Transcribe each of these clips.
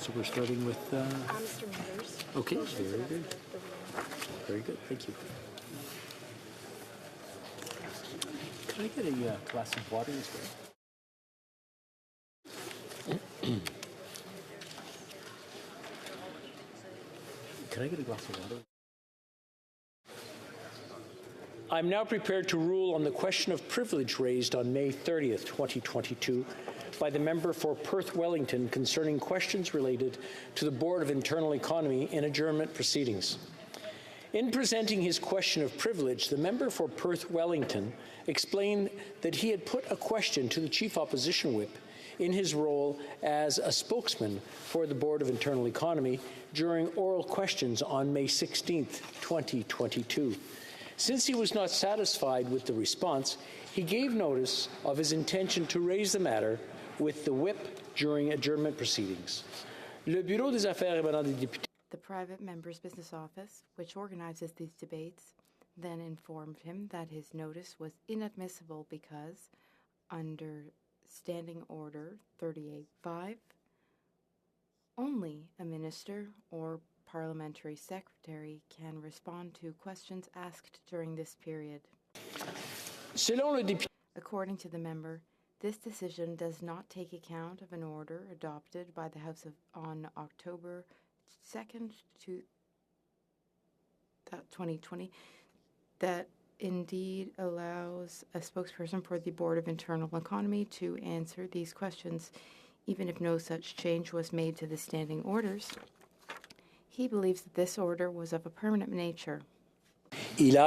So we're starting with... Mr. Members. Okay, very good. Very good, thank you. Could I get a glass of water as well? Can I get a glass of water? I'm now prepared to rule on the question of privilege raised on May 30th, 2022, by the member for Perth Wellington concerning questions related to the Board of Internal Economy in adjournment proceedings. In presenting his question of privilege, the member for Perth Wellington explained that he had put a question to the Chief Opposition Whip in his role as a spokesman for the Board of Internal Economy during oral questions on May 16, 2022. Since he was not satisfied with the response, he gave notice of his intention to raise the matter with the Whip during adjournment proceedings. Le Bureau des Affaires émanant des députés. The private member's business office, which organizes these debates, then informed him that his notice was inadmissible because, under Standing Order 38.5, only a minister or parliamentary secretary can respond to questions asked during this period. According to the member, this decision does not take account of an order adopted by the House on October 2nd, 2020 that indeed allows a spokesperson for the Board of Internal Economy to answer these questions, even if no such change was made to the standing orders. He believes that this order was of a permanent nature. He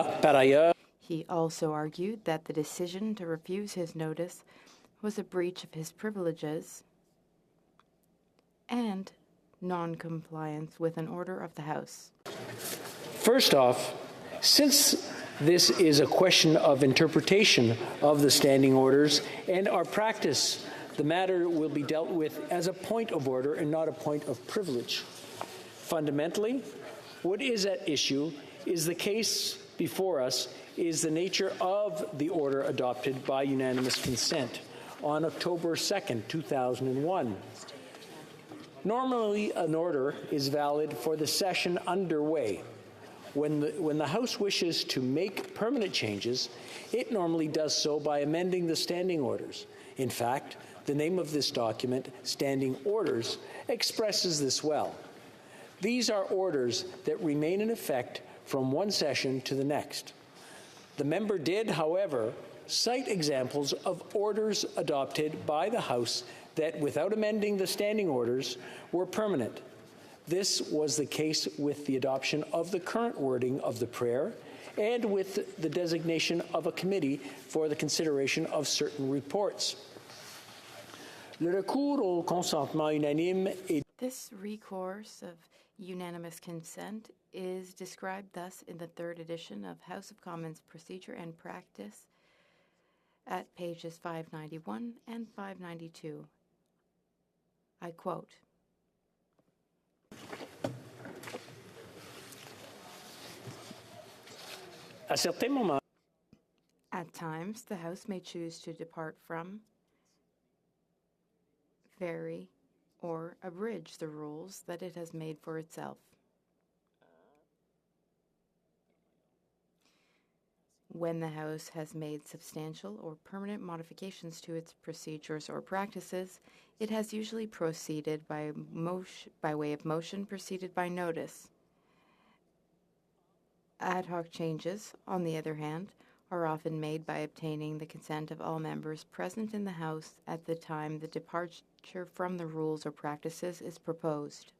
also argued that the decision to refuse his notice was a breach of his privileges and non-compliance with an order of the House. First off, since this is a question of interpretation of the standing orders and our practice, the matter will be dealt with as a point of order and not a point of privilege. Fundamentally, what is at issue is the case before us is the nature of the order adopted by unanimous consent on October 2nd, 2001. Normally, an order is valid for the session underway. When the House wishes to make permanent changes, it normally does so by amending the standing orders. In fact, the name of this document, Standing Orders, expresses this well. These are orders that remain in effect from one session to the next. The member did, however, cite examples of orders adopted by the House that, without amending the standing orders, were permanent. This was the case with the adoption of the current wording of the prayer and with the designation of a committee for the consideration of certain reports. Le recours au consentement unanime est... This recourse of unanimous consent is described thus in the third edition of House of Commons Procedure and Practice at pages 591 and 592. I quote, "At times, the House may choose to depart from, vary, or abridge the rules that it has made for itself. When the House has made substantial or permanent modifications to its procedures or practices, it has usually proceeded by way of motion preceded by notice. Ad hoc changes, on the other hand, are often made by obtaining the consent of all members present in the House at the time the departure from the rules or practices is proposed.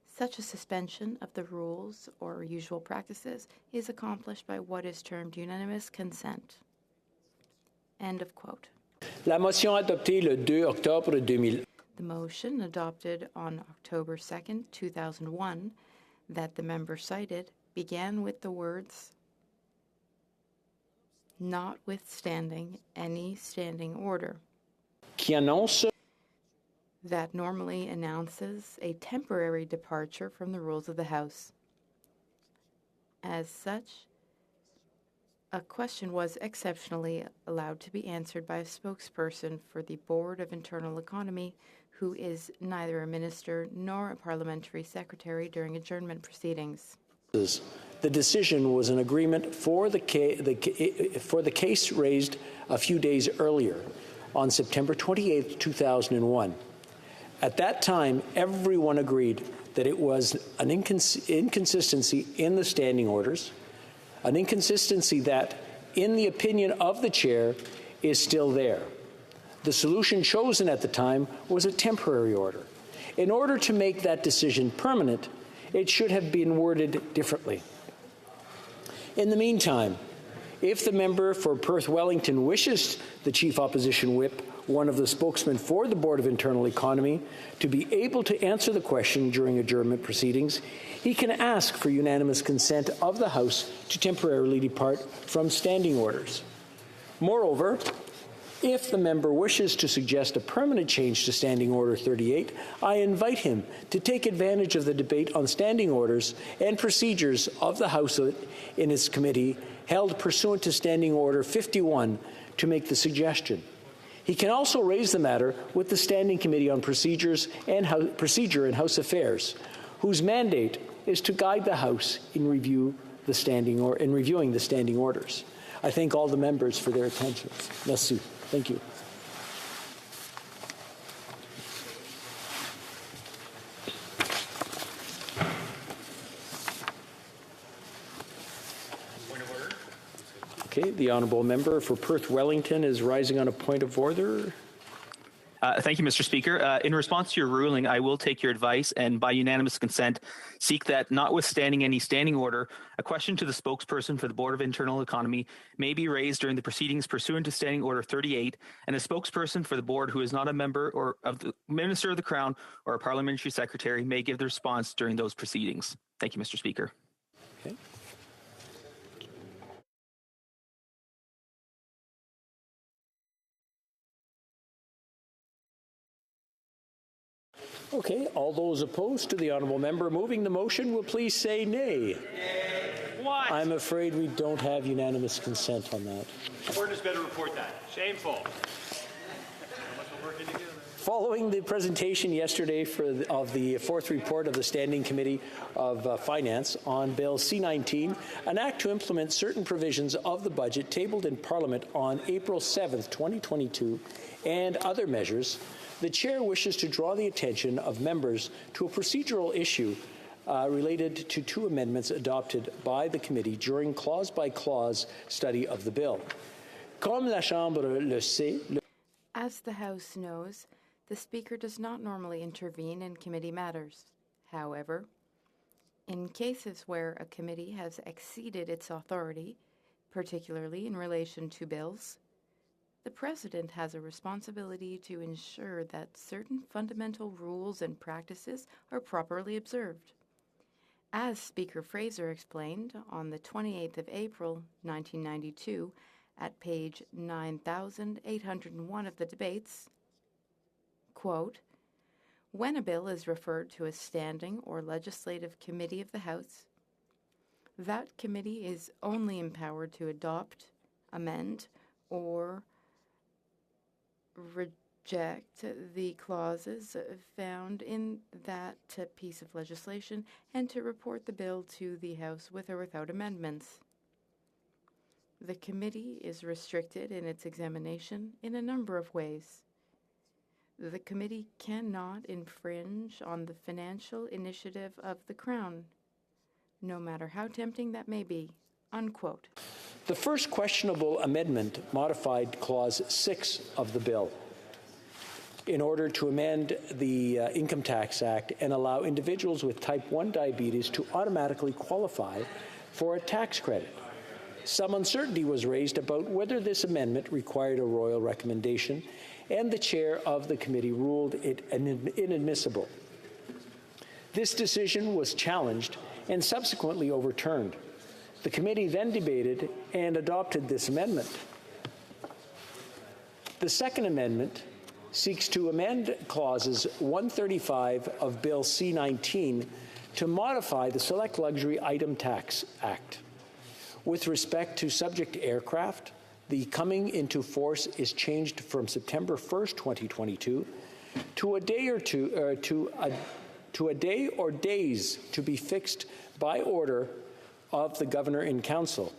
Such a suspension of the rules or usual practices is accomplished by what is termed unanimous consent." End of quote. La motion adoptée le 2 octobre 2000. The motion adopted on October 2nd, 2001, that the member cited, began with the words, "notwithstanding any standing order," Qui annonce that normally announces a temporary departure from the rules of the House. As such, a question was exceptionally allowed to be answered by a spokesperson for the Board of Internal Economy who is neither a minister nor a parliamentary secretary during adjournment proceedings. The decision was an agreement for the case raised a few days earlier on September 28, 2001. At that time, everyone agreed that it was an inconsistency in the standing orders, an inconsistency that, in the opinion of the chair, is still there. The solution chosen at the time was a temporary order. In order to make that decision permanent, it should have been worded differently. In the meantime, if the member for Perth Wellington wishes the Chief Opposition Whip, one of the spokesmen for the Board of Internal Economy, to be able to answer the question during adjournment proceedings, he can ask for unanimous consent of the House to temporarily depart from standing orders. Moreover, if the member wishes to suggest a permanent change to Standing Order 38, I invite him to take advantage of the debate on standing orders and procedures of the House in its committee held pursuant to Standing Order 51 to make the suggestion. He can also raise the matter with the Standing Committee on Procedure and House Affairs, whose mandate is to guide the House in reviewing the standing orders. I thank all the members for their attention. Merci. Thank you. Point of order. Okay, the honourable member for Perth Wellington is rising on a point of order. Thank you, Mr. Speaker. In response to your ruling, I will take your advice and, by unanimous consent, seek that, notwithstanding any standing order, a question to the spokesperson for the Board of Internal Economy may be raised during the proceedings pursuant to Standing Order 38, and a spokesperson for the board who is not a member or of the Minister of the Crown or a parliamentary secretary may give the response during those proceedings. Thank you, Mr. Speaker. Okay. Okay, all those opposed to the honourable member moving the motion will please say nay. What? I'm afraid we don't have unanimous consent on that. Orders better report that. Shameful. Following the presentation yesterday of the fourth report of the Standing Committee of Finance on Bill C-19, an act to implement certain provisions of the budget tabled in Parliament on April 7th, 2022, and other measures, the Chair wishes to draw the attention of members to a procedural issue related to two amendments adopted by the committee during clause-by-clause study of the bill. Comme la Chambre le sait, As the House knows, the Speaker does not normally intervene in committee matters. However, in cases where a committee has exceeded its authority, particularly in relation to bills, the President has a responsibility to ensure that certain fundamental rules and practices are properly observed. As Speaker Fraser explained on the 28th of April, 1992, at page 9801 of the debates, quote, "When a bill is referred to a standing or legislative committee of the House, that committee is only empowered to adopt, amend, or reject the clauses found in that piece of legislation and to report the bill to the House with or without amendments. The committee is restricted in its examination in a number of ways. The committee cannot infringe on the financial initiative of the Crown, no matter how tempting that may be." Unquote. The first questionable amendment modified Clause 6 of the bill in order to amend the Income Tax Act and allow individuals with type 1 diabetes to automatically qualify for a tax credit. Some uncertainty was raised about whether this amendment required a royal recommendation, and the chair of the committee ruled it inadmissible. This decision was challenged and subsequently overturned. The committee then debated and adopted this amendment. The second amendment seeks to amend clauses 135 of Bill C-19 to modify the Select Luxury Item Tax Act. With respect to subject aircraft, the coming into force is changed from September 1st, 2022 to a day or two, to a day or days to be fixed by order of the Governor in Council.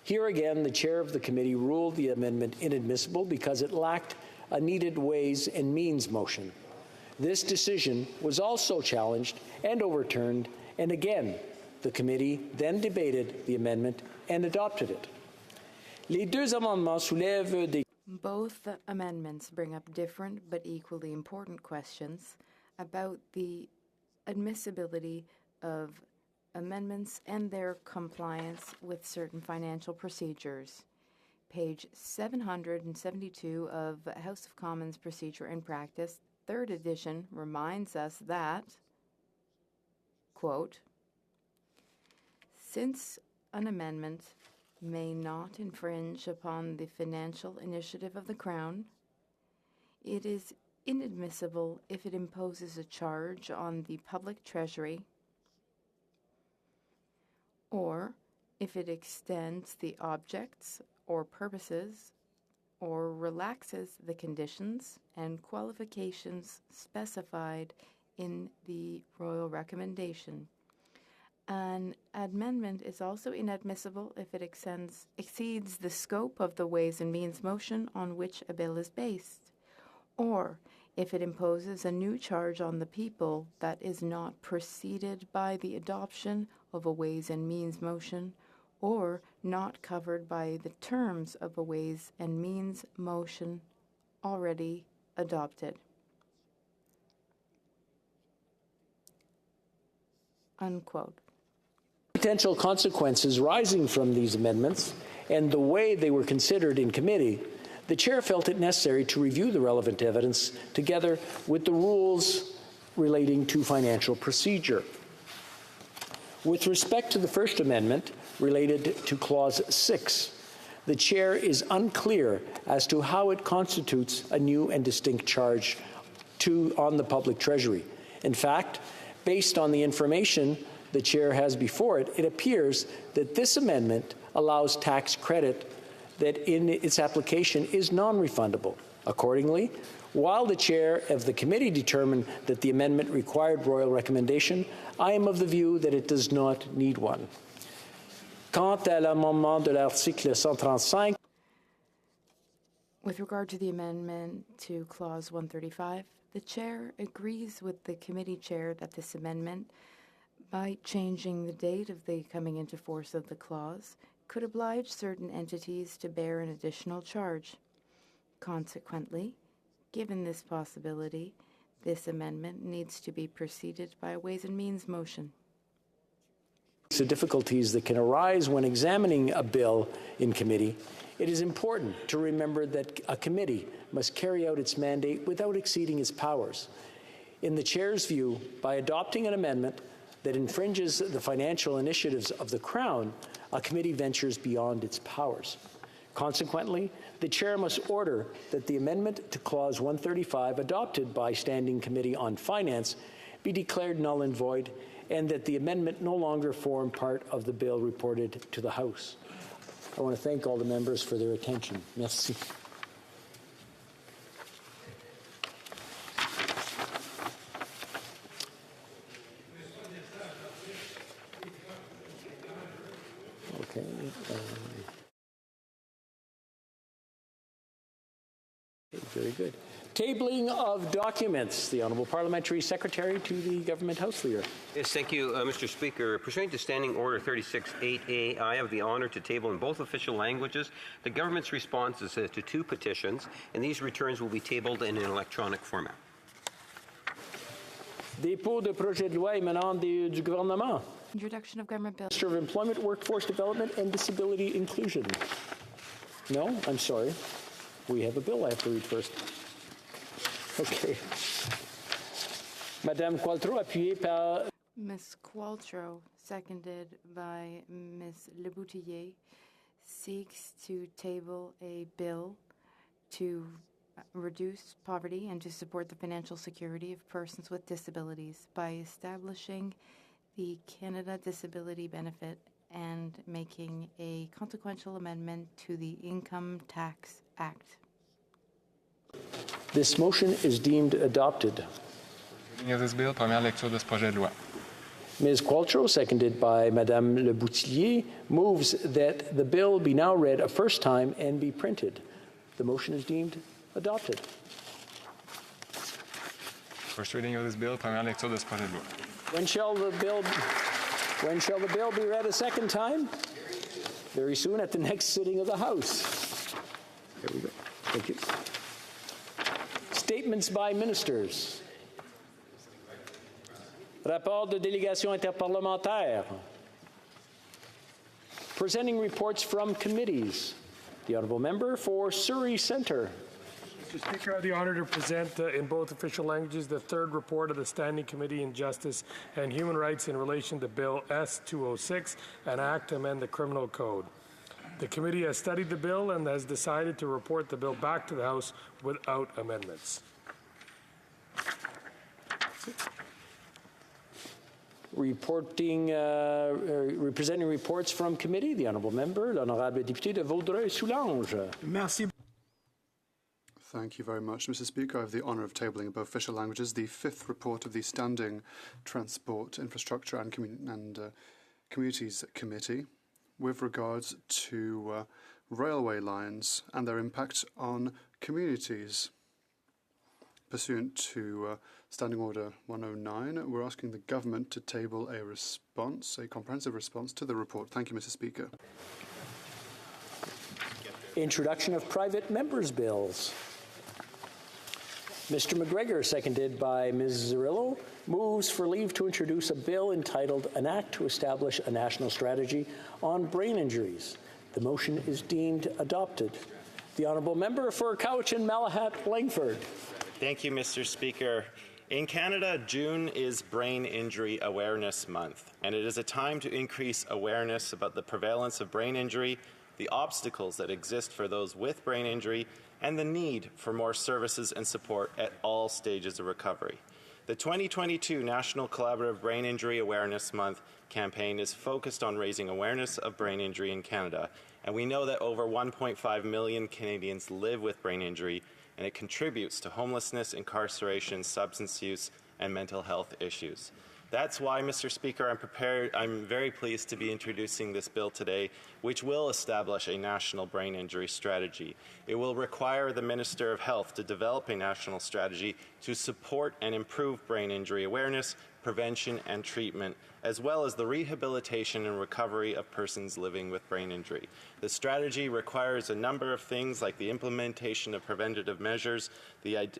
Here again, the chair of the committee ruled the amendment inadmissible because it lacked a needed Ways and Means motion. This decision was also challenged and overturned, and again, the committee then debated the amendment and adopted it. Les deux amendements soulèvent des Both amendments bring up different but equally important questions about the admissibility of amendments and their compliance with certain financial procedures. Page 772 of House of Commons Procedure and Practice, 3rd edition, reminds us that, quote, since an amendment may not infringe upon the financial initiative of the Crown, it is inadmissible if it imposes a charge on the public treasury or if it extends the objects or purposes or relaxes the conditions and qualifications specified in the royal recommendation. An amendment is also inadmissible if it exceeds the scope of the Ways and Means motion on which a bill is based, or if it imposes a new charge on the people that is not preceded by the adoption of a Ways and Means motion, or not covered by the terms of a Ways and Means motion already adopted. Unquote. potential consequences rising from these amendments and the way they were considered in committee, the chair felt it necessary to review the relevant evidence together with the rules relating to financial procedure. With respect to the First Amendment related to Clause 6, the chair is unclear as to how it constitutes a new and distinct charge on the public treasury. In fact, based on the information the chair has before it, it appears that this amendment allows tax credit that in its application is non-refundable. Accordingly, while the chair of the committee determined that the amendment required royal recommendation, I am of the view that it does not need one. Quant à l'amendement de l'article 135, with regard to the amendment to Clause 135, the chair agrees with the committee chair that this amendment, by changing the date of the coming into force of the clause, could oblige certain entities to bear an additional charge. Consequently, given this possibility, this amendment needs to be preceded by a Ways and Means motion. the difficulties that can arise when examining a bill in committee, it is important to remember that a committee must carry out its mandate without exceeding its powers. In the chair's view, by adopting an amendment that infringes the financial initiatives of the Crown, a committee ventures beyond its powers. Consequently, the chair must order that the amendment to Clause 135 adopted by Standing Committee on Finance be declared null and void, and that the amendment no longer form part of the bill reported to the House. I want to thank all the members for their attention. Merci. Okay. Very good. Tabling of documents. The Honourable Parliamentary Secretary to the Government House Leader. Yes, thank you, Mr. Speaker. Pursuant to Standing Order 36.8a, I have the honour to table in both official languages the government's responses to two petitions, and these returns will be tabled in an electronic format. Dépôt de projet de loi émanant du gouvernement. Introduction of Government Bill. Minister of Employment, Workforce Development and Disability Inclusion. No, I'm sorry. We have a bill I have to read first. Okay. Madame Qualtrough, appuyée par... Ms. Qualtrough, seconded by Ms. Leboutillier, seeks to table a bill to reduce poverty and to support the financial security of persons with disabilities by establishing the Canada Disability Benefit and making a consequential amendment to the Income Tax Act. This motion is deemed adopted. Reading of this bill, première lecture de ce projet de loi. Ms. Qualtrough, seconded by Madame Le Boutillier, moves that the bill be now read a first time and be printed. The motion is deemed adopted. First reading of this bill, première lecture de ce projet de loi. When shall the bill be read a second time? Very soon at the next sitting of the House. There we go. Thank you. Statements by ministers. Rapport de délégation interparlementaire. Presenting reports from committees. The Honourable Member for Surrey Centre. Mr. Speaker, I have the honour to present in both official languages the third report of the Standing Committee on Justice and Human Rights in relation to Bill S-206, an act to amend the Criminal Code. The committee has studied the bill and has decided to report the bill back to the House without amendments. Representing reports from committee, the Honourable Member, l'Honourable Député de Vaudreuil-Soulanges. Merci. Thank you very much, Mr. Speaker. I have the honour of tabling in both official languages the fifth report of the Standing Transport, Infrastructure and Communities Committee with regards to railway lines and their impact on communities. Pursuant to Standing Order 109, we're asking the government to table a response, a comprehensive response to the report. Thank you, Mr. Speaker. Introduction of private members' bills. Mr. McGregor, seconded by Ms. Zerillo, moves for leave to introduce a bill entitled An Act to Establish a National Strategy on Brain Injuries. The motion is deemed adopted. The Honourable Member for Cowichan-Malahat-Langford. Thank you, Mr. Speaker. In Canada, June is Brain Injury Awareness Month, and it is a time to increase awareness about the prevalence of brain injury, the obstacles that exist for those with brain injury, and the need for more services and support at all stages of recovery. The 2022 National Collaborative Brain Injury Awareness Month campaign is focused on raising awareness of brain injury in Canada, and we know that over 1.5 million Canadians live with brain injury, and it contributes to homelessness, incarceration, substance use, and mental health issues. That's why, Mr. Speaker, I'm very pleased to be introducing this bill today, which will establish a national brain injury strategy. It will require the Minister of Health to develop a national strategy to support and improve brain injury awareness, prevention, and treatment, as well as the rehabilitation and recovery of persons living with brain injury. The strategy requires a number of things like the implementation of preventative measures,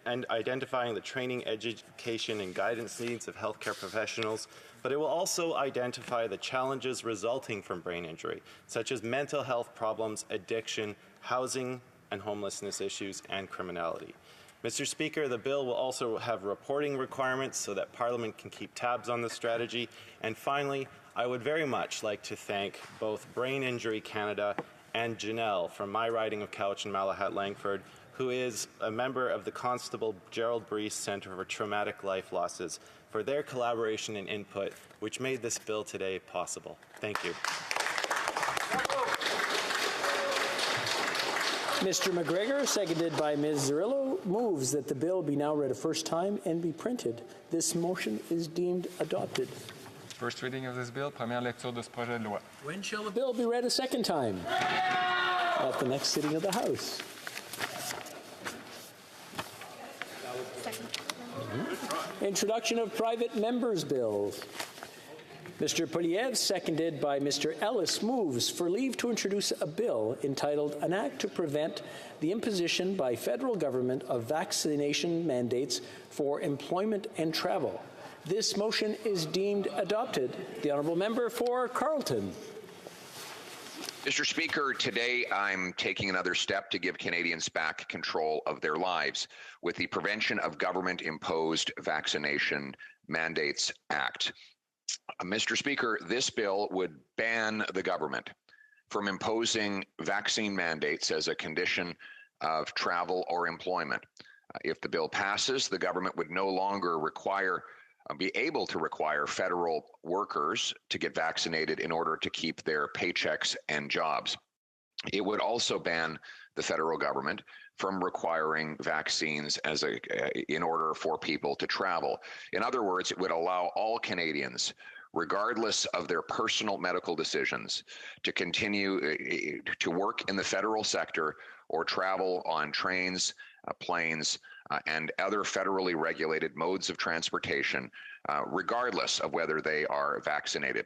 and identifying the training, education, and guidance needs of healthcare professionals, but it will also identify the challenges resulting from brain injury, such as mental health problems, addiction, housing and homelessness issues, and criminality. Mr. Speaker, the bill will also have reporting requirements so that Parliament can keep tabs on the strategy. And finally, I would very much like to thank both Brain Injury Canada and Janelle from my riding of Cowichan-Malahat-Langford, who is a member of the Constable Gerald Breese Centre for Traumatic Life Losses, for their collaboration and input, which made this bill today possible. Thank you. Mr. McGregor, seconded by Ms. Zerillo, moves that the bill be now read a first time and be printed. This motion is deemed adopted. First reading of this bill, première lecture de ce projet de loi. When shall the bill be read a second time? At the next sitting of the House. Introduction of private members' bills. Mr. Poliev, seconded by Mr. Ellis, moves for leave to introduce a bill entitled An Act to Prevent the Imposition by Federal Government of Vaccination Mandates for Employment and Travel. This motion is deemed adopted. The Honourable Member for Carleton. Mr. Speaker, today I'm taking another step to give Canadians back control of their lives with the Prevention of Government-Imposed Vaccination Mandates Act. Mr. Speaker, this bill would ban the government from imposing vaccine mandates as a condition of travel or employment. If the bill passes, the government would no longer be able to require federal workers to get vaccinated in order to keep their paychecks and jobs. It would also ban the federal government from requiring vaccines in order for people to travel. In other words, it would allow all Canadians, regardless of their personal medical decisions, to continue to work in the federal sector or travel on trains, planes, and other federally regulated modes of transportation, regardless of whether they are vaccinated.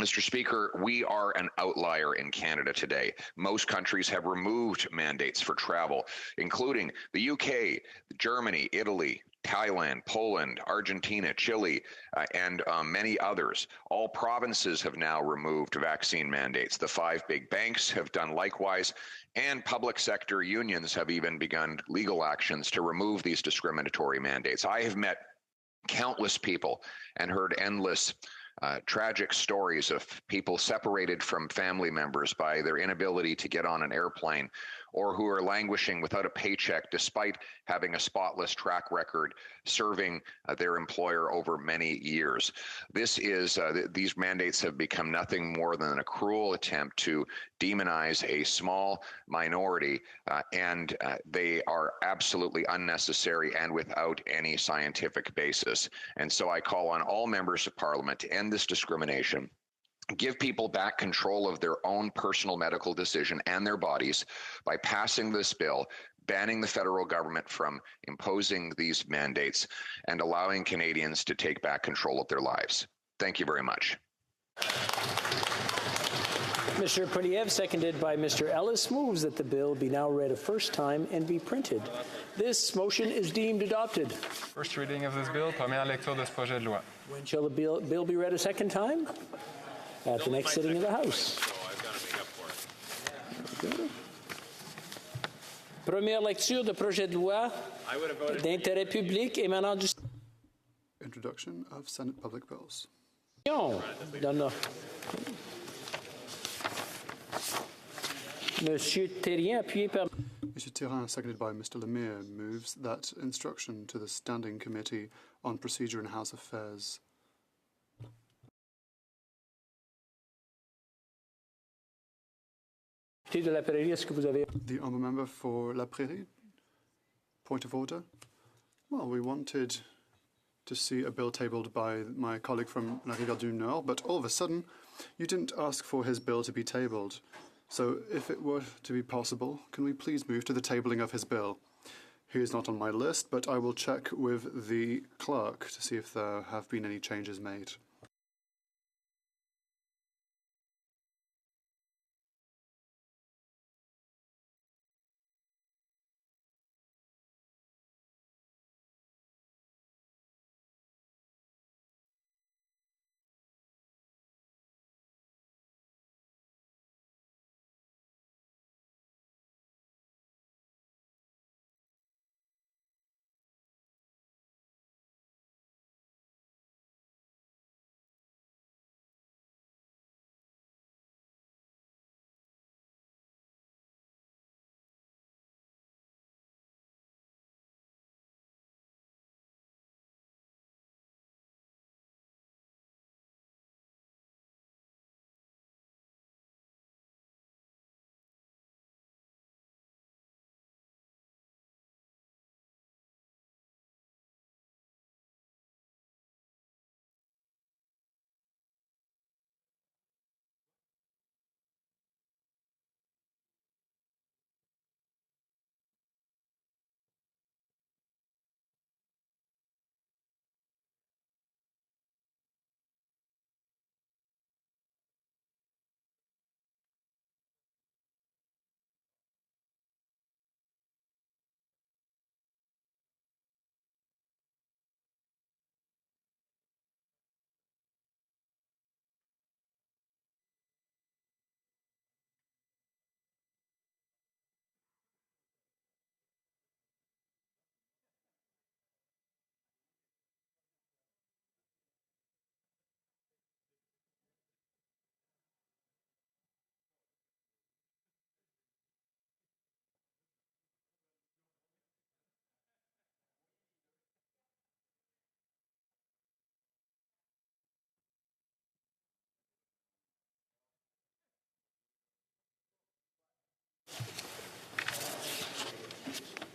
Mr. Speaker, we are an outlier in Canada today. Most countries have removed mandates for travel, including the UK, Germany, Italy, Thailand, Poland, Argentina, Chile, and many others. All provinces have now removed vaccine mandates. The 5 big banks have done likewise, and public sector unions have even begun legal actions to remove these discriminatory mandates. I have met countless people and heard endless tragic stories of people separated from family members by their inability to get on an airplane, or who are languishing without a paycheck despite having a spotless track record serving their employer over many years. These mandates have become nothing more than a cruel attempt to demonize a small minority, and they are absolutely unnecessary and without any scientific basis. And so I call on all members of Parliament to end this discrimination, give people back control of their own personal medical decision and their bodies by passing this bill, banning the federal government from imposing these mandates, and allowing Canadians to take back control of their lives. Thank you very much. Mr. Poilievre, seconded by Mr. Ellis, moves that the bill be now read a first time and be printed. This motion is deemed adopted. First reading of this bill, première lecture de ce projet de loi. When shall the bill be read a second time? At the next sitting of the House. Première lecture de projet de loi d'intérêt public émanant du... Introduction of Senate Public Bills. Monsieur Thérien, appuyé par... Mr. Thérien, seconded by Mr. Lemire, moves that instruction to the Standing Committee on Procedure and House Affairs. The honourable member for La Prairie. Point of order. Well, we wanted to see a bill tabled by my colleague from La Rivière du Nord, but all of a sudden, you didn't ask for his bill to be tabled. So if it were to be possible, can we please move to the tabling of his bill? He is not on my list, but I will check with the clerk to see if there have been any changes made.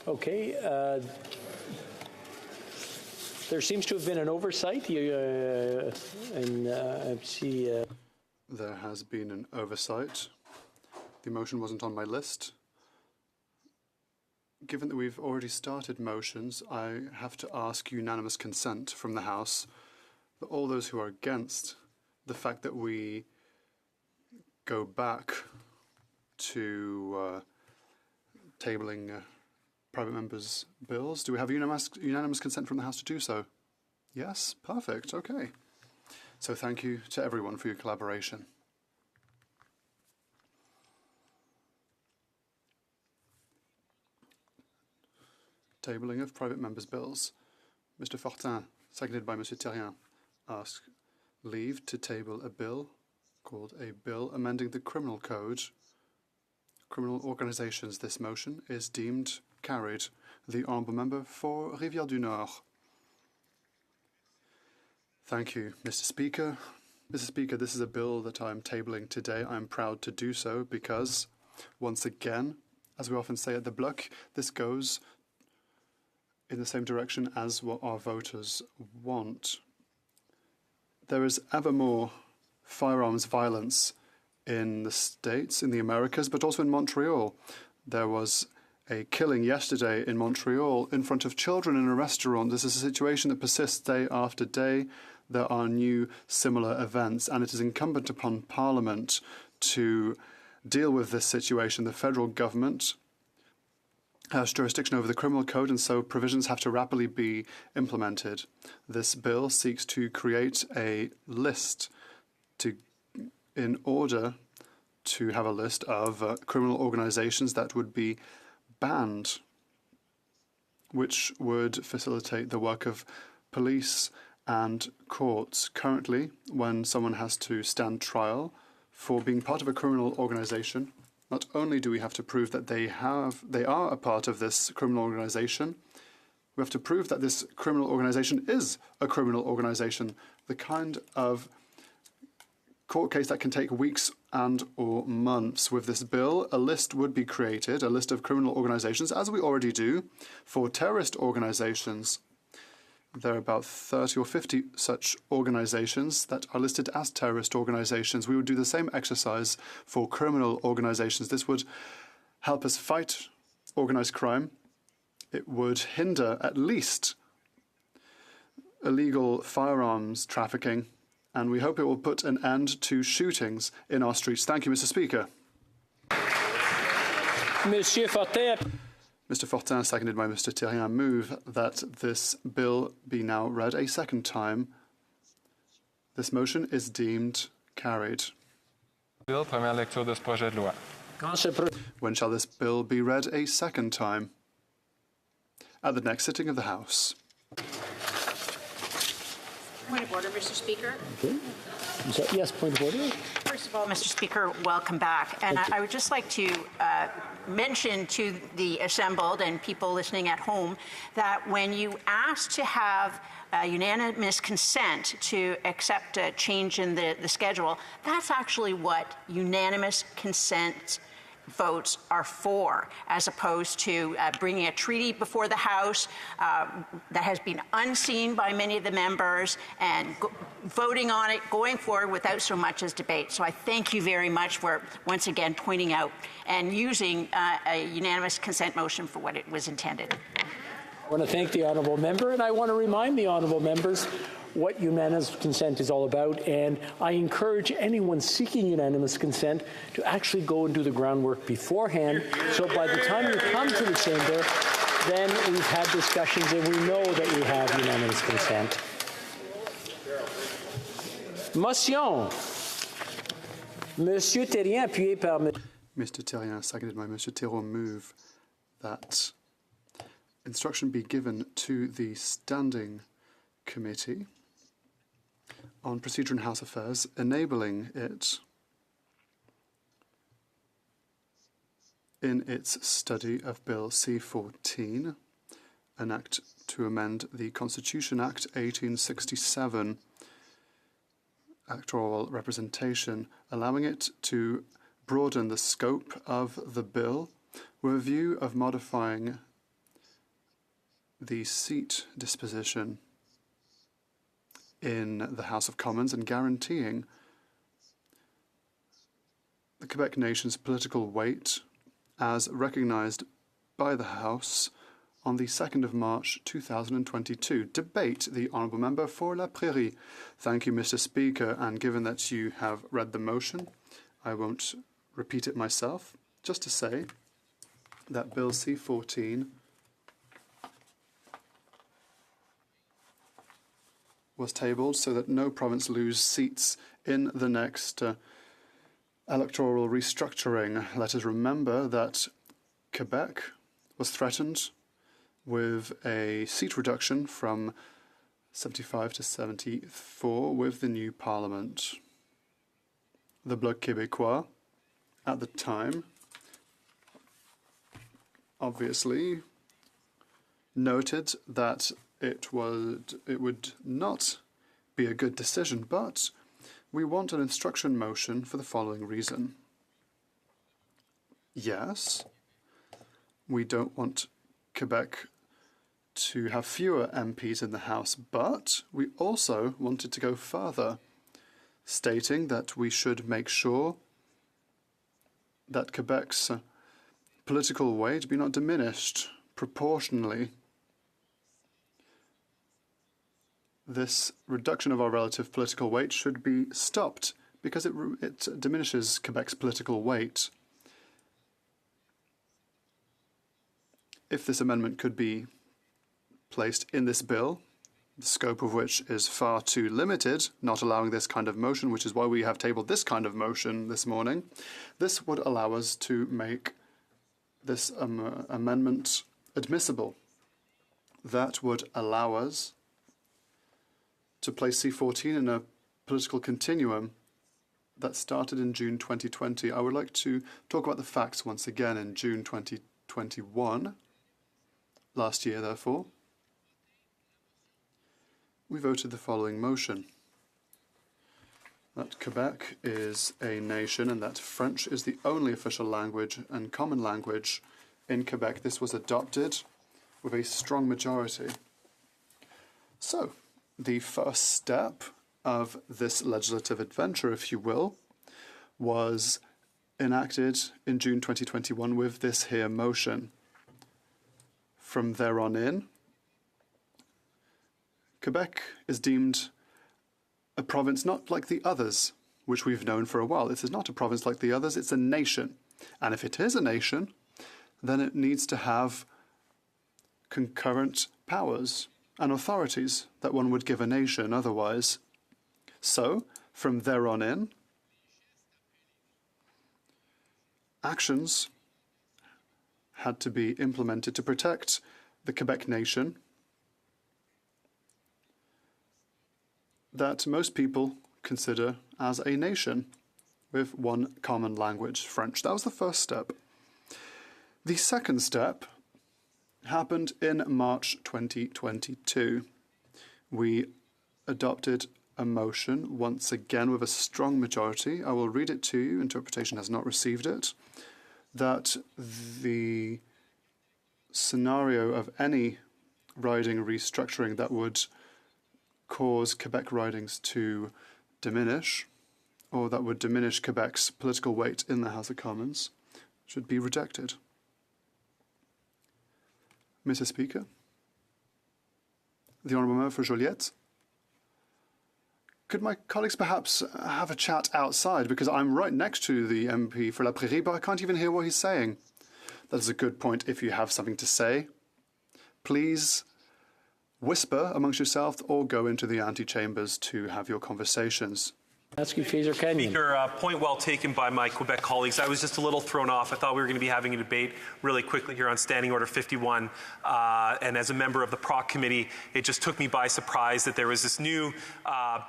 Okay. There seems to have been an oversight. I see. There has been an oversight. The motion wasn't on my list. Given that we've already started motions, I have to ask unanimous consent from the House that all those who are against the fact that we go back to tabling private members' bills. Do we have unanimous consent from the House to do so? Yes? Perfect. Okay. So thank you to everyone for your collaboration. Tabling of private members' bills. Mr. Fortin, seconded by Mr. Thérien, asks leave to table a bill called a bill amending the criminal code. Criminal organizations. This motion is deemed carried. The honourable member for Rivière-du-Nord. Thank you, Mr. Speaker. Mr. Speaker, this is a bill that I'm tabling today. I'm proud to do so because, once again, as we often say at the Bloc, this goes in the same direction as what our voters want. There is ever more firearms violence in the States, in the Americas, but also in Montreal. There was a killing yesterday in Montreal in front of children in a restaurant. This is a situation that persists day after day. There are new similar events, and it is incumbent upon Parliament to deal with this situation. The federal government has jurisdiction over the criminal code, and so provisions have to rapidly be implemented. This bill seeks to create a list in order to have a list of criminal organizations that would be banned, which would facilitate the work of police and courts. Currently, when someone has to stand trial for being part of a criminal organization, not only do we have to prove that they are a part of this criminal organization, we have to prove that this criminal organization is a criminal organization, the kind of court case that can take weeks and or months. With this bill, a list would be created, a list of criminal organizations, as we already do for terrorist organizations. There are about 30 or 50 such organizations that are listed as terrorist organizations. We would do the same exercise for criminal organizations. This would help us fight organized crime. It would hinder, at least, illegal firearms trafficking, and we hope it will put an end to shootings in our streets. Thank you, Mr. Speaker. Monsieur Fortin. Mr. Fortin, seconded by Mr. Thérien, move that this bill be now read a second time. This motion is deemed carried. Bill, première lecture de ce projet de loi. When shall this bill be read a second time? At the next sitting of the House. Point of order, Mr. Speaker. Okay. Yes, point of order. First of all, Mr. Speaker, welcome back. And I would just like to mention to the assembled and people listening at home that when you ask to have unanimous consent to accept a change in the schedule, that's actually what unanimous consent votes are for, as opposed to bringing a treaty before the House that has been unseen by many of the members and voting on it, going forward without so much as debate. So I thank you very much for once again pointing out and using a unanimous consent motion for what it was intended. I want to thank the honourable member, and I want to remind the honourable members what unanimous consent is all about, and I encourage anyone seeking unanimous consent to actually go and do the groundwork beforehand, so by the time you come to the chamber, then we've had discussions and we know that we have unanimous consent. Motion. Monsieur Thérien, appuyé par Mr. Thérien, seconded by Mr. Thérien, move that instruction be given to the Standing Committee on Procedure and House Affairs, enabling it in its study of Bill C-14, an act to amend the Constitution Act 1867, electoral representation, allowing it to broaden the scope of the bill with a view of modifying the seat disposition in the House of Commons and guaranteeing the Quebec nation's political weight as recognised by the House on the 2nd of March 2022. Debate, the Honourable Member for La Prairie. Thank you, Mr. Speaker, and given that you have read the motion, I won't repeat it myself, just to say that Bill C-14 was tabled so that no province lose seats in the next electoral restructuring. Let us remember that Quebec was threatened with a seat reduction from 75 to 74 with the new parliament. The Bloc Québécois, at the time, obviously noted that it would not be a good decision, but we want an instruction motion for the following reason. Yes, we don't want Quebec to have fewer MPs in the House, but we also wanted to go further, stating that we should make sure that Quebec's political weight be not diminished proportionally. This reduction of our relative political weight should be stopped because it diminishes Quebec's political weight. If this amendment could be placed in this bill, the scope of which is far too limited, not allowing this kind of motion, which is why we have tabled this kind of motion this morning, this would allow us to make this amendment admissible. That would allow us to place C-14 in a political continuum that started in June 2020. I would like to talk about the facts once again. In June 2021, last year therefore, we voted the following motion: that Quebec is a nation and that French is the only official language and common language in Quebec. This was adopted with a strong majority. So, the first step of this legislative adventure, if you will, was enacted in June 2021 with this here motion. From there on in, Quebec is deemed a province not like the others, which we've known for a while. This is not a province like the others, it's a nation. And if it is a nation, then it needs to have concurrent powers and authorities that one would give a nation otherwise. So, from there on in, actions had to be implemented to protect the Quebec nation that most people consider as a nation with one common language, French. That was the first step. The second step happened in March 2022. We adopted a motion, once again with a strong majority. I will read it to you, interpretation has not received it, that the scenario of any riding restructuring that would cause Quebec ridings to diminish, or that would diminish Quebec's political weight in the House of Commons, should be rejected. Mr. Speaker, the Honourable Member for Joliette, could my colleagues perhaps have a chat outside, because I'm right next to the MP for La Prairie, but I can't even hear what he's saying. That is a good point. If you have something to say, please whisper amongst yourselves or go into the antechambers to have your conversations. Speaker, point well taken by my Quebec colleagues. I was just a little thrown off. I thought we were going to be having a debate really quickly here on Standing Order 51. And as a member of the PROC committee, it just took me by surprise that there was this new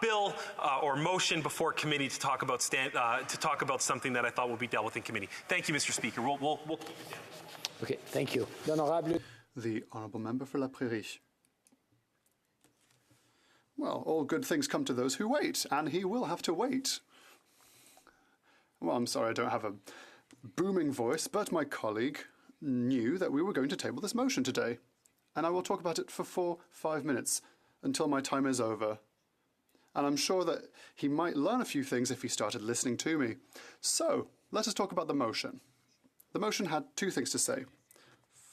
bill or motion before committee to talk about something that I thought would be dealt with in committee. Thank you, Mr. Speaker. We'll keep it down. Okay, thank you. The Honourable Member for La Prairie. Well, all good things come to those who wait, and he will have to wait. Well, I'm sorry I don't have a booming voice, but my colleague knew that we were going to table this motion today. and I will talk about it for 5 minutes until my time is over. And I'm sure that he might learn a few things if he started listening to me. So, let us talk about the motion. The motion had two things to say.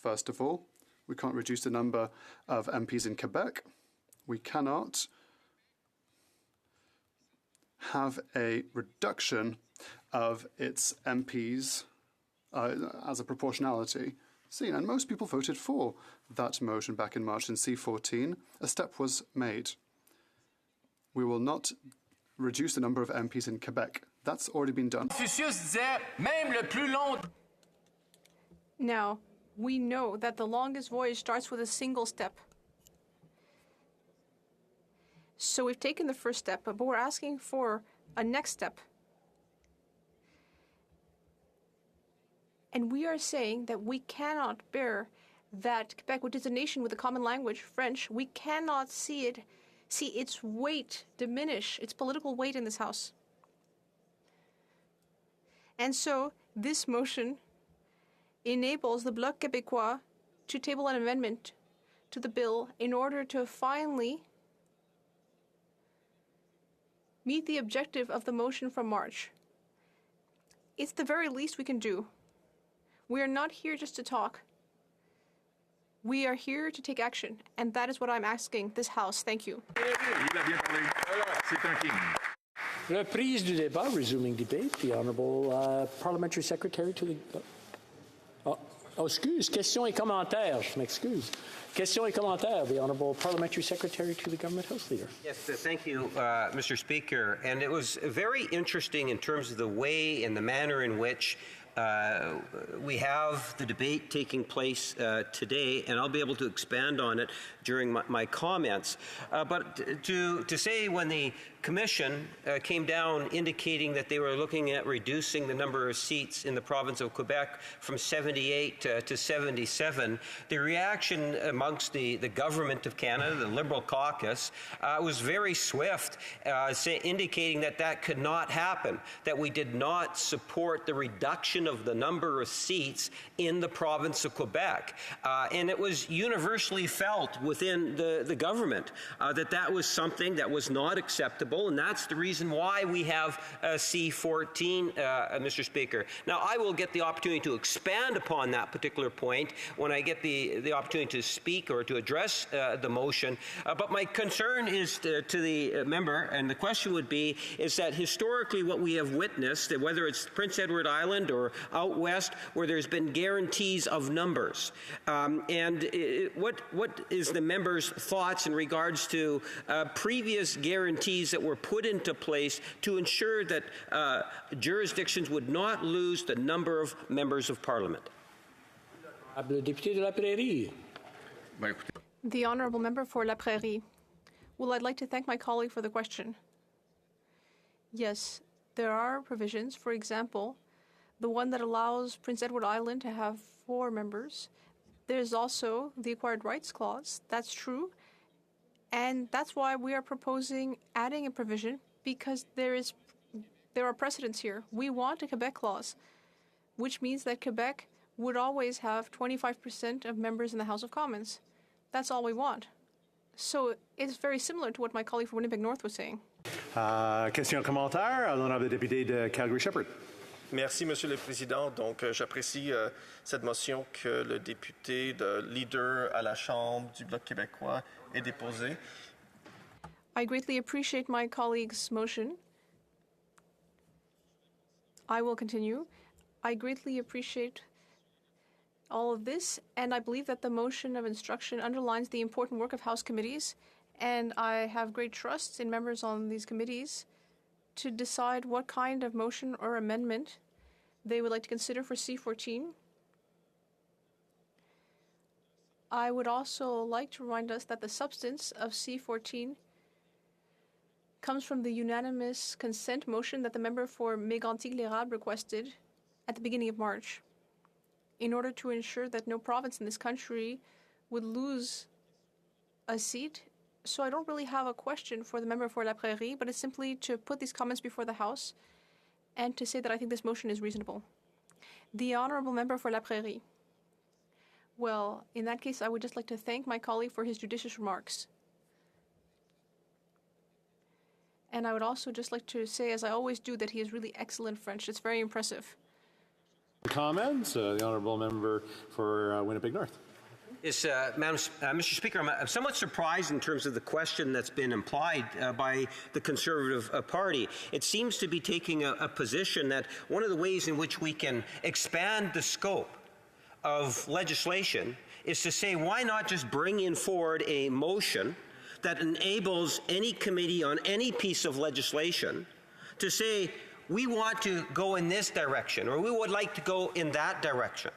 First of all, we can't reduce the number of MPs in Quebec. We cannot have a reduction of its MPs as a proportionality seen. And most people voted for that motion back in March in C14. A step was made. We will not reduce the number of MPs in Quebec. That's already been done. Now, we know that the longest voyage starts with a single step. So we've taken the first step, but we're asking for a next step. And we are saying that we cannot bear that Quebec, which is a nation with a common language, French, we cannot see its weight diminish, its political weight in this House. And so this motion enables the Bloc Québécois to table an amendment to the bill in order to finally meet the objective of the motion from March. It's the very least we can do. We are not here just to talk. We are here to take action, and that is what I'm asking this House. Thank you. Reprise du débat, resuming debate. The Honourable Parliamentary Secretary to the... excuse. Questions et commentaires. Je m'excuse. Questions et commentaires. The Honourable Parliamentary Secretary to the Government House Leader. Yes, thank you, Mr. Speaker. And it was very interesting in terms of the way and the manner in which we have the debate taking place today, and I'll be able to expand on it during my comments. But to say when the Commission came down indicating that they were looking at reducing the number of seats in the province of Quebec from 78 to 77, the reaction amongst the government of Canada, the Liberal caucus, was very swift, indicating that that could not happen, that we did not support the reduction of the number of seats in the province of Quebec. And it was universally felt within the government that that was something that was not acceptable, and that's the reason why we have C14, Mr. Speaker. Now, I will get the opportunity to expand upon that particular point when I get the opportunity to speak or to address the motion, but my concern is to the member, and the question would be, is that historically what we have witnessed, whether it's Prince Edward Island or out west, where there's been guarantees of numbers. What is the member's thoughts in regards to previous guarantees that were put into place to ensure that jurisdictions would not lose the number of members of Parliament? Député de la Prairie. The Honourable Member for La Prairie. Well, I'd like to thank my colleague for the question. Yes, there are provisions, for example, the one that allows Prince Edward Island to have 4 members. There's also the Acquired Rights Clause. That's true. And that's why we are proposing adding a provision, because there are precedents here. We want a Quebec clause, which means that Quebec would always have 25% of members in the House of Commons. That's all we want. So it's very similar to what my colleague from Winnipeg North was saying. Question commentaire à l'honorable député de Calgary-Shepherd. Merci, Monsieur le Président. Donc, j'apprécie cette motion que le député de leader à la Chambre du Bloc québécois ait déposée. I greatly appreciate my colleague's motion. I will continue. I greatly appreciate all of this, and I believe that the motion of instruction underlines the important work of House committees, and I have great trust in members on these committees to decide what kind of motion or amendment they would like to consider for C14. I would also like to remind us that the substance of C14 comes from the unanimous consent motion that the member for Mégantic-L'Érable requested at the beginning of March, in order to ensure that no province in this country would lose a seat. So I don't really have a question for the member for La Prairie, but it's simply to put these comments before the House and to say that I think this motion is reasonable. The Honourable Member for La Prairie. Well, in that case, I would just like to thank my colleague for his judicious remarks. And I would also just like to say, as I always do, that he is really excellent French. It's very impressive. Comments? The honourable member for Winnipeg North. Yes, Mr. Speaker, I'm somewhat surprised in terms of the question that's been implied by the Conservative Party. It seems to be taking a position that one of the ways in which we can expand the scope of legislation is to say, why not just bring forward a motion that enables any committee on any piece of legislation to say, we want to go in this direction, or we would like to go in that direction.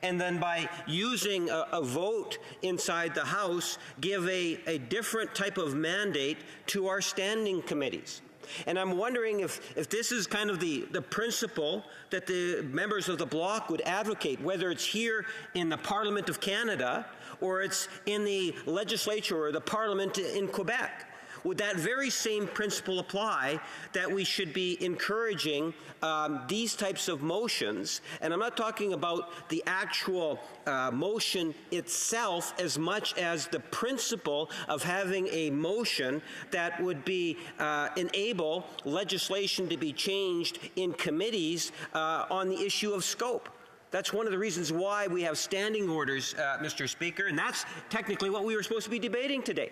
And then by using a vote inside the House, give a different type of mandate to our standing committees. And I'm wondering if this is kind of the principle that the members of the Bloc would advocate, whether it's here in the Parliament of Canada or it's in the legislature or the Parliament in Quebec. Would that very same principle apply, that we should be encouraging these types of motions? And I'm not talking about the actual motion itself as much as the principle of having a motion that would be enable legislation to be changed in committees on the issue of scope. That's one of the reasons why we have standing orders, Mr. Speaker, and that's technically what we were supposed to be debating today.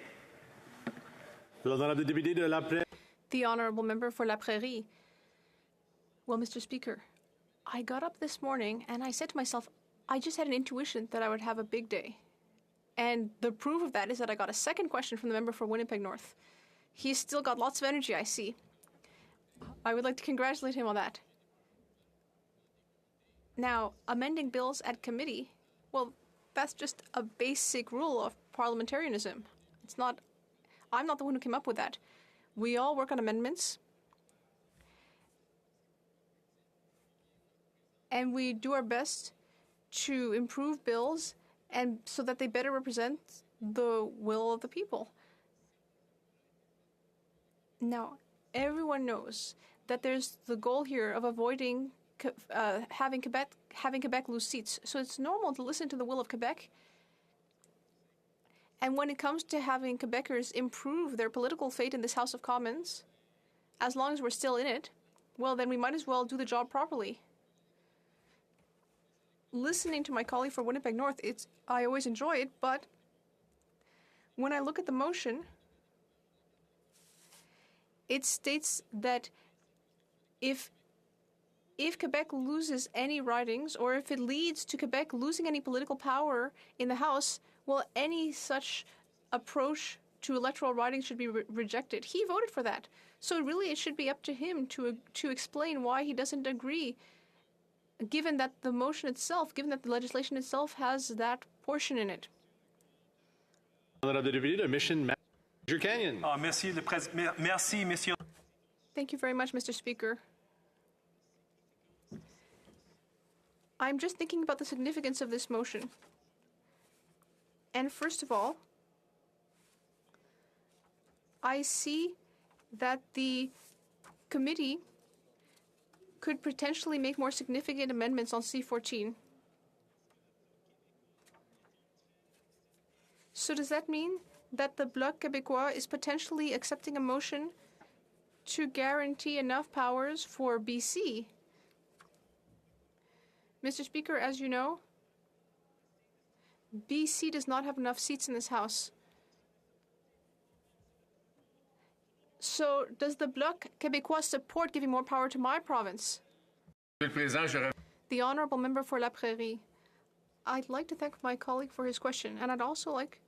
The honourable member for La Prairie. Well, Mr. Speaker, I got up this morning and I said to myself, I just had an intuition that I would have a big day. And the proof of that is that I got a second question from the member for Winnipeg North. He's still got lots of energy, I see. I would like to congratulate him on that. Now, amending bills at committee, well, that's just a basic rule of parliamentarianism. I'm not the one who came up with that. We all work on amendments. And we do our best to improve bills and so that they better represent the will of the people. Now, everyone knows that there's the goal here of avoiding having Quebec lose seats. So it's normal to listen to the will of Quebec. And when it comes to having Quebecers improve their political fate in this House of Commons, as long as we're still in it, well, then we might as well do the job properly. Listening to my colleague for Winnipeg North, I always enjoy it, but when I look at the motion, it states that if Quebec loses any ridings, or if it leads to Quebec losing any political power in the House, well, any such approach to electoral ridings should be rejected. He voted for that. So really it should be up to him to explain why he doesn't agree, given that the motion itself, given that the legislation itself has that portion in it. Major Canyon. Merci, Monsieur. Thank you very much, Mr. Speaker. I'm just thinking about the significance of this motion. And first of all, I see that the committee could potentially make more significant amendments on C-14. So does that mean that the Bloc Québécois is potentially accepting a motion to guarantee enough powers for BC? Mr. Speaker, as you know, BC does not have enough seats in this House. So does the Bloc Québécois support giving more power to my province? The honourable member for La Prairie. I'd like to thank my colleague for his question, and I'd also like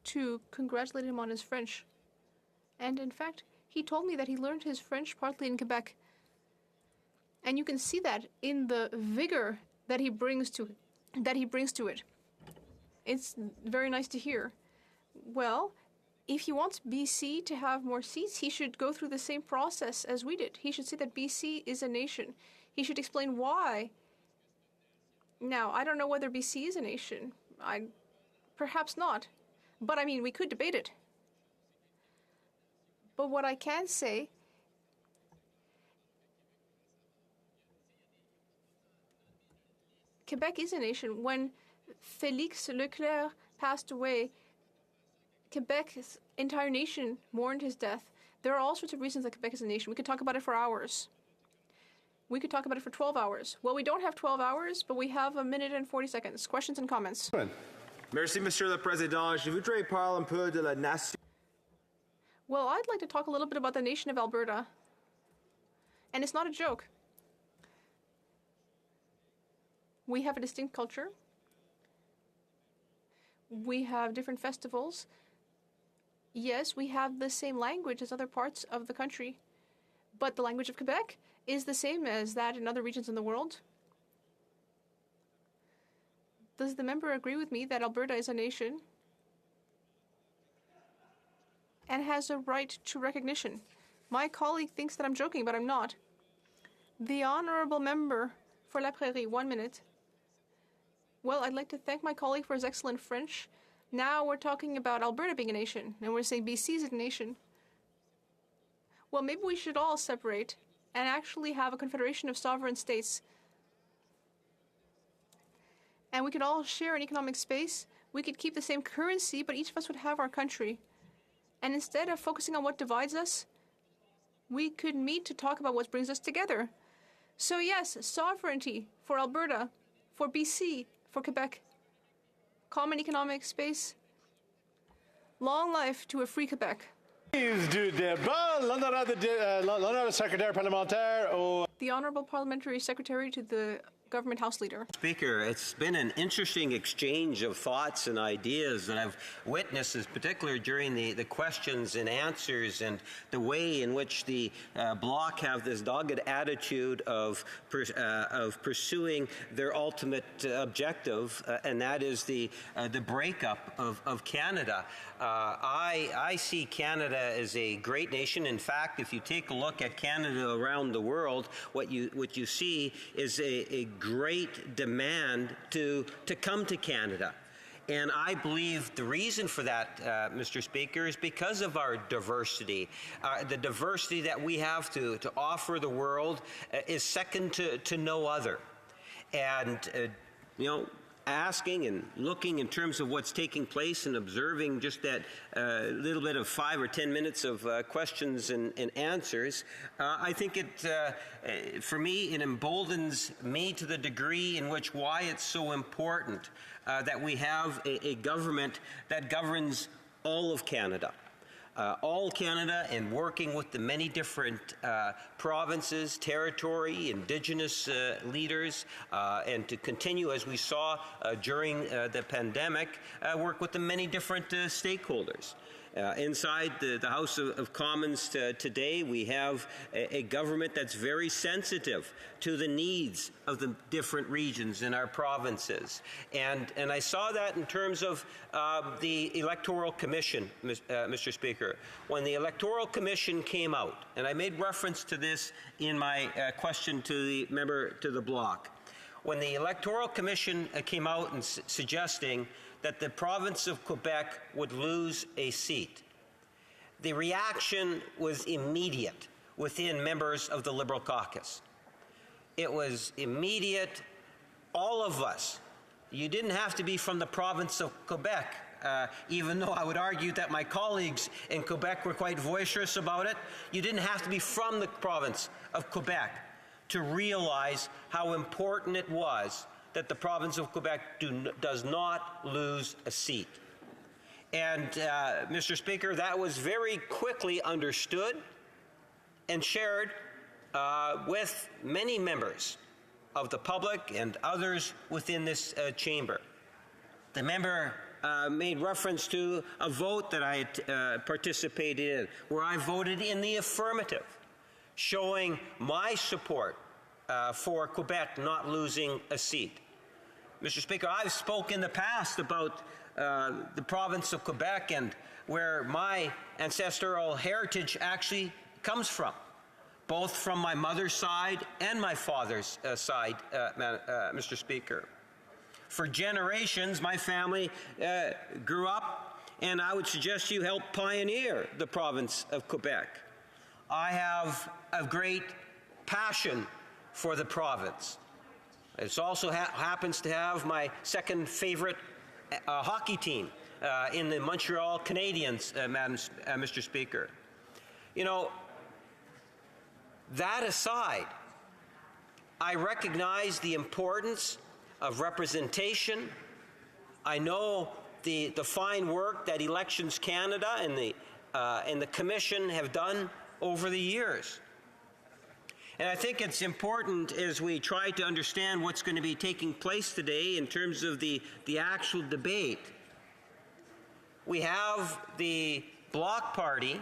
to congratulate him on his French. And in fact, he told me that he learned his French partly in Quebec. And you can see that in the vigor that he brings to it. It's very nice to hear. Well, if he wants BC to have more seats, he should go through the same process as we did. He should say that BC is a nation. He should explain why. Now, I don't know whether BC is a nation. Perhaps not. But I mean, we could debate it. But what I can say, Quebec is a nation. When Félix Leclerc passed away, Quebec's entire nation mourned his death. There are all sorts of reasons that Quebec is a nation. We could talk about it for hours. We could talk about it for 12 hours. Well, we don't have 12 hours, but we have 1 minute and 40 seconds. Questions and comments? Merci, Monsieur le Président. Je voudrais parler un peu de la nation. Well, I'd like to talk a little bit about the nation of Alberta. And it's not a joke. We have a distinct culture. We have different festivals. Yes, we have the same language as other parts of the country, but the language of Quebec is the same as that in other regions in the world. Does the member agree with me that Alberta is a nation and has a right to recognition? My colleague thinks that I'm joking, but I'm not. The honourable member for La Prairie, 1 minute. Well, I'd like to thank my colleague for his excellent French. Now we're talking about Alberta being a nation, and we're saying BC is a nation. Well, maybe we should all separate and actually have a confederation of sovereign states. And we could all share an economic space. We could keep the same currency, but each of us would have our country. And instead of focusing on what divides us, we could meet to talk about what brings us together. So yes, sovereignty for Alberta, for BC, for Quebec. Common economic space. Long life to a free Quebec. Du débat, l'honorable secrétaire parlementaire au... The Honourable Parliamentary Secretary to the Government House Leader. Speaker, it's been an interesting exchange of thoughts and ideas that I've witnessed, in particular during the questions and answers, and the way in which the Bloc have this dogged attitude of pursuing their ultimate objective, and that is the breakup of Canada. I see Canada as a great nation. In fact, if you take a look at Canada around the world, what you see is a great demand to come to Canada. And I believe the reason for that, Mr. Speaker, is because of our diversity. The diversity that we have to offer the world is second to no other. And, asking and looking in terms of what's taking place and observing just that little bit of 5 or 10 minutes of questions and answers, I think it, for me, it emboldens me to the degree in which why it's so important that we have a government that governs all of Canada. And working with the many different provinces, territory, Indigenous leaders, and to continue, as we saw during the pandemic, work with the many different stakeholders. Inside the House of Commons today, we have a government that's very sensitive to the needs of the different regions in our provinces. And I saw that in terms of the Electoral Commission, Mr. Speaker. When the Electoral Commission came out, and I made reference to this in my question to the member to the Bloc, when the Electoral Commission came out and suggesting that the province of Quebec would lose a seat, the reaction was immediate within members of the Liberal caucus. It was immediate. All of us. You didn't have to be from the province of Quebec, even though I would argue that my colleagues in Quebec were quite boisterous about it. You didn't have to be from the province of Quebec to realize how important it was that the province of Quebec does not lose a seat. And, Mr. Speaker, that was very quickly understood and shared with many members of the public and others within this chamber. The member made reference to a vote that I had participated in, where I voted in the affirmative, showing my support for Quebec not losing a seat. Mr. Speaker, I've spoken in the past about the province of Quebec and where my ancestral heritage actually comes from, both from my mother's side and my father's side, Mr. Speaker. For generations, my family grew up, and I would suggest you helped pioneer the province of Quebec. I have a great passion for the province. It also happens to have my second favorite hockey team in the Montreal Canadiens, Mr. Speaker. You know, that aside, I recognize the importance of representation. I know the fine work that Elections Canada and the Commission have done over the years. And I think it's important as we try to understand what's going to be taking place today in terms of the actual debate. We have the Bloc Party,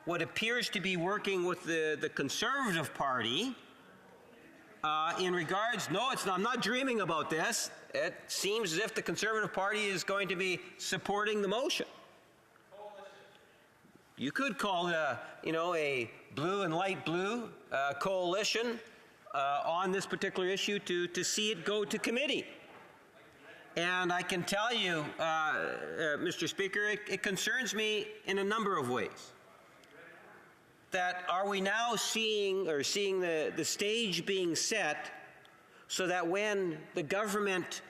what appears to be working with the Conservative Party in regards, no, it's not, I'm not dreaming about this. It seems as if the Conservative Party is going to be supporting the motion. You could call it a blue and light blue coalition on this particular issue to see it go to committee. And I can tell you, Mr. Speaker, it concerns me in a number of ways. That are we now seeing the stage being set so that when the government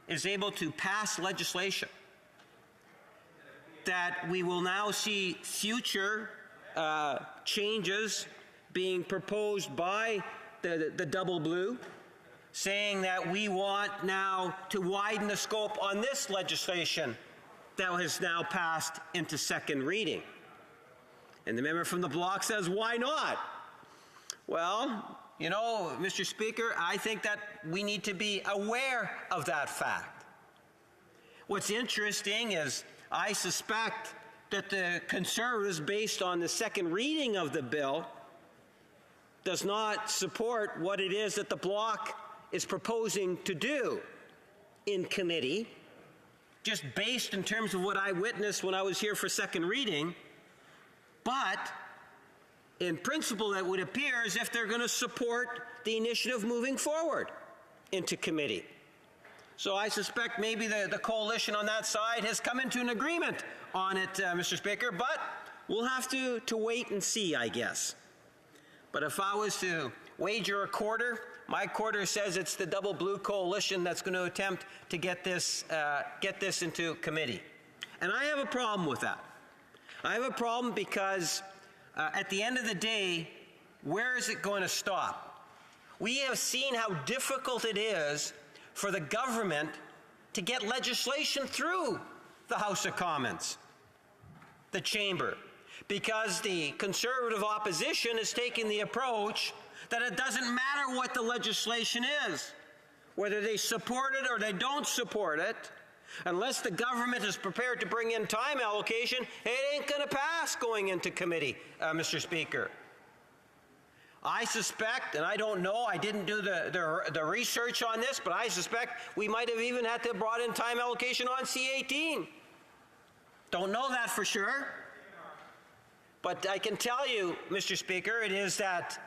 is able to pass legislation, that we will now see future changes being proposed by the double blue, saying that we want now to widen the scope on this legislation that has now passed into second reading. And the member from the Bloc says, why not? Well, you know, Mr. Speaker, I think that we need to be aware of that fact. What's interesting is I suspect that the Conservatives, based on the second reading of the bill, does not support what it is that the Bloc is proposing to do in committee, just based in terms of what I witnessed when I was here for second reading. But in principle, it would appear as if they're going to support the initiative moving forward into committee. So I suspect maybe the coalition on that side has come into an agreement on it, Mr. Speaker, but we'll have to wait and see, I guess. But if I was to wager a quarter, my quarter says it's the double blue coalition that's going to attempt to get this into committee. And I have a problem with that. I have a problem because at the end of the day, where is it going to stop? We have seen how difficult it is for the government to get legislation through the House of Commons, the chamber, because the Conservative opposition is taking the approach that it doesn't matter what the legislation is, whether they support it or they don't support it. Unless the government is prepared to bring in time allocation, it ain't going to pass going into committee, Mr. Speaker. I suspect, and I don't know, I didn't do the research on this, but I suspect we might have even had to brought in time allocation on C-18. Don't know that for sure. But I can tell you, Mr. Speaker, it is that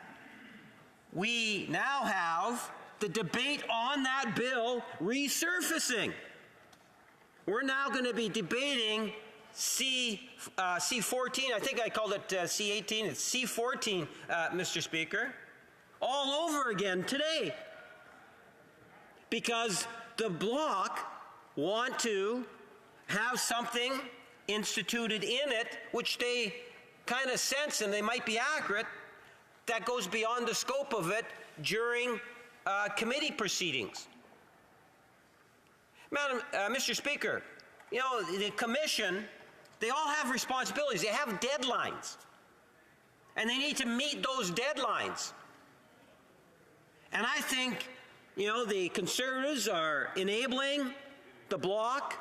we now have the debate on that bill resurfacing. We're now going to be debating C-14. I think I called it C-18. It's C-14, Mr. Speaker, all over again today. Because the Bloc want to have something instituted in it, which they kind of sense, and they might be accurate, that goes beyond the scope of it during committee proceedings. Mr. Speaker, you know, the Commission, they all have responsibilities. They have deadlines. And they need to meet those deadlines. And I think, you know, the Conservatives are enabling the Bloc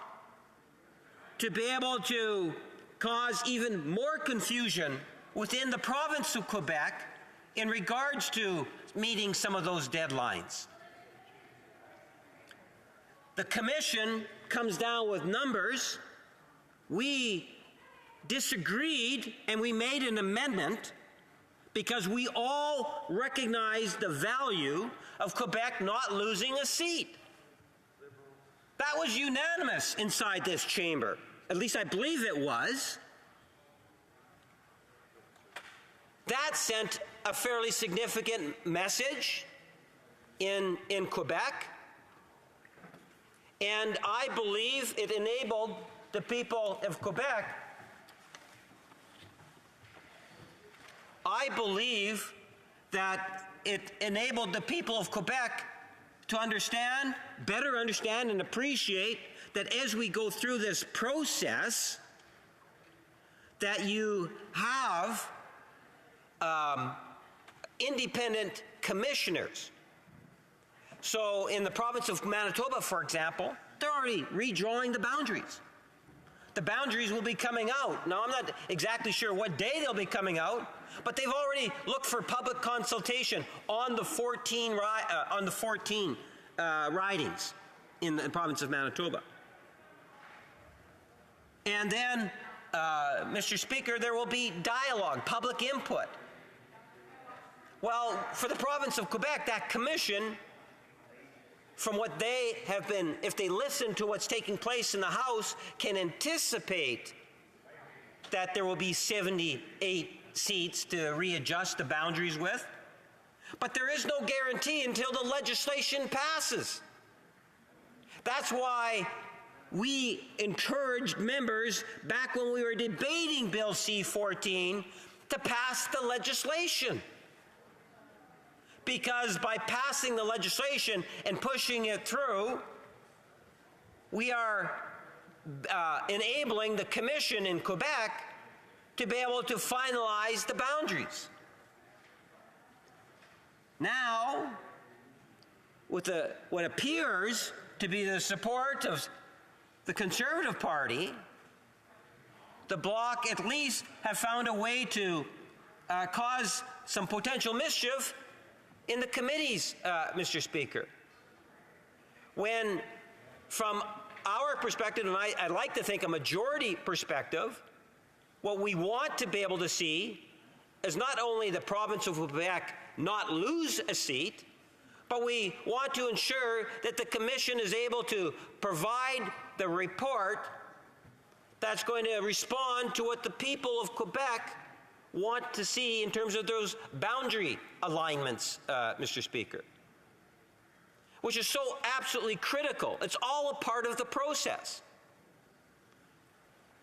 to be able to cause even more confusion within the province of Quebec in regards to meeting some of those deadlines. The Commission comes down with numbers. We disagreed and we made an amendment because we all recognize the value of Quebec not losing a seat. That was unanimous inside this chamber. At least I believe it was. That sent a fairly significant message in Quebec, and I believe it enabled the people of Quebec. I believe that it enabled the people of Quebec to understand, better understand and appreciate that as we go through this process, that you have independent commissioners. So in the province of Manitoba, for example, they're already redrawing the boundaries. The boundaries will be coming out. Now, I'm not exactly sure what day they'll be coming out, but they've already looked for public consultation on the 14 ridings in the province of Manitoba. And then, Mr. Speaker, there will be dialogue, public input. Well, for the province of Quebec, that commission, from what they have been, if they listen to what's taking place in the House, can anticipate that there will be 78 seats to readjust the boundaries with. But there is no guarantee until the legislation passes. That's why we encouraged members back when we were debating Bill C-14 to pass the legislation. Because by passing the legislation and pushing it through, we are enabling the Commission in Quebec to be able to finalize the boundaries. Now, with what appears to be the support of the Conservative Party, the Bloc at least have found a way to cause some potential mischief in the committees, Mr. Speaker. When, from our perspective, and I'd like to think a majority perspective, what we want to be able to see is not only the province of Quebec not lose a seat, but we want to ensure that the Commission is able to provide the report that's going to respond to what the people of Quebec want to see in terms of those boundary alignments, Mr. Speaker, which is so absolutely critical. It's all a part of the process.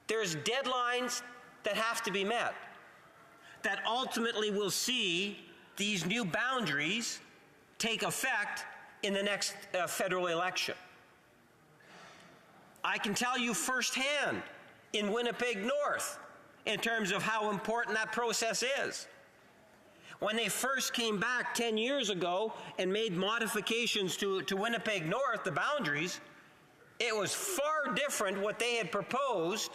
There's deadlines that have to be met that ultimately will see these new boundaries take effect in the next federal election. I can tell you firsthand in Winnipeg North in terms of how important that process is. When they first came back 10 years ago and made modifications to Winnipeg North, the boundaries, it was far different what they had proposed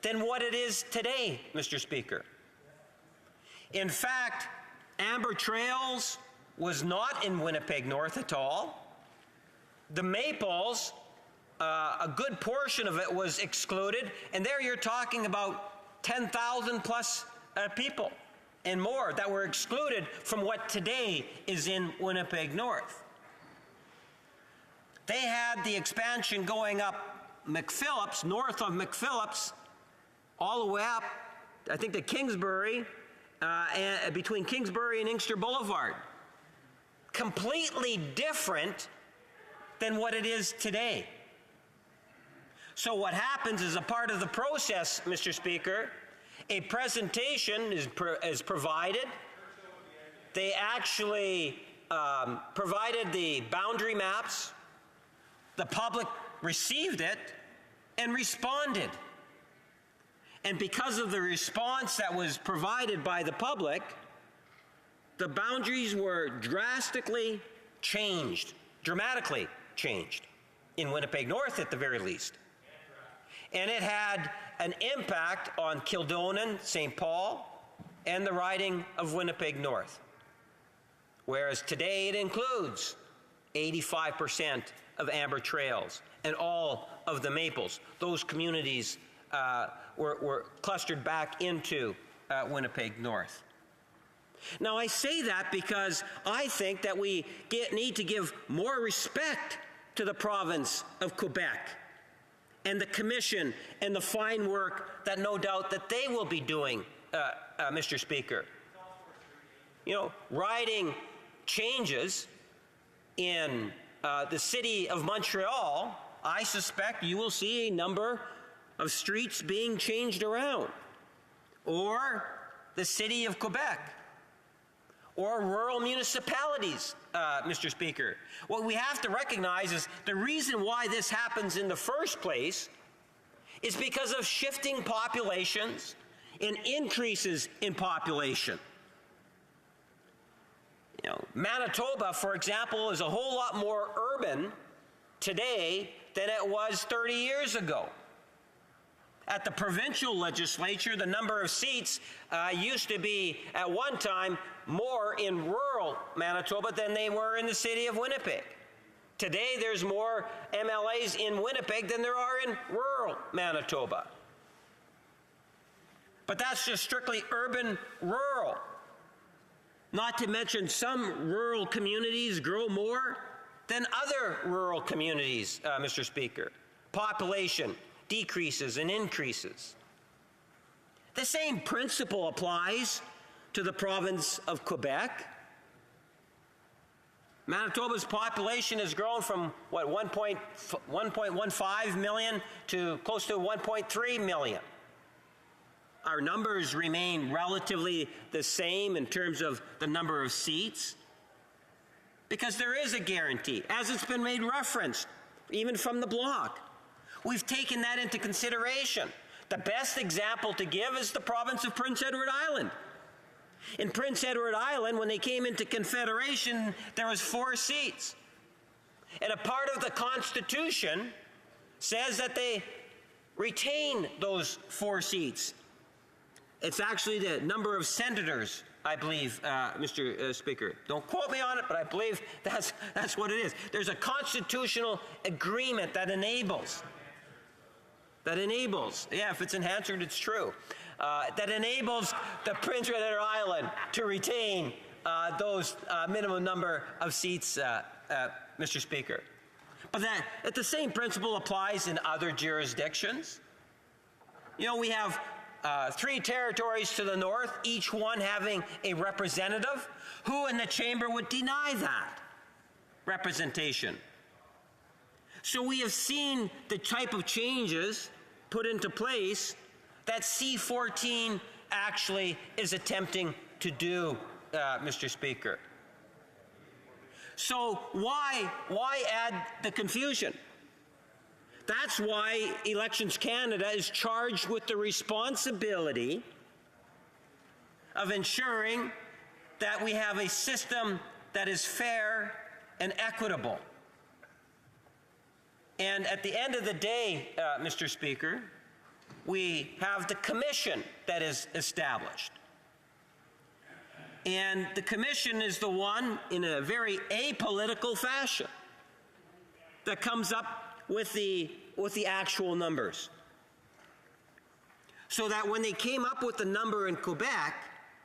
than what it is today, Mr. Speaker. In fact, Amber Trails was not in Winnipeg North at all. The Maples, a good portion of it was excluded, and there you're talking about 10,000 plus people and more that were excluded from what today is in Winnipeg North. They had the expansion going up McPhillips, north of McPhillips, all the way up, I think, to Kingsbury, and between Kingsbury and Inkster Boulevard. Completely different than what it is today. So what happens is, a part of the process, Mr. Speaker, a presentation is provided. They actually provided the boundary maps. The public received it and responded. And because of the response that was provided by the public, the boundaries were dramatically changed, in Winnipeg North at the very least. And it had an impact on Kildonan, St. Paul, and the riding of Winnipeg North. Whereas today it includes 85% of Amber Trails and all of the Maples. Those communities were clustered back into Winnipeg North. Now, I say that because I think that we need to give more respect to the province of Quebec and the Commission and the fine work that no doubt that they will be doing, Mr. Speaker. You know, riding changes in the city of Montreal, I suspect you will see a number of streets being changed around, or the city of Quebec, or rural municipalities, Mr. Speaker. What we have to recognize is the reason why this happens in the first place is because of shifting populations and increases in population. You know, Manitoba, for example, is a whole lot more urban today than it was 30 years ago. At the provincial legislature, the number of seats used to be, at one time, more in rural Manitoba than they were in the city of Winnipeg. Today, there's more MLAs in Winnipeg than there are in rural Manitoba. But that's just strictly urban-rural. Not to mention some rural communities grow more than other rural communities, Mr. Speaker. Population decreases and increases. The same principle applies to the province of Quebec. Manitoba's population has grown from, what, 1.15 million to close to 1.3 million. Our numbers remain relatively the same in terms of the number of seats, because there is a guarantee, as it's been made reference, even from the Bloc. We've taken that into consideration. The best example to give is the province of Prince Edward Island. In Prince Edward Island, when they came into Confederation, there was 4 seats. And a part of the Constitution says that they retain those 4 seats. It's actually the number of senators, I believe, Mr. Speaker. Don't quote me on it, but I believe that's what it is. There's a constitutional agreement that enables, yeah, if it's in Hansard, it's true, that enables the Prince Edward Island to retain those minimum number of seats, Mr. Speaker. But that the same principle applies in other jurisdictions. You know, we have 3 territories to the north, each one having a representative. Who in the chamber would deny that representation? So we have seen the type of changes put into place that C-14 actually is attempting to do, Mr. Speaker. So why add the confusion? That's why Elections Canada is charged with the responsibility of ensuring that we have a system that is fair and equitable. And at the end of the day, Mr. Speaker, we have the commission that is established. And the commission is the one, in a very apolitical fashion, that comes up with the actual numbers. So that when they came up with the number in Quebec,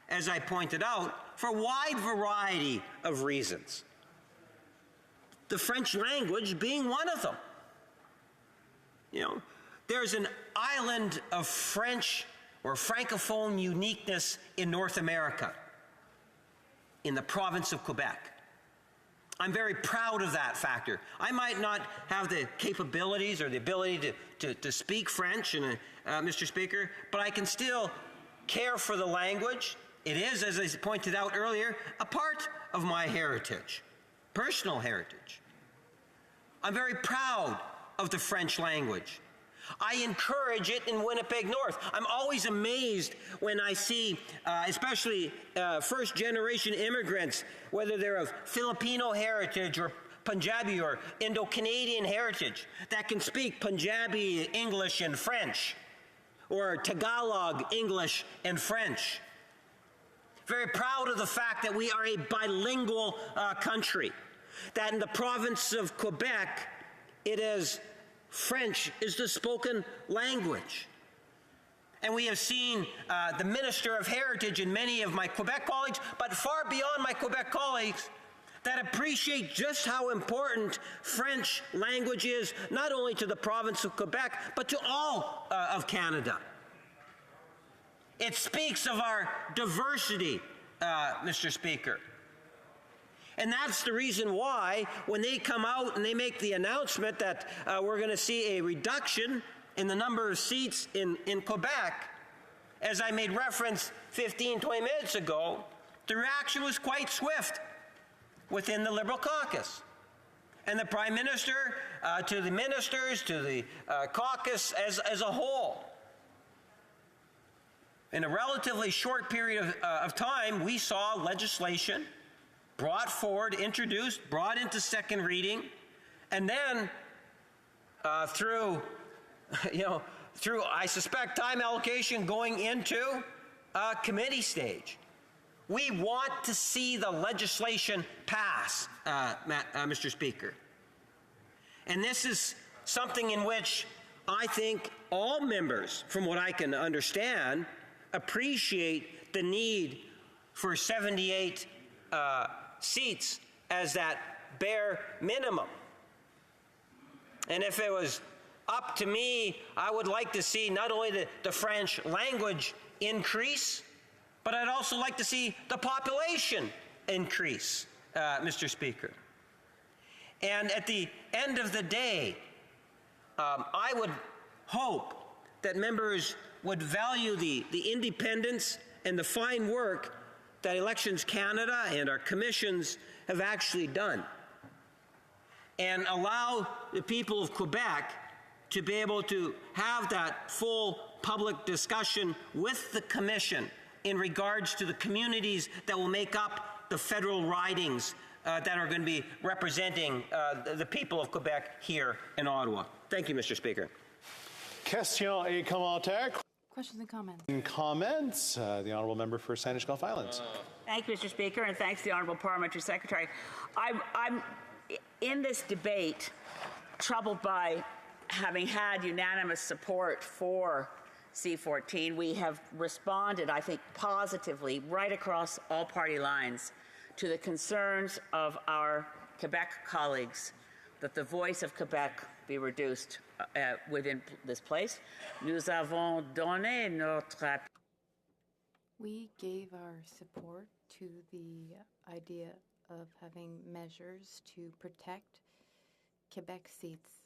as I pointed out, for a wide variety of reasons, the French language being one of them. You know, there's an island of French or Francophone uniqueness in North America, in the province of Quebec. I'm very proud of that factor. I might not have the capabilities or the ability to speak French, Mr. Speaker, but I can still care for the language. It is, as I pointed out earlier, a part of my heritage, personal heritage. I'm very proud of the French language. I encourage it in Winnipeg North. I'm always amazed when I see, especially first-generation immigrants, whether they're of Filipino heritage or Punjabi or Indo-Canadian heritage, that can speak Punjabi, English, and French, or Tagalog, English, and French. Very proud of the fact that we are a bilingual country, that in the province of Quebec, French is the spoken language. And we have seen the Minister of Heritage and many of my Quebec colleagues, but far beyond my Quebec colleagues, that appreciate just how important French language is, not only to the province of Quebec, but to all of Canada. It speaks of our diversity, Mr. Speaker. And that's the reason why when they come out and they make the announcement that we're going to see a reduction in the number of seats in Quebec, as I made reference 15, 20 minutes ago, the reaction was quite swift within the Liberal caucus. And the Prime Minister, to the ministers, to the caucus as a whole. In a relatively short period of time, we saw legislation brought forward, introduced, brought into second reading, and then through, I suspect, time allocation going into committee stage. We want to see the legislation pass, Mr. Speaker. And this is something in which I think all members, from what I can understand, appreciate the need for 78 seats as that bare minimum. And if it was up to me, I would like to see not only the French language increase, but I'd also like to see the population increase, Mr. Speaker. And at the end of the day, I would hope that members would value the independence and the fine work that Elections Canada and our commissions have actually done, and allow the people of Quebec to be able to have that full public discussion with the Commission in regards to the communities that will make up the federal ridings that are going to be representing the people of Quebec here in Ottawa. Thank you, Mr. Speaker. Questions et commentaires. Questions and comments. Comments. The honourable member for Saanich Gulf Islands. Thank you, Mr. Speaker, and thanks to the honourable parliamentary secretary. I'm in this debate troubled by having had unanimous support for C-14. We have responded, I think, positively right across all party lines to the concerns of our Quebec colleagues that the voice of Quebec be reduced within this place. Nous avons donné notre... We gave our support to the idea of having measures to protect Quebec seats.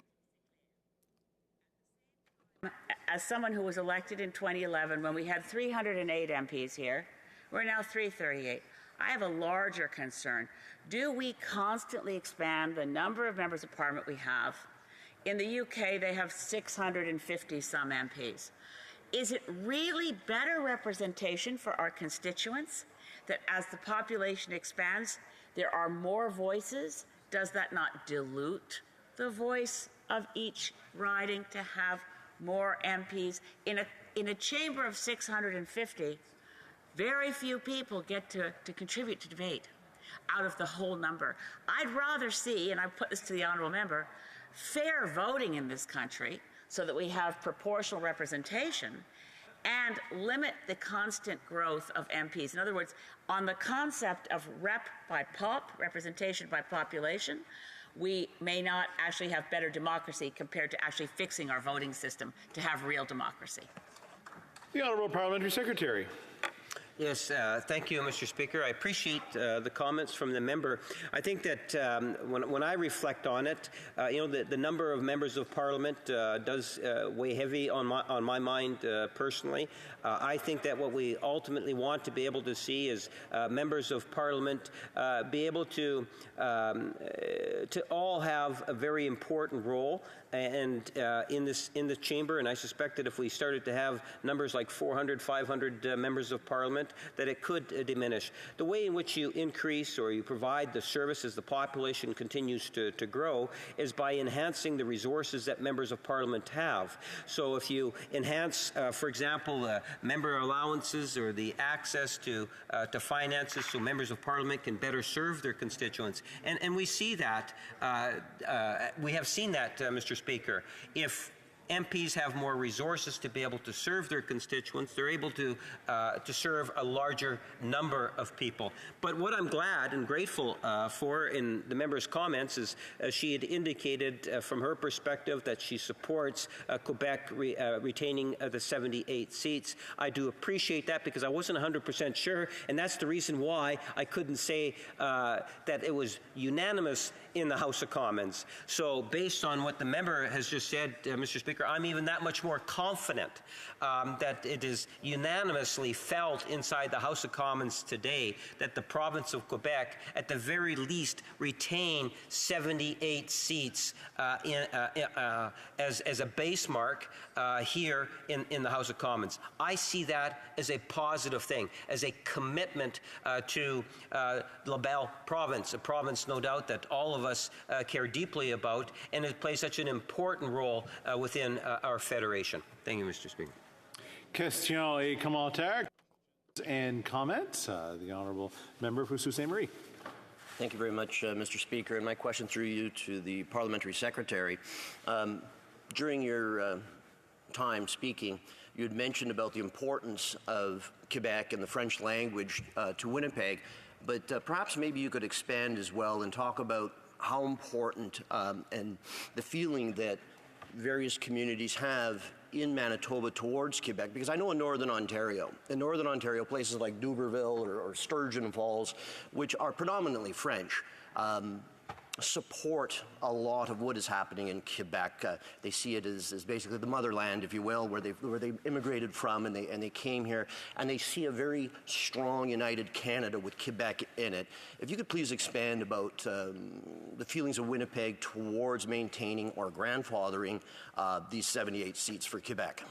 As someone who was elected in 2011 when we had 308 MPs here, we're now 338. I have a larger concern. Do we constantly expand the number of members of parliament we have? In the UK, they have 650 some MPs. Is it really better representation for our constituents that as the population expands, there are more voices? Does that not dilute the voice of each riding to have more MPs? In a chamber of 650, very few people get to contribute to debate out of the whole number. I'd rather see, and I put this to the honourable member, fair voting in this country so that we have proportional representation and limit the constant growth of MPs. In other words, on the concept of rep by pop, representation by population, we may not actually have better democracy compared to actually fixing our voting system to have real democracy. The Honourable Parliamentary Secretary. Yes, thank you, Mr. Speaker. I appreciate the comments from the member. I think that when I reflect on it, the number of members of Parliament does weigh heavy on my mind personally. I think that what we ultimately want to be able to see is members of Parliament be able to all have a very important role and in the chamber, and I suspect that if we started to have numbers like 400, 500 members of Parliament, that it could diminish. The way in which you increase or you provide the service as the population continues to grow is by enhancing the resources that members of Parliament have. So if you enhance, for example, member allowances or the access to finances so members of Parliament can better serve their constituents, and we see that, we have seen that, Mr. Speaker. If MPs have more resources to be able to serve their constituents. They're able to serve a larger number of people. But what I'm glad and grateful for in the member's comments is she had indicated from her perspective that she supports Quebec retaining the 78 seats. I do appreciate that because I wasn't 100% sure, and that's the reason why I couldn't say that it was unanimous in the House of Commons. So based on what the member has just said, Mr. Speaker, I'm even that much more confident that it is unanimously felt inside the House of Commons today that the province of Quebec, at the very least, retain 78 seats as a base mark here in the House of Commons. I see that as a positive thing, as a commitment to La Belle province, a province, no doubt, that all of us care deeply about, and it plays such an important role within our federation. Thank you, Mr. Speaker. Questions et commentaires and comments. The honourable member for Sault Ste. Marie. Thank you very much, Mr. Speaker. And my question through you to the Parliamentary Secretary. During your time speaking, you had mentioned about the importance of Quebec and the French language to Winnipeg, but perhaps maybe you could expand as well and talk about how important and the feeling that various communities have in Manitoba towards Quebec, because I know in Northern Ontario, places like Duberville or Sturgeon Falls, which are predominantly French, support a lot of what is happening in Quebec. They see it as basically the motherland, if you will, where they immigrated from, and they came here, and they see a very strong, united Canada with Quebec in it. If you could please expand about the feelings of Winnipeg towards maintaining or grandfathering these 78 seats for Quebec.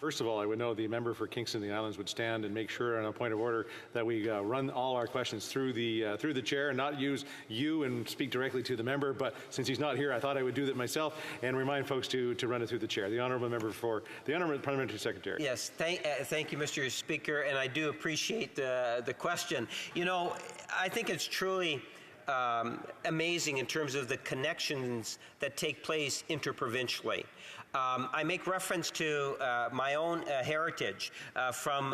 First of all, I would know the member for Kingston and the Islands would stand and make sure, on a point of order, that we run all our questions through the chair and not use you and speak directly to the member. But since he's not here, I thought I would do that myself and remind folks to run it through the chair. The honourable member for the honourable Parliamentary Secretary. Yes, thank you, Mr. Speaker, and I do appreciate the question. You know, I think it's truly amazing in terms of the connections that take place interprovincially. I make reference to my own heritage from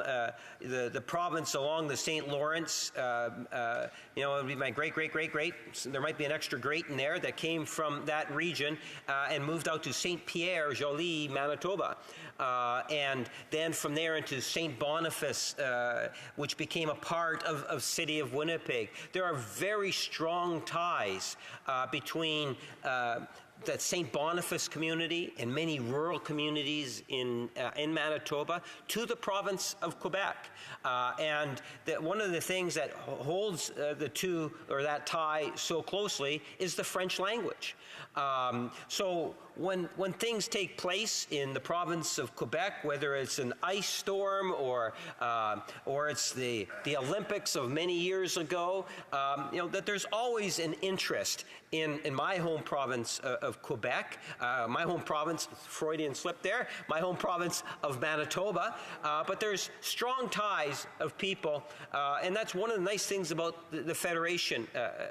the province along the St. Lawrence. You know, it would be my great. So there might be an extra great in there that came from that region and moved out to St. Pierre, Jolie, Manitoba. And then from there into St. Boniface, which became a part of City of Winnipeg. There are very strong ties between the St. Boniface community and many rural communities in Manitoba to the province of Quebec. And one of the things that holds the two, or that tie, so closely is the French language. So when things take place in the province of Quebec, whether it's an ice storm or it's the Olympics of many years ago, you know, that there's always an interest in my home province of Quebec, my home province, Freudian slip there, my home province of Manitoba, but there's strong ties of people, and that's one of the nice things about the Federation,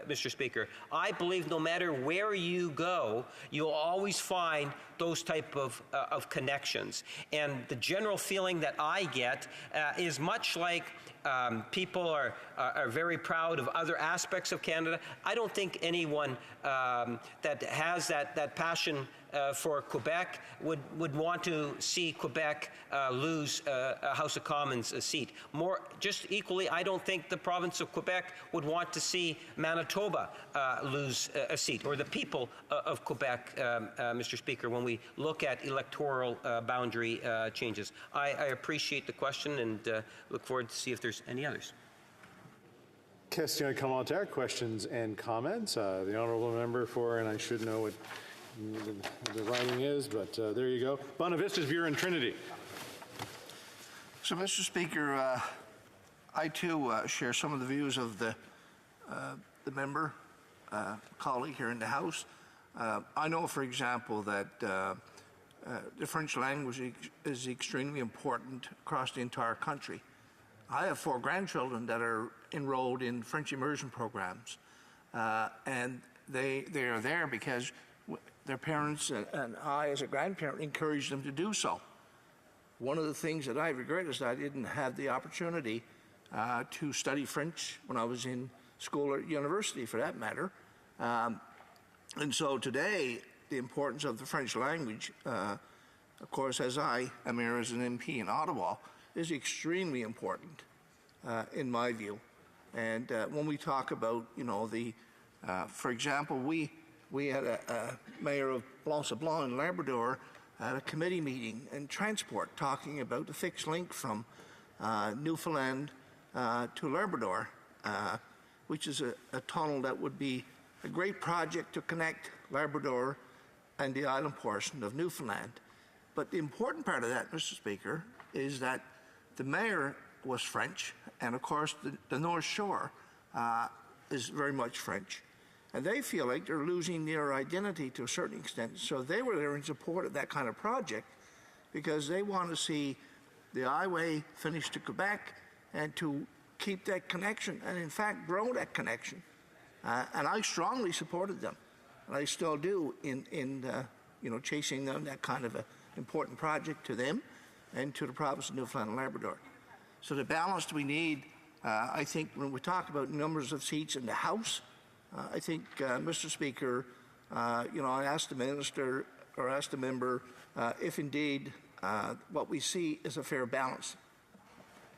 Mr. Speaker. I believe no matter where you go, you'll always find those type of connections. And the general feeling that I get is much like people are very proud of other aspects of Canada. I don't think anyone that has that passion for Quebec would want to see Quebec lose a House of Commons seat. Just equally, I don't think the province of Quebec would want to see Manitoba lose a seat, or the people of Quebec, Mr. Speaker, when we look at electoral boundary changes. I appreciate the question and look forward to see if there's any others. Question, commentaire, questions and comments. The honourable member for, and I should know what the writing is, but there you go. Bonavista's Bureau in Trinity. So, Mr. Speaker, I too share some of the views of the member, colleague here in the House. I know, for example, that the French language is extremely important across the entire country. I have 4 grandchildren that are enrolled in French immersion programs, and they are there because their parents and I, as a grandparent, encouraged them to do so. One of the things that I regret is that I didn't have the opportunity to study French when I was in school or university, for that matter. And so today, the importance of the French language, of course, as I am here as an MP in Ottawa, is extremely important in my view. And when we talk about, for example, we had a mayor of Blanc-Sablon in Labrador at a committee meeting in transport talking about the fixed link from Newfoundland to Labrador, which is a tunnel that would be a great project to connect Labrador and the island portion of Newfoundland. But the important part of that, Mr. Speaker, is that the mayor was French, and of course the North Shore is very much French. And they feel like they're losing their identity to a certain extent. So they were there in support of that kind of project because they want to see the highway finished to Quebec and to keep that connection and, in fact, grow that connection. And I strongly supported them, and I still do in chasing them that kind of an important project to them and to the province of Newfoundland and Labrador. So the balance we need, I think, when we talk about numbers of seats in the House, I think, Mr. Speaker, I asked the minister or asked the member if indeed what we see is a fair balance.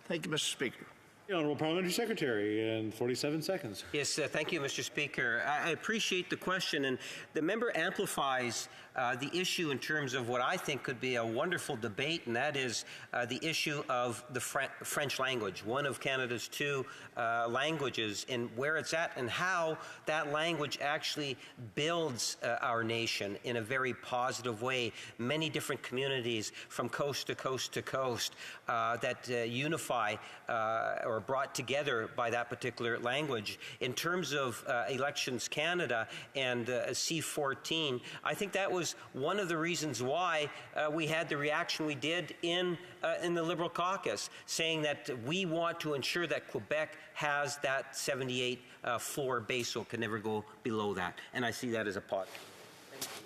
Thank you, Mr. Speaker. The Honourable Parliamentary Secretary in 47 seconds. Yes, thank you, Mr. Speaker. I appreciate the question, and the member amplifies the issue in terms of what I think could be a wonderful debate, and that is the issue of the French language, one of Canada's two languages, and where it's at and how that language actually builds our nation in a very positive way. Many different communities from coast to coast to coast that unify or brought together by that particular language. In terms of Elections Canada and C14, I think that was one of the reasons why we had the reaction we did in the Liberal caucus, saying that we want to ensure that Quebec has that 78 floor base, so it can never go below that. And I see that as a positive.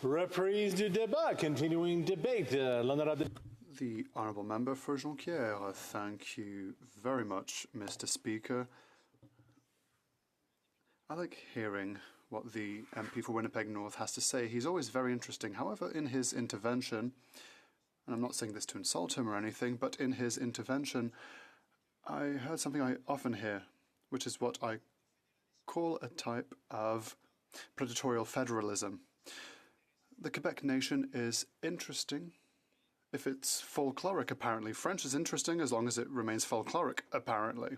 Reprise du débat, continuing debate. L'honorable. The Honourable Member for Jonquière. Thank you very much, Mr. Speaker. I like hearing what the MP for Winnipeg North has to say. He's always very interesting. However, in his intervention, and I'm not saying this to insult him or anything, but in his intervention, I heard something I often hear, which is what I call a type of predatorial federalism. The Quebec nation is interesting if it's folkloric, apparently. French is interesting as long as it remains folkloric, apparently.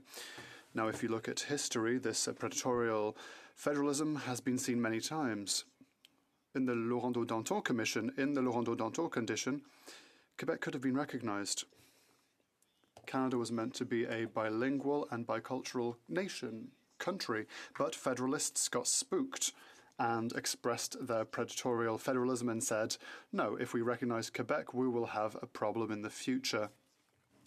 Now, if you look at history, this predatorial federalism has been seen many times. In the Laurendeau-Danton Commission, in the Laurendeau-Danton condition, Quebec could have been recognized. Canada was meant to be a bilingual and bicultural country, but federalists got spooked and expressed their predatorial federalism and said, no, if we recognize Quebec, we will have a problem in the future.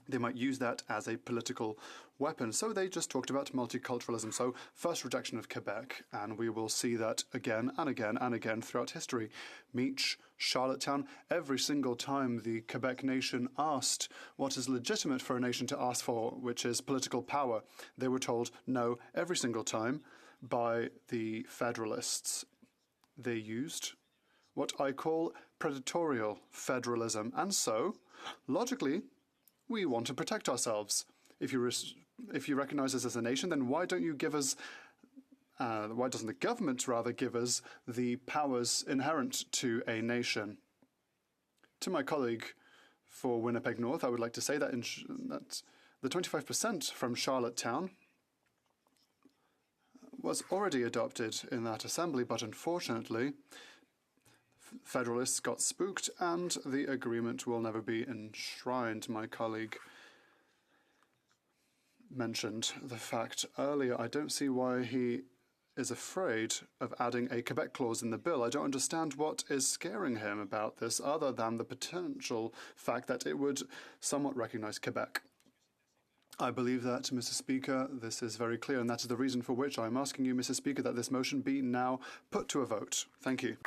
They might use that as a political weapon. So they just talked about multiculturalism. So first rejection of Quebec, and we will see that again and again and again throughout history. Meech, Charlottetown, every single time the Quebec nation asked what is legitimate for a nation to ask for, which is political power, they were told no every single time by the Federalists. They used what I call predatorial federalism. And so, logically, we want to protect ourselves. If you recognize us as a nation, then why don't you give us, why doesn't the government rather give us the powers inherent to a nation? To my colleague for Winnipeg North, I would like to say that, that the 25% from Charlottetown was already adopted in that assembly, but unfortunately, Federalists got spooked and the agreement will never be enshrined. My colleague mentioned the fact earlier. I don't see why he is afraid of adding a Quebec clause in the bill. I don't understand what is scaring him about this other than the potential fact that it would somewhat recognize Quebec. I believe that, Mr. Speaker, this is very clear, and that is the reason for which I'm asking you, Mr. Speaker, that this motion be now put to a vote. Thank you.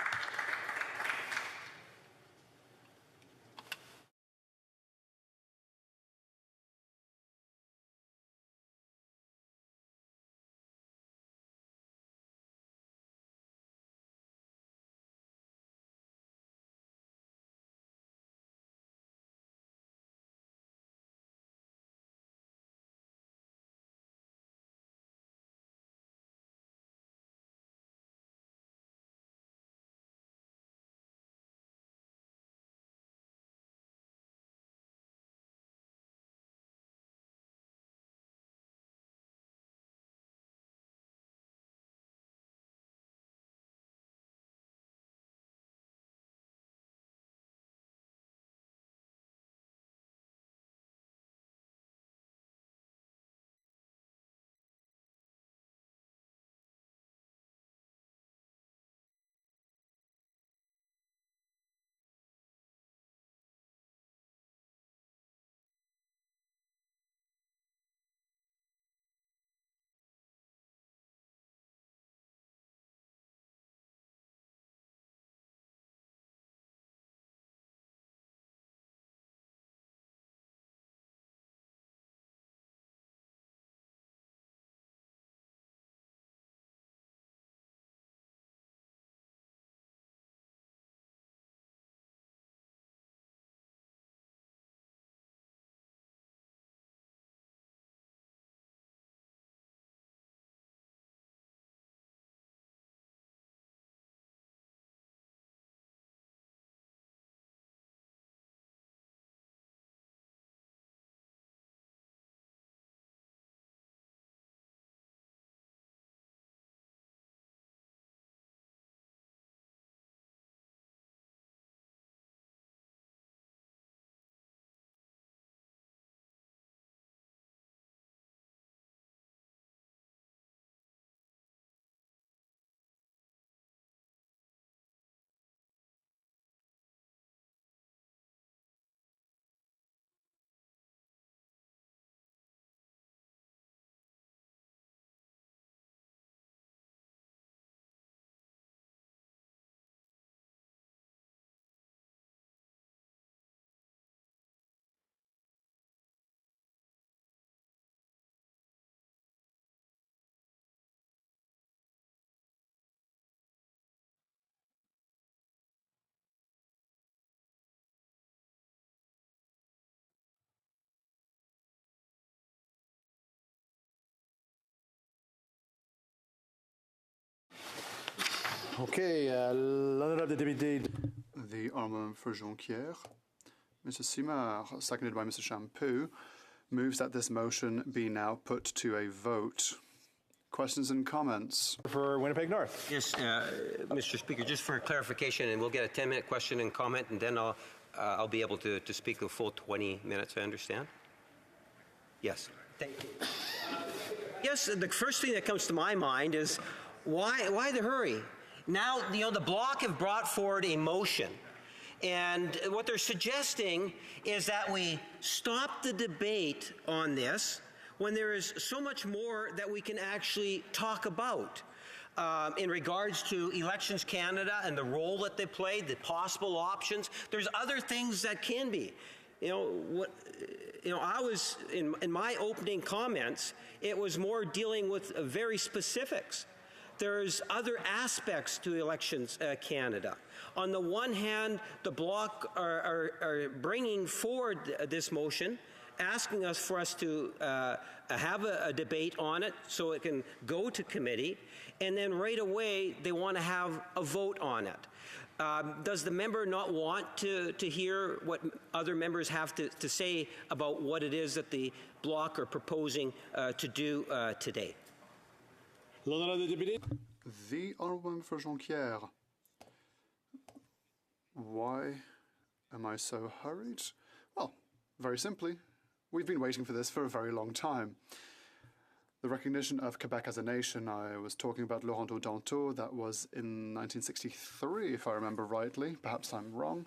Okay, l'honorable député. The Honourable for Jonquière. Mr. Simard, seconded by Mr. Champoux, moves that this motion be now put to a vote. Questions and comments? For Winnipeg North. Yes, Mr. Speaker, just for clarification, and we'll get a 10-minute question and comment, and then I'll be able to speak the full 20 minutes, I understand? Yes. Thank you. Yes, the first thing that comes to my mind is why the hurry? Now, the Bloc have brought forward a motion, and what they're suggesting is that we stop the debate on this when there is so much more that we can actually talk about in regards to Elections Canada and the role that they played, the possible options. There's other things that can be. I was, in my opening comments, it was more dealing with very specifics. There's other aspects to Elections Canada. On the one hand, the Bloc are bringing forward this motion, asking us for us to have a debate on it so it can go to committee, and then right away they want to have a vote on it. Does the member not want to hear what other members have to say about what it is that the Bloc are proposing to do today? The Honourable Member for Jonquière. Why am I so hurried? Well, very simply, we've been waiting for this for a very long time. The recognition of Quebec as a nation, I was talking about Laurent Daudenteau, that was in 1963, if I remember rightly. Perhaps I'm wrong.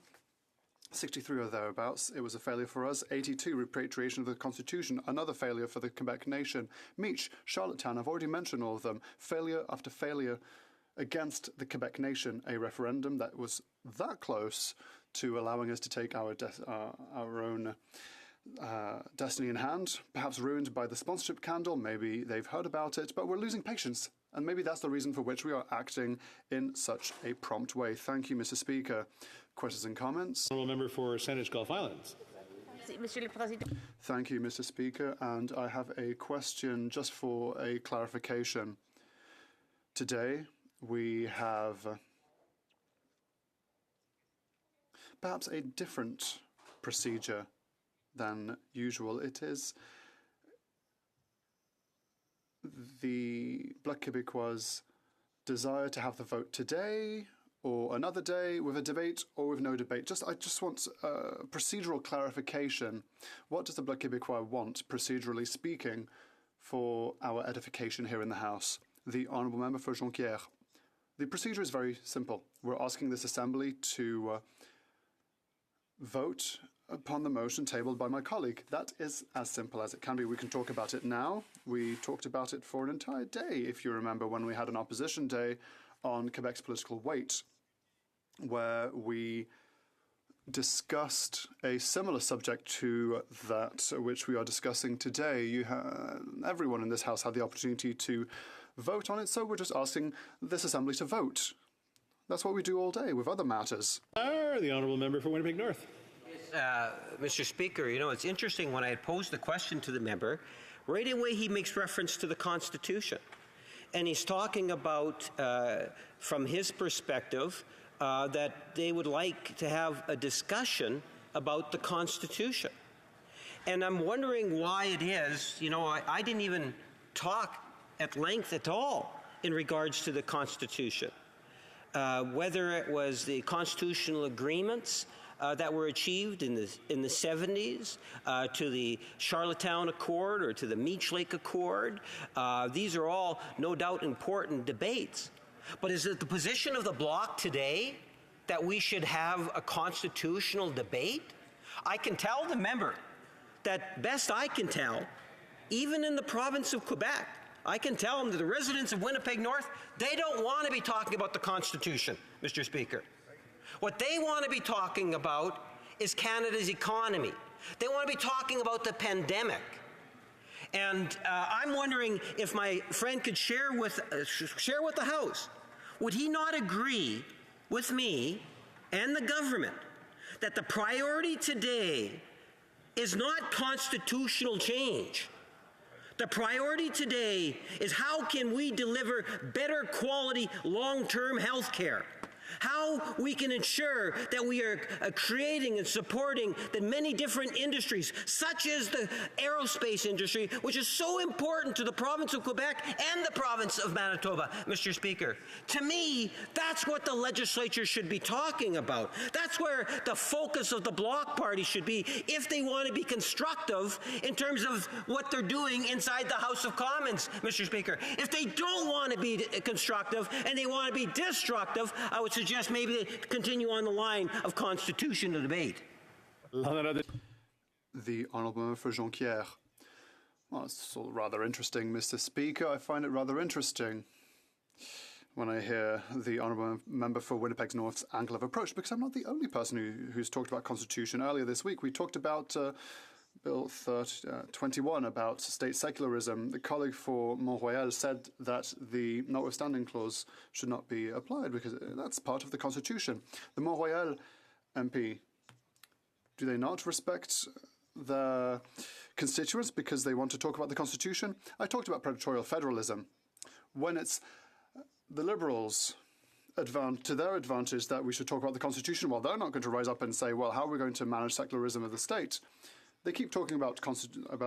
63 or thereabouts. It was a failure for us. 82, repatriation of the Constitution, another failure for the Quebec nation. Meech, Charlottetown, I've already mentioned all of them. Failure after failure against the Quebec nation. A referendum that was that close to allowing us to take our own destiny in hand, perhaps ruined by the sponsorship scandal. Maybe they've heard about it, but we're losing patience. And maybe that's the reason for which we are acting in such a prompt way. Thank you, Mr. Speaker. Questions and comments? Honourable Member for Saanich Gulf Islands. Thank you, Mr. Speaker. And I have a question just for a clarification. Today, we have perhaps a different procedure than usual. It is the Bloc Québécois' desire to have the vote today or another day with a debate or with no debate. I just want procedural clarification. What does the Bloc Québécois want, procedurally speaking, for our edification here in the House? The Honourable Member for Jonquière. The procedure is very simple. We're asking this Assembly to vote upon the motion tabled by my colleague. That is as simple as it can be. We can talk about it now. We talked about it for an entire day, if you remember, when we had an opposition day on Quebec's political weight, where we discussed a similar subject to that which we are discussing today. Everyone in this House had the opportunity to vote on it, so we're just asking this Assembly to vote. That's what we do all day with other matters. The Honourable Member for Winnipeg North. Mr. Speaker, it's interesting, when I had posed the question to the member, right away he makes reference to the Constitution. And he's talking about, from his perspective, that they would like to have a discussion about the Constitution. And I'm wondering why it is, I didn't even talk at length at all in regards to the Constitution. Whether it was the constitutional agreements that were achieved in the 70s, to the Charlottetown Accord or to the Meech Lake Accord. These are all, no doubt, important debates. But is it the position of the Bloc today that we should have a constitutional debate? I can tell the member that, best I can tell, even in the province of Quebec, I can tell them that the residents of Winnipeg North, they don't want to be talking about the Constitution, Mr. Speaker. What they want to be talking about is Canada's economy. They want to be talking about the pandemic. And I'm wondering if my friend could share with the House, would he not agree with me and the government that the priority today is not constitutional change? The priority today is how can we deliver better quality long-term health care? How we can ensure that we are creating and supporting the many different industries, such as the aerospace industry, which is so important to the province of Quebec and the province of Manitoba, Mr. Speaker. To me, that's what the legislature should be talking about. That's where the focus of the Bloc Party should be if they want to be constructive in terms of what they're doing inside the House of Commons, Mr. Speaker. If they don't want to be constructive and they want to be destructive, I would suggest maybe they continue on the line of constitutional debate. The Honourable Member for Jonquière. Well, it's all rather interesting, Mr. Speaker. I find it rather interesting when I hear the Honourable Member for Winnipeg North's angle of approach, because I'm not the only person who's talked about constitution. Earlier this week, we talked about Bill 21 about state secularism. The colleague for Mont-Royal said that the notwithstanding clause should not be applied because that's part of the Constitution. The Mont-Royal MP, do they not respect their constituents because they want to talk about the Constitution? I talked about predatorial federalism. When it's the Liberals to their advantage that we should talk about the Constitution, well, they're not going to rise up and say, well, how are we going to manage secularism of the state? They keep talking about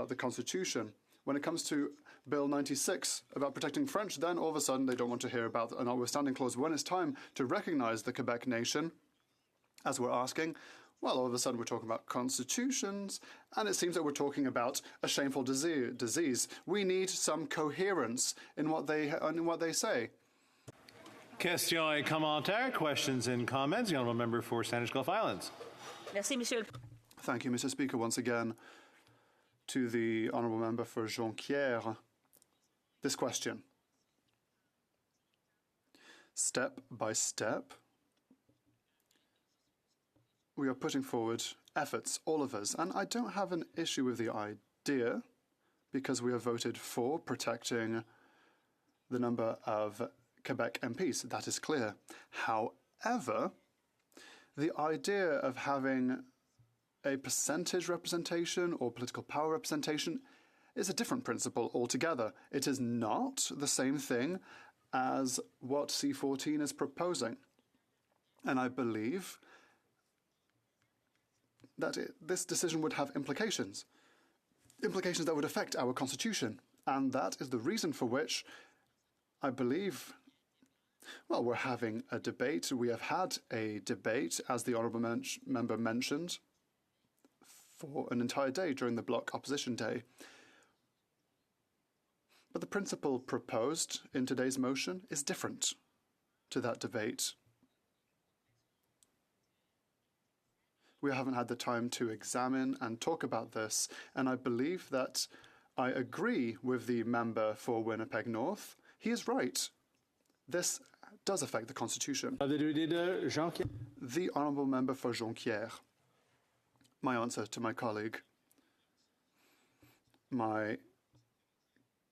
the Constitution. When it comes to Bill 96 about protecting French, then all of a sudden they don't want to hear about a notwithstanding clause. When it's time to recognize the Quebec nation, as we're asking, well, all of a sudden we're talking about constitutions, and it seems that we're talking about a shameful disease. We need some coherence in what they say. Questions et commentaires, questions and comments. The Honourable Member for Sandwich Gulf Islands. Merci, Monsieur. Thank you, Mr. Speaker. Once again, to the Honourable Member for Jonquière, this question. Step by step, we are putting forward efforts, all of us, and I don't have an issue with the idea because we have voted for protecting the number of Quebec MPs. That is clear. However, the idea of having a percentage representation or political power representation is a different principle altogether. It is not the same thing as what C14 is proposing. And I believe that this decision would have implications that would affect our constitution. And that is the reason for which I believe, well, we're having a debate. We have had a debate, as the Honourable Member mentioned, for an entire day during the Bloc Opposition Day. But the principle proposed in today's motion is different to that debate. We haven't had the time to examine and talk about this, and I believe that I agree with the member for Winnipeg North. He is right. This does affect the Constitution. The Honourable Member for Jonquière. My answer to my colleague. My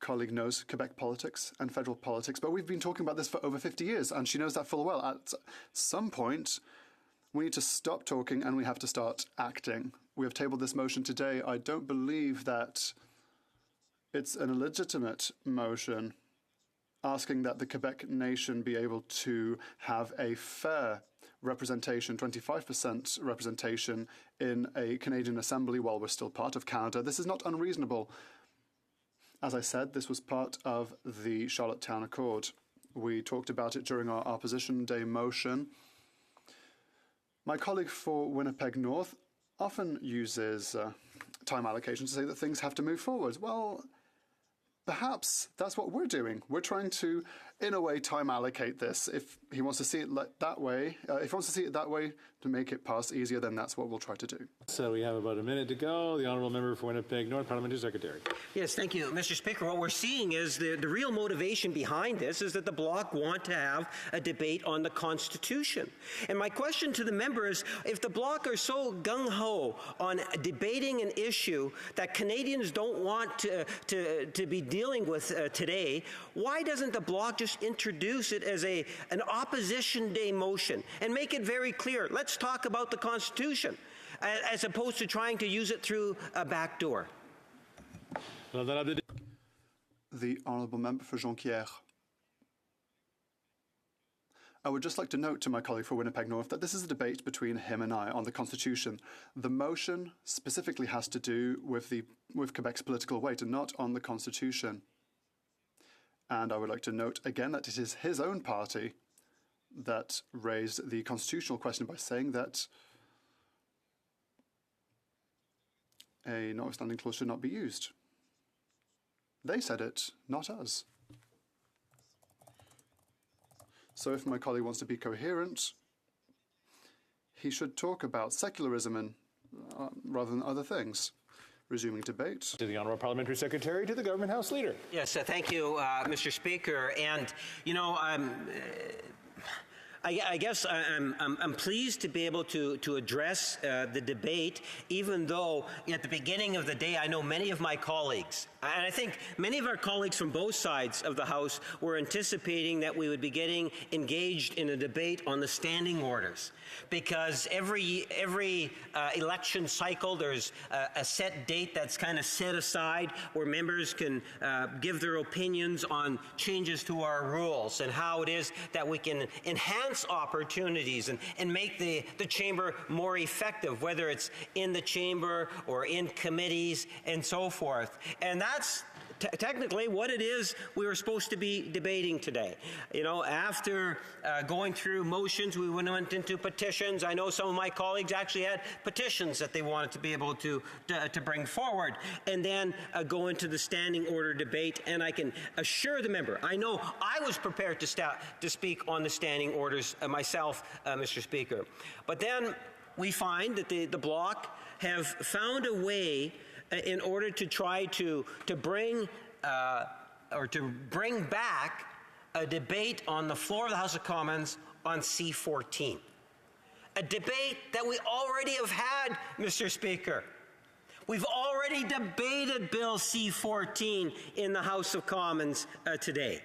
colleague knows Quebec politics and federal politics, but we've been talking about this for over 50 years, and she knows that full well. At some point, we need to stop talking and we have to start acting. We have tabled this motion today. I don't believe that it's an illegitimate motion asking that the Quebec nation be able to have a fair representation, 25% representation in a Canadian Assembly while we're still part of Canada. This is not unreasonable. As I said, this was part of the Charlottetown Accord. We talked about it during our Opposition Day motion. My colleague for Winnipeg North often uses time allocation to say that things have to move forward. Well, perhaps that's what we're doing. We're trying to, in a way, time allocate this. If he wants to see it that way, to make it pass easier, then that's what we'll try to do. So we have about a minute to go. The Honourable Member for Winnipeg North, Parliamentary Secretary. Yes, thank you, Mr. Speaker. What we're seeing is the real motivation behind this is that the Bloc want to have a debate on the Constitution. And my question to the member is, if the Bloc are so gung-ho on debating an issue that Canadians don't want to be dealing with today, why doesn't the Bloc just introduce it as an Opposition Day motion and make it very clear? Let's talk about the Constitution, as opposed to trying to use it through a back door. The Honourable Member for Jonquière. I would just like to note to my colleague for Winnipeg North that this is a debate between him and I on the Constitution. The motion specifically has to do with Quebec's political weight and not on the Constitution. And I would like to note again that it is his own party that raised the constitutional question by saying that a notwithstanding clause should not be used. They said it, not us. So if my colleague wants to be coherent, he should talk about secularism and, rather than other things. Resuming debate. To the Honourable Parliamentary Secretary, to the Government House Leader. Yes, thank you, Mr. Speaker. And, you know, I guess I'm pleased to be able to address the debate, even though at the beginning of the day I know many of my colleagues, and I think many of our colleagues from both sides of the House were anticipating that we would be getting engaged in a debate on the standing orders, because every election cycle there's a set date that's kind of set aside where members can give their opinions on changes to our rules and how it is that we can enhance opportunities and make the chamber more effective, whether it's in the chamber or in committees and so forth. And that's technically what it is we were supposed to be debating today. You know, after going through motions, we went into petitions. I know some of my colleagues actually had petitions that they wanted to be able to bring forward, and then go into the standing order debate. And I can assure the member, I know I was prepared to speak on the standing orders myself, Mr. Speaker. But then we find that the Bloc have found a way in order to try to bring back a debate on the floor of the House of Commons on C-14. A debate that we already have had, Mr. Speaker. We've already debated Bill C-14 in the House of Commons today.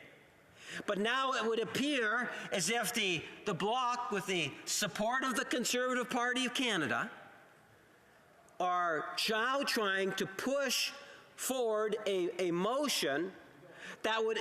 But now it would appear as if the Bloc, with the support of the Conservative Party of Canada, are now trying to push forward a motion that would,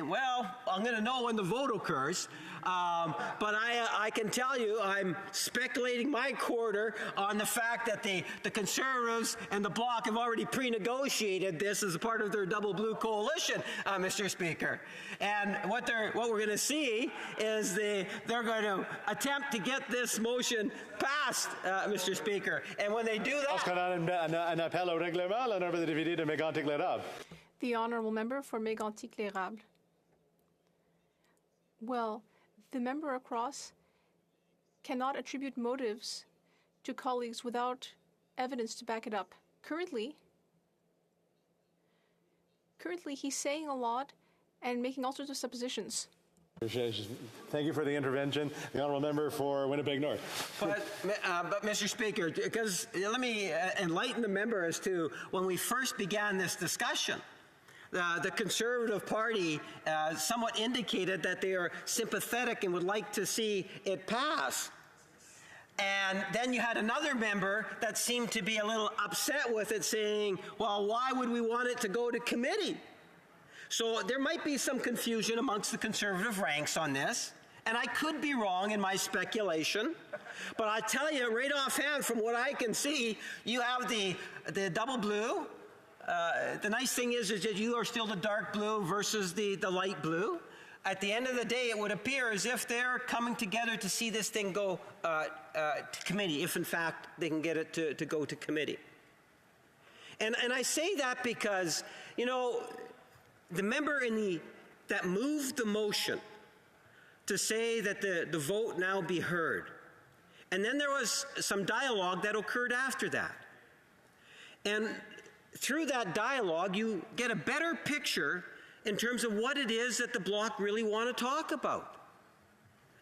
well, I'm going to know when the vote occurs, but I can tell you I'm speculating my quarter on the fact that the Conservatives and the Bloc have already pre-negotiated this as a part of their double blue coalition, Mr. Speaker. And what we're going to see is they're going to attempt to get this motion passed, Mr. Speaker. And when they do that... The Honourable Member for Mégantic-L'Érable. Well, the member across cannot attribute motives to colleagues without evidence to back it up. Currently, he's saying a lot and making all sorts of suppositions. Thank you for the intervention. The Honourable Member for Winnipeg North. But Mr. Speaker, because let me enlighten the member as to when we first began this discussion. The Conservative Party somewhat indicated that they are sympathetic and would like to see it pass. And then you had another member that seemed to be a little upset with it, saying, well, why would we want it to go to committee? So there might be some confusion amongst the Conservative ranks on this, and I could be wrong in my speculation, but I tell you right offhand from what I can see, you have the double blue. The nice thing is that you are still the dark blue versus the light blue. At the end of the day, it would appear as if they're coming together to see this thing go to committee, if in fact they can get it to go to committee. And I say that because, you know, the member that moved the motion to say that the vote now be heard, and then there was some dialogue that occurred after that. And through that dialogue, you get a better picture in terms of what it is that the Bloc really want to talk about.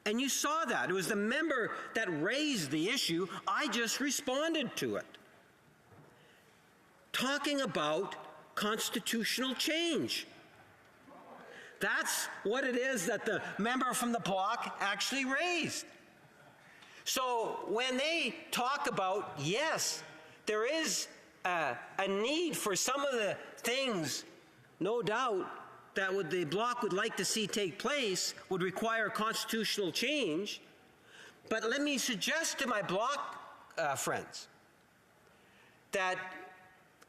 And you saw that. It was the member that raised the issue. I just responded to it. Talking about constitutional change. That's what it is that the member from the Bloc actually raised. So when they talk about, yes, there is a need for some of the things, no doubt, that the Bloc would like to see take place would require constitutional change. But let me suggest to my Bloc friends that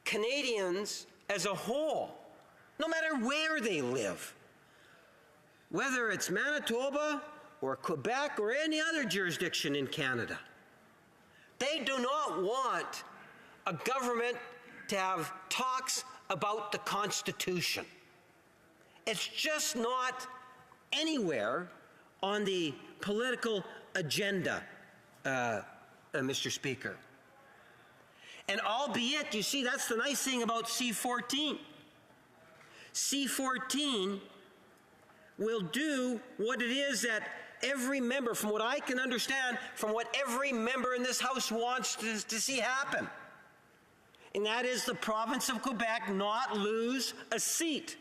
Canadians as a whole, no matter where they live, whether it's Manitoba or Quebec or any other jurisdiction in Canada, they do not want a government to have talks about the Constitution. It's just not anywhere on the political agenda, Mr. Speaker. And albeit, you see, that's the nice thing about C-14. C-14 will do what it is that every member, from what I can understand, from what every member in this House wants to see happen. And that is the province of Quebec not lose a seat,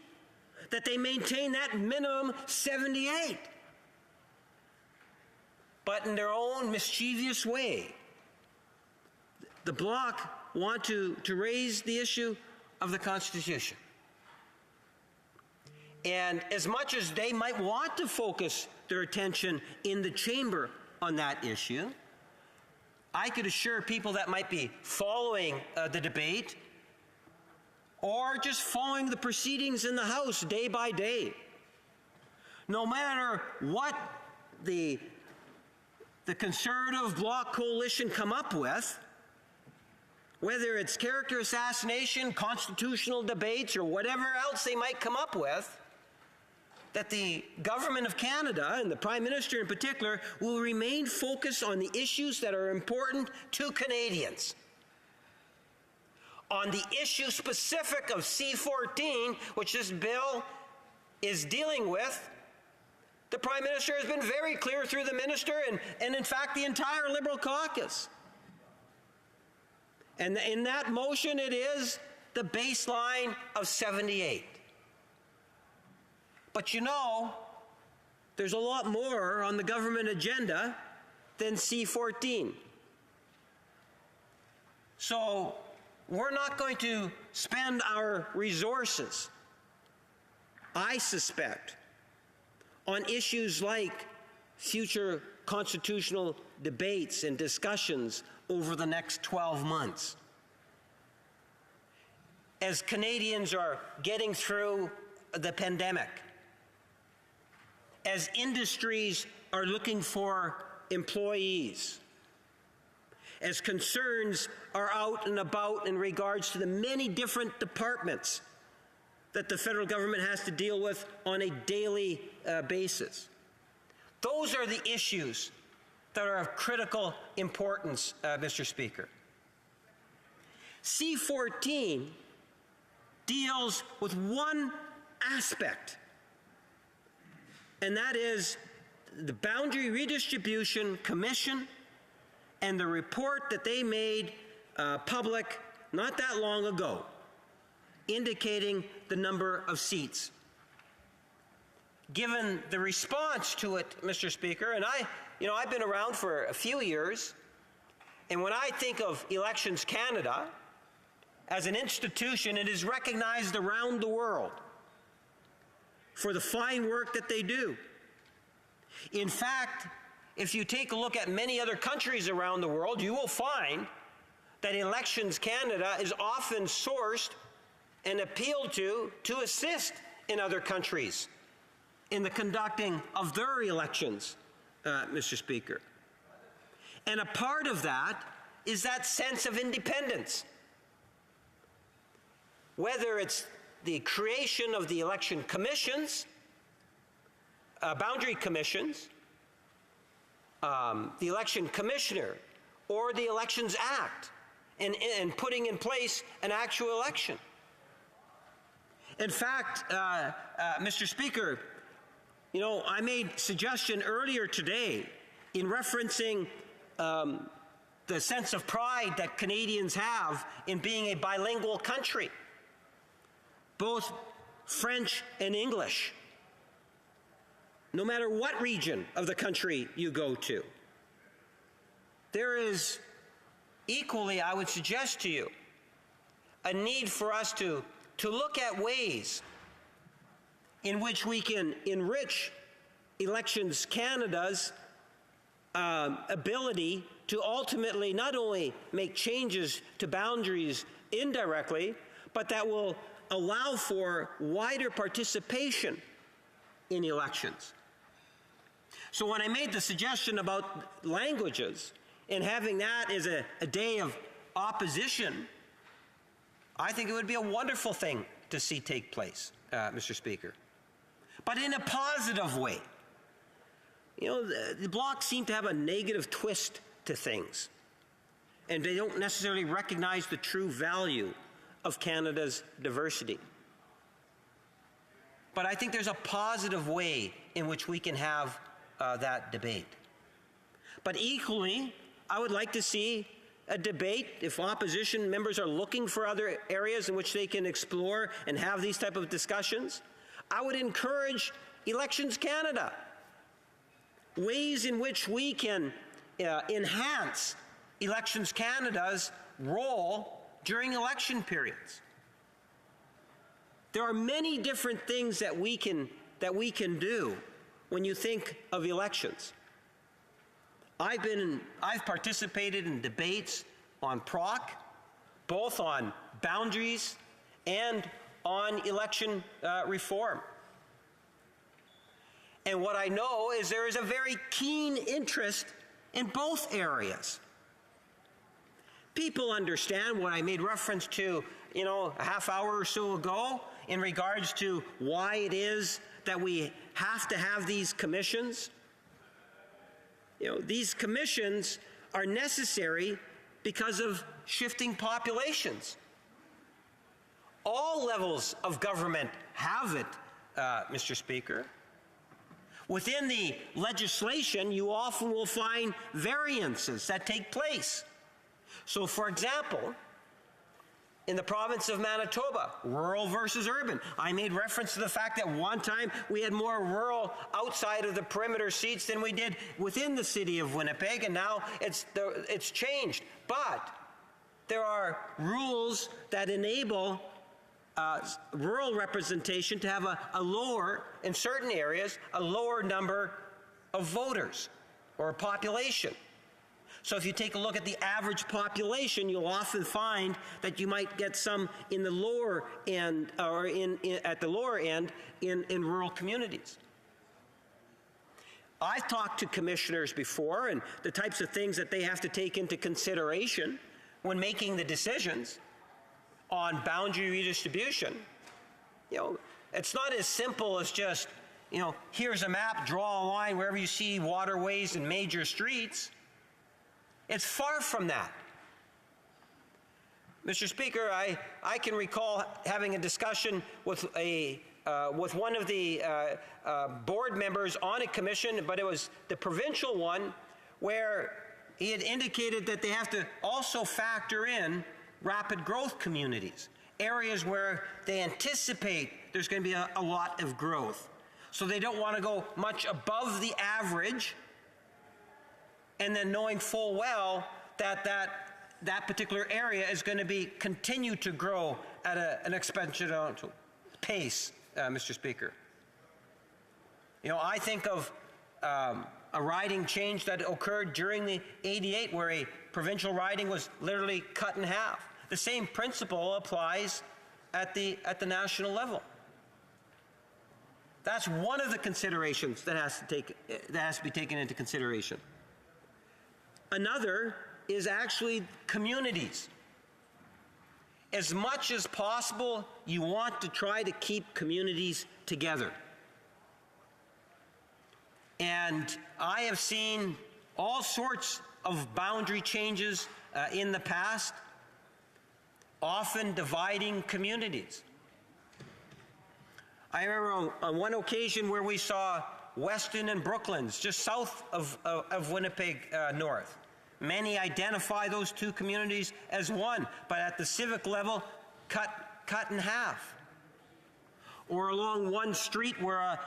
that they maintain that minimum 78. But in their own mischievous way, the Bloc want to raise the issue of the Constitution. And as much as they might want to focus their attention in the chamber on that issue, I could assure people that might be following the debate or just following the proceedings in the House day by day, no matter what the Conservative Bloc coalition come up with, whether it's character assassination, constitutional debates, or whatever else they might come up with, that the Government of Canada, and the Prime Minister in particular, will remain focused on the issues that are important to Canadians. On the issue specific of C-14, which this bill is dealing with, the Prime Minister has been very clear through the Minister and in fact the entire Liberal caucus. And in that motion it is the baseline of 78. But you know, there's a lot more on the government agenda than C-14. So we're not going to spend our resources, I suspect, on issues like future constitutional debates and discussions over the next 12 months. As Canadians are getting through the pandemic, as industries are looking for employees, as concerns are out and about in regards to the many different departments that the federal government has to deal with on a daily basis. Those are the issues that are of critical importance, Mr. Speaker. C-14 deals with one aspect, and that is the Boundary Redistribution Commission and the report that they made public not that long ago, indicating the number of seats. Given the response to it, Mr. Speaker, and I've been around for a few years, and when I think of Elections Canada as an institution, it is recognized around the world for the fine work that they do. In fact, if you take a look at many other countries around the world, you will find that Elections Canada is often sourced and appealed to assist in other countries in the conducting of their elections, Mr. Speaker. And a part of that is that sense of independence. Whether it's the creation of the election commissions, boundary commissions, the election commissioner, or the Elections Act, and putting in place an actual election. In fact, Mr. Speaker, I made suggestion earlier today in referencing the sense of pride that Canadians have in being a bilingual country, both French and English, no matter what region of the country you go to. There is equally, I would suggest to you, a need for us to look at ways in which we can enrich Elections Canada's ability to ultimately not only make changes to boundaries indirectly, but that will allow for wider participation in elections. So when I made the suggestion about languages and having that as a day of opposition, I think it would be a wonderful thing to see take place, Mr. Speaker. But in a positive way. You know, the Bloc seem to have a negative twist to things, and they don't necessarily recognize the true value of Canada's diversity. But I think there's a positive way in which we can have that debate. But equally, I would like to see a debate, if opposition members are looking for other areas in which they can explore and have these type of discussions, I would encourage Elections Canada, ways in which we can enhance Elections Canada's role during election periods. There are many different things that we can do when you think of elections. I've participated in debates on PROC, both on boundaries and on election reform. And what I know is there is a very keen interest in both areas. People understand what I made reference to, you know, a half hour or so ago in regards to why it is that we have to have these commissions. You know, these commissions are necessary because of shifting populations. All levels of government have it, Mr. Speaker. Within the legislation, you often will find variances that take place. So, for example, in the province of Manitoba, rural versus urban, I made reference to the fact that one time we had more rural outside of the perimeter seats than we did within the city of Winnipeg, and now it's changed. But there are rules that enable rural representation to have a lower, in certain areas, a lower number of voters or population. So if you take a look at the average population, you'll often find that you might get some in the lower end, or at the lower end in rural communities. I've talked to commissioners before, and the types of things that they have to take into consideration when making the decisions on boundary redistribution. You know, it's not as simple as just, you know, here's a map, draw a line wherever you see waterways and major streets. It's far from that. Mr. Speaker, I can recall having a discussion with one of the board members on a commission, but it was the provincial one, where he had indicated that they have to also factor in rapid growth communities, areas where they anticipate there's going to be a lot of growth. So they don't want to go much above the average, and then knowing full well that particular area is going to continue to grow at an exponential pace, Mr. Speaker. You know, I think of a riding change that occurred during the 88, where a provincial riding was literally cut in half. The same principle applies at the national level. That's one of the considerations that has to be taken into consideration. Another is actually communities. As much as possible, you want to try to keep communities together. And I have seen all sorts of boundary changes in the past, often dividing communities. I remember on one occasion where we saw Weston and Brooklands, just south of Winnipeg North. Many identify those two communities as one, but at the civic level, cut in half. Or along one street where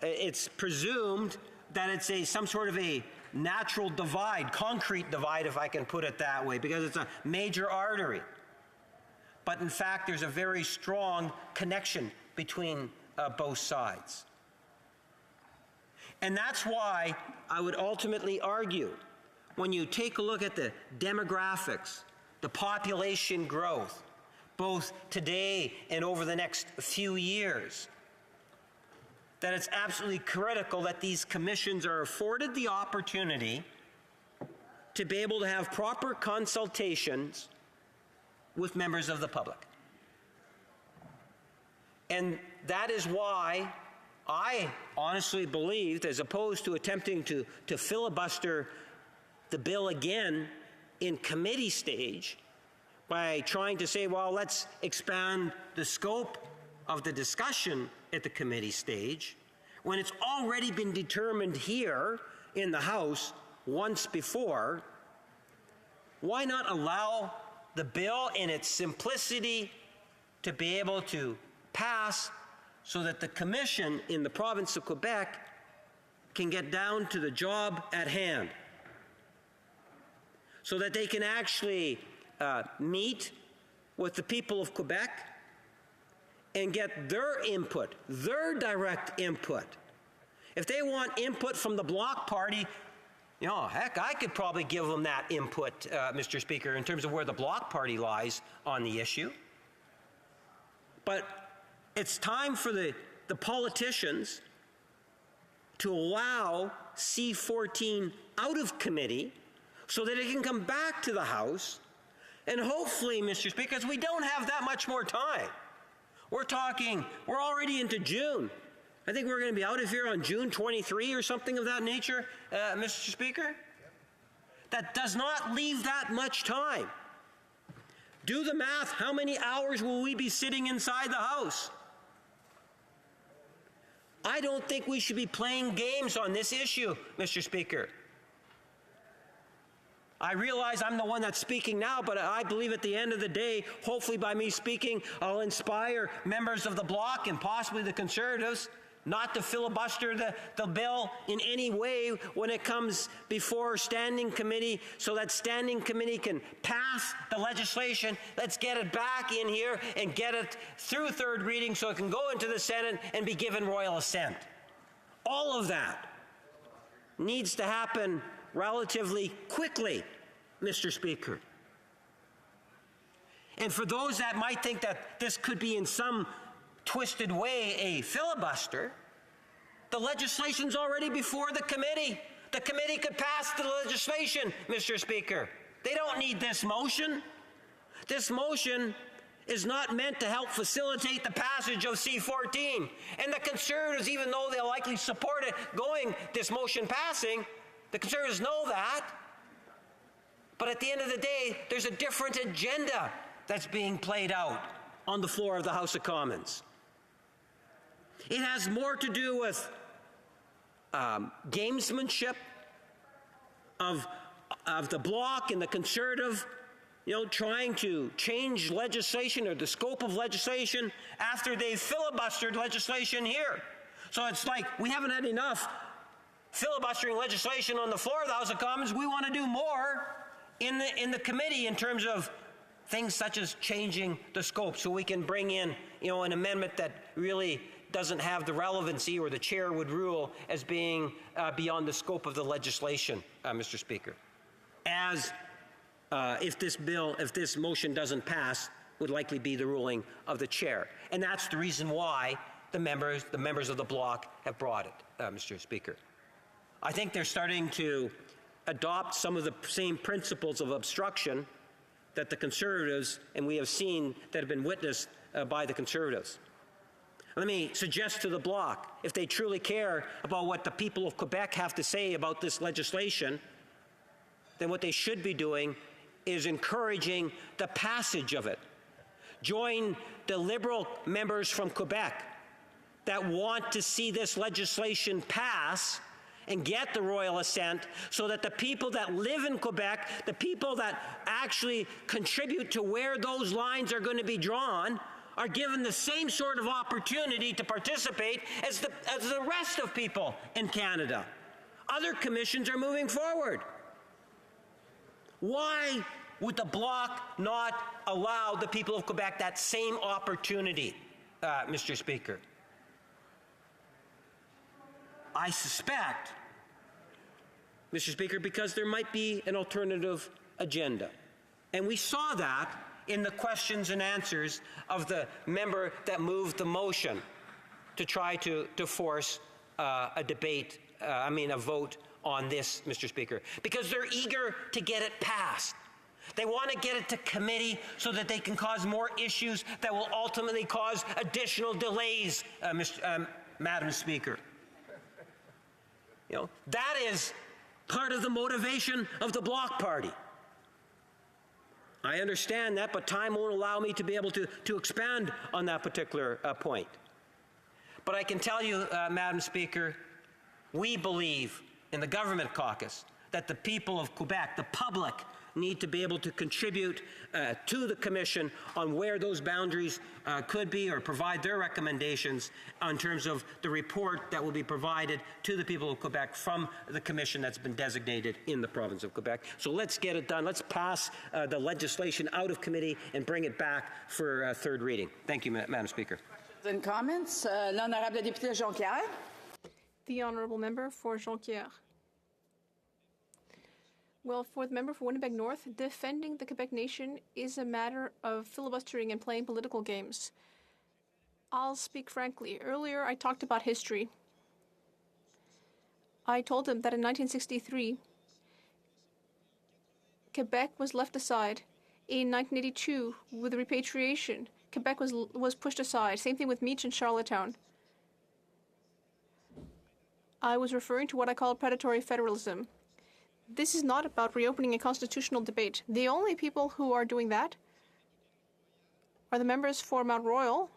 it's presumed that it's some sort of a natural divide, concrete divide, if I can put it that way, because it's a major artery. But in fact, there's a very strong connection between both sides. And that's why I would ultimately argue, when you take a look at the demographics, the population growth, both today and over the next few years, that it's absolutely critical that these commissions are afforded the opportunity to be able to have proper consultations with members of the public. And that is why I honestly believed, as opposed to attempting to filibuster the bill again in committee stage by trying to say, well, let's expand the scope of the discussion at the committee stage, when it's already been determined here in the House once before, why not allow the bill in its simplicity to be able to pass so that the Commission in the province of Quebec can get down to the job at hand, so that they can actually meet with the people of Quebec and get their input, their direct input. If they want input from the Bloc Party, you know, heck, I could probably give them that input, Mr. Speaker, in terms of where the Bloc Party lies on the issue. But it's time for the politicians to allow C-14 out of committee so that it can come back to the House. And hopefully, Mr. Speaker, because we don't have that much more time. We're already into June. I think we're going to be out of here on June 23 or something of that nature, Mr. Speaker. That does not leave that much time. Do the math. How many hours will we be sitting inside the House? I don't think we should be playing games on this issue, Mr. Speaker. I realize I'm the one that's speaking now, but I believe at the end of the day, hopefully by me speaking, I'll inspire members of the Bloc and possibly the Conservatives not to filibuster the bill in any way when it comes before standing committee, so that standing committee can pass the legislation. Let's get it back in here and get it through third reading so it can go into the Senate and be given royal assent. All of that needs to happen relatively quickly, Mr. Speaker. And for those that might think that this could be in some twisted way a filibuster, the legislation's already before the committee. The committee could pass the legislation, Mr. Speaker. They don't need this motion. This motion is not meant to help facilitate the passage of C-14. And the Conservatives, even though they'll likely support it this motion passing, the Conservatives know that. But at the end of the day, there's a different agenda that's being played out on the floor of the House of Commons. It has more to do with gamesmanship of the Bloc and the Conservative, trying to change legislation or the scope of legislation after they've filibustered legislation here. So it's like we haven't had enough filibustering legislation on the floor of the House of Commons. We want to do more in the committee in terms of things such as changing the scope, so we can bring in, an amendment that really doesn't have the relevancy, or the chair would rule as being beyond the scope of the legislation, Mr. Speaker. As if this motion doesn't pass, would likely be the ruling of the chair. And that's the reason why the members of the Bloc have brought it, Mr. Speaker. I think they're starting to adopt some of the same principles of obstruction that the Conservatives, and we have seen that have been witnessed by the Conservatives. Let me suggest to the Bloc, if they truly care about what the people of Quebec have to say about this legislation, then what they should be doing is encouraging the passage of it. Join the Liberal members from Quebec that want to see this legislation pass and get the royal assent, so that the people that live in Quebec, the people that actually contribute to where those lines are going to be drawn, are given the same sort of opportunity to participate as the rest of people in Canada. Other commissions are moving forward. Why would the Bloc not allow the people of Quebec that same opportunity, Mr. Speaker? I suspect, Mr. Speaker, because there might be an alternative agenda. And we saw that in the questions and answers of the member that moved the motion to try to force a debate, a vote on this, Mr. Speaker, because they're eager to get it passed. They want to get it to committee so that they can cause more issues that will ultimately cause additional delays, Madam Speaker. You know, that is part of the motivation of the Bloc Party. I understand that, but time won't allow me to be able to expand on that particular point. But I can tell you, Madam Speaker, we believe in the Government Caucus that the people of Quebec, the public, need to be able to contribute to the Commission on where those boundaries could be, or provide their recommendations in terms of the report that will be provided to the people of Quebec from the Commission that's been designated in the province of Quebec. So let's get it done. Let's pass the legislation out of committee and bring it back for third reading. Thank you, Madam Speaker. And comments? L'honorable député Jonquière. The honourable member for Jonquière. Well, for the member for Winnipeg North, defending the Quebec nation is a matter of filibustering and playing political games. I'll speak frankly. Earlier, I talked about history. I told him that in 1963, Quebec was left aside. In 1982, with the repatriation, Quebec was pushed aside. Same thing with Meech and Charlottetown. I was referring to what I call predatory federalism. This is not about reopening a constitutional debate. The only people who are doing that are the members for Mount Royal,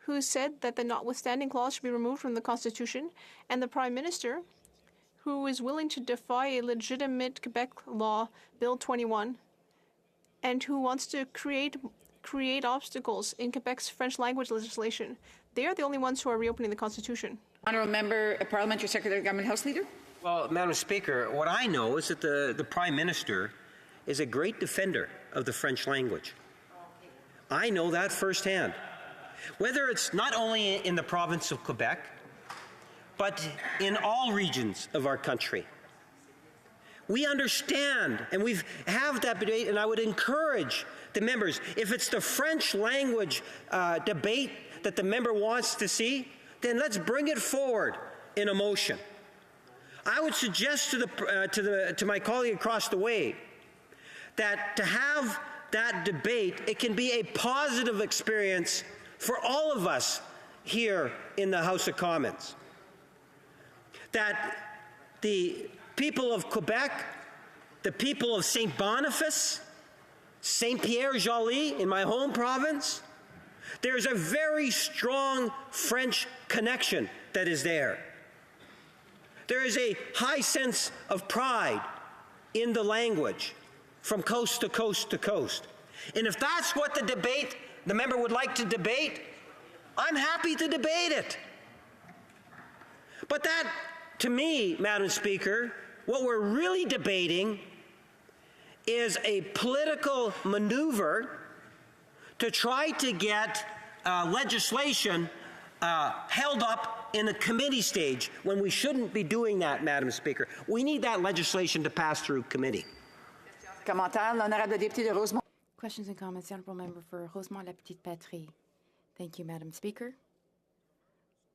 who said that the notwithstanding clause should be removed from the Constitution, and the Prime Minister, who is willing to defy a legitimate Quebec law, Bill 21, and who wants to create obstacles in Quebec's French language legislation. They are the only ones who are reopening the Constitution. Honourable Member, Parliamentary Secretary, Government House Leader. Well, Madam Speaker, what I know is that the Prime Minister is a great defender of the French language. I know that firsthand. Whether it's not only in the province of Quebec, but in all regions of our country. We understand, and we have that debate, and I would encourage the members, if it's the French language debate that the member wants to see, then let's bring it forward in a motion. I would suggest to my colleague across the way that to have that debate, it can be a positive experience for all of us here in the House of Commons. That the people of Quebec, the people of St. Boniface, St. Pierre-Joly in my home province, there's a very strong French connection that is there. There is a high sense of pride in the language from coast to coast to coast. And if that's what the member would like to debate, I'm happy to debate it. But that, to me, Madam Speaker, what we're really debating is a political maneuver to try to get legislation held up in a committee stage when we shouldn't be doing that, Madam Speaker. We need that legislation to pass through committee. Questions and comments. The honourable member for Rosemont-la-Petite-Patrie. Thank you, Madam Speaker.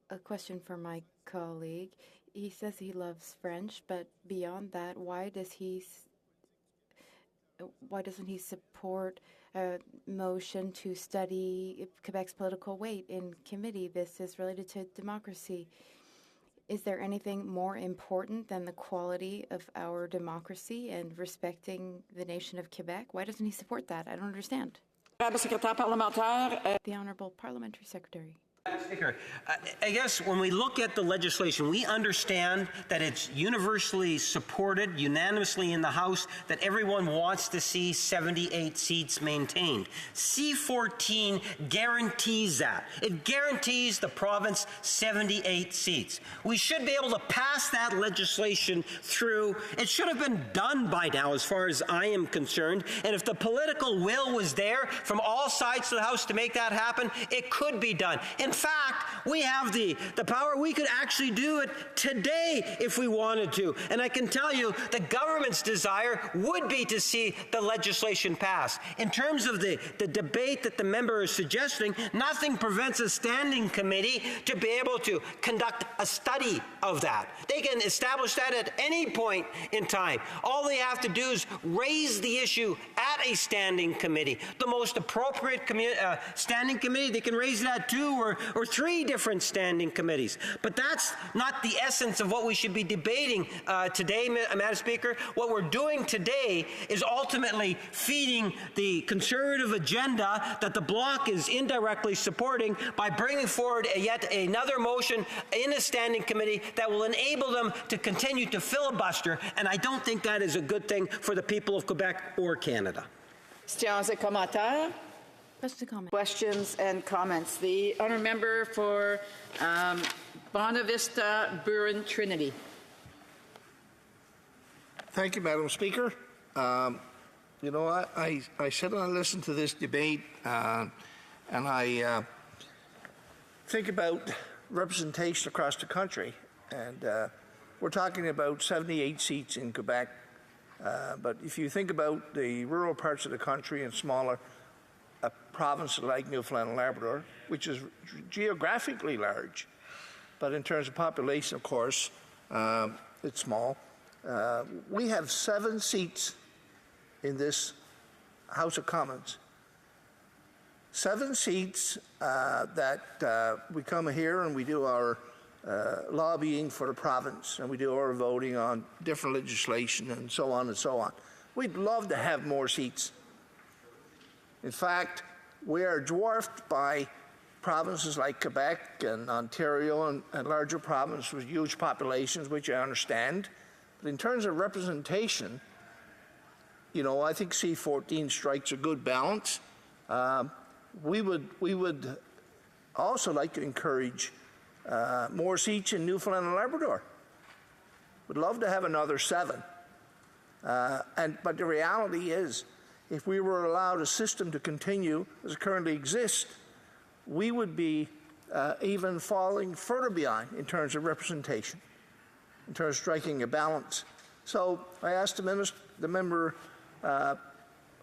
A question for my colleague. He says he loves French, but beyond that, why doesn't he support a motion to study Quebec's political weight in committee? This is related to democracy. Is there anything more important than the quality of our democracy and respecting the nation of Quebec? Why doesn't he support that? I don't understand. The Honourable Parliamentary Secretary. Speaker, I guess when we look at the legislation, we understand that it's universally supported, unanimously in the House, that everyone wants to see 78 seats maintained. C-14 guarantees that. It guarantees the province 78 seats. We should be able to pass that legislation through. It should have been done by now, as far as I am concerned. And if the political will was there from all sides of the House to make that happen, it could be done. In fact, We have the power. We could actually do it today if we wanted to. And I can tell you the government's desire would be to see the legislation passed. In terms of the debate that the member is suggesting, nothing prevents a standing committee to be able to conduct a study of that. They can establish that at any point in time. All they have to do is raise the issue at a standing committee. The most appropriate standing committee, they can raise it at 2 or 3 different standing committees. But that's not the essence of what we should be debating today, Madam Speaker. What we're doing today is ultimately feeding the Conservative agenda that the Bloc is indirectly supporting by bringing forward yet another motion in a standing committee that will enable them to continue to filibuster, and I don't think that is a good thing for the people of Quebec or Canada. Questions et commentaires? Questions and comments. The honourable member for Bonavista, Burin, Trinity. Thank you, Madam Speaker. You know, I sit and I listen to this debate, and I think about representation across the country. And we're talking about 78 seats in Quebec. But if you think about the rural parts of the country and smaller provinces like Newfoundland and Labrador, which is geographically large, but in terms of population, of course, it's small. We have 7 seats in this House of Commons. 7 seats that we come here and we do our lobbying for the province, and we do our voting on different legislation and so on and so on. We'd love to have more seats. In fact, we are dwarfed by provinces like Quebec and Ontario and larger provinces with huge populations, which I understand. But in terms of representation, you know, I think C14 strikes a good balance. We would also like to encourage more seats in Newfoundland and Labrador. We'd love to have another 7. But the reality is, if we were allowed a system to continue as it currently exists, we would be even falling further behind in terms of representation, in terms of striking a balance. So I asked the member,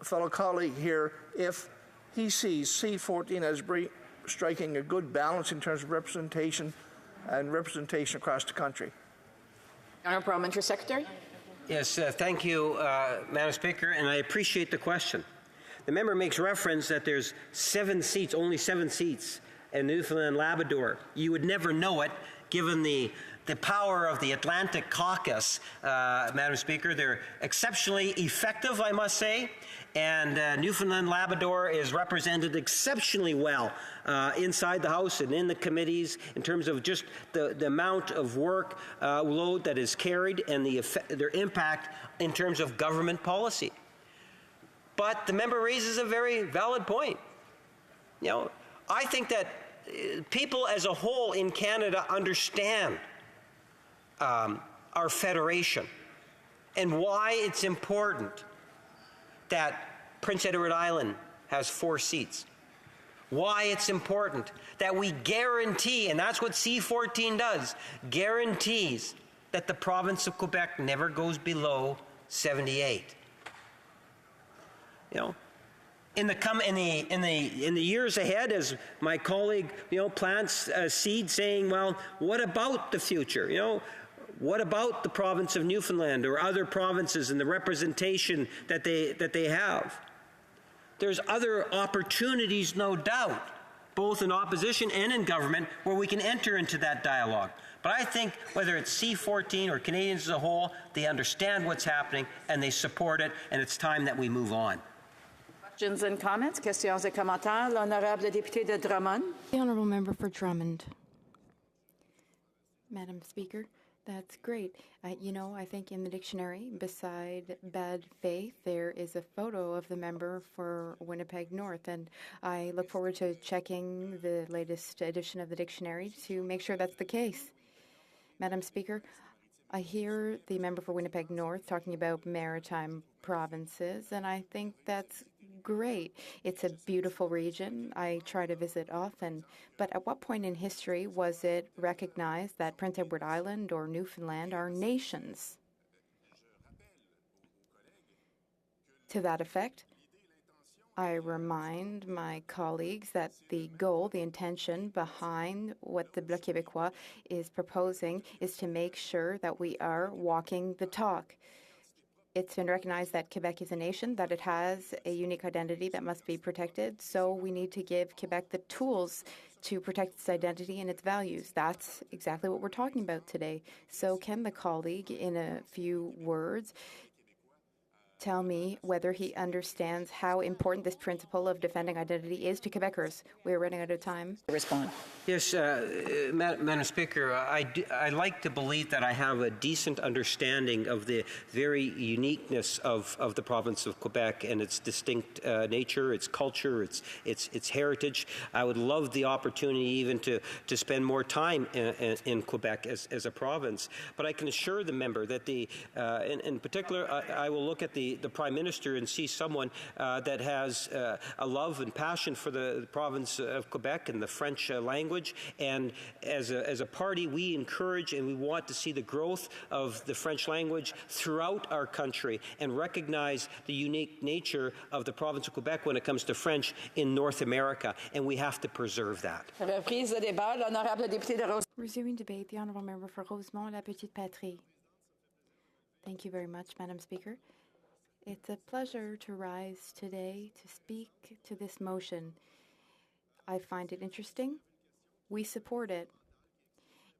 fellow colleague here, if he sees C14 as striking a good balance in terms of representation and representation across the country. Honourable Parliamentary Secretary. Yes, thank you, Madam Speaker, and I appreciate the question. The member makes reference that there's 7 seats, only 7 seats in Newfoundland and Labrador. You would never know it, given the power of the Atlantic Caucus, Madam Speaker. They're exceptionally effective, I must say, and Newfoundland and Labrador is represented exceptionally well inside the House and in the committees in terms of just the amount of work load that is carried and their impact in terms of government policy. But the member raises a very valid point. You know, I think that people as a whole in Canada understand our federation and why it's important that Prince Edward Island has 4 seats. Why it's important that we guarantee, and that's what C14 does, guarantees that the province of Quebec never goes below 78. You know, in the years ahead, as my colleague, you know, plants a seed saying, well, what about the future? You know, what about the province of Newfoundland or other provinces and the representation that they have? There's other opportunities, no doubt, both in opposition and in government, where we can enter into that dialogue. But I think whether it's C14 or Canadians as a whole, they understand what's happening and they support it, and it's time that we move on. Questions and comments? Questions et commentaires. L'honorable député de Drummond. The honourable member for Drummond. Madam Speaker, that's great. You know, I think in the dictionary, beside bad faith, there is a photo of the member for Winnipeg North, and I look forward to checking the latest edition of the dictionary to make sure that's the case. Madam Speaker, I hear the member for Winnipeg North talking about maritime provinces, and I think that's great. It's a beautiful region. I try to visit often. But at what point in history was it recognized that Prince Edward Island or Newfoundland are nations? To that effect, I remind my colleagues that the goal, the intention behind what the Bloc Québécois is proposing is to make sure that we are walking the talk. It's been recognized that Quebec is a nation, that it has a unique identity that must be protected, so we need to give Quebec the tools to protect its identity and its values. That's exactly what we're talking about today. So can the colleague, in a few words, tell me whether he understands how important this principle of defending identity is to Quebecers? We're running out of time. Respond. Yes, Madam Speaker, I like to believe that I have a decent understanding of the very uniqueness of the province of Quebec and its distinct nature, its culture, its heritage. I would love the opportunity even to spend more time in Quebec as a province. But I can assure the member that in particular, I will look at the Prime Minister and see someone that has a love and passion for the province of Quebec and the French language. And as a party, we encourage and we want to see the growth of the French language throughout our country and recognize the unique nature of the province of Quebec when it comes to French in North America. And we have to preserve that. Resuming debate, the Honourable Member for Rosemont, La Petite Patrie. Thank you very much, Madam Speaker. It's a pleasure to rise today to speak to this motion. I find it interesting. We support it.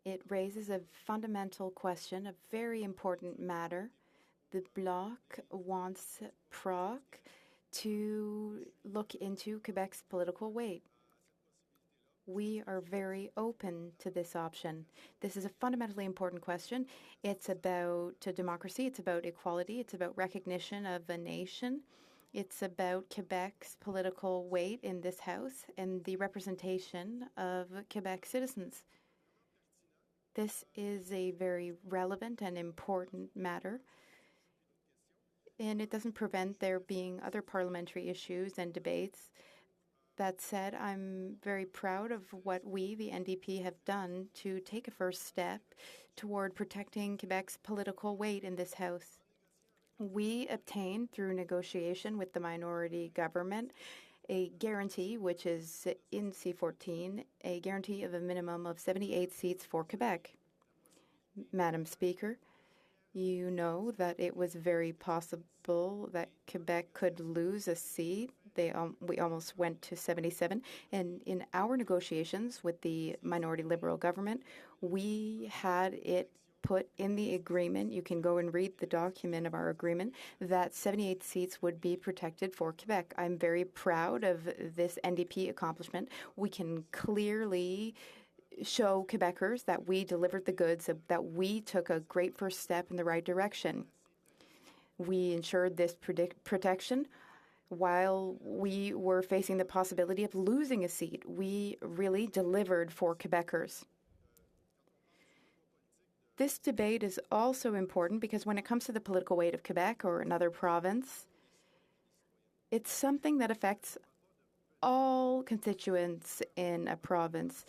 It raises a fundamental question, a very important matter. The Bloc wants PROC to look into Quebec's political weight. We are very open to this option. This is a fundamentally important question. It's about democracy, it's about equality, it's about recognition of a nation. It's about Quebec's political weight in this House and the representation of Quebec citizens. This is a very relevant and important matter, and it doesn't prevent there being other parliamentary issues and debates. That said, I'm very proud of what we, the NDP, have done to take a first step toward protecting Quebec's political weight in this House. We obtained, through negotiation with the minority government, a guarantee, which is in C-14, a guarantee of a minimum of 78 seats for Quebec. Madam Speaker, you know that it was very possible that Quebec could lose a seat. We almost went to 77. And in our negotiations with the minority Liberal government, we had it put in the agreement, you can go and read the document of our agreement, that 78 seats would be protected for Quebec. I'm very proud of this NDP accomplishment. We can clearly show Quebecers that we delivered the goods, that we took a great first step in the right direction. We ensured this protection while we were facing the possibility of losing a seat. We really delivered for Quebecers. This debate is also important because when it comes to the political weight of Quebec or another province, it's something that affects all constituents in a province.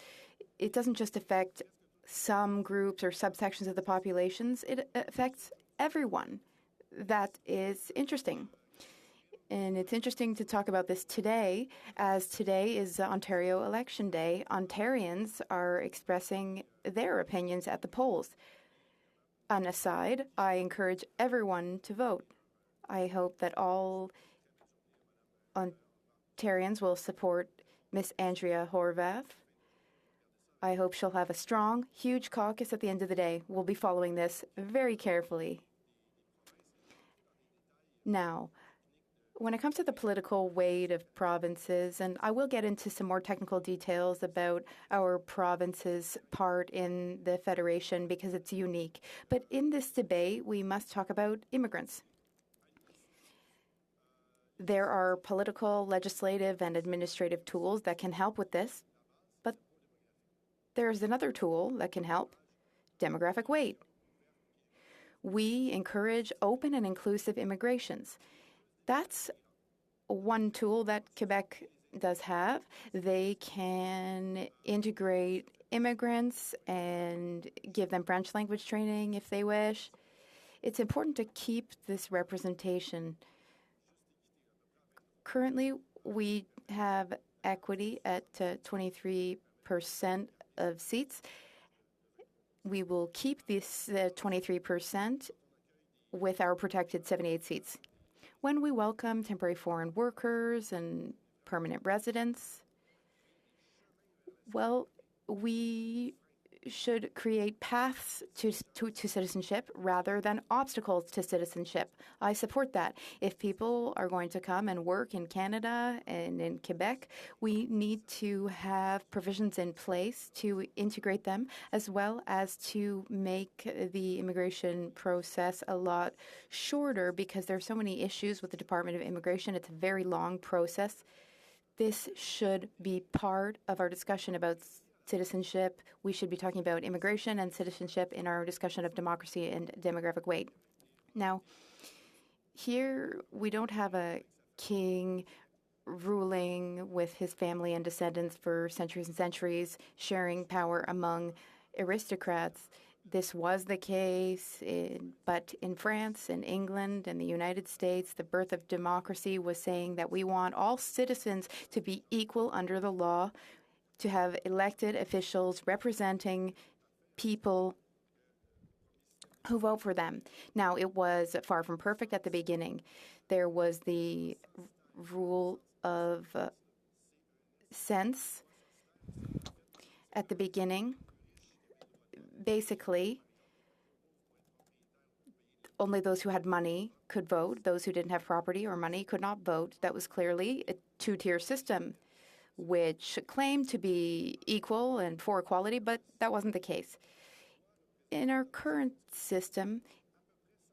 It doesn't just affect some groups or subsections of the populations, it affects everyone. That is interesting. And it's interesting to talk about this today, as today is Ontario Election Day. Ontarians are expressing their opinions at the polls. An aside, I encourage everyone to vote. I hope that all Ontarians will support Miss Andrea Horwath. I hope she'll have a strong, huge caucus at the end of the day. We'll be following this very carefully. Now, when it comes to the political weight of provinces, and I will get into some more technical details about our province's part in the Federation because it's unique, but in this debate, we must talk about immigrants. There are political, legislative, and administrative tools that can help with this, but there's another tool that can help: demographic weight. We encourage open and inclusive immigrations. That's one tool that Quebec does have. They can integrate immigrants and give them French language training if they wish. It's important to keep this representation. Currently, we have equity at 23% of seats. We will keep this 23% with our protected 78 seats. When we welcome temporary foreign workers and permanent residents, well, we should create paths to citizenship rather than obstacles to citizenship. I support that. If people are going to come and work in Canada and in Quebec, we need to have provisions in place to integrate them, as well as to make the immigration process a lot shorter, because there are so many issues with the Department of Immigration. It's a very long process. This should be part of our discussion about citizenship. We should be talking about immigration and citizenship in our discussion of democracy and demographic weight. Now, here we don't have a king ruling with his family and descendants for centuries and centuries, sharing power among aristocrats. This was the case, but in France and England and the United States, the birth of democracy was saying that we want all citizens to be equal under the law, to have elected officials representing people who vote for them. Now, it was far from perfect at the beginning. There was the rule of sense at the beginning. Basically, only those who had money could vote. Those who didn't have property or money could not vote. That was clearly a two-tier system, which claimed to be equal and for equality, but that wasn't the case. In our current system,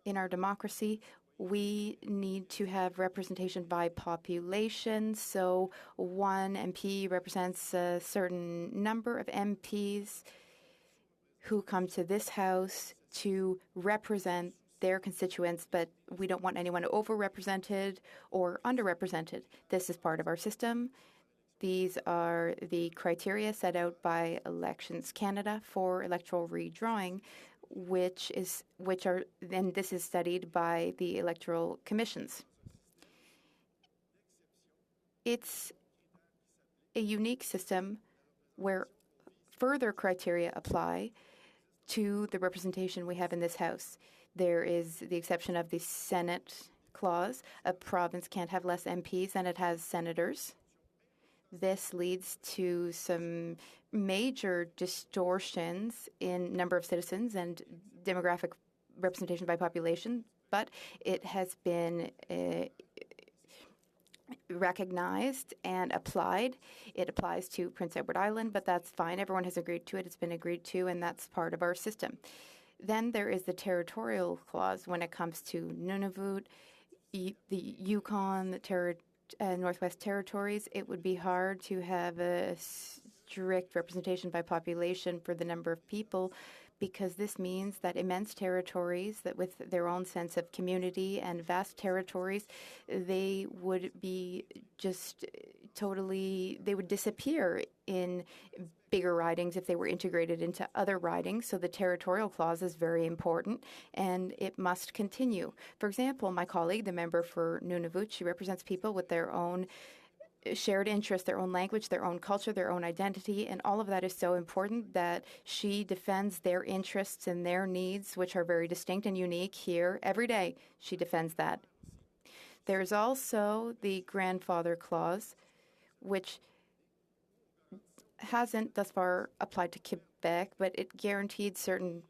in our democracy, we need to have representation by population. So one MP represents a certain number of MPs who come to this House to represent their constituents, but we don't want anyone overrepresented or underrepresented. This is part of our system. These are the criteria set out by Elections Canada for electoral redrawing, this is studied by the electoral commissions. It's a unique system where further criteria apply to the representation we have in this House. There is the exception of the Senate clause. A province can't have less MPs than it has senators. This leads to some major distortions in number of citizens and demographic representation by population, but it has been recognized and applied. It applies to Prince Edward Island, but that's fine. Everyone has agreed to it. It's been agreed to, and that's part of our system. Then there is the territorial clause when it comes to Nunavut, the Yukon, the Northwest Territories. It would be hard to have a strict representation by population for the number of people, because this means that immense territories that with their own sense of community and vast territories, they would be just totally, they would disappear in bigger ridings if they were integrated into other ridings. So the territorial clause is very important, and it must continue. For example, my colleague, the member for Nunavut, she represents people with their own shared interests, their own language, their own culture, their own identity, and all of that is so important that she defends their interests and their needs, which are very distinct and unique here every day. She defends that. There's also the grandfather clause, which hasn't thus far applied to Quebec, but it guaranteed certain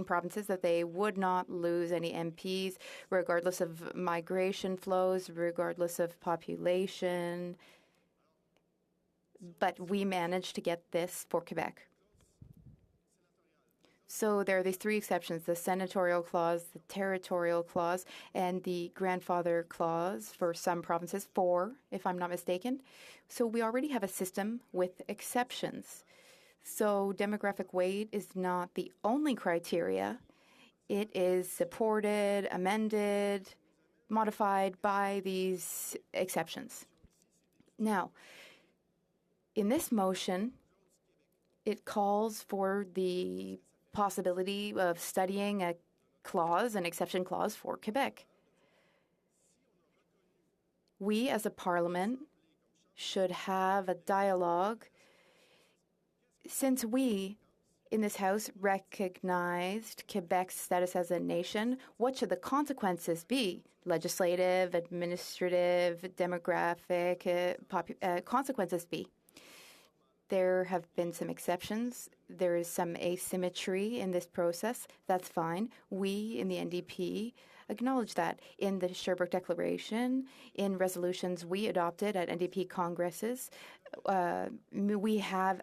provinces that they would not lose any MPs, regardless of migration flows, regardless of population. But we managed to get this for Quebec. So there are these three exceptions: the senatorial clause, the territorial clause, and the grandfather clause for some provinces, 4, if I'm not mistaken. So we already have a system with exceptions. So demographic weight is not the only criteria. It is supported, amended modified by these exceptions. Now, in this motion, it calls for the possibility of studying a clause, an exception clause for Quebec. We as a parliament should have a dialogue. Since we in this House recognized Quebec's status as a nation, what should the consequences be? Legislative, administrative, demographic consequences be? There have been some exceptions. There is some asymmetry in this process. That's fine. We in the NDP acknowledge that. In the Sherbrooke Declaration, in resolutions we adopted at NDP congresses, we have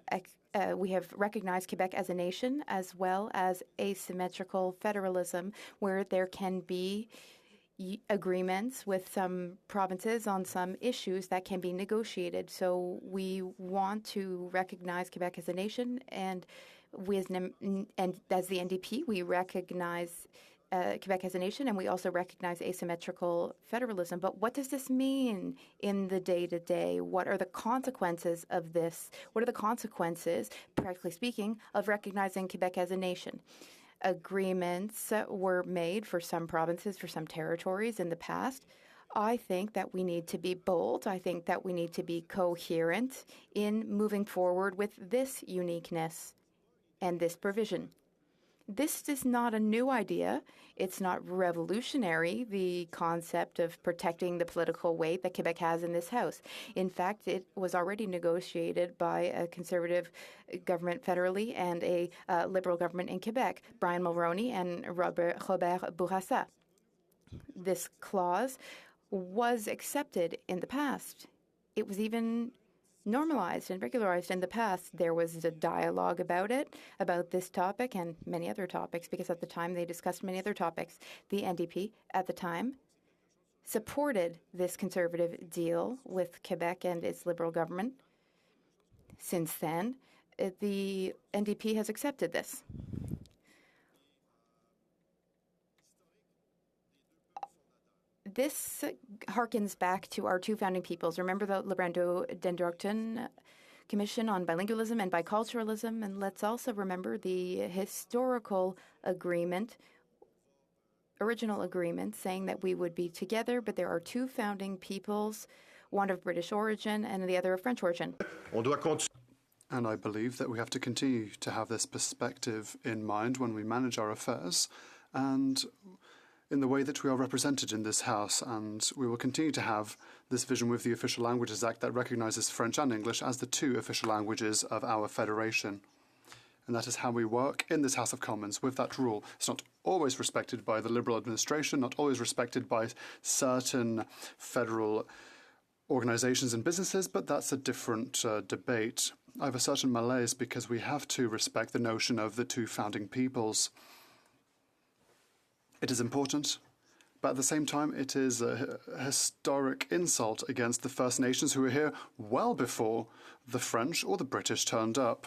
recognized Quebec as a nation, as well as asymmetrical federalism, where there can be agreements with some provinces on some issues that can be negotiated. So we want to recognize Quebec as a nation, and as the NDP, we recognize Quebec as a nation, and we also recognize asymmetrical federalism. But what does this mean in the day-to-day? What are the consequences of this? What are the consequences, practically speaking, of recognizing Quebec as a nation? Agreements were made for some provinces, for some territories in the past. I think that we need to be bold. I think that we need to be coherent in moving forward with this uniqueness and this provision. This is not a new idea. It's not revolutionary, the concept of protecting the political weight that Quebec has in this House. In fact, it was already negotiated by a Conservative government federally and a Liberal government in Quebec, Brian Mulroney and Robert Bourassa. This clause was accepted in the past. It was even normalized and regularized in the past. There was a dialogue about it, about this topic and many other topics, because at the time they discussed many other topics. The NDP at the time supported this Conservative deal with Quebec and its Liberal government. Since then, the NDP has accepted this. This harkens back to our two founding peoples. Remember the Labrador-Dendrockton Commission on Bilingualism and Biculturalism, and let's also remember the historical agreement, original agreement, saying that we would be together, but there are two founding peoples, one of British origin and the other of French origin. And I believe that we have to continue to have this perspective in mind when we manage our affairs and in the way that we are represented in this House, and we will continue to have this vision with the Official Languages Act that recognises French and English as the two official languages of our federation. And that is how we work in this House of Commons with that rule. It's not always respected by the Liberal administration, not always respected by certain federal organisations and businesses, but that's a different debate. I have a certain malaise because we have to respect the notion of the two founding peoples. It is important, but at the same time, it is a historic insult against the First Nations who were here well before the French or the British turned up.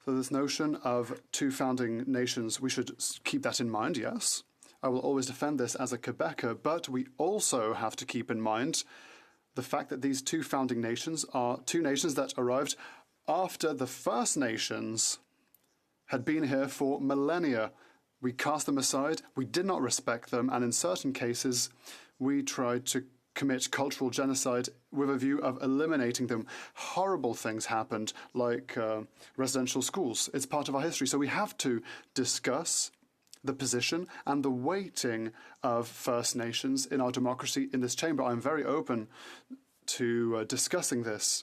So this notion of two founding nations, we should keep that in mind, yes. I will always defend this as a Quebecer, but we also have to keep in mind the fact that these two founding nations are two nations that arrived after the First Nations had been here for millennia. We cast them aside, we did not respect them, and in certain cases, we tried to commit cultural genocide with a view of eliminating them. Horrible things happened, like residential schools. It's part of our history, so we have to discuss the position and the weighting of First Nations in our democracy in this chamber. I'm very open to discussing this.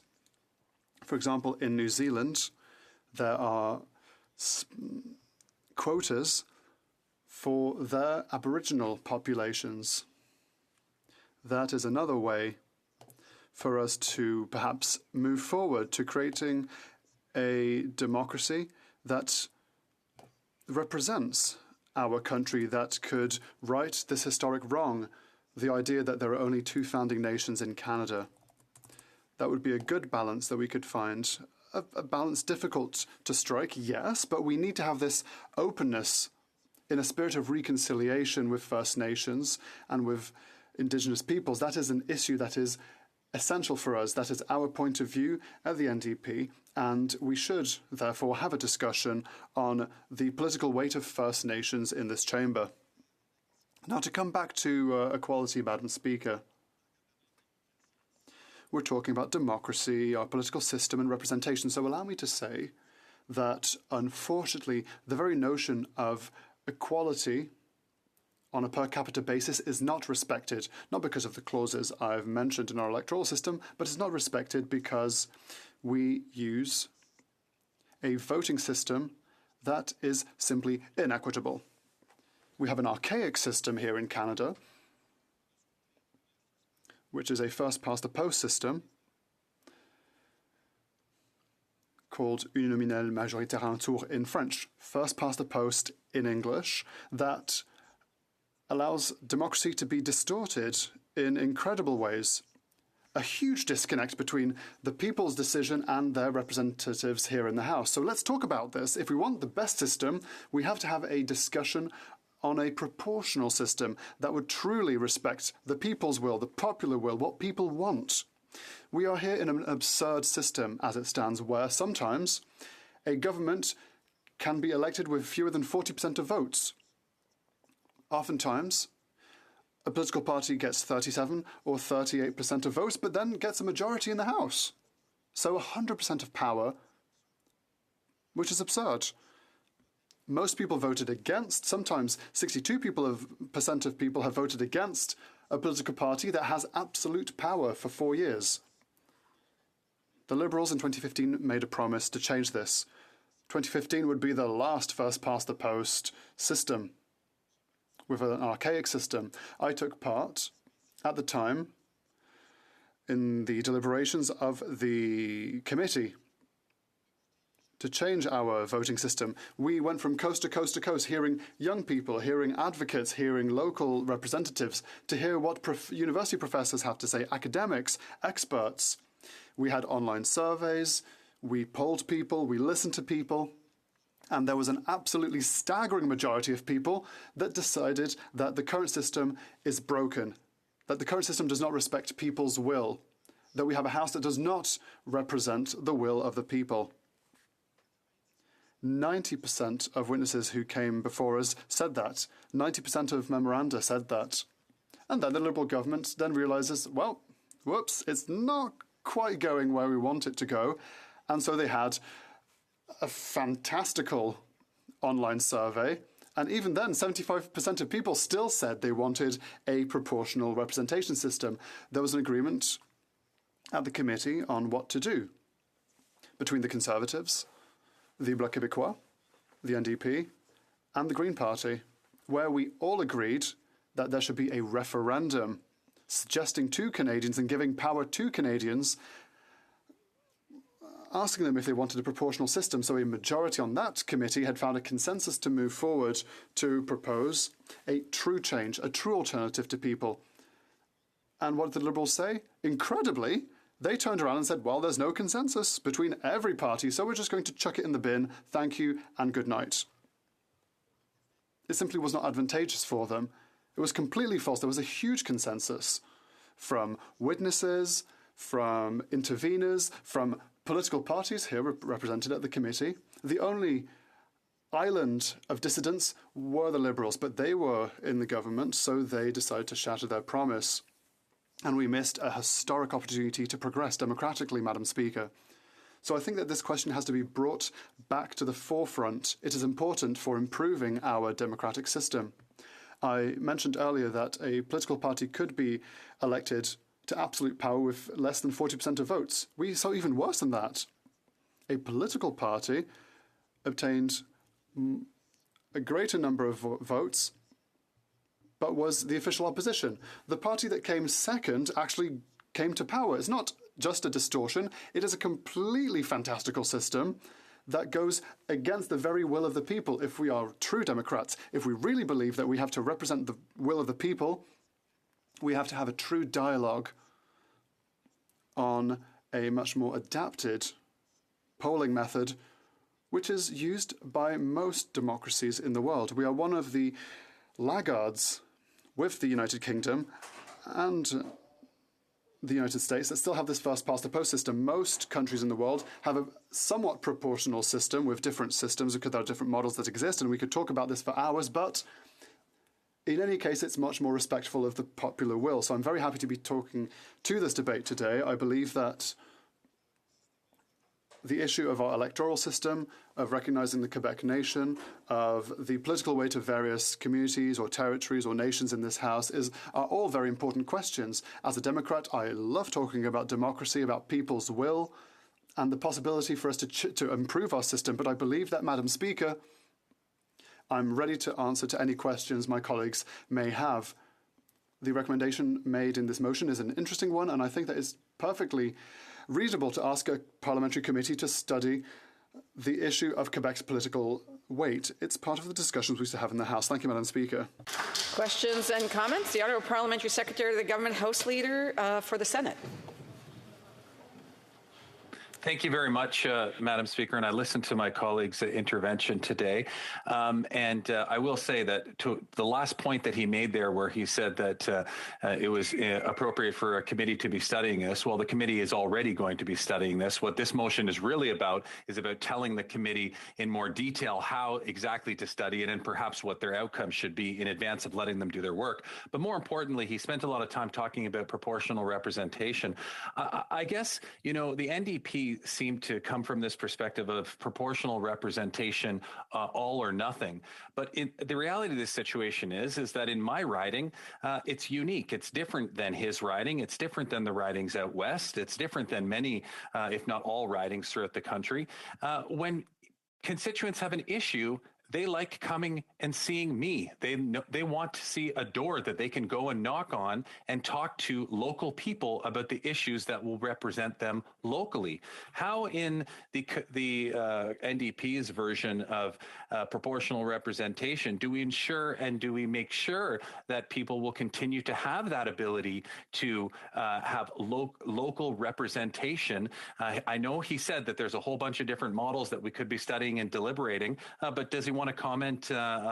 For example, in New Zealand, there are quotas for their Aboriginal populations. That is another way for us to perhaps move forward to creating a democracy that represents our country, that could right this historic wrong, the idea that there are only two founding nations in Canada. That would be a good balance that we could find. A balance difficult to strike, yes, but we need to have this openness in a spirit of reconciliation with First Nations and with Indigenous peoples. That is an issue that is essential for us. That is our point of view at the NDP, and we should therefore have a discussion on the political weight of First Nations in this chamber. Now, to come back to equality, Madam Speaker. We're talking about democracy, our political system and representation, so allow me to say that, unfortunately, the very notion of equality on a per capita basis is not respected, not because of the clauses I've mentioned in our electoral system, but it's not respected because we use a voting system that is simply inequitable. We have an archaic system here in Canada, which is a first-past-the-post system called uninominal majoritaire à un tour in French, first-past-the-post in English, that allows democracy to be distorted in incredible ways. A huge disconnect between the people's decision and their representatives here in the House. So let's talk about this. If we want the best system, we have to have a discussion on a proportional system that would truly respect the people's will, the popular will, what people want. We are here in an absurd system as it stands, where sometimes a government can be elected with fewer than 40% of votes. Oftentimes, a political party gets 37 or 38% of votes, but then gets a majority in the House. So 100% of power, which is absurd. Most people voted against. Sometimes 62% of people have voted against a political party that has absolute power for 4 years. The Liberals in 2015 made a promise to change this. 2015 would be the last first-past-the-post system, with an archaic system. I took part, at the time, in the deliberations of the committee to change our voting system. We went from coast to coast to coast, hearing young people, hearing advocates, hearing local representatives, to hear what university professors have to say, academics, experts. We had online surveys, we polled people, we listened to people, and there was an absolutely staggering majority of people that decided that the current system is broken, that the current system does not respect people's will, that we have a House that does not represent the will of the people. 90% of witnesses who came before us said that. 90% of memoranda said that. And then the Liberal government then realises, well, whoops, it's not quite going where we want it to go. And so they had a fantastical online survey. And even then, 75% of people still said they wanted a proportional representation system. There was an agreement at the committee on what to do between the Conservatives, the Bloc Québécois, the NDP, and the Green Party, where we all agreed that there should be a referendum suggesting to Canadians and giving power to Canadians, asking them if they wanted a proportional system. So a majority on that committee had found a consensus to move forward to propose a true change, a true alternative to people. And what did the Liberals say? Incredibly, they turned around and said, well, there's no consensus between every party, so we're just going to chuck it in the bin. Thank you and good night. It simply was not advantageous for them. It was completely false. There was a huge consensus from witnesses, from interveners, from political parties here represented at the committee. The only island of dissidents were the Liberals, but they were in the government, so they decided to shatter their promise. And we missed a historic opportunity to progress democratically, Madam Speaker. So I think that this question has to be brought back to the forefront. It is important for improving our democratic system. I mentioned earlier that a political party could be elected to absolute power with less than 40% of votes. We saw even worse than that. A political party obtained a greater number of votes, but was the official opposition. The party that came second actually came to power. It's not just a distortion. It is a completely fantastical system that goes against the very will of the people. If we are true Democrats, if we really believe that we have to represent the will of the people, we have to have a true dialogue on a much more adapted polling method, which is used by most democracies in the world. We are one of the laggards with the United Kingdom and the United States that still have this first-past-the-post system. Most countries in the world have a somewhat proportional system with different systems because there are different models that exist, and we could talk about this for hours, but in any case, it's much more respectful of the popular will. So I'm very happy to be talking to this debate today. I believe that the issue of our electoral system, of recognizing the Quebec nation, of the political weight of various communities or territories or nations in this House are all very important questions. As a Democrat, I love talking about democracy, about people's will, and the possibility for us to improve our system. But I believe that, Madam Speaker, I'm ready to answer to any questions my colleagues may have. The recommendation made in this motion is an interesting one, and I think that it's perfectly reasonable to ask a parliamentary committee to study the issue of Quebec's political weight. It's part of the discussions we used to have in the House. Thank you, Madam Speaker. Questions and comments? The Honourable Parliamentary Secretary of the Government House Leader for the Senate. Thank you very much, Madam Speaker, and I listened to my colleague's intervention today. I will say that to the last point that he made there, where he said that it was appropriate for a committee to be studying this, well, the committee is already going to be studying this. What this motion is really about is about telling the committee in more detail how exactly to study it and perhaps what their outcomes should be in advance of letting them do their work. But more importantly, he spent a lot of time talking about proportional representation. I guess, you know, the NDP seem to come from this perspective of proportional representation, all or nothing. But the reality of this situation is that in my riding, it's unique. It's different than his riding. It's different than the ridings out west. It's different than many, if not all, ridings throughout the country. When constituents have an issue, they like coming and seeing me. They want to see a door that they can go and knock on and talk to local people about the issues that will represent them locally. How in the NDP's version of proportional representation do we ensure and do we make sure that people will continue to have that ability to have local representation? I know he said that there's a whole bunch of different models that we could be studying and deliberating, but does he want to comment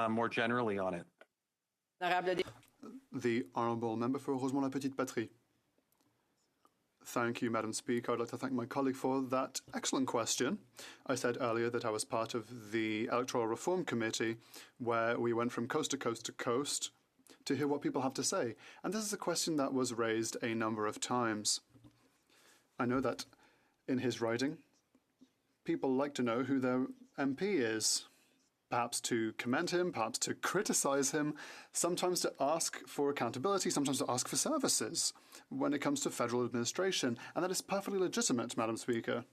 more generally on it? The Honourable Member for Rosemont La Petite Patrie. Thank you, Madam Speaker. I'd like to thank my colleague for that excellent question. I said earlier that I was part of the Electoral Reform Committee, where we went from coast to coast to coast to hear what people have to say. And this is a question that was raised a number of times. I know that in his riding, people like to know who their MP is. Perhaps to commend him, perhaps to criticize him, sometimes to ask for accountability, sometimes to ask for services when it comes to federal administration. And that is perfectly legitimate, Madam Speaker.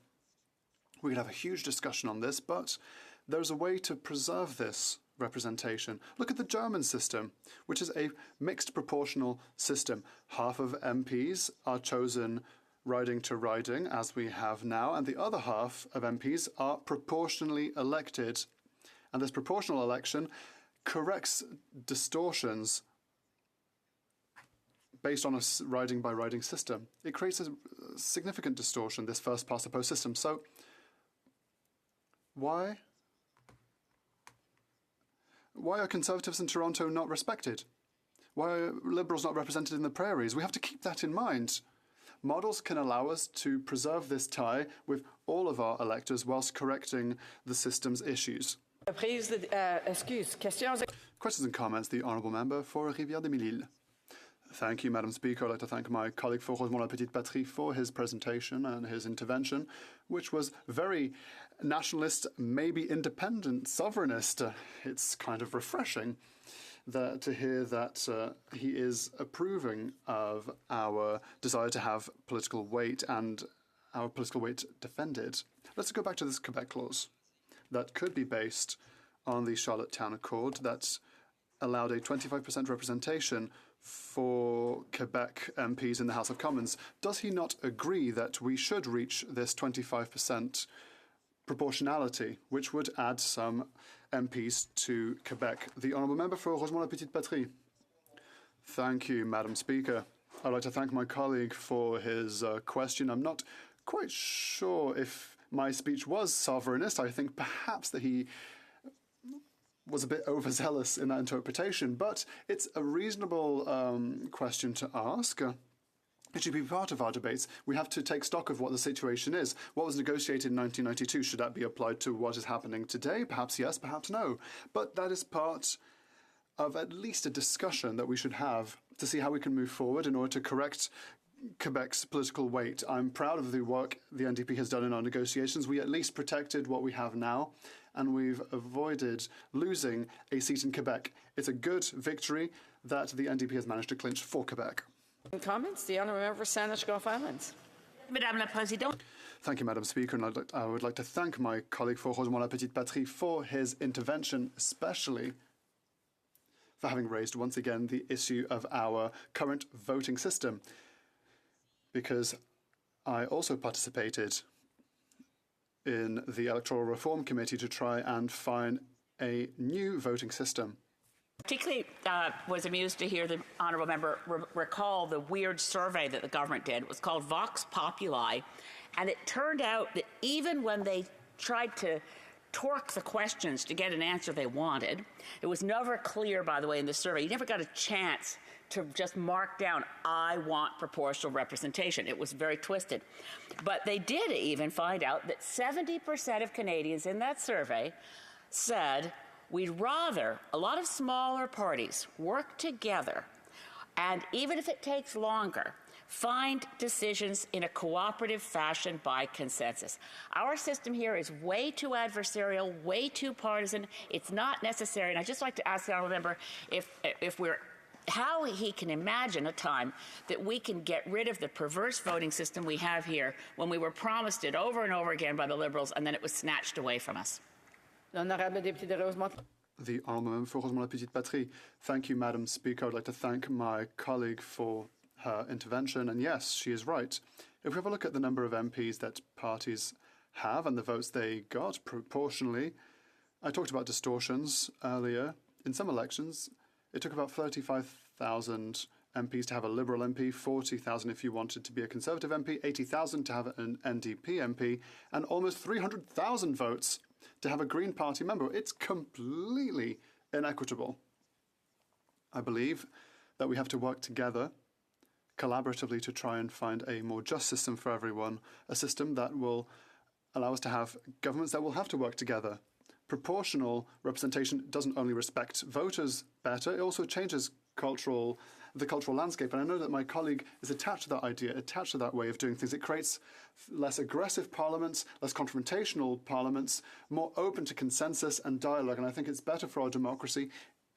We could have a huge discussion on this, but there's a way to preserve this representation. Look at the German system, which is a mixed proportional system. Half of MPs are chosen riding to riding, as we have now, and the other half of MPs are proportionally elected. And this proportional election corrects distortions based on a riding-by-riding system. It creates a significant distortion, this first-past-the-post system. So why are Conservatives in Toronto not respected? Why are Liberals not represented in the prairies? We have to keep that in mind. Models can allow us to preserve this tie with all of our electors whilst correcting the system's issues. Questions and comments, the Honourable Member for Rivière-des-Mille-Îles. Thank you, Madam Speaker. I'd like to thank my colleague for Rosemont La Petite Patrie for his presentation and his intervention, which was very nationalist, maybe independent, sovereignist. It's kind of refreshing to hear that he is approving of our desire to have political weight and our political weight defended. Let's go back to this Quebec clause that could be based on the Charlottetown Accord that allowed a 25% representation for Quebec MPs in the House of Commons. Does he not agree that we should reach this 25% proportionality, which would add some MPs to Quebec? The Honourable Member for Rosemont La Petite Patrie. Thank you, Madam Speaker. I'd like to thank my colleague for his question. I'm not quite sure if my speech was sovereignist. I think perhaps that he was a bit overzealous in that interpretation, but it's a reasonable question to ask. It should be part of our debates. We have to take stock of what the situation is. What was negotiated in 1992, should that be applied to what is happening today? Perhaps yes, perhaps no. But that is part of at least a discussion that we should have to see how we can move forward in order to correct Quebec's political weight. I'm proud of the work the NDP has done in our negotiations. We at least protected what we have now, and we've avoided losing a seat in Quebec. It's a good victory that the NDP has managed to clinch for Quebec. Comments? The honourable member for Saanich Gulf Islands. Madame la Présidente. Thank you, Madam Speaker, and I would like to thank my colleague for Rosemont-la-Petite-Patrie for his intervention, especially for having raised once again the issue of our current voting system, because I also participated in the Electoral Reform Committee to try and find a new voting system. Particularly was amused to hear the honourable member recall the weird survey that the government did. It was called Vox Populi, and it turned out that even when they tried to torque the questions to get an answer they wanted, it was never clear, by the way, in the survey. You never got a chance to just mark down, I want proportional representation. It was very twisted. But they did even find out that 70% of Canadians in that survey said, we'd rather a lot of smaller parties work together, and even if it takes longer, find decisions in a cooperative fashion by consensus. Our system here is way too adversarial, way too partisan. It's not necessary. And I'd just like to ask the honourable member how he can imagine a time that we can get rid of the perverse voting system we have here when we were promised it over and over again by the Liberals and then it was snatched away from us. The honourable member for Rosemont-la-Petite-Patrie. Thank you, Madam Speaker. I'd like to thank my colleague for her intervention. And yes, she is right. If we have a look at the number of MPs that parties have and the votes they got proportionally, I talked about distortions earlier. In some elections, it took about 35,000 MPs to have a Liberal MP, 40,000 if you wanted to be a Conservative MP, 80,000 to have an NDP MP, and almost 300,000 votes to have a Green Party member. It's completely inequitable. I believe that we have to work together collaboratively to try and find a more just system for everyone, a system that will allow us to have governments that will have to work together. Proportional representation doesn't only respect voters better, it also changes the cultural landscape. And I know that my colleague is attached to that idea, attached to that way of doing things. It creates less aggressive parliaments, less confrontational parliaments, more open to consensus and dialogue. And I think it's better for our democracy.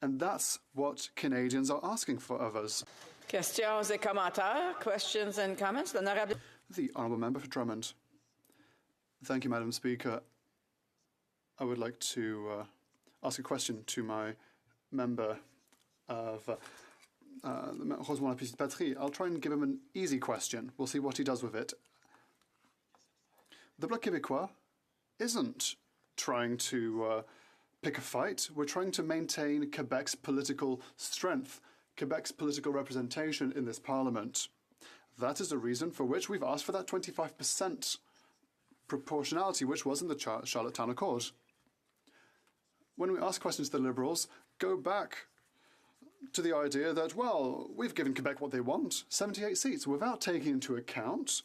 And that's what Canadians are asking for of us. Questions et commentaires, questions and comments. The honourable member for Drummond. Thank you, Madam Speaker. I would like to ask a question to my member of Rosemont-la-Petite-Patrie. I'll try and give him an easy question. We'll see what he does with it. The Bloc Québécois isn't trying to pick a fight. We're trying to maintain Quebec's political strength, Quebec's political representation in this parliament. That is the reason for which we've asked for that 25% proportionality, which was in the Charlottetown Accord. When we ask questions to the Liberals, go back to the idea that, well, we've given Quebec what they want, 78 seats, without taking into account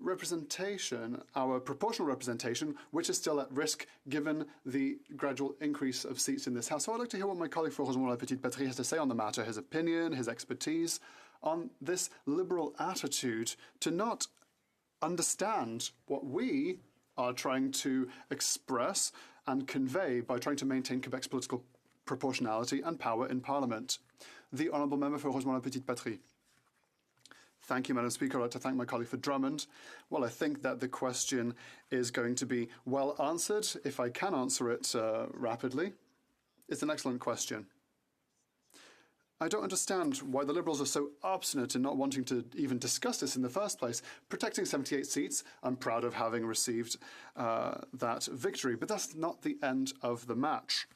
representation, our proportional representation, which is still at risk given the gradual increase of seats in this House. So I'd like to hear what my colleague for Rosemont-la-Petite-Patrie has to say on the matter, his opinion, his expertise on this Liberal attitude to not understand what we are trying to express and convey by trying to maintain Quebec's political proportionality and power in Parliament. The honourable member for Rosemont-la-Petite-Patrie. Thank you, Madam Speaker. I'd like to thank my colleague for Drummond. Well, I think that the question is going to be well answered, if I can answer it rapidly. It's an excellent question. I don't understand why the Liberals are so obstinate in not wanting to even discuss this in the first place. Protecting 78 seats, I'm proud of having received that victory, but that's not the end of the match.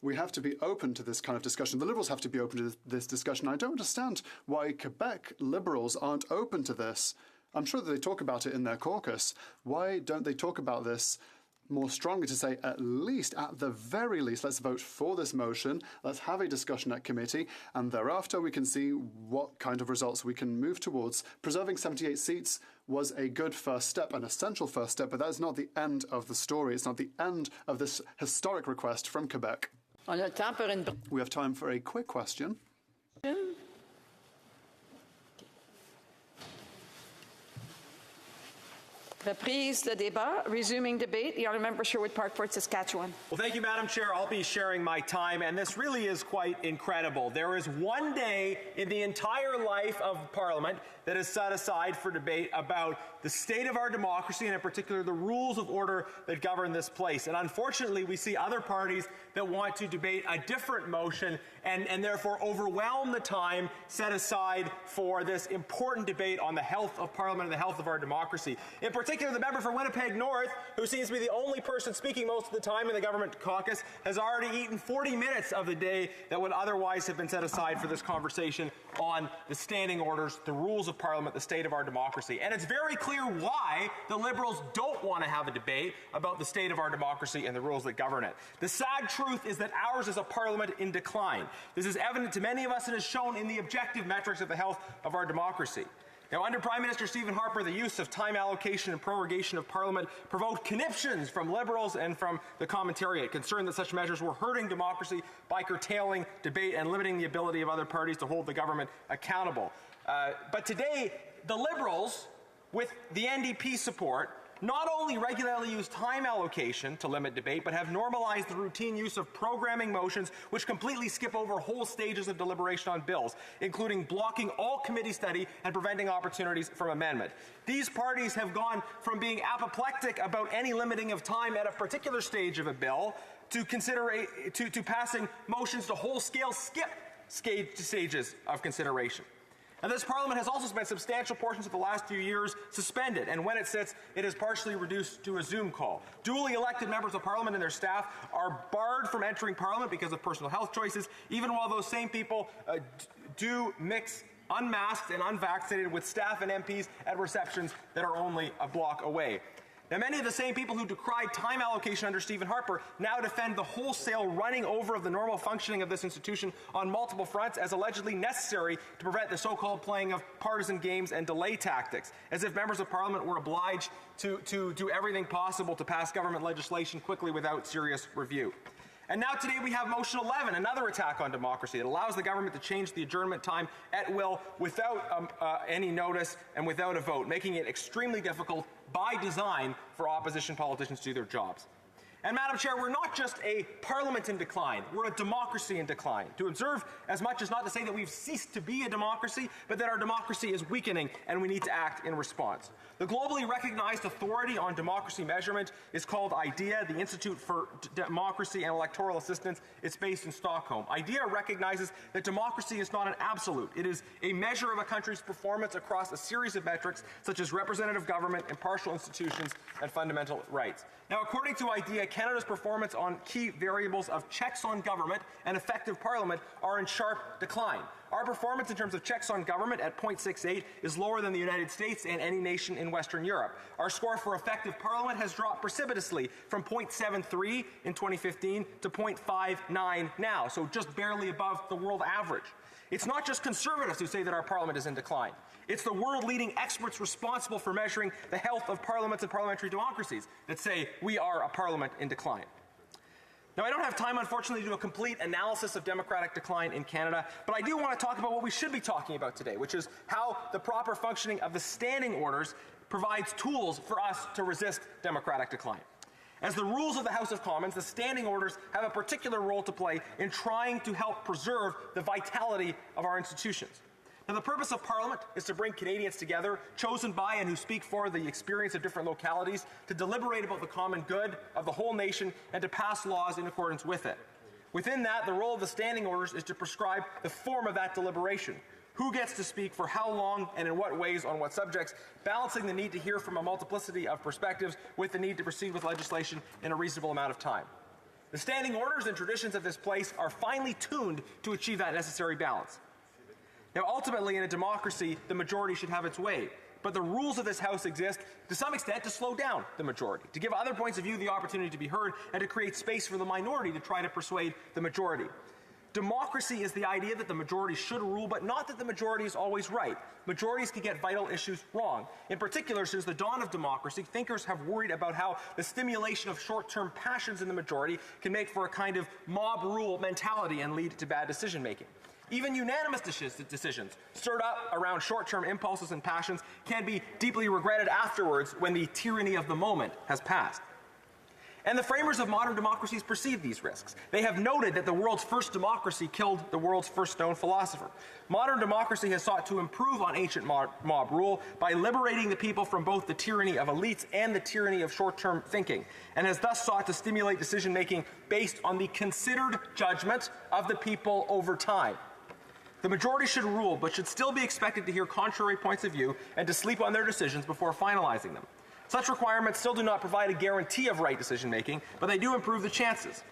We have to be open to this kind of discussion. The Liberals have to be open to this discussion. I don't understand why Quebec Liberals aren't open to this. I'm sure that they talk about it in their caucus. Why don't they talk about this more strongly to say at the very least, let's vote for this motion, let's have a discussion at committee, and thereafter we can see what kind of results we can move towards. Preserving 78 seats was a good first step, an essential first step, but that is not the end of the story. It's not the end of this historic request from Quebec. We have time for a quick question. Reprise de débat, resuming debate. The honourable member Sherwood Park, Fort Saskatchewan. Well, thank you, Madam Chair. I'll be sharing my time, and this really is quite incredible. There is one day in the entire life of Parliament that is set aside for debate about the state of our democracy, and in particular the rules of order that govern this place. And unfortunately, we see other parties that want to debate a different motion and therefore overwhelm the time set aside for this important debate on the health of Parliament and the health of our democracy. In particular, the member for Winnipeg North, who seems to be the only person speaking most of the time in the government caucus, has already eaten 40 minutes of the day that would otherwise have been set aside for this conversation on the standing orders, the rules of Parliament, the state of our democracy. And it's very clear why the Liberals don't want to have a debate about the state of our democracy and the rules that govern it. The sad truth is that ours is a Parliament in decline. This is evident to many of us and is shown in the objective metrics of the health of our democracy. Now, under Prime Minister Stephen Harper, the use of time allocation and prorogation of Parliament provoked conniptions from Liberals and from the commentariat, concerned that such measures were hurting democracy by curtailing debate and limiting the ability of other parties to hold the government accountable. But today, the Liberals, with the NDP support, not only regularly use time allocation to limit debate, but have normalized the routine use of programming motions which completely skip over whole stages of deliberation on bills, including blocking all committee study and preventing opportunities from amendment. These parties have gone from being apoplectic about any limiting of time at a particular stage of a bill to passing motions to whole-scale skip stages of consideration. And this Parliament has also spent substantial portions of the last few years suspended, and when it sits, it is partially reduced to a Zoom call. Duly elected members of Parliament and their staff are barred from entering Parliament because of personal health choices, even while those same people do mix unmasked and unvaccinated with staff and MPs at receptions that are only a block away. Now, many of the same people who decried time allocation under Stephen Harper now defend the wholesale running over of the normal functioning of this institution on multiple fronts as allegedly necessary to prevent the so-called playing of partisan games and delay tactics, as if members of Parliament were obliged to do everything possible to pass government legislation quickly without serious review. And now today we have Motion 11, another attack on democracy. It allows the government to change the adjournment time at will without any notice and without a vote, making it extremely difficult by design for opposition politicians to do their jobs. And Madam Chair, we're not just a Parliament in decline, we're a democracy in decline. To observe as much as not to say that we've ceased to be a democracy, but that our democracy is weakening and we need to act in response. The globally recognized authority on democracy measurement is called IDEA, the Institute for Democracy and Electoral Assistance. It's based in Stockholm. IDEA recognizes that democracy is not an absolute. It is a measure of a country's performance across a series of metrics such as representative government, impartial institutions, and fundamental rights. Now, according to IDEA, Canada's performance on key variables of checks on government and effective parliament are in sharp decline. Our performance in terms of checks on government at 0.68 is lower than the United States and any nation in Western Europe. Our score for effective parliament has dropped precipitously from 0.73 in 2015 to 0.59 now, so just barely above the world average. It's not just conservatives who say that our parliament is in decline. It's the world-leading experts responsible for measuring the health of parliaments and parliamentary democracies that say we are a parliament in decline. Now, I don't have time, unfortunately, to do a complete analysis of democratic decline in Canada, but I do want to talk about what we should be talking about today, which is how the proper functioning of the standing orders provides tools for us to resist democratic decline. As the rules of the House of Commons, the standing orders have a particular role to play in trying to help preserve the vitality of our institutions. Now, the purpose of Parliament is to bring Canadians together, chosen by and who speak for the experience of different localities, to deliberate about the common good of the whole nation and to pass laws in accordance with it. Within that, the role of the standing orders is to prescribe the form of that deliberation. Who gets to speak for how long and in what ways on what subjects, balancing the need to hear from a multiplicity of perspectives with the need to proceed with legislation in a reasonable amount of time. The standing orders and traditions of this place are finely tuned to achieve that necessary balance. Now, ultimately, in a democracy, the majority should have its way. but the rules of this House exist to some extent to slow down the majority, to give other points of view the opportunity to be heard, and to create space for the minority to try to persuade the majority. Democracy is the idea that the majority should rule, but not that the majority is always right. Majorities can get vital issues wrong. In particular, since the dawn of democracy, thinkers have worried about how the stimulation of short-term passions in the majority can make for a kind of mob rule mentality and lead to bad decision-making. Even unanimous decisions stirred up around short-term impulses and passions can be deeply regretted afterwards when the tyranny of the moment has passed. And the framers of modern democracies perceive these risks. They have noted that the world's first democracy killed the world's first known philosopher. Modern democracy has sought to improve on ancient mob rule by liberating the people from both the tyranny of elites and the tyranny of short-term thinking, and has thus sought to stimulate decision-making based on the considered judgment of the people over time. The majority should rule, but should still be expected to hear contrary points of view and to sleep on their decisions before finalizing them. Such requirements still do not provide a guarantee of right decision-making, but they do improve the chances.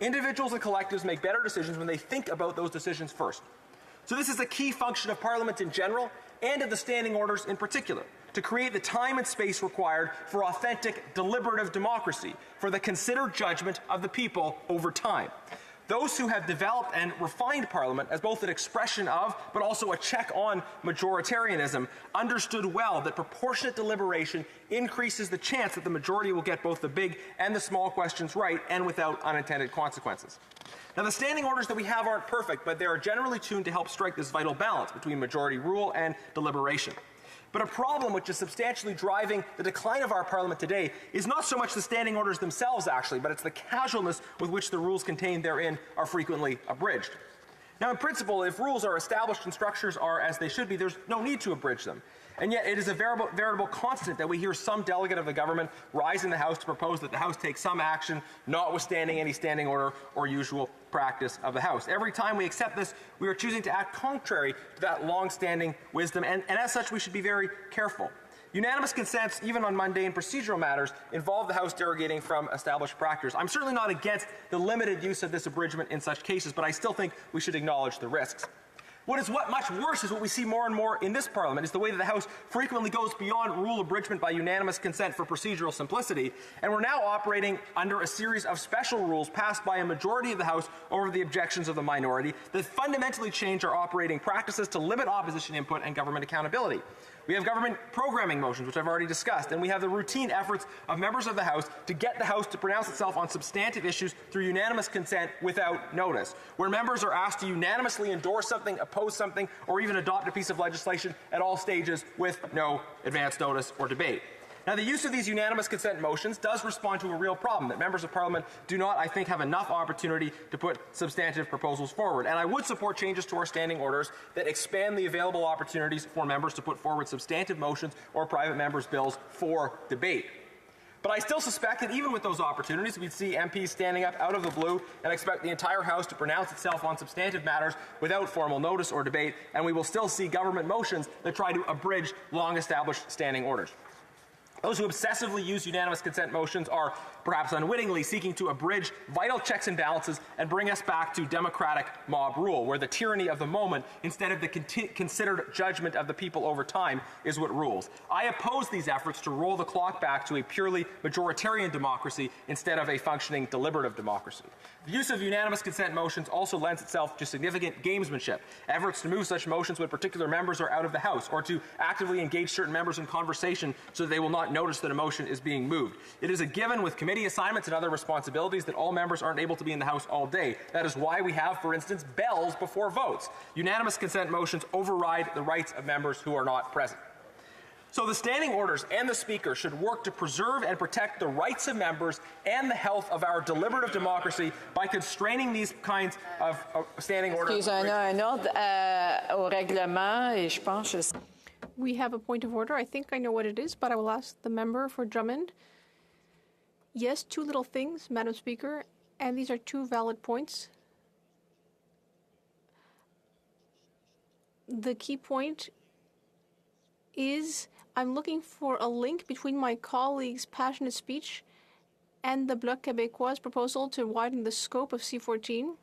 Individuals and collectives make better decisions when they think about those decisions first. So this is a key function of Parliament in general and of the standing orders in particular, to create the time and space required for authentic, deliberative democracy, for the considered judgment of the people over time. Those who have developed and refined Parliament as both an expression of, but also a check on majoritarianism, understood well that proportionate deliberation increases the chance that the majority will get both the big and the small questions right and without unintended consequences. Now, the standing orders that we have aren't perfect, but they are generally tuned to help strike this vital balance between majority rule and deliberation. But a problem which is substantially driving the decline of our Parliament today is not so much the standing orders themselves, actually, but it's the casualness with which the rules contained therein are frequently abridged. Now, in principle, if rules are established and structures are as they should be, there's no need to abridge them. And yet it is a veritable constant that we hear some delegate of the government rise in the House to propose that the House take some action, notwithstanding any standing order or usual practice of the House. Every time we accept this, we are choosing to act contrary to that long-standing wisdom, and as such, we should be very careful. Unanimous consents, even on mundane procedural matters, involve the House derogating from established practice. I'm certainly not against the limited use of this abridgment in such cases, but I still think we should acknowledge the risks. Much worse is what we see more and more in this Parliament is the way that the House frequently goes beyond rule abridgment by unanimous consent for procedural simplicity, and we're now operating under a series of special rules passed by a majority of the House over the objections of the minority that fundamentally change our operating practices to limit opposition input and government accountability. We have government programming motions, which I've already discussed, and we have the routine efforts of members of the House to get the House to pronounce itself on substantive issues through unanimous consent without notice, where members are asked to unanimously endorse something, oppose something, or even adopt a piece of legislation at all stages with no advance notice or debate. Now, the use of these unanimous consent motions does respond to a real problem that members of Parliament do not, I think, have enough opportunity to put substantive proposals forward. And I would support changes to our standing orders that expand the available opportunities for members to put forward substantive motions or private members' bills for debate. But I still suspect that even with those opportunities, we'd see MPs standing up out of the blue and expect the entire House to pronounce itself on substantive matters without formal notice or debate, and we will still see government motions that try to abridge long-established standing orders. Those who obsessively use unanimous consent motions are, perhaps unwittingly, seeking to abridge vital checks and balances and bring us back to democratic mob rule, where the tyranny of the moment, instead of the considered judgment of the people over time, is what rules. I oppose these efforts to roll the clock back to a purely majoritarian democracy instead of a functioning deliberative democracy. The use of unanimous consent motions also lends itself to significant gamesmanship. Efforts to move such motions when particular members are out of the House, or to actively engage certain members in conversation so that they will not notice that a motion is being moved. It is a given with committee assignments and other responsibilities that all members aren't able to be in the House all day. That is why we have, for instance, bells before votes. Unanimous consent motions override the rights of members who are not present. So the standing orders and the Speaker should work to preserve and protect the rights of members and the health of our deliberative democracy by constraining these kinds of standing orders. We have a point of order. I think I know what it is, but I will ask the member for Drummond. Yes, two little things, Madam Speaker, and these are two valid points. The key point is I'm looking for a link between my colleague's passionate speech and the Bloc Québécois' proposal to widen the scope of C-14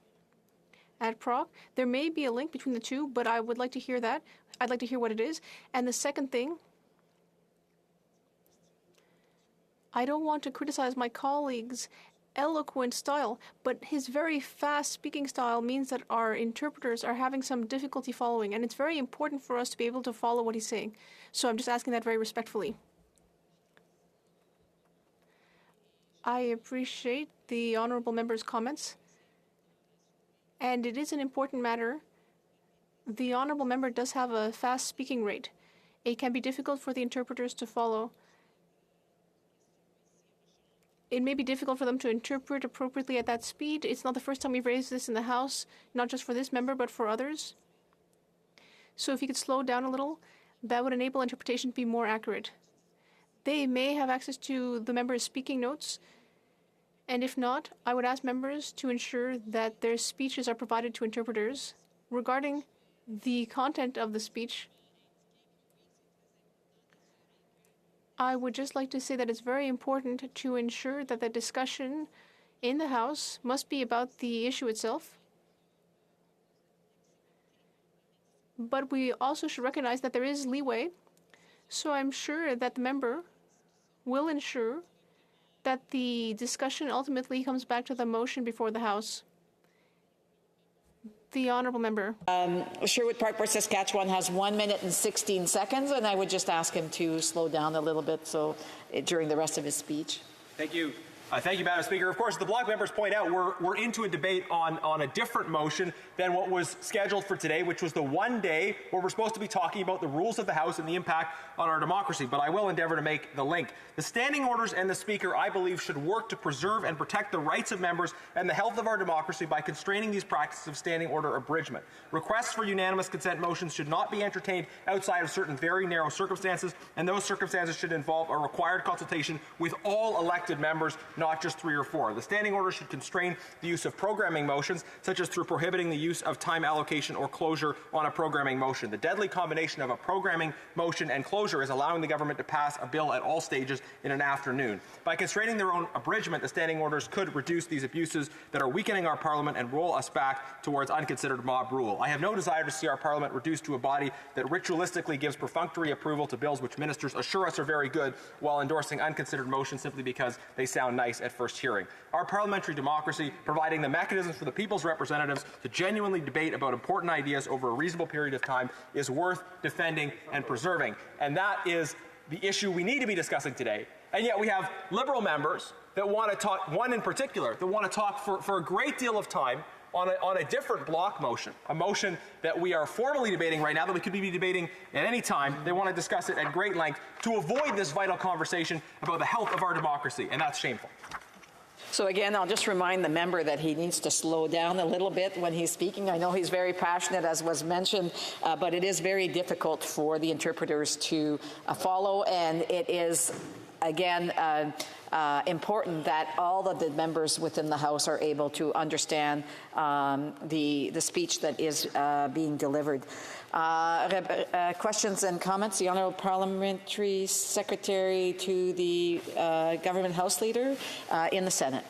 at Proc. There may be a link between the two, but I would like to hear that. I'd like to hear what it is. And the second thing I don't want to criticize my colleague's eloquent style, but his very fast speaking style means that our interpreters are having some difficulty following, and it's very important for us to be able to follow what he's saying. So I'm just asking that very respectfully. I appreciate the honourable member's comments, and it is an important matter. The honourable member does have a fast speaking rate. It can be difficult for the interpreters to follow. It may be difficult for them to interpret appropriately at that speed. It's not the first time we've raised this in the House, not just for this member, but for others. So if you could slow down a little, that would enable interpretation to be more accurate. They may have access to the member's speaking notes, and if not, I would ask members to ensure that their speeches are provided to interpreters. Regarding the content of the speech, I would just like to say that it's very important to ensure that the discussion in the House must be about the issue itself. But we also should recognize that there is leeway, so I'm sure that the member will ensure that the discussion ultimately comes back to the motion before the House. The honourable member. Sherwood Park, Port Saskatchewan has 1 minute and 16 seconds, and I would just ask him to slow down a little bit during the rest of his speech. Thank you. Thank you, Madam Speaker. Of course, the Bloc members point out we're into a debate on a different motion than what was scheduled for today, which was the one day where we're supposed to be talking about the rules of the House and the impact on our democracy. But I will endeavour to make the link. The standing orders and the Speaker, I believe, should work to preserve and protect the rights of members and the health of our democracy by constraining these practices of standing order abridgment. Requests for unanimous consent motions should not be entertained outside of certain very narrow circumstances, and those circumstances should involve a required consultation with all elected members, not just 3 or 4. The standing order should constrain the use of programming motions, such as through prohibiting the use of time allocation or closure on a programming motion. The deadly combination of a programming motion and closure is allowing the government to pass a bill at all stages in an afternoon. By constraining their own abridgment, the standing orders could reduce these abuses that are weakening our Parliament and roll us back towards unconsidered mob rule. I have no desire to see our Parliament reduced to a body that ritualistically gives perfunctory approval to bills which ministers assure us are very good while endorsing unconsidered motions simply because they sound nice at first hearing. Our parliamentary democracy, providing the mechanisms for the people's representatives to genuinely debate about important ideas over a reasonable period of time, is worth defending and preserving. And that is the issue we need to be discussing today. And yet we have Liberal members that want to talk, one in particular, that want to talk for a great deal of time on a different block motion, a motion that we are formally debating right now, that we could be debating at any time. They want to discuss it at great length to avoid this vital conversation about the health of our democracy, and that's shameful. So again, I'll just remind the member that he needs to slow down a little bit when he's speaking. I know he's very passionate, as was mentioned, but it is very difficult for the interpreters to follow, and it is, again, important that all of the members within the House are able to understand the speech that is being delivered. Questions and comments? The Honourable Parliamentary Secretary to the Government House Leader in the Senate.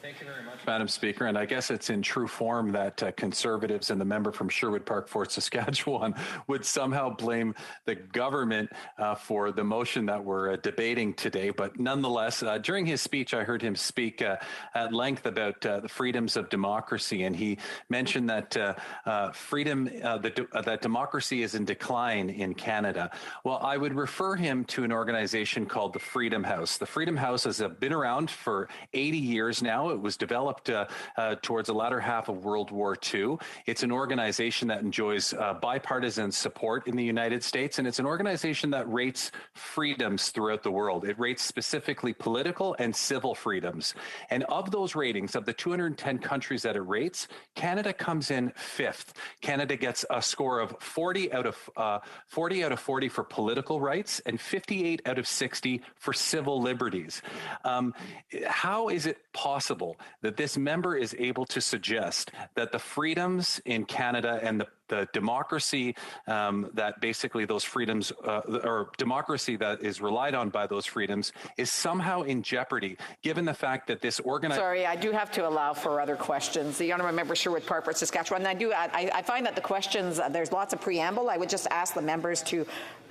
Thank you very much, Madam Speaker. And I guess it's in true form that Conservatives and the member from Sherwood Park, Fort Saskatchewan would somehow blame the government for the motion that we're debating today. But nonetheless, during his speech, I heard him speak at length about the freedoms of democracy. And he mentioned that that democracy is in decline in Canada. Well, I would refer him to an organization called the Freedom House. The Freedom House has been around for 80 years now. It was developed towards the latter half of World War II. It's an organization that enjoys bipartisan support in the United States, and it's an organization that rates freedoms throughout the world. It rates specifically political and civil freedoms. And of those ratings, of the 210 countries that it rates, Canada comes in 5th. Canada gets a score of 40 out of 40 for political rights and 58 out of 60 for civil liberties. How is it possible that this member is able to suggest that the freedoms in Canada and the democracy that basically those freedoms or democracy that is relied on by those freedoms is somehow in jeopardy, given the fact that this organization... Sorry, I do have to allow for other questions. The Honourable Member Sherwood Park, Saskatchewan. And I find that the questions, there's lots of preamble. I would just ask the members to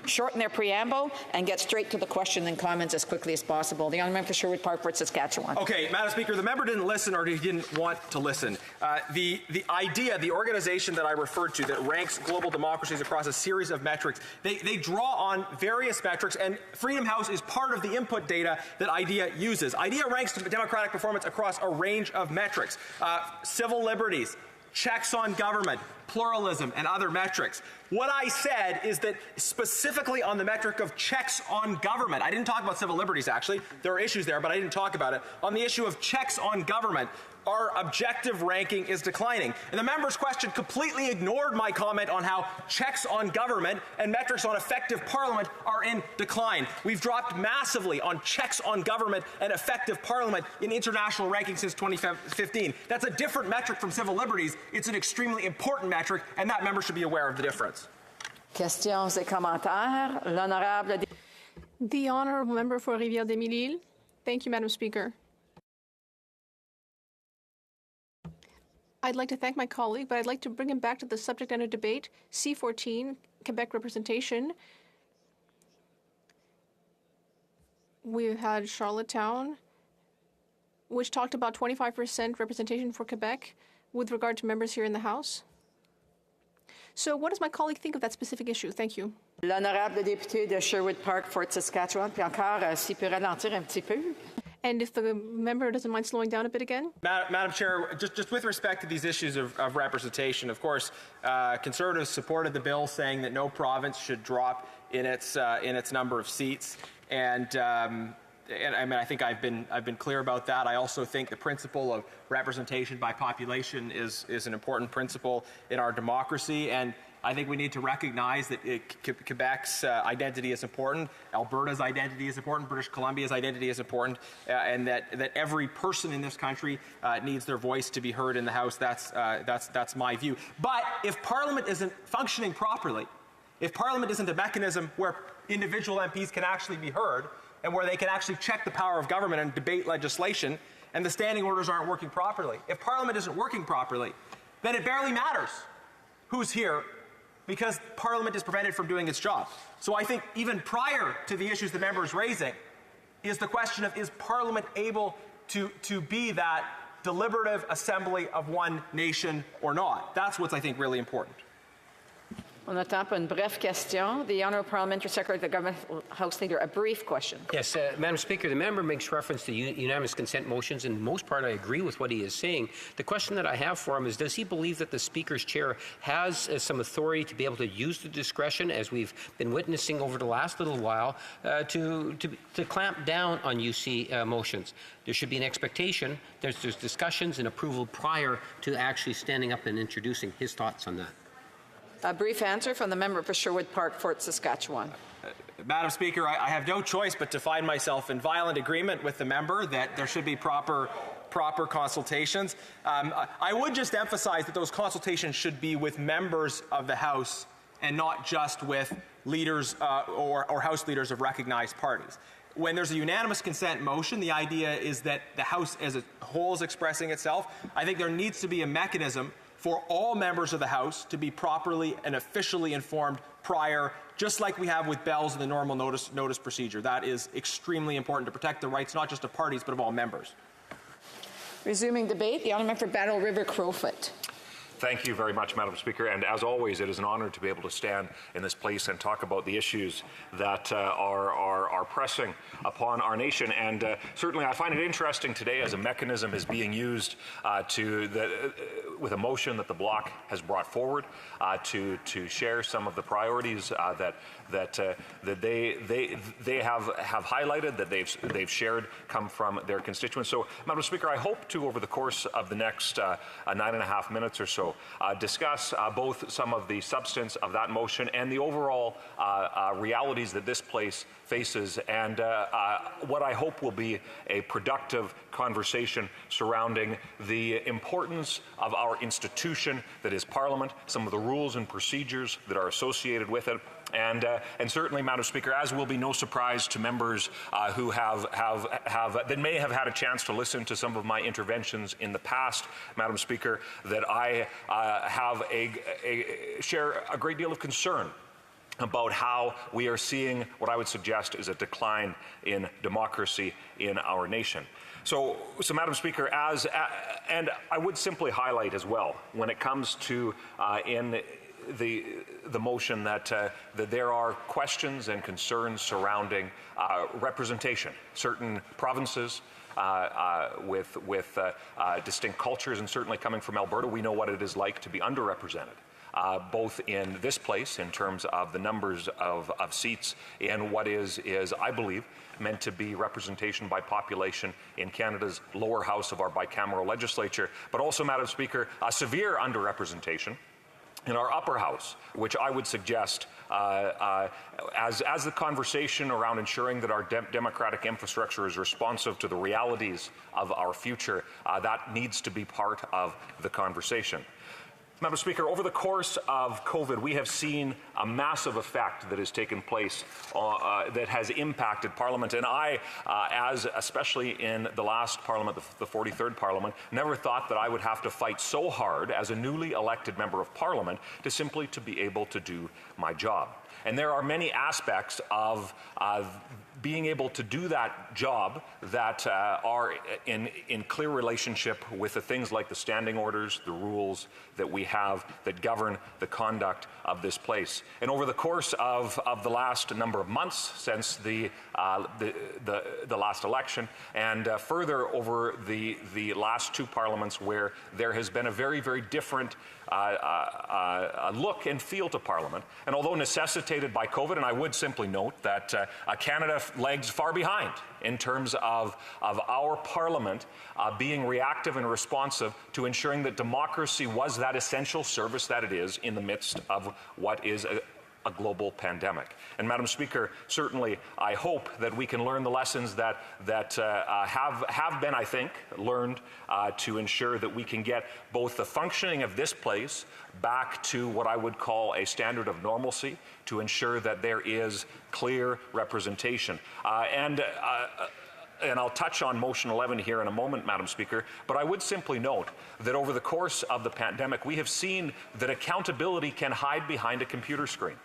shorten their preamble and get straight to the question and comments as quickly as possible. The honourable member for Sherwood Park, Fort Saskatchewan. Okay, Madam Speaker, the member didn't listen or he didn't want to listen. The idea, the organization that I referred to that ranks global democracies across a series of metrics, they draw on various metrics, and Freedom House is part of the input data that IDEA uses. IDEA ranks democratic performance across a range of metrics. Civil liberties, checks on government, pluralism, and other metrics. What I said is that specifically on the metric of checks on government, I didn't talk about civil liberties actually, there are issues there, but I didn't talk about it. On the issue of checks on government, our objective ranking is declining. And the member's question completely ignored my comment on how checks on government and metrics on effective parliament are in decline. We've dropped massively on checks on government and effective parliament in international rankings since 2015. That's a different metric from civil liberties. It's an extremely important metric, and that member should be aware of the difference. Questions et commentaires. L'honorable. The honourable member for Rivière-des-Mille-Îles. Thank you, Madam Speaker. I'd like to thank my colleague, but I'd like to bring him back to the subject under debate, C14, Quebec representation. We've had Charlottetown, which talked about 25% representation for Quebec with regard to members here in the House. So what does my colleague think of that specific issue? Thank you. L'honorable député de Sherwood Park, Fort Saskatchewan, puis encore, s'il peut ralentir un petit peu. And if the member doesn't mind slowing down a bit again? Madam Chair, just with respect to these issues of representation, of course, Conservatives supported the bill saying that no province should drop in its number of seats, and I mean, I think I've been clear about that. I also think the principle of representation by population is an important principle in our democracy, and I think we need to recognize that Quebec's identity is important, Alberta's identity is important, British Columbia's identity is important, and that every person in this country needs their voice to be heard in the House. That's my view. But if Parliament isn't functioning properly, if Parliament isn't a mechanism where individual MPs can actually be heard and where they can actually check the power of government and debate legislation, and the standing orders aren't working properly, if Parliament isn't working properly, then it barely matters who's here, because Parliament is prevented from doing its job. So I think even prior to the issues the member is raising is the question of, is Parliament able to be that deliberative assembly of one nation or not? That's what's, I think, really important. On attend pour une brève question. The Honourable Parliamentary Secretary of the Government House Leader, a brief question. Yes, Madam Speaker, the member makes reference to unanimous consent motions, and in most part I agree with what he is saying. The question that I have for him is, does he believe that the Speaker's chair has some authority to be able to use the discretion, as we've been witnessing over the last little while, to clamp down on UC motions? There should be an expectation. There's discussions and approval prior to actually standing up and introducing his thoughts on that. A brief answer from the member for Sherwood Park, Fort Saskatchewan. Madam Speaker, I have no choice but to find myself in violent agreement with the member that there should be proper consultations. I would just emphasize that those consultations should be with members of the House and not just with leaders or House leaders of recognized parties. When there's a unanimous consent motion, the idea is that the House as a whole is expressing itself. I think there needs to be a mechanism for all members of the House to be properly and officially informed prior, just like we have with bells in the normal notice procedure. That is extremely important to protect the rights not just of parties but of all members. Resuming debate, the honourable member for Battle River Crowfoot. Thank you very much, Madam Speaker. And as always, it is an honour to be able to stand in this place and talk about the issues that are pressing upon our nation. And certainly I find it interesting today as a mechanism is being used with a motion that the Bloc has brought forward to share some of the priorities that they have highlighted, that they've shared, come from their constituents. So, Madam Speaker, I hope to, over the course of the next 9.5 minutes or so, discuss both some of the substance of that motion and the overall realities that this place faces, and what I hope will be a productive conversation surrounding the importance of our institution that is Parliament, some of the rules and procedures that are associated with it. And certainly, Madam Speaker, as will be no surprise to members who that may have had a chance to listen to some of my interventions in the past, Madam Speaker, that I share a great deal of concern about how we are seeing what I would suggest is a decline in democracy in our nation. So Madam Speaker, and I would simply highlight as well, when it comes to in the motion that there are questions and concerns surrounding representation. Certain provinces with distinct cultures, and certainly coming from Alberta, we know what it is like to be underrepresented. Both in this place in terms of the numbers of seats and what is, I believe, meant to be representation by population in Canada's lower house of our bicameral legislature, but also, Madam Speaker, a severe underrepresentation in our upper house, which I would suggest as the conversation around ensuring that our democratic infrastructure is responsive to the realities of our future, that needs to be part of the conversation. Madam Speaker, over the course of COVID, we have seen a massive effect that has taken place that has impacted Parliament. And I, especially in the last Parliament, the 43rd Parliament, never thought that I would have to fight so hard as a newly elected Member of Parliament to be able to do my job. And there are many aspects of being able to do that job that are in clear relationship with the things like the standing orders, the rules that we have that govern the conduct of this place. And over the course of the last number of months since the last election, and further over the last two parliaments where there has been a very, very different look and feel to Parliament, and although necessitated by COVID, and I would simply note that Canada lags far behind in terms of our Parliament being reactive and responsive to ensuring that democracy was that essential service that it is in the midst of what is a global pandemic. And Madam Speaker, certainly I hope that we can learn the lessons that have been, I think, learned to ensure that we can get both the functioning of this place back to what I would call a standard of normalcy, to ensure that there is clear representation. And I'll touch on Motion 11 here in a moment, Madam Speaker, but I would simply note that over the course of the pandemic, we have seen that accountability can hide behind a computer screen.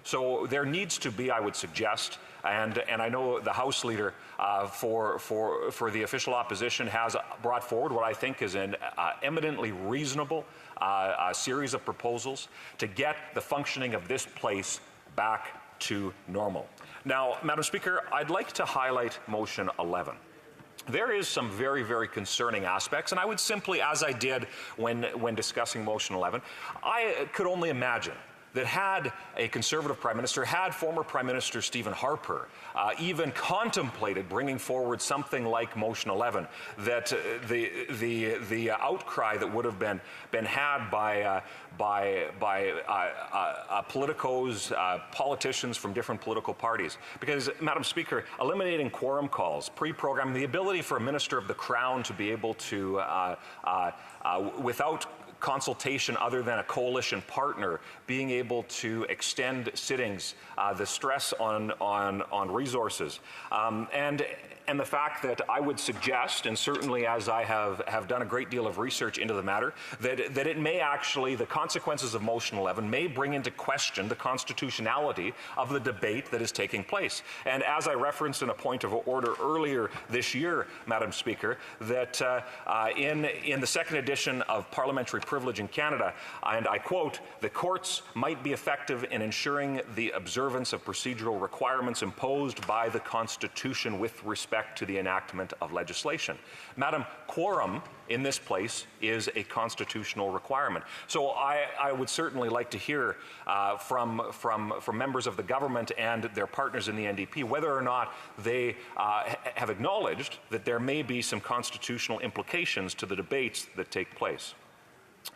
So there needs to be, I would suggest, and I know the House Leader for the official opposition has brought forward what I think is an eminently reasonable series of proposals to get the functioning of this place back to normal. Now, Madam Speaker, I'd like to highlight Motion 11. There is some very, very concerning aspects, and I would simply, as I did when discussing Motion 11, I could only imagine that had a Conservative Prime Minister, had former Prime Minister Stephen Harper even contemplated bringing forward something like Motion 11, that the outcry that would have been had by politicos, politicians from different political parties. Because, Madam Speaker, eliminating quorum calls, pre-programming, the ability for a Minister of the Crown to be able to, without consultation other than a coalition partner, being able to extend sittings, the stress on resources, and the fact that I would suggest, and certainly as I have done a great deal of research into the matter, that it may actually, the consequences of Motion 11 may bring into question the constitutionality of the debate that is taking place. And as I referenced in a point of order earlier this year, Madam Speaker, that in the second edition of Parliamentary Privilege in Canada, and I quote, "The courts might be effective in ensuring the observance of procedural requirements imposed by the Constitution with respect to the enactment of legislation." Madam, quorum in this place is a constitutional requirement. So I would certainly like to hear from members of the government and their partners in the NDP whether or not they have acknowledged that there may be some constitutional implications to the debates that take place.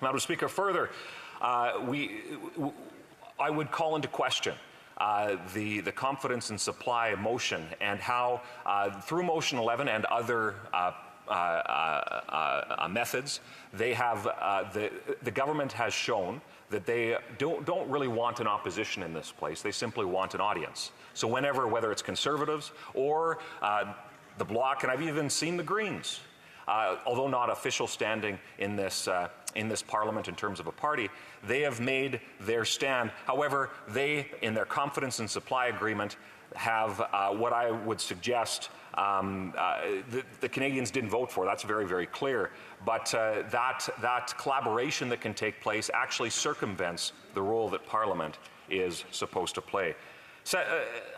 Madam Speaker, further, I would call into question the confidence and supply motion, and how through Motion 11 and other methods, they have the government has shown that they don't really want an opposition in this place. They simply want an audience. So whether it's Conservatives or the Bloc, and I've even seen the Greens, although not official standing in this in this parliament in terms of a party, they have made their stand. However, they, in their confidence and supply agreement, have what I would suggest the Canadians didn't vote for. That's very, very clear. But that collaboration that can take place actually circumvents the role that Parliament is supposed to play. So,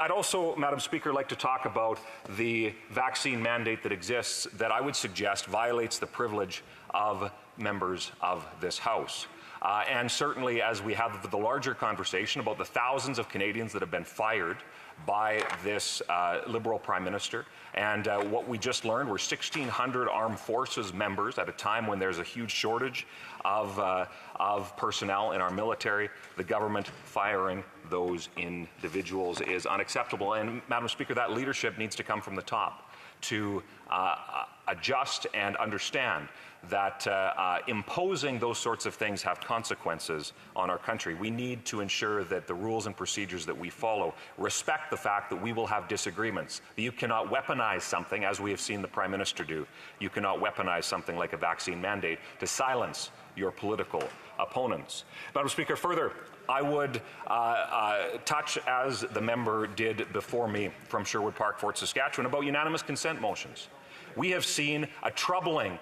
I'd also, Madam Speaker, like to talk about the vaccine mandate that exists that I would suggest violates the privilege of members of this House. And certainly as we have the larger conversation about the thousands of Canadians that have been fired by this Liberal Prime Minister, and what we just learned were 1,600 armed forces members at a time when there's a huge shortage of personnel in our military. The government firing those individuals is unacceptable. And Madam Speaker, that leadership needs to come from the top to adjust and understand that imposing those sorts of things have consequences on our country. We need to ensure that the rules and procedures that we follow respect the fact that we will have disagreements. You cannot weaponize something, as we have seen the Prime Minister do. You cannot weaponize something like a vaccine mandate to silence your political opponents. Madam Speaker, further, I would touch, as the member did before me from Sherwood Park, Fort Saskatchewan, about unanimous consent motions. We have seen a troubling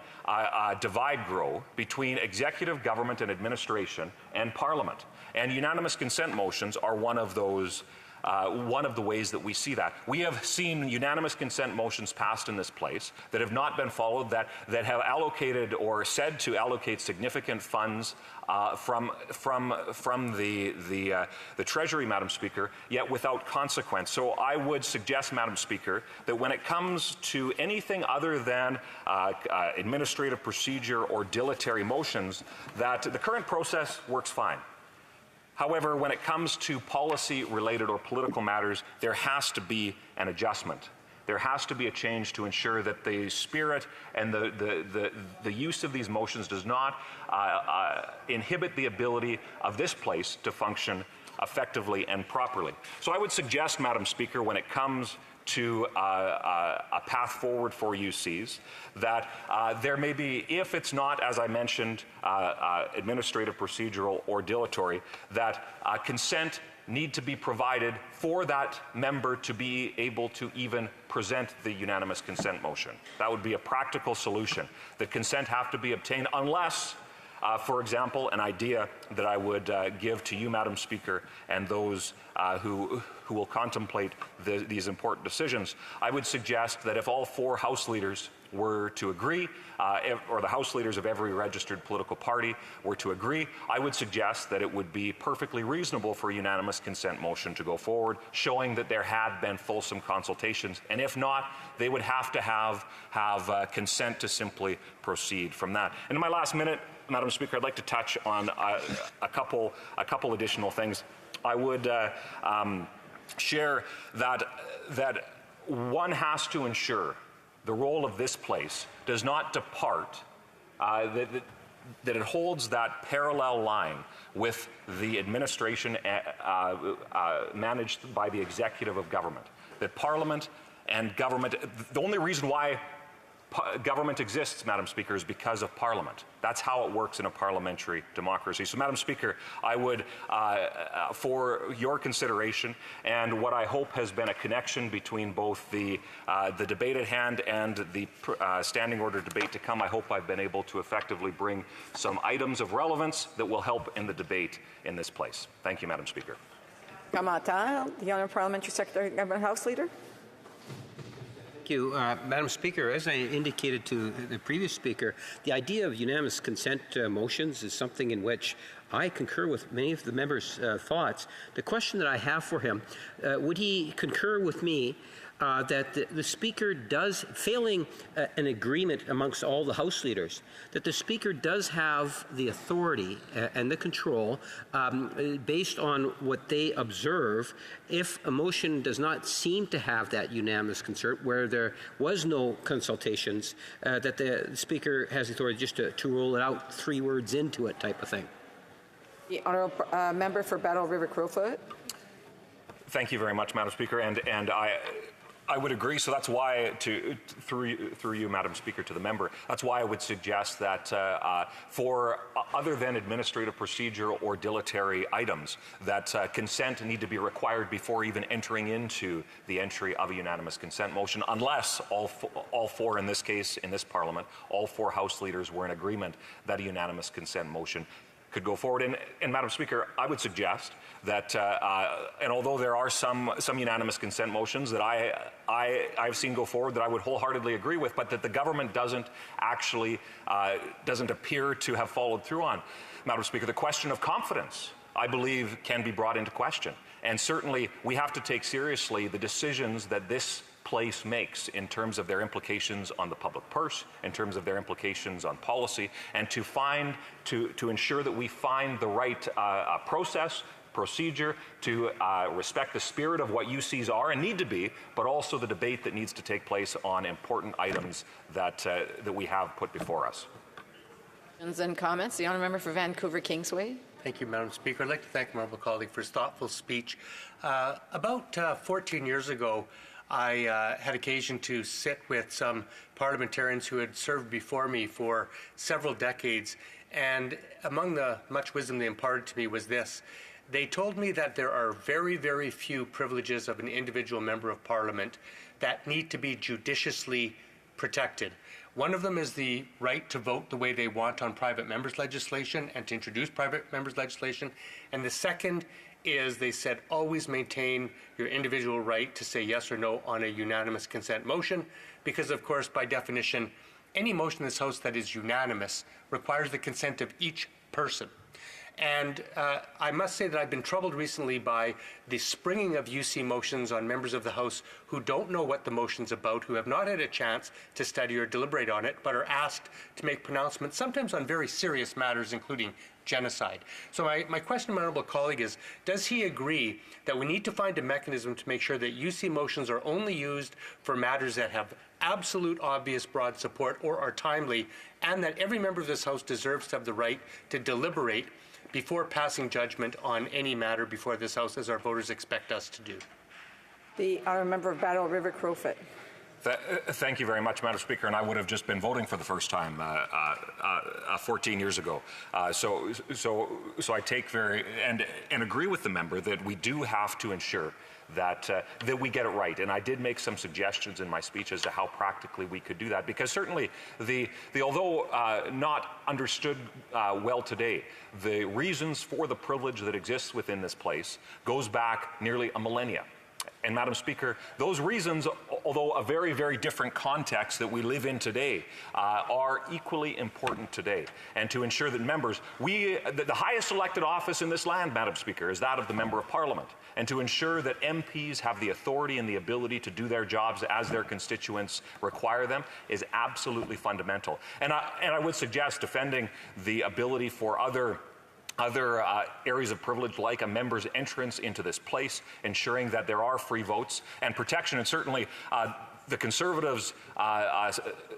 divide grow between executive, government, and administration and Parliament. And unanimous consent motions are one of those. One of the ways that we see that. We have seen unanimous consent motions passed in this place that have not been followed, that have allocated or said to allocate significant funds from the Treasury, Madam Speaker, yet without consequence. So I would suggest, Madam Speaker, that when it comes to anything other than administrative procedure or dilatory motions, that the current process works fine. However, when it comes to policy-related or political matters, there has to be an adjustment. There has to be a change to ensure that the spirit and the use of these motions does not inhibit the ability of this place to function effectively and properly. So I would suggest, Madam Speaker, when it comes to a path forward for UCs, that there may be, if it's not, as I mentioned, administrative, procedural, or dilatory, that consent need to be provided for that member to be able to even present the unanimous consent motion. That would be a practical solution. The consent have to be obtained unless, for example, an idea that I would give to you, Madam Speaker, and those who will contemplate these important decisions, I would suggest that if all 4 House leaders were to agree, or the House leaders of every registered political party were to agree, I would suggest that it would be perfectly reasonable for a unanimous consent motion to go forward, showing that there had been fulsome consultations. And if not, they would have to have consent to simply proceed from that. And in my last minute, Madam Speaker, I'd like to touch on a couple additional things. I would share that one has to ensure the role of this place does not depart, that it holds that parallel line with the administration managed by the executive of government. That Parliament and government, the only reason why government exists, Madam Speaker, is because of Parliament. That's how it works in a parliamentary democracy. So, Madam Speaker, I would, for your consideration and what I hope has been a connection between both the debate at hand and the standing order debate to come, I hope I've been able to effectively bring some items of relevance that will help in the debate in this place. Thank you, Madam Speaker. Commentaire, the Honourable Parliamentary Secretary, Government House Leader. Thank you. Madam Speaker, as I indicated to the previous speaker, the idea of unanimous consent motions is something in which I concur with many of the members' thoughts. The question that I have for him, would he concur with me that the Speaker does, failing an agreement amongst all the House leaders, that the Speaker does have the authority and the control based on what they observe if a motion does not seem to have that unanimous consent, where there was no consultations, that the Speaker has authority just to roll it out 3 words into it type of thing. The Honourable Member for Battle River Crowfoot. Thank you very much, Madam Speaker, and I would agree. So that's why, through you, Madam Speaker, to the member, that's why I would suggest that for other than administrative procedure or dilatory items, that consent need to be required before even entering into the entry of a unanimous consent motion, unless all four, in this case, in this Parliament, all four House leaders were in agreement that a unanimous consent motion could go forward. And Madam Speaker, I would suggest that, and although there are some unanimous consent motions that I've seen go forward that I would wholeheartedly agree with, but that the government doesn't appear to have followed through on. Madam Speaker, the question of confidence, I believe, can be brought into question. And certainly we have to take seriously the decisions that this place makes in terms of their implications on the public purse, in terms of their implications on policy, and to ensure that we find the right procedure to respect the spirit of what UCs are and need to be, but also the debate that needs to take place on important items that we have put before us. Questions and comments? The honourable member for Vancouver Kingsway. Thank you, Madam Speaker. I'd like to thank my honourable colleague for his thoughtful speech. About 14 years ago, I had occasion to sit with some parliamentarians who had served before me for several decades, and among the much wisdom they imparted to me was this. They told me that there are very, very few privileges of an individual member of Parliament that need to be judiciously protected. One of them is the right to vote the way they want on private members' legislation and to introduce private members' legislation. And the second is, they said, always maintain your individual right to say yes or no on a unanimous consent motion, because, of course, by definition, any motion in this House that is unanimous requires the consent of each person. And I must say that I've been troubled recently by the springing of UC motions on members of the House who don't know what the motion's about, who have not had a chance to study or deliberate on it, but are asked to make pronouncements, sometimes on very serious matters, including genocide. So my question, my honourable colleague, is, does he agree that we need to find a mechanism to make sure that UC motions are only used for matters that have absolute, obvious, broad support or are timely, and that every member of this House deserves to have the right to deliberate before passing judgment on any matter before this House, as our voters expect us to do? The honourable member of Battle River Crowfoot. Thank you very much, Madam Speaker, and I would have just been voting for the first time 14 years ago. So I take and agree with the member that we do have to ensure that we get it right. And I did make some suggestions in my speech as to how practically we could do that, because certainly although not understood well today, the reasons for the privilege that exists within this place goes back nearly a millennia. And Madam Speaker, those reasons, although a very, very different context that we live in today, are equally important today. And to ensure that members, the highest elected office in this land, Madam Speaker, is that of the Member of Parliament. And to ensure that MPs have the authority and the ability to do their jobs as their constituents require them is absolutely fundamental. And I would suggest defending the ability for other areas of privilege, like a member's entrance into this place, ensuring that there are free votes and protection. And certainly the Conservatives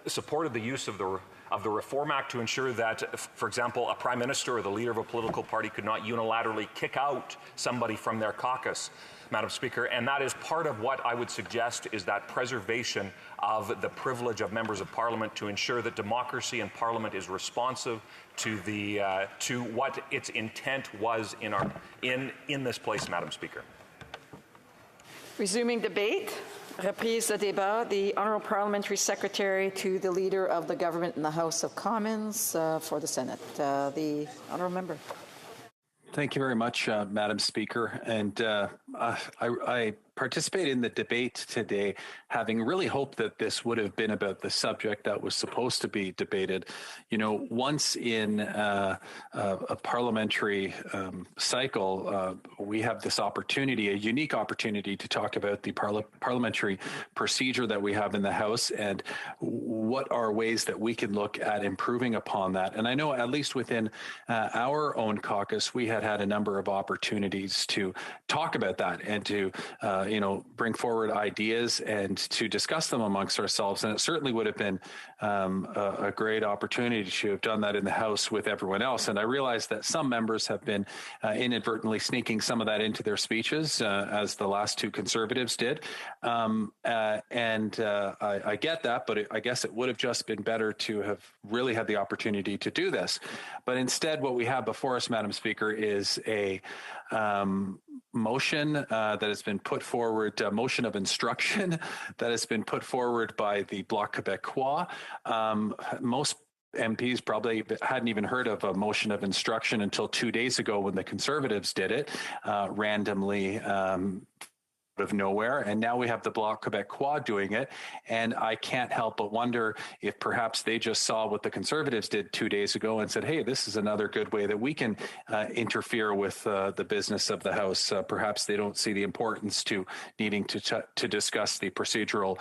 supported the use of the Reform Act to ensure that, for example, a Prime Minister or the leader of a political party could not unilaterally kick out somebody from their caucus, Madam Speaker. And that is part of what I would suggest is that preservation of the privilege of members of Parliament, to ensure that democracy in Parliament is responsive to what its intent was in this place, Madam Speaker. Resuming debate. Reprise de débat. The Honourable Parliamentary Secretary to the Leader of the Government in the House of Commons for the Senate. The Honourable Member. Thank you very much, Madam Speaker. And I participated in the debate today, having really hoped that this would have been about the subject that was supposed to be debated. You know, once in a parliamentary cycle, we have this opportunity, a unique opportunity, to talk about the parliamentary procedure that we have in the House and what are ways that we can look at improving upon that. And I know, at least within our own caucus, we had a number of opportunities to talk about that and to, bring forward ideas and to discuss them amongst ourselves. And it certainly would have been a great opportunity to have done that in the House with everyone else. And I realize that some members have been inadvertently sneaking some of that into their speeches, as the last two Conservatives did. I get that, but I guess it would have just been better to have really had the opportunity to do this. But instead, what we have before us, Madam Speaker, is a motion that has been put forward, a motion of instruction that has been put forward by the Bloc Québécois. Most MPs probably hadn't even heard of a motion of instruction until 2 days ago when the Conservatives did it randomly. Of nowhere, and now we have the Bloc Québécois doing it, and I can't help but wonder if perhaps they just saw what the Conservatives did 2 days ago and said, hey, this is another good way that we can interfere with the business of the House. Perhaps they don't see the importance to needing to discuss the procedural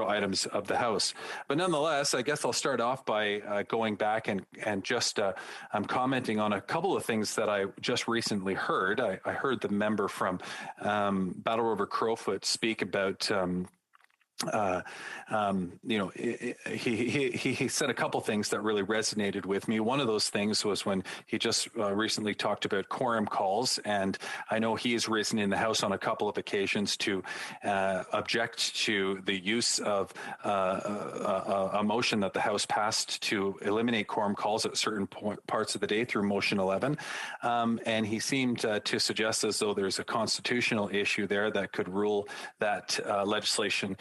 items of the House. But nonetheless, I guess I'll start off by going back and just commenting on a couple of things that I just recently heard. I heard the member from Battle River Crowfoot speak about he said a couple things that really resonated with me. One of those things was when he just recently talked about quorum calls, and I know he has risen in the House on a couple of occasions to object to the use of a motion that the House passed to eliminate quorum calls at certain parts of the day through Motion 11, and he seemed to suggest as though there's a constitutional issue there that could rule that legislation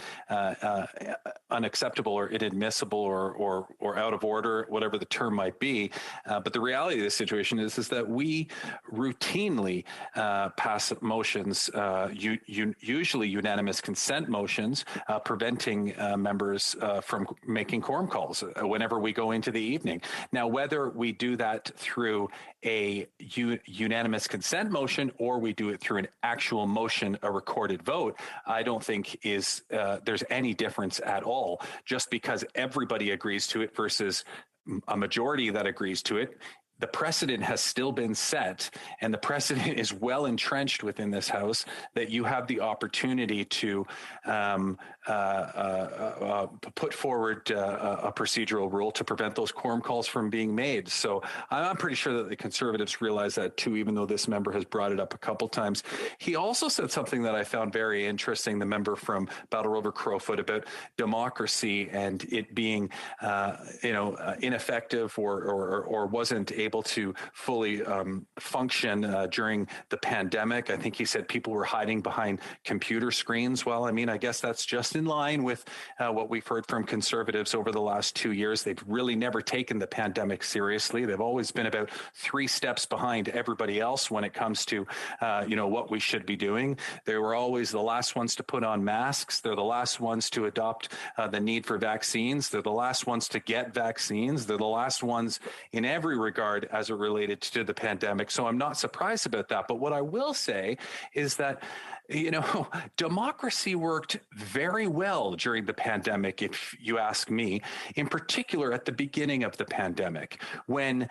unacceptable or inadmissible or out of order, whatever the term might be. But the reality of the situation is that we routinely pass motions, usually unanimous consent motions, preventing members from making quorum calls whenever we go into the evening. Now, whether we do that through a unanimous consent motion or we do it through an actual motion, a recorded vote, I don't think is there's any difference at all. Just because everybody agrees to it versus a majority that agrees to it, the precedent has still been set, and the precedent is well entrenched within this House that you have the opportunity to put forward a procedural rule to prevent those quorum calls from being made. So I'm pretty sure that the Conservatives realize that too, even though this member has brought it up a couple times. He also said something that I found very interesting, the member from Battle River Crowfoot, about democracy and it being ineffective or wasn't able to fully function during the pandemic. I think he said people were hiding behind computer screens. Well, I mean, I guess that's just in line with what we've heard from Conservatives over the last 2 years. They've really never taken the pandemic seriously. They've always been about 3 steps behind everybody else when it comes to, what we should be doing. They were always the last ones to put on masks. They're the last ones to adopt the need for vaccines. They're the last ones to get vaccines. They're the last ones in every regard as it related to the pandemic. So I'm not surprised about that. But what I will say is that, democracy worked very well during the pandemic, if you ask me, in particular at the beginning of the pandemic, when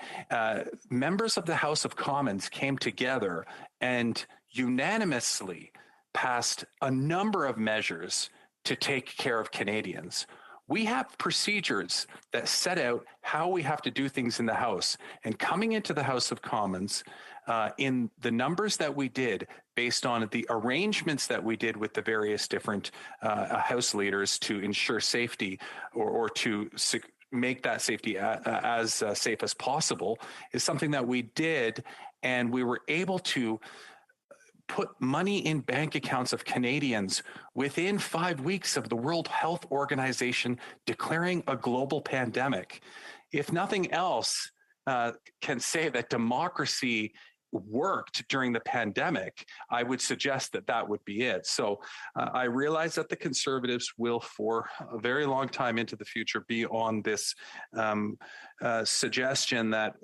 members of the House of Commons came together and unanimously passed a number of measures to take care of Canadians. We have procedures that set out how we have to do things in the House. And coming into the House of Commons, in the numbers that we did, based on the arrangements that we did with the various different House leaders to ensure safety or to make that safety as safe as possible, is something that we did. And we were able to put money in bank accounts of Canadians within 5 weeks of the World Health Organization declaring a global pandemic. If nothing else can say that democracy worked during the pandemic, I would suggest that that would be it. So I realize that the Conservatives will, for a very long time into the future, be on this suggestion that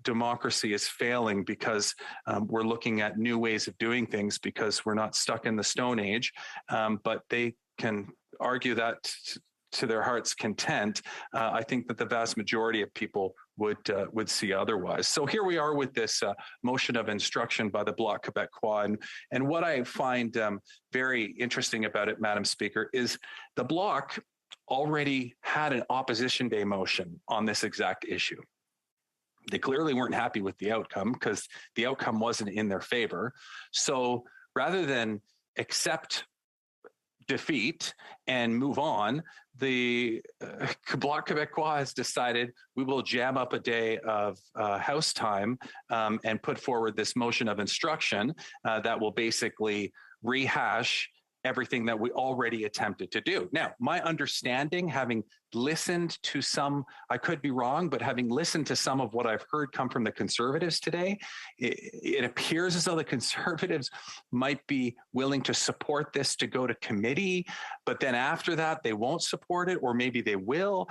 democracy is failing because we're looking at new ways of doing things because we're not stuck in the Stone Age. But they can argue that to their heart's content, I think that the vast majority of people would see otherwise. So here we are with this motion of instruction by the Bloc Québécois. And what I find very interesting about it, Madam Speaker, is the Bloc already had an opposition day motion on this exact issue. They clearly weren't happy with the outcome because the outcome wasn't in their favor. So rather than accept defeat and move on, the Bloc Québécois has decided we will jam up a day of House time and put forward this motion of instruction that will basically rehash everything that we already attempted to do. Now, my understanding, having listened to some, I could be wrong, but having listened to some of what I've heard come from the Conservatives today, it appears as though the Conservatives might be willing to support this to go to committee, but then after that, they won't support it, or maybe they will.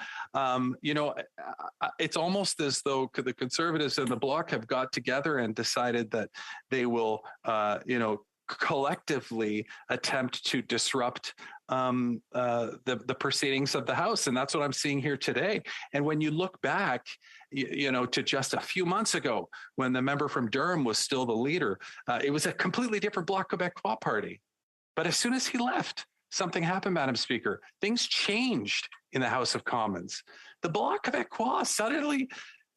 It's almost as though the Conservatives and the Bloc have got together and decided that they will, collectively attempt to disrupt the proceedings of the House. And that's what I'm seeing here today. And when you look back, to just a few months ago, when the member from Durham was still the leader, it was a completely different Bloc Québécois party. But as soon as he left, something happened, Madam Speaker. Things changed in the House of Commons. The Bloc Québécois suddenly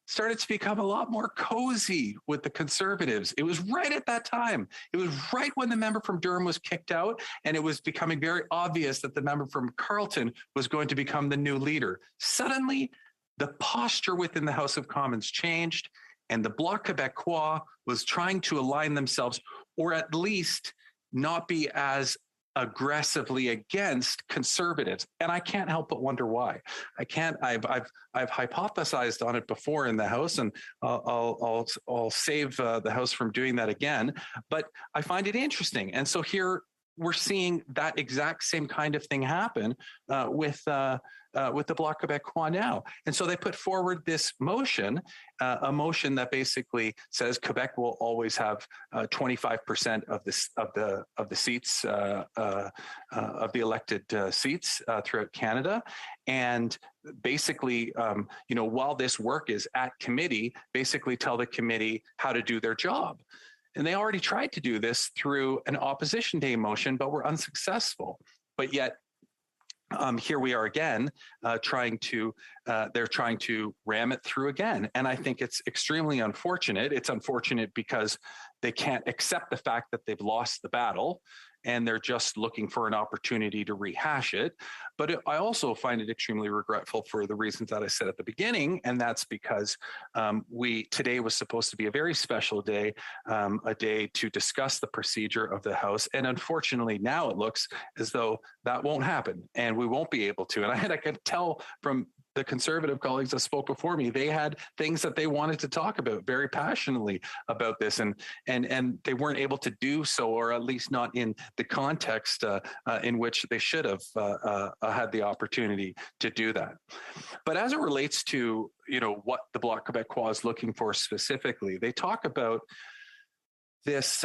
started to become a lot more cozy with the Conservatives. It was right at that time. It was right when the member from Durham was kicked out, and it was becoming very obvious that the member from Carleton was going to become the new leader. Suddenly, the posture within the House of Commons changed, and the Bloc Québécois was trying to align themselves, or at least not be as aggressively against Conservatives. And I can't help but wonder why. I've hypothesized on it before in the House, and I'll save the House from doing that again. But I find it interesting. And so here we're seeing that exact same kind of thing happen with the Bloc Québécois now. And so they put forward this motion, a motion that basically says Quebec will always have 25% of the seats of the elected seats throughout Canada, and basically, while this work is at committee, basically tell the committee how to do their job. And they already tried to do this through an opposition day motion, but were unsuccessful. But yet, here we are again, they're trying to ram it through again. And I think it's extremely unfortunate. It's unfortunate because they can't accept the fact that they've lost the battle, and they're just looking for an opportunity to rehash it. But I also find it extremely regretful for the reasons that I said at the beginning, and that's because today was supposed to be a very special day, a day to discuss the procedure of the House, and unfortunately now it looks as though that won't happen, and we won't be able to. And I could tell from the Conservative colleagues that spoke before me, they had things that they wanted to talk about very passionately about this, and they weren't able to do so, or at least not in the context in which they should have had the opportunity to do that. But as it relates to what the Bloc Québécois is looking for specifically, they talk about this,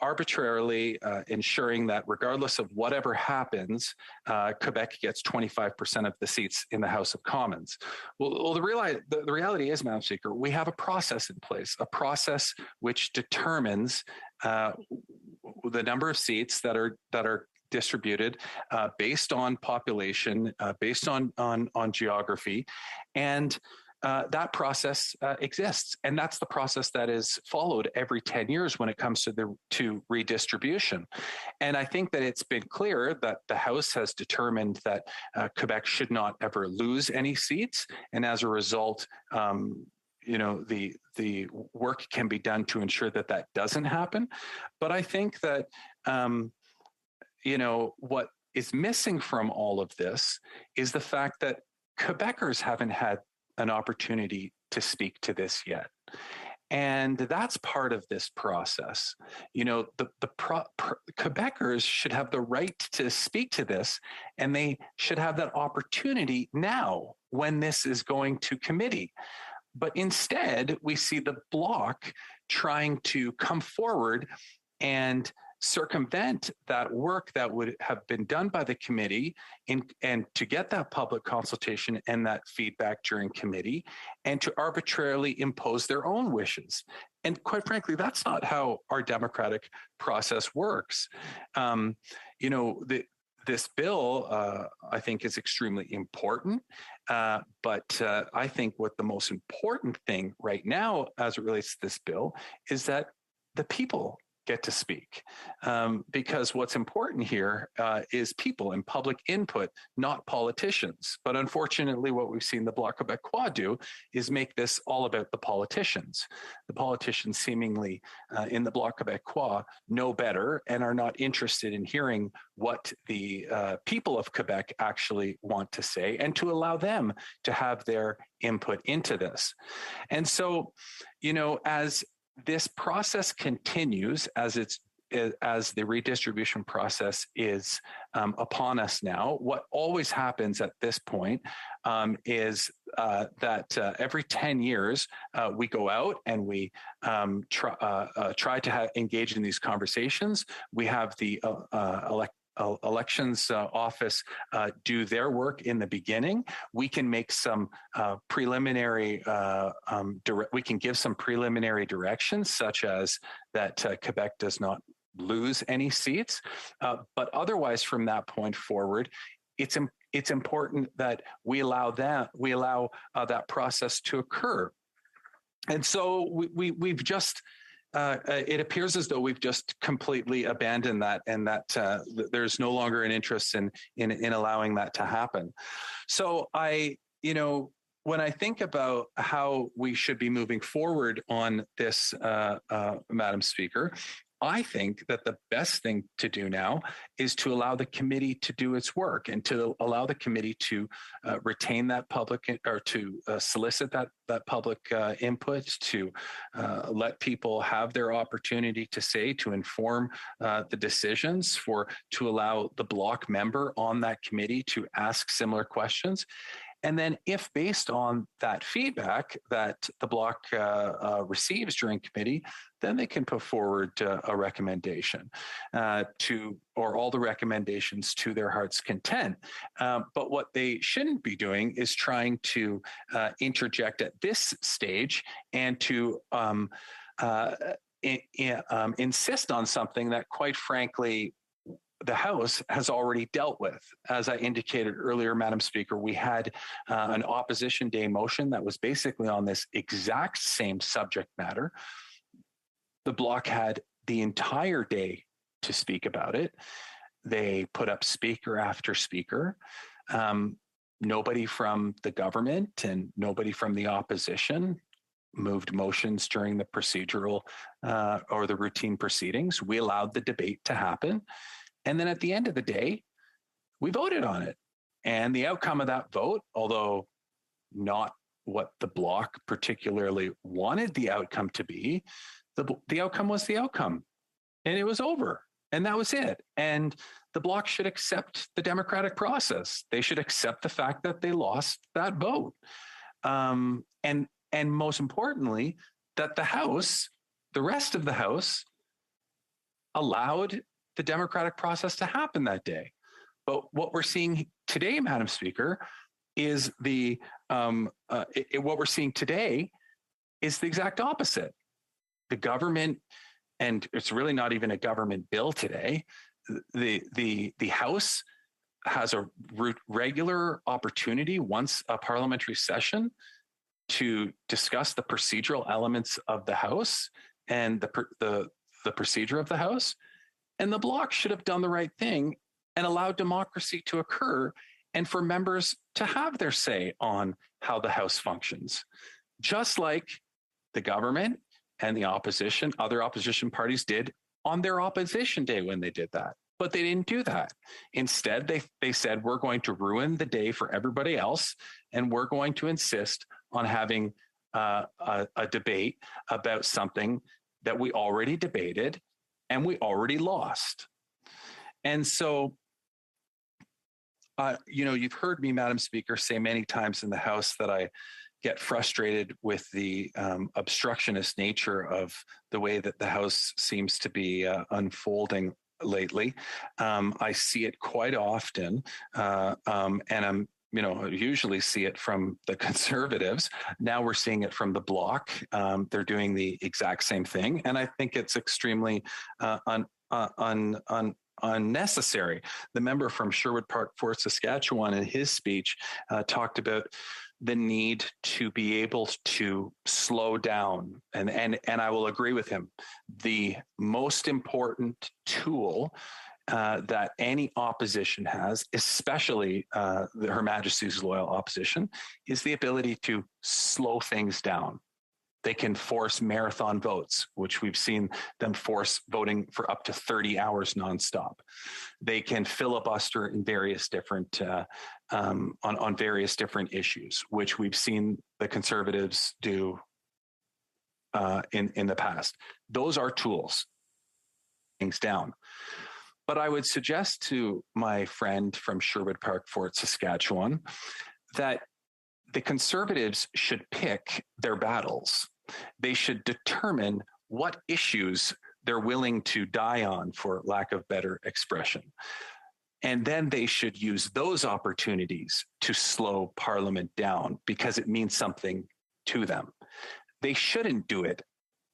arbitrarily ensuring that regardless of whatever happens, Quebec gets 25% of the seats in the House of Commons. Well, the reality is, Madam Speaker, we have a process in place, a process which determines the number of seats that are distributed based on population, based on geography, and that process exists, and that's the process that is followed every 10 years when it comes to redistribution. And I think that it's been clear that the House has determined that Quebec should not ever lose any seats, and as a result, the work can be done to ensure that that doesn't happen. But I think that what is missing from all of this is the fact that Quebecers haven't had an opportunity to speak to this yet. And that's part of this process. Quebecers should have the right to speak to this, and they should have that opportunity now when this is going to committee. But instead, we see the Bloc trying to come forward and circumvent that work that would have been done by the committee and to get that public consultation and that feedback during committee, and to arbitrarily impose their own wishes. And quite frankly, that's not how our democratic process works. This bill, I think, is extremely important. But I think what the most important thing right now, as it relates to this bill, is that the people get to speak, because what's important here is people and public input, not politicians. But unfortunately, what we've seen the Bloc Québécois do is make this all about the politicians. The politicians seemingly in the Bloc Québécois know better and are not interested in hearing what the people of Quebec actually want to say, and to allow them to have their input into this. And so, as this process continues, as the redistribution process is upon us now, what always happens at this point is that every 10 years we go out and we try to engage in these conversations. We have the elections office do their work in the beginning. We can make some preliminary, we can give some preliminary directions, such as that Quebec does not lose any seats. But otherwise, from that point forward, it's important that we allow that process to occur. And so we've just. It appears as though we've just completely abandoned that, and that there's no longer an interest in allowing that to happen. So when I think about how we should be moving forward on this, Madam Speaker, I think that the best thing to do now is to allow the committee to do its work, and to allow the committee to retain that public, or to solicit that public input, to let people have their opportunity to say, to inform the decisions, to allow the Bloc member on that committee to ask similar questions. And then if based on that feedback that the Bloc receives during committee, then they can put forward a recommendation or all the recommendations to their heart's content. But what they shouldn't be doing is trying to interject at this stage and to insist on something that, quite frankly, the House has already dealt with. As I indicated earlier, Madam Speaker, we had an opposition day motion that was basically on this exact same subject matter. The Bloc had the entire day to speak about it. They put up speaker after speaker. Nobody from the government and nobody from the opposition moved motions during the procedural or the routine proceedings. We allowed the debate to happen. And then at the end of the day, we voted on it. And the outcome of that vote, although not what the Bloc particularly wanted the outcome to be, the outcome was the outcome. And it was over. And that was it. And the Bloc should accept the democratic process. They should accept the fact that they lost that vote. And most importantly, that the House, the rest of the House, allowed the democratic process to happen that day. But what we're seeing today, Madam Speaker, is what we're seeing today is the exact opposite. The government, and it's really not even a government bill today, the House has a regular opportunity once a parliamentary session to discuss the procedural elements of the House and the procedure of the House. And the Bloc should have done the right thing and allowed democracy to occur and for members to have their say on how the House functions. Just like the government and the opposition, other opposition parties did on their opposition day when they did that. But they didn't do that. Instead, they said, we're going to ruin the day for everybody else, and we're going to insist on having a debate about something that we already debated and we already lost. And so, you've heard me, Madam Speaker, say many times in the House that I get frustrated with the obstructionist nature of the way that the House seems to be unfolding lately. I see it quite often, and usually see it from the Conservatives. Now we're seeing it from the Bloc. They're doing the exact same thing, and I think it's extremely unnecessary. The member from Sherwood Park, Fort Saskatchewan, in his speech talked about the need to be able to slow down, and I will agree with him. The most important tool that any opposition has, especially Her Majesty's Loyal Opposition, is the ability to slow things down. They can force marathon votes, which we've seen them force voting for up to 30 hours nonstop. They can filibuster in various different on various different issues, which we've seen the Conservatives do in the past. Those are tools. Things down. But I would suggest to my friend from Sherwood Park, Fort Saskatchewan, that the Conservatives should pick their battles. They should determine what issues they're willing to die on, for lack of better expression. And then they should use those opportunities to slow Parliament down because it means something to them. They shouldn't do it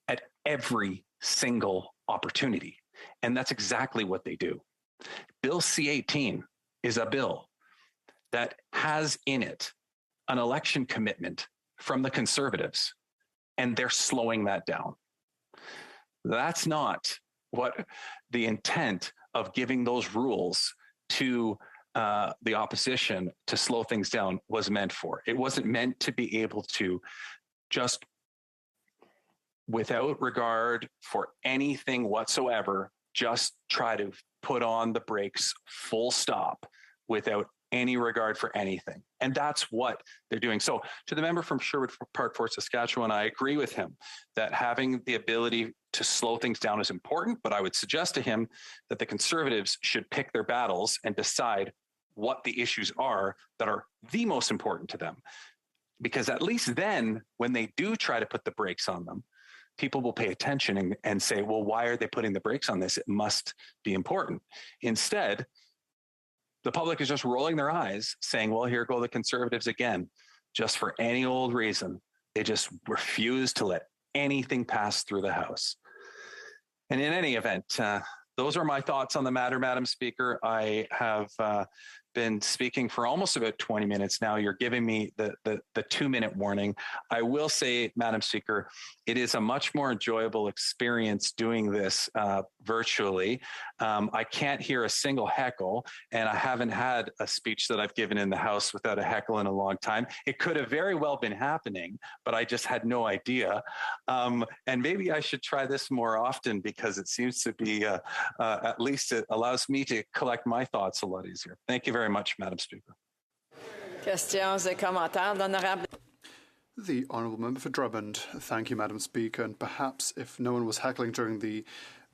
at every single opportunity. And that's exactly what they do. Bill C-18 is a bill that has in it an election commitment from the Conservatives, and they're slowing that down. That's not what the intent of giving those rules to the opposition to slow things down was meant for. It wasn't meant to be able to just, without regard for anything whatsoever, just try to put on the brakes full stop without any regard for anything. And that's what they're doing. So to the member from Sherwood Park, Fort Saskatchewan, I agree with him that having the ability to slow things down is important, but I would suggest to him that the Conservatives should pick their battles and decide what the issues are that are the most important to them. Because at least then, when they do try to put the brakes on them, people will pay attention and say, well, why are they putting the brakes on this? It must be important. Instead, the public is just rolling their eyes, saying, well, here go the Conservatives again, just for any old reason. They just refuse to let anything pass through the House. And in any event, those are my thoughts on the matter, Madam Speaker. I have been speaking for almost about 20 minutes now. You're giving me the 2-minute warning. I will say, Madam Speaker, it is a much more enjoyable experience doing this virtually. I can't hear a single heckle, and I haven't had a speech that I've given in the House without a heckle in a long time. It could have very well been happening, but I just had no idea. And maybe I should try this more often, because it seems to be, at least it allows me to collect my thoughts a lot easier. Thank you very much, Madam Speaker. Questions et commentaires, l'honorable. The Honourable Member for Drummond. Thank you, Madam Speaker. And perhaps if no one was heckling during the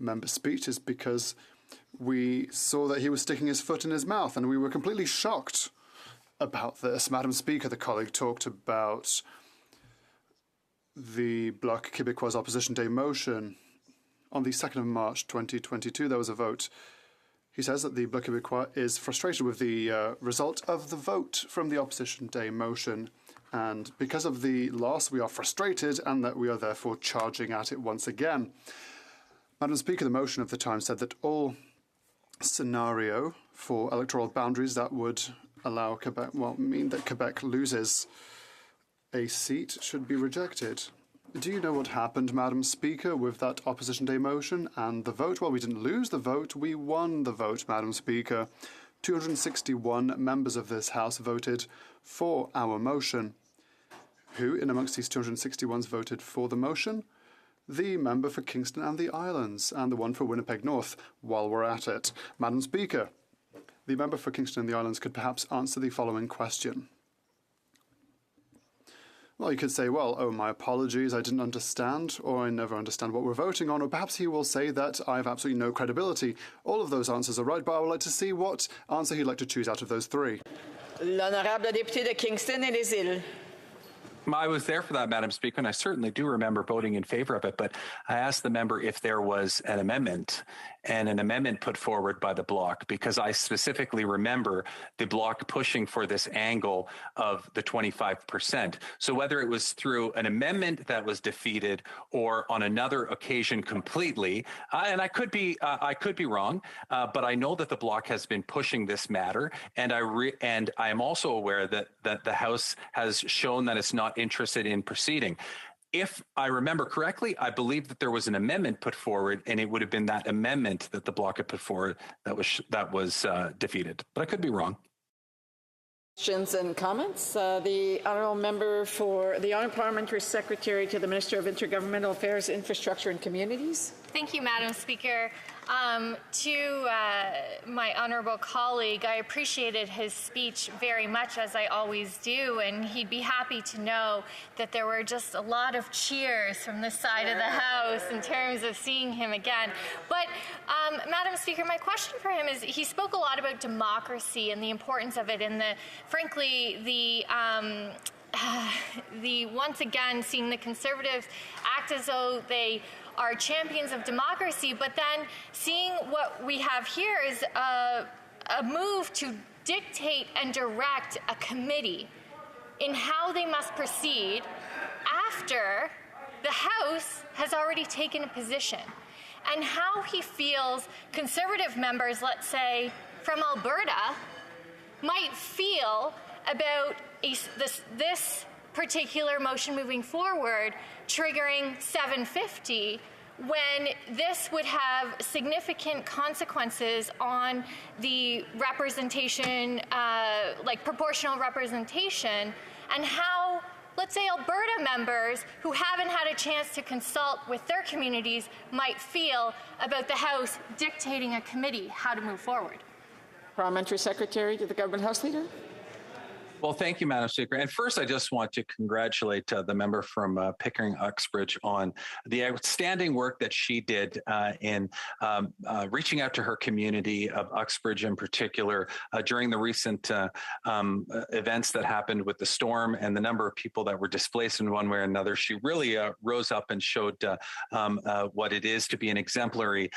member's speech, is because we saw that he was sticking his foot in his mouth, and we were completely shocked about this. Madam Speaker, the colleague talked about the Bloc Québécois Opposition Day motion. On the 2nd of March 2022, there was a vote. He says that the Bloc Québécois is frustrated with the result of the vote from the Opposition Day motion. And because of the loss, we are frustrated, and that we are therefore charging at it once again. Madam Speaker, the motion of the time said that all scenario for electoral boundaries that would allow Quebec, mean that Quebec loses a seat, should be rejected. Do you know what happened, Madam Speaker, with that Opposition Day motion and the vote? Well, we didn't lose the vote, we won the vote, Madam Speaker. 261 members of this House voted for our motion. Who in amongst these 261s voted for the motion? The member for Kingston and the Islands, and the one for Winnipeg North, while we're at it. Madam Speaker, the member for Kingston and the Islands could perhaps answer the following question. Well, you could say, well, oh, my apologies, I didn't understand, or I never understand what we're voting on, or perhaps he will say that I have absolutely no credibility. All of those answers are right, but I would like to see what answer he'd like to choose out of those three. L'honorable député de Kingston et les Îles. I was there for that, Madam Speaker, and I certainly do remember voting in favor of it, but I asked the member if there was an amendment put forward by the Bloc, because I specifically remember the Bloc pushing for this angle of the 25%. So whether it was through an amendment that was defeated or on another occasion completely, and I could be wrong, but I know that the Bloc has been pushing this matter, and I am also aware that the House has shown that it's not interested in proceeding. If I remember correctly, I believe that there was an amendment put forward, and it would have been that amendment that the Bloc had put forward that was defeated. But I could be wrong. Questions and comments? The honourable member for the Honourable Parliamentary Secretary to the Minister of Intergovernmental Affairs, Infrastructure and Communities. Thank you, Madam Speaker. To my honourable colleague, I appreciated his speech very much, as I always do, and he'd be happy to know that there were just a lot of cheers from this side of the House in terms of seeing him again. But, Madam Speaker, my question for him is, he spoke a lot about democracy and the importance of it, and frankly, the once again seeing the Conservatives act as though they are champions of democracy, but then seeing what we have here is a move to dictate and direct a committee in how they must proceed after the House has already taken a position, and how he feels Conservative members, let's say, from Alberta, might feel about this particular motion moving forward, triggering 750, when this would have significant consequences on the representation, like proportional representation, and how, let's say, Alberta members who haven't had a chance to consult with their communities might feel about the House dictating a committee how to move forward. Parliamentary Secretary to the Government House Leader. Well, thank you, Madam Speaker. And first, I just want to congratulate the member from Pickering-Uxbridge on the outstanding work that she did in reaching out to her community of Uxbridge in particular during the recent events that happened with the storm and the number of people that were displaced in one way or another. She really rose up and showed what it is to be an exemplary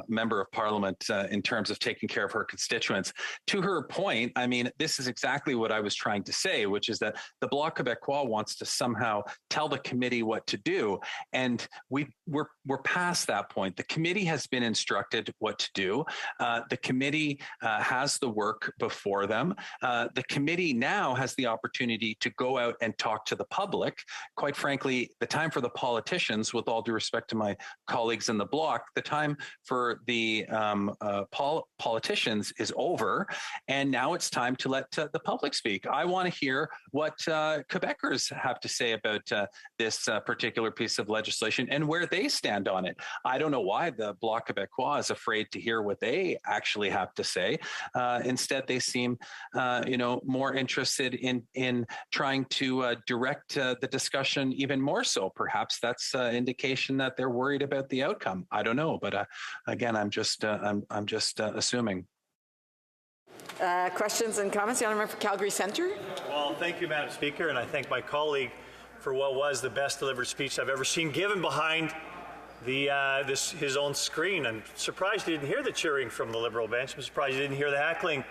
member of Parliament in terms of taking care of her constituents. To her point, I mean, this is exactly what I was trying to say, which is that the Bloc Québécois wants to somehow tell the committee what to do. And we're past that point. The committee has been instructed what to do. The committee has the work before them. The committee now has the opportunity to go out and talk to the public. Quite frankly, the time for the politicians, with all due respect to my colleagues in the Bloc, the time for the politicians is over. And now it's time to let the public speak. I want to hear what Quebecers have to say about this particular piece of legislation and where they stand on it. I don't know why the Bloc Québécois is afraid to hear what they actually have to say. Instead, they seem, more interested in trying to direct the discussion even more so. Perhaps that's an indication that they're worried about the outcome. I don't know, but again, I'm just assuming. Questions and comments? The honourable member for Calgary Centre. Well, thank you, Madam Speaker, and I thank my colleague for what was the best delivered speech I've ever seen given behind his own screen. I'm surprised you didn't hear the cheering from the Liberal bench. I'm surprised you didn't hear the heckling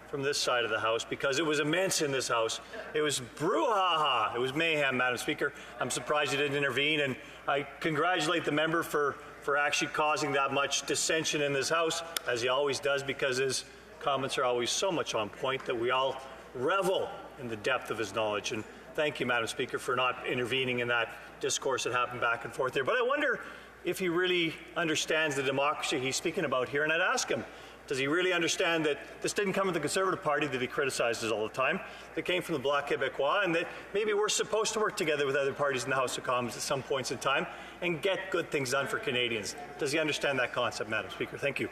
from this side of the House, because it was immense in this House. It was brouhaha. It was mayhem, Madam Speaker. I'm surprised you didn't intervene, and I congratulate the member for actually causing that much dissension in this House, as he always does, because his comments are always so much on point that we all revel in the depth of his knowledge. And thank you, Madam Speaker, for not intervening in that discourse that happened back and forth there. But I wonder if he really understands the democracy he's speaking about here, and I'd ask him, does he really understand that this didn't come from the Conservative Party that he criticizes all the time, that came from the Bloc Québécois, and that maybe we're supposed to work together with other parties in the House of Commons at some points in time and get good things done for Canadians? Does he understand that concept, Madam Speaker? Thank you.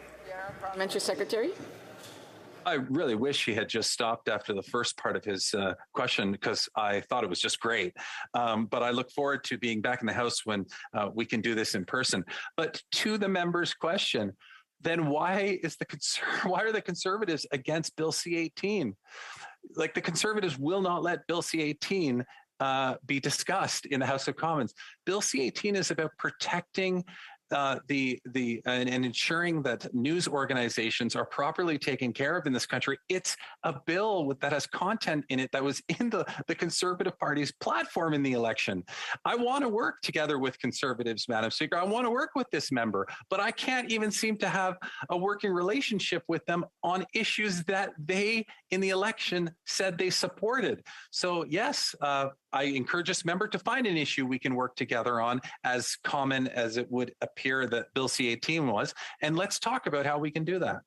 Parliamentary Secretary. I really wish he had just stopped after the first part of his question, because I thought it was just great. But I look forward to being back in the House when we can do this in person. But to the member's question, then why are the Conservatives against Bill C-18? Like, the Conservatives will not let Bill C-18 be discussed in the House of Commons. Bill C-18 is about protecting and ensuring that news organizations are properly taken care of in this country. It's a bill that has content in it that was in the Conservative Party's platform in the election. I want to work together with Conservatives, Madam Speaker. I want to work with this member, but I can't even seem to have a working relationship with them on issues that they in the election said they supported. So yes, I encourage this member to find an issue we can work together on, as common as it would appear that Bill C-18 was, and let's talk about how we can do that.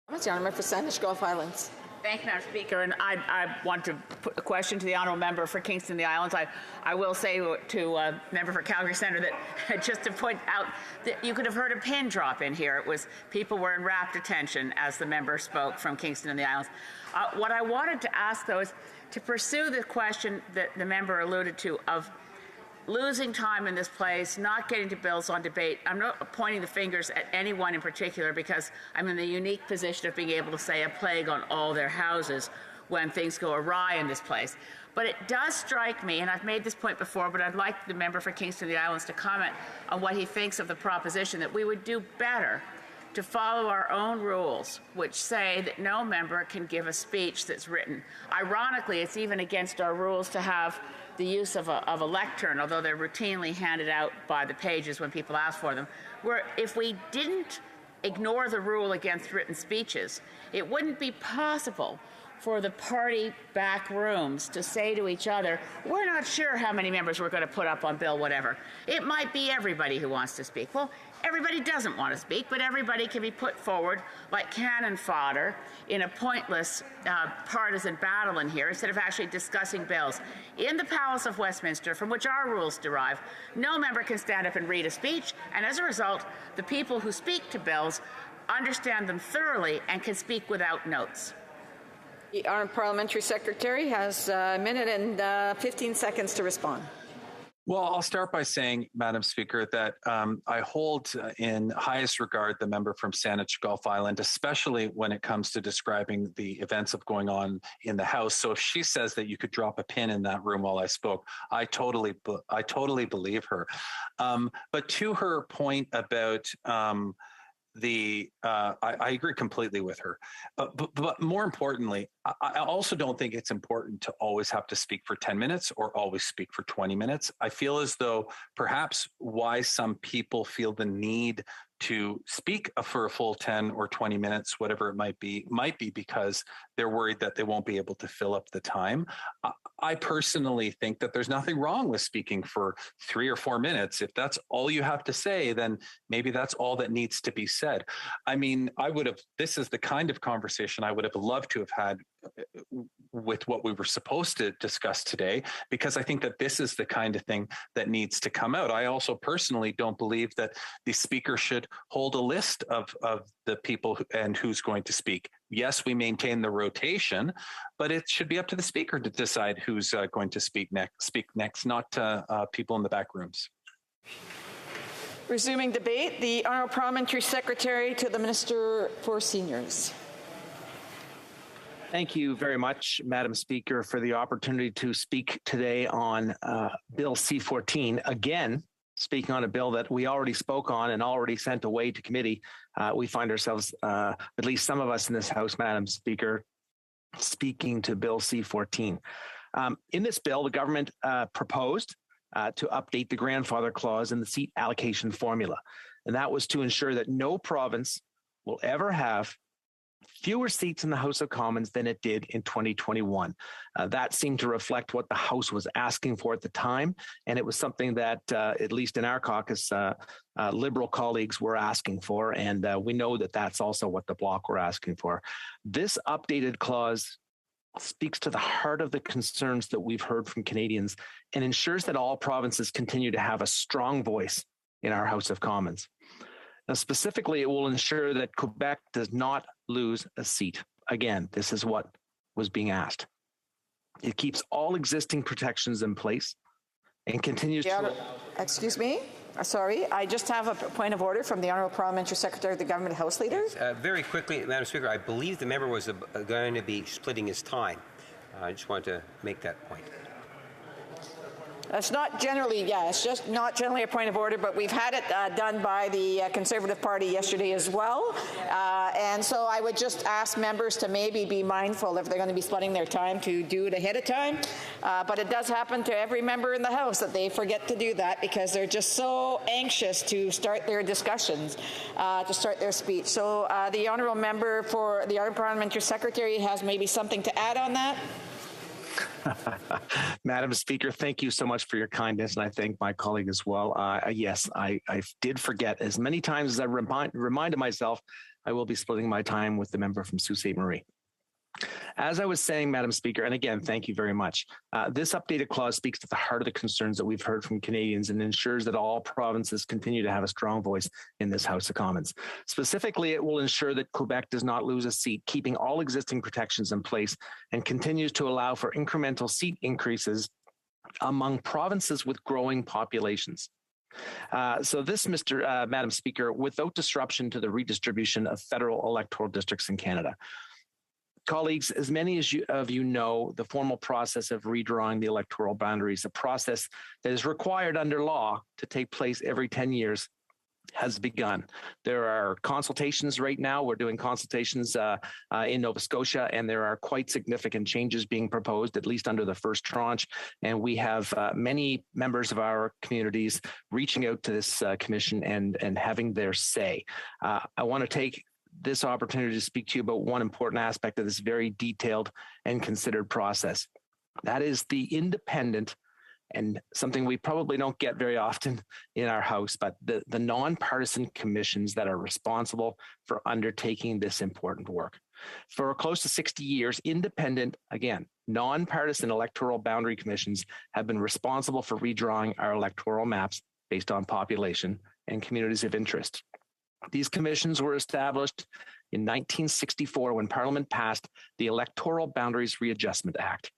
The honourable member for Saanich Gulf Islands. Thank you, Madam Speaker. And I want to put a question to the honourable member for Kingston and the Islands. I will say to member for Calgary Centre that just to point out that you could have heard a pin drop in here. It was people were in rapt attention as the member spoke from Kingston and the Islands. What I wanted to ask, though, is to pursue the question that the member alluded to of losing time in this place, not getting to bills on debate. I'm not pointing the fingers at anyone in particular because I'm in the unique position of being able to say a plague on all their houses when things go awry in this place. But it does strike me, and I've made this point before, but I'd like the member for Kingston and the Islands to comment on what he thinks of the proposition that we would do better to follow our own rules, which say that no member can give a speech that's written. Ironically, it's even against our rules to have the use of a lectern, although they're routinely handed out by the pages when people ask for them, where if we didn't ignore the rule against written speeches, it wouldn't be possible for the party back rooms to say to each other, we're not sure how many members we're going to put up on bill whatever. It might be everybody who wants to speak. Well, everybody doesn't want to speak, but everybody can be put forward like cannon fodder in a pointless partisan battle in here instead of actually discussing bills. In the Palace of Westminster, from which our rules derive, no member can stand up and read a speech, and as a result, the people who speak to bills understand them thoroughly and can speak without notes. The Honourable Parliamentary Secretary has a minute and 15 seconds to respond. Well, I'll start by saying, Madam Speaker, that I hold in highest regard the member from Saanich Gulf Island, especially when it comes to describing the events of going on in the House. So if she says that you could drop a pin in that room while I spoke, I totally believe her. But to her point about I agree completely with her. But more importantly, I also don't think it's important to always have to speak for 10 minutes or always speak for 20 minutes. I feel as though perhaps why some people feel the need to speak for a full 10 or 20 minutes, whatever it might be because they're worried that they won't be able to fill up the time. I personally think that there's nothing wrong with speaking for 3 or 4 minutes. If that's all you have to say, then maybe that's all that needs to be said. I mean, this is the kind of conversation I would have loved to have had with what we were supposed to discuss today, because I think that this is the kind of thing that needs to come out. I also personally don't believe that the speaker should hold a list of the people and who's going to speak. Yes, we maintain the rotation, but it should be up to the speaker to decide who's going to speak next, not people in the back rooms. Resuming debate, the Honourable Parliamentary Secretary to the Minister for Seniors. Thank you very much, Madam Speaker, for the opportunity to speak today on Bill C-14. Again, speaking on a bill that we already spoke on and already sent away to committee. We find ourselves, at least some of us in this House, Madam Speaker, speaking to Bill C-14. In this bill, the government proposed to update the grandfather clause in the seat allocation formula. And that was to ensure that no province will ever have fewer seats in the House of Commons than it did in 2021. That seemed to reflect what the House was asking for at the time, and it was something that, at least in our caucus, Liberal colleagues were asking for, and we know that that's also what the Bloc were asking for. This updated clause speaks to the heart of the concerns that we've heard from Canadians and ensures that all provinces continue to have a strong voice in our House of Commons. Now, specifically, it will ensure that Quebec does not lose a seat. Again, this is what was being asked. It keeps all existing protections in place and continues to... Excuse me? Sorry, I just have a point of order from the Honourable Parliamentary Secretary of the Government House Leader. Very quickly, Madam Speaker, I believe the member was going to be splitting his time. I just wanted to make that point. It's not generally, it's just not generally a point of order, but we've had it done by the Conservative Party yesterday as well. And so I would just ask members to maybe be mindful if they're going to be spending their time to do it ahead of time. But it does happen to every member in the House that they forget to do that because they're just so anxious to start their discussions, to start their speech. So the honourable member for the Honourable Parliamentary Secretary has maybe something to add on that. Madam Speaker, thank you so much for your kindness, and I thank my colleague as well. Yes, I did forget. As many times as I reminded myself, I will be splitting my time with the member from Sault Ste. Marie. As I was saying, Madam Speaker, and again, thank you very much, this updated clause speaks to the heart of the concerns that we've heard from Canadians and ensures that all provinces continue to have a strong voice in this House of Commons. Specifically, it will ensure that Quebec does not lose a seat, keeping all existing protections in place, and continues to allow for incremental seat increases among provinces with growing populations. So this, Madam Speaker, without disruption to the redistribution of federal electoral districts in Canada. Colleagues, as many of you know, the formal process of redrawing the electoral boundaries, a process that is required under law to take place every 10 years, has begun. There are consultations right now. We're doing consultations in Nova Scotia, and there are quite significant changes being proposed, at least under the first tranche. And we have many members of our communities reaching out to this commission and having their say. I want to take this opportunity to speak to you about one important aspect of this very detailed and considered process. That is the independent, and something we probably don't get very often in our House, but the nonpartisan commissions that are responsible for undertaking this important work. For close to 60 years, independent, again, nonpartisan electoral boundary commissions have been responsible for redrawing our electoral maps based on population and communities of interest. These commissions were established in 1964 when Parliament passed the Electoral Boundaries Readjustment Act.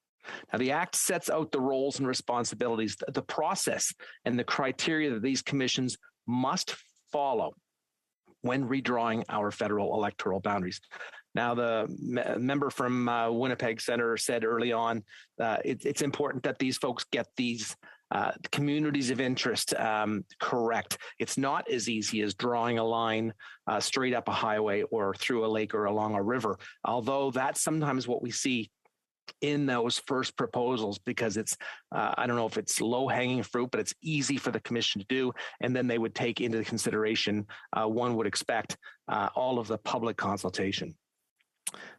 Now, the Act sets out the roles and responsibilities, the process, and the criteria that these commissions must follow when redrawing our federal electoral boundaries. Now, the member from Winnipeg Centre said early on, it's important that these folks get these communities of interest correct. It's not as easy as drawing a line straight up a highway or through a lake or along a river, although that's sometimes what we see in those first proposals, because it's, I don't know if it's low-hanging fruit, but it's easy for the commission to do, and then they would take into consideration, one would expect, all of the public consultation.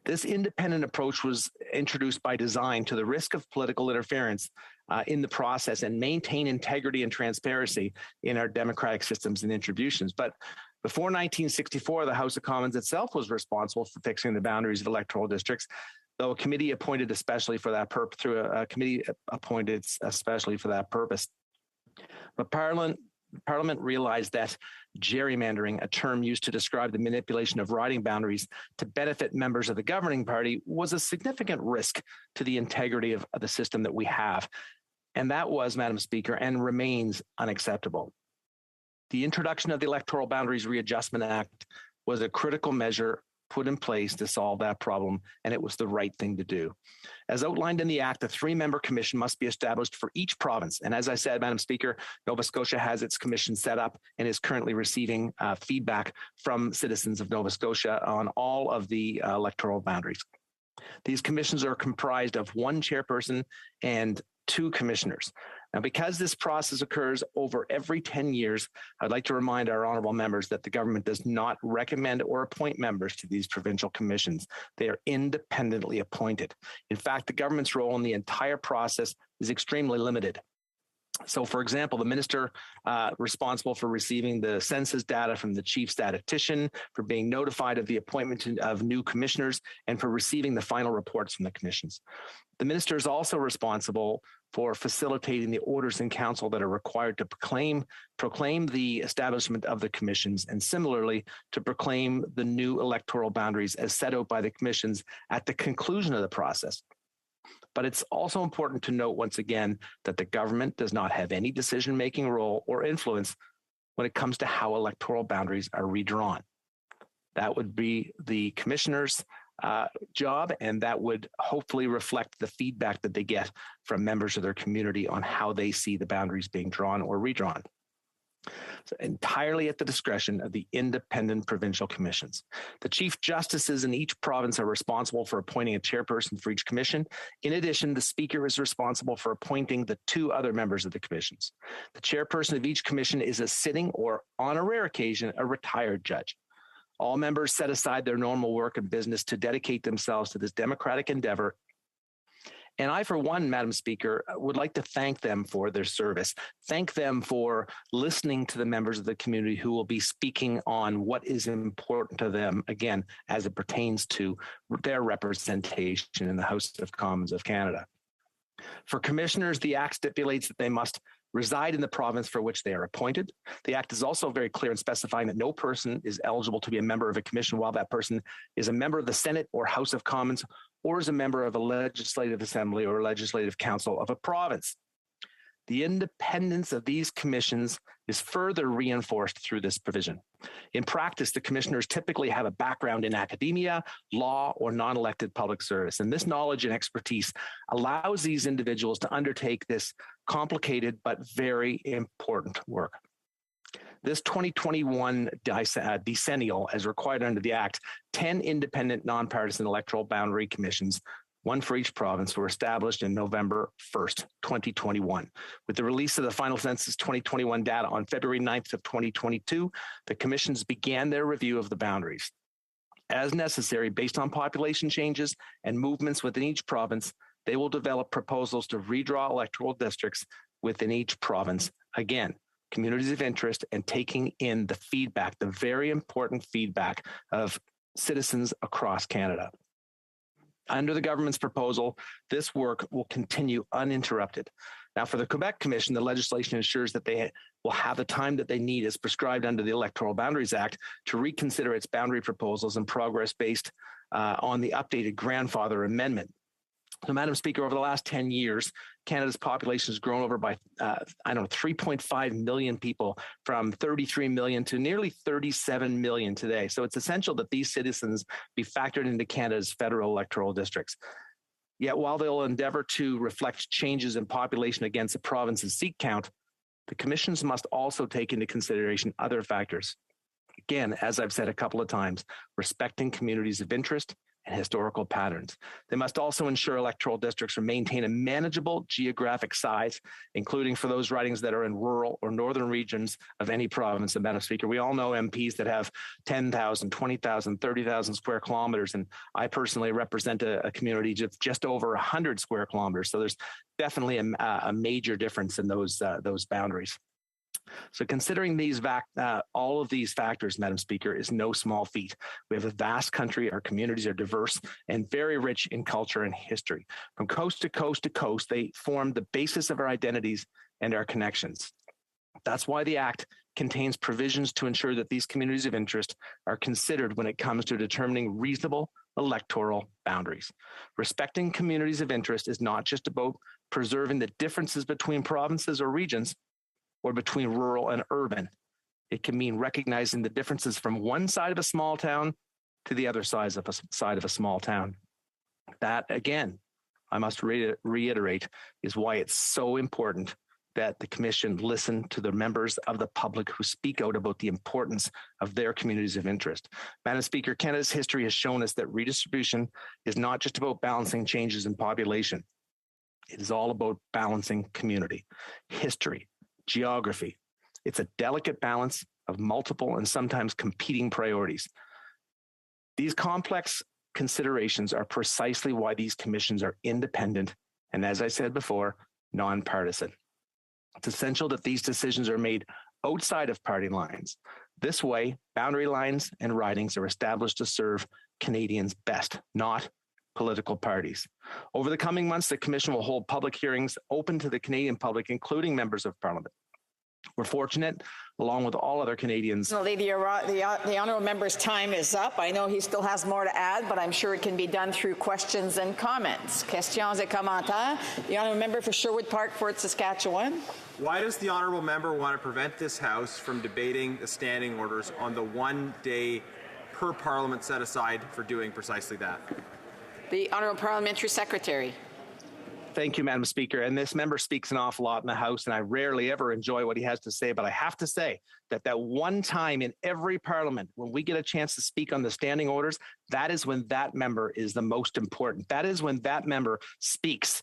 This independent approach was introduced by design to the risk of political interference in the process and maintain integrity and transparency in our democratic systems and distributions. But before 1964, the House of Commons itself was responsible for fixing the boundaries of electoral districts, though a committee appointed especially for that purpose, But Parliament realized that gerrymandering, a term used to describe the manipulation of riding boundaries to benefit members of the governing party, was a significant risk to the integrity of the system that we have. And that was, Madam Speaker, and remains unacceptable. The introduction of the Electoral Boundaries Readjustment Act was a critical measure put in place to solve that problem, and it was the right thing to do. As outlined in the Act, a three-member commission must be established for each province. And as I said, Madam Speaker, Nova Scotia has its commission set up and is currently receiving feedback from citizens of Nova Scotia on all of the electoral boundaries. These commissions are comprised of one chairperson and two commissioners. Now, because this process occurs over every 10 years, I'd like to remind our honourable members that the government does not recommend or appoint members to these provincial commissions. They are independently appointed. In fact, the government's role in the entire process is extremely limited. So, for example, the minister responsible for receiving the census data from the chief statistician, for being notified of the appointment of new commissioners, and for receiving the final reports from the commissions. The minister is also responsible for facilitating the orders in council that are required to proclaim the establishment of the commissions, and similarly to proclaim the new electoral boundaries as set out by the commissions at the conclusion of the process. But it's also important to note once again that the government does not have any decision-making role or influence when it comes to how electoral boundaries are redrawn. That would be the commissioners job, and that would hopefully reflect the feedback that they get from members of their community on how they see the boundaries being drawn or redrawn. So entirely at the discretion of the independent provincial commissions. The chief justices in each province are responsible for appointing a chairperson for each commission. In addition, the speaker is responsible for appointing the 2 other members of the commissions. The chairperson of each commission is a sitting or, on a rare occasion, a retired judge. All members set aside their normal work and business to dedicate themselves to this democratic endeavor. And I, for one, Madam Speaker, would like to thank them for their service. Thank them for listening to the members of the community who will be speaking on what is important to them, again, as it pertains to their representation in the House of Commons of Canada. For commissioners, the Act stipulates that they must reside in the province for which they are appointed. The Act is also very clear in specifying that no person is eligible to be a member of a commission while that person is a member of the Senate or House of Commons or is a member of a legislative assembly or legislative council of a province. The independence of these commissions is further reinforced through this provision. In practice, the commissioners typically have a background in academia, law, or non-elected public service, and this knowledge and expertise allows these individuals to undertake this complicated but very important work. This 2021 decennial, as required under the Act, 10 independent nonpartisan electoral boundary commissions, one for each province, were established in November 1st, 2021. With the release of the final census 2021 data on February 9th of 2022, the commissions began their review of the boundaries. As necessary, based on population changes and movements within each province, they will develop proposals to redraw electoral districts within each province. Again, communities of interest and taking in the feedback, the very important feedback of citizens across Canada. Under the government's proposal, this work will continue uninterrupted. Now, for the Quebec Commission, the legislation ensures that they will have the time that they need as prescribed under the Electoral Boundaries Act to reconsider its boundary proposals and progress based on the updated grandfather amendment. So, Madam Speaker, over the last 10 years, Canada's population has grown over by, 3.5 million people, from 33 million to nearly 37 million today. So it's essential that these citizens be factored into Canada's federal electoral districts. Yet while they'll endeavor to reflect changes in population against the province's seat count, the commissions must also take into consideration other factors. Again, as I've said a couple of times, respecting communities of interest and historical patterns. They must also ensure electoral districts maintain a manageable geographic size, including for those ridings that are in rural or northern regions of any province. And Madam Speaker, we all know MPs that have 10,000, 20,000, 30,000 square kilometers, and I personally represent a community just over 100 square kilometers. So there's definitely a major difference in those boundaries. So considering all of these factors, Madam Speaker, is no small feat. We have a vast country. Our communities are diverse and very rich in culture and history. From coast to coast to coast, they form the basis of our identities and our connections. That's why the Act contains provisions to ensure that these communities of interest are considered when it comes to determining reasonable electoral boundaries. Respecting communities of interest is not just about preserving the differences between provinces or regions, or between rural and urban. It can mean recognizing the differences from one side of a small town to the other side of a small town. That, again, I must reiterate, is why it's so important that the Commission listen to the members of the public who speak out about the importance of their communities of interest. Madam Speaker, Canada's history has shown us that redistribution is not just about balancing changes in population. It is all about balancing community, history, geography. It's a delicate balance of multiple and sometimes competing priorities. These complex considerations are precisely why these commissions are independent and, as I said before, nonpartisan. It's essential that these decisions are made outside of party lines. This way, boundary lines and ridings are established to serve Canadians best, not political parties. Over the coming months, the Commission will hold public hearings open to the Canadian public, including members of Parliament. We're fortunate, along with all other Canadians. The honourable member's time is up. I know he still has more to add, but I'm sure it can be done through questions and comments. Questions et commentaires. The honourable member for Sherwood Park, Fort Saskatchewan. Why does the honourable member want to prevent this House from debating the standing orders on the one-day per Parliament set aside for doing precisely that? The Honourable Parliamentary Secretary. Thank you, Madam Speaker. And this member speaks an awful lot in the House, and I rarely ever enjoy what he has to say. But I have to say that one time in every Parliament, when we get a chance to speak on the standing orders, that is when that member is the most important. That is when that member speaks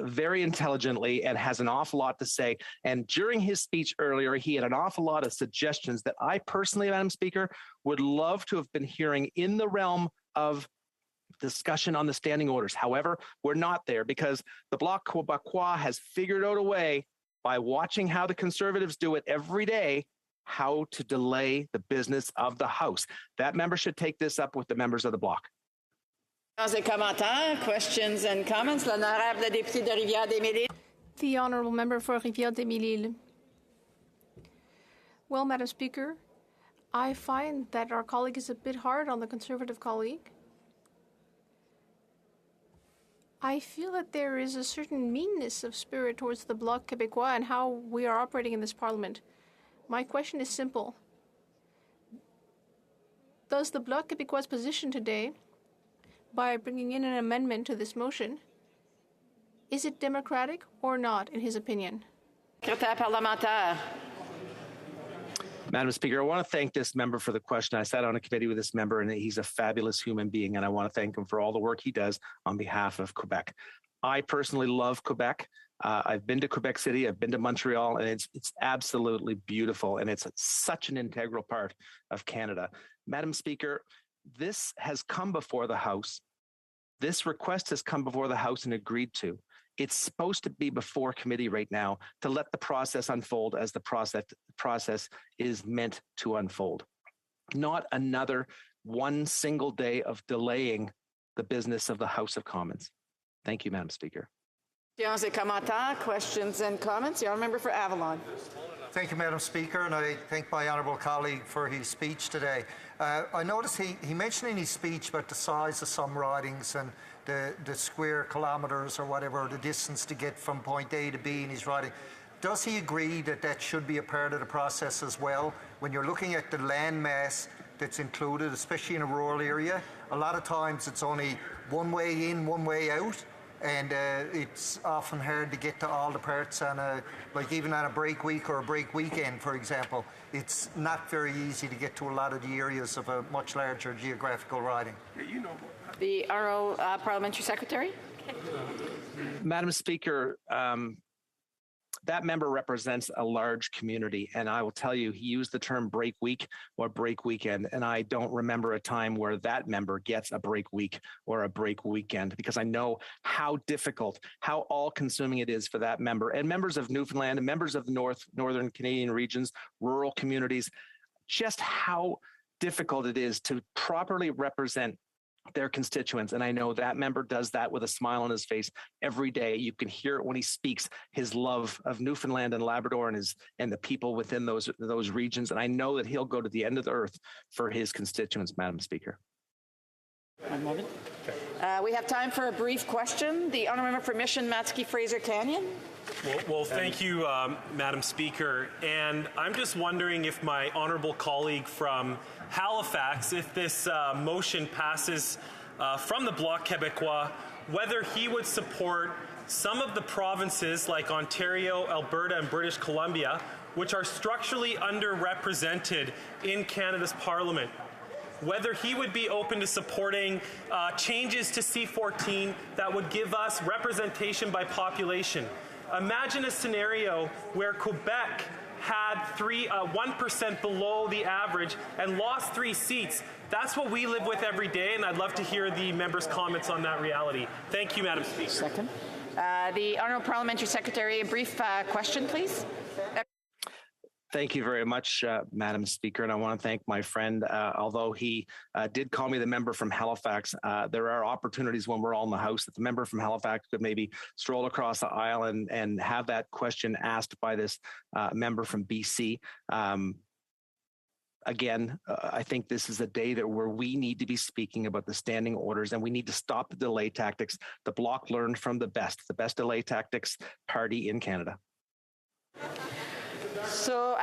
very intelligently and has an awful lot to say. And during his speech earlier, he had an awful lot of suggestions that I personally, Madam Speaker, would love to have been hearing in the realm of discussion on the standing orders. However, we're not there because the Bloc Québécois has figured out a way, by watching how the Conservatives do it every day, how to delay the business of the House. That member should take this up with the members of the Bloc. Questions and comments. L'honorable député de Rivière-des-Mille-Îles. The Honourable Member for Rivière-des-Mille-Îles. Well, Madam Speaker, I find that our colleague is a bit hard on the Conservative colleague. I feel that there is a certain meanness of spirit towards the Bloc Québécois and how we are operating in this Parliament. My question is simple. Does the Bloc Québécois' position today, by bringing in an amendment to this motion, is it democratic or not, in his opinion? Secrétaire parlementaire. Madam Speaker, I want to thank this member for the question. I sat on a committee with this member, and he's a fabulous human being, and I want to thank him for all the work he does on behalf of Quebec. I personally love Quebec. I've been to Quebec City, I've been to Montreal, and it's absolutely beautiful, and it's such an integral part of Canada. Madam Speaker, this has come before the House. This request has come before the House and agreed to. It's supposed to be before committee right now to let the process unfold as the process is meant to unfold. Not another one single day of delaying the business of the House of Commons. Thank you, Madam Speaker. Questions and comments. The Honourable Member for Avalon. Thank you, Madam Speaker, and I thank my honourable colleague for his speech today. I noticed he mentioned in his speech about the size of some ridings and the square kilometres or whatever, the distance to get from point A to B in his riding. Does he agree that that should be a part of the process as well? When you're looking at the land mass that's included, especially in a rural area, a lot of times it's only one way in, one way out. And it's often hard to get to all the parts on like even on a break week or a break weekend, for example. It's not very easy to get to a lot of the areas of a much larger geographical riding. The Honourable Parliamentary Secretary. Madam Speaker, that member represents a large community, and I will tell you, he used the term break week or break weekend, and I don't remember a time where that member gets a break week or a break weekend, because I know how difficult, how all-consuming it is for that member and members of Newfoundland and members of the northern Canadian regions, rural communities, just how difficult it is to properly represent their constituents. And I know that member does that with a smile on his face every day. You can hear it when he speaks, his love of Newfoundland and Labrador and the people within those regions. And I know that he'll go to the end of the earth for his constituents, Madam Speaker. One moment. We have time for a brief question. The Honourable Member for Mission Matsky Fraser Canyon. Well, thank you, Madam Speaker. And I'm just wondering if my honourable colleague from Halifax, if this motion passes from the Bloc Québécois, whether he would support some of the provinces like Ontario, Alberta, and British Columbia, which are structurally underrepresented in Canada's Parliament. Whether he would be open to supporting changes to C-14 that would give us representation by population. Imagine a scenario where Quebec had 1% below the average and lost 3 seats. That's what we live with every day, and I'd love to hear the members' comments on that reality. Thank you, Madam Speaker. Second. The Honourable Parliamentary Secretary, a brief question, please. Thank you very much, Madam Speaker, and I want to thank my friend. Although he did call me the member from Halifax, there are opportunities when we're all in the House that the member from Halifax could maybe stroll across the aisle and have that question asked by this member from BC. Again, I think this is a day where we need to be speaking about the standing orders, and we need to stop the delay tactics. The Bloc learned from the best delay tactics party in Canada. So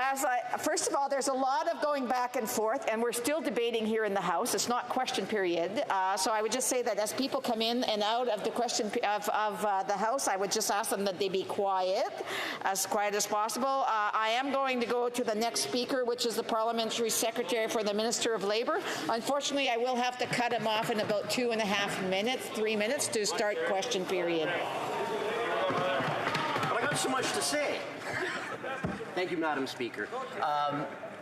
first of all, there's a lot of going back and forth, and we're still debating here in the House. It's not question period. So I would just say that as people come in and out of the question of the House, I would just ask them that they be quiet as possible. I am going to go to the next speaker, which is the Parliamentary Secretary for the Minister of Labour. Unfortunately, I will have to cut him off in about 2.5 minutes, 3 minutes to start question period. But I got so much to say. Thank you, Madam Speaker.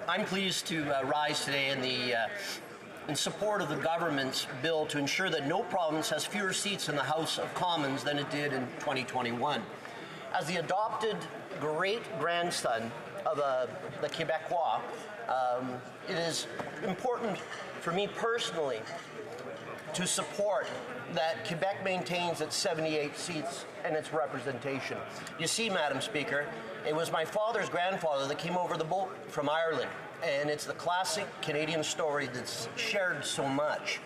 I'm pleased to rise today in support of the government's bill to ensure that no province has fewer seats in the House of Commons than it did in 2021. As the adopted great-grandson of the Quebecois, it is important for me personally to support that Quebec maintains its 78 seats and its representation. You see, Madam Speaker, it was my father's grandfather that came over the boat from Ireland, and it's the classic Canadian story that's shared so much.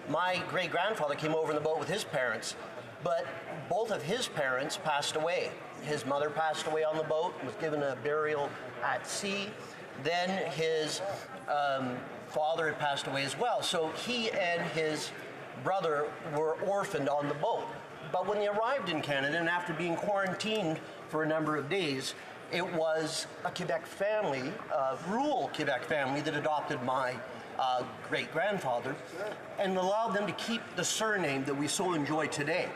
My great-grandfather came over in the boat with his parents, but both of his parents passed away. His mother passed away on the boat, was given a burial at sea. Then his father had passed away as well. So he and his brother were orphaned on the boat. But when they arrived in Canada, and after being quarantined for a number of days, it was a Quebec family, a rural Quebec family, that adopted my great-grandfather and allowed them to keep the surname that we so enjoy today.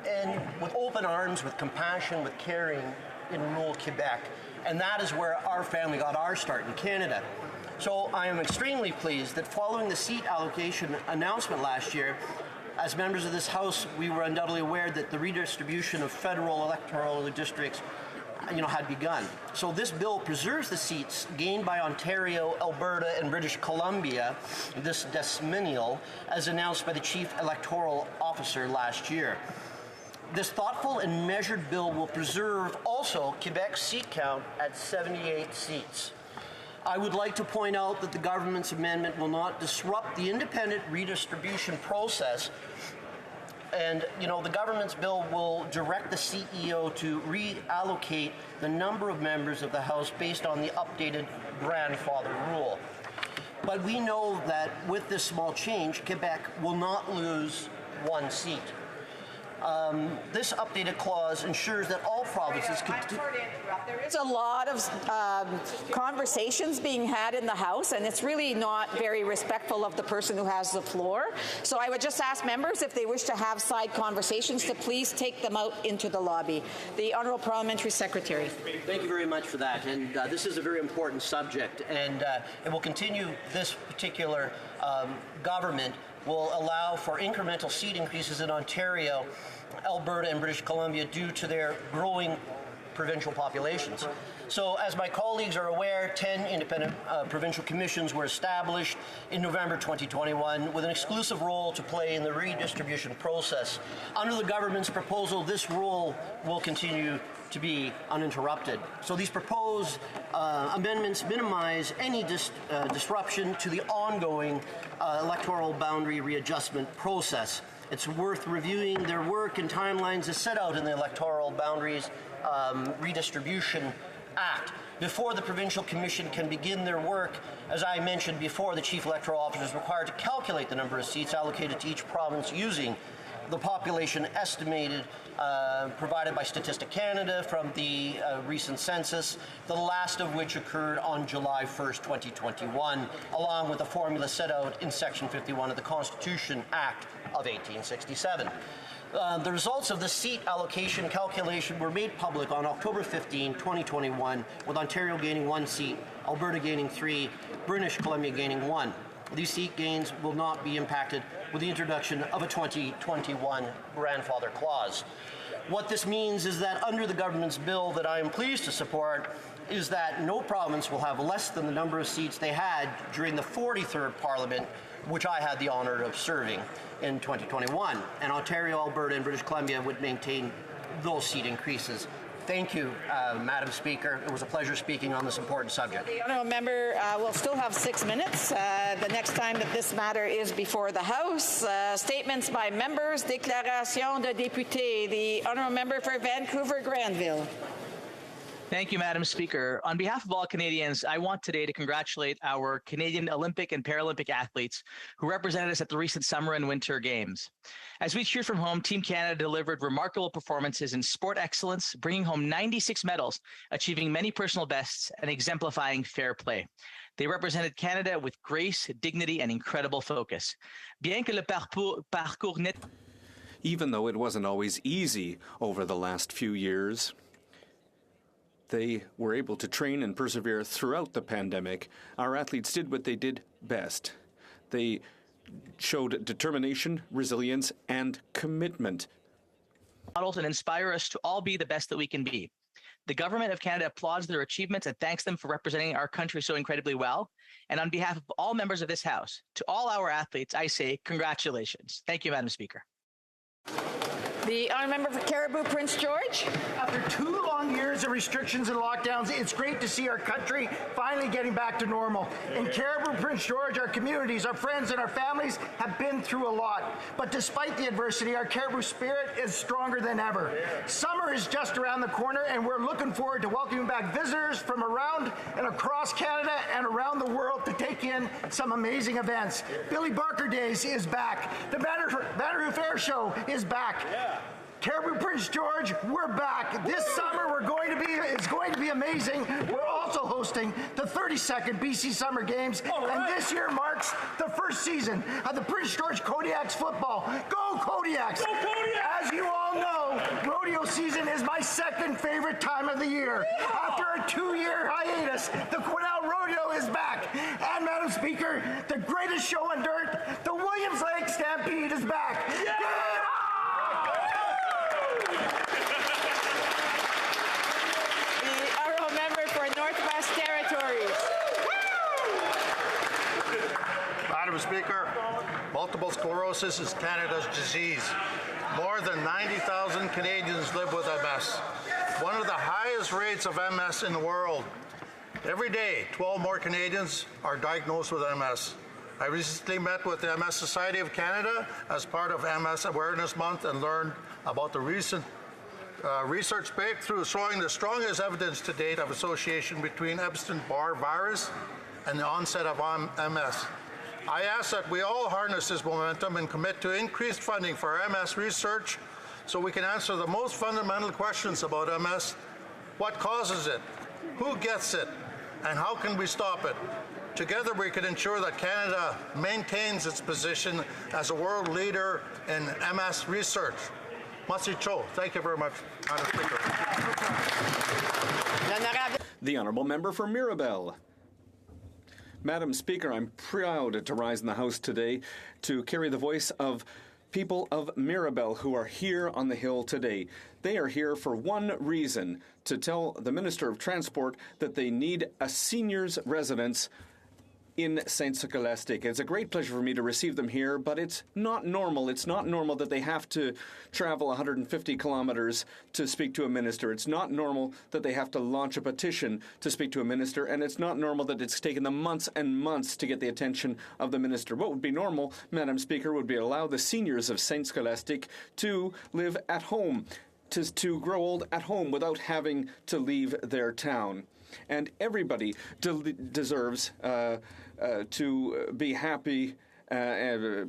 And with open arms, with compassion, with caring in rural Quebec. And that is where our family got our start in Canada. So I am extremely pleased that following the seat allocation announcement last year, as members of this House, we were undoubtedly aware that the redistribution of federal electoral districts had begun. So this bill preserves the seats gained by Ontario, Alberta, and British Columbia this decennial, as announced by the Chief Electoral Officer last year. This thoughtful and measured bill will preserve also Quebec's seat count at 78 seats. I would like to point out that the government's amendment will not disrupt the independent redistribution process. And, the government's bill will direct the CEO to reallocate the number of members of the House based on the updated grandfather rule. But we know that with this small change, Quebec will not lose one seat. This updated clause ensures that all provinces could... There is a lot of conversations being had in the House, and it's really not very respectful of the person who has the floor. So I would just ask members, if they wish to have side conversations, to please take them out into the lobby. The Honourable Parliamentary Secretary. Thank you very much for that. And this is a very important subject, and it will continue. This particular government will allow for incremental seat increases in Ontario, Alberta, and British Columbia due to their growing provincial populations. So, as my colleagues are aware, 10 independent provincial commissions were established in November 2021 with an exclusive role to play in the redistribution process. Under the government's proposal, this role will continue to be uninterrupted. So these proposed amendments minimize any disruption to the ongoing electoral boundary readjustment process. It's worth reviewing their work and timelines as set out in the Electoral Boundaries Redistribution Act. Before the Provincial Commission can begin their work, as I mentioned before, the Chief Electoral Officer is required to calculate the number of seats allocated to each province using the population estimated provided by Statistic Canada from the recent census, the last of which occurred on July 1st, 2021, along with the formula set out in Section 51 of the Constitution Act of 1867. The results of the seat allocation calculation were made public on October 15, 2021, with Ontario gaining 1 seat, Alberta gaining 3, British Columbia gaining 1. These seat gains will not be impacted with the introduction of a 2021 grandfather clause. What this means is that under the government's bill that I am pleased to support is that no province will have less than the number of seats they had during the 43rd Parliament, which I had the honour of serving in 2021. And Ontario, Alberta, and British Columbia would maintain those seat increases. Thank you, Madam Speaker. It was a pleasure speaking on this important subject. The honourable member will still have 6 minutes the next time that this matter is before the House. Statements by members, déclaration de députés. The honourable member for Vancouver Granville. Thank you, Madam Speaker. On behalf of all Canadians, I want today to congratulate our Canadian Olympic and Paralympic athletes who represented us at the recent Summer and Winter Games. As we cheered from home, Team Canada delivered remarkable performances in sport excellence, bringing home 96 medals, achieving many personal bests, and exemplifying fair play. They represented Canada with grace, dignity, and incredible focus. Bien que le parcours net. Even though it wasn't always easy over the last few years, they were able to train and persevere throughout the pandemic. Our athletes did what they did best. They showed determination, resilience, and commitment. Models and inspire us to all be the best that we can be. The Government of Canada applauds their achievements and thanks them for representing our country so incredibly well. And on behalf of all members of this House, to all our athletes, I say congratulations. Thank you, Madam Speaker. The honourable member for Caribou, Prince George. After 2 long years of restrictions and lockdowns, it's great to see our country finally getting back to normal. In Caribou, Prince George, our communities, our friends, and our families have been through a lot. But despite the adversity, our Caribou spirit is stronger than ever. Summer is just around the corner, and we're looking forward to welcoming back visitors from around and across Canada and around the world to take in some amazing events. Billy Barker Days is back. The Banneroo Fair Show is back. Caribou, Prince George, we're back. This summer it's going to be amazing. We're also hosting the 32nd BC Summer Games, and this year marks the first season of the Prince George Kodiaks football. Go Kodiaks! Go Kodiaks! As you all know, rodeo season is my second favorite time of the year. After a 2-year hiatus, the Quesnel Rodeo is back. And Madam Speaker, the greatest show on dirt, the Williams Lake Stampede is back. Yeah! Northwest Territories. Madam Speaker, multiple sclerosis is Canada's disease. More than 90,000 Canadians live with MS, one of the highest rates of MS in the world. Every day, 12 more Canadians are diagnosed with MS. I recently met with the MS Society of Canada as part of MS Awareness Month and learned about the recent research breakthrough showing the strongest evidence to date of association between Epstein-Barr virus and the onset of MS. I ask that we all harness this momentum and commit to increased funding for MS research so we can answer the most fundamental questions about MS. What causes it? Who gets it? And how can we stop it? Together we can ensure that Canada maintains its position as a world leader in MS research. Merci Cho. Thank you very much, Madam Speaker. The Honourable Member for Mirabel. Madam Speaker, I'm proud to rise in the House today to carry the voice of people of Mirabel who are here on the Hill today. They are here for one reason, to tell the Minister of Transport that they need a seniors residence in Saint Scholastic. It's a great pleasure for me to receive them here, but it's not normal. It's not normal that they have to travel 150 kilometers to speak to a minister. It's not normal that they have to launch a petition to speak to a minister, and it's not normal that it's taken them months and months to get the attention of the minister. What would be normal, Madam Speaker, would be allow the seniors of Saint Scholastic to live at home, to grow old at home without having to leave their town. And everybody deserves to be happy as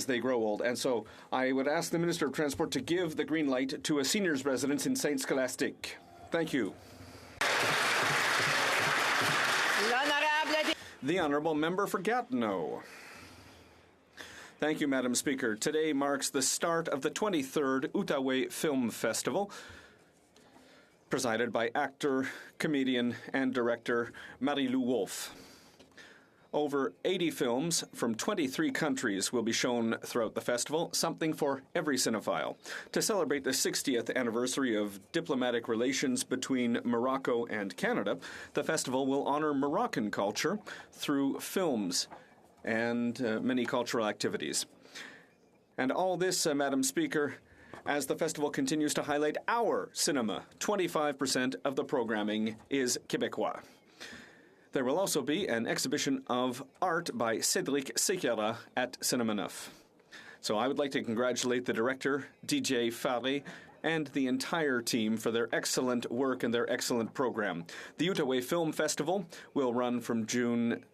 they grow old. And so I would ask the Minister of Transport to give the green light to a seniors residence in Saint Scholastic. Thank you. The Honourable Member for Gatineau. Thank you, Madam Speaker. Today marks the start of the 23rd Outaouais Film Festival, presided by actor, comedian, and director Marie-Lou Wolfe. Over 80 films from 23 countries will be shown throughout the festival, something for every cinephile. To celebrate the 60th anniversary of diplomatic relations between Morocco and Canada, the festival will honor Moroccan culture through films and many cultural activities. And all this, Madam Speaker, as the festival continues to highlight our cinema. 25% of the programming is Québécois. There will also be an exhibition of art by Cédric Sequeira at Cinema Neuf. So I would like to congratulate the director, DJ Faré, and the entire team for their excellent work and their excellent program. The Outaouais Film Festival will run from June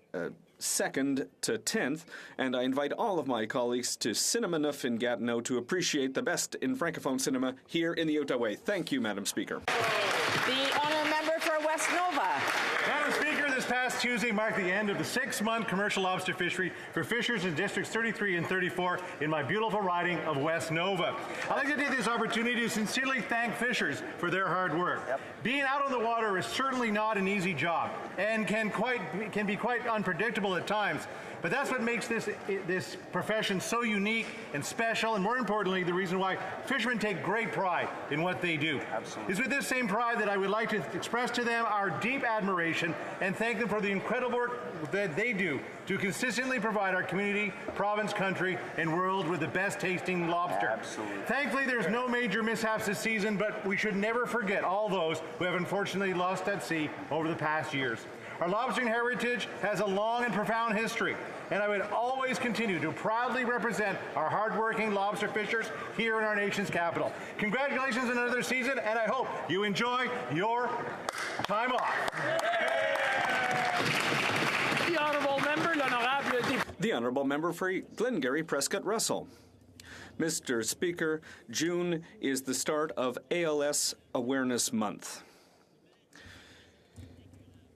2nd to 10th, and I invite all of my colleagues to Cinema Neuf in Gatineau to appreciate the best in Francophone cinema here in the Outaouais. Thank you, Madam Speaker. The honourable member for West Nova. Madam Speaker, this past Tuesday marked the end of the 6-month commercial lobster fishery for fishers in Districts 33 and 34 in my beautiful riding of West Nova. I'd like to take this opportunity to sincerely thank fishers for their hard work. Being out on the water is certainly not an easy job and can be quite unpredictable at times. But that's what makes this profession so unique and special, and more importantly, the reason why fishermen take great pride in what they do. Absolutely. It's with this same pride that I would like to express to them our deep admiration and thank them for the incredible work that they do to consistently provide our community, province, country, and world with the best tasting lobster. Absolutely. Thankfully, there's no major mishaps this season, but we should never forget all those who have unfortunately lost at sea over the past years. Our lobstering heritage has a long and profound history, and I would always continue to proudly represent our hardworking lobster fishers here in our nation's capital. Congratulations on another season, and I hope you enjoy your time off. The honourable member, The honourable member for Glengarry Prescott Russell. Mr. Speaker, June is the start of ALS Awareness Month.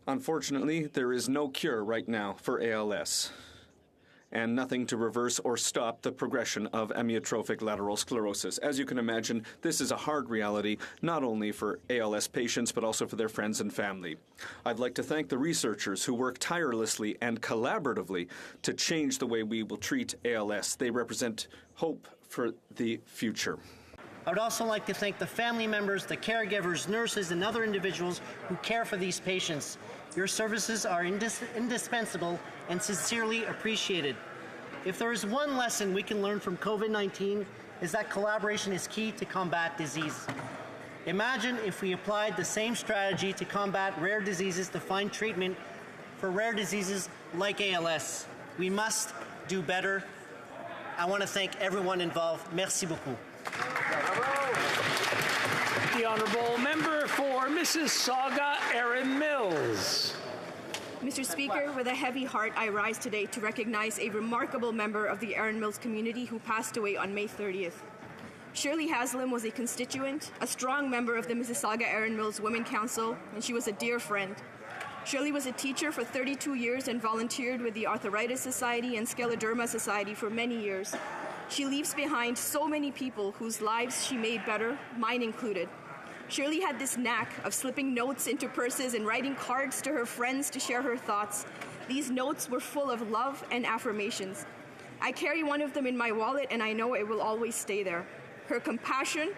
Unfortunately, there is no cure right now for ALS, and nothing to reverse or stop the progression of amyotrophic lateral sclerosis. As you can imagine, this is a hard reality, not only for ALS patients, but also for their friends and family. I'd like to thank the researchers who work tirelessly and collaboratively to change the way we will treat ALS. They represent hope for the future. I would also like to thank the family members, the caregivers, nurses, and other individuals who care for these patients. Your services are indispensable and sincerely appreciated. If there is one lesson we can learn from COVID-19, is that collaboration is key to combat disease. Imagine if we applied the same strategy to combat rare diseases to find treatment for rare diseases like ALS. We must do better. I want to thank everyone involved. Merci beaucoup. The honourable member for Mississauga, Erin Mills. Mr. Speaker, with a heavy heart, I rise today to recognize a remarkable member of the Erin Mills community who passed away on May 30th. Shirley Haslam was a constituent, a strong member of the Mississauga Erin Mills Women Council, and she was a dear friend. Shirley was a teacher for 32 years and volunteered with the Arthritis Society and Scleroderma Society for many years. She leaves behind so many people whose lives she made better, mine included. Shirley had this knack of slipping notes into purses and writing cards to her friends to share her thoughts. These notes were full of love and affirmations. I carry one of them in my wallet, and I know it will always stay there. Her compassion,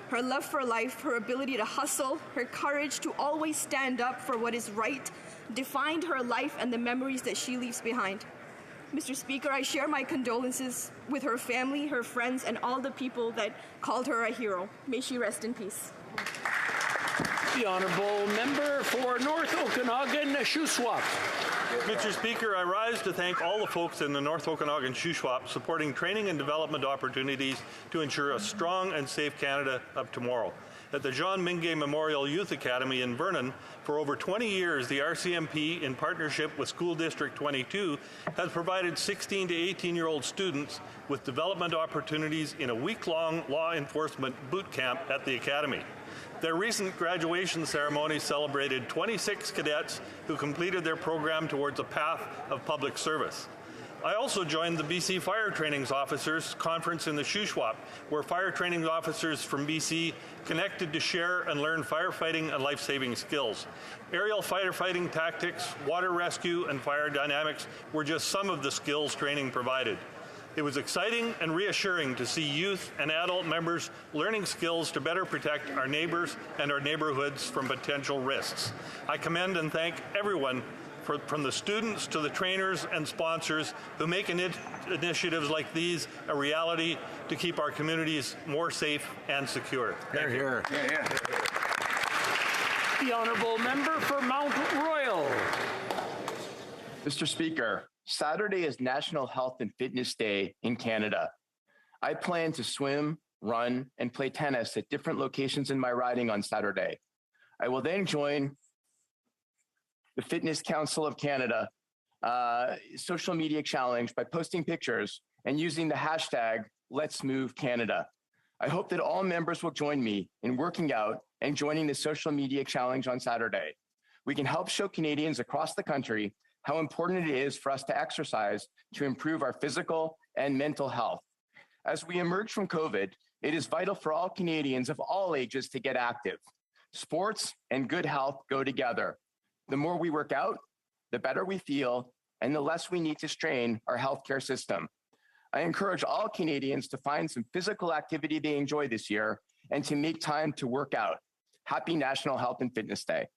her love for life, her ability to hustle, her courage to always stand up for what is right, defined her life and the memories that she leaves behind. Mr. Speaker, I share my condolences with her family, her friends, and all the people that called her a hero. May she rest in peace. The honourable member for North Okanagan, Shuswap. Mr. Speaker, I rise to thank all the folks in the North Okanagan Shuswap supporting training and development opportunities to ensure a strong and safe Canada of tomorrow. At the John Mingay Memorial Youth Academy in Vernon, for over 20 years, the RCMP, in partnership with School District 22, has provided 16 to 18-year-old students with development opportunities in a week-long law enforcement boot camp at the Academy. Their recent graduation ceremony celebrated 26 cadets who completed their program towards a path of public service. I also joined the BC Fire Training Officers Conference in the Shuswap, where fire training officers from BC connected to share and learn firefighting and life-saving skills. Aerial firefighting tactics, water rescue, and fire dynamics were just some of the skills training provided. It was exciting and reassuring to see youth and adult members learning skills to better protect our neighbors and our neighborhoods from potential risks. I commend and thank everyone from the students to the trainers and sponsors who make initiatives like these a reality to keep our communities more safe and secure. Thank you. The honourable member for Mount Royal. Mr. Speaker, Saturday is National Health and Fitness Day in Canada. I plan to swim, run, and play tennis at different locations in my riding on Saturday. I will then join the Fitness Council of Canada social media challenge by posting pictures and using the hashtag Let's Move Canada. I hope that all members will join me in working out and joining the social media challenge on Saturday. We can help show Canadians across the country how important it is for us to exercise to improve our physical and mental health. As we emerge from COVID, it is vital for all Canadians of all ages to get active. Sports and good health go together. The more we work out, the better we feel, and the less we need to strain our healthcare system. I encourage all Canadians to find some physical activity they enjoy this year and to make time to work out. Happy National Health and Fitness Day.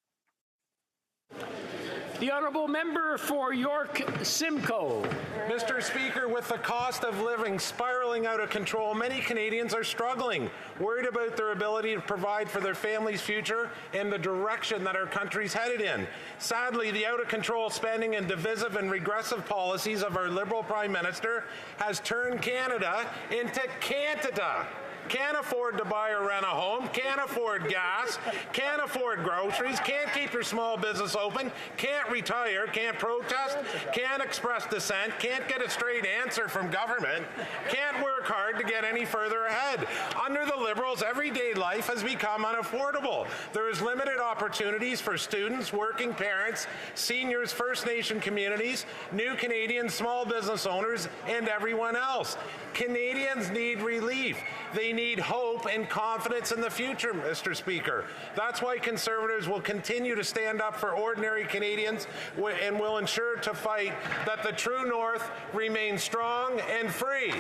The Honourable Member for York Simcoe. Mr. Speaker, with the cost of living spiraling out of control, many Canadians are struggling, worried about their ability to provide for their family's future and the direction that our country's headed in. Sadly, the out-of-control spending and divisive and regressive policies of our Liberal Prime Minister has turned Canada into Canada. Can't afford to buy or rent a home, can't afford gas, can't afford groceries, can't keep your small business open, can't retire, can't protest, can't express dissent, can't get a straight answer from government, can't work hard to get any further ahead. Under the Liberals, everyday life has become unaffordable. There is limited opportunities for students, working parents, seniors, First Nation communities, new Canadians, small business owners, and everyone else. Canadians need relief. They need hope and confidence in the future, Mr. Speaker. That's why Conservatives will continue to stand up for ordinary Canadians and will ensure to fight that the true North remains strong and free.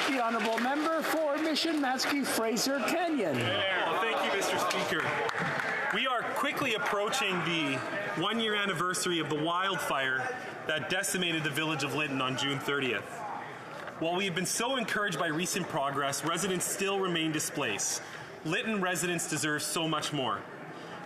The Honourable Member for Mission Matsky Fraser Canyon. Well, thank you, Mr. Speaker. We are quickly approaching the one-year anniversary of the wildfire that decimated the village of Lytton on June 30th. While we have been so encouraged by recent progress, residents still remain displaced. Lytton residents deserve so much more.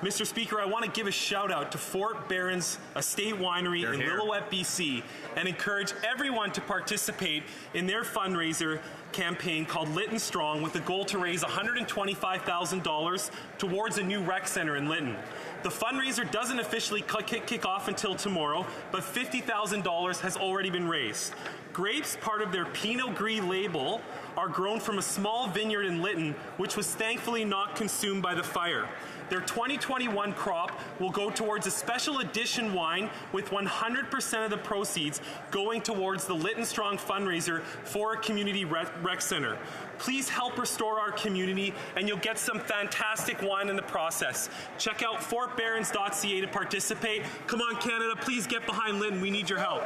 Mr. Speaker, I want to give a shout out to Fort Barron's Estate Winery in Lillooet, BC, and encourage everyone to participate in their fundraiser campaign called Lytton Strong, with the goal to raise $125,000 towards a new rec center in Lytton. The fundraiser doesn't officially kick off until tomorrow, but $50,000 has already been raised. Grapes, part of their Pinot Gris label, are grown from a small vineyard in Lytton, which was thankfully not consumed by the fire. Their 2021 crop will go towards a special edition wine, with 100% of the proceeds going towards the Lytton Strong fundraiser for a community rec center. Please help restore our community, and you'll get some fantastic wine in the process. Check out fortbarons.ca to participate. Come on, Canada, please get behind Lytton. We need your help.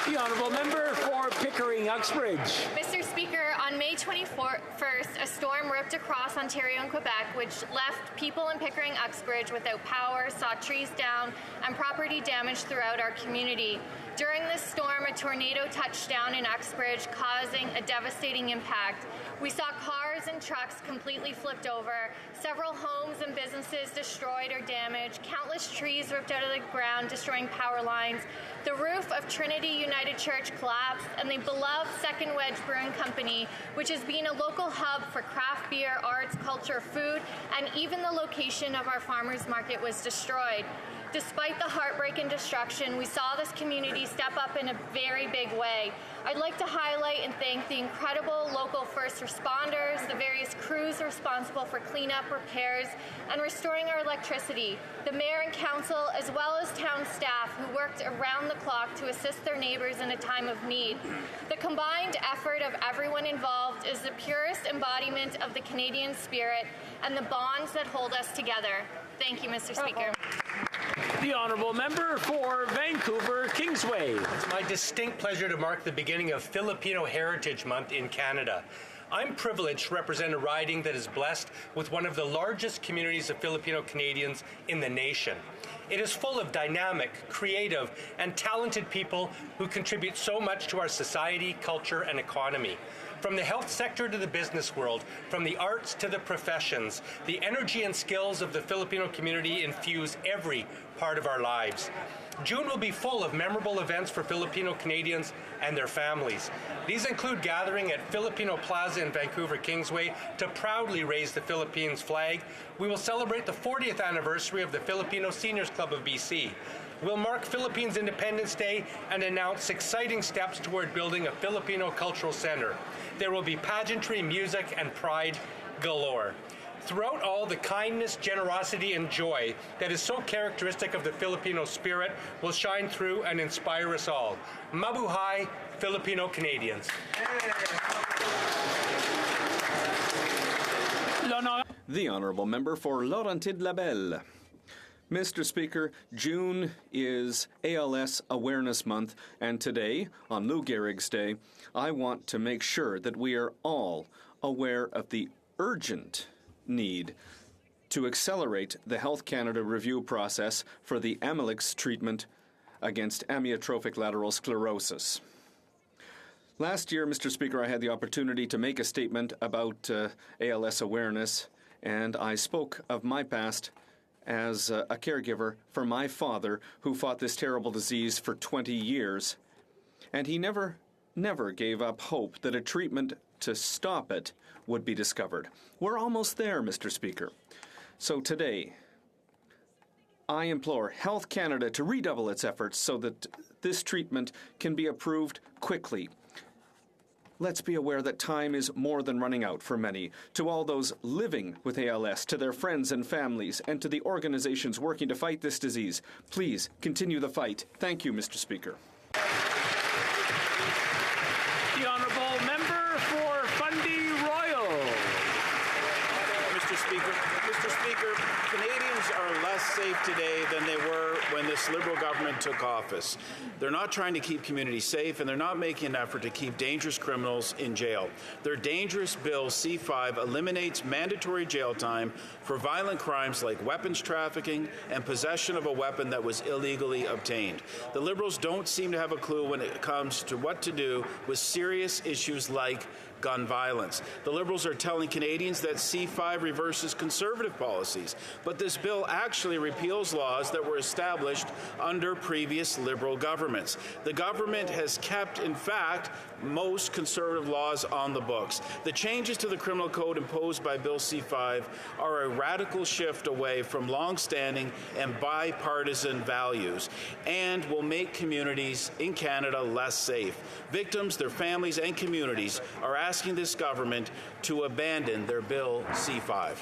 The Honourable Member for Pickering Uxbridge. Mr. Speaker, on May 21st, a storm ripped across Ontario and Quebec, which left people in Pickering Uxbridge without power, saw trees down, and property damage throughout our community. During this storm, a tornado touched down in Uxbridge, causing a devastating impact. We saw cars and trucks completely flipped over, several homes and businesses destroyed or damaged, countless trees ripped out of the ground, destroying power lines. The roof of Trinity United Church collapsed, and the beloved Second Wedge Brewing Company, which has been a local hub for craft beer, arts, culture, food, and even the location of our farmers market, was destroyed. Despite the heartbreak and destruction, we saw this community step up in a very big way. I'd like to highlight and thank the incredible local first responders, the various crews responsible for cleanup, repairs, and restoring our electricity, the mayor and council, as well as town staff who worked around the clock to assist their neighbors in a time of need. The combined effort of everyone involved is the purest embodiment of the Canadian spirit and the bonds that hold us together. Thank you, Mr. Speaker. The Honourable Member for Vancouver Kingsway. It's my distinct pleasure to mark the beginning of Filipino Heritage Month in Canada. I'm privileged to represent a riding that is blessed with one of the largest communities of Filipino Canadians in the nation. It is full of dynamic, creative, and talented people who contribute so much to our society, culture, and economy. From the health sector to the business world, from the arts to the professions, the energy and skills of the Filipino community infuse every part of our lives. June will be full of memorable events for Filipino Canadians and their families. These include gathering at Filipino Plaza in Vancouver Kingsway to proudly raise the Philippines flag. We will celebrate the 40th anniversary of the Filipino Seniors Club of BC. We'll mark Philippines Independence Day and announce exciting steps toward building a Filipino cultural center. There will be pageantry, music, and pride galore. Throughout all, the kindness, generosity, and joy that is so characteristic of the Filipino spirit will shine through and inspire us all. Mabuhay, Filipino Canadians. The Honourable Member for Laurentide-Labelle. Mr. Speaker, June is ALS Awareness Month, and today, on Lou Gehrig's Day, I want to make sure that we are all aware of the urgent need to accelerate the Health Canada review process for the Amylyx treatment against amyotrophic lateral sclerosis. Last year, Mr. Speaker, I had the opportunity to make a statement about ALS awareness, and I spoke of my past as a caregiver for my father, who fought this terrible disease for 20 years. And he never gave up hope that a treatment to stop it would be discovered. We're almost there, Mr. Speaker. So today, I implore Health Canada to redouble its efforts so that this treatment can be approved quickly. Let's be aware that time is more than running out for many. To all those living with ALS, to their friends and families, and to the organizations working to fight this disease, please continue the fight. Thank you, Mr. Speaker. The Honourable Member for Fundy Royal. Mr. Speaker, Canadians are less safe today than they were when this Liberal government took office. They're not trying to keep communities safe, and they're not making an effort to keep dangerous criminals in jail. Their dangerous bill, C5, eliminates mandatory jail time for violent crimes like weapons trafficking and possession of a weapon that was illegally obtained. The Liberals don't seem to have a clue when it comes to what to do with serious issues like gun violence. The Liberals are telling Canadians that C5 reverses conservative policies, but this bill actually repeals laws that were established under previous Liberal governments. The government has kept, in fact, most conservative laws on the books. The changes to the criminal code imposed by Bill C5 are a radical shift away from long-standing and bipartisan values and will make communities in Canada less safe. Victims, their families, and communities are asking this government to abandon their Bill C5.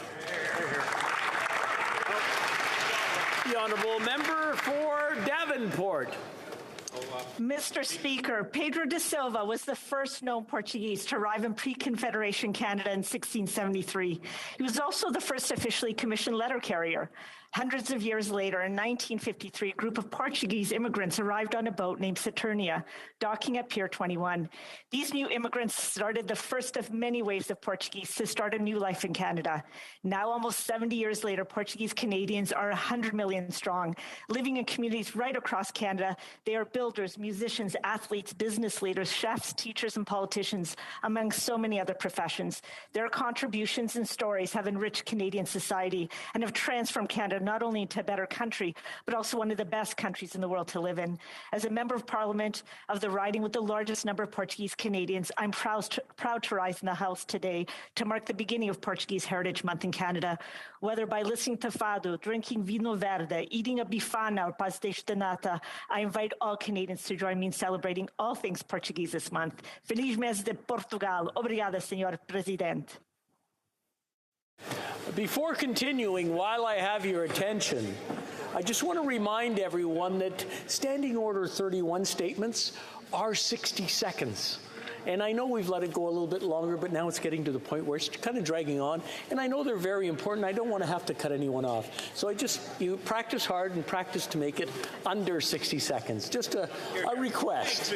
The Honourable Member for Davenport. Mr. Speaker, Pedro de Silva was the first known Portuguese to arrive in pre-Confederation Canada in 1673. He was also the first officially commissioned letter carrier. Hundreds of years later, in 1953, a group of Portuguese immigrants arrived on a boat named Saturnia, docking at Pier 21. These new immigrants started the first of many waves of Portuguese to start a new life in Canada. Now, almost 70 years later, Portuguese Canadians are 100 million strong. Living in communities right across Canada, they are builders, musicians, athletes, business leaders, chefs, teachers, and politicians, among so many other professions. Their contributions and stories have enriched Canadian society and have transformed Canada not only into a better country, but also one of the best countries in the world to live in. As a member of Parliament of the riding with the largest number of Portuguese Canadians, I'm proud to rise in the House today to mark the beginning of Portuguese Heritage Month in Canada. Whether by listening to fado, drinking vinho verde, eating a bifana or pastéis de nata, I invite all Canadians to join me in celebrating all things Portuguese this month. Feliz mês de Portugal. Obrigada, Senhor Presidente. Before continuing, while I have your attention, I just want to remind everyone that Standing Order 31 statements are 60 seconds. And I know we've let it go a little bit longer, but now it's getting to the point where it's kind of dragging on. And I know they're very important. I don't want to have to cut anyone off. So you practice hard and practice to make it under 60 seconds. Just a request.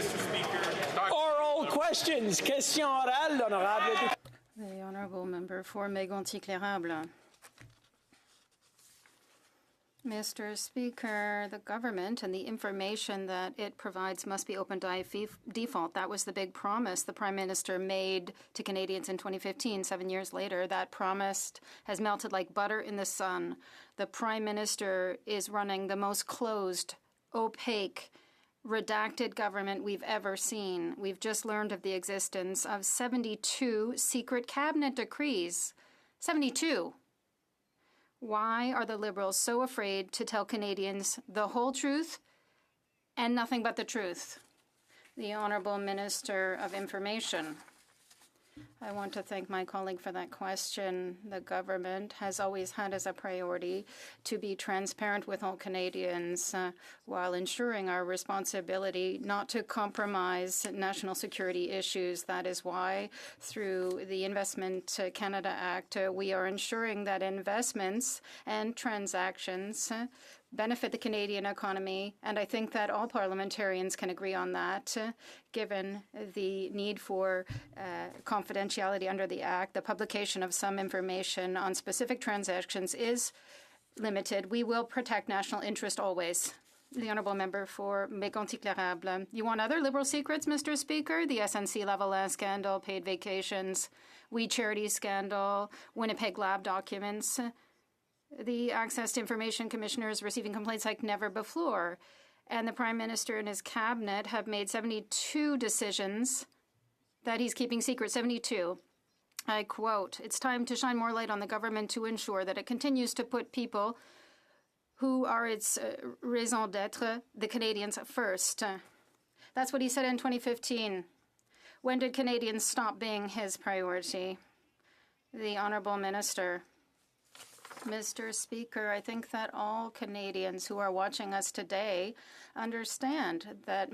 Oral questions. Question orale, l'honorable. The Honourable Member for Mégantic-L'Érable. Mr. Speaker, the government and the information that it provides must be open by default. That was the big promise the Prime Minister made to Canadians in 2015. 7 years later, that promise has melted like butter in the sun. The Prime Minister is running the most closed, opaque, redacted government we've ever seen. We've just learned of the existence of 72 secret cabinet decrees. 72. Why are the Liberals so afraid to tell Canadians the whole truth and nothing but the truth? The Honourable Minister of Information. I want to thank my colleague for that question. The government has always had as a priority to be transparent with all Canadians while ensuring our responsibility not to compromise national security issues. That is why, through the Investment Canada Act, we are ensuring that investments and transactions benefit the Canadian economy, and I think that all parliamentarians can agree on that, given the need for confidentiality under the Act. The publication of some information on specific transactions is limited. We will protect national interest always. The Honourable Member for Mégantic-Lérable. You want other Liberal secrets, Mr. Speaker? The SNC-Lavalin scandal, paid vacations, We Charity scandal, Winnipeg lab documents. The Access to Information Commissioner is receiving complaints like never before. And the Prime Minister and his cabinet have made 72 decisions that he's keeping secret. 72. I quote, "It's time to shine more light on the government to ensure that it continues to put people who are its raison d'etre, the Canadians, first." That's what he said in 2015. When did Canadians stop being his priority? The Honourable Minister. Mr. Speaker, I think that all Canadians who are watching us today understand that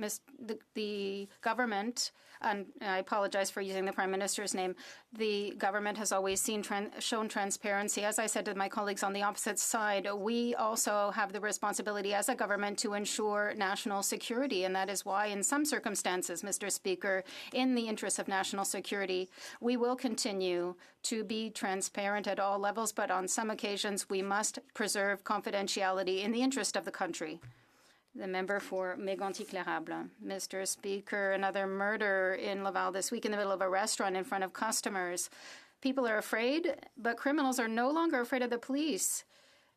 the government, and I apologize for using the Prime Minister's name, the government has always shown transparency. As I said to my colleagues on the opposite side, we also have the responsibility as a government to ensure national security, and that is why in some circumstances, Mr. Speaker, in the interest of national security, we will continue to be transparent at all levels, but on some occasions we must preserve confidentiality in the interest of the country. The member for Mégantic-Lérable. Mr. Speaker, another murder in Laval this week in the middle of a restaurant in front of customers. People are afraid, but criminals are no longer afraid of the police.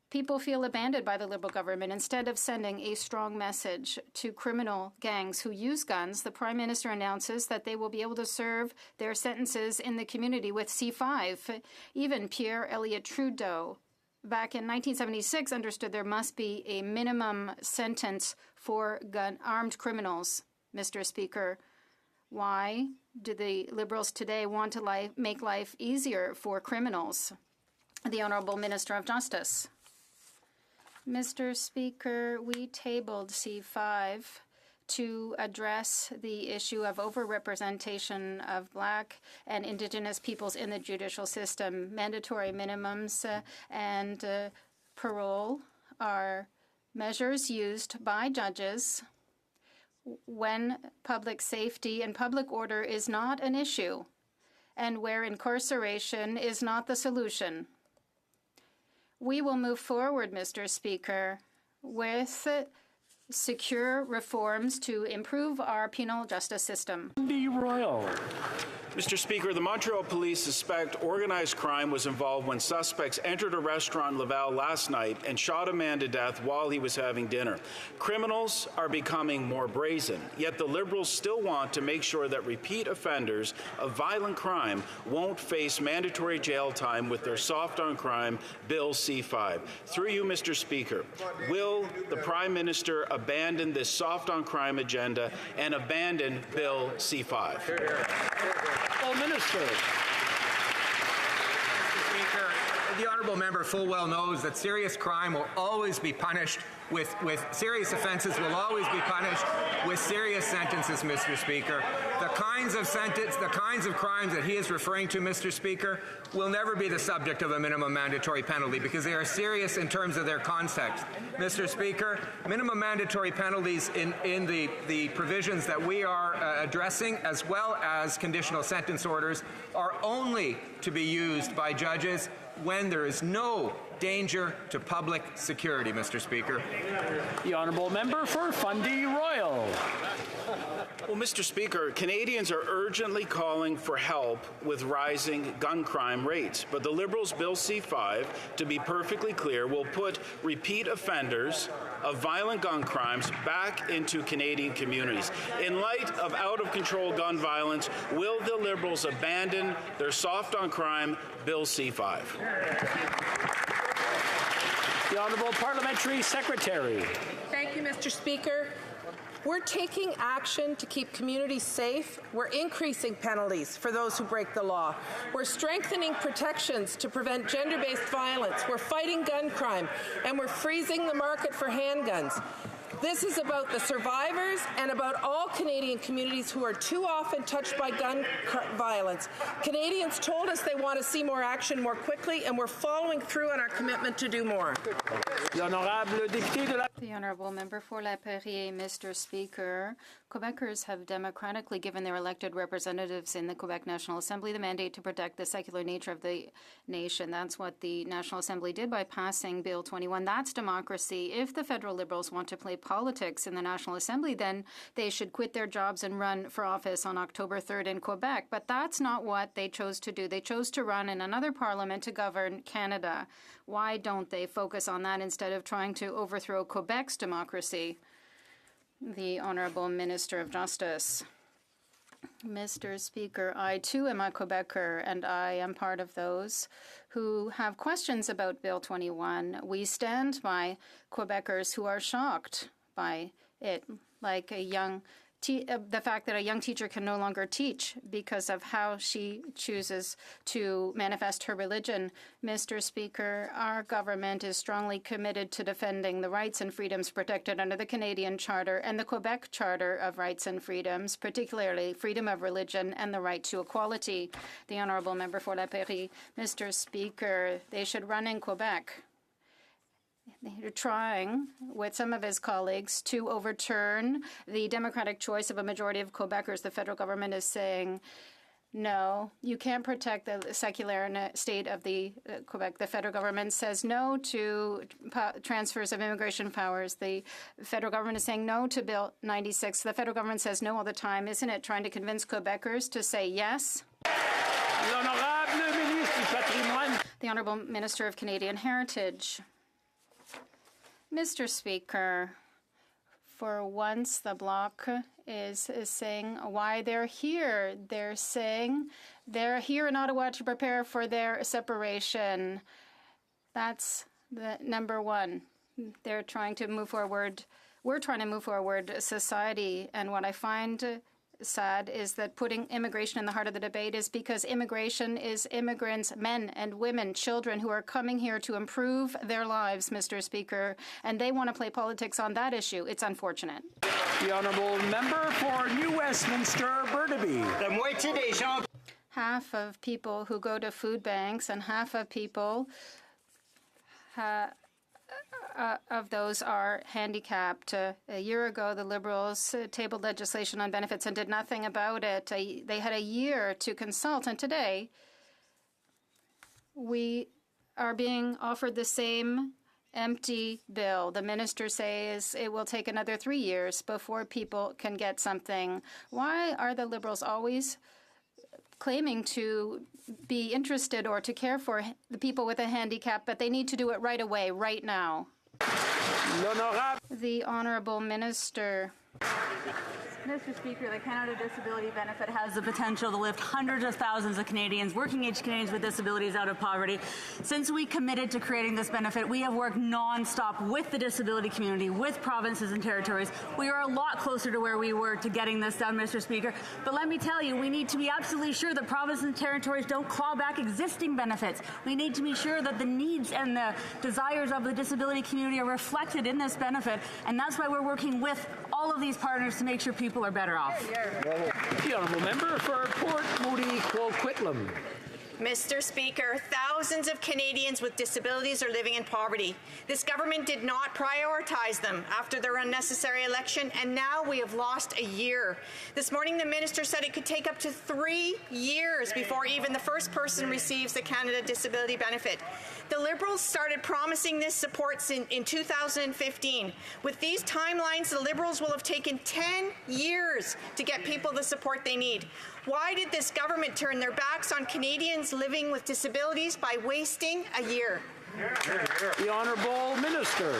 People feel abandoned by the Liberal government. Instead of sending a strong message to criminal gangs who use guns, the Prime Minister announces that they will be able to serve their sentences in the community with C5. Even Pierre Elliott Trudeau, back in 1976, understood there must be a minimum sentence for armed criminals. Mr. Speaker, why do the Liberals today want to make life easier for criminals? The Honourable Minister of Justice. Mr. Speaker, we tabled C5 to address the issue of overrepresentation of Black and Indigenous peoples in the judicial system. Mandatory minimums and parole are measures used by judges when public safety and public order is not an issue and where incarceration is not the solution. We will move forward, Mr. Speaker, with secure reforms to improve our penal justice system. Royal. Mr. Speaker, the Montreal police suspect organized crime was involved when suspects entered a restaurant in Laval last night and shot a man to death while he was having dinner. Criminals are becoming more brazen, yet the Liberals still want to make sure that repeat offenders of violent crime won't face mandatory jail time with their soft on crime Bill C5. Through you, Mr. Speaker, will the Prime Minister abandon this soft on crime agenda and abandon Bill C5? Minister. Mr. Speaker, the honourable member full well knows that serious crime will always be punished with serious offences will always be punished with serious sentences, Mr. Speaker. The kinds of crimes that he is referring to, Mr. Speaker, will never be the subject of a minimum mandatory penalty because they are serious in terms of their context. Mr. Speaker, minimum mandatory penalties in the provisions that we are addressing, as well as conditional sentence orders, are only to be used by judges when there is no danger to public security, Mr. Speaker. The honourable member for Fundy Royal. Well, Mr. Speaker, Canadians are urgently calling for help with rising gun crime rates. But the Liberals' Bill C-5, to be perfectly clear, will put repeat offenders of violent gun crimes back into Canadian communities. In light of out-of-control gun violence, will the Liberals abandon their soft-on-crime Bill C-5? The Honourable Parliamentary Secretary. Thank you, Mr. Speaker. We're taking action to keep communities safe. We're increasing penalties for those who break the law. We're strengthening protections to prevent gender-based violence. We're fighting gun crime, and we're freezing the market for handguns. This is about the survivors and about all Canadian communities who are too often touched by gun violence. Canadians told us they want to see more action more quickly, and we're following through on our commitment to do more. The Honourable Member for La Prairie, Mr. Speaker. Quebecers have democratically given their elected representatives in the Quebec National Assembly the mandate to protect the secular nature of the nation. That's what the National Assembly did by passing Bill 21. That's democracy. If the federal Liberals want to play politics in the National Assembly, then they should quit their jobs and run for office on October 3rd in Quebec. But that's not what they chose to do. They chose to run in another parliament to govern Canada. Why don't they focus on that instead of trying to overthrow Quebec's democracy? The Honourable Minister of Justice. Mr. Speaker, I too am a Quebecer, and I am part of those who have questions about Bill 21. We stand by Quebecers who are shocked by it, like the fact that a young teacher can no longer teach because of how she chooses to manifest her religion. Mr. Speaker, our government is strongly committed to defending the rights and freedoms protected under the Canadian Charter and the Quebec Charter of Rights and Freedoms, particularly freedom of religion and the right to equality. The Honourable Member for La Prairie. Mr. Speaker, they should run in Quebec. They're trying, with some of his colleagues, to overturn the democratic choice of a majority of Quebecers. The federal government is saying, no, you can't protect the secular state of the Quebec. The federal government says no to transfers of immigration powers. The federal government is saying no to Bill 96. The federal government says no all the time. Isn't it trying to convince Quebecers to say yes? The Honourable Minister of Canadian Heritage. Mr. Speaker, for once the Bloc is saying why they're here. They're saying they're here in Ottawa to prepare for their separation. That's the number one. They're trying to move forward. We're trying to move forward society. And what I find sad is that putting immigration in the heart of the debate is because immigration is immigrants, men and women, children who are coming here to improve their lives, Mr. Speaker, and they want to play politics on that issue. It's unfortunate. The Honourable Member for New Westminster, Burnaby. Half of people who go to food banks and half of people of those are handicapped. A year ago, the Liberals tabled legislation on benefits and did nothing about it. They had a year to consult, and today we are being offered the same empty bill. The minister says it will take another 3 years before people can get something. Why are the Liberals always claiming to be interested or to care for the people with a handicap, but they need to do it right away, right now? The Honourable Minister. Mr. Speaker, the Canada Disability Benefit has the potential to lift hundreds of thousands of Canadians, working-age Canadians with disabilities, out of poverty. Since we committed to creating this benefit, we have worked non-stop with the disability community, with provinces and territories. We are a lot closer to where we were to getting this done, Mr. Speaker. But let me tell you, we need to be absolutely sure that provinces and territories don't claw back existing benefits. We need to be sure that the needs and the desires of the disability community are reflected in this benefit, and that's why we're working with all of these partners to make sure people are better off. The Honourable Member for Port Moody Coquitlam. Mr. Speaker, thousands of Canadians with disabilities are living in poverty. This government did not prioritise them after their unnecessary election, and now we have lost a year. This morning, the minister said it could take up to 3 years before even the first person receives the Canada Disability Benefit. The Liberals started promising this support in 2015. With these timelines, the Liberals will have taken 10 years to get people the support they need. Why did this government turn their backs on Canadians living with disabilities by wasting a year? The Honourable Minister.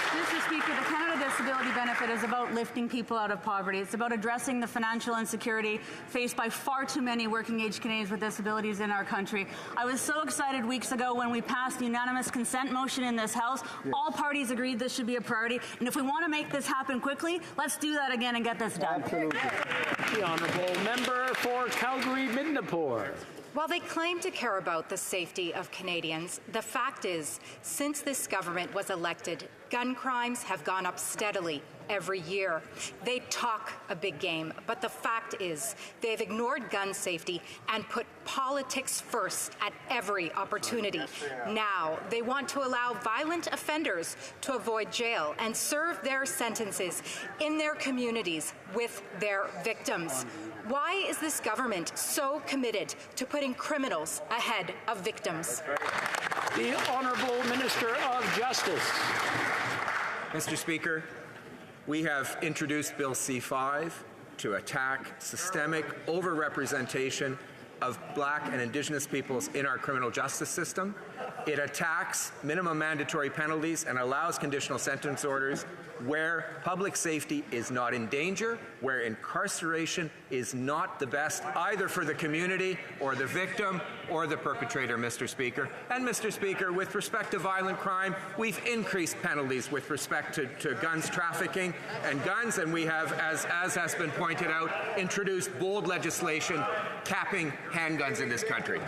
Mr. Speaker, the Canada Disability Benefit is about lifting people out of poverty. It's about addressing the financial insecurity faced by far too many working-age Canadians with disabilities in our country. I was so excited weeks ago when we passed the unanimous consent motion in this House. Yes. All parties agreed this should be a priority, and if we want to make this happen quickly, let's do that again and get this done. Absolutely. The Honourable Member for Calgary-Midnapore. While they claim to care about the safety of Canadians, the fact is, since this government was elected, gun crimes have gone up steadily every year. They talk a big game, but the fact is they've ignored gun safety and put politics first at every opportunity. Now, they want to allow violent offenders to avoid jail and serve their sentences in their communities with their victims. Why is this government so committed to putting criminals ahead of victims? The Honourable Minister of Justice. Mr. Speaker, we have introduced Bill C-5 to attack systemic overrepresentation of Black and Indigenous peoples in our criminal justice system. It attacks minimum mandatory penalties and allows conditional sentence orders where public safety is not in danger, where incarceration is not the best either for the community or the victim or the perpetrator, Mr. Speaker. And, Mr. Speaker, with respect to violent crime, we've increased penalties with respect to guns trafficking and guns, and we have, as has been pointed out, introduced bold legislation capping handguns in this country.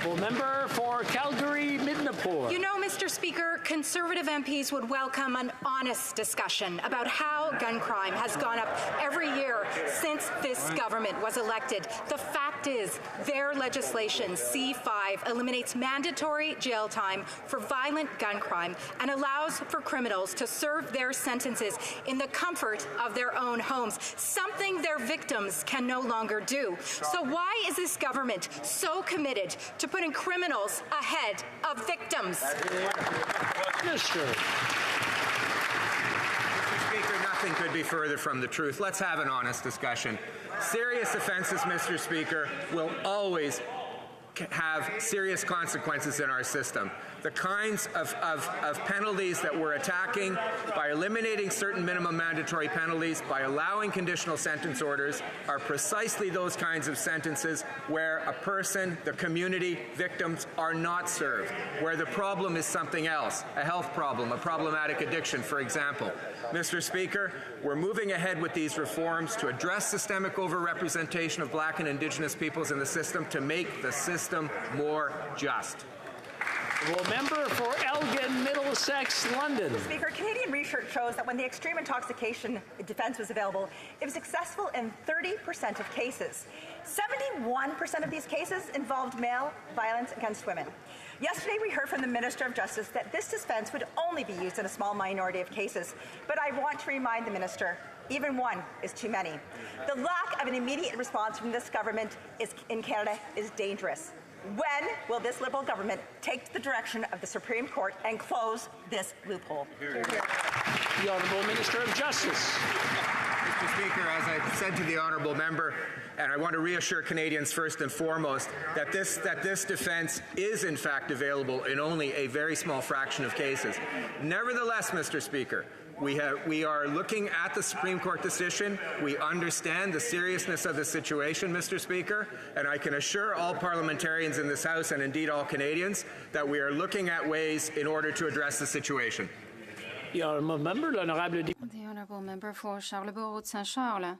Well, member for Calgary-Midnapore. You know, Mr. Speaker, Conservative MPs would welcome an honest discussion about how gun crime has gone up every year since this government was elected. The fact is, their legislation, C-5, eliminates mandatory jail time for violent gun crime and allows for criminals to serve their sentences in the comfort of their own homes, something their victims can no longer do. So why is this government so committed to putting criminals ahead of victims? Minister. Mr. Speaker, nothing could be further from the truth. Let's have an honest discussion. Serious offenses, Mr. Speaker, will always have serious consequences in our system. The kinds of penalties that we're attacking by eliminating certain minimum mandatory penalties, by allowing conditional sentence orders, are precisely those kinds of sentences where a person, the community, victims are not served, where the problem is something else, a health problem, a problematic addiction, for example. Mr. Speaker, we're moving ahead with these reforms to address systemic overrepresentation of Black and Indigenous peoples in the system to make the system more just. Well, member for Elgin, Middlesex, London. Speaker, Canadian research shows that when the extreme intoxication defence was available, it was successful in 30% of cases. 71% of these cases involved male violence against women. Yesterday, we heard from the Minister of Justice that this defence would only be used in a small minority of cases. But I want to remind the Minister, even one is too many. The lack of an immediate response from this government in Canada is dangerous. When will this Liberal government take the direction of the Supreme Court and close this loophole? The Honourable Minister of Justice. Mr. Speaker, as I said to the honourable member, and I want to reassure Canadians first and foremost that this defence is in fact available in only a very small fraction of cases. Nevertheless, Mr. Speaker, we are looking at the Supreme Court decision. We understand the seriousness of the situation, Mr. Speaker, and I can assure all parliamentarians in this House and indeed all Canadians that we are looking at ways in order to address the situation. The Honourable Member for Charlebourg-Saint-Charles.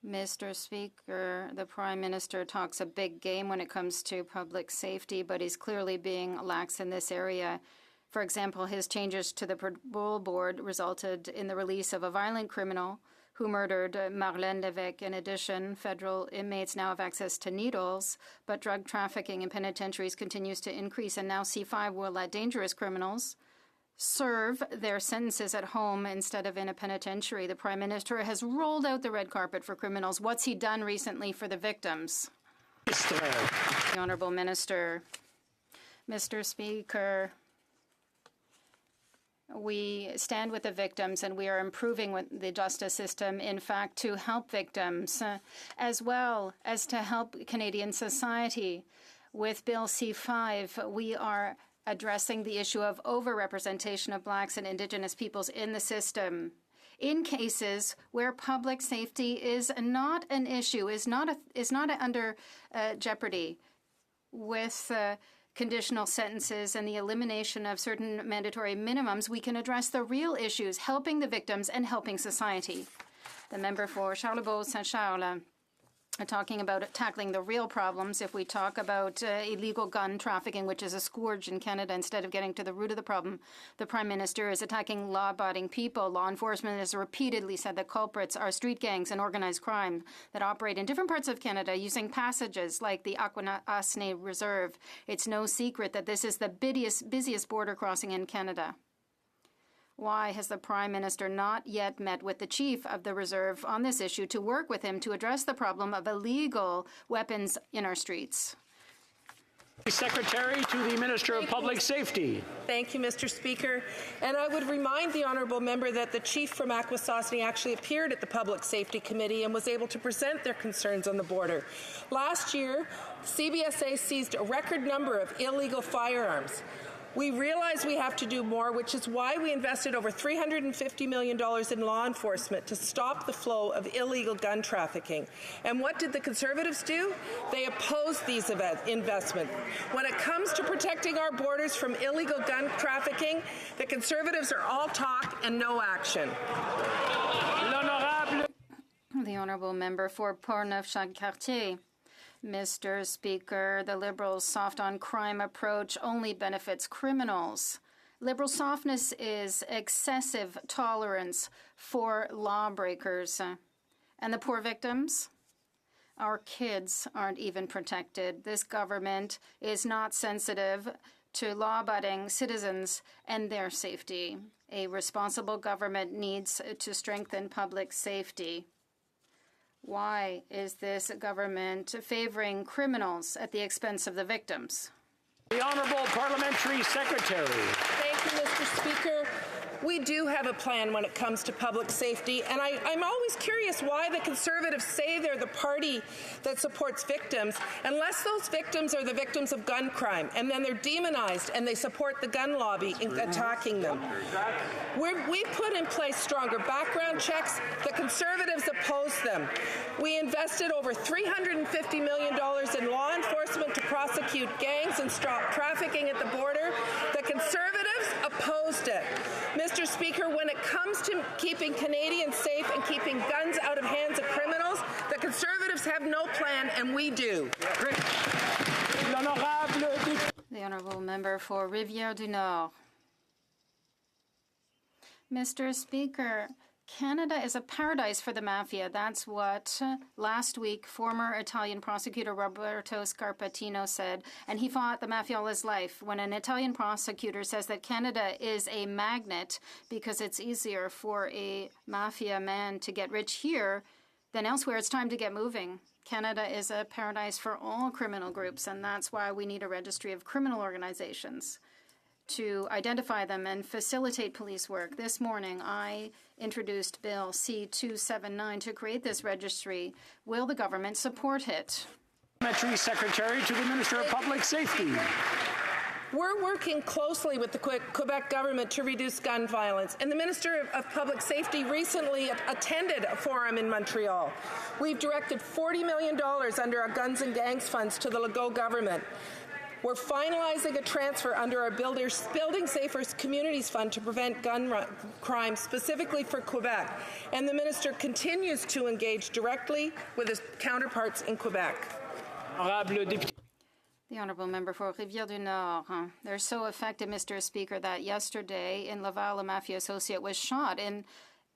Mr. Speaker, the Prime Minister talks a big game when it comes to public safety, but he's clearly being lax in this area. For example, his changes to the parole board resulted in the release of a violent criminal who who murdered Marlène Lévesque. In addition, federal inmates now have access to needles, but drug trafficking in penitentiaries continues to increase, and now C5 will let dangerous criminals serve their sentences at home instead of in a penitentiary. The Prime Minister has rolled out the red carpet for criminals. What's he done recently for the victims? The Honourable Minister. Mr. Speaker, we stand with the victims and we are improving with the justice system, in fact, to help victims as well as to help Canadian society. With Bill C5, we are addressing the issue of overrepresentation of Blacks and Indigenous peoples in the system. In cases where public safety is not an issue, is not under jeopardy, with conditional sentences and the elimination of certain mandatory minimums, we can address the real issues, helping the victims and helping society. The member for Charlebourg-Saint-Charles, talking about tackling the real problems. If we talk about illegal gun trafficking, which is a scourge in Canada, instead of getting to the root of the problem, the Prime Minister is attacking law-abiding people. Law enforcement has repeatedly said that culprits are street gangs and organized crime that operate in different parts of Canada using passages like the Akwesasne Reserve. It's no secret that this is the busiest border crossing in Canada. Why has the Prime Minister not yet met with the Chief of the Reserve on this issue to work with him to address the problem of illegal weapons in our streets? Secretary to the Minister of Public Safety. Thank you, Mr. Speaker. And I would remind the honourable member that the chief from Akwesasne actually appeared at the Public Safety Committee and was able to present their concerns on the border. Last year, CBSA seized a record number of illegal firearms. We realize we have to do more, which is why we invested over $350 million in law enforcement to stop the flow of illegal gun trafficking. And what did the Conservatives do? They opposed these investments. When it comes to protecting our borders from illegal gun trafficking, the Conservatives are all talk and no action. The honourable member for Portneuf-Jacques-Cartier. Mr. Speaker, the Liberals' soft-on-crime approach only benefits criminals. Liberal softness is excessive tolerance for lawbreakers. And the poor victims? Our kids aren't even protected. This government is not sensitive to law-abiding citizens and their safety. A responsible government needs to strengthen public safety. Why is this government favoring criminals at the expense of the victims? The Honourable Parliamentary Secretary. Thank you, Mr. Speaker. We do have a plan when it comes to public safety, and I'm always curious why the Conservatives say they're the party that supports victims, unless those victims are the victims of gun crime, and then they're demonized and they support the gun lobby in attacking them. We put in place stronger background checks. The Conservatives oppose them. We invested over $350 million in law enforcement to prosecute gangs and stop trafficking at the border. The Conservatives opposed it. Mr. Speaker, when it comes to keeping Canadians safe and keeping guns out of hands of criminals, the Conservatives have no plan, and we do. The honourable member for Rivière-du-Nord. Mr. Speaker, Canada is a paradise for the mafia. That's what last week former Italian prosecutor Roberto Scarpatino said, and he fought the mafia all his life. When an Italian prosecutor says that Canada is a magnet because it's easier for a mafia man to get rich here than elsewhere, it's time to get moving. Canada is a paradise for all criminal groups, and that's why we need a registry of criminal organizations to identify them and facilitate police work. This morning, I introduced Bill C-279 to create this registry. Will the government support it? Parliamentary Secretary to the Minister of Public Safety. We're working closely with the Quebec government to reduce gun violence, and the Minister of Public Safety recently attended a forum in Montreal. We've directed $40 million under our Guns and Gangs funds to the Legault government. We're finalizing a transfer under our Building Safer Communities Fund to prevent gun crime, specifically for Quebec. And the minister continues to engage directly with his counterparts in Quebec. The honourable member for Rivière-du-Nord. They're so effective, Mr. Speaker, that yesterday in Laval, a mafia associate was shot in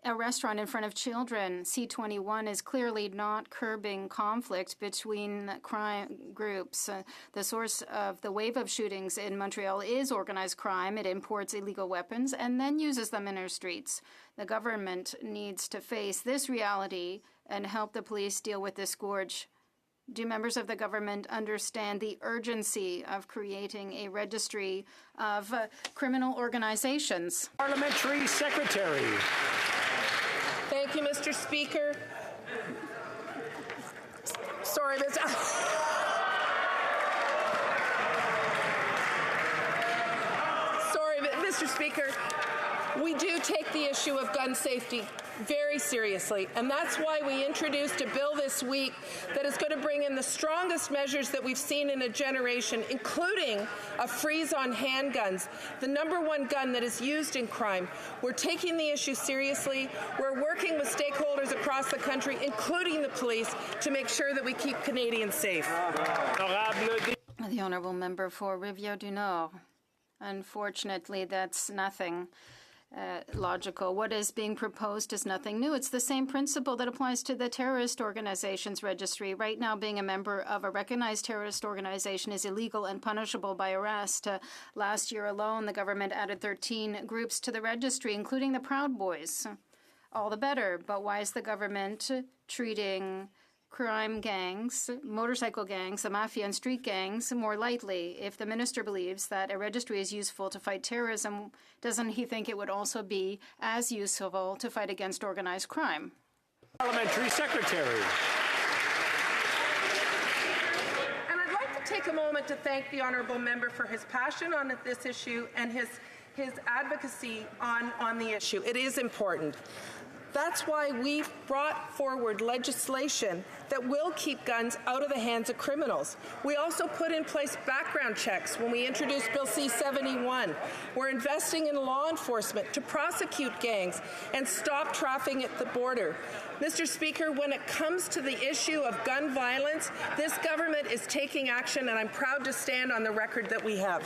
a restaurant in front of children. C21 is clearly not curbing conflict between crime groups. The source of the wave of shootings in Montreal is organized crime. It imports illegal weapons and then uses them in our streets. The government needs to face this reality and help the police deal with this scourge. Do members of the government understand the urgency of creating a registry of criminal organizations? Parliamentary Secretary. Thank you, Mr. Speaker. Sorry, Mr. Speaker. We do take the issue of gun safety very seriously, and that's why we introduced a bill this week that is going to bring in the strongest measures that we've seen in a generation, including a freeze on handguns, the #1 gun that is used in crime. We're taking the issue seriously. We're working with stakeholders across the country, including the police, to make sure that we keep Canadians safe. The honourable member for Rivière-du-Nord. Unfortunately, that's nothing logical. What is being proposed is nothing new. It's the same principle that applies to the terrorist organizations registry. Right now, being a member of a recognized terrorist organization is illegal and punishable by arrest. Last year alone, the government added 13 groups to the registry, including the Proud Boys. All the better, but why is the government treating crime gangs, motorcycle gangs, the mafia and street gangs more lightly? If the minister believes that a registry is useful to fight terrorism, doesn't he think it would also be as useful to fight against organized crime? Parliamentary Secretary. And I'd like to take a moment to thank the honourable member for his passion on this issue and his advocacy on the issue. It is important. That's why we've brought forward legislation that will keep guns out of the hands of criminals. We also put in place background checks when we introduced Bill C-71. We're investing in law enforcement to prosecute gangs and stop trafficking at the border. Mr. Speaker, when it comes to the issue of gun violence, this government is taking action, and I'm proud to stand on the record that we have.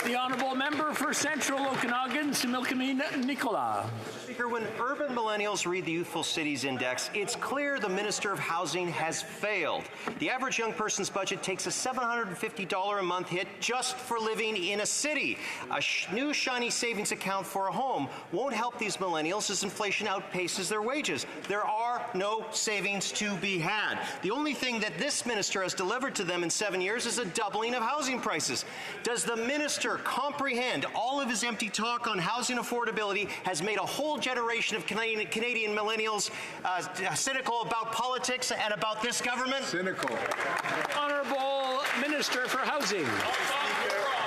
The honourable member for Central Okanagan, Similkameen Nicola. Speaker, when urban millennials read the Youthful Cities Index, it's clear the Minister of Housing has failed. The average young person's budget takes a $750 a month hit just for living in a city. A new shiny savings account for a home won't help these millennials as inflation outpaces their wages. There are no savings to be had. The only thing that this minister has delivered to them in 7 years is a doubling of housing prices. Does the minister comprehend all of his empty talk on housing affordability has made a whole generation of Canadian millennials cynical about politics and about this government? Cynical. Honourable Minister for Housing.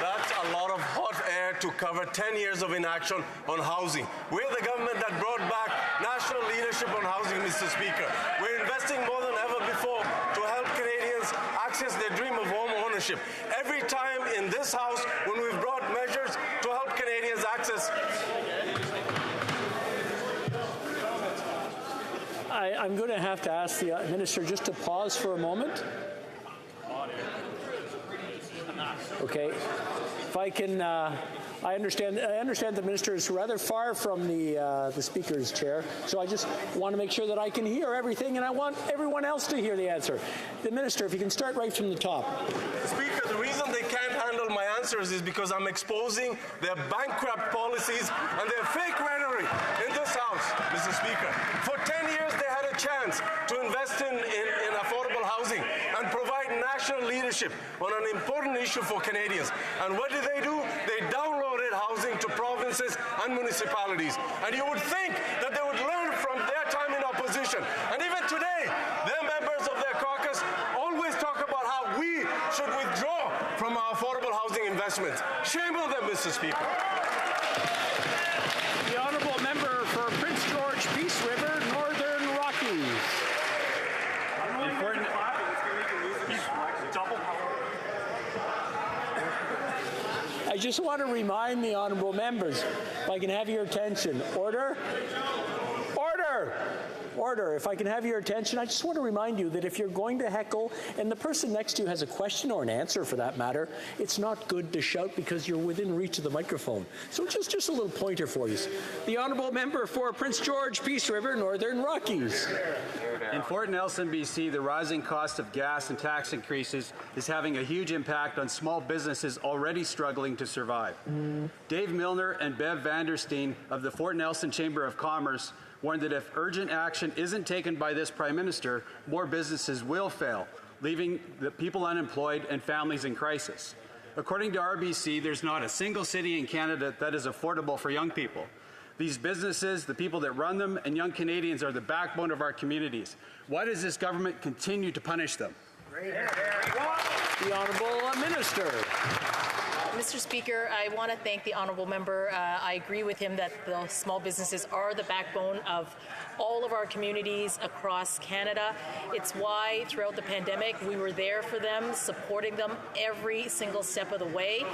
That's a lot of hot air to cover 10 years of inaction on housing. We're the government that brought back national leadership on housing, Mr. Speaker. We're investing more than ever before to help Canadians access their dream of home ownership. Every time in this House, when we've brought measures to help Canadians access... I'm going to have to ask the minister just to pause for a moment. Okay. If I can, I understand the minister is rather far from the speaker's chair, so I just want to make sure that I can hear everything, and I want everyone else to hear the answer. The minister, if you can start right from the top. Speaker, the reason they can't handle my answers is because I'm exposing their bankrupt policies and their fake rhetoric in this House, Mr. Speaker. For 10 years, they had a chance to invest in affordable housing and provide national leadership on an important issue for Canadians. And what did they do? They downloaded housing to provinces and municipalities. And you would think that they would learn from their time in opposition. And even today, their members of their caucus always talk about how we should withdraw from our affordable housing investments. Shame on them, Mr. Speaker. The honourable member for Prince George, Peace River, Northern Rockies. I just want to remind the honourable members, if I can have your attention. Order. Order. Order. If I can have your attention, I just want to remind you that if you're going to heckle and the person next to you has a question or an answer for that matter, it's not good to shout because you're within reach of the microphone. So just a little pointer for you. The Honourable Member for Prince George, Peace River, Northern Rockies. In Fort Nelson, BC, the rising cost of gas and tax increases is having a huge impact on small businesses already struggling to survive. Dave Milner and Bev Vanderstein of the Fort Nelson Chamber of Commerce warned that if urgent action isn't taken by this Prime Minister, more businesses will fail, leaving the people unemployed and families in crisis. According to RBC, there's not a single city in Canada that is affordable for young people. These businesses, the people that run them, and young Canadians are the backbone of our communities. Why does this government continue to punish them? The Honourable Minister. Mr. Speaker, I want to thank the Honourable Member. I agree with him that the small businesses are the backbone of all of our communities across Canada. It's why throughout the pandemic we were there for them, supporting them every single step of the way.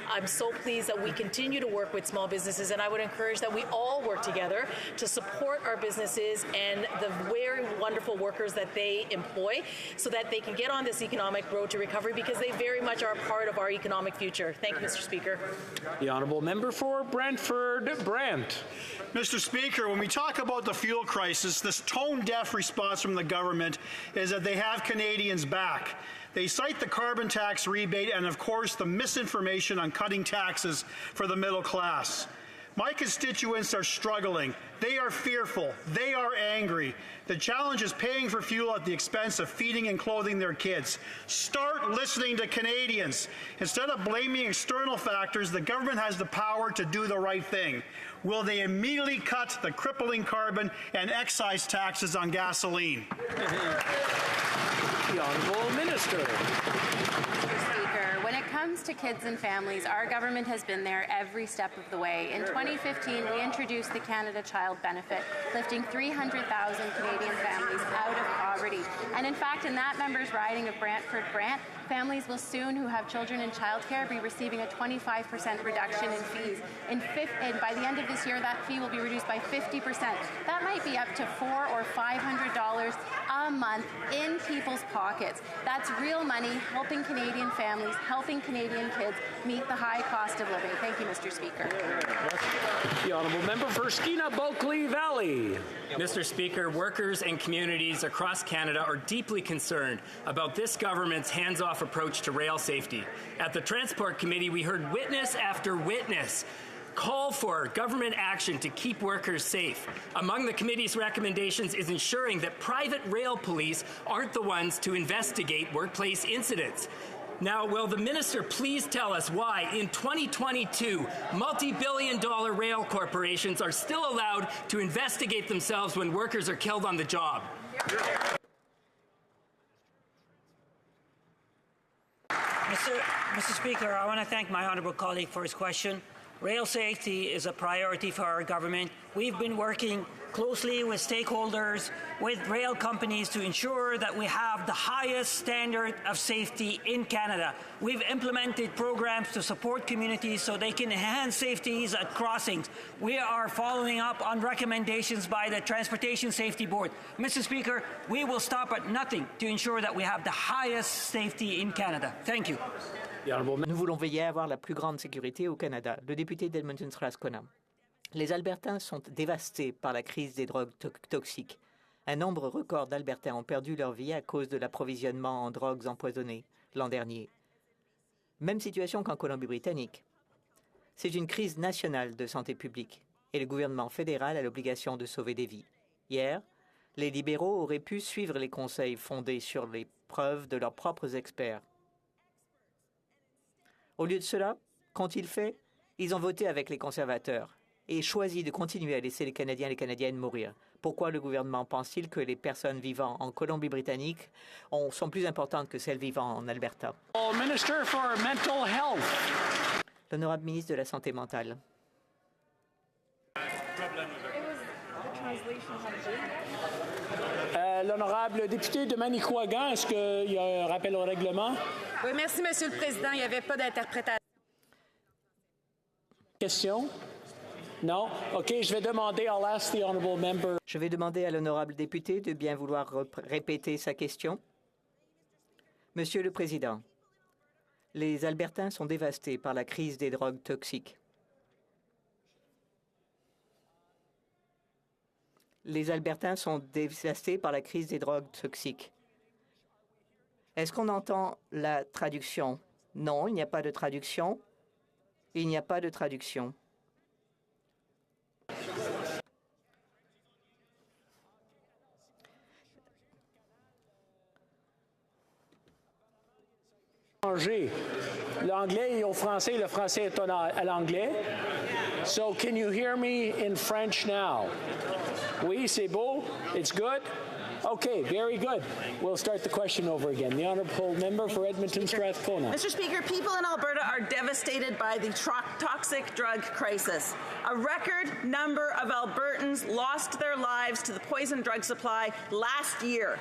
I'm so pleased that we continue to work with small businesses, and I would encourage that we all work together to support our businesses and the very wonderful workers that they employ so that they can get on this economic road to recovery, because they very much are part of our economic future. Thank you, Mr. Speaker. The Honourable Member for Brantford Brant. Mr. Speaker, when we talk about the fuel crisis, this tone-deaf response from the government is that they have Canadians back. They cite the carbon tax rebate and, of course, the misinformation on cutting taxes for the middle class. My constituents are struggling. They are fearful. They are angry. The challenge is paying for fuel at the expense of feeding and clothing their kids. Start listening to Canadians. Instead of blaming external factors, the government has the power to do the right thing. Will they immediately cut the crippling carbon and excise taxes on gasoline? The Honourable Minister. When it comes to kids and families, our government has been there every step of the way. In 2015, we introduced the Canada Child Benefit, lifting 300,000 Canadian families out of poverty. And in fact, in that member's riding of Brantford Brant, families will soon, who have children in childcare, be receiving a 25% reduction in fees. And by the end of this year, that fee will be reduced by 50%. That might be up to $400 or $500 a month in people's pockets. That's real money helping Canadian families, helping Canadian kids meet the high cost of living. Thank you, Mr. Speaker. The Honourable Member for Skeena-Bulkley Valley. Mr. Speaker, workers and communities across Canada are deeply concerned about this government's hands-off approach to rail safety. At the Transport Committee, we heard witness after witness call for government action to keep workers safe. Among the committee's recommendations is ensuring that private rail police aren't the ones to investigate workplace incidents. Now, will the minister please tell us why, in 2022, multi-billion-dollar rail corporations are still allowed to investigate themselves when workers are killed on the job? Mr. Speaker, I want to thank my honourable colleague for his question. Rail safety is a priority for our government. We've been working closely with stakeholders, with rail companies to ensure that we have the highest standard of safety in Canada. We've implemented programs to support communities so they can enhance safeties at crossings. We are following up on recommendations by the Transportation Safety Board. Mr. Speaker, we will stop at nothing to ensure that we have the highest safety in Canada. Thank you. Nous voulons veiller à avoir la plus grande sécurité au Canada. Le député d'Edmonton-Strathcona. Les Albertains sont dévastés par la crise des drogues toxiques. Un nombre record d'Albertains ont perdu leur vie à cause de l'approvisionnement en drogues empoisonnées l'an dernier. Même situation qu'en Colombie-Britannique. C'est une crise nationale de santé publique et le gouvernement fédéral a l'obligation de sauver des vies. Hier, les libéraux auraient pu suivre les conseils fondés sur les preuves de leurs propres experts. Au lieu de cela, qu'ont-ils fait? Ils ont voté avec les conservateurs et choisi de continuer à laisser les Canadiens et les Canadiennes mourir. Pourquoi le gouvernement pense-t-il que les personnes vivant en Colombie-Britannique sont plus importantes que celles vivant en Alberta? Minister for Mental Health. L'honorable ministre de la Santé mentale. L'honorable député de Manicouagan, est-ce qu'il y a un rappel au règlement? Oui, merci, Monsieur le Président. Il n'y avait pas d'interprétation. Question. Non? OK, je vais demander, I'll ask the honourable member. Je vais demander à l'honorable député de bien vouloir répéter sa question. Monsieur le Président, les Albertains sont dévastés par la crise des drogues toxiques. Les Albertains sont dévastés par la crise des drogues toxiques. Est-ce qu'on entend la traduction? Non, il n'y a pas de traduction. Il n'y a pas de traduction. L'anglais est au français, le français est à l'anglais. So can you hear me in French now? Oui, c'est beau. It's good. Okay, very good. We'll start the question over again. The honourable member for Edmonton Strathcona. Mr. Speaker, people in Alberta are devastated by the toxic drug crisis. A record number of Albertans lost their lives to the poison drug supply last year.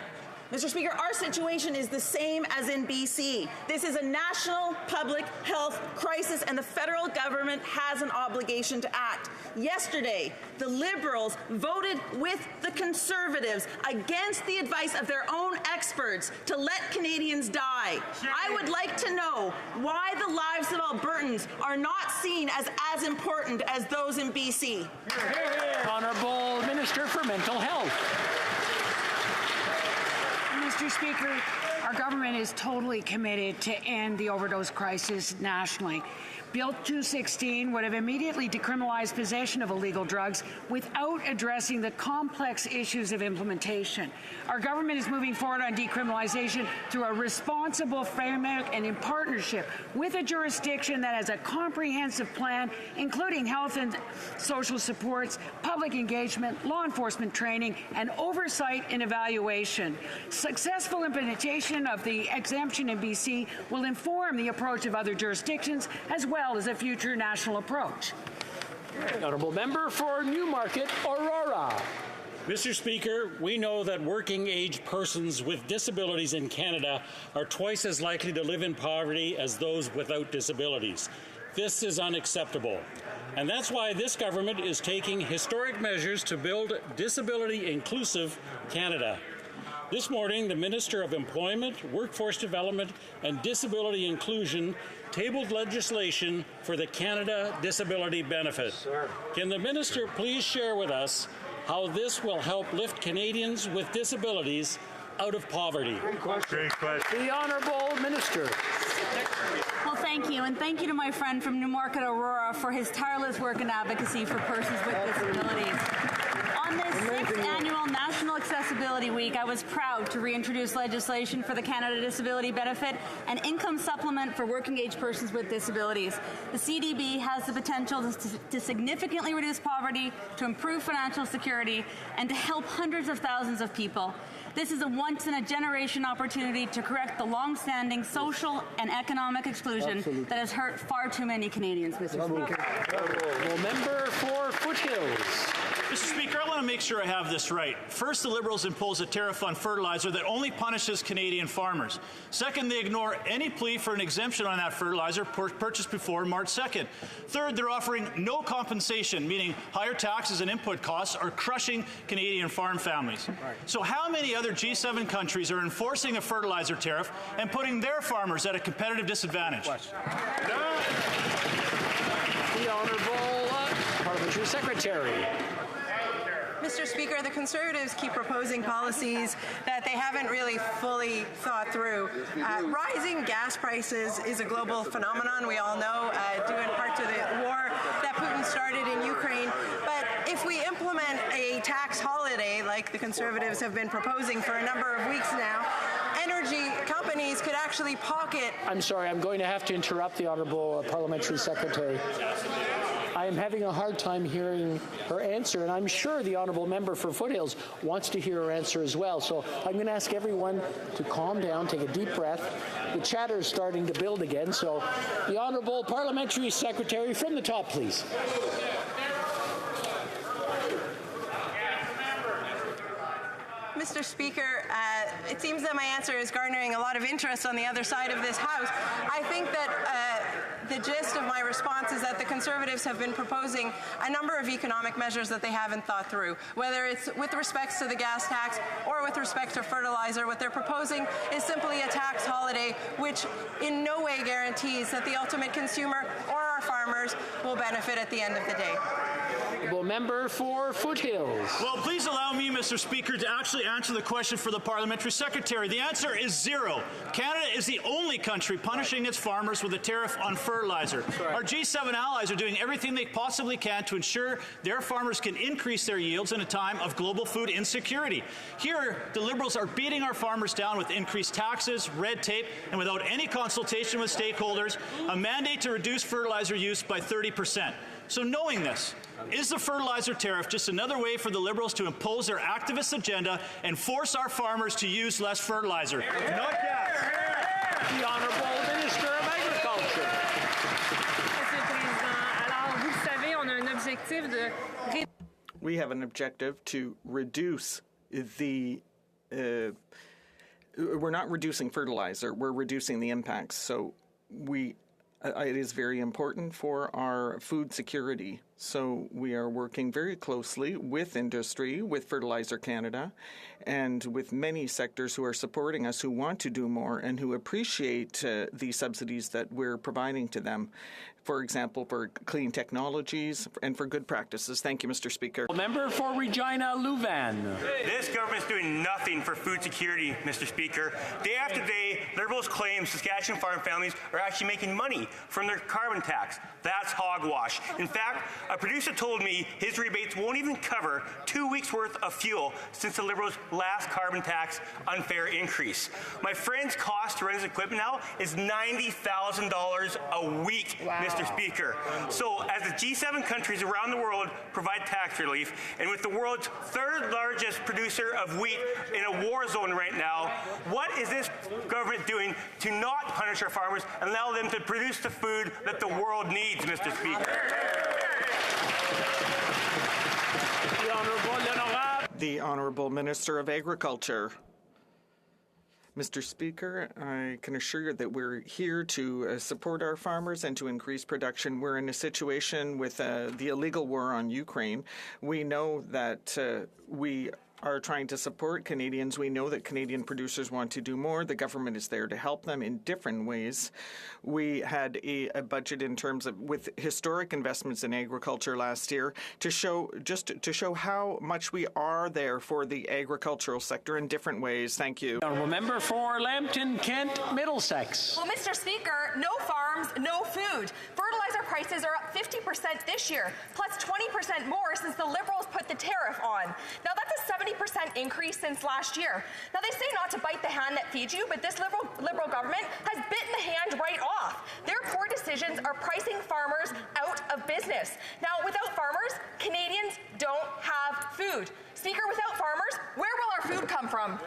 Mr. Speaker, our situation is the same as in BC. This is a national public health crisis, and the federal government has an obligation to act. Yesterday, the Liberals voted with the Conservatives against the advice of their own experts to let Canadians die. I would like to know why the lives of Albertans are not seen as important as those in BC. Honourable Minister for Mental Health. Mr. Speaker, our government is totally committed to end the overdose crisis nationally. Bill 216 would have immediately decriminalized possession of illegal drugs without addressing the complex issues of implementation. Our government is moving forward on decriminalization through a responsible framework and in partnership with a jurisdiction that has a comprehensive plan, including health and social supports, public engagement, law enforcement training, and oversight and evaluation. Successful implementation of the exemption in BC will inform the approach of other jurisdictions as well as a future national approach. Honourable member for Newmarket, Aurora. Mr. Speaker, we know that working-age persons with disabilities in Canada are twice as likely to live in poverty as those without disabilities. This is unacceptable. And that's why this government is taking historic measures to build disability-inclusive Canada. This morning, the Minister of Employment, Workforce Development and Disability Inclusion tabled legislation for the Canada Disability Benefit. Can the Minister please share with us how this will help lift Canadians with disabilities out of poverty? Great question. The Honourable Minister. Well, thank you, and thank you to my friend from Newmarket, Aurora, for his tireless work and advocacy for persons with disabilities. On this 6th annual National Accessibility Week, I was proud to reintroduce legislation for the Canada Disability Benefit, an income supplement for working-age persons with disabilities. The CDB has the potential to significantly reduce poverty, to improve financial security, and to help hundreds of thousands of people. This is a once-in-a-generation opportunity to correct the long-standing social and economic exclusion that has hurt far too many Canadians, Mr. Speaker. Well, member for Foothills. Mr. Speaker, I want to make sure I have this right. First, the Liberals impose a tariff on fertilizer that only punishes Canadian farmers. Second, they ignore any plea for an exemption on that fertilizer purchased before March 2nd. Third, they're offering no compensation, meaning higher taxes and input costs are crushing Canadian farm families. So how many other G7 countries are enforcing a fertilizer tariff and putting their farmers at a competitive disadvantage? The Honourable Parliamentary Secretary. Mr. Speaker, the Conservatives keep proposing policies that they haven't really fully thought through. Rising gas prices is a global phenomenon, we all know, due in part to the war that Putin started in Ukraine. But if we implement a tax holiday, like the Conservatives have been proposing for a number of weeks now, energy companies could actually pocket... I'm sorry, I'm going to have to interrupt the Honourable Parliamentary Secretary. I am having a hard time hearing her answer, and I'm sure the Honourable Member for Foothills wants to hear her answer as well. So I'm going to ask everyone to calm down, take a deep breath. The chatter is starting to build again, so the Honourable Parliamentary Secretary from the top, please. Mr. Speaker, it seems that my answer is garnering a lot of interest on the other side of this House. I think that the gist of my response is that the Conservatives have been proposing a number of economic measures that they haven't thought through, whether it's with respect to the gas tax or with respect to fertilizer. What they're proposing is simply a tax holiday, which in no way guarantees that the ultimate consumer or our farmers will benefit at the end of the day. Member for Foothills. Well, please allow me, Mr. Speaker, to actually answer the question for the Parliamentary Secretary. The answer is 0. Canada is the only country punishing its farmers with a tariff on fertilizer. Our G7 allies are doing everything they possibly can to ensure their farmers can increase their yields in a time of global food insecurity. Here, the Liberals are beating our farmers down with increased taxes, red tape, and without any consultation with stakeholders, a mandate to reduce fertilizer use by 30%. So knowing this, is the fertilizer tariff just another way for the Liberals to impose their activist agenda and force our farmers to use less fertilizer? Not gas. The Honourable Minister of Agriculture. Monsieur le Président, alors vous le savez, on a un objectif de... We have an objective to reduce the... we're not reducing fertilizer, we're reducing the impacts. So it is very important for our food security. So we are working very closely with industry, with Fertilizer Canada, and with many sectors who are supporting us, who want to do more and who appreciate the subsidies that we're providing to them. For example, for clean technologies and for good practices. Thank you, Mr. Speaker. Member for Regina Louvain. This government's doing nothing for food security, Mr. Speaker. Day after day, Liberals claim Saskatchewan farm families are actually making money from their carbon tax. That's hogwash. In fact, a producer told me his rebates won't even cover 2 weeks' worth of fuel since the Liberals' last carbon tax unfair increase. My friend's cost to run his equipment now is $90,000 a week, Mr. Speaker. So as the G7 countries around the world provide tax relief, and with the world's third largest producer of wheat in a war zone right now, what is this government doing to not punish our farmers and allow them to produce the food that the world needs, Mr. Speaker? The Honourable Minister of Agriculture. Mr. Speaker, I can assure you that we're here to support our farmers and to increase production. We're in a situation with the illegal war on Ukraine. We know that we are trying to support Canadians. We know that Canadian producers want to do more. The government is there to help them in different ways. We had a budget in terms of with historic investments in agriculture last year to show how much we are there for the agricultural sector in different ways. Thank you. Member for Lambton, Kent, Middlesex. Well, Mr. Speaker, no farms, no food. Fertilizer prices are up 50% this year, plus 20% more since the Liberals put the tariff on. Now, that's a 70% increase since last year. Now, they say not to bite the hand that feeds you, but this Liberal government has bitten the hand right off. Their poor decisions are pricing farmers out of business. Now, without farmers, Canadians don't have food. Speaker, without farmers, where will our food come from?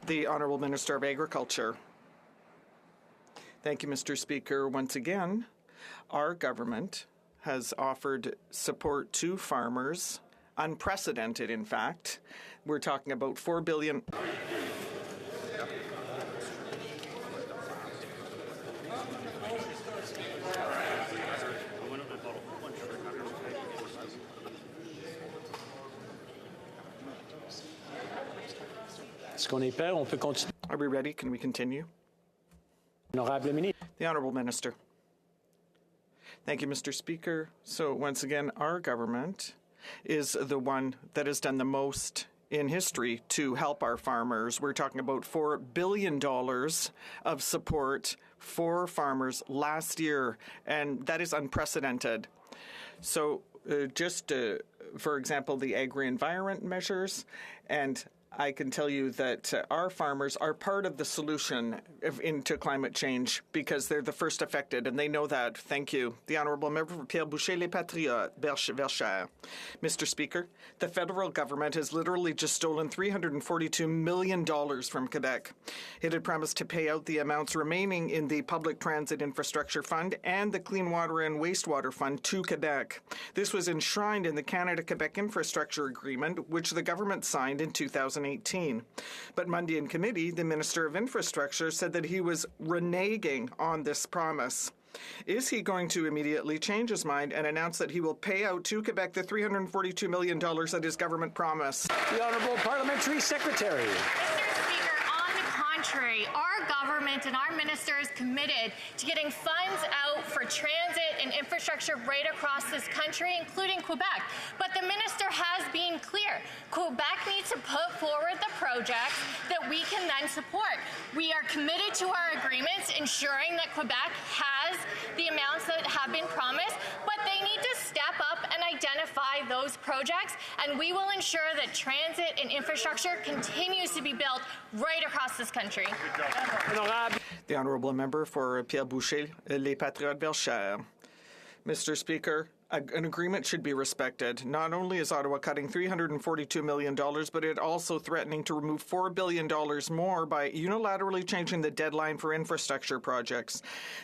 The Honourable Minister of Agriculture. Thank you, Mr. Speaker. Once again, our government has offered support to farmers, unprecedented, in fact. We're talking about $4 billion. Are we ready? Can we continue? The Honourable Minister. Thank you, Mr. Speaker. So once again, our government is the one that has done the most in history to help our farmers. We're talking about $4 billion of support for farmers last year, and that is unprecedented. So for example, the agri-environment measures, and I can tell you that our farmers are part of the solution into climate change because they're the first affected, and they know that. Thank you. The Honourable Member for Pierre Boucher, Les Patriotes, Verchères. Mr. Speaker, the federal government has literally just stolen $342 million from Quebec. It had promised to pay out the amounts remaining in the Public Transit Infrastructure Fund and the Clean Water and Wastewater Fund to Quebec. This was enshrined in the Canada-Quebec Infrastructure Agreement, which the government signed in 2010. 2018. But Monday in committee, the Minister of Infrastructure said that he was reneging on this promise. Is he going to immediately change his mind and announce that he will pay out to Quebec the $342 million that his government promised? The Honourable Parliamentary Secretary. Mr. Speaker, on the contrary, our government and our minister is committed to getting funds out for transit and infrastructure right across this country, including Quebec. But the minister has been clear. Quebec needs to put forward the projects that we can then support. We are committed to our agreements, ensuring that Quebec has the amounts that have been promised, but they need to step up and identify those projects, and we will ensure that transit and infrastructure continues to be built right across this country. The Honourable Member for Pierre Boucher, Les Patriotes Bellechaire. Mr. Speaker, an agreement should be respected. Not only is Ottawa cutting $342 million, but it also threatening to remove $4 billion more by unilaterally changing the deadline for infrastructure projects.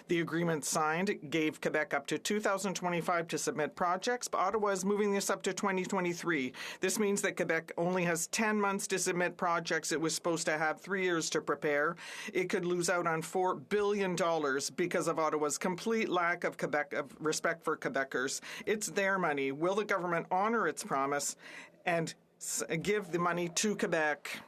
The agreement signed gave Quebec up to 2025 to submit projects, but Ottawa is moving this up to 2023. This means that Quebec only has 10 months to submit projects it was supposed to have 3 years to prepare. It could lose out on $4 billion because of Ottawa's complete lack of respect for Quebecers. It's their money. Will the government honor its promise and give the money to Quebec?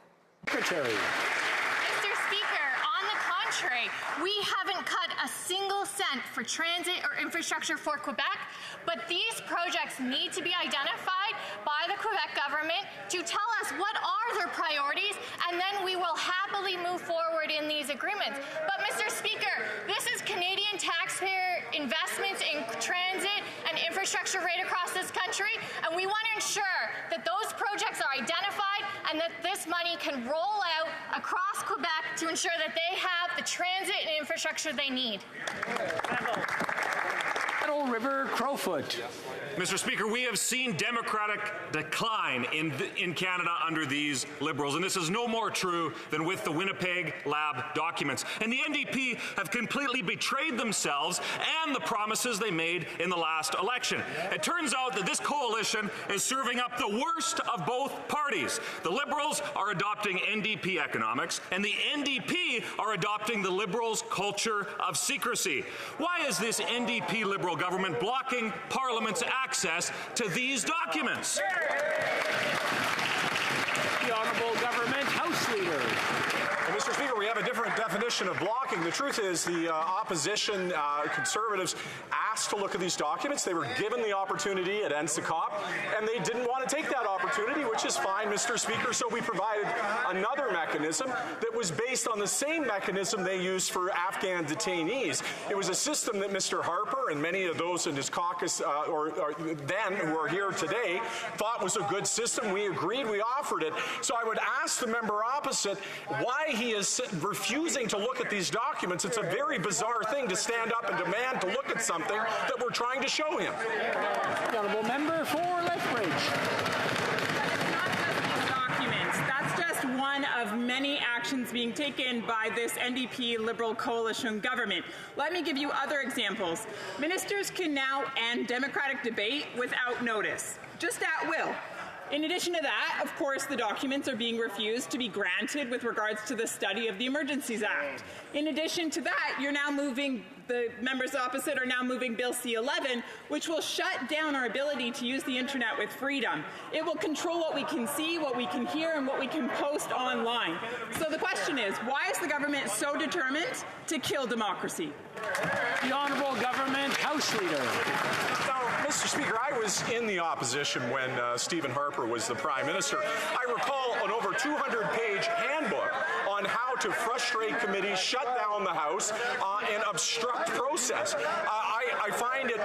Secretary. Mr. Speaker, on the contrary, we haven't cut a single cent for transit or infrastructure for Quebec, but these projects need to be identified by the Quebec government to tell us what are their priorities, and then we will happily move forward in these agreements. But, Mr. Speaker, this is Canadian taxpayer investments in transit and infrastructure right across this country, and we want to ensure that those projects are identified and that this money can roll out across Quebec to ensure that they have the transit and infrastructure they need. River Crowfoot. Mr. Speaker, we have seen democratic decline in Canada under these Liberals, and this is no more true than with the Winnipeg Lab documents. And the NDP have completely betrayed themselves and the promises they made in the last election. It turns out that this coalition is serving up the worst of both parties. The Liberals are adopting NDP economics, and the NDP are adopting the Liberals' culture of secrecy. Why is this NDP Liberal government blocking Parliament's access to these documents? The Honourable Government House Leader. Mr. Speaker, we have a different definition of blocking. The truth is the opposition Conservatives asked to look at these documents. They were given the opportunity at NSICOP, and they didn't want to take that opportunity, which is fine, Mr. Speaker. So we provided another mechanism that was based on the same mechanism they used for Afghan detainees. It was a system that Mr. Harper and many of those in his caucus or then who are here today thought was a good system. We agreed. We offered it. So I would ask the member opposite why he is refusing to look at these documents. It's a very bizarre thing to stand up and demand to look at something that we're trying to show him. The Honourable Member for Lethbridge. That's just one of many actions being taken by this NDP Liberal coalition government. Let me give you other examples. Ministers can now end democratic debate without notice, just at will. In addition to that, of course, the documents are being refused to be granted with regards to the study of the Emergencies Act. In addition to that, the members opposite are now moving Bill C-11, which will shut down our ability to use the internet with freedom. It will control what we can see, what we can hear, and what we can post online. So the question is, why is the government so determined to kill democracy? The Honourable Government House Leader. Now, Mr. Speaker, I was in the opposition when Stephen Harper was the Prime Minister. I recall an over 200-page handbook on how to frustrate committees, shut down the House, and obstruct process. I find it...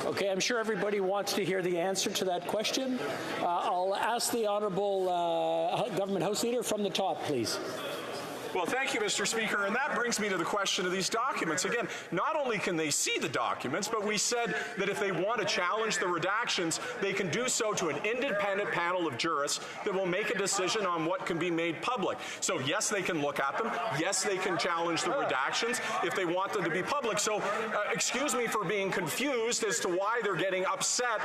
Okay, I'm sure everybody wants to hear the answer to that question. I'll ask the Honourable Government House Leader from the top, please. Well, thank you, Mr. Speaker. And that brings me to the question of these documents. Again, not only can they see the documents, but we said that if they want to challenge the redactions, they can do so to an independent panel of jurists that will make a decision on what can be made public. So, yes, they can look at them. Yes, they can challenge the redactions if they want them to be public. So, excuse me for being confused as to why they're getting upset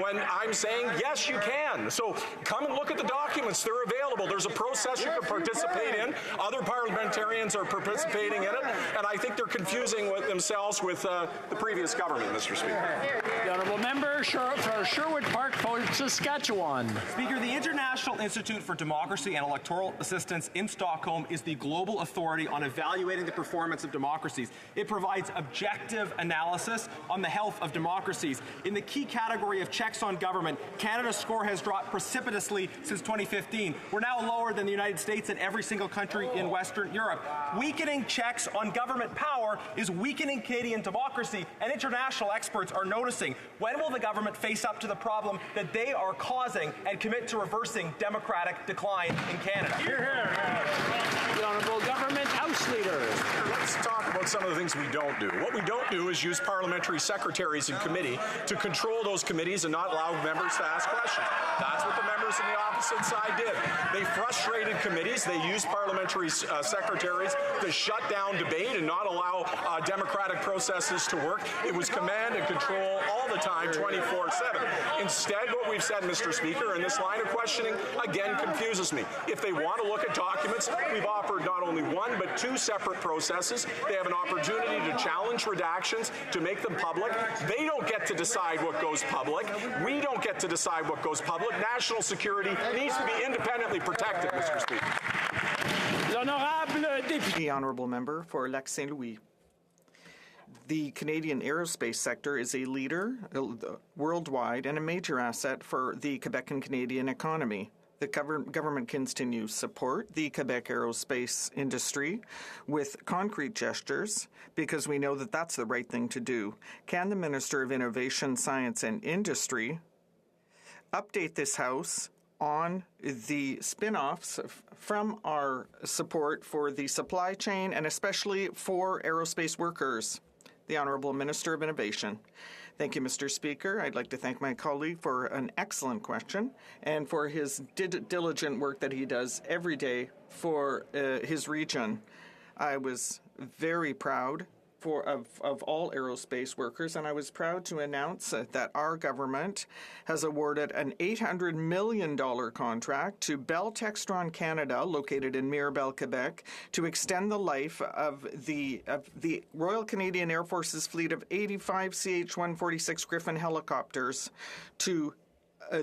when I'm saying, yes, you can. So, come and look at the documents. They're available. There's a process you can participate in. Other parliamentarians are participating in it, and I think they're confusing themselves with the previous government, Mr. Speaker. The honourable member for Sherwood Park, Saskatchewan. Speaker, the International Institute for Democracy and Electoral Assistance in Stockholm is the global authority on evaluating the performance of democracies. It provides objective analysis on the health of democracies. In the key category of checks on government, Canada's score has dropped precipitously since 2015. We're now lower than the United States and every single country in Western Europe. Weakening checks on government power is weakening Canadian democracy, and international experts are noticing. When will the government face up to the problem that they are causing and commit to reversing democratic decline in Canada? The Honourable Government House Leader. Let's talk about some of the things we don't do. What we don't do is use parliamentary secretaries in committee to control those committees and not allow members to ask questions. That's what the members on the opposite side did. They frustrated committees. They used parliamentary secretaries to shut down debate and not allow democratic processes to work. It was command and control all the time, 24/7. Instead, what we've said, Mr. Speaker, and this line of questioning, again, confuses me. If they want to look at documents, we've offered not only one, but two separate processes. They have an opportunity to challenge redactions, to make them public. They don't get to decide what goes public. We don't get to decide what goes public. National security needs to be independently protected, Mr. Speaker. The honourable member for Lac Saint Louis. The Canadian aerospace sector is a leader worldwide and a major asset for the Quebec and Canadian economy. The government continues to support the Quebec aerospace industry with concrete gestures because we know that that's the right thing to do. Can the Minister of Innovation, Science and Industry update this House on the spin-offs from our support for the supply chain and especially for aerospace workers? The Honourable Minister of Innovation. Thank you, Mr. Speaker. I'd like to thank my colleague for an excellent question and for his diligent work that he does every day for his region. I was very proud of all aerospace workers, and I was proud to announce that our government has awarded an $800 million contract to Bell Textron Canada, located in Mirabel, Quebec, to extend the life of the Royal Canadian Air Force's fleet of 85 CH-146 Griffon helicopters to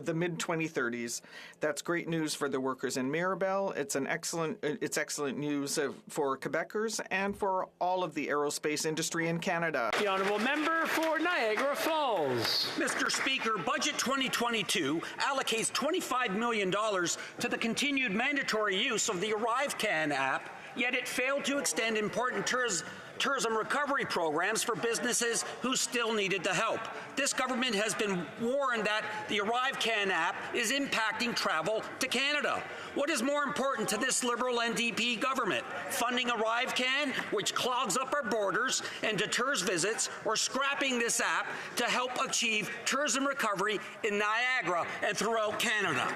the mid-2030s. That's great news for the workers in Mirabel. It's excellent news for Quebecers and for all of the aerospace industry in Canada. The honourable member for Niagara Falls. Mr. Speaker, Budget 2022 allocates $25 million to the continued mandatory use of the ArriveCAN app, yet it failed to extend important tourism recovery programs for businesses who still needed the help. This government has been warned that the ArriveCAN app is impacting travel to Canada. What is more important to this Liberal NDP government? Funding ArriveCAN, which clogs up our borders and deters visits, or scrapping this app to help achieve tourism recovery in Niagara and throughout Canada?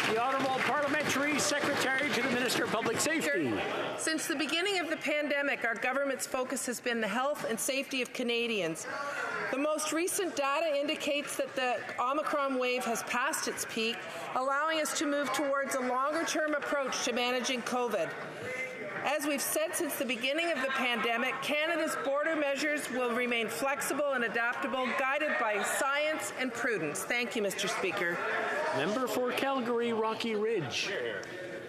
The Honourable Parliamentary Secretary to the Minister of Public Safety. Since the beginning of the pandemic, our government's focus has been the health and safety of Canadians. The most recent data indicates that the Omicron wave has passed its peak, allowing us to move towards a longer-term approach to managing COVID. As we've said since the beginning of the pandemic, Canada's border measures will remain flexible and adaptable, guided by science and prudence. Thank you, Mr. Speaker. Member for Calgary, Rocky Ridge.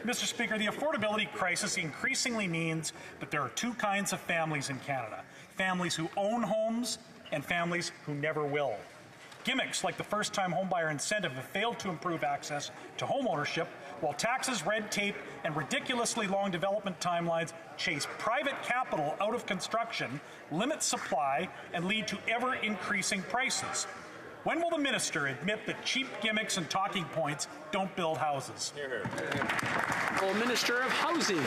Mr. Speaker, the affordability crisis increasingly means that there are two kinds of families in Canada: families who own homes and families who never will. Gimmicks like the first-time homebuyer incentive have failed to improve access to homeownership, while taxes, red tape, and ridiculously long development timelines chase private capital out of construction, limit supply, and lead to ever-increasing prices. When will the minister admit that cheap gimmicks and talking points don't build houses? Well, Minister of Housing. The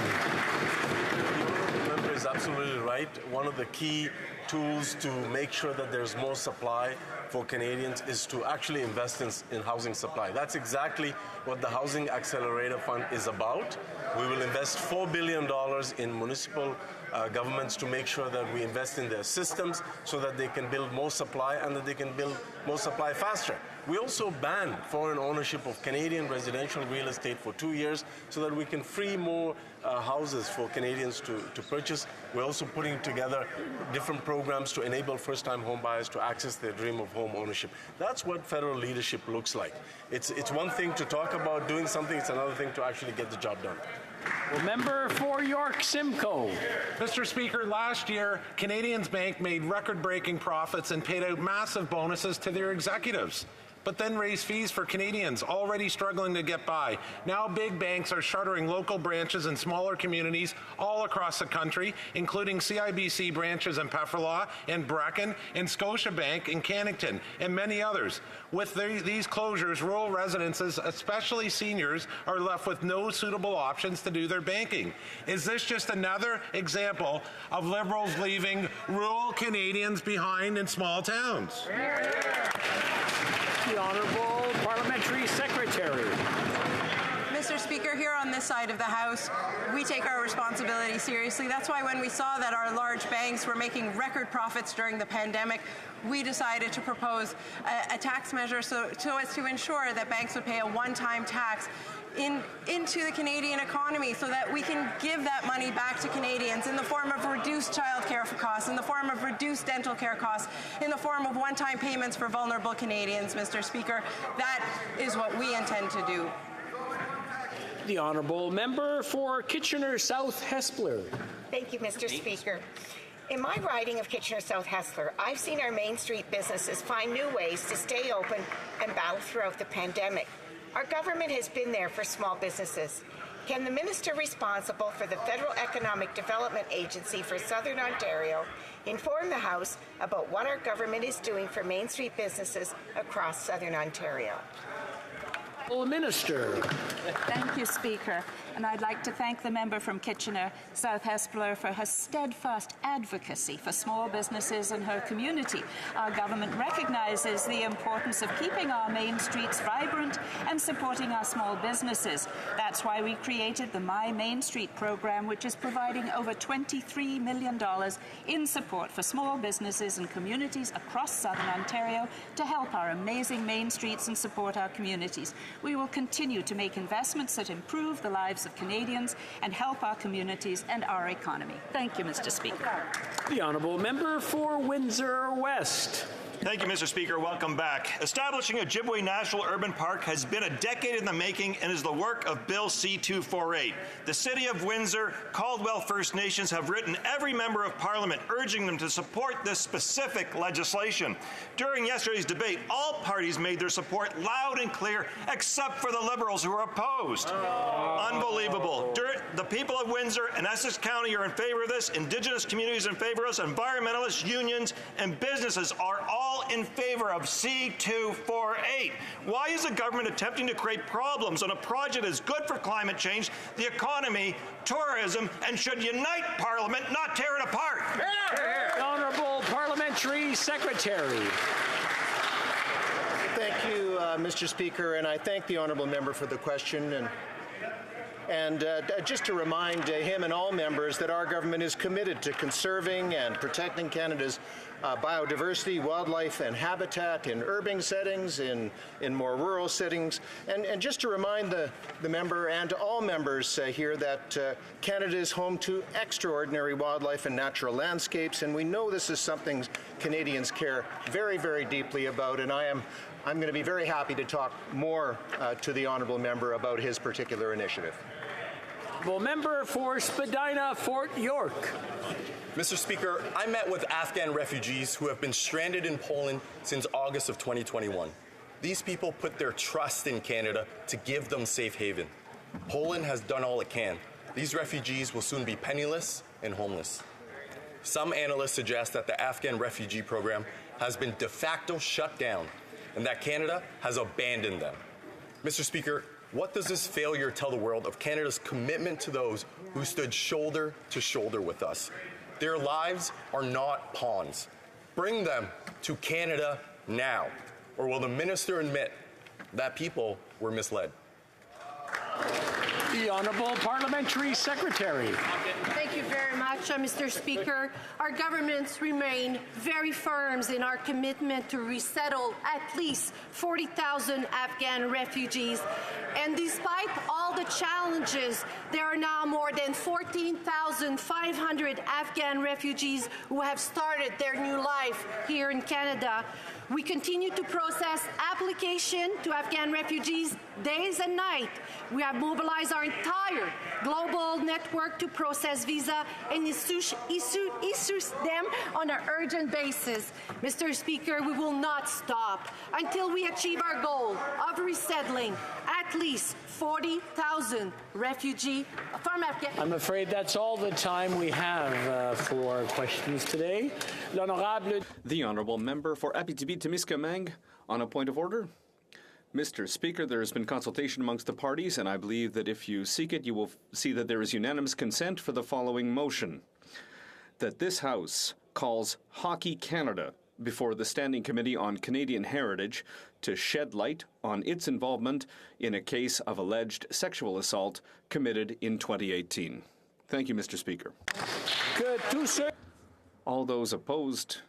member is absolutely right. One of the key tools to make sure that there's more supply for Canadians is to actually invest in housing supply. That's exactly what the Housing Accelerator Fund is about. We will invest $4 billion in municipal governments to make sure that we invest in their systems so that they can build more supply and that they can build more supply faster. We also banned foreign ownership of Canadian residential real estate for 2 years so that we can free more houses for Canadians to purchase. We're also putting together different programs to enable first-time home buyers to access their dream of home ownership. That's what federal leadership looks like. It's one thing to talk about doing something, it's another thing to actually get the job done. Well, member for York Simcoe. Mr. Speaker, last year, Canadians Bank made record-breaking profits and paid out massive bonuses to their executives, but then raised fees for Canadians already struggling to get by. Now big banks are shuttering local branches in smaller communities all across the country, including CIBC branches in Pefferlaw, in Brecken, in Scotiabank, in Cannington, and many others. With these closures, rural residences, especially seniors, are left with no suitable options to do their banking. Is this just another example of Liberals leaving rural Canadians behind in small towns? The Honourable Parliamentary Secretary. Mr. Speaker, here on this side of the House, we take our responsibility seriously. That's why when we saw that our large banks were making record profits during the pandemic, we decided to propose a tax measure so as to ensure that banks would pay a one-time tax into the Canadian economy so that we can give that money back to Canadians in the form of reduced child care costs, in the form of reduced dental care costs, in the form of one-time payments for vulnerable Canadians, Mr. Speaker. That is what we intend to do. The Honourable Member for Kitchener South Hespeler. Thank you, Mr. Speaker. In my riding of Kitchener South Hespeler, I've seen our Main Street businesses find new ways to stay open and battle throughout the pandemic. Our government has been there for small businesses. Can the minister responsible for the Federal Economic Development Agency for Southern Ontario inform the House about what our government is doing for Main Street businesses across Southern Ontario? Well, Minister. Thank you, Speaker. And I'd like to thank the member from Kitchener South Hespeler for her steadfast advocacy for small businesses in her community. Our government recognizes the importance of keeping our main streets vibrant and supporting our small businesses. That's why we created the My Main Street program, which is providing over $23 million in support for small businesses and communities across Southern Ontario to help our amazing main streets and support our communities. We will continue to make investments that improve the lives of Canadians and help our communities and our economy. Thank you, Mr. Speaker. The Honourable Member for Windsor West. Thank you, Mr. Speaker. Welcome back. Establishing Ojibwe National Urban Park has been a decade in the making and is the work of Bill C-248. The City of Windsor, Caldwell First Nations have written every member of Parliament urging them to support this specific legislation. During yesterday's debate, all parties made their support loud and clear except for the Liberals who are opposed. Unbelievable. The people of Windsor and Essex County are in favor of this. Indigenous communities are in favor of this. Environmentalists, unions, and businesses are all in favor of C-248. Why is the government attempting to create problems on a project that is good for climate change, the economy, tourism, and should unite Parliament, not tear it apart? The Honourable Parliamentary Secretary. Thank you, Mr. Speaker, and I thank the Honourable Member for the question. And just to remind him and all members that our government is committed to conserving and protecting Canada's biodiversity, wildlife, and habitat in urban settings, in more rural settings. And just to remind the member and to all members here that Canada is home to extraordinary wildlife and natural landscapes, and we know this is something Canadians care very, very deeply about, and I'm going to be very happy to talk more to the Honourable Member about his particular initiative. Well, Member for Spadina, Fort York. Mr. Speaker, I met with Afghan refugees who have been stranded in Poland since August of 2021. These people put their trust in Canada to give them safe haven. Poland has done all it can. These refugees will soon be penniless and homeless. Some analysts suggest that the Afghan refugee program has been de facto shut down and that Canada has abandoned them. Mr. Speaker, what does this failure tell the world of Canada's commitment to those who stood shoulder to shoulder with us? Their lives are not pawns. Bring them to Canada now, or will the minister admit that people were misled? The Honourable Parliamentary Secretary. Thank you very much, Mr. Speaker. Our governments remain very firm in our commitment to resettle at least 40,000 Afghan refugees. And despite all the challenges, there are now more than 14,500 Afghan refugees who have started their new life here in Canada. We continue to process application to Afghan refugees days and night. We have mobilized our entire global network to process visa and issue them on an urgent basis. Mr. Speaker, we will not stop until we achieve our goal of resettling at least 40,000 refugees from Afghanistan. I'm afraid that's all the time we have for questions today. The Honourable Member for Abitibi-Témiscamingue on a point of order. Mr. Speaker, there has been consultation amongst the parties, and I believe that if you seek it, you will see that there is unanimous consent for the following motion. That this House calls Hockey Canada before the Standing Committee on Canadian Heritage to shed light on its involvement in a case of alleged sexual assault committed in 2018. Thank you, Mr. Speaker. Good to sir. All those opposed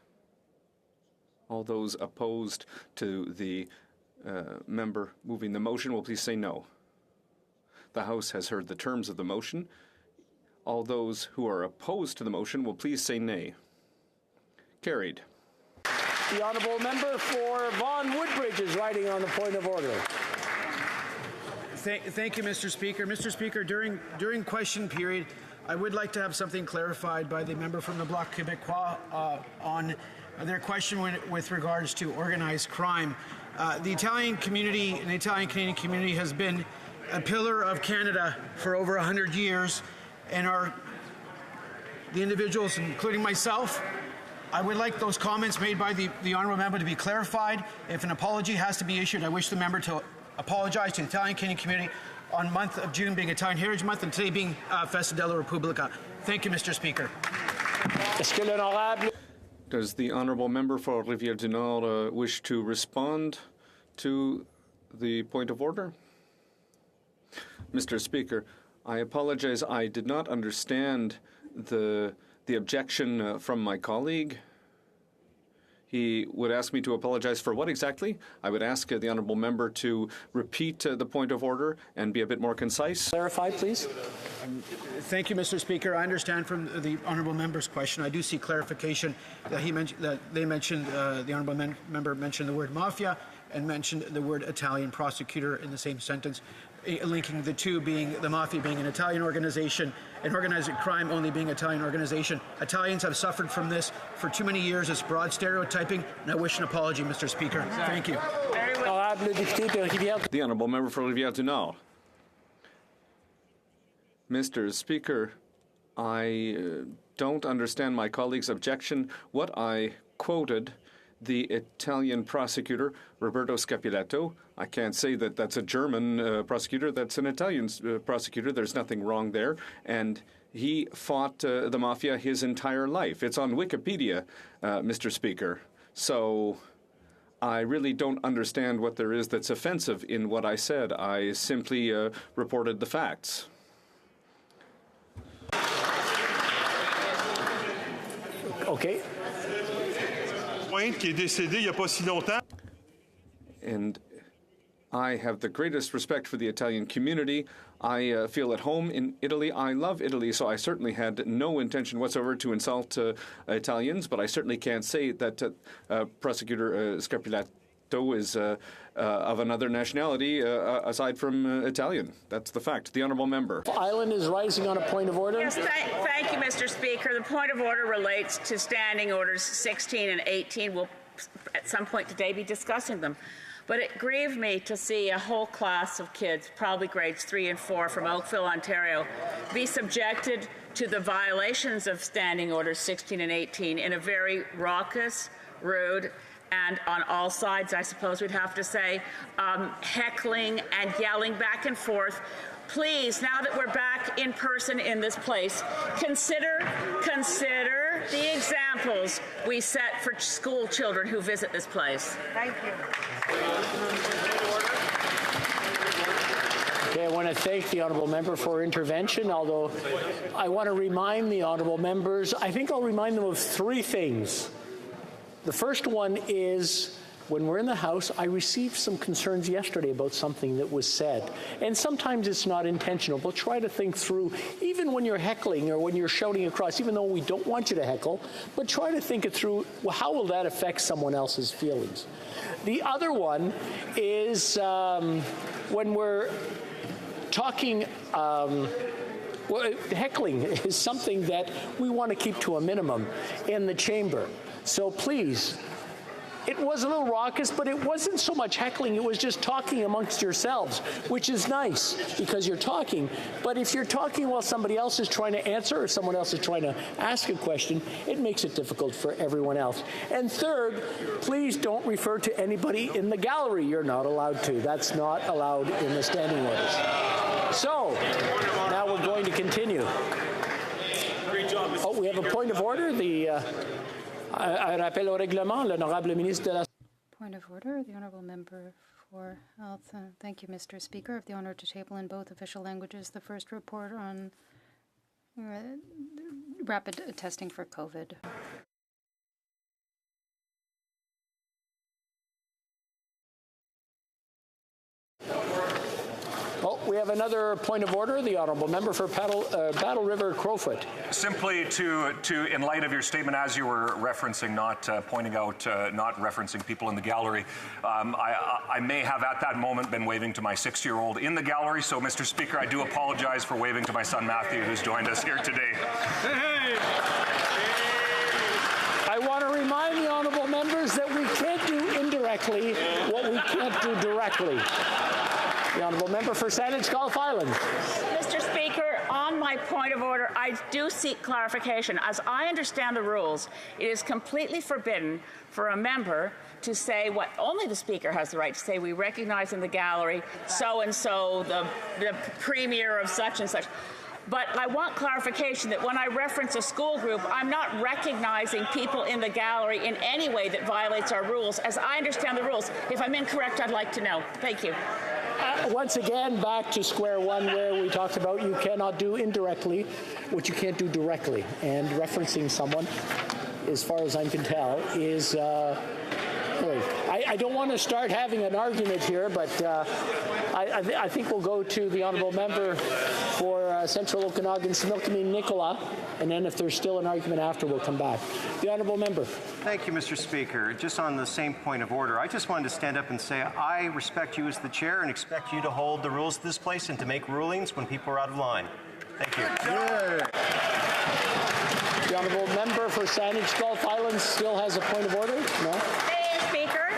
to the member moving the motion will please say no. The House has heard the terms of the motion. All those who are opposed to the motion will please say nay. Carried. The Honourable Member for Vaughan Woodbridge is writing on the point of order. Thank you, Mr. Speaker. Mr. Speaker, during question period, I would like to have something clarified by the member from the Bloc Québécois on their question with regards to organized crime. The Italian community and the Italian-Canadian community has been a pillar of Canada for over 100 years, and the individuals, including myself, I would like those comments made by the Honourable Member to be clarified. If an apology has to be issued, I wish the member to apologize to the Italian-Canadian community on month of June being Italian Heritage Month and today being Festa della Repubblica. Thank you, Mr. Speaker. Does the Honourable Member for Rivière-du-Nord wish to respond to the point of order? Mr. Speaker, I apologize. I did not understand the objection from my colleague. He would ask me to apologize for what exactly? I would ask the Honourable Member to repeat the point of order and be a bit more concise. Clarify, please. Thank you, Mr. Speaker. I understand from the Honourable Member's question. I do see clarification that the Honourable Member mentioned the word mafia and mentioned the word Italian prosecutor in the same sentence, linking the two being the mafia being an Italian organization and organized crime only being an Italian organization. Italians have suffered from this for too many years. It's broad stereotyping, and I wish an apology, Mr. Speaker. Thank you. The Honourable Member for Rivière-du-Nord. Mr. Speaker, I don't understand my colleague's objection. What I quoted, the Italian prosecutor, Roberto Scapiletto. I can't say that that's a German prosecutor. That's an Italian prosecutor. There's nothing wrong there. And he fought the mafia his entire life. It's on Wikipedia, Mr. Speaker. So I really don't understand what there is that's offensive in what I said. I simply reported the facts. Okay. And I have the greatest respect for the Italian community. I feel at home in Italy. I love Italy, so I certainly had no intention whatsoever to insult Italians, but I certainly can't say that Prosecutor Scapiletto is of another nationality aside from Italian. That's the fact. The Honourable Member. Island is rising on a point of order. Yes, thank you, Mr. Speaker. The point of order relates to Standing Orders 16 and 18. We'll at some point today be discussing them. But it grieved me to see a whole class of kids, probably grades 3 and 4 from Oakville, Ontario, be subjected to the violations of Standing Orders 16 and 18 in a very raucous, rude, and on all sides, I suppose we'd have to say, heckling and yelling back and forth. Please, now that we're back in person in this place, consider the examples we set for school children who visit this place. Thank you. Okay, I want to thank the honourable member for intervention, although I want to remind the honourable members, I think I'll remind them of three things. The first one is, when we're in the House, I received some concerns yesterday about something that was said. And sometimes it's not intentional, but try to think through, even when you're heckling or when you're shouting across, even though we don't want you to heckle, but try to think it through, well, how will that affect someone else's feelings? The other one is when we're talking, heckling is something that we want to keep to a minimum in the chamber. So please, it was a little raucous, but it wasn't so much heckling, it was just talking amongst yourselves, which is nice because you're talking. But if you're talking while somebody else is trying to answer or someone else is trying to ask a question, it makes it difficult for everyone else. And third, please don't refer to anybody in the gallery. You're not allowed to. That's not allowed in the standing orders. So, now we're going to continue. Oh, we have a point of order. I rappelle au règlement, l'honorable ministre de la... Point of order, the honourable member for Health. Thank you, Mr. Speaker. I have the honour to table in both official languages the first report on rapid testing for COVID. Oh, we have another point of order. The honourable member for Battle River Crowfoot. Simply to, in light of your statement, as you were referencing, not pointing out, not referencing people in the gallery, I may have at that moment been waving to my 6-year-old in the gallery. So, Mr. Speaker, I do apologize for waving to my son Matthew, who's joined us here today. Hey. I want to remind the honourable members that we can't do indirectly what we can't do directly. The honourable member for Saanich Gulf Islands. Mr. Speaker, on my point of order, I do seek clarification. As I understand the rules, it is completely forbidden for a member to say what only the Speaker has the right to say. We recognize in the gallery so-and-so, the premier of such and such. But I want clarification that when I reference a school group, I'm not recognizing people in the gallery in any way that violates our rules. As I understand the rules, if I'm incorrect, I'd like to know. Thank you. Once again, back to square one where we talked about you cannot do indirectly what you can't do directly. And referencing someone, as far as I can tell, is... I don't want to start having an argument here, but I think we'll go to the honourable member for Central Okanagan, Similkameen Nicola, and then if there's still an argument after, we'll come back. The honourable member. Thank you, Mr. Speaker. Just on the same point of order, I just wanted to stand up and say I respect you as the chair and expect you to hold the rules of this place and to make rulings when people are out of line. Thank you. Yeah. The honourable member for Saanich Gulf Islands still has a point of order? No? Speaker,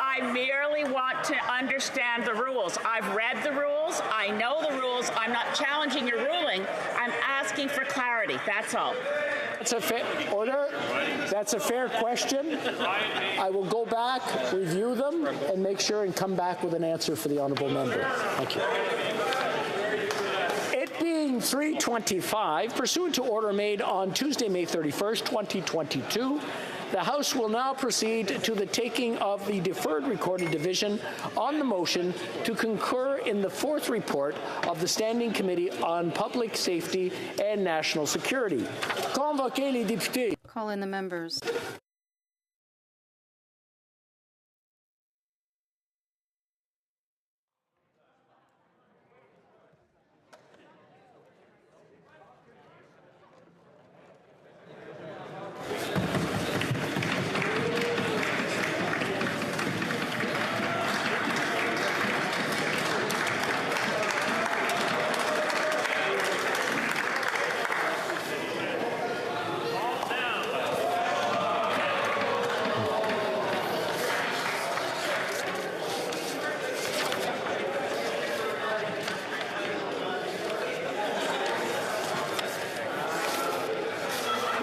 I merely want to understand the rules. I've read the rules. I know the rules. I'm not challenging your ruling. I'm asking for clarity. That's all. That's a fair order. That's a fair question. I will go back, review them, and make sure and come back with an answer for the honourable member. Thank you. It being 3:25, pursuant to order made on Tuesday, May 31st, 2022, the House will now proceed to the taking of the deferred recorded division on the motion to concur in the fourth report of the Standing Committee on Public Safety and National Security. Convoquez les députés. Call in the members.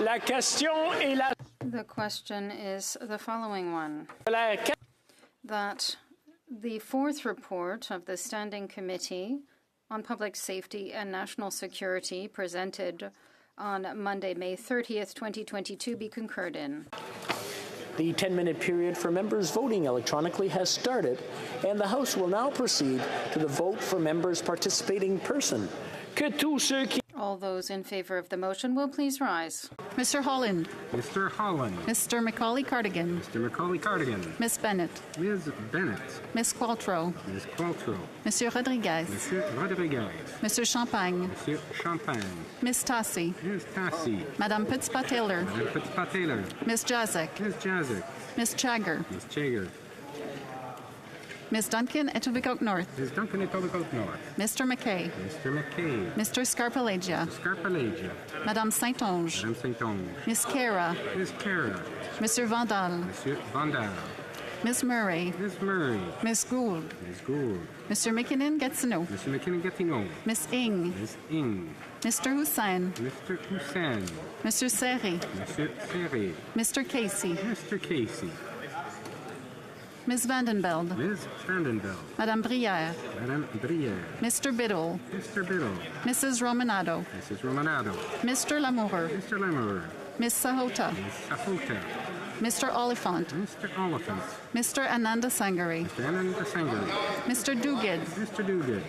La question est la... The question is the following one. That the fourth report of the Standing Committee on Public Safety and National Security presented on Monday, May 30th, 2022 be concurred in. The 10-minute period for members voting electronically has started, and the House will now proceed to the vote for members participating in person. All those in favor of the motion will please rise. Mr. Holland. Mr. Holland. Mr. Macaulay Cardigan. Mr. Macaulay Cardigan. Ms. Bennett. Ms. Bennett. Ms. Qualtrough. Ms. Qualtrough. Monsieur Rodriguez. Monsieur Rodriguez. Monsieur Champagne. Monsieur Champagne. Ms. Tassi. Ms. Tassi. Madame Pittspa-Taylor. Madame Pittspa-Taylor. Ms. Jazek. Ms. Jazek. Ms. Chagger. Ms. Chagger. Ms. Duncan, Etobicoke North. Ms. Duncan, Etobicoke North. Mr. McKay. Mr. McKay. Mr. Scarpalagia. Mr. Scarpalagia. Madame Saint-Onge. Madame Saint-Onge. Ms. Cara. Ms. Cara. Monsieur Vandal. Monsieur Vandal. Ms. Murray. Ms. Murray. Ms. Gould. Ms. Gould. Mr. McKinnon-Gatineau. Mr. McKinnon-Gatineau. Ms. Ing. Ms. Ing. Mr. Hussain. Mr. Hussain. Monsieur Serry. Monsieur Serry. Mr. Casey. Mr. Casey. Ms. Vandenbeld. Ms. Vandenbeld. Madame Brière. Madame Brière. Mr. Biddle. Mr. Biddle. Mrs. Romanado. Mrs. Romanado. Mr. Lamoureux. Mr. Lamoureux. Ms. Sahota. Ms. Sahota. Mr. Oliphant. Mr. Oliphant. Mr. Ananda Sangari. Mr. Ananda Sangari. Mr. Duguid. Mr. Duguid.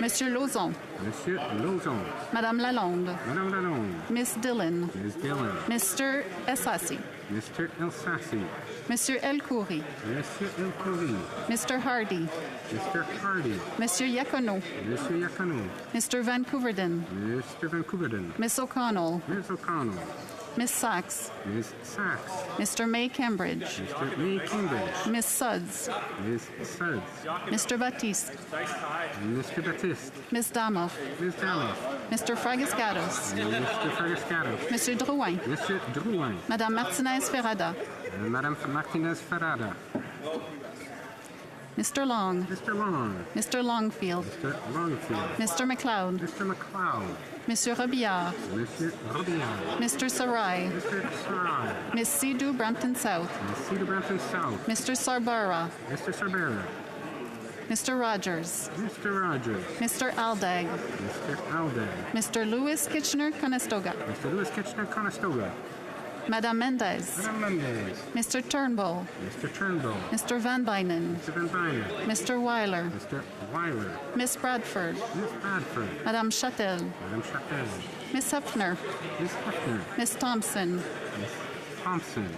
Monsieur Lauzon. Monsieur Lauzon. Madame Lalonde. Madame Lalonde. Miss Dillon. Ms. Dillon. Mr. Elsassi. Mr. Elsassi. Monsieur Elkouri. Monsieur Elkouri. Mr. Hardy. Mr. Hardy. Monsieur Yacono. Monsieur Yacono. Mr. Vancouverden. Mr. Vancouverden. Miss O'Connell. Ms. O'Connell. Miss Sachs. Ms. Sachs. Mr. May Cambridge. Mr. May Cambridge. Miss Suds. Ms. Suds. Mr. Baptiste. Mr. Baptiste. Miss Damoff. Ms. Damoff. Mr. Fragascatos. Mr. Fragascatos. Monsieur Drouin. Monsieur Drouin. Madame Martinez Ferrada. Madame Martinez Ferrada. Mr. Long. Mr. Long. Mr. Longfield. Mr. Longfield. Mr. McLeod. Mr. McLeod. Monsieur Robillard. Monsieur Robillard. Mr. Sarai. Mr. Sarai. Miss Sidhu Brampton South. Miss Sidhu Brampton South. Mr. Sarbara. Mr. Sarbara. Mr. Rogers. Mr. Rogers. Mr. Aldag. Mr. Aldag. Mr. Lewis Kitchener-Conestoga. Mr. Lewis Kitchener-Conestoga. Madame Mendez. Madame Mendez. Mr. Turnbull. Mr. Turnbull. Mr. Van Bynen. Mr. Van Bynen. Mr. Weiler. Mr. Weiler. Miss Bradford. Miss Bradford. Madame Châtel. Madame Châtel. Miss Hefner. Miss Hefner. Miss Thompson. Miss Thompson.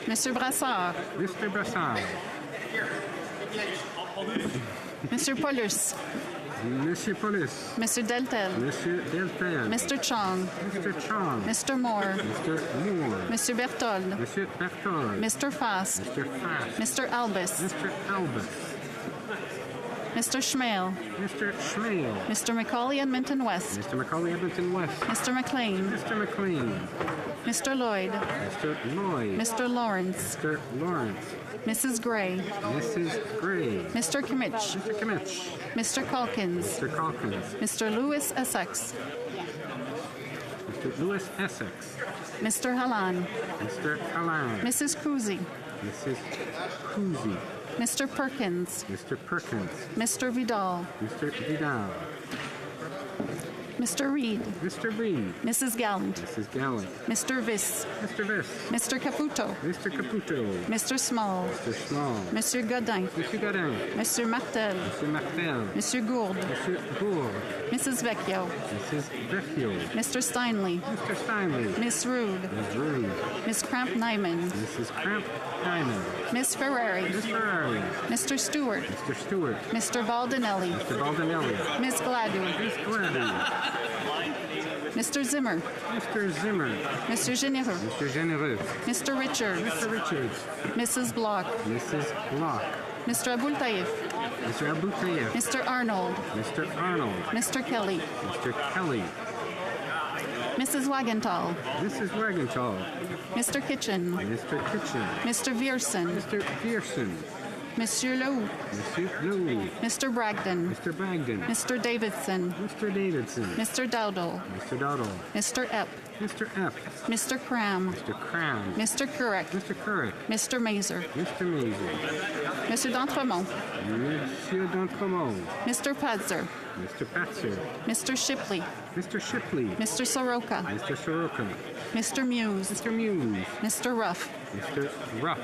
Mr. Brassard. Mr. Brassard. Monsieur Paulus. Monsieur Paulus. Monsieur Deltel. Monsieur Deltel. Mr. Chong. Mr. Chong. Mr. Moore. Mr. Moore. Monsieur Berthold. Monsieur Berthold. Mr. Fast. Mr. Fast. Mr. Albus. Mr. Albus. Mr. Schmale. Mr. Schmale. Mr. Macaulay Edmonton West. Mr. Macaulay Edmonton West. Mr. McLean. Mr. McLean. Mr. Lloyd. Mr. Lloyd. Mr. Lawrence. Mr. Lawrence. Mrs. Gray. Mrs. Gray. Mr. Kimmich. Mr. Kimmich. Mr. Calkins. Mr. Calkins. Mr. Lewis Essex. Mr. Lewis Essex. Mr. Halan. Mr. Halan. Mrs. Kuzi. Mrs. Kuzi. Mr. Perkins. Mr. Perkins. Mr. Vidal. Mr. Vidal. Mr. Reed. Mr. Reed. Mrs. Gallant. Mrs. Gallant. Mr. Viss. Mr. Viss. Mr. Caputo. Mr. Caputo. Mr. Small. Mr. Small. Monsieur Godin. Monsieur Godin. Monsieur Martel. Monsieur Martel. Monsieur Gourde. Monsieur Gourde. Mrs. Vecchio. Mrs. Vecchio. Mr. Steinley. Mr. Steinley. Miss Rude. Miss Rude. Miss Cramp Nyman. Mrs. Cramp Nyman. Miss Ferrari. Miss Ferrari. Mr. Stewart. Mr. Stewart. Mr. Baldinelli. Mr. Baldinelli. Miss Gladu. Miss Gladu. Mr. Zimmer. Mr. Zimmer. Mr. Généreux. Mr. Généreux. Mr. Richards. Mr. Richards. Mrs. Block. Mrs. Block. Mr. Abul Taif. Mr. Abu Tayyip. Mr. Arnold. Mr. Arnold. Mr. Kelly. Mr. Kelly. Mrs. Wagenthal. Mrs. Wagenthal. Mr. Kitchen. Mr. Kitchen. Mr. Vierson. Mr. Vierson. Monsieur Lehoux. Monsieur Lehoux. Mr. Bragdon. Mr. Bragdon. Mr. Davidson. Mr. Davidson. Mr. Dowdall. Mr. Dowdall. Mr. Epp. Mr. Epp. Mr. Cram. Mr. Cram. Mr. Couric. Mr. Couric. Mr. Mazer. Mr. Mazer. Monsieur d'Entremont. Monsieur d'Entremont. Mr. Padzer. Mr. Patzer. Mr. Shipley. Mr. Shipley. Mr. Soroka. Mr. Soroka. Mr. Muse. Mr. Muse. Mr. Ruff. Mr. Ruff.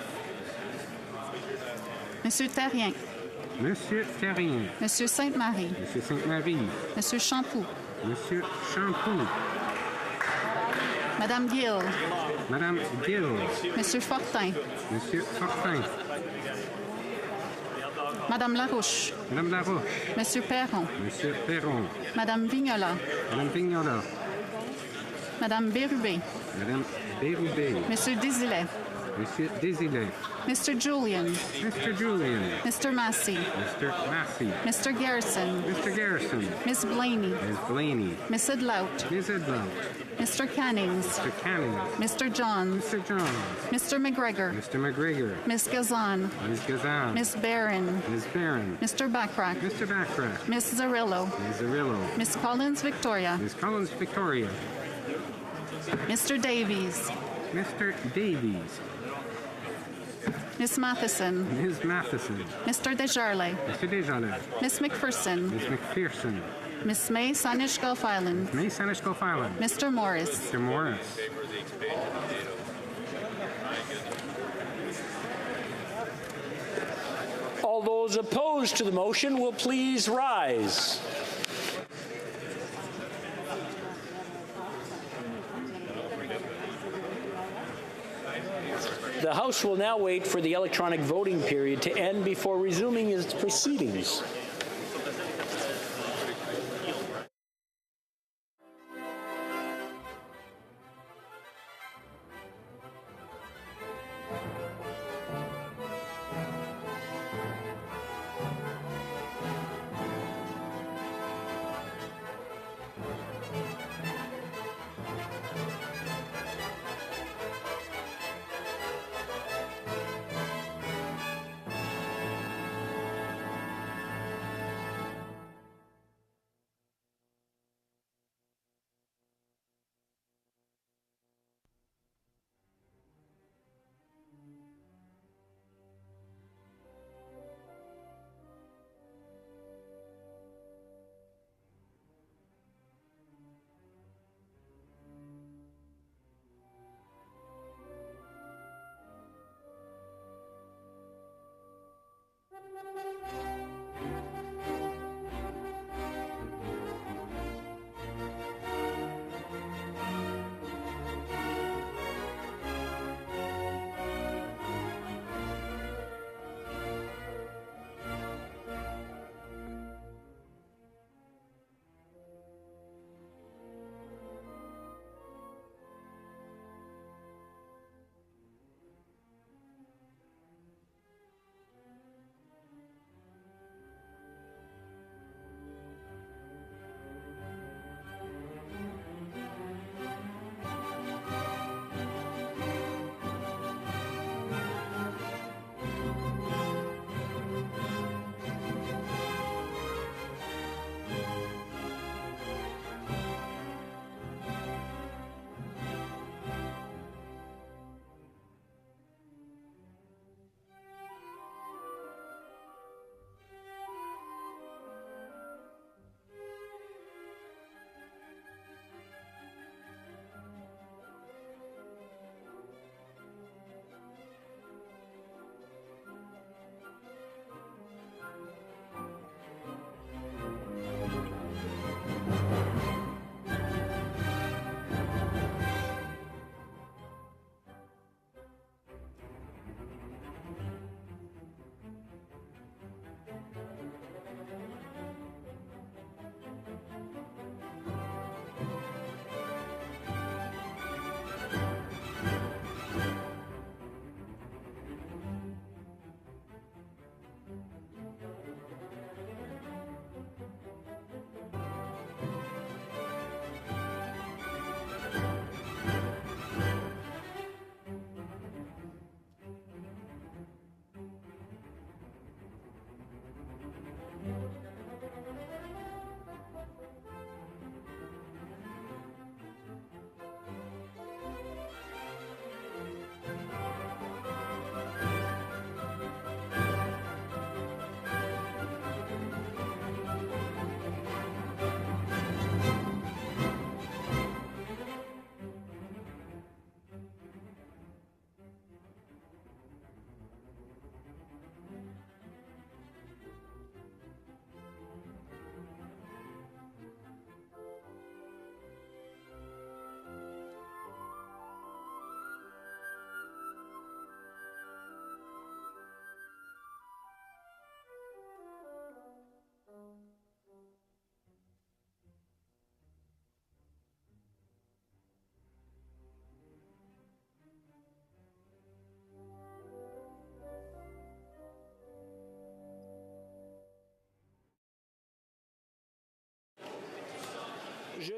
Monsieur Terrien. Monsieur Terrien. Monsieur Sainte-Marie. Monsieur Sainte-Marie. Monsieur Champoux. Monsieur Champoux. Madame Gill. Madame Gill. Monsieur Fortin. Monsieur Fortin. Madame Larouche. Madame Larouche. Monsieur Perron. Monsieur Perron. Madame Vignola. Madame Vignola. Madame Bérubé. Madame Bérubé. Monsieur Désilet. Monsieur Désilet. Mr. Julian. Mr. Julian. Mr. Massey. Mr. Massey. Mr. Garrison. Mr. Garrison. Miss Blaney. Ms. Blaney. Miss Idlout. Ms. Idlout. Mr. Cannings. Mr. Canning. Mr. Johns. Mr. Johns. Mr. McGregor. Mr. McGregor. Miss Gazan. Ms. Gazan. Miss Barron. Ms. Barron. Mr. Backrack. Mr. Backrack. Miss Zarillo. Ms. Zarillo. Miss Collins Victoria. Ms. Collins Victoria. Mr. Davies. Mr. Davies. Miss Matheson. Ms. Matheson. Mr. Desjardins. Mr. Desjardins. Miss McPherson. Ms. McPherson. Miss May, Saanich Gulf Island. May, Saanich Gulf Island. Mr. Morris. Mr. Morris. All those opposed to the motion will please rise. The House will now wait for the electronic voting period to end before resuming its proceedings.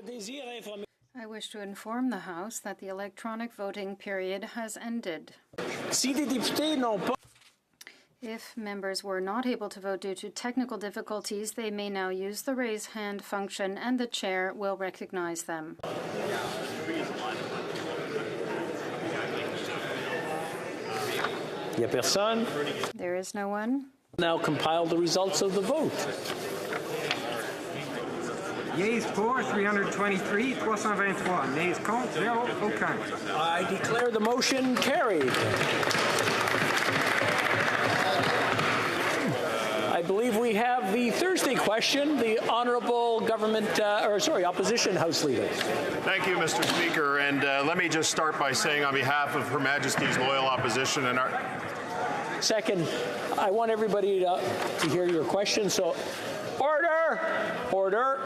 I wish to inform the House that the electronic voting period has ended. If members were not able to vote due to technical difficulties, they may now use the raise hand function and the chair will recognize them. Y a personne? There is no one. Now compile the results of the vote. Yeas pour 323, 323. Nays contre, 0, aucun. I declare the motion carried. I believe we have the Thursday question, the Honourable Opposition House Leader. Thank you, Mr. Speaker. And let me just start by saying on behalf of Her Majesty's loyal opposition and our... Second, I want everybody to hear your question, so order! Order!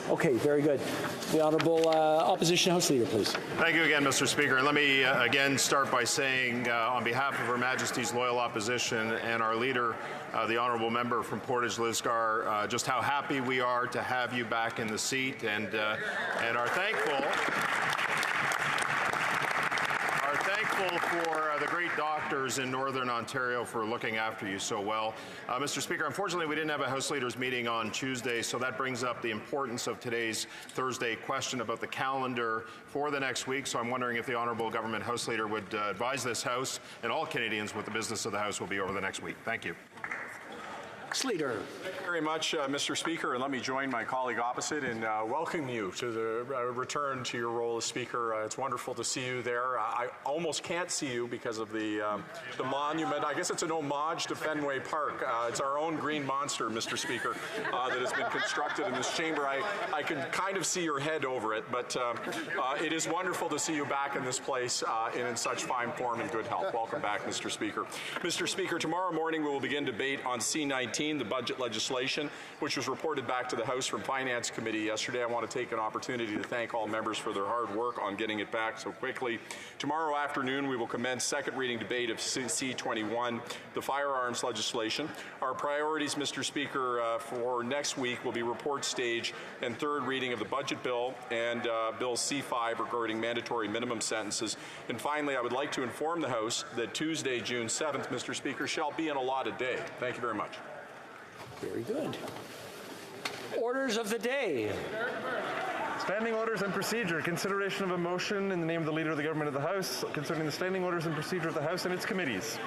Okay, very good. The Honourable Opposition House Leader, please. Thank you again, Mr. Speaker. And let me again start by saying on behalf of Her Majesty's loyal opposition and our leader, the Honourable Member from Portage Lisgar, just how happy we are to have you back in the seat and are thankful for the great doctors in Northern Ontario for looking after you so well. Mr. Speaker, unfortunately, we didn't have a House Leaders meeting on Tuesday, so that brings up the importance of today's Thursday question about the calendar for the next week. So I'm wondering if the Honourable Government House Leader would advise this House and all Canadians what the business of the House will be over the next week. Thank you. Leader. Thank you very much, Mr. Speaker, and let me join my colleague opposite in welcoming you to the return to your role as Speaker. It's wonderful to see you there. I almost can't see you because of the monument. I guess it's an homage to Fenway Park. It's our own green monster, Mr. Speaker, that has been constructed in this chamber. I can kind of see your head over it, but it is wonderful to see you back in this place and in such fine form and good health. Welcome back, Mr. Speaker. Mr. Speaker, tomorrow morning we will begin debate on C-19, the budget legislation, which was reported back to the House from Finance Committee yesterday. I want to take an opportunity to thank all members for their hard work on getting it back so quickly. Tomorrow afternoon, we will commence second reading debate of C-21, the firearms legislation. Our priorities, Mr. Speaker, for next week will be report stage and third reading of the budget bill and Bill C-5 regarding mandatory minimum sentences. And finally, I would like to inform the House that Tuesday, June 7th, Mr. Speaker, shall be an allotted day. Thank you very much. Very good. Orders of the day. Standing orders and procedure. Consideration of a motion in the name of the Leader of the Government of the House concerning the standing orders and procedure of the House and its committees.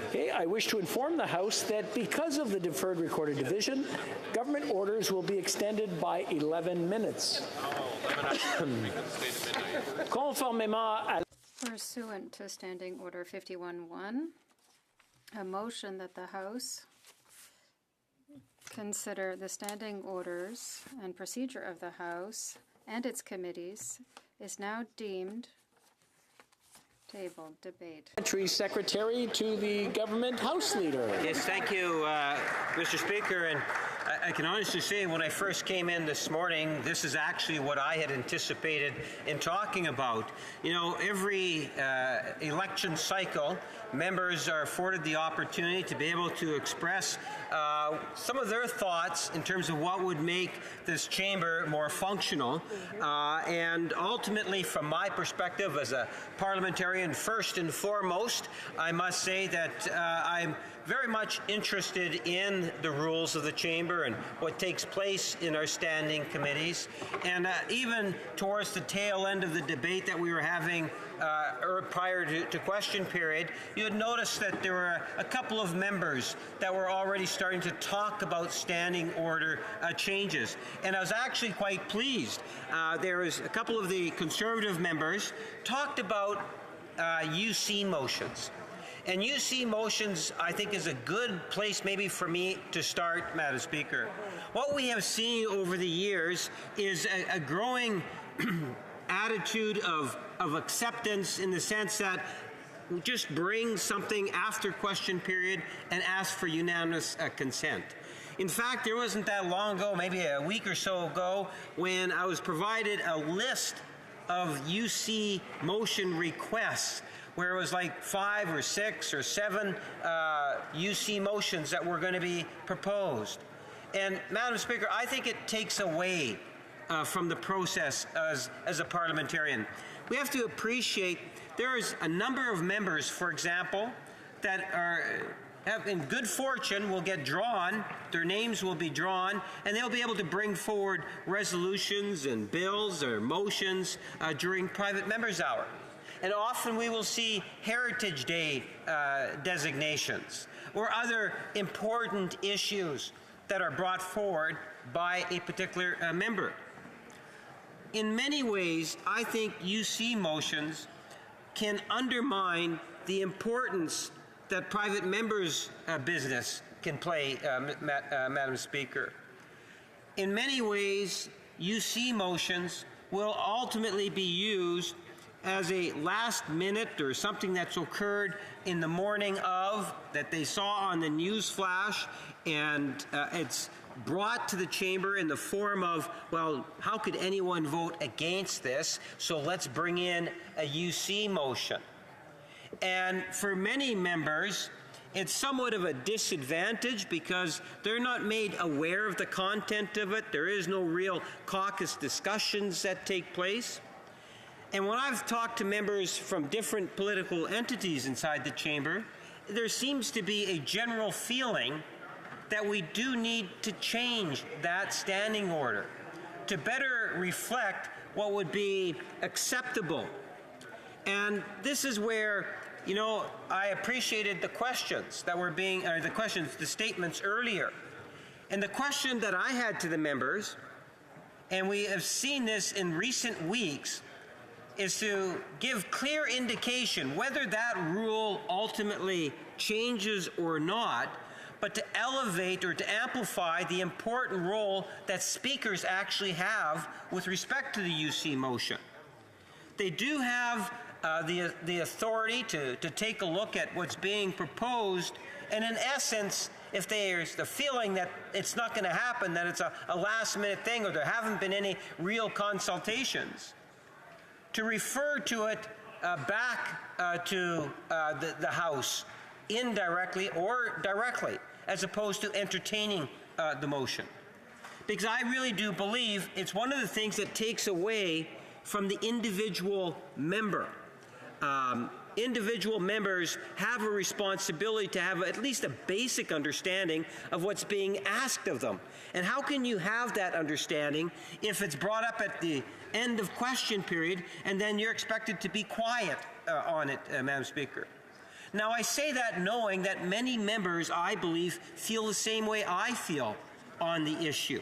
Okay, I wish to inform the House that because of the deferred recorded division, government orders will be extended by 11 minutes. Pursuant to Standing Order 51-1, a motion that the House consider the standing orders and procedure of the House and its committees is now deemed tabled. Debate. Secretary to the Government House Leader. Yes, thank you, Mr. Speaker. And I can honestly say when I first came in this morning, this is actually what I had anticipated in talking about. You know, every election cycle, members are afforded the opportunity to be able to express some of their thoughts in terms of what would make this chamber more functional. And ultimately, from my perspective as a parliamentarian, first and foremost, I must say that I'm very much interested in the rules of the chamber and what takes place in our standing committees. And even towards the tail end of the debate that we were having prior to question period, you had noticed that there were a couple of members that were already starting to talk about standing order changes. And I was actually quite pleased. There was a couple of the Conservative members talked about UC motions. And UC motions, I think, is a good place maybe for me to start, Madam Speaker. What we have seen over the years is a growing attitude of acceptance in the sense that we just bring something after question period and ask for unanimous consent. In fact, there wasn't that long ago, maybe a week or so ago, when I was provided a list of UC motion requests where it was like 5 or 6 or 7 UC motions that were going to be proposed. And, Madam Speaker, I think it takes away from the process as a parliamentarian. We have to appreciate there's a number of members, for example, that have in good fortune will get drawn, their names will be drawn, and they'll be able to bring forward resolutions and bills or motions during private members' hour. And often we will see Heritage Day designations or other important issues that are brought forward by a particular member. In many ways, I think UC motions can undermine the importance that private members' business can play, Madam Speaker. In many ways, UC motions will ultimately be used as a last minute or something that's occurred in the morning of, that they saw on the news flash, and it's brought to the chamber in the form of, well, how could anyone vote against this? So let's bring in a UC motion. And for many members, it's somewhat of a disadvantage because they're not made aware of the content of it. There is no real caucus discussions that take place. And when I've talked to members from different political entities inside the chamber, there seems to be a general feeling that we do need to change that standing order to better reflect what would be acceptable. And this is where, you know, I appreciated the questions that were being, the statements earlier. And the question that I had to the members, and we have seen this in recent weeks, is to give clear indication whether that rule ultimately changes or not, but to elevate or to amplify the important role that speakers actually have with respect to the UC motion. They do have the authority to take a look at what's being proposed, and in essence, if there's the feeling that it's not going to happen, that it's a last-minute thing, or there haven't been any real consultations, to refer to it back to the House indirectly or directly, as opposed to entertaining the motion. Because I really do believe it's one of the things that takes away from the individual member. Individual members have a responsibility to have at least a basic understanding of what's being asked of them. And how can you have that understanding if it's brought up at the end of question period and then you're expected to be quiet on it, Madam Speaker? Now, I say that knowing that many members, I believe, feel the same way I feel on the issue.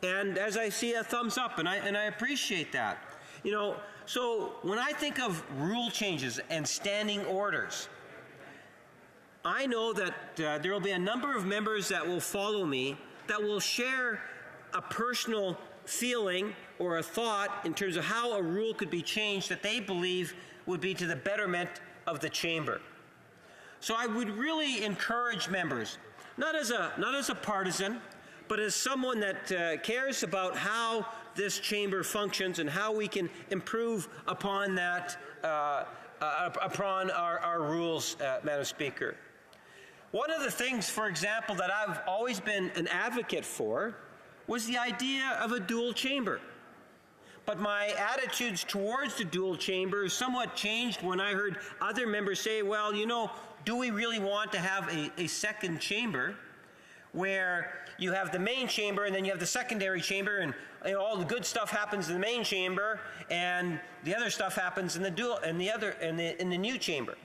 And as I see a thumbs up, and I appreciate that. You know, so when I think of rule changes and standing orders, I know that there will be a number of members that will follow me that will share a personal feeling or a thought in terms of how a rule could be changed that they believe would be to the betterment of the chamber. So I would really encourage members, not as a partisan, but as someone that cares about how this chamber functions and how we can improve upon that, upon our rules, Madam Speaker. One of the things, for example, that I've always been an advocate for was the idea of a dual chamber. But my attitudes towards the dual chamber somewhat changed when I heard other members say, well, you know, do we really want to have a second chamber where you have the main chamber and then you have the secondary chamber, and you know, all the good stuff happens in the main chamber and the other stuff happens in the new chamber,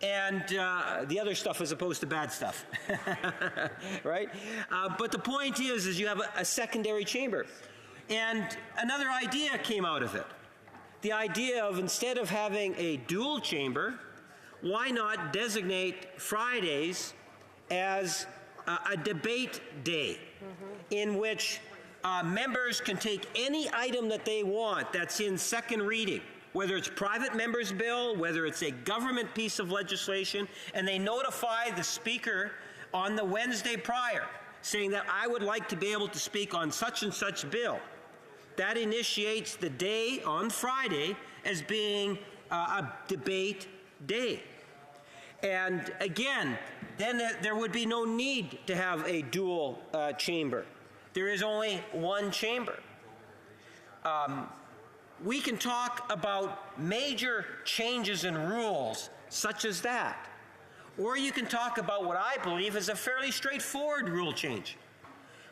and the other stuff as opposed to bad stuff, right? But the point is you have a secondary chamber, and another idea came out of it. The idea of, instead of having a dual chamber, why not designate Fridays as a debate day in which members can take any item that they want that's in second reading, whether it's private member's bill, whether it's a government piece of legislation, and they notify the speaker on the Wednesday prior, saying that I would like to be able to speak on such and such bill. That initiates the day on Friday as being a debate day. And again, then there would be no need to have a dual chamber. There is only one chamber. We can talk about major changes in rules such as that. Or you can talk about what I believe is a fairly straightforward rule change.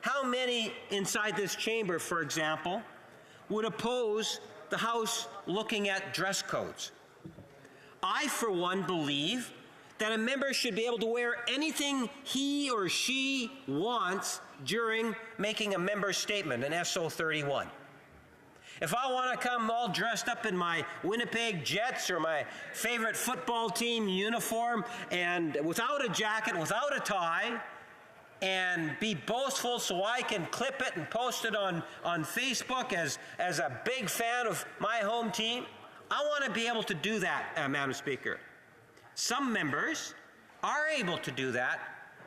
How many inside this chamber, for example, would oppose the House looking at dress codes? I, for one, believe that a member should be able to wear anything he or she wants during making a member statement, an SO 31. If I want to come all dressed up in my Winnipeg Jets or my favorite football team uniform and without a jacket, without a tie, and be boastful so I can clip it and post it on Facebook as a big fan of my home team, I want to be able to do that, Madam Speaker. Some members are able to do that,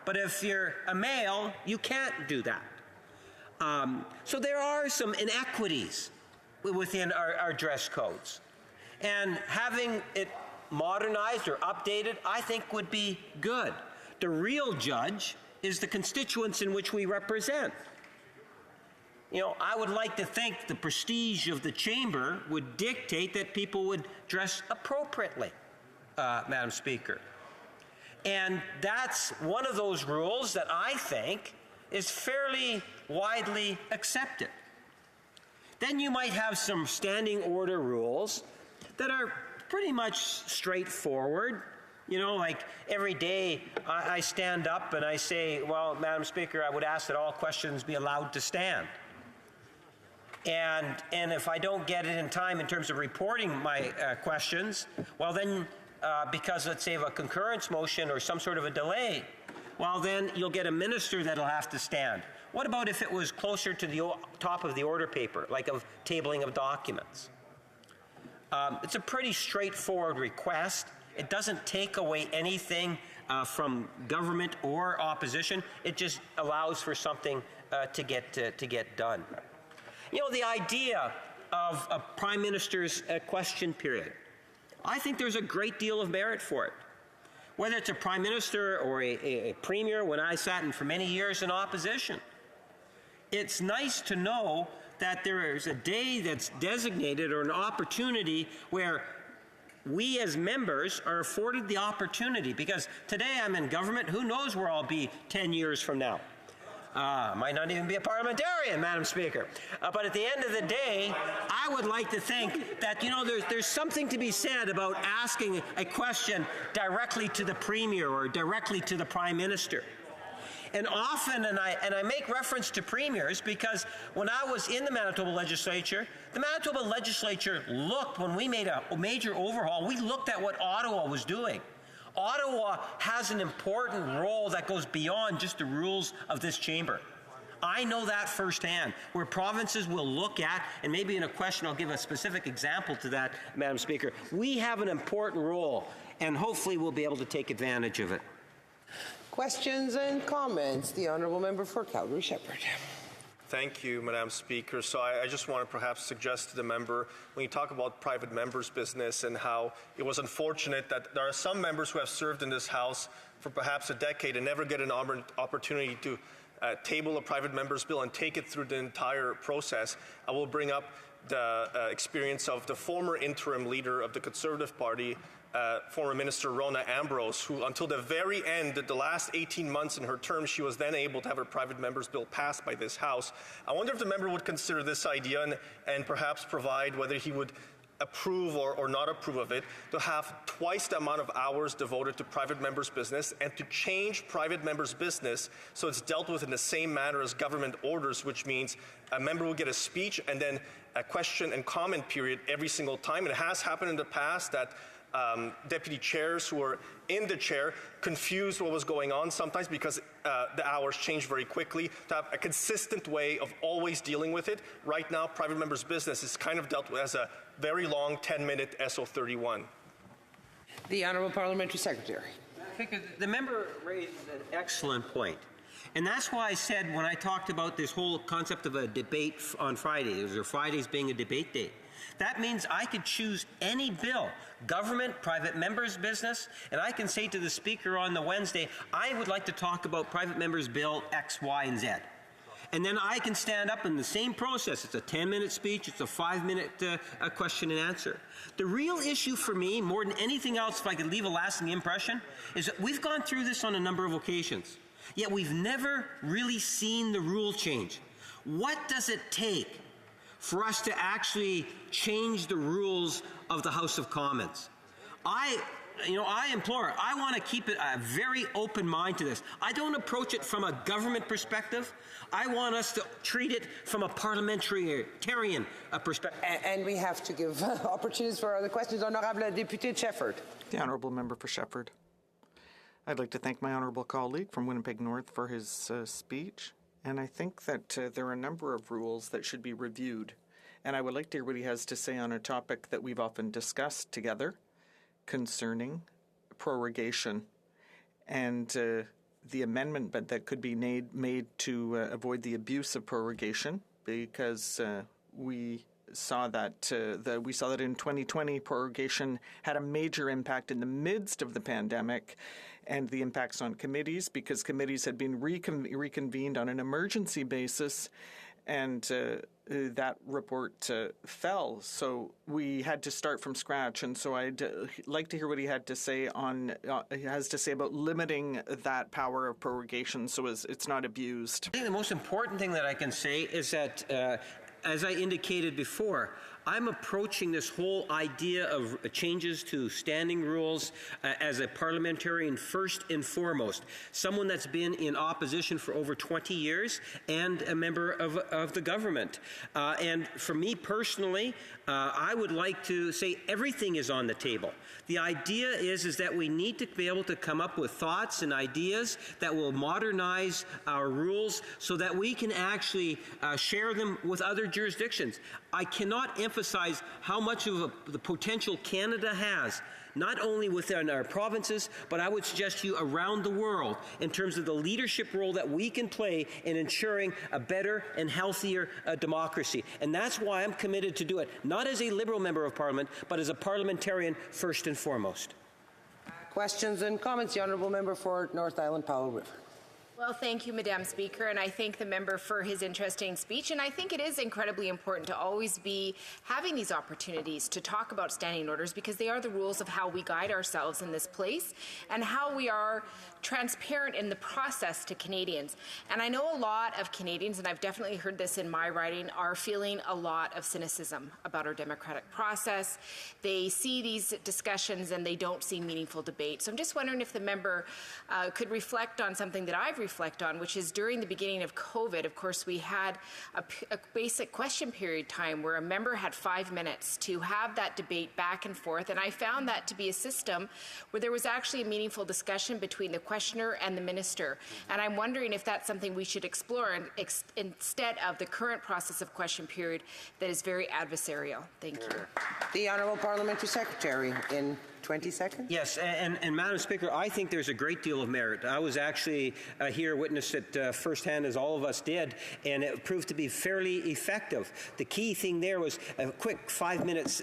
but if you're a male, you can't do that. So there are some inequities within our dress codes. And having it modernized or updated, I think would be good. The real judge is the constituents in which we represent. You know, I would like to think the prestige of the chamber would dictate that people would dress appropriately, Madam Speaker. And that's one of those rules that I think is fairly widely accepted. Then you might have some standing order rules that are pretty much straightforward. You know, like every day I stand up and I say, well, Madam Speaker, I would ask that all questions be allowed to stand. And if I don't get it in time in terms of reporting my questions, well then, because let's say of a concurrence motion or some sort of a delay, well then you'll get a minister that'll have to stand. What about if it was closer to the top of the order paper, like of tabling of documents? It's a pretty straightforward request. It doesn't take away anything from government or opposition. It just allows for something to get done. You know, the idea of a Prime Minister's question period, I think there's a great deal of merit for it. Whether it's a Prime Minister or a Premier, when I sat in for many years in opposition, it's nice to know that there is a day that's designated or an opportunity where we as members are afforded the opportunity, because today I'm in government, who knows where I'll be 10 years from now. Might not even be a parliamentarian, Madam Speaker. But at the end of the day, I would like to think that, you know, there's something to be said about asking a question directly to the Premier or directly to the Prime Minister. And often, and I make reference to premiers because when I was in the Manitoba legislature, the Manitoba legislature looked, when we made a major overhaul, we looked at what Ottawa was doing. Ottawa has an important role that goes beyond just the rules of this chamber. I know that firsthand, where provinces will look at, and maybe in a question I'll give a specific example to that, Madam Speaker. We have an important role, and hopefully we'll be able to take advantage of it. Questions and comments? The Honourable Member for Calgary-Shepherd. Thank you, Madam Speaker. So I just want to perhaps suggest to the member, when you talk about private members' business and how it was unfortunate that there are some members who have served in this House for perhaps a decade and never get an opportunity to table a private member's bill and take it through the entire process, I will bring up the experience of the former interim leader of the Conservative Party, former Minister Rona Ambrose, who until the very end, the last 18 months in her term, she was then able to have her private member's bill passed by this House. I wonder if the member would consider this idea and perhaps provide whether he would approve or not approve of it, to have twice the amount of hours devoted to private members' business and to change private members' business so it's dealt with in the same manner as government orders, which means a member will get a speech and then a question and comment period every single time. It has happened in the past that deputy chairs who were in the chair confused what was going on sometimes because the hours change very quickly. To have a consistent way of always dealing with it. Right now, private members' business is kind of dealt with as a very long 10-minute SO 31. The Honourable Parliamentary Secretary. I think the member raised an excellent point. And that's why I said when I talked about this whole concept of a debate on Fridays, or Fridays being a debate day, That means I could choose any bill, government, private members' business, and I can say to the Speaker on the Wednesday, I would like to talk about private members' bill X, Y, and Z. And then I can stand up in the same process. It's a 10-minute speech. It's a 5-minute question and answer. The real issue for me, more than anything else, if I could leave a lasting impression, is that we've gone through this on a number of occasions, yet we've never really seen the rule change. What does it take for us to actually change the rules of the House of Commons? I implore, I want to keep a very open mind to this. I don't approach it from a government perspective. I want us to treat it from a parliamentarian perspective. And we have to give opportunities for other questions. Honorable Député Shefford. The Honourable Member for Shefford. I'd like to thank my honourable colleague from Winnipeg North for his speech. And I think that there are a number of rules that should be reviewed. And I would like to hear what he has to say on a topic that we've often discussed together concerning prorogation and the amendment that could be made to avoid the abuse of prorogation, because we saw that in 2020 prorogation had a major impact in the midst of the pandemic, and the impacts on committees, because committees had been reconvened on an emergency basis, and that report fell. So we had to start from scratch. And so I'd like to hear what he had to say about limiting that power of prorogation so as it's not abused. I think the most important thing that I can say is that, as I indicated before, I'm approaching this whole idea of changes to standing rules as a parliamentarian first and foremost, someone that's been in opposition for over 20 years and a member of the government. And for me personally, I would like to say everything is on the table. The idea is that we need to be able to come up with thoughts and ideas that will modernize our rules so that we can actually share them with other jurisdictions. I cannot emphasize how much of the potential Canada has, not only within our provinces, but I would suggest to you around the world in terms of the leadership role that we can play in ensuring a better and healthier democracy. And that's why I'm committed to do it, not as a Liberal Member of Parliament, but as a parliamentarian first and foremost. Questions and comments? The Honourable Member for North Island Powell River. Well, thank you, Madam Speaker, and I thank the member for his interesting speech. And I think it is incredibly important to always be having these opportunities to talk about standing orders, because they are the rules of how we guide ourselves in this place and how we are transparent in the process to Canadians. And I know a lot of Canadians, and I've definitely heard this in my writing, are feeling a lot of cynicism about our democratic process. They see these discussions and they don't see meaningful debate. So I'm just wondering if the member could reflect on something that I've reflected on, which is during the beginning of COVID, of course, we had a basic question period time where a member had 5 minutes to have that debate back and forth. And I found that to be a system where there was actually a meaningful discussion between the questioner and the minister. And I'm wondering if that's something we should explore instead of the current process of question period that is very adversarial. Thank you. The Honourable Parliamentary Secretary in 20 seconds. Yes, and Madam Speaker, I think there's a great deal of merit. I was actually here, witnessed it firsthand, as all of us did, and it proved to be fairly effective. The key thing there was a quick 5 minutes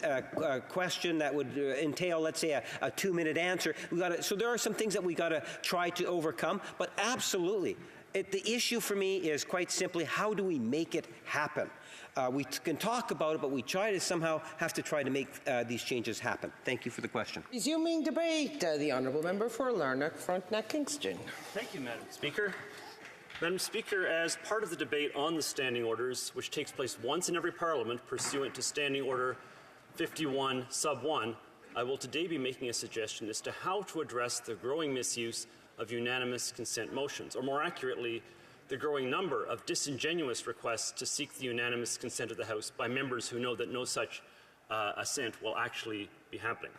question that would entail, let's say, a 2-minute answer. So there are some things that we got to try to overcome, but absolutely. The issue for me is quite simply, how do we make it happen? We can talk about it, but we somehow have to try to make these changes happen. Thank you for the question. Resuming debate, the Honourable Member for Larnock Frontenac Kingston. Thank you, Madam Speaker. Madam Speaker, as part of the debate on the standing orders, which takes place once in every Parliament pursuant to Standing Order 51 Sub 1, I will today be making a suggestion as to how to address the growing misuse of unanimous consent motions, or more accurately, the growing number of disingenuous requests to seek the unanimous consent of the House by members who know that no such assent will actually be happening.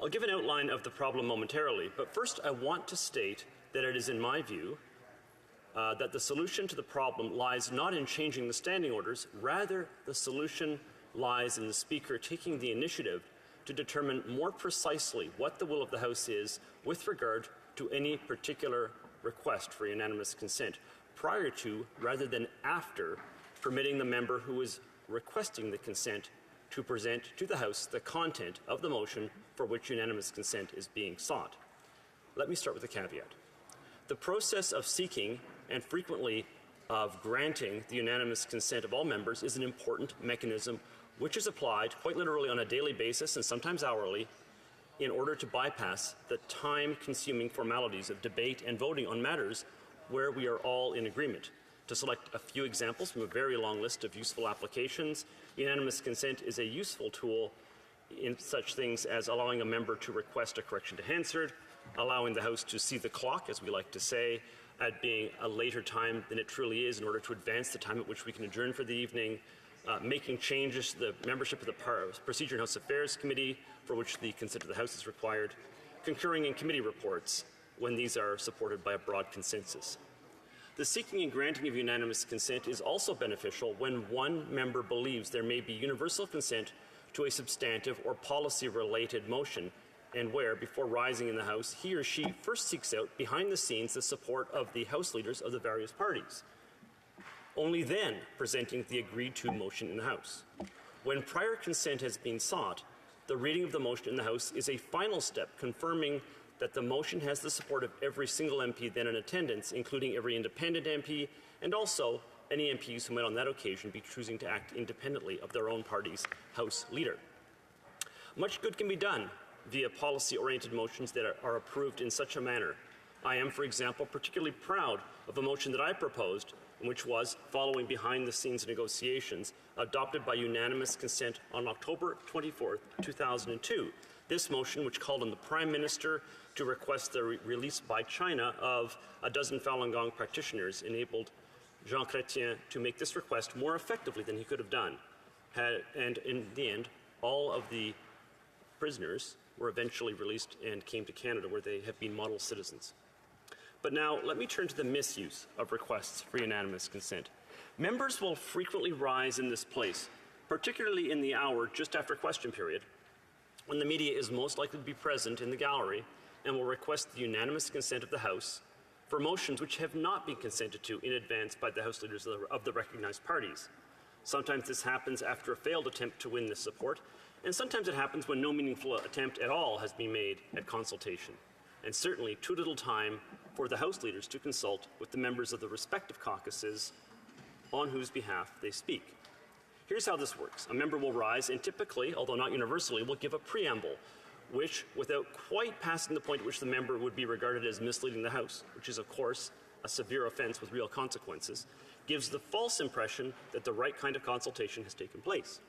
I'll give an outline of the problem momentarily, but first I want to state that it is in my view that the solution to the problem lies not in changing the standing orders, rather the solution lies in the Speaker taking the initiative to determine more precisely what the will of the House is with regard to any particular request for unanimous consent, prior to rather than after permitting the member who is requesting the consent to present to the House the content of the motion for which unanimous consent is being sought. Let me start with a caveat. The process of seeking and frequently of granting the unanimous consent of all members is an important mechanism which is applied quite literally on a daily basis and sometimes hourly in order to bypass the time-consuming formalities of debate and voting on matters where we are all in agreement. To select a few examples from a very long list of useful applications, unanimous consent is a useful tool in such things as allowing a member to request a correction to Hansard, allowing the House to see the clock, as we like to say, at being a later time than it truly is in order to advance the time at which we can adjourn for the evening, making changes to the membership of the Procedure and House Affairs Committee, for which the consent of the House is required, concurring in committee reports when these are supported by a broad consensus. The seeking and granting of unanimous consent is also beneficial when one member believes there may be universal consent to a substantive or policy-related motion, and where, before rising in the House, he or she first seeks out behind the scenes the support of the House leaders of the various parties, only then presenting the agreed-to motion in the House. When prior consent has been sought, the reading of the motion in the House is a final step confirming that the motion has the support of every single MP then in attendance, including every independent MP, and also any MPs who might on that occasion be choosing to act independently of their own party's House leader. Much good can be done via policy-oriented motions that are approved in such a manner. I am, for example, particularly proud of a motion that I proposed, which was, following behind-the-scenes negotiations, adopted by unanimous consent on October 24, 2002. This motion, which called on the Prime Minister to request the release by China of a dozen Falun Gong practitioners, enabled Jean Chrétien to make this request more effectively than he could have done. And in the end, all of the prisoners were eventually released and came to Canada, where they have been model citizens. But now, let me turn to the misuse of requests for unanimous consent. Members will frequently rise in this place, particularly in the hour just after question period, when the media is most likely to be present in the gallery, and will request the unanimous consent of the House for motions which have not been consented to in advance by the House leaders of the recognized parties. Sometimes this happens after a failed attempt to win this support, and sometimes it happens when no meaningful attempt at all has been made at consultation, and certainly too little time for the House leaders to consult with the members of the respective caucuses on whose behalf they speak. Here's how this works. A member will rise and typically, although not universally, will give a preamble, which, without quite passing the point at which the member would be regarded as misleading the House, which is, of course, a severe offense with real consequences, gives the false impression that the right kind of consultation has taken place.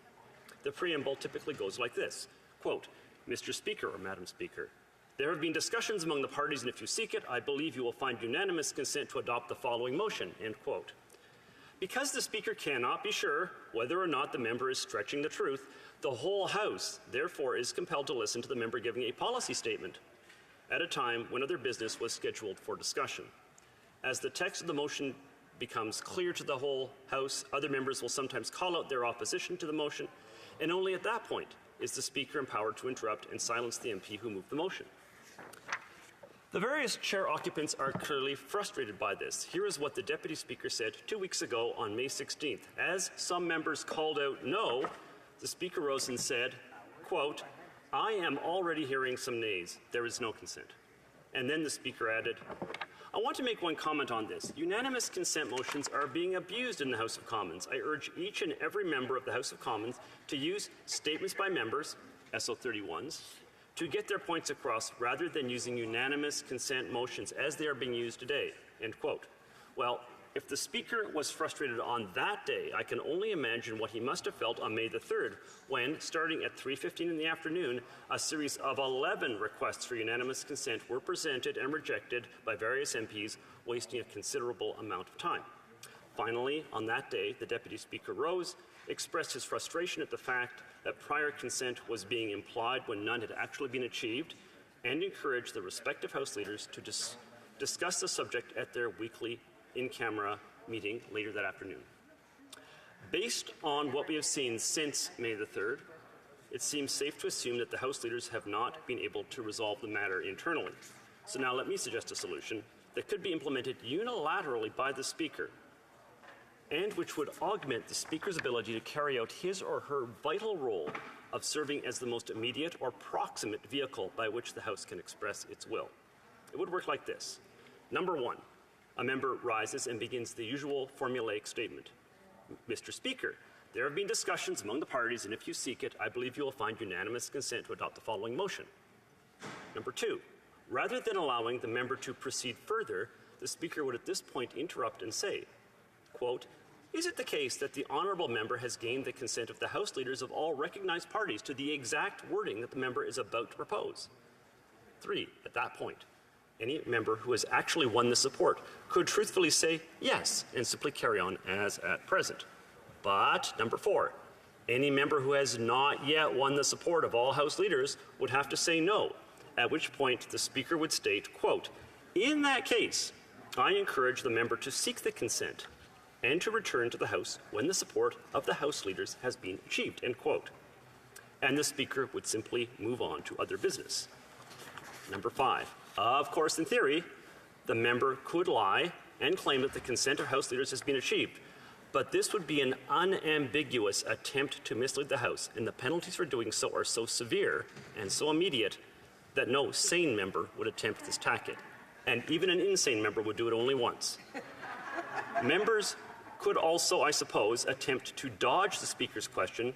The preamble typically goes like this, quote, Mr. Speaker or Madam Speaker, there have been discussions among the parties, and if you seek it, I believe you will find unanimous consent to adopt the following motion, end quote. Because the Speaker cannot be sure whether or not the member is stretching the truth, the whole House, therefore, is compelled to listen to the member giving a policy statement at a time when other business was scheduled for discussion. As the text of the motion becomes clear to the whole House, other members will sometimes call out their opposition to the motion, and only at that point is the Speaker empowered to interrupt and silence the MP who moved the motion. The various chair occupants are clearly frustrated by this. Here is what the Deputy Speaker said 2 weeks ago on May 16th. As some members called out no, the Speaker rose and said, quote, I am already hearing some nays. There is no consent. And then the Speaker added, I want to make one comment on this. Unanimous consent motions are being abused in the House of Commons. I urge each and every member of the House of Commons to use statements by members, SO31s, to get their points across rather than using unanimous consent motions as they are being used today, end quote. Well, if the Speaker was frustrated on that day, I can only imagine what he must have felt on May the 3rd, when, starting at 3:15 in the afternoon, a series of 11 requests for unanimous consent were presented and rejected by various MPs, wasting a considerable amount of time. Finally, on that day, the Deputy Speaker rose, expressed his frustration at the fact that prior consent was being implied when none had actually been achieved, and encouraged the respective House leaders to discuss the subject at their weekly in-camera meeting later that afternoon. Based on what we have seen since May the 3rd, it seems safe to assume that the House leaders have not been able to resolve the matter internally. So now let me suggest a solution that could be implemented unilaterally by the Speaker. and which would augment the Speaker's ability to carry out his or her vital role of serving as the most immediate or proximate vehicle by which the House can express its will. It would work like this. Number one, a member rises and begins the usual formulaic statement. Mr. Speaker, there have been discussions among the parties, and if you seek it, I believe you will find unanimous consent to adopt the following motion. Number two, rather than allowing the member to proceed further, the Speaker would at this point interrupt and say, quote, is it the case that the honourable member has gained the consent of the House leaders of all recognized parties to the exact wording that the member is about to propose? 3. At that point, any member who has actually won the support could truthfully say yes and simply carry on as at present. But number 4, any member who has not yet won the support of all House leaders would have to say no, at which point the Speaker would state, quote, in that case, I encourage the member to seek the consent and to return to the House when the support of the House leaders has been achieved, end quote. And the Speaker would simply move on to other business. Number 5, of course, in theory, the member could lie and claim that the consent of House leaders has been achieved, but this would be an unambiguous attempt to mislead the House, and the penalties for doing so are so severe and so immediate that no sane member would attempt this tactic, and even an insane member would do it only once. Members could also, I suppose, attempt to dodge the Speaker's question,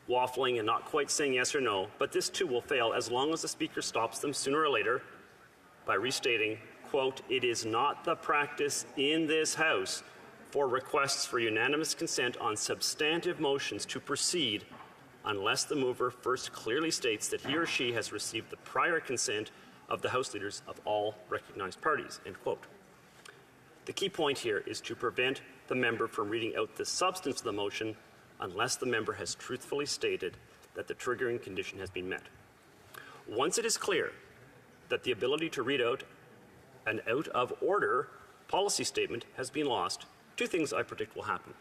waffling and not quite saying yes or no, but this too will fail as long as the Speaker stops them sooner or later by restating, quote, it is not the practice in this House for requests for unanimous consent on substantive motions to proceed unless the mover first clearly states that he or she has received the prior consent of the House leaders of all recognized parties, end quote. The key point here is to prevent the member from reading out the substance of the motion unless the member has truthfully stated that the triggering condition has been met. Once it is clear that the ability to read out an out-of-order policy statement has been lost, 2 things I predict will happen.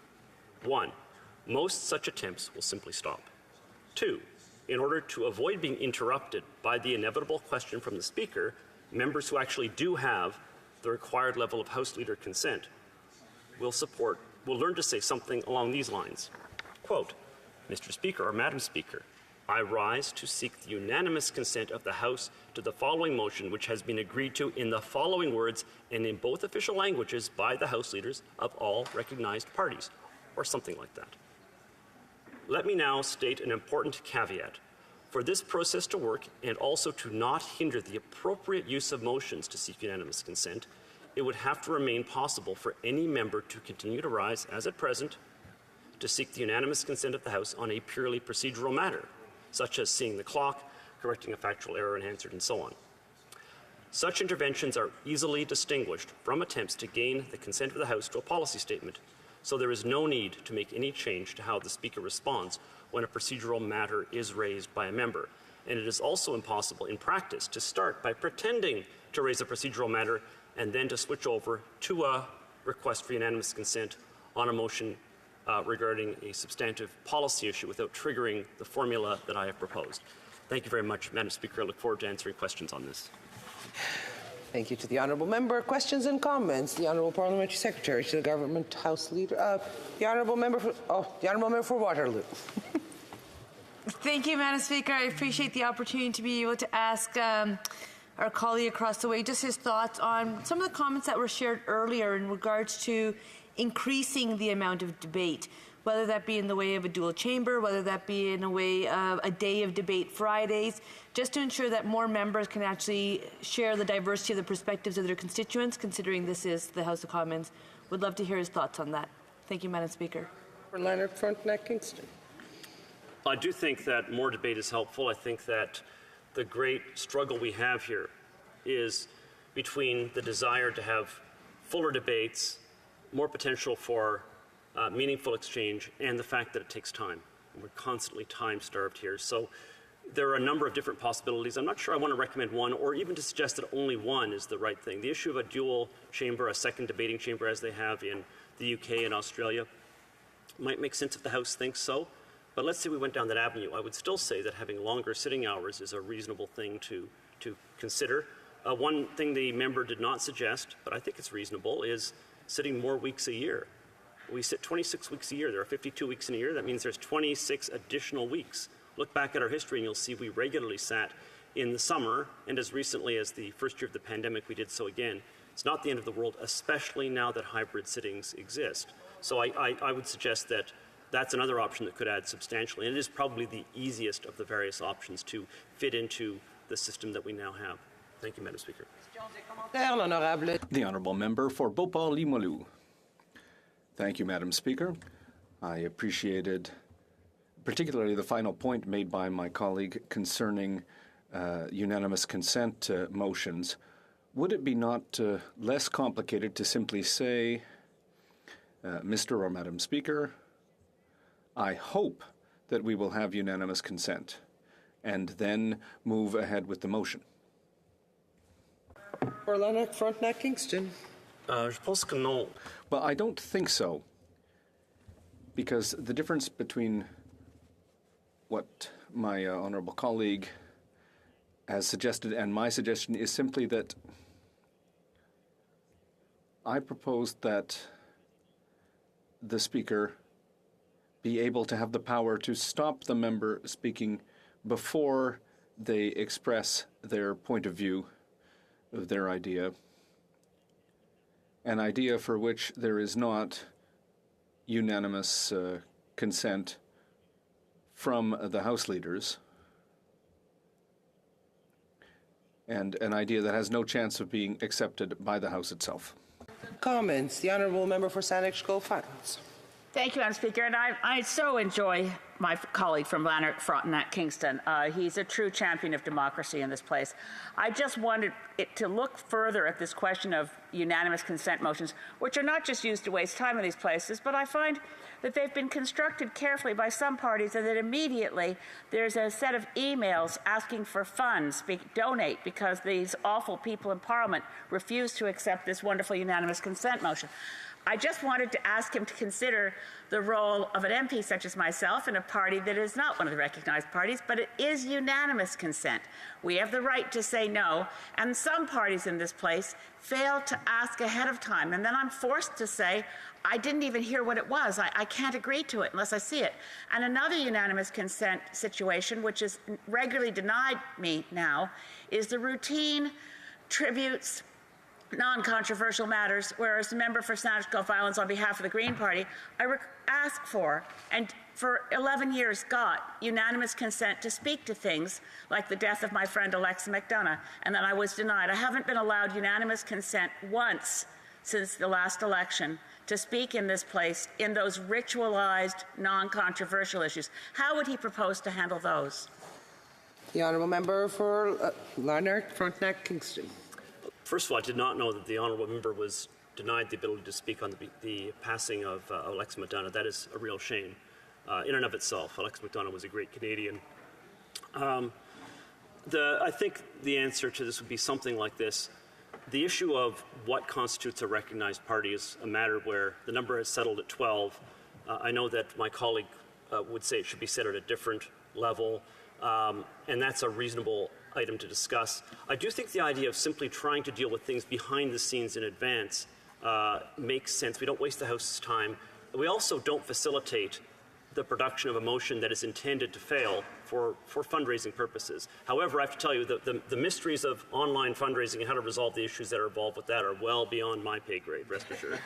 1, most such attempts will simply stop. 2, in order to avoid being interrupted by the inevitable question from the Speaker, members who actually do have the required level of House leader consent will learn to say something along these lines. Quote, Mr. Speaker or Madam Speaker, I rise to seek the unanimous consent of the House to the following motion, which has been agreed to in the following words and in both official languages by the House leaders of all recognized parties, or something like that. Let me now state an important caveat. For this process to work and also to not hinder the appropriate use of motions to seek unanimous consent, it would have to remain possible for any member to continue to rise, as at present, to seek the unanimous consent of the House on a purely procedural matter, such as seeing the clock, correcting a factual error unanswered, and so on. Such interventions are easily distinguished from attempts to gain the consent of the House to a policy statement, so there is no need to make any change to how the Speaker responds when a procedural matter is raised by a member. And it is also impossible in practice to start by pretending to raise a procedural matter and then to switch over to a request for unanimous consent on a motion regarding a substantive policy issue without triggering the formula that I have proposed. Thank you very much, Madam Speaker. I look forward to answering questions on this. Thank you to the honourable member. Questions and comments. The honourable parliamentary secretary to the government House leader. The honourable member for Waterloo. Thank you, Madam Speaker. I appreciate the opportunity to be able to ask our colleague across the way just his thoughts on some of the comments that were shared earlier in regards to increasing the amount of debate, whether that be in the way of a dual chamber, whether that be in a way of a day of debate Fridays, just to ensure that more members can actually share the diversity of the perspectives of their constituents, considering this is the House of Commons. Would love to hear his thoughts on that. Thank you, Madam Speaker. For Leonard Frontenac Kingston. I do think that more debate is helpful. I think that the great struggle we have here is between the desire to have fuller debates, more potential for meaningful exchange, and the fact that it takes time. We're constantly time-starved here. So there are a number of different possibilities. I'm not sure I want to recommend one or even to suggest that only one is the right thing. The issue of a dual chamber, a second debating chamber as they have in the UK and Australia, might make sense if the House thinks so. But let's say we went down that avenue. I would still say that having longer sitting hours is a reasonable thing to consider. One thing the member did not suggest, but I think it's reasonable, is sitting more weeks a year. We sit 26 weeks a year. There are 52 weeks in a year. That means there's 26 additional weeks. Look back at our history and you'll see we regularly sat in the summer, and as recently as the first year of the pandemic, we did so again. It's not the end of the world, especially now that hybrid sittings exist. So I would suggest that that's another option that could add substantially, and it is probably the easiest of the various options to fit into the system that we now have. Thank you, Madam Speaker. The Honourable Member for Beauport-Limoilou. Thank you, Madam Speaker. I appreciated particularly the final point made by my colleague concerning unanimous consent motions. Would it be not less complicated to simply say, Mr. or Madam Speaker, I hope that we will have unanimous consent, and then move ahead with the motion? For Lanark, Frontenac, Kingston. Je pense que non. Well, I don't think so, because the difference between what my honourable colleague has suggested and my suggestion is simply that I proposed that the Speaker be able to have the power to stop the member speaking before they express their point of view, their idea, an idea for which there is not unanimous consent from the House leaders, and an idea that has no chance of being accepted by the House itself. Comments. The Honourable Member for Saanich Falls. Thank you, Madam Speaker. And I so enjoy my colleague from Lanark, Frontenac, Kingston. He's a true champion of democracy in this place. I just wanted it to look further at this question of unanimous consent motions, which are not just used to waste time in these places, but I find that they've been constructed carefully by some parties, and that immediately there's a set of emails asking for funds, donate, because these awful people in Parliament refuse to accept this wonderful unanimous consent motion. I just wanted to ask him to consider the role of an MP such as myself in a party that is not one of the recognized parties, but it is unanimous consent. We have the right to say no, and some parties in this place fail to ask ahead of time, and then I'm forced to say, I didn't even hear what it was. I can't agree to it unless I see it. And another unanimous consent situation, which is regularly denied me now, is the routine tributes, non-controversial matters, whereas the member for Saanich Gulf Islands on behalf of the Green Party, I asked for, and for 11 years got, unanimous consent to speak to things like the death of my friend Alexa McDonough, and then I was denied. I haven't been allowed unanimous consent once since the last election to speak in this place in those ritualized, non-controversial issues. How would he propose to handle those? The Honourable Member for Lanark, Frontenac, Kingston. First of all, I did not know that the Honourable Member was denied the ability to speak on the passing of Alexa McDonough. That is a real shame in and of itself. Alexa McDonough was a great Canadian. I think the answer to this would be something like this. The issue of what constitutes a recognized party is a matter where the number is settled at 12. I know that my colleague would say it should be set at a different level, and that's a reasonable item to discuss. I do think the idea of simply trying to deal with things behind the scenes in advance makes sense. We don't waste the House's time. We also don't facilitate the production of a motion that is intended to fail for fundraising purposes. However, I have to tell you that the mysteries of online fundraising and how to resolve the issues that are involved with that are well beyond my pay grade, rest assured.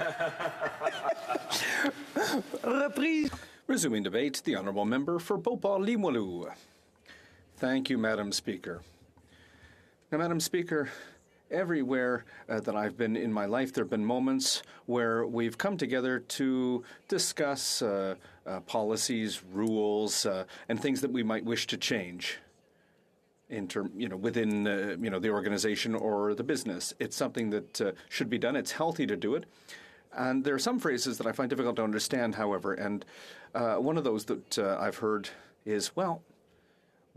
Resuming debate, the Honourable Member for Beauport-Limoilou. Thank you, Madam Speaker. Now, Madam Speaker, everywhere that I've been in my life, there have been moments where we've come together to discuss policies, rules, and things that we might wish to change within the organization or the business. It's something that should be done. It's healthy to do it. And there are some phrases that I find difficult to understand, however, and one of those that I've heard is, well,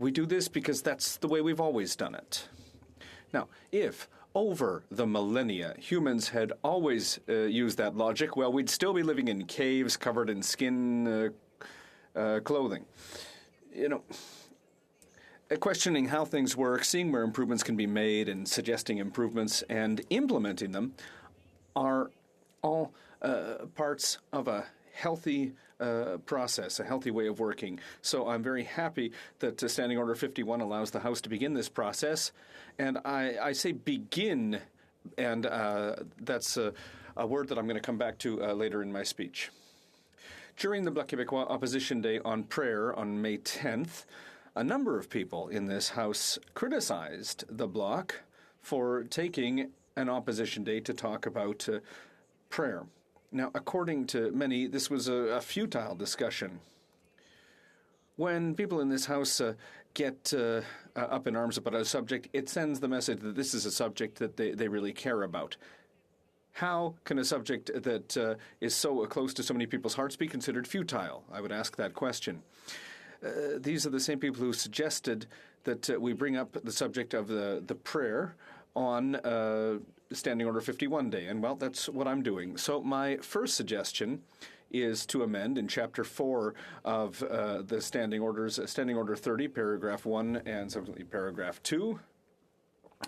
we do this because that's the way we've always done it. Now, if over the millennia humans had always used that logic, well, we'd still be living in caves covered in skin clothing. Questioning how things work, seeing where improvements can be made, and suggesting improvements and implementing them are all parts of a healthy process, a healthy way of working. So I'm very happy that Standing Order 51 allows the House to begin this process. And I say begin, and that's a word that I'm going to come back to later in my speech. During the Bloc Québécois Opposition Day on Prayer on May 10th, a number of people in this House criticized the Bloc for taking an opposition day to talk about prayer. Now, according to many, this was a futile discussion. When people in this House get up in arms about a subject, it sends the message that this is a subject that they really care about. How can a subject that is so close to so many people's hearts be considered futile? I would ask that question. These are the same people who suggested that we bring up the subject of the prayer on Standing Order 51 Day, and well, that's what I'm doing. So my first suggestion is to amend in Chapter 4 of the Standing Orders, Standing Order 30, Paragraph 1, and subsequently Paragraph 2.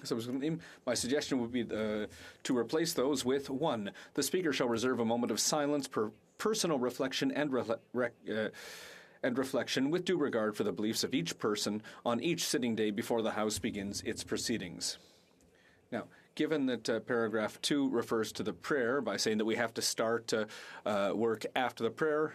Subsequently, my suggestion would be to replace those with 1. The Speaker shall reserve a moment of silence per personal reflection and reflection with due regard for the beliefs of each person on each sitting day before the House begins its proceedings. Now, given that Paragraph 2 refers to the prayer by saying that we have to start work after the prayer,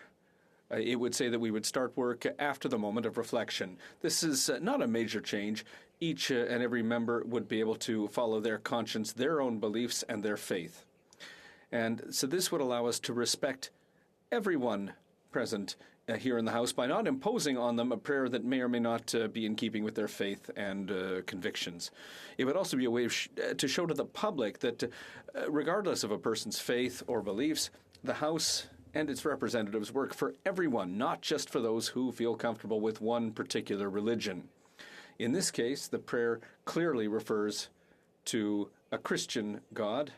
it would say that we would start work after the moment of reflection. This is not a major change. Each and every member would be able to follow their conscience, their own beliefs, and their faith. And so this would allow us to respect everyone present here in the House by not imposing on them a prayer that may or may not be in keeping with their faith and convictions. It would also be a way to show to the public that regardless of a person's faith or beliefs, the House and its representatives work for everyone, not just for those who feel comfortable with one particular religion. In this case, the prayer clearly refers to a Christian God,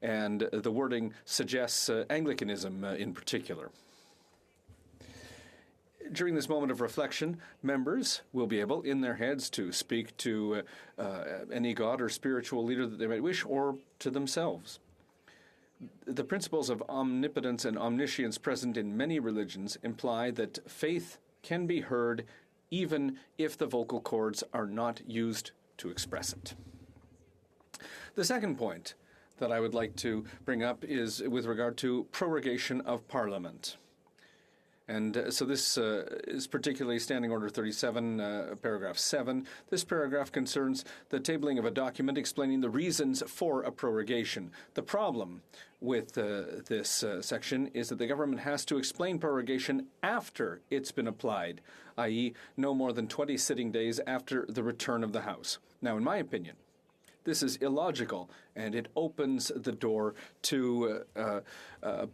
and the wording suggests Anglicanism in particular. During this moment of reflection, members will be able, in their heads, to speak to any god or spiritual leader that they might wish, or to themselves. The principles of omnipotence and omniscience present in many religions imply that faith can be heard even if the vocal cords are not used to express it. The second point that I would like to bring up is with regard to prorogation of Parliament. And so this is particularly Standing Order 37, Paragraph 7. This paragraph concerns the tabling of a document explaining the reasons for a prorogation. The problem with this section is that the government has to explain prorogation after it's been applied, i.e. no more than 20 sitting days after the return of the House. Now, in my opinion, this is illogical, and it opens the door to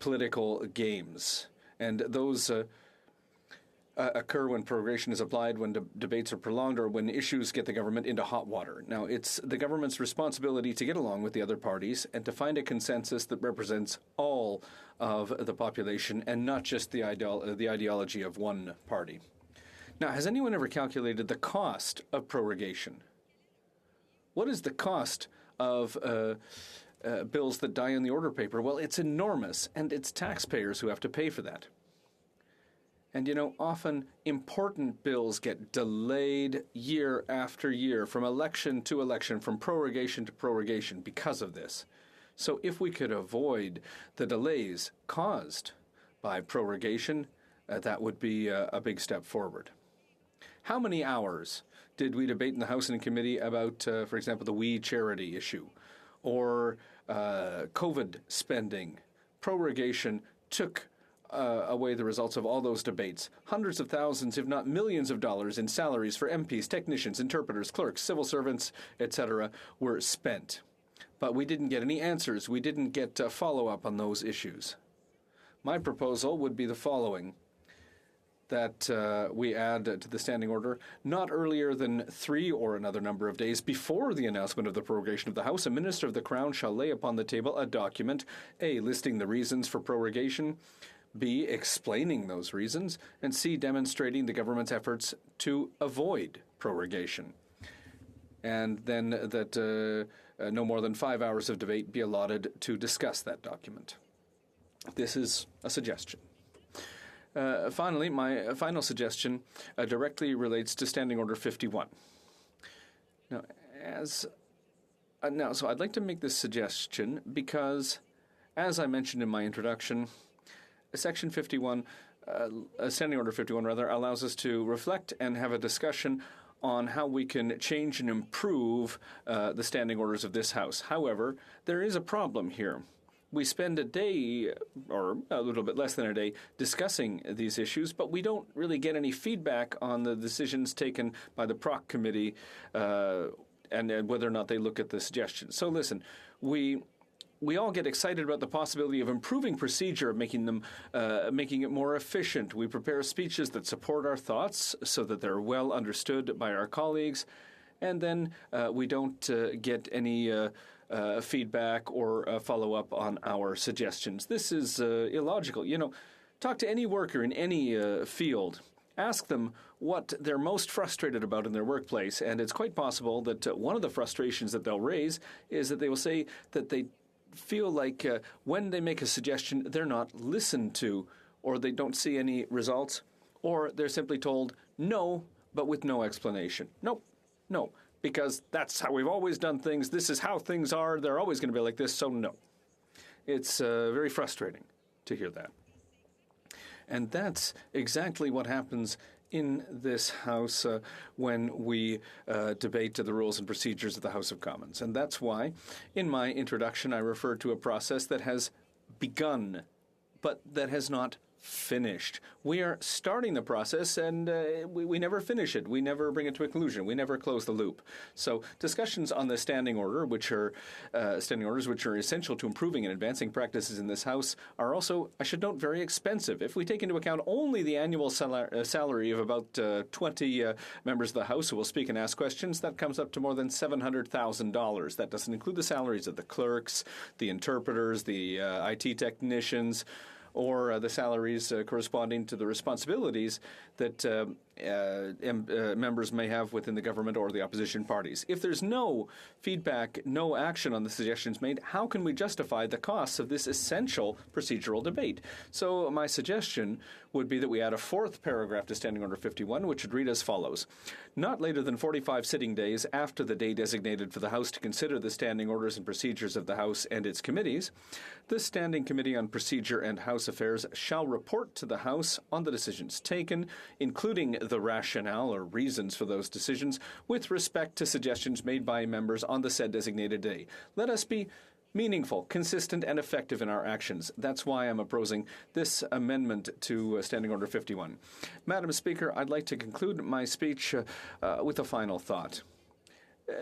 political games. And those occur when prorogation is applied, when debates are prolonged, or when issues get the government into hot water. Now, it's the government's responsibility to get along with the other parties and to find a consensus that represents all of the population and not just the ideology of one party. Now, has anyone ever calculated the cost of prorogation? What is the cost of bills that die on the order paper? Well, it's enormous, and it's taxpayers who have to pay for that. And, you know, often important bills get delayed year after year, from election to election, from prorogation to prorogation because of this. So if we could avoid the delays caused by prorogation, that would be a big step forward. How many hours did we debate in the House and committee about, for example, the We Charity issue or COVID spending? Prorogation took away the results of all those debates. Hundreds of thousands, if not millions of dollars in salaries for MPs, technicians, interpreters, clerks, civil servants, etc. were spent. But we didn't get any answers. We didn't get follow-up on those issues. My proposal would be the following: that we add to the standing order, not earlier than 3 or another number of days before the announcement of the prorogation of the House, a minister of the Crown shall lay upon the table a document, A, listing the reasons for prorogation, B, explaining those reasons, and C, demonstrating the government's efforts to avoid prorogation. And then that no more than 5 hours of debate be allotted to discuss that document. This is a suggestion. Finally, my final suggestion directly relates to Standing Order 51. Now, so I'd like to make this suggestion because, as I mentioned in my introduction, Section 51, Standing Order 51, rather, allows us to reflect and have a discussion on how we can change and improve the standing orders of this House. However, there is a problem here. We spend a day, or a little bit less than a day, discussing these issues, but we don't really get any feedback on the decisions taken by the Proc Committee and whether or not they look at the suggestions. So listen, we all get excited about the possibility of improving procedure, making it more efficient. We prepare speeches that support our thoughts so that they're well understood by our colleagues, and then we don't get any feedback or follow-up on our suggestions. This is illogical. Talk to any worker in any field. Ask them what they're most frustrated about in their workplace, and it's quite possible that one of the frustrations that they'll raise is that they will say that they feel like when they make a suggestion, they're not listened to, or they don't see any results, or they're simply told no, but with no explanation. No, because that's how we've always done things. This is how things are. They're always going to be like this, so no. It's very frustrating to hear that. And that's exactly what happens in this House when we debate the rules and procedures of the House of Commons. And that's why, in my introduction, I referred to a process that has begun, but that has not finished. We are starting the process, and we never finish it. We never bring it to a conclusion. We never close the loop. So discussions on the standing order, which are standing orders which are essential to improving and advancing practices in this House, are also, I should note, very expensive. If we take into account only the annual salary of about 20 members of the House who will speak and ask questions, that comes up to more than $700,000. That doesn't include the salaries of the clerks, the interpreters, the IT technicians, or the salaries corresponding to the responsibilities that members may have within the government or the opposition parties. If there's no feedback, no action on the suggestions made, how can we justify the costs of this essential procedural debate? So my suggestion would be that we add a fourth paragraph to Standing Order 51, which would read as follows. Not later than 45 sitting days after the day designated for the House to consider the standing orders and procedures of the House and its committees, the Standing Committee on Procedure and House Affairs shall report to the House on the decisions taken, including the rationale or reasons for those decisions, with respect to suggestions made by members on the said designated day. Let us be meaningful, consistent, and effective in our actions. That's why I'm opposing this amendment to Standing Order 51. Madam Speaker, I'd like to conclude my speech with a final thought.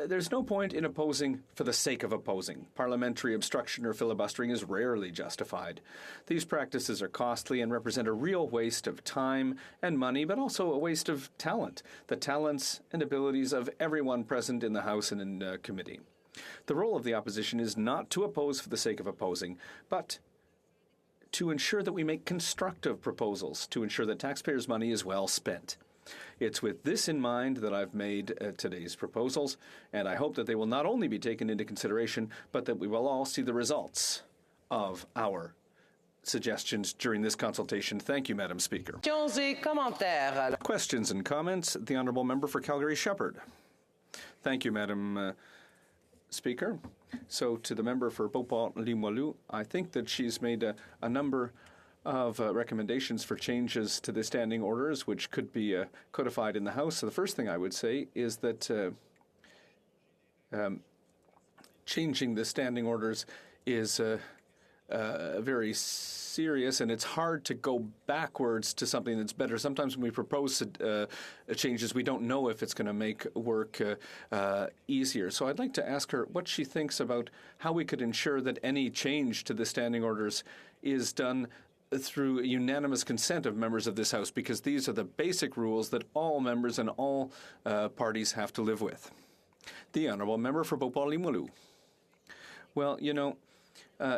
There's no point in opposing for the sake of opposing. Parliamentary obstruction or filibustering is rarely justified. These practices are costly and represent a real waste of time and money, but also a waste of talent, the talents and abilities of everyone present in the House and in committee. The role of the opposition is not to oppose for the sake of opposing, but to ensure that we make constructive proposals, to ensure that taxpayers' money is well spent. It's with this in mind that I've made today's proposals, and I hope that they will not only be taken into consideration, but that we will all see the results of our suggestions during this consultation. Thank you, Madam Speaker. Questions and comments? The Honourable Member for Calgary-Shepherd. Thank you, Madam Speaker. So to the member for Beauport-Limoilou, I think that she's made a number of recommendations for changes to the standing orders, which could be codified in the House. So the first thing I would say is that changing the standing orders is very serious, and it's hard to go backwards to something that's better. Sometimes when we propose changes, we don't know if it's going to make work easier. So I'd like to ask her what she thinks about how we could ensure that any change to the standing orders is done through unanimous consent of members of this House, because these are the basic rules that all members and all parties have to live with. The Honourable Member for Beauport-Limoilou. Well,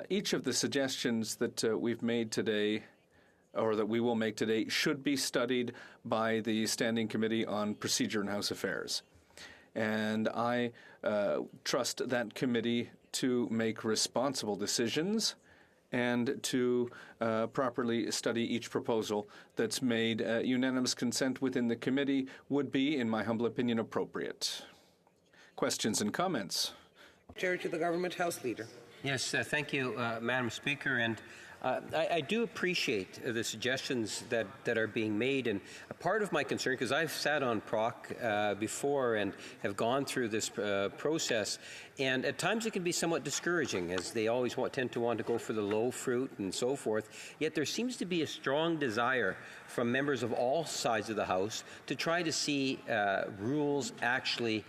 each of the suggestions that we've made today, or that we will make today, should be studied by the Standing Committee on Procedure and House Affairs. And I trust that committee to make responsible decisions and to properly study each proposal that's made. Unanimous consent within the committee would be, in my humble opinion, appropriate. Questions and comments? Chair to the Government House Leader. Yes, thank you, Madam Speaker. And I do appreciate the suggestions that are being made. And a part of my concern, because I've sat on PROC before and have gone through this process, and at times it can be somewhat discouraging, as they always tend to want to go for the low fruit and so forth. Yet there seems to be a strong desire from members of all sides of the House to try to see rules actually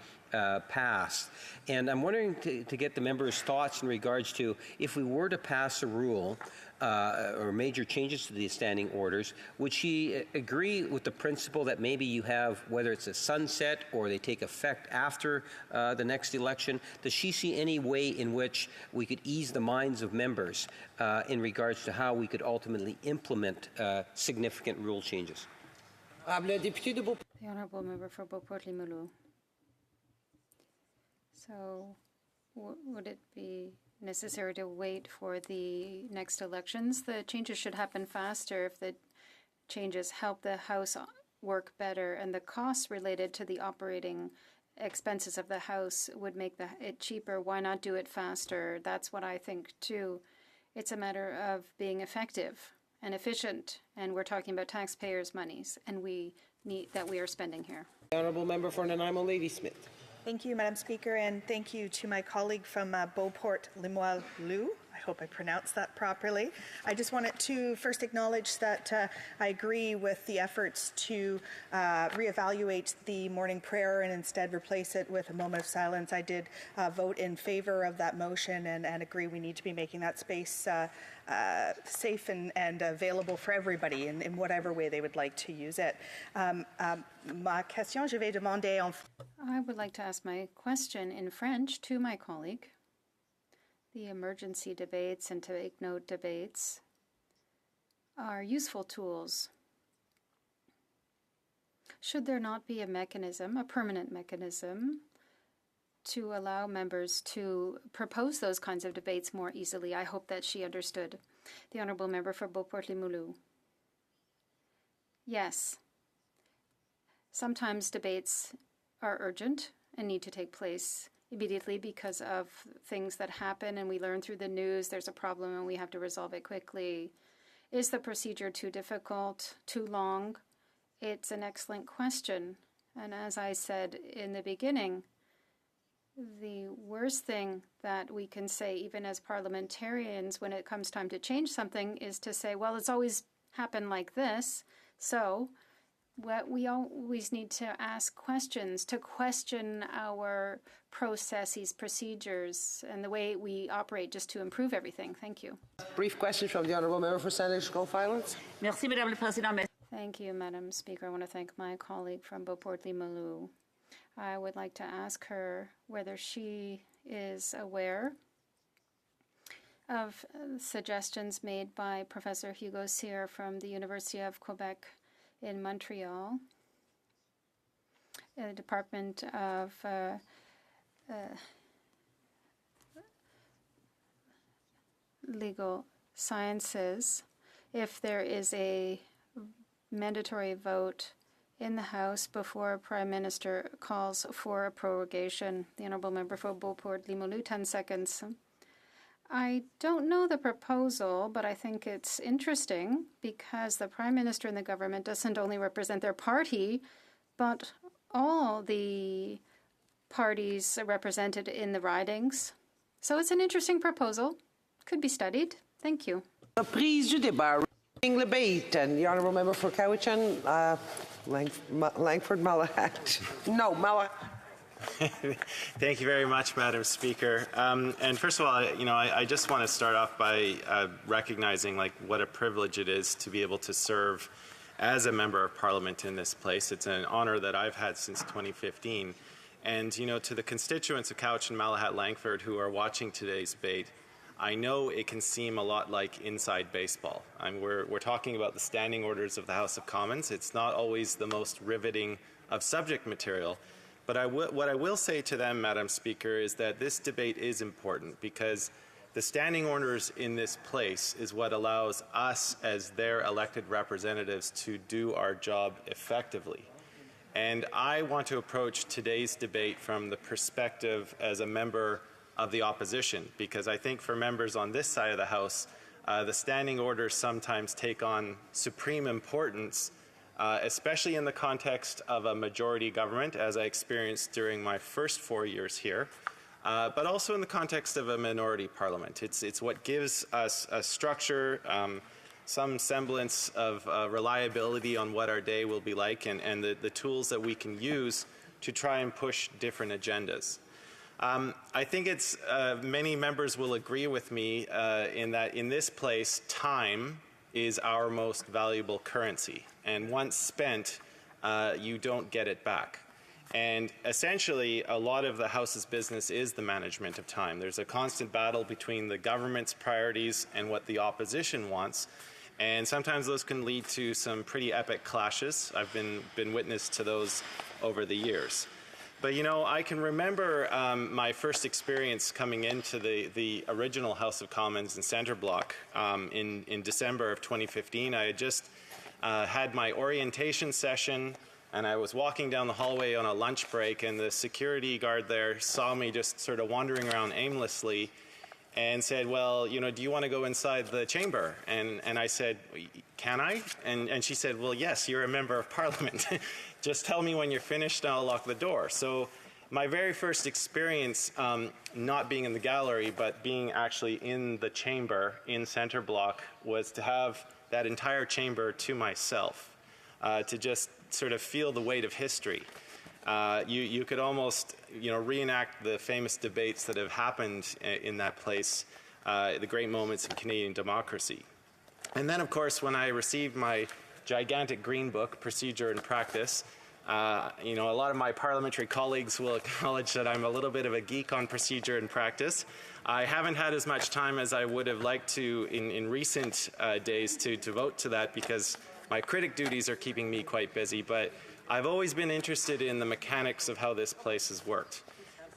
passed. And I'm wondering to get the members' thoughts in regards to, if we were to pass a rule or major changes to the standing orders, would she agree with the principle that maybe you have, whether it's a sunset or they take effect after the next election? Does she see any way in which we could ease the minds of members in regards to how we could ultimately implement significant rule changes? The Honourable Member for Beauport-Limoilou. So, would it be necessary to wait for the next elections? The changes should happen faster if the changes help the House work better, and the costs related to the operating expenses of the House would make it cheaper. Why not do it faster? That's what I think, too. It's a matter of being effective and efficient, and we're talking about taxpayers' monies, and we are spending here. The Honourable Member for Nanaimo, Ladysmith. Thank you, Madam Speaker, and thank you to my colleague from Beauport-Limoilou. I hope I pronounced that properly. I just wanted to first acknowledge that I agree with the efforts to reevaluate the morning prayer and instead replace it with a moment of silence. I did vote in favor of that motion and agree we need to be making that space safe and available for everybody in whatever way they would like to use it. Ma question, je vais demander en I would like to ask my question in French to my colleague. The emergency debates and take note debates are useful tools. Should there not be a mechanism, a permanent mechanism, to allow members to propose those kinds of debates more easily? I hope that she understood. The Honourable Member for Beauport-Limoilou. Yes. Sometimes debates are urgent and need to take place immediately because of things that happen and we learn through the news there's a problem and we have to resolve it quickly. Is the procedure too difficult, too long? It's an excellent question. And as I said in the beginning, the worst thing that we can say, even as parliamentarians, when it comes time to change something, is to say, well, it's always happened like this, so we always need to ask questions, to question our processes, procedures, and the way we operate just to improve everything. Thank you. Brief question from the Honourable Member for Sandwich Gulf Islands. Merci, Madame la Présidente. Thank you, Madam Speaker. I want to thank my colleague from Beauport-Limoilou. I would like to ask her whether she is aware of suggestions made by Professor Hugo Cyr from the University of Quebec in Montreal, the Department of Legal Sciences, if there is a mandatory vote in the House before a Prime Minister calls for a prorogation. The Honourable Member for Beauport-Limoilou, 10 seconds. I don't know the proposal, but I think it's interesting because the Prime Minister and the government doesn't only represent their party, but all the parties represented in the ridings. So it's an interesting proposal. Could be studied. Thank you. Reprise du débat. Debate, and the Honourable Member for Cowichan, Langford Malahat. No, Malahat. Thank you very much, Madam Speaker. And first of all, I just want to start off by recognizing what a privilege it is to be able to serve as a member of Parliament in this place. It's an honor that I've had since 2015. And to the constituents of Cowichan, Malahat, Langford who are watching today's debate, I know it can seem a lot like inside baseball. We're talking about the standing orders of the House of Commons. It's not always the most riveting of subject material. But what I will say to them, Madam Speaker, is that this debate is important because The standing orders in this place is what allows us as their elected representatives to do our job effectively. And I want to approach today's debate from the perspective as a member of the opposition, because I think for members on this side of the House, the standing orders sometimes take on supreme importance, especially in the context of a majority government, as I experienced during my first 4 years here. But also in the context of a minority parliament. It's what gives us a structure, some semblance of reliability on what our day will be like, and the tools that we can use to try and push different agendas. I think it's many members will agree with me in that in this place, time is our most valuable currency. And once spent, you don't get it back. And essentially, a lot of the House's business is the management of time. There's a constant battle between the government's priorities and what the opposition wants. And sometimes those can lead to some pretty epic clashes. I've been witness to those over the years. But you know, I can remember my first experience coming into the original House of Commons in Centre Block in December of 2015. I had just had my orientation session, and I was walking down the hallway on a lunch break, and the security guard there saw me just sort of wandering around aimlessly and said, well, you know, do you want to go inside the chamber? And I said, can I? And she said, well, yes, you're a member of Parliament. Just tell me when you're finished and I'll lock the door. So my very first experience, not being in the gallery, but being actually in the chamber in Centre Block, was to have that entire chamber to myself, to just sort of feel the weight of history. You could almost, you know, reenact the famous debates that have happened in that place, the great moments of Canadian democracy. And then, of course, when I received my gigantic green book, Procedure and Practice, you know, a lot of my parliamentary colleagues will acknowledge that I'm a little bit of a geek on procedure and practice. I haven't had as much time as I would have liked to in recent days to devote to that, because my critic duties are keeping me quite busy, but I've always been interested in the mechanics of how this place has worked.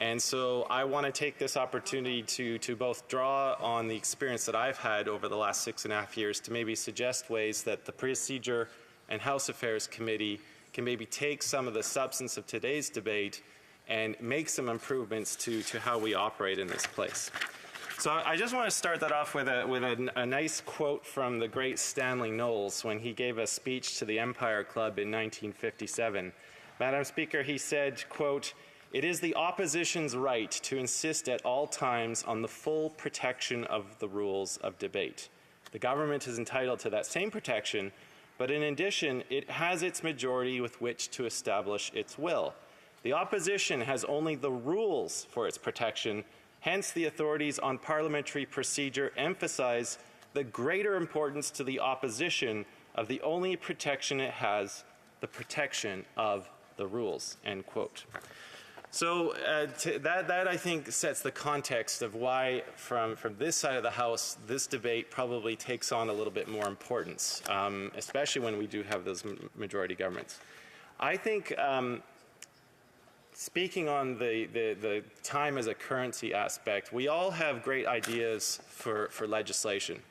And so I want to take this opportunity to both draw on the experience that I've had over the last 6.5 years to maybe suggest ways that the Procedure and House Affairs Committee can maybe take some of the substance of today's debate and make some improvements to how we operate in this place. So I just want to start that off with a nice quote from the great Stanley Knowles when he gave a speech to the Empire Club in 1957. Madam Speaker, he said, quote, "It is the opposition's right to insist at all times on the full protection of the rules of debate. The government is entitled to that same protection, but in addition, it has its majority with which to establish its will. The opposition has only the rules for its protection. Hence, the authorities on parliamentary procedure emphasize the greater importance to the opposition of the only protection it has, the protection of the rules," end quote. So that I think sets the context of why from this side of the House, this debate probably takes on a little bit more importance, especially when we do have those majority governments. I think speaking on the time as a currency aspect, we all have great ideas for legislation.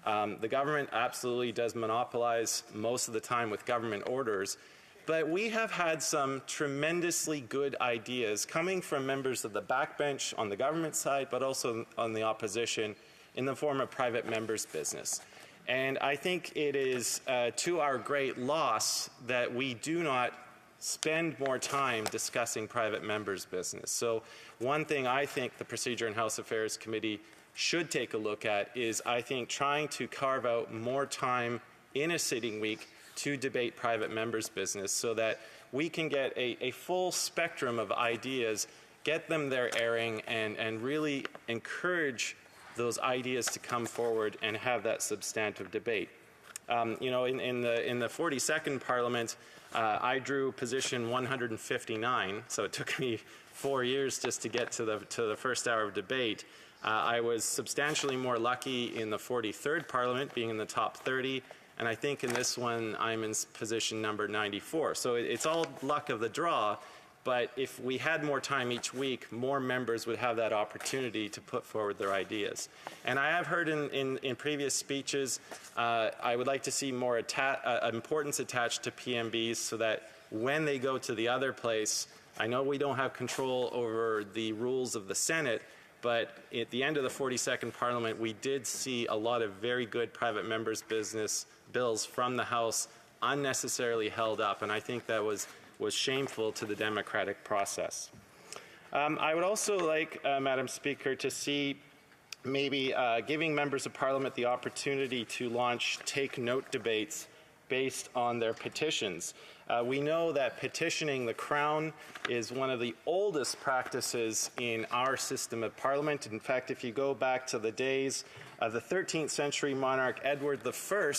The government absolutely does monopolize most of the time with government orders, but we have had some tremendously good ideas coming from members of the backbench on the government side, but also on the opposition in the form of private members' business. And I think it is to our great loss that we do not spend more time discussing private members' business. So one thing I think the Procedure and House Affairs Committee should take a look at is, I think, trying to carve out more time in a sitting week to debate private members' business so that we can get a full spectrum of ideas, get them their airing, and really encourage those ideas to come forward and have that substantive debate. You know, in the 42nd Parliament, I drew position 159, so it took me 4 years just to get to the first hour of debate. I was substantially more lucky in the 43rd Parliament, being in the top 30, and I think in this one I'm in position number 94. So it's all luck of the draw, But if we had more time each week, more members would have that opportunity to put forward their ideas. And I have heard in previous speeches, I would like to see more importance attached to PMBs so that when they go to the other place, I know we don't have control over the rules of the Senate, but at the end of the 42nd Parliament, we did see a lot of very good private members' business bills from the House unnecessarily held up, and I think that was shameful to the democratic process. I would also like, Madam Speaker, to see maybe giving members of Parliament the opportunity to launch take-note debates based on their petitions. We know that petitioning the Crown is one of the oldest practices in our system of Parliament. In fact, if you go back to the days of the 13th century monarch Edward I,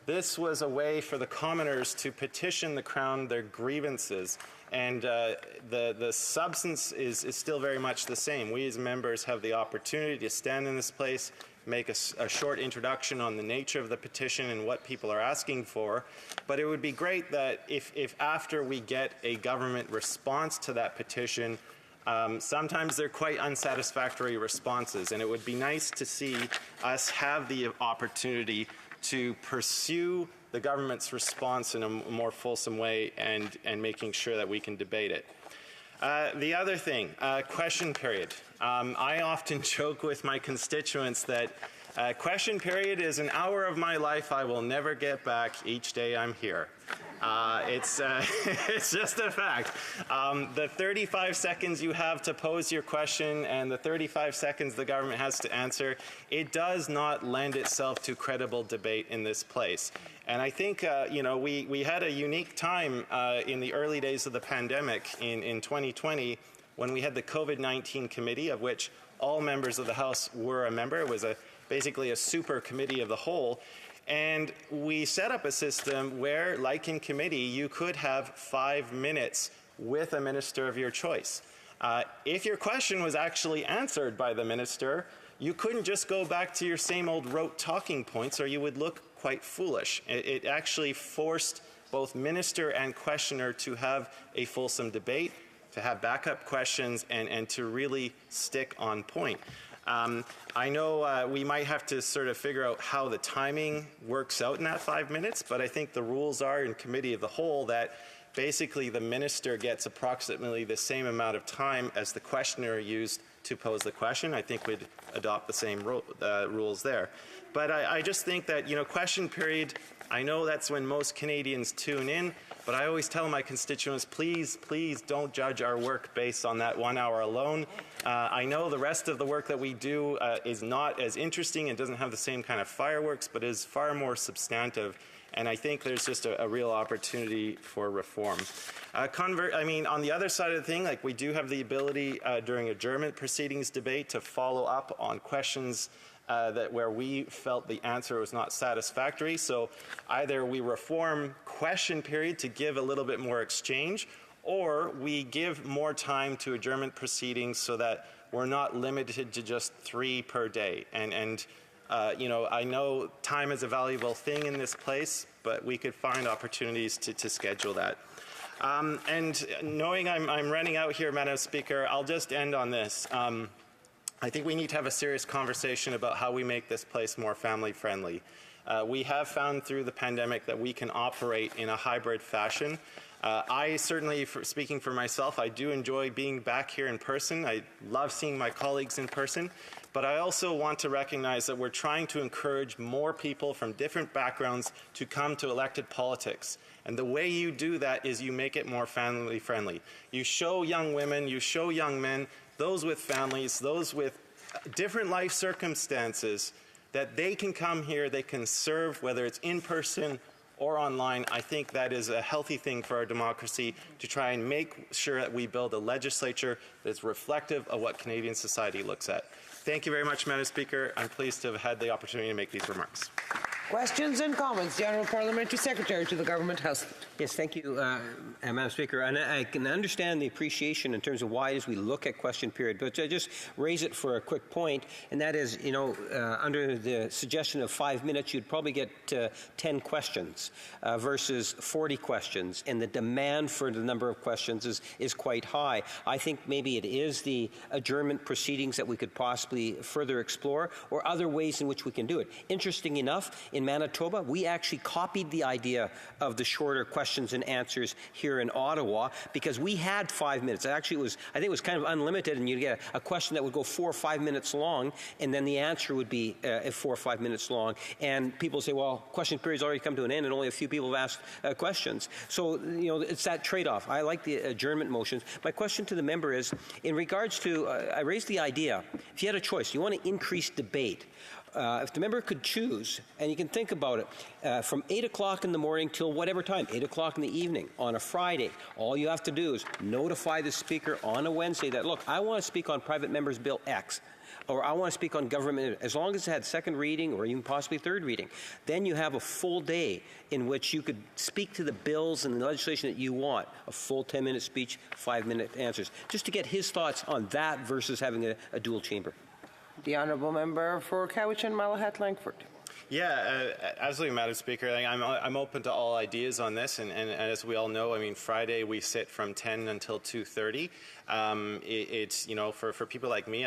this was a way for the commoners to petition the Crown their grievances. And the substance is still very much the same. We as members have the opportunity to stand in this place, make a short introduction on the nature of the petition and what people are asking for. But it would be great that if after we get a government response to that petition, sometimes they're quite unsatisfactory responses. And it would be nice to see us have the opportunity to pursue the government's response in a more fulsome way and making sure that we can debate it. The other thing, question period. I often joke with my constituents that question period is an hour of my life I will never get back each day I'm here. It's just a fact. The 35 seconds you have to pose your question and the 35 seconds the government has to answer, it does not lend itself to credible debate in this place. And I think, we had a unique time in the early days of the pandemic in 2020 when we had the COVID-19 committee, of which all members of the House were a member. It was basically a super committee of the whole. And we set up a system where, like in committee, you could have 5 minutes with a minister of your choice. If your question was actually answered by the minister, you couldn't just go back to your same old rote talking points or you would look quite foolish. It actually forced both minister and questioner to have a fulsome debate, to have backup questions, and to really stick on point. I know we might have to sort of figure out how the timing works out in that 5 minutes, but I think the rules are in committee of the whole that basically the minister gets approximately the same amount of time as the questioner used to pose the question. I think we'd adopt the same rules there. But I just think that, question period, I know that's when most Canadians tune in, but I always tell my constituents, please, please don't judge our work based on that 1 hour alone. I know the rest of the work that we do is not as interesting and doesn't have the same kind of fireworks, but is far more substantive. And I think there's just a real opportunity for reform. On the other side of the thing, we do have the ability during adjournment proceedings debate to follow up on questions where we felt the answer was not satisfactory. So either we reform question period to give a little bit more exchange, or we give more time to adjournment proceedings so that we're not limited to just 3 per day. I know time is a valuable thing in this place, but we could find opportunities to schedule that. And knowing I'm running out here, Madam Speaker, I'll just end on this. I think we need to have a serious conversation about how we make this place more family-friendly. We have found through the pandemic that we can operate in a hybrid fashion. I certainly, speaking for myself, I do enjoy being back here in person. I love seeing my colleagues in person. But I also want to recognize that we're trying to encourage more people from different backgrounds to come to elected politics. And the way you do that is you make it more family-friendly. You show young women, you show young men, those with families, those with different life circumstances, that they can come here, they can serve, whether it's in person or online. I think that is a healthy thing for our democracy, to try and make sure that we build a legislature that's reflective of what Canadian society looks at. Thank you very much, Madam Speaker. I'm pleased to have had the opportunity to make these remarks. Questions and comments. The Honourable Parliamentary Secretary to the Government House. Yes, thank you, Madam Speaker. And I can understand the appreciation in terms of why it is we look at question period, but I just raise it for a quick point, and that is, under the suggestion of 5 minutes, you'd probably get 10 questions versus 40 questions, and the demand for the number of questions is quite high. I think maybe it is the adjournment proceedings that we could possibly further explore, or other ways in which we can do it. Interesting enough, in Manitoba, we actually copied the idea of the shorter questions and answers here in Ottawa, because we had 5 minutes. Actually, I think it was kind of unlimited, and you'd get a question that would go 4 or 5 minutes long, and then the answer would be 4 or 5 minutes long. And people say, well, question period's already come to an end, and only a few people have asked questions. So, it's that trade-off. I like the adjournment motions. My question to the member is, in regards to, I raised the idea, if you had a choice, you want to increase debate. If the member could choose, and you can think about it, from 8 o'clock in the morning till whatever time, 8 o'clock in the evening, on a Friday, all you have to do is notify the Speaker on a Wednesday that, look, I want to speak on Private Member's Bill X, or I want to speak on government, as long as it had second reading or even possibly third reading. Then you have a full day in which you could speak to the bills and the legislation that you want, a full 10-minute speech, 5-minute answers, just to get his thoughts on that versus having a dual chamber. The Honourable Member for Cowichan, Malahat, Langford. Yeah, absolutely, Madam Speaker. I'm open to all ideas on this, and as we all know, I mean, Friday we sit from 10 until 2:30. It's for people like me,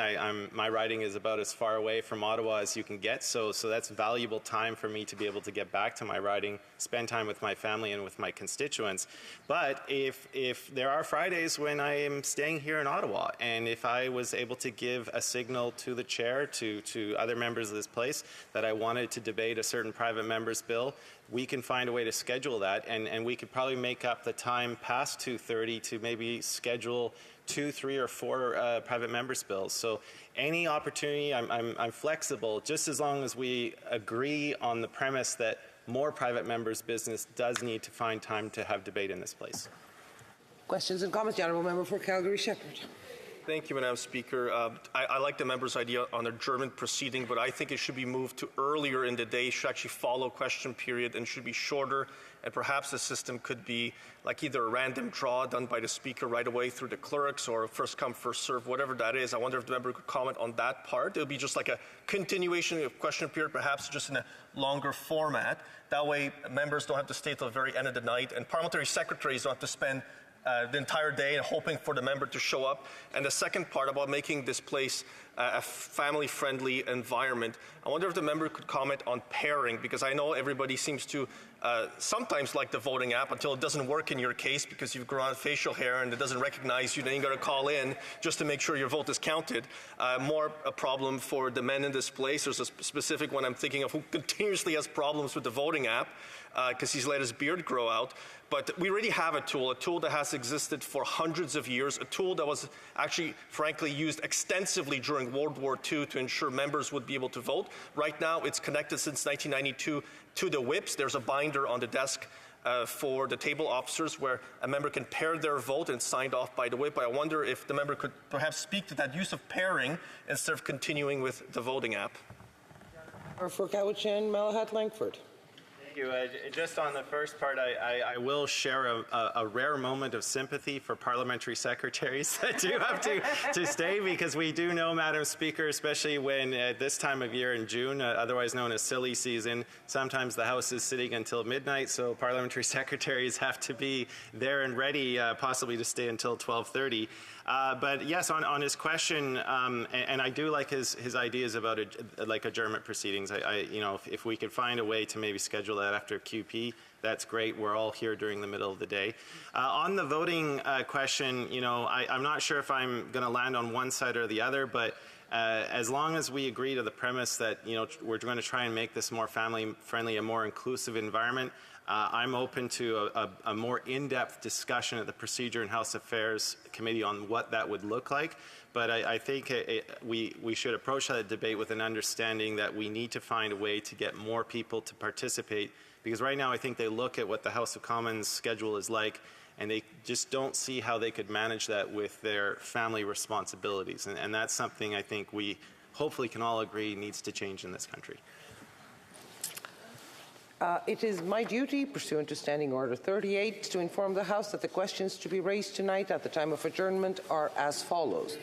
my riding is about as far away from Ottawa as you can get, so that's valuable time for me to be able to get back to my riding, spend time with my family and with my constituents. But if there are Fridays when I am staying here in Ottawa, and if I was able to give a signal to the chair, to other members of this place, that I wanted to debate a certain private member's bill, we can find a way to schedule that, and we could probably make up the time past 2:30 to maybe schedule 2, 3, or 4 private members' bills. So any opportunity, I'm flexible, just as long as we agree on the premise that more private members' business does need to find time to have debate in this place. Questions and comments. The Honourable Member for Calgary-Shepherd. Thank you, Madam Speaker. I like the member's idea on adjournment proceeding, but I think it should be moved to earlier in the day, should actually follow question period, and should be shorter. And perhaps the system could be like either a random draw done by the Speaker right away through the clerks, or first come, first serve, whatever that is. I wonder if the member could comment on that part. It would be just like a continuation of question period, perhaps just in a longer format. That way, members don't have to stay till the very end of the night, and parliamentary secretaries don't have to spend the entire day and hoping for the member to show up. And the second part about making this place a family-friendly environment, I wonder if the member could comment on pairing, because I know everybody seems to sometimes like the voting app until it doesn't work in your case because you've grown facial hair and it doesn't recognize you. Then you got to call in just to make sure your vote is counted. More a problem for the men in this place. There's a specific one I'm thinking of who continuously has problems with the voting app because he's let his beard grow out. But we already have a tool that has existed for hundreds of years, a tool that was actually, frankly, used extensively during World War II to ensure members would be able to vote. Right now, it's connected since 1992 to the whips. There's a binder on the desk for the table officers where a member can pair their vote and signed off by the whip. I wonder if the member could perhaps speak to that use of pairing instead of continuing with the voting app. Or for Cowichan, Malahat, Langford. Thank you. Just on the first part, I will share a rare moment of sympathy for parliamentary secretaries that do have to stay, because we do know, Madam Speaker, especially when at this time of year in June, otherwise known as silly season, sometimes the House is sitting until midnight, so parliamentary secretaries have to be there and ready, possibly to stay until 12:30. But yes, on his question, and I do like his ideas about adjournment proceedings. If we could find a way to maybe schedule that after QP, that's great. We're all here during the middle of the day. On the voting question, I'm not sure if I'm going to land on one side or the other, but as long as we agree to the premise that we're going to try and make this more family-friendly, a more inclusive environment, I'm open to a more in-depth discussion at the Procedure and House Affairs Committee on what that would look like. But I think we should approach that debate with an understanding that we need to find a way to get more people to participate. Because right now I think they look at what the House of Commons schedule is like, and they just don't see how they could manage that with their family responsibilities. And that's something I think we hopefully can all agree needs to change in this country. It is my duty, pursuant to Standing Order 38, to inform the House that the questions to be raised tonight at the time of adjournment are as follows.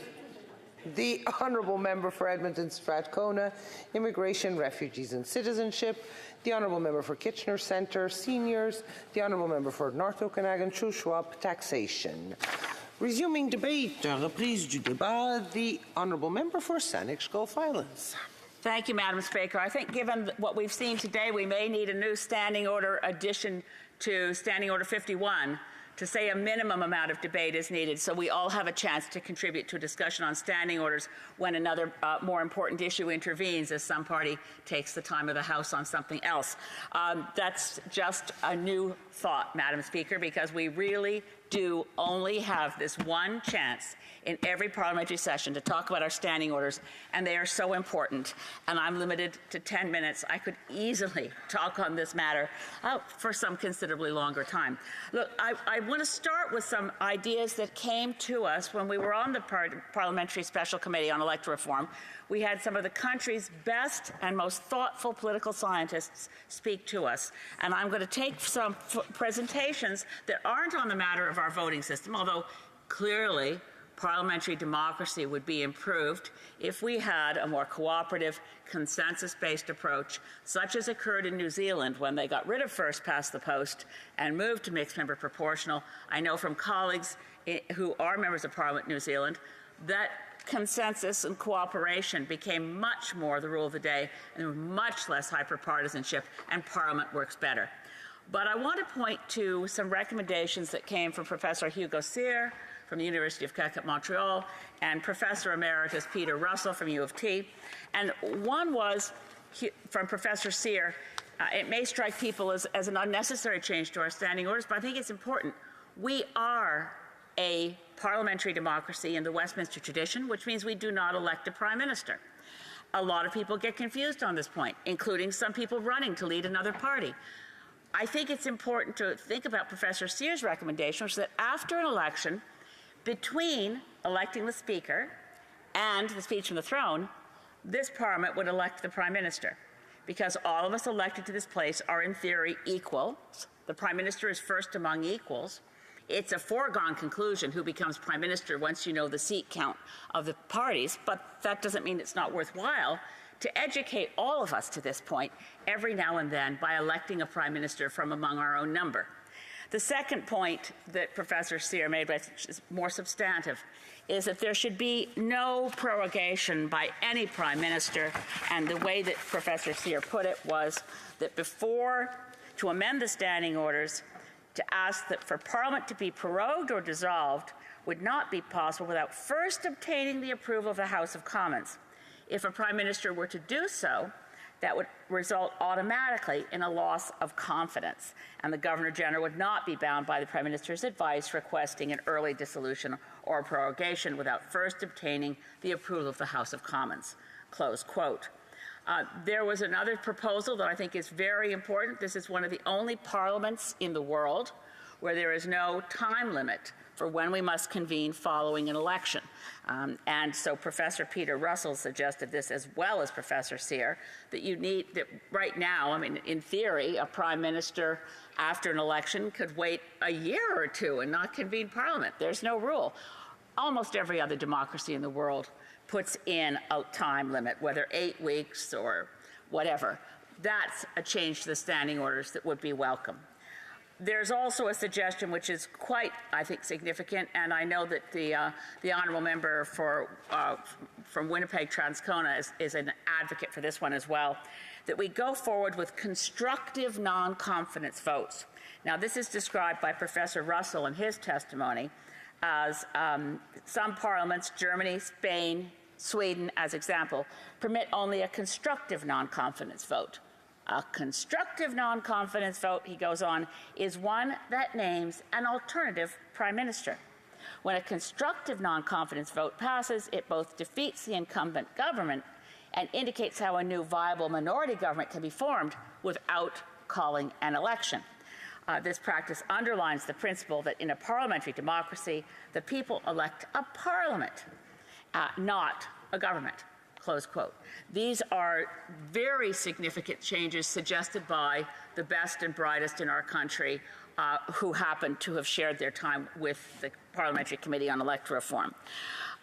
The Honourable Member for Edmonton Strathcona, Immigration, Refugees and Citizenship, the Honourable Member for Kitchener Centre, Seniors, the Honourable Member for North Okanagan, Shuswap, Taxation. Resuming debate, reprise du débat, the Honourable Member for Saanich Gulf Islands. Thank you, Madam Speaker. I think given what we've seen today, we may need a new standing order addition to Standing Order 51 to say a minimum amount of debate is needed so we all have a chance to contribute to a discussion on standing orders when another more important issue intervenes as some party takes the time of the House on something else. That's just a new thought, Madam Speaker, because we really do only have this one chance in every parliamentary session to talk about our standing orders, and they are so important. And I'm limited to 10 minutes. I could easily talk on this matter for some considerably longer time. Look, I want to start with some ideas that came to us when we were on the Parliamentary Special Committee on Electoral Reform. We had some of the country's best and most thoughtful political scientists speak to us. And I'm going to take some presentations that aren't on the matter of our voting system, although clearly parliamentary democracy would be improved if we had a more cooperative, consensus-based approach, such as occurred in New Zealand when they got rid of first past the post and moved to mixed member proportional. I know from colleagues who are members of Parliament in New Zealand that consensus and cooperation became much more the rule of the day, and there was much less hyper-partisanship, and Parliament works better. But I want to point to some recommendations that came from Professor Hugo Cyr from the University of Quebec at Montreal and Professor Emeritus Peter Russell from U of T. And one was from Professor Cyr. It may strike people as an unnecessary change to our standing orders, but I think it's important. We are a parliamentary democracy in the Westminster tradition, which means we do not elect a prime minister. A lot of people get confused on this point, including some people running to lead another party. I think it's important to think about Professor Cyr's recommendation, which is that after an election, between electing the Speaker and the speech from the throne, this Parliament would elect the Prime Minister, because all of us elected to this place are in theory equal. The Prime Minister is first among equals. It's a foregone conclusion who becomes Prime Minister once you know the seat count of the parties, but that doesn't mean it's not worthwhile to educate all of us to this point every now and then by electing a Prime Minister from among our own number. The second point that Professor Cyr made, which is more substantive, is that there should be no prorogation by any Prime Minister, and the way that Professor Cyr put it was that to amend the standing orders, to ask that for Parliament to be prorogued or dissolved would not be possible without first obtaining the approval of the House of Commons. If a Prime Minister were to do so, that would result automatically in a loss of confidence, and the Governor-General would not be bound by the Prime Minister's advice requesting an early dissolution or prorogation without first obtaining the approval of the House of Commons. Close quote. There was another proposal that I think is very important. This is one of the only parliaments in the world where there is no time limit for when we must convene following an election. And so Professor Peter Russell suggested this, as well as Professor Cyr, that right now, I mean, in theory, a Prime Minister after an election could wait a year or two and not convene Parliament. There's no rule. Almost every other democracy in the world puts in a time limit, whether 8 weeks or whatever. That's a change to the standing orders that would be welcome. There's also a suggestion which is quite, I think, significant, and I know that the honourable member from Winnipeg Transcona is an advocate for this one as well, that we go forward with constructive non-confidence votes. Now, this is described by Professor Russell in his testimony as some parliaments, Germany, Spain, Sweden, as example, permit only a constructive non-confidence vote. A constructive non-confidence vote, he goes on, is one that names an alternative Prime Minister. When a constructive non-confidence vote passes, it both defeats the incumbent government and indicates how a new viable minority government can be formed without calling an election. This practice underlines the principle that in a parliamentary democracy, the people elect a parliament, not a government. close quote. These are very significant changes suggested by the best and brightest in our country who happen to have shared their time with the Parliamentary Committee on Electoral Reform.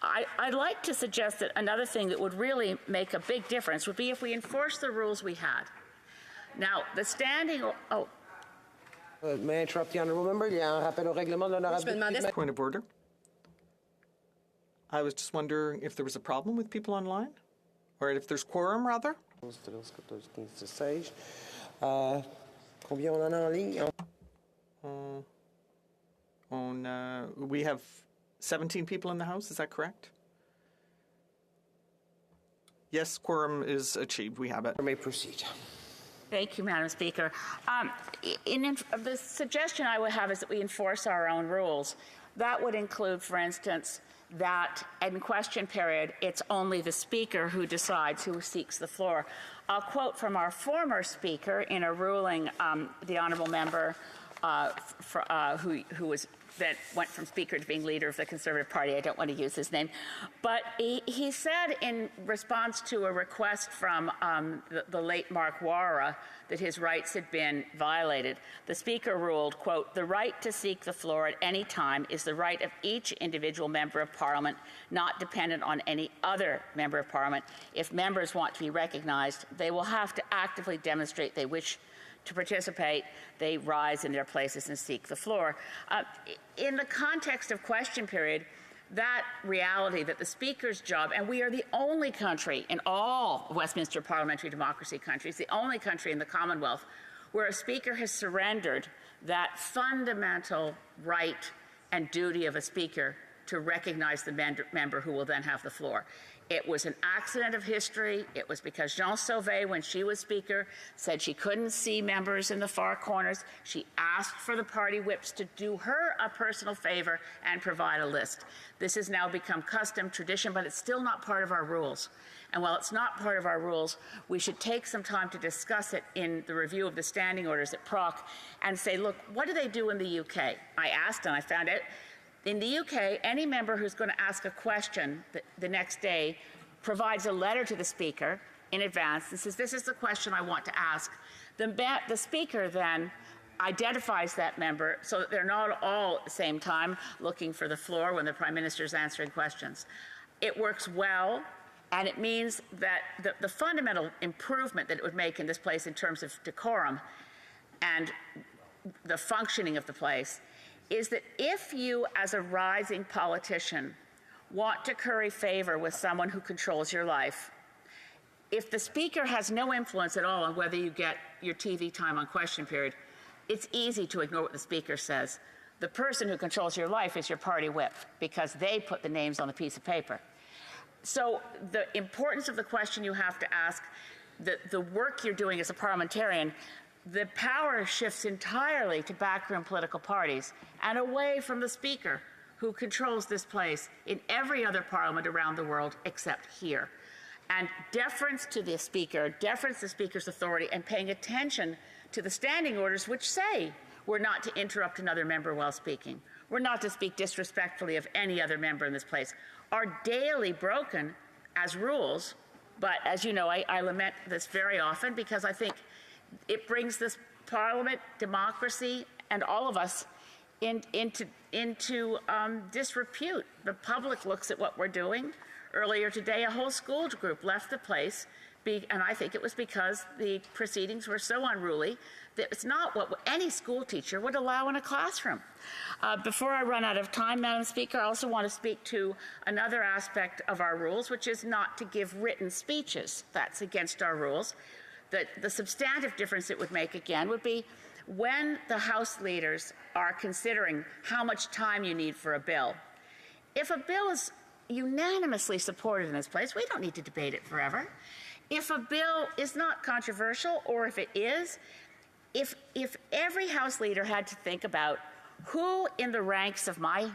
I'd like to suggest that another thing that would really make a big difference would be if we enforce the rules we had. Now, the standing... May I interrupt the honourable member? Il y a un rappel au règlement de l'honorable. Point of order. I was just wondering if there was a problem with people online, or if there's quorum, rather. Combien on en a en ligne? We have 17 people in the House, is that correct? Yes, quorum is achieved. We have it. You may proceed. Thank you, Madam Speaker. The suggestion I would have is that we enforce our own rules. That would include, for instance, that in question period, it's only the Speaker who decides who seeks the floor. I'll quote from our former Speaker in a ruling, the Honourable Member who was that went from Speaker to being leader of the Conservative Party. I don't want to use his name. But he said in response to a request from the late Mark Warra that his rights had been violated, the Speaker ruled, quote, "The right to seek the floor at any time is the right of each individual Member of Parliament, not dependent on any other Member of Parliament. If members want to be recognized, they will have to actively demonstrate they wish to participate, they rise in their places and seek the floor." In the context of question period, that reality that the Speaker's job, and we are the only country in all Westminster parliamentary democracy countries, the only country in the Commonwealth where a Speaker has surrendered that fundamental right and duty of a Speaker to recognize the member who will then have the floor. It was an accident of history. It was because Jean Sauvé, when she was Speaker, said she couldn't see members in the far corners. She asked for the party whips to do her a personal favor and provide a list. This has now become custom, tradition, but it's still not part of our rules. And while it's not part of our rules, we should take some time to discuss it in the review of the standing orders at PROC and say, look, what do they do in the UK? I asked and I found out. In the UK, any member who's going to ask a question the next day provides a letter to the Speaker in advance and says, this is the question I want to ask. The Speaker then identifies that member so that they're not all at the same time looking for the floor when the Prime Minister is answering questions. It works well, and it means that the fundamental improvement that it would make in this place in terms of decorum and the functioning of the place is that if you, as a rising politician, want to curry favor with someone who controls your life, if the Speaker has no influence at all on whether you get your TV time on question period, it's easy to ignore what the Speaker says. The person who controls your life is your party whip because they put the names on the piece of paper. So the importance of the question you have to ask, the work you're doing as a parliamentarian, the power shifts entirely to backroom political parties and away from the Speaker, who controls this place in every other parliament around the world except here. And deference to the Speaker, deference to the Speaker's authority, and paying attention to the standing orders which say we're not to interrupt another member while speaking, we're not to speak disrespectfully of any other member in this place, are daily broken as rules. But as you know, I lament this very often because I think it brings this Parliament, democracy, and all of us into disrepute. The public looks at what we're doing. Earlier today, a whole school group left the place, and I think it was because the proceedings were so unruly that it's not what any school teacher would allow in a classroom. Before I run out of time, Madam Speaker, I also want to speak to another aspect of our rules, which is not to give written speeches. That's against our rules. The substantive difference it would make, again, would be when the House leaders are considering how much time you need for a bill. If a bill is unanimously supported in this place, we don't need to debate it forever. If a bill is not controversial, or if it is, if every House leader had to think about who in the ranks of my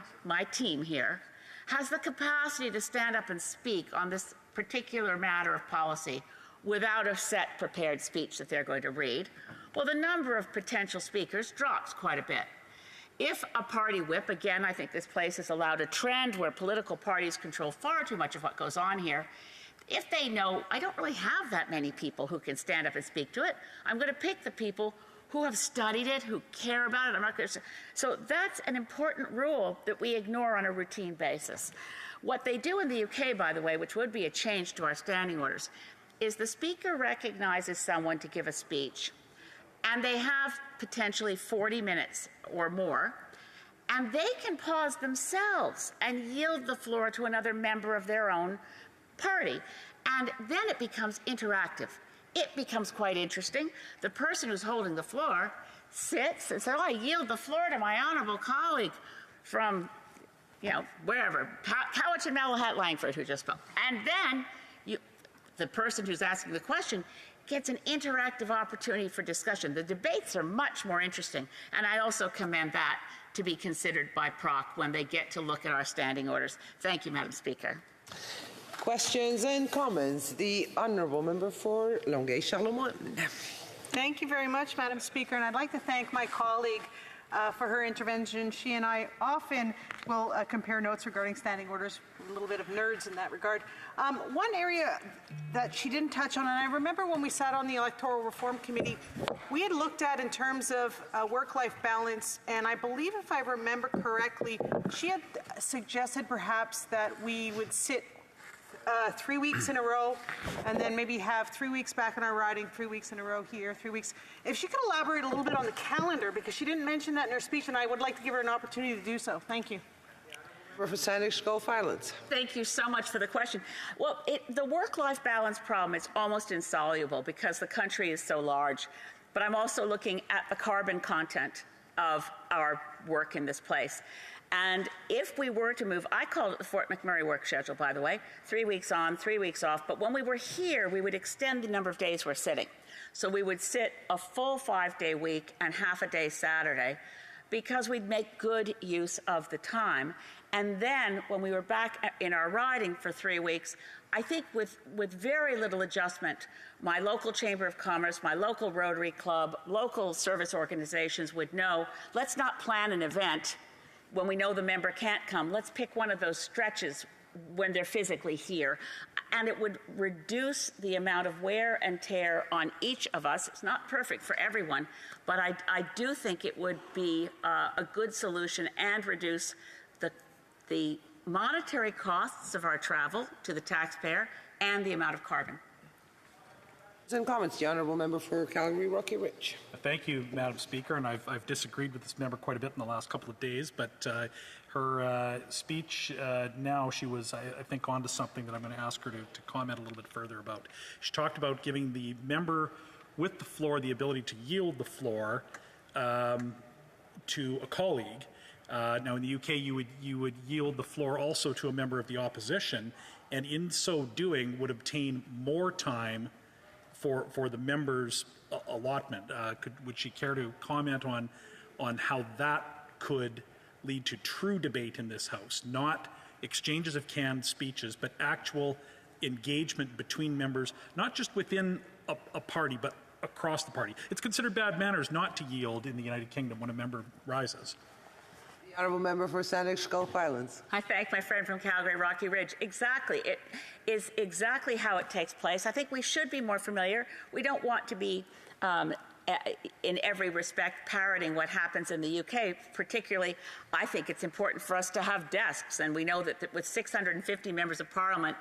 team here has the capacity to stand up and speak on this particular matter of policy without a set prepared speech that they're going to read, well, the number of potential speakers drops quite a bit. If a party whip, again, I think this place has allowed a trend where political parties control far too much of what goes on here. If they know I don't really have that many people who can stand up and speak to it, I'm going to pick the people who have studied it, who care about it. I'm not going to. So that's an important rule that we ignore on a routine basis. What they do in the UK, by the way, which would be a change to our standing orders, is the Speaker recognizes someone to give a speech, and they have potentially 40 minutes or more, and they can pause themselves and yield the floor to another member of their own party. And then it becomes interactive. It becomes quite interesting. The person who's holding the floor sits and says, oh, I yield the floor to my honorable colleague from, wherever, Cowichan Malahat Langford, who just spoke. And then the person who's asking the question gets an interactive opportunity for discussion. The debates are much more interesting, and I also commend that to be considered by PROC when they get to look at our standing orders. Thank you, Madam Speaker. Questions and comments. The Honourable Member for Longueuil-Charlemagne. Thank you very much, Madam Speaker, and I'd like to thank my colleague for her intervention. She and I often will compare notes regarding standing orders. A little bit of nerds in that regard. One area that she didn't touch on, and I remember when we sat on the Electoral Reform Committee, we had looked at in terms of work-life balance, and I believe if I remember correctly, she had suggested perhaps that we would sit 3 weeks in a row, and then maybe have 3 weeks back in our riding, 3 weeks in a row here, 3 weeks. If she could elaborate a little bit on the calendar, because she didn't mention that in her speech, and I would like to give her an opportunity to do so. Thank you. Representative Gulf Islands. Thank you so much for the question. Well, the work-life balance problem is almost insoluble because the country is so large. But I'm also looking at the carbon content of our work in this place. And if we were to move, I call it the Fort McMurray work schedule, by the way, 3 weeks on, 3 weeks off. But when we were here, we would extend the number of days we're sitting. So we would sit a full 5-day week and half a day Saturday because we'd make good use of the time. And then when we were back in our riding for 3 weeks, I think with very little adjustment, my local Chamber of Commerce, my local Rotary Club, local service organizations would know, let's not plan an event when we know the member can't come. Let's pick one of those stretches when they're physically here. And it would reduce the amount of wear and tear on each of us. It's not perfect for everyone, but I do think it would be a good solution and reduce the monetary costs of our travel to the taxpayer and the amount of carbon. And comments. The Honourable Member for Calgary Rocky Ridge. Thank you, Madam Speaker, and I've disagreed with this member quite a bit in the last couple of days, but her speech now, she was, I think, onto something that I'm going to ask her to comment a little bit further about. She talked about giving the member with the floor the ability to yield the floor to a colleague. Now, in the UK, you would yield the floor also to a member of the opposition, and in so doing would obtain more time for the member's allotment. Would she care to comment on how that could lead to true debate in this House, not exchanges of canned speeches, but actual engagement between members, not just within a party, but across the party? It's considered bad manners not to yield in the United Kingdom when a member rises. The Honourable Member for Sandwich Gulf Islands. I thank my friend from Calgary Rocky Ridge. Exactly. It is exactly how it takes place. I think we should be more familiar. We don't want to be, in every respect, parroting what happens in the UK. Particularly, I think it's important for us to have desks. And we know that with 650 members of Parliament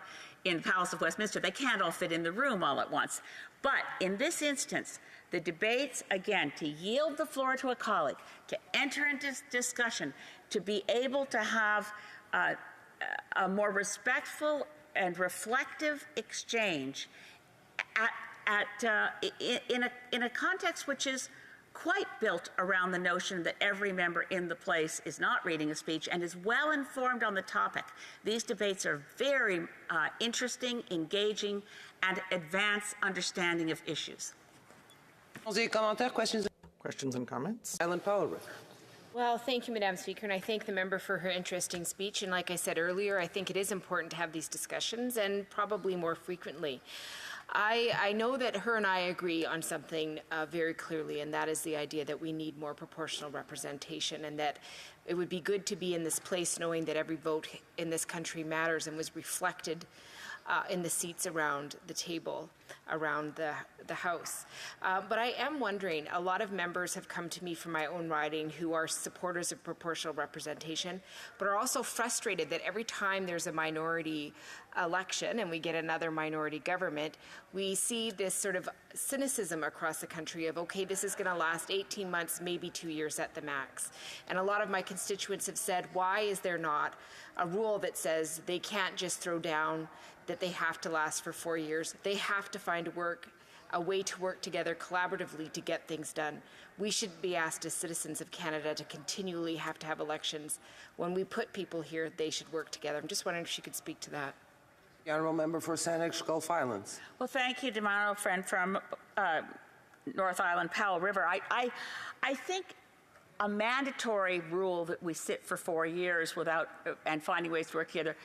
in the Palace of Westminster, they can't all fit in the room all at once. But in this instance, the debates, again, to yield the floor to a colleague, to enter into discussion, to be able to have a more respectful and reflective exchange in a context which is quite built around the notion that every member in the place is not reading a speech and is well informed on the topic. These debates are very interesting, engaging, and advance understanding of issues. Questions and comments. Ellen Powell. Well, thank you, Madam Speaker, and I thank the member for her interesting speech. And like I said earlier, I think it is important to have these discussions, and probably more frequently. I know that her and I agree on something very clearly, and that is the idea that we need more proportional representation, and that it would be good to be in this place knowing that every vote in this country matters and was reflected in the seats around the table, around the House. But I am wondering, a lot of members have come to me from my own riding who are supporters of proportional representation, but are also frustrated that every time there's a minority election and we get another minority government, we see this sort of cynicism across the country of, okay, this is going to last 18 months, maybe 2 years at the max. And a lot of my constituents have said, why is there not a rule that says they can't just throw down that they have to last for 4 years? They have to find a way to work together collaboratively to get things done. We should be asked as citizens of Canada to continually have to have elections. When we put people here, they should work together. I'm just wondering if she could speak to that. The Honourable Member for Saanich Gulf Islands. Well, thank you, Damaro, friend from North Island, Powell River. I think a mandatory rule that we sit for 4 years without and finding ways to work together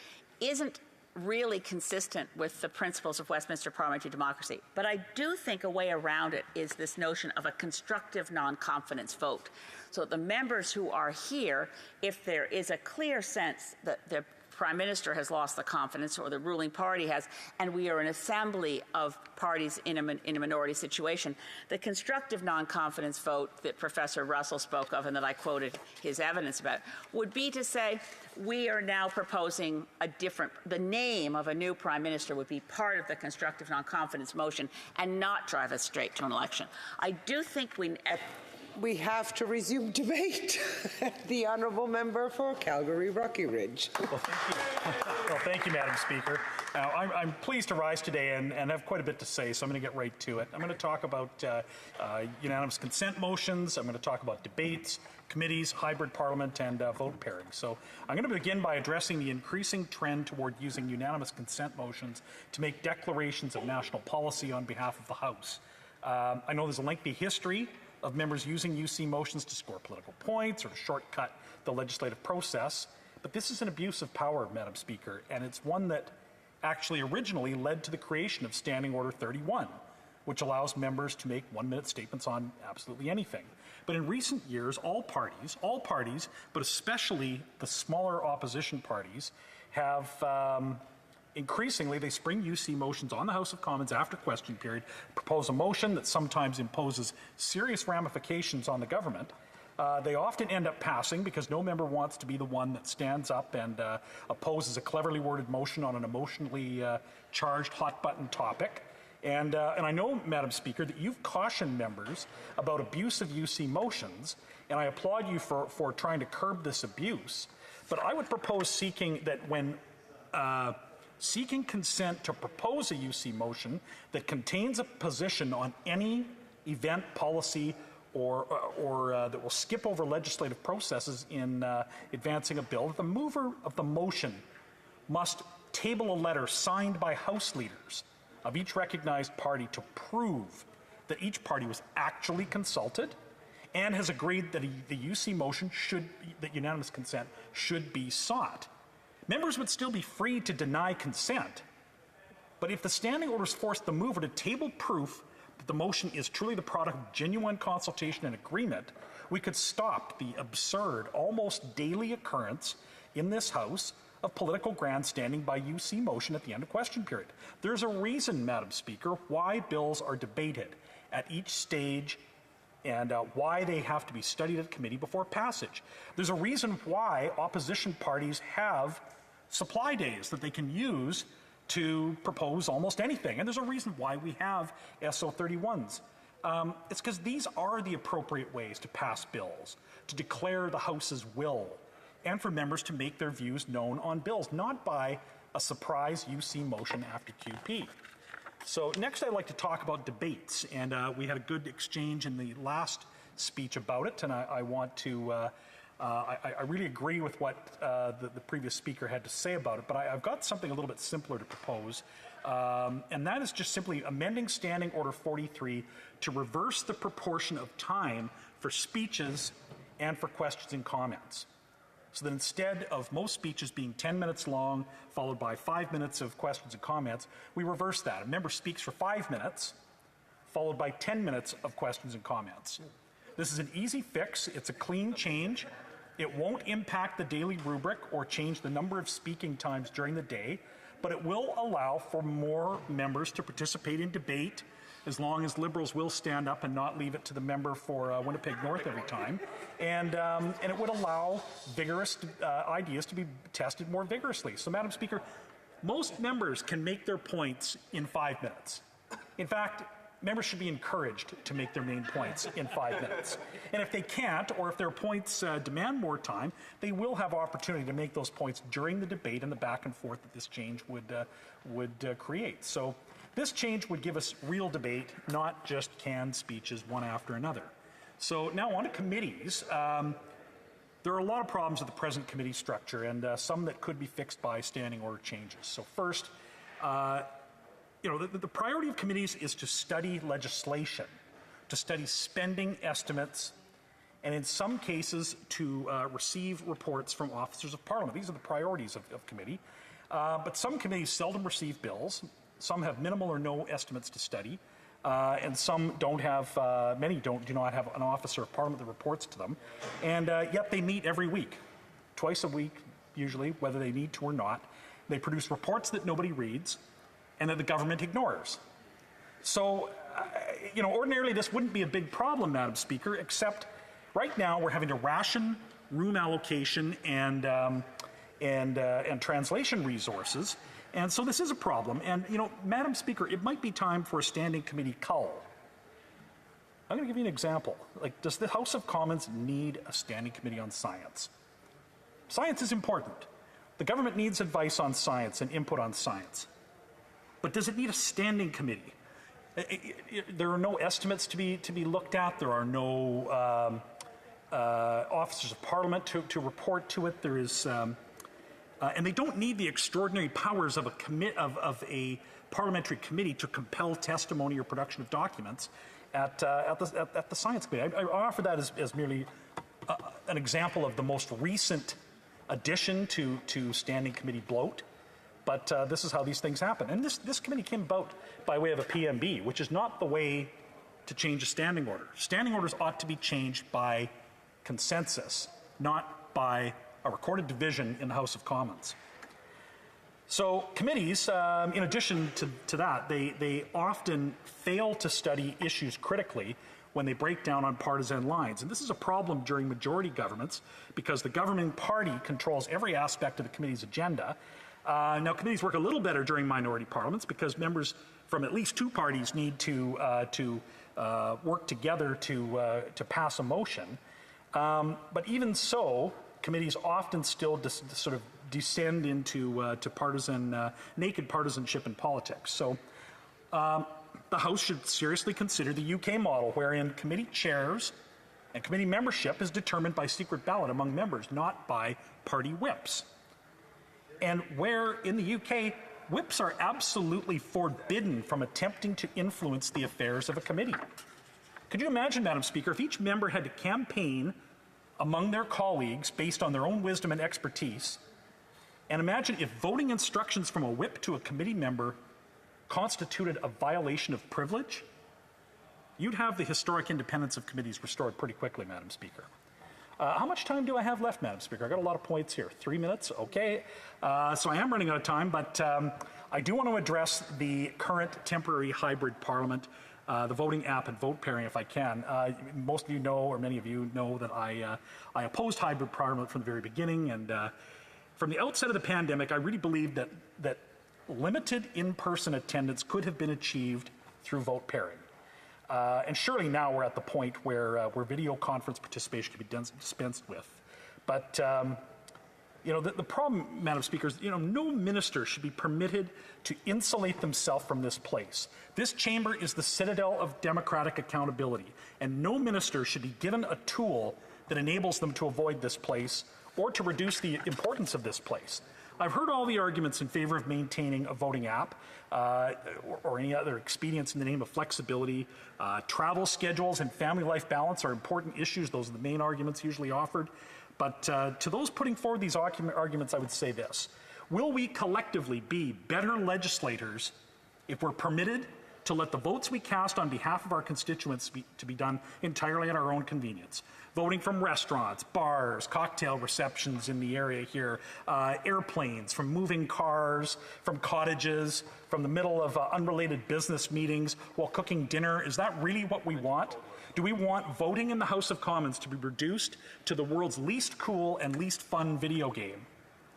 isn't really consistent with the principles of Westminster parliamentary democracy. But I do think a way around it is this notion of a constructive non-confidence vote. So the members who are here, if there is a clear sense that the Prime Minister has lost the confidence or the ruling party has, and we are an assembly of parties in a minority situation, the constructive non-confidence vote that Professor Russell spoke of and that I quoted his evidence about would be to say we are now proposing the name of a new Prime Minister would be part of the constructive non-confidence motion and not drive us straight to an election. I do think we have to resume debate. The Honourable Member for Calgary Rocky Ridge. Well, thank you. Well, thank you, Madam Speaker. I'm pleased to rise today and have quite a bit to say, so I'm going to get right to it. I'm going to talk about unanimous consent motions. I'm going to talk about debates, committees, hybrid parliament, and vote pairing. So I'm going to begin by addressing the increasing trend toward using unanimous consent motions to make declarations of national policy on behalf of the House. I know there's a lengthy history of members using UC motions to score political points or to shortcut the legislative process. But this is an abuse of power, Madam Speaker, and it's one that actually originally led to the creation of Standing Order 31, which allows members to make 1-minute statements on absolutely anything. But in recent years, all parties, but especially the smaller opposition parties, have increasingly, they spring UC motions on the House of Commons after question period, propose a motion that sometimes imposes serious ramifications on the government. They often end up passing because no member wants to be the one that stands up and opposes a cleverly worded motion on an emotionally charged hot-button topic. And I know, Madam Speaker, that you've cautioned members about abuse of UC motions, and I applaud you for trying to curb this abuse. But I would propose seeking that when seeking consent to propose a UC motion that contains a position on any event, policy, or that will skip over legislative processes in advancing a bill, the mover of the motion must table a letter signed by House leaders of each recognized party to prove that each party was actually consulted and has agreed that the UC motion that unanimous consent should be sought. Members would still be free to deny consent, but if the standing orders forced the mover to table proof that the motion is truly the product of genuine consultation and agreement, we could stop the absurd, almost daily occurrence in this House of political grandstanding by UC motion at the end of question period. There's a reason, Madam Speaker, why bills are debated at each stage and why they have to be studied at committee before passage. There's a reason why opposition parties have supply days that they can use to propose almost anything. And there's a reason why we have SO31s. It's because these are the appropriate ways to pass bills, to declare the House's will, and for members to make their views known on bills, not by a surprise UC motion after QP. So next I'd like to talk about debates, and we had a good exchange in the last speech about it, and I want to I really agree with what the previous speaker had to say about it, but I've got something a little bit simpler to propose, and that is just simply amending Standing Order 43 to reverse the proportion of time for speeches and for questions and comments. So that instead of most speeches being 10 minutes long, followed by 5 minutes of questions and comments, we reverse that. A member speaks for 5 minutes, followed by 10 minutes of questions and comments. This is an easy fix. It's a clean change. It won't impact the daily rubric or change the number of speaking times during the day, but it will allow for more members to participate in debate, as long as Liberals will stand up and not leave it to the member for Winnipeg North every time. And it would allow vigorous ideas to be tested more vigorously. So, Madam Speaker, most members can make their points in 5 minutes. In fact, members should be encouraged to make their main points in 5 minutes. And if they can't, or if their points demand more time, they will have opportunity to make those points during the debate and the back and forth that this change would create. So this change would give us real debate, not just canned speeches one after another. So now on to committees. There are a lot of problems with the present committee structure, and some that could be fixed by standing order changes. So first, the priority of committees is to study legislation, to study spending estimates, and in some cases to receive reports from officers of Parliament. These are the priorities of committee. But some committees seldom receive bills. Some have minimal or no estimates to study. And some don't have, many do not have an officer of Parliament that reports to them. And yet they meet every week, twice a week, usually, whether they need to or not. They produce reports that nobody reads and that the government ignores. So, ordinarily this wouldn't be a big problem, Madam Speaker, except right now we're having to ration room allocation and translation resources. And so this is a problem. And, Madam Speaker, it might be time for a standing committee cull. I'm going to give you an example. Does the House of Commons need a standing committee on science? Science is important. The government needs advice on science and input on science. But does it need a standing committee? There are no estimates to be looked at. There are no officers of Parliament to report to it. There is... and they don't need the extraordinary powers of a parliamentary committee to compel testimony or production of documents at the Science Committee. I offer that as merely an example of the most recent addition to standing committee bloat. But this is how these things happen. And this committee came about by way of a PMB, which is not the way to change a standing order. Standing orders ought to be changed by consensus, not by a recorded division in the House of Commons. So committees, in addition to that, they often fail to study issues critically when they break down on partisan lines. And this is a problem during majority governments because the governing party controls every aspect of the committee's agenda. Now, committees work a little better during minority parliaments because members from at least two parties need to work together to pass a motion. But even so, committees often still sort of descend into naked partisanship in politics. So the House should seriously consider the UK model, wherein committee chairs and committee membership is determined by secret ballot among members, not by party whips. And where in the UK, whips are absolutely forbidden from attempting to influence the affairs of a committee. Could you imagine, Madam Speaker, if each member had to campaign among their colleagues based on their own wisdom and expertise, and imagine if voting instructions from a whip to a committee member constituted a violation of privilege? You'd have the historic independence of committees restored pretty quickly, Madam Speaker. How much time do I have left, Madam Speaker? I've got a lot of points here. 3 minutes? Okay. So I am running out of time, but I do want to address the current temporary hybrid parliament, the voting app and vote pairing, if I can. Most of you know, or many of you know, that I opposed hybrid parliament from the very beginning. And from the outset of the pandemic, I really believed that limited in-person attendance could have been achieved through vote pairing. And surely now we're at the point where video conference participation can be dispensed with. But, the problem, Madam Speaker, is, no minister should be permitted to insulate themselves from this place. This chamber is the citadel of democratic accountability, and no minister should be given a tool that enables them to avoid this place or to reduce the importance of this place. I've heard all the arguments in favor of maintaining a voting app or any other expedients in the name of flexibility. Travel schedules and family life balance are important issues. Those are the main arguments usually offered. But to those putting forward these arguments, I would say this. Will we collectively be better legislators if we're permitted to let the votes we cast on behalf of our constituents to be done entirely at our own convenience. Voting from restaurants, bars, cocktail receptions in the area here, airplanes, from moving cars, from cottages, from the middle of unrelated business meetings while cooking dinner. Is that really what we want? Do we want voting in the House of Commons to be reduced to the world's least cool and least fun video game?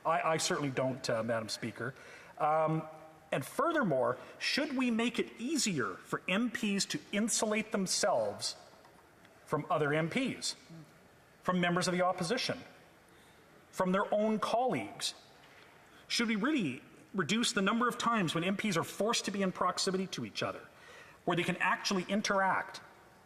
I certainly don't, Madam Speaker. And furthermore, should we make it easier for MPs to insulate themselves from other MPs, from members of the opposition, from their own colleagues? Should we really reduce the number of times when MPs are forced to be in proximity to each other, where they can actually interact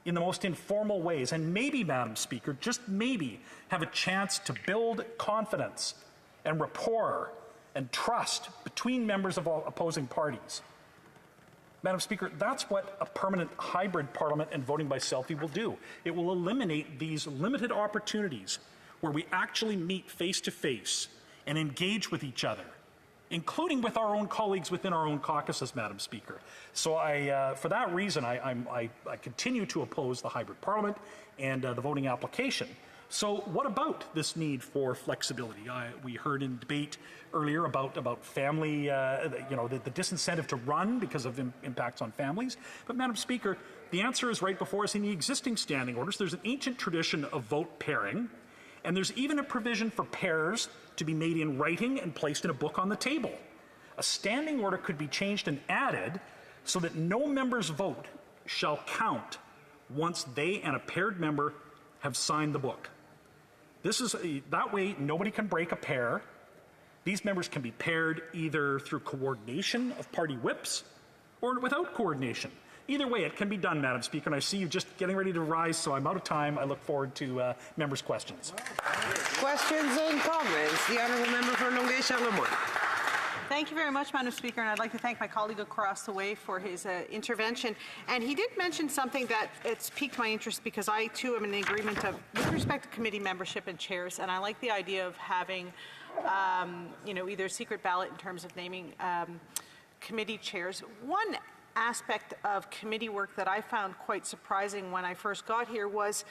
in the most informal ways, and maybe, Madam Speaker, just maybe, have a chance to build confidence and rapport and trust between members of all opposing parties? Madam Speaker, that's what a permanent hybrid parliament and voting by selfie will do. It will eliminate these limited opportunities where we actually meet face to face and engage with each other, including with our own colleagues within our own caucuses, Madam Speaker. So for that reason, I continue to oppose the hybrid parliament and the voting application. So what about this need for flexibility? We heard in debate earlier about family, the disincentive to run because of impacts on families. But Madam Speaker, the answer is right before us in the existing standing orders. There's an ancient tradition of vote pairing, and there's even a provision for pairs to be made in writing and placed in a book on the table. A standing order could be changed and added so that no member's vote shall count once they and a paired member have signed the book. That way, nobody can break a pair. These members can be paired either through coordination of party whips or without coordination. Either way, it can be done, Madam Speaker, and I see you just getting ready to rise, so I'm out of time. I look forward to members' questions. Questions and comments. The Honourable Member for Longueuil-Charlemont. Thank you very much, Madam Speaker, and I'd like to thank my colleague across the way for his intervention. And he did mention something that it's piqued my interest because I, too, am in agreement with respect to committee membership and chairs, and I like the idea of having, either secret ballot in terms of naming committee chairs. One aspect of committee work that I found quite surprising when I first got here was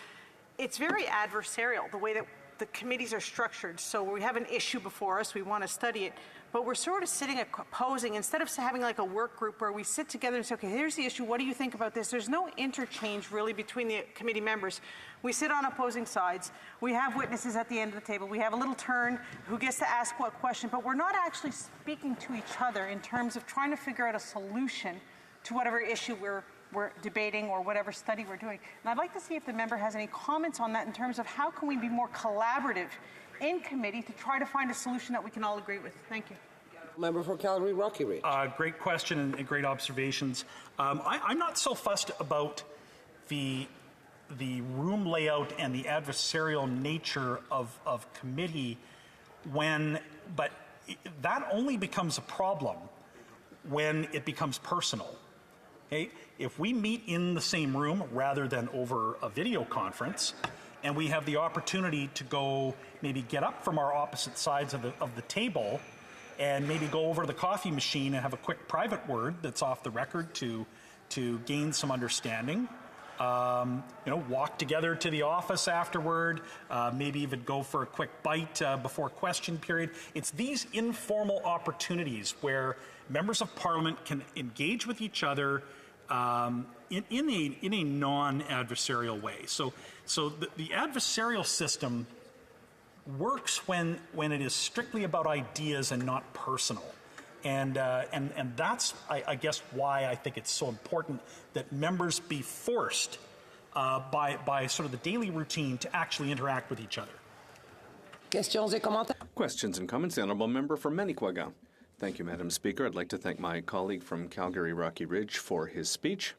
it's very adversarial, the way that the committees are structured. So we have an issue before us, we want to study it, but we're sort of sitting opposing, instead of having like a work group where we sit together and say, okay, here's the issue, what do you think about this? There's no interchange really between the committee members. We sit on opposing sides, we have witnesses at the end of the table, we have a little turn who gets to ask what question, but we're not actually speaking to each other in terms of trying to figure out a solution to whatever issue we're debating or whatever study we're doing. And I'd like to see if the member has any comments on that in terms of how can we be more collaborative in committee to try to find a solution that we can all agree with. Thank you. Member for Calgary Rocky Ridge. Great question and great observations. I'm not so fussed about the room layout and the adversarial nature of committee but that only becomes a problem when it becomes personal. Okay? If we meet in the same room rather than over a video conference, and we have the opportunity to go maybe get up from our opposite sides of the table and maybe go over to the coffee machine and have a quick private word that's off the record to gain some understanding. Walk together to the office afterward, maybe even go for a quick bite before question period. It's these informal opportunities where members of Parliament can engage with each other in a non-adversarial way. So the adversarial system works when it is strictly about ideas and not personal. And that's, I guess, why I think it's so important that members be forced by sort of the daily routine to actually interact with each other. Questions and comments. The Honourable Member for Manicouagan. Thank you, Madam Speaker. I'd like to thank my colleague from Calgary Rocky Ridge for his speech.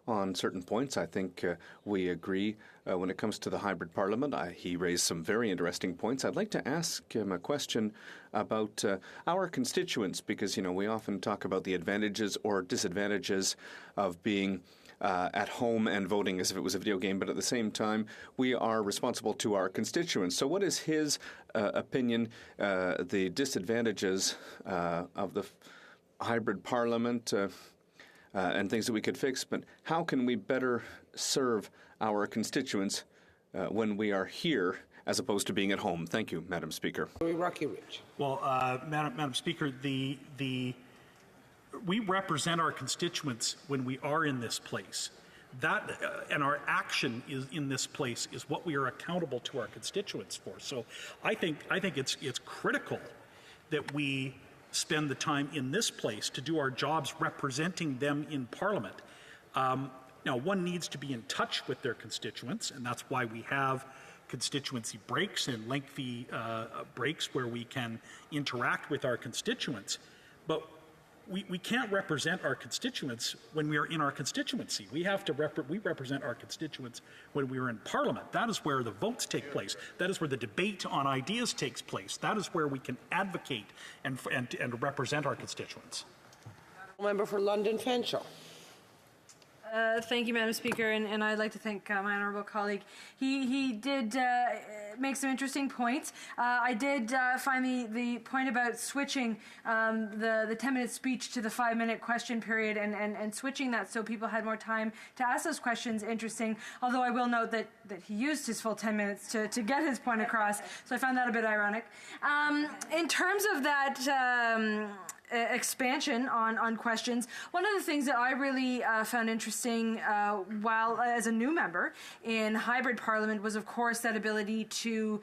On certain points, I think we agree when it comes to the hybrid parliament. He raised some very interesting points. I'd like to ask him a question about our constituents, because, we often talk about the advantages or disadvantages of being at home and voting as if it was a video game, but at the same time, we are responsible to our constituents. So what is his opinion, the disadvantages of the hybrid parliament, and things that we could fix, but how can we better serve our constituents when we are here as opposed to being at home? Thank you, Madam Speaker. Rocky Ridge. Well, Madam Speaker, we represent our constituents when we are in this place. That and our action is in this place is what we are accountable to our constituents for. So I think it's critical that we spend the time in this place to do our jobs representing them in Parliament. Now, one needs to be in touch with their constituents, and that's why we have constituency breaks and lengthy breaks where we can interact with our constituents. But we can't represent our constituents when we are in our constituency. We have to represent our constituents when we are in Parliament. That is where the votes take place. That is where the debate on ideas takes place. That is where we can advocate and represent our constituents. Member for London Fanshawe. Thank you, Madam Speaker, and I'd like to thank my honourable colleague. He did make some interesting points. I did find the point about switching the 10-minute speech to the 5-minute question period and switching that so people had more time to ask those questions interesting, although I will note that he used his full 10 minutes to get his point across, so I found that a bit ironic. In terms of that expansion on questions, one of the things that I really found interesting while as a new member in hybrid parliament was, of course, that ability to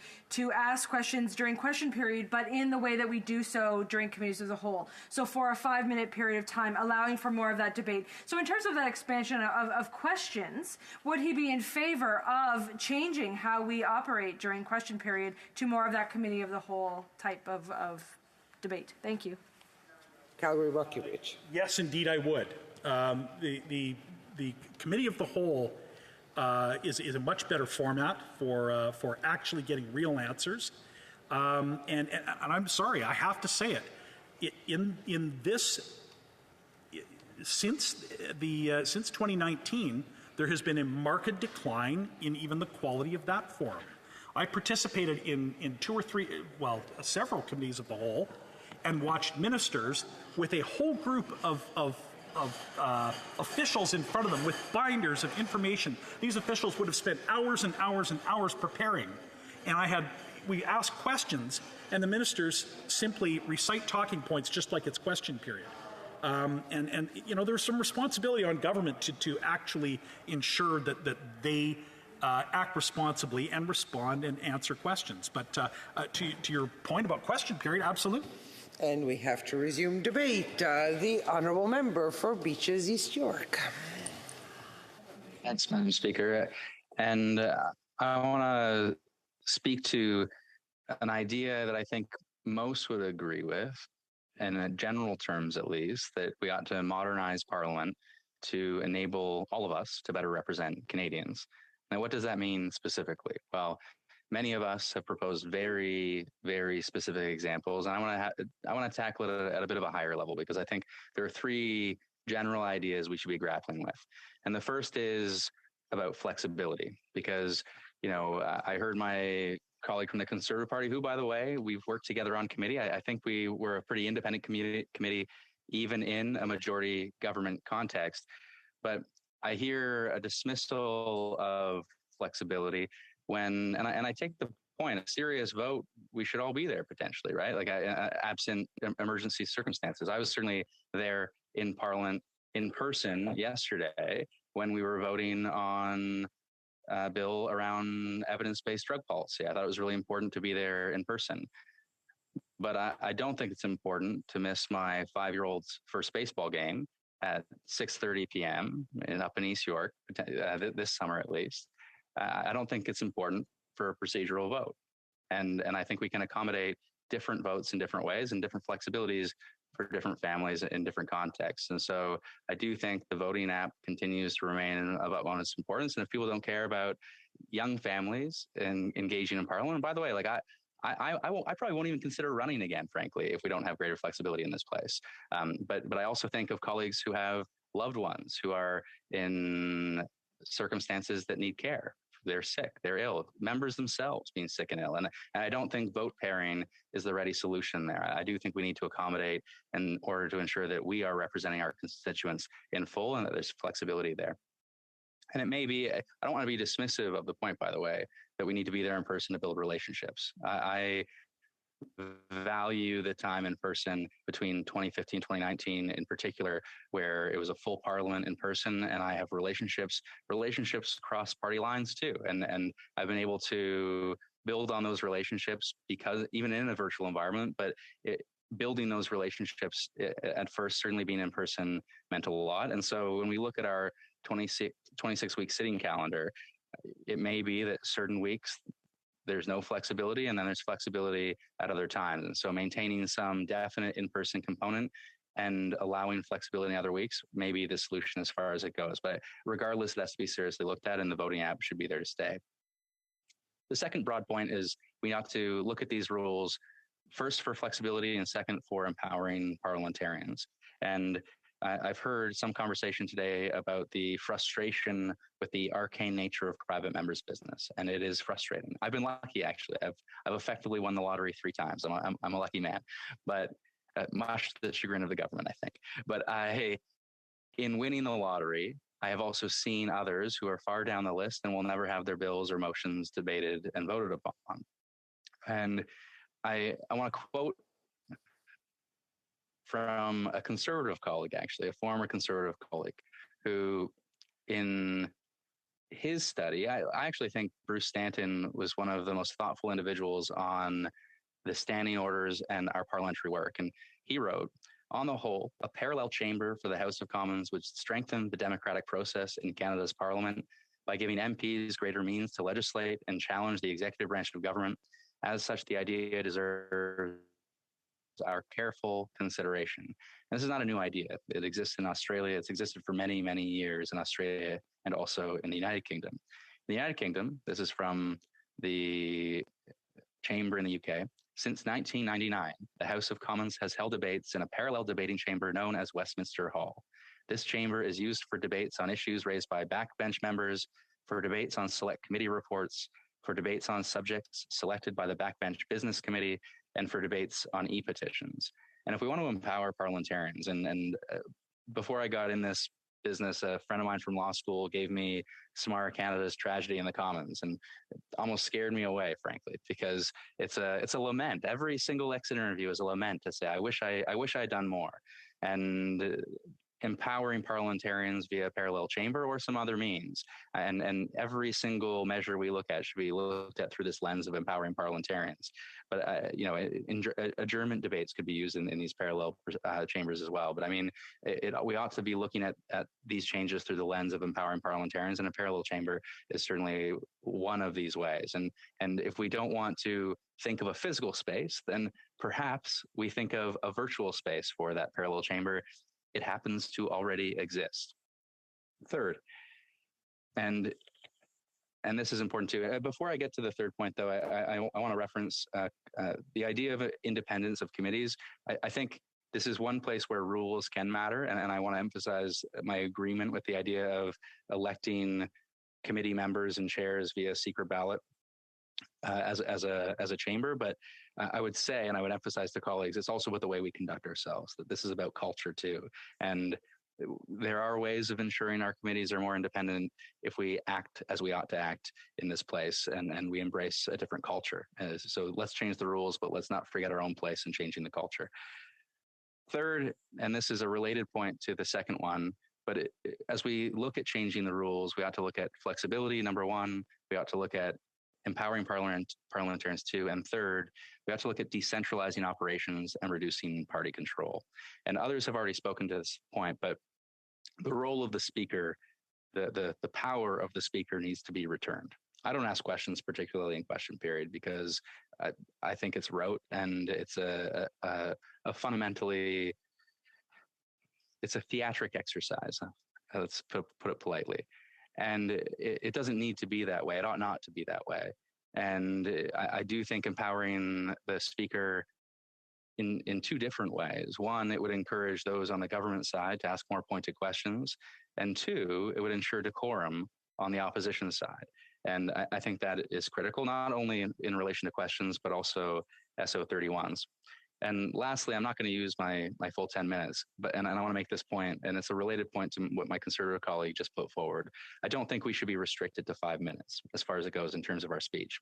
ask questions during question period, but in the way that we do so during committees as a whole. So for a 5-minute period of time, allowing for more of that debate. So in terms of that expansion of questions, would he be in favor of changing how we operate during question period to more of that committee of the whole type of debate? Thank you. Calgary Rocky Ridge. Yes, indeed, I would. The committee of the whole is a much better format for actually getting real answers. And I'm sorry, I have to say it. In this, since 2019, there has been a marked decline in even the quality of that forum. I participated in several committees of the whole, and watched ministers with a whole group of officials in front of them with binders of information. These officials would have spent hours and hours and hours preparing. And we asked questions, and the ministers simply recite talking points just like it's question period. And you know, there's some responsibility on government to actually ensure that they act responsibly and respond and answer questions. But to your point about question period, absolutely. And we have to resume debate. The Honourable Member for Beaches East York. Thanks, Madam Speaker. And I want to speak to an idea that I think most would agree with, in general terms at least, that we ought to modernize Parliament to enable all of us to better represent Canadians. Now, what does that mean specifically? Well, many of us have proposed very, very specific examples, and I want to tackle it at a bit of a higher level because I think there are 3 general ideas we should be grappling with. And the first is about flexibility, because I heard my colleague from the Conservative Party, who, by the way, we've worked together on committee. I think we were a pretty independent committee, even in a majority government context. But I hear a dismissal of flexibility when, and I take the point, a serious vote, we should all be there potentially, right? Like absent emergency circumstances. I was certainly there in Parliament in person yesterday when we were voting on a bill around evidence-based drug policy. I thought it was really important to be there in person. But I don't think it's important to miss my 5-year-old's first baseball game at 6:30 p.m. Up in East York, this summer at least. I don't think it's important for a procedural vote. And I think we can accommodate different votes in different ways and different flexibilities for different families in different contexts. And so I do think the voting app continues to remain of utmost importance. And if people don't care about young families and engaging in Parliament, and by the way, like I probably won't even consider running again, frankly, if we don't have greater flexibility in this place. But I also think of colleagues who have loved ones who are in circumstances that need care they're sick, they're ill, members themselves being sick and ill. And I don't think vote pairing is the ready solution there. I do think we need to accommodate in order to ensure that we are representing our constituents in full and that there's flexibility there. And it may be, I don't want to be dismissive of the point, by the way, that we need to be there in person to build relationships. I value the time in person between 2015 2019 in particular, where it was a full parliament in person, and I have relationships across party lines too, and I've been able to build on those relationships because even in a virtual environment, but building those relationships at first, certainly being in person, meant a lot. And so when we look at our 26-week sitting calendar, it may be that certain weeks there's no flexibility, and then there's flexibility at other times. And so maintaining some definite in-person component and allowing flexibility in other weeks may be the solution as far as it goes. But regardless, it has to be seriously looked at, and the voting app should be there to stay. The second broad point is we have to look at these rules first for flexibility and second for empowering parliamentarians. And I've heard some conversation today about the frustration with the arcane nature of private members' business, and it is frustrating. I've been lucky, actually. I've effectively won the lottery 3 times. I'm a lucky man, but much to the chagrin of the government, I think. But in winning the lottery, I have also seen others who are far down the list and will never have their bills or motions debated and voted upon. And I want to quote from a conservative colleague, actually, a former conservative colleague, who in his study, I actually think Bruce Stanton was one of the most thoughtful individuals on the standing orders and our parliamentary work. And he wrote, on the whole, a parallel chamber for the House of Commons would strengthen the democratic process in Canada's parliament by giving MPs greater means to legislate and challenge the executive branch of government. As such, the idea deserves our careful consideration. And this is not a new idea. It exists in Australia. It's existed for many, many years in Australia and also in the United Kingdom. In the United Kingdom, this is from the chamber in the UK. Since 1999, the House of Commons has held debates in a parallel debating chamber known as Westminster Hall. This chamber is used for debates on issues raised by backbench members, for debates on select committee reports, for debates on subjects selected by the Backbench Business Committee, and for debates on e-petitions. And if we want to empower parliamentarians, and before I got in this business, a friend of mine from law school gave me Samara Canada's Tragedy in the Commons, and it almost scared me away, frankly, because it's a lament. Every single exit interview is a lament to say, I wish I'd done more. And empowering parliamentarians via parallel chamber or some other means. And every single measure we look at should be looked at through this lens of empowering parliamentarians. But, adjournment debates could be used in these parallel chambers as well. But I mean, we ought to be looking at these changes through the lens of empowering parliamentarians, and a parallel chamber is certainly one of these ways. And if we don't want to think of a physical space, then perhaps we think of a virtual space for that parallel chamber. It happens to already exist. Third, and this is important too. Before I get to the third point, though, I want to reference the idea of independence of committees. I think this is one place where rules can matter, and I want to emphasize my agreement with the idea of electing committee members and chairs via secret ballot as a chamber. But I would say, and I would emphasize to colleagues, it's also about the way we conduct ourselves, that this is about culture too. And there are ways of ensuring our committees are more independent if we act as we ought to act in this place, and we embrace a different culture. So let's change the rules, but let's not forget our own place in changing the culture. Third, and this is a related point to the second one, but as we look at changing the rules, we ought to look at flexibility, number one. We ought to look at empowering parliamentarians too. And third, we have to look at decentralizing operations and reducing party control. And others have already spoken to this point, but the role of the speaker, the power of the speaker needs to be returned. I don't ask questions, particularly in question period, because I think it's rote, and it's a fundamentally, it's a theatric exercise. Let's put it politely. And it doesn't need to be that way. It ought not to be that way. And I do think empowering the speaker in 2 different ways. One, it would encourage those on the government side to ask more pointed questions. And 2, it would ensure decorum on the opposition side. And I think that is critical, not only in relation to questions, but also SO31s. And lastly, I'm not going to use my full 10 minutes, and I want to make this point, and it's a related point to what my Conservative colleague just put forward. I don't think we should be restricted to 5 minutes as far as it goes in terms of our speech.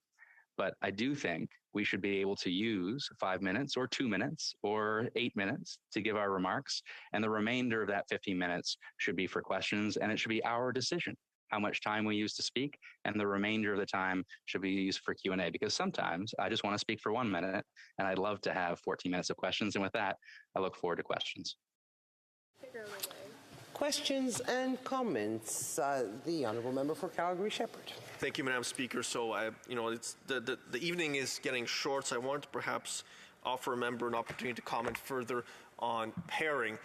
But I do think we should be able to use 5 minutes or 2 minutes or 8 minutes to give our remarks. And the remainder of that 15 minutes should be for questions, and it should be our decision how much time we use to speak, and the remainder of the time should be used for Q&A, because sometimes I just want to speak for 1 minute, and I'd love to have 14 minutes of questions. And with that, I look forward to questions. Questions and comments. The Honourable Member for Calgary-Shepherd. Thank you, Madam Speaker. So, it's the evening is getting short, so I wanted to perhaps offer a member an opportunity to comment further on pairing.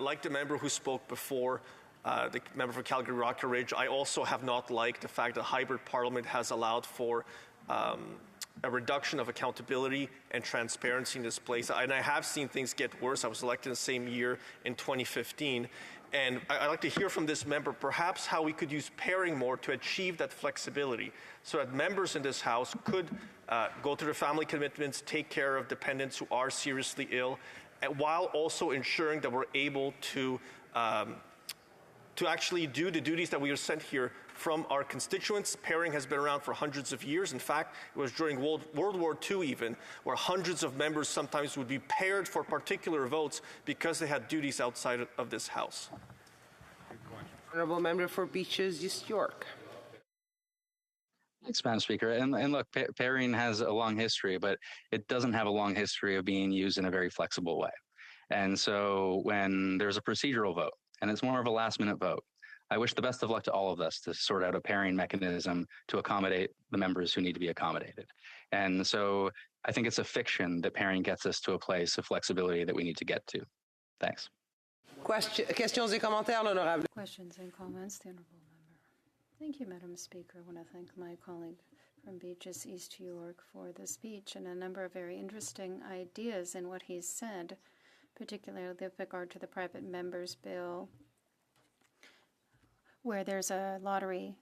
Like the member who spoke before, the member for Calgary-Rockridge, I also have not liked the fact that hybrid parliament has allowed for a reduction of accountability and transparency in this place. And I have seen things get worse. I was elected in the same year in 2015. And I'd like to hear from this member perhaps how we could use pairing more to achieve that flexibility so that members in this House could go through their family commitments, take care of dependents who are seriously ill, and while also ensuring that we're able to actually do the duties that we are sent here from our constituents. Pairing has been around for hundreds of years. In fact, it was during World War II even, where hundreds of members sometimes would be paired for particular votes because they had duties outside of this House. Honourable Member for Beaches East York. Thanks, Madam Speaker. And look, pairing has a long history, but it doesn't have a long history of being used in a very flexible way. And so when there's a procedural vote, and it's more of a last-minute vote, I wish the best of luck to all of us to sort out a pairing mechanism to accommodate the members who need to be accommodated. And so I think it's a fiction that pairing gets us to a place of flexibility that we need to get to. Thanks. Questions et commentaires, l'honorable. Questions and comments, the Honourable Member. Thank you, Madam Speaker. I want to thank my colleague from Beaches East York for the speech and a number of very interesting ideas in what he's said, particularly with regard to the private members bill, where there's a lottery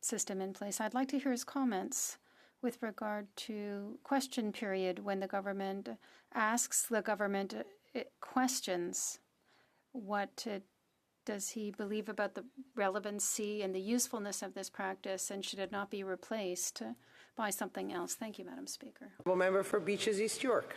system in place. I'd like to hear his comments with regard to question period when the government asks the government questions. What does he believe about the relevancy and the usefulness of this practice, and should it not be replaced by something else? Thank you, Madam Speaker. Member for Beaches East York.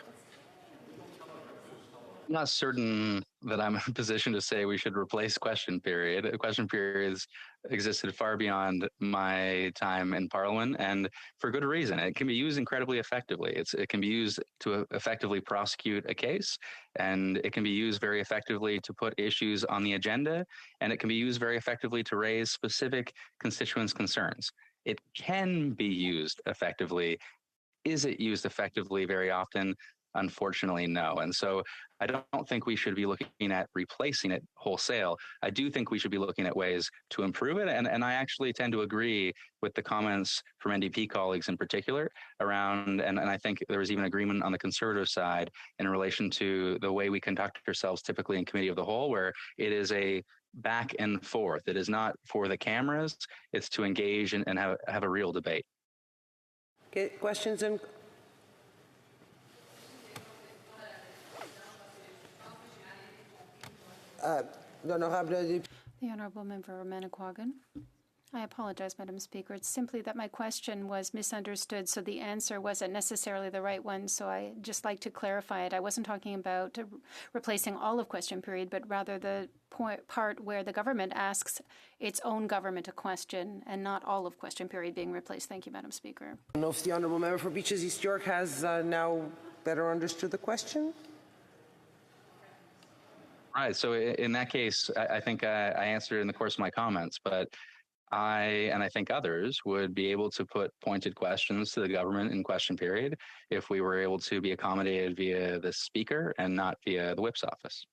I'm not certain that I'm in a position to say we should replace question period. Question periods existed far beyond my time in Parliament, and for good reason. It can be used incredibly effectively. It can be used to effectively prosecute a case, and it can be used very effectively to put issues on the agenda, and it can be used very effectively to raise specific constituents' concerns. It can be used effectively. Is it used effectively very often? Unfortunately, no. And so I don't think we should be looking at replacing it wholesale. I do think we should be looking at ways to improve it. And I actually tend to agree with the comments from NDP colleagues in particular around, and I think there was even agreement on the Conservative side in relation to the way we conduct ourselves typically in Committee of the Whole, where it is a back and forth. It is not for the cameras. It's to engage and have a real debate. Okay, questions and The Honourable Member Manicouagan. I apologize, Madam Speaker. It's simply that my question was misunderstood, so the answer wasn't necessarily the right one, so I just like to clarify it. I wasn't talking about replacing all of question period, but rather the part where the government asks its own government a question and not all of question period being replaced. Thank you, Madam Speaker. I don't know if the Honourable Member for Beaches East York has now better understood the question. Right. So in that case, I think I answered it in the course of my comments, but I think others would be able to put pointed questions to the government in question period if we were able to be accommodated via the Speaker and not via the Whip's office.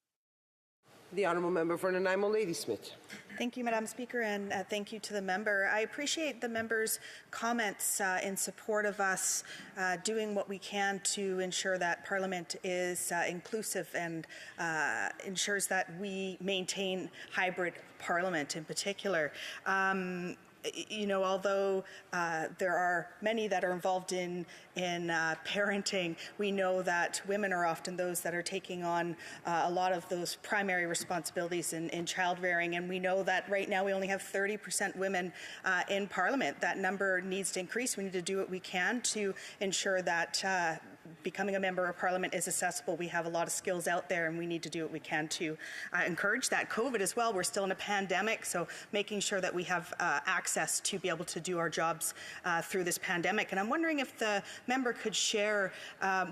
The Honourable Member for Nanaimo Ladysmith. Thank you, Madam Speaker, and thank you to the member. I appreciate the member's comments in support of us doing what we can to ensure that Parliament is inclusive and ensures that we maintain hybrid Parliament in particular. you know, although there are many that are involved in parenting, we know that women are often those that are taking on a lot of those primary responsibilities in child rearing, and we know that right now we only have 30% women in Parliament. That number needs to increase. We need to do what we can to ensure that becoming a member of Parliament is accessible. We have a lot of skills out there, and we need to do what we can to encourage that. COVID as well, we're still in a pandemic, so making sure that we have access to be able to do our jobs through this pandemic. And I'm wondering if the member could share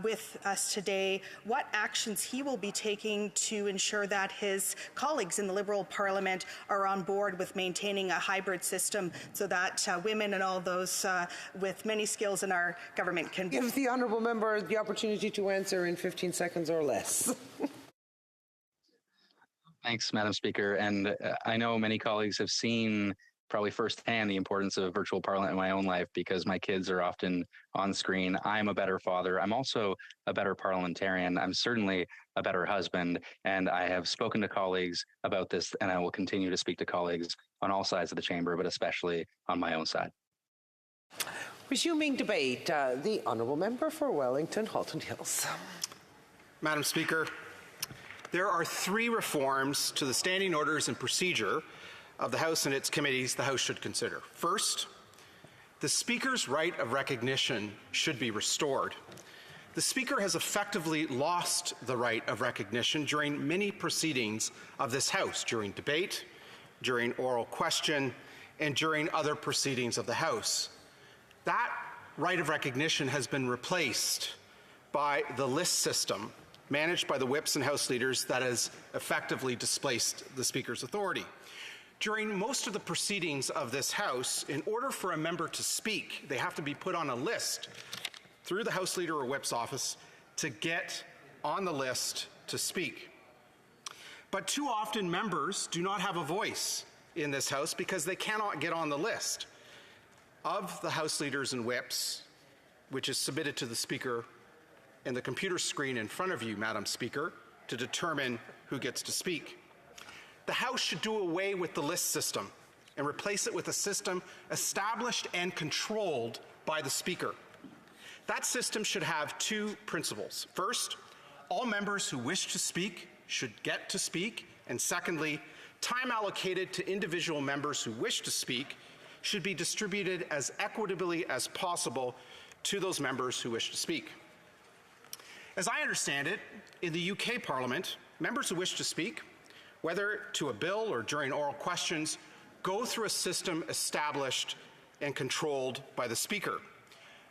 with us today what actions he will be taking to ensure that his colleagues in the Liberal Parliament are on board with maintaining a hybrid system so that women and all those with many skills in our government can give the honourable member the opportunity to answer in 15 seconds or less. Thanks, Madam Speaker. And I know many colleagues have seen probably firsthand the importance of virtual Parliament in my own life because my kids are often on screen. I'm a better father. I'm also a better parliamentarian. I'm certainly a better husband. And I have spoken to colleagues about this, and I will continue to speak to colleagues on all sides of the chamber, but especially on my own side. Resuming debate, the honourable member for Wellington Halton Hills. Madam Speaker, there are 3 reforms to the standing orders and procedure of the House and its committees the House should consider. First, the Speaker's right of recognition should be restored. The Speaker has effectively lost the right of recognition during many proceedings of this House, during debate, during oral question, and during other proceedings of the House. That right of recognition has been replaced by the list system managed by the whips and House leaders that has effectively displaced the Speaker's authority. During most of the proceedings of this House, in order for a member to speak, they have to be put on a list through the House Leader or Whip's office to get on the list to speak. But too often members do not have a voice in this House because they cannot get on the list of the House Leaders and Whips, which is submitted to the Speaker and the computer screen in front of you, Madam Speaker, to determine who gets to speak. The House should do away with the list system and replace it with a system established and controlled by the Speaker. That system should have 2 principles. First, all members who wish to speak should get to speak, and secondly, time allocated to individual members who wish to speak should be distributed as equitably as possible to those members who wish to speak. As I understand it, in the UK Parliament, members who wish to speak, whether to a bill or during oral questions, go through a system established and controlled by the Speaker.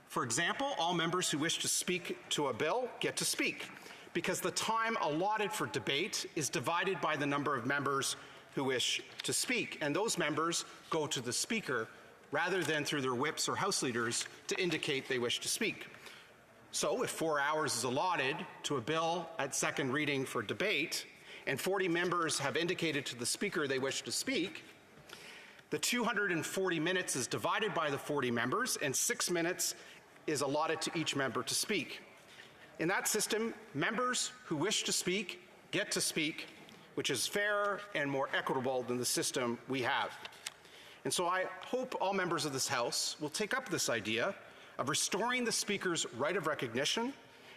For example, all members who wish to speak to a bill get to speak because the time allotted for debate is divided by the number of members who wish to speak, and those members go to the Speaker rather than through their whips or House leaders to indicate they wish to speak. So if 4 hours is allotted to a bill at second reading for debate, and 40 members have indicated to the Speaker they wish to speak, the 240 minutes is divided by the 40 members, and 6 minutes is allotted to each member to speak. In that system, members who wish to speak get to speak, which is fairer and more equitable than the system we have. And so I hope all members of this House will take up this idea of restoring the Speaker's right of recognition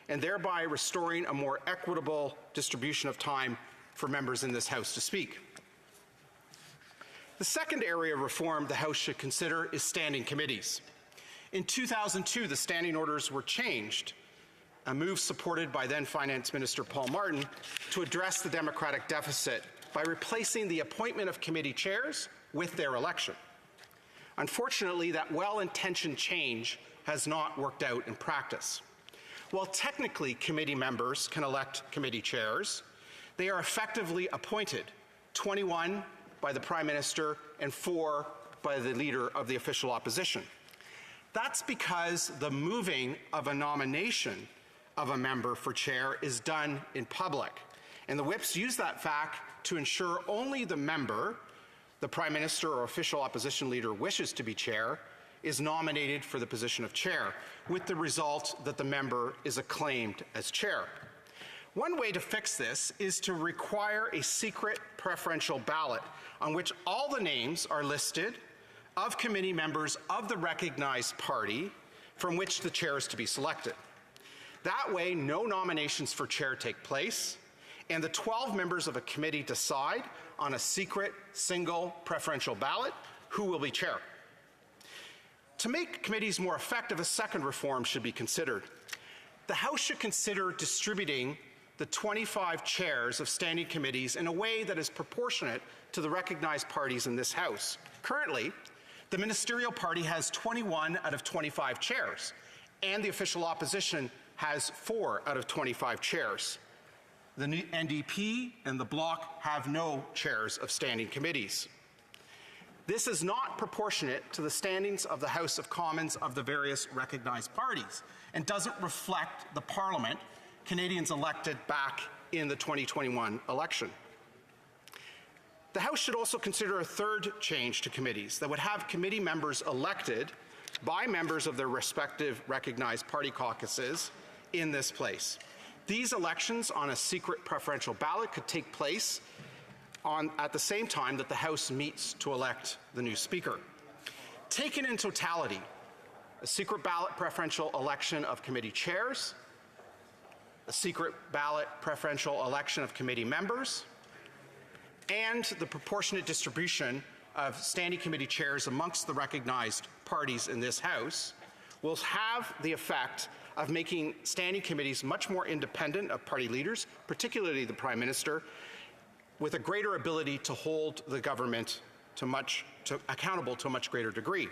and thereby restoring a more equitable distribution of time for members in this House to speak. The second area of reform the House should consider is standing committees. In 2002, the standing orders were changed, a move supported by then Finance Minister Paul Martin to address the democratic deficit by replacing the appointment of committee chairs with their election. Unfortunately, that well-intentioned change has not worked out in practice. While technically committee members can elect committee chairs, they are effectively appointed, 21 by the Prime Minister and 4 by the Leader of the official opposition. That's because the moving of a nomination of a member for chair is done in public, and the whips use that fact to ensure only the member the Prime Minister or official opposition leader wishes to be chair is nominated for the position of chair, with the result that the member is acclaimed as chair. One way to fix this is to require a secret preferential ballot on which all the names are listed of committee members of the recognized party from which the chair is to be selected. That way, no nominations for chair take place, and the 12 members of a committee decide on a secret, single, preferential ballot who will be chair. To make committees more effective, a second reform should be considered. The House should consider distributing the 25 chairs of standing committees in a way that is proportionate to the recognized parties in this House. Currently, the ministerial party has 21 out of 25 chairs, and the official opposition has 4 out of 25 chairs. The NDP and the Bloc have no chairs of standing committees. This is not proportionate to the standings of the House of Commons of the various recognized parties and doesn't reflect the Parliament Canadians elected back in the 2021 election. The House should also consider a third change to committees that would have committee members elected by members of their respective recognized party caucuses in this place. These elections on a secret preferential ballot could take place at the same time that the House meets to elect the new Speaker. Taken in totality, a secret ballot preferential election of committee chairs, a secret ballot preferential election of committee members, and the proportionate distribution of standing committee chairs amongst the recognized parties in this House will have the effect of making standing committees much more independent of party leaders, particularly the Prime Minister, with a greater ability to hold the government accountable to a much greater degree.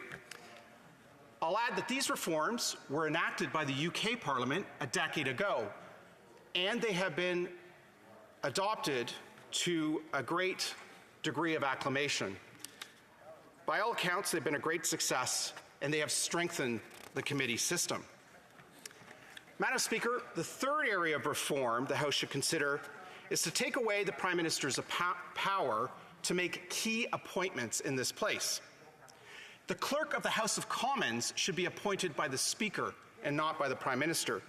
I'll add that these reforms were enacted by the UK Parliament a decade ago, and they have been adopted to a great degree of acclamation. By all accounts, they've been a great success, and they have strengthened the committee system. Madam Speaker, the third area of reform the House should consider is to take away the Prime Minister's power to make key appointments in this place. The Clerk of the House of Commons should be appointed by the Speaker and not by the Prime Minister.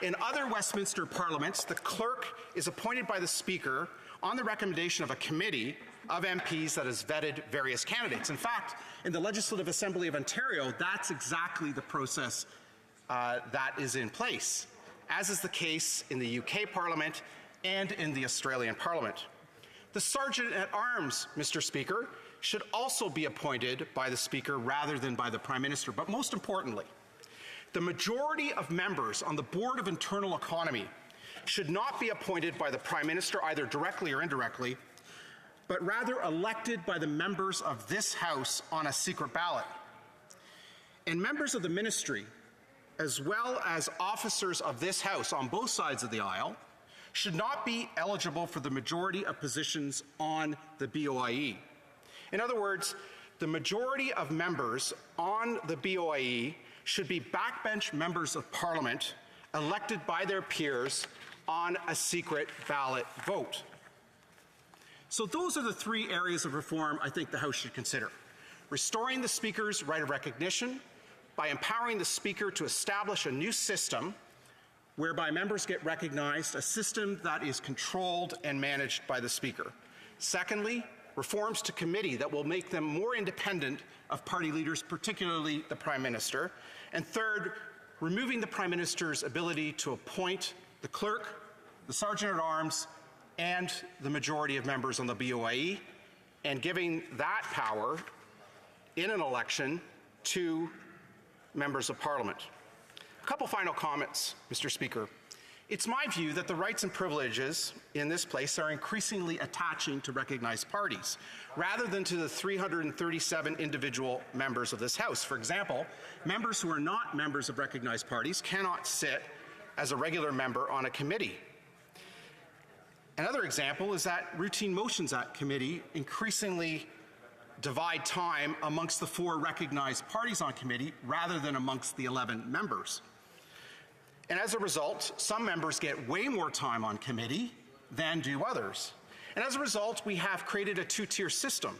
In other Westminster parliaments, the Clerk is appointed by the Speaker on the recommendation of a committee of MPs that has vetted various candidates. In fact, in the Legislative Assembly of Ontario, that's exactly the process that is in place, as is the case in the UK Parliament and in the Australian Parliament. The Sergeant-at-Arms, Mr. Speaker, should also be appointed by the Speaker rather than by the Prime Minister. But most importantly, the majority of members on the Board of Internal Economy should not be appointed by the Prime Minister either directly or indirectly, but rather elected by the members of this House on a secret ballot. And members of the Ministry, as well as officers of this House on both sides of the aisle, should not be eligible for the majority of positions on the BOIE. In other words, the majority of members on the BOIE should be backbench members of Parliament elected by their peers on a secret ballot vote. So those are the three areas of reform I think the House should consider. Restoring the Speaker's right of recognition by empowering the Speaker to establish a new system whereby members get recognized, a system that is controlled and managed by the Speaker. Secondly, reforms to committee that will make them more independent of party leaders, particularly the Prime Minister. And third, removing the Prime Minister's ability to appoint the Clerk, the Sergeant-at-Arms, and the majority of members on the BOIE, and giving that power in an election to members of Parliament. A couple final comments, Mr. Speaker. It's my view that the rights and privileges in this place are increasingly attaching to recognized parties, rather than to the 337 individual members of this House. For example, members who are not members of recognized parties cannot sit as a regular member on a committee. Another example is that routine motions at committee increasingly divide time amongst the 4 recognized parties on committee rather than amongst the 11 members. And as a result, some members get way more time on committee than do others. And as a result, we have created a 2-tier system.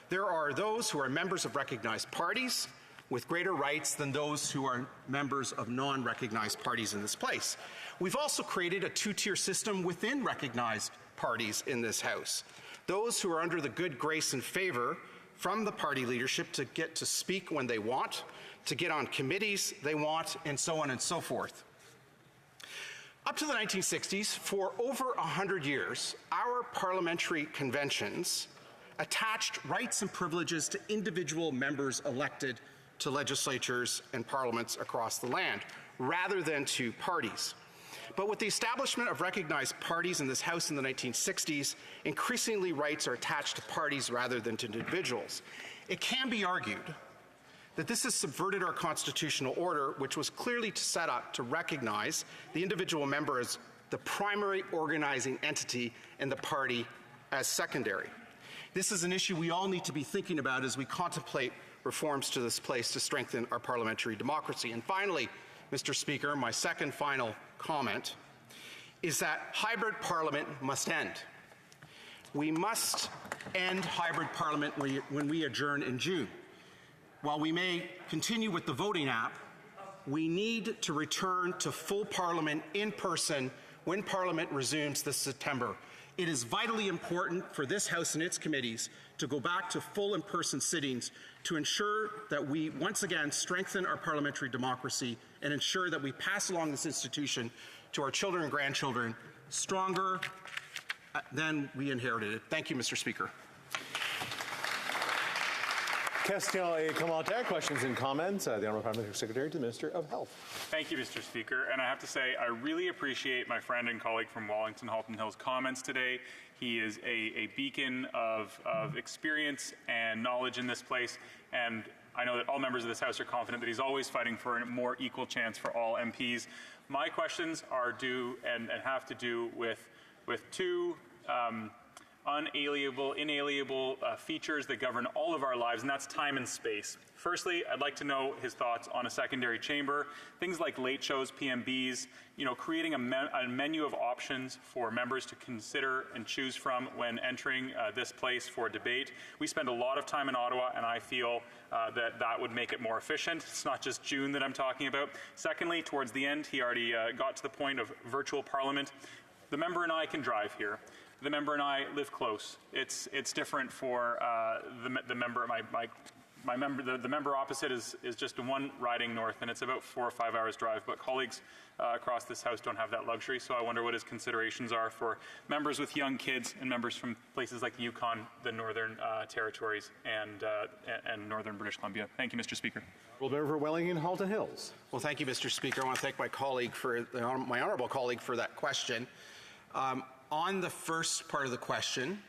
There are those who are members of recognized parties with greater rights than those who are members of non-recognized parties in this place. We've also created a 2-tier system within recognized parties in this House. Those who are under the good grace and favor from the party leadership to get to speak when they want, to get on committees they want, and so on and so forth. Up to the 1960s, for over 100 years, our parliamentary conventions attached rights and privileges to individual members elected to legislatures and parliaments across the land, rather than to parties. But with the establishment of recognized parties in this House in the 1960s, increasingly rights are attached to parties rather than to individuals. It can be argued that this has subverted our constitutional order, which was clearly set up to recognize the individual member as the primary organizing entity and the party as secondary. This is an issue we all need to be thinking about as we contemplate reforms to this place to strengthen our parliamentary democracy. And finally, Mr. Speaker, my second final comment is that hybrid parliament must end. We must end hybrid parliament when we adjourn in June. While we may continue with the voting app, we need to return to full parliament in person when parliament resumes this September. It is vitally important for this House and its committees to go back to full in-person sittings to ensure that we once again strengthen our parliamentary democracy and ensure that we pass along this institution to our children and grandchildren stronger than we inherited it. Thank you, Mr. Speaker. Question et commentaires, questions and comments. The Honourable Parliamentary Secretary to the Minister of Health. Thank you, Mr. Speaker. And I have to say, I really appreciate my friend and colleague from Wallington, Halton Hills' comments today. He is a beacon of experience and knowledge in this place. And I know that all members of this House are confident that he's always fighting for a more equal chance for all MPs. My questions are due and have to do with two inalienable features that govern all of our lives, and that's time and space. Firstly, I'd like to know his thoughts on a secondary chamber, things like late shows, PMBs, creating a menu of options for members to consider and choose from when entering this place for debate. We spend a lot of time in Ottawa, and I feel that would make it more efficient. It's not just June that I'm talking about. Secondly, towards the end, he already got to the point of virtual parliament. The member and I can drive here. The member and I live close. It's different for the member. My member, the member opposite is just one riding north, and it's about 4 or 5 hours drive. But colleagues across this House don't have that luxury. So I wonder what his considerations are for members with young kids and members from places like the Yukon, the Northern Territories, and Northern British Columbia. Thank you, Mr. Speaker. Well, member for Wellington, Halton Hills. Well, thank you, Mr. Speaker. I want to thank my colleague my honourable colleague for that question. On the first part of the question,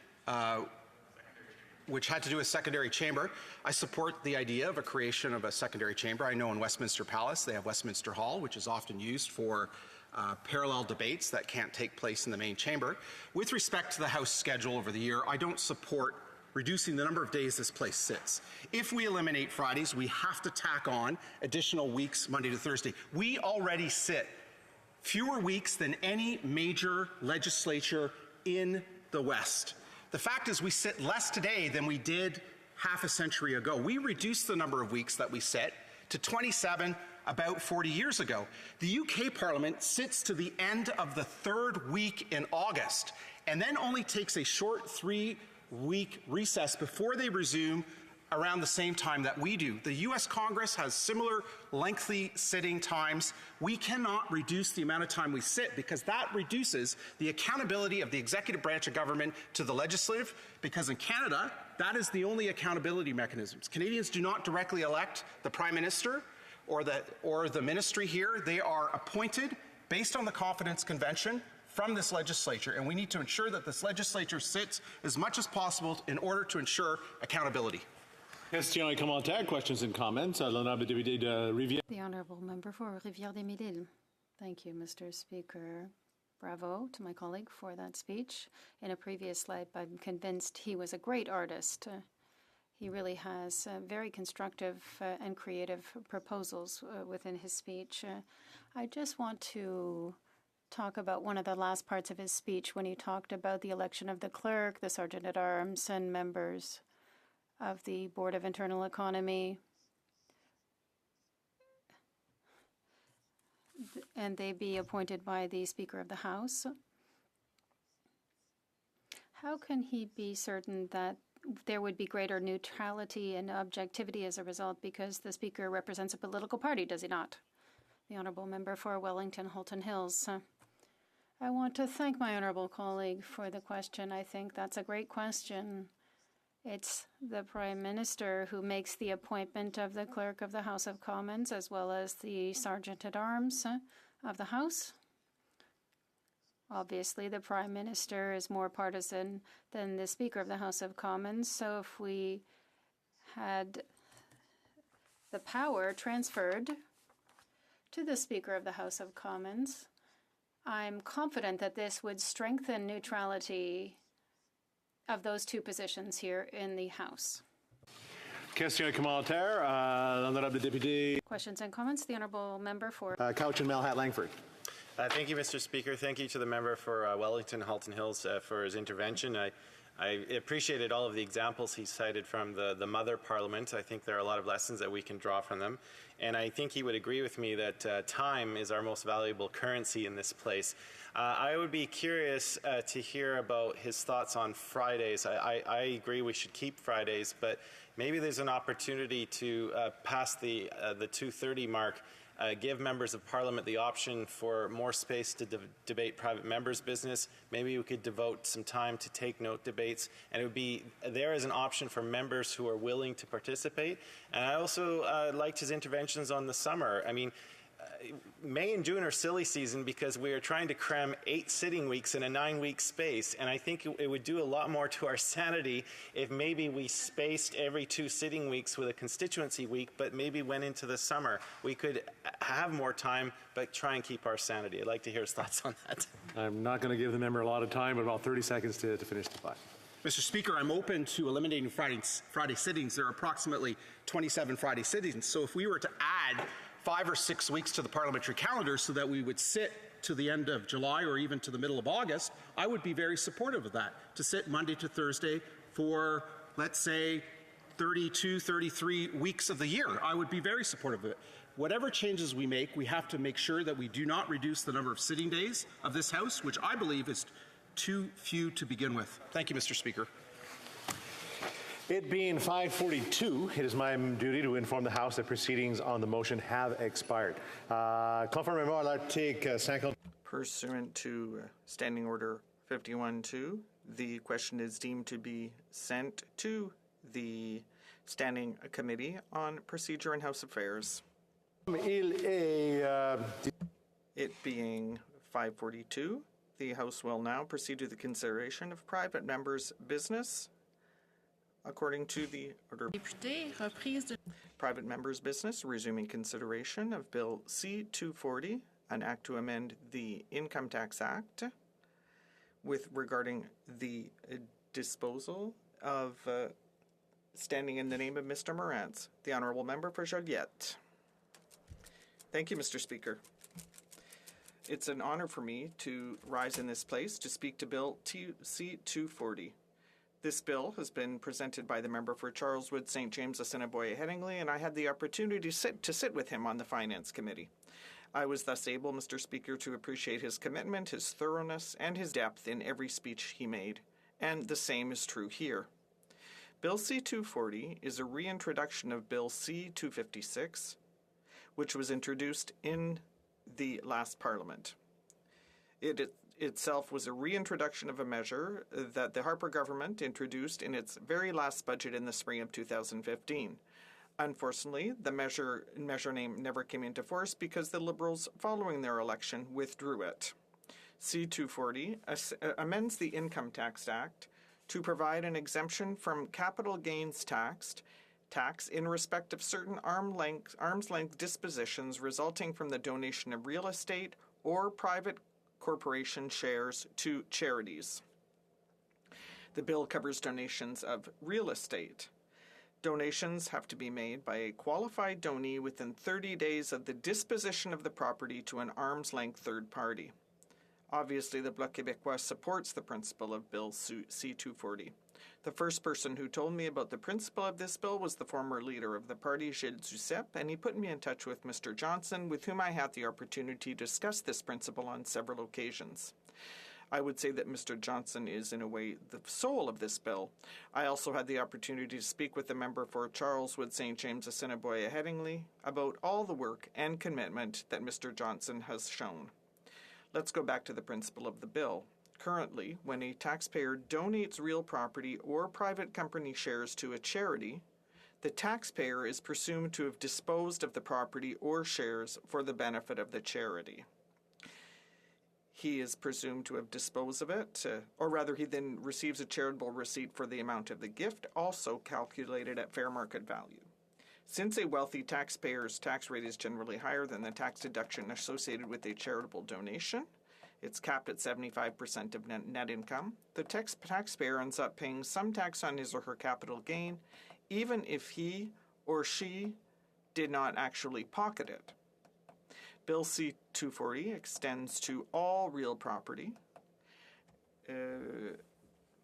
which had to do with secondary chamber, I support the idea of a creation of a secondary chamber. I know in Westminster Palace they have Westminster Hall, which is often used for parallel debates that can't take place in the main chamber. With respect to the House schedule over the year, I don't support reducing the number of days this place sits. If we eliminate Fridays, we have to tack on additional weeks, Monday to Thursday. We already sit fewer weeks than any major legislature in the West. The fact is we sit less today than we did half a century ago. We reduced the number of weeks that we sit to 27 about 40 years ago. The UK Parliament sits to the end of the third week in August and then only takes a short 3-week recess before they resume around the same time that we do. The U.S. Congress has similar lengthy sitting times. We cannot reduce the amount of time we sit because that reduces the accountability of the executive branch of government to the legislative, because in Canada, that is the only accountability mechanisms. Canadians do not directly elect the Prime Minister or the ministry here. They are appointed based on the Confidence Convention from this legislature, and we need to ensure that this legislature sits as much as possible in order to ensure accountability. Question et commentaires, questions and comments. L'honorable député de Rivière. The Honourable Member for Rivière-des-Mille-Îles. Thank you, Mr. Speaker. Bravo to my colleague for that speech. In a previous slide, I'm convinced he was a great artist. He really has very constructive and creative proposals within his speech. I just want to talk about one of the last parts of his speech when he talked about the election of the clerk, the sergeant-at-arms, and members of the Board of Internal Economy, and they be appointed by the Speaker of the House. How can he be certain that there would be greater neutrality and objectivity as a result because the Speaker represents a political party, does he not? The Honourable Member for Wellington Halton Hills. I want to thank my honourable colleague for the question. I think that's a great question. It's the Prime Minister who makes the appointment of the Clerk of the House of Commons as well as the Sergeant-at-Arms of the House. Obviously, the Prime Minister is more partisan than the Speaker of the House of Commons, so if we had the power transferred to the Speaker of the House of Commons, I'm confident that this would strengthen neutrality of those two positions here in the House. Question commentaire, l'honorable député. Questions and comments? The Honourable Member for Cowichan Malhat Langford. Thank you, Mr. Speaker. Thank you to the member for Wellington Halton Hills for his intervention. I appreciated all of the examples he cited from the Mother Parliament. I think there are a lot of lessons that we can draw from them. And I think he would agree with me that time is our most valuable currency in this place. I would be curious to hear about his thoughts on Fridays. I agree we should keep Fridays, but maybe there's an opportunity to pass the 2:30 mark. Give members of Parliament the option for more space to debate private members' business. Maybe we could devote some time to take note debates, and it would be there as an option for members who are willing to participate. And I also liked his interventions on the summer. I mean, May and June are silly season because we are trying to cram 8 sitting weeks in a 9-week space, and I think it would do a lot more to our sanity if maybe we spaced every 2 sitting weeks with a constituency week, but maybe went into the summer. We could have more time, but try and keep our sanity. I'd like to hear his thoughts on that. I'm not going to give the member a lot of time, but about 30 seconds to finish the thought. Mr. Speaker, I'm open to eliminating Friday sittings. There are approximately 27 Friday sittings. So if we were to add 5 or 6 weeks to the parliamentary calendar so that we would sit to the end of July or even to the middle of August, I would be very supportive of that, to sit Monday to Thursday for, let's say, 32, 33 weeks of the year. I would be very supportive of it. Whatever changes we make, we have to make sure that we do not reduce the number of sitting days of this House, which I believe is too few to begin with. Thank you, Mr. Speaker. It being 5:42, it is my duty to inform the House that proceedings on the motion have expired. Conformément à l'article 50. Pursuant to Standing Order 51-2, the question is deemed to be sent to the Standing Committee on Procedure and House Affairs. It being 5:42, the House will now proceed to the consideration of private members' business. According to the order, private members' business, resuming consideration of Bill C-240, an act to amend the Income Tax Act with regarding the disposal of standing in the name of Mr. Morantz. The Honourable Member for Joliette. Thank you, Mr. Speaker. It's an honour for me to rise in this place to speak to Bill C-240. This bill has been presented by the member for Charleswood, St. James, Assiniboia, Headingley, and I had the opportunity to sit with him on the Finance Committee. I was thus able, Mr. Speaker, to appreciate his commitment, his thoroughness, and his depth in every speech he made, and the same is true here. Bill C-240 is a reintroduction of Bill C-256, which was introduced in the last Parliament. It itself was a reintroduction of a measure that the Harper government introduced in its very last budget in the spring of 2015. Unfortunately, the measure name never came into force because the Liberals, following their election, withdrew it. C-240 amends the Income Tax Act to provide an exemption from capital gains tax in respect of certain arm's length dispositions resulting from the donation of real estate or private corporation shares to charities. The bill covers donations of real estate. Donations have to be made by a qualified donee within 30 days of the disposition of the property to an arm's length third party. Obviously, the Bloc Québécois supports the principle of Bill C-240. The first person who told me about the principle of this bill was the former leader of the party, Gilles Duceppe, and he put me in touch with Mr. Johnson, with whom I had the opportunity to discuss this principle on several occasions. I would say that Mr. Johnson is, in a way, the soul of this bill. I also had the opportunity to speak with the member for Charleswood St. James Assiniboia Headingley about all the work and commitment that Mr. Johnson has shown. Let's go back to the principle of the bill. Currently, when a taxpayer donates real property or private company shares to a charity, the taxpayer is presumed to have disposed of the property or shares for the benefit of the charity. He is presumed to have disposed of it, or rather he then receives a charitable receipt for the amount of the gift, also calculated at fair market value. Since a wealthy taxpayer's tax rate is generally higher than the tax deduction associated with a charitable donation, it's capped at 75% of net income, the taxpayer ends up paying some tax on his or her capital gain, even if he or she did not actually pocket it. Bill C-240 extends to all real property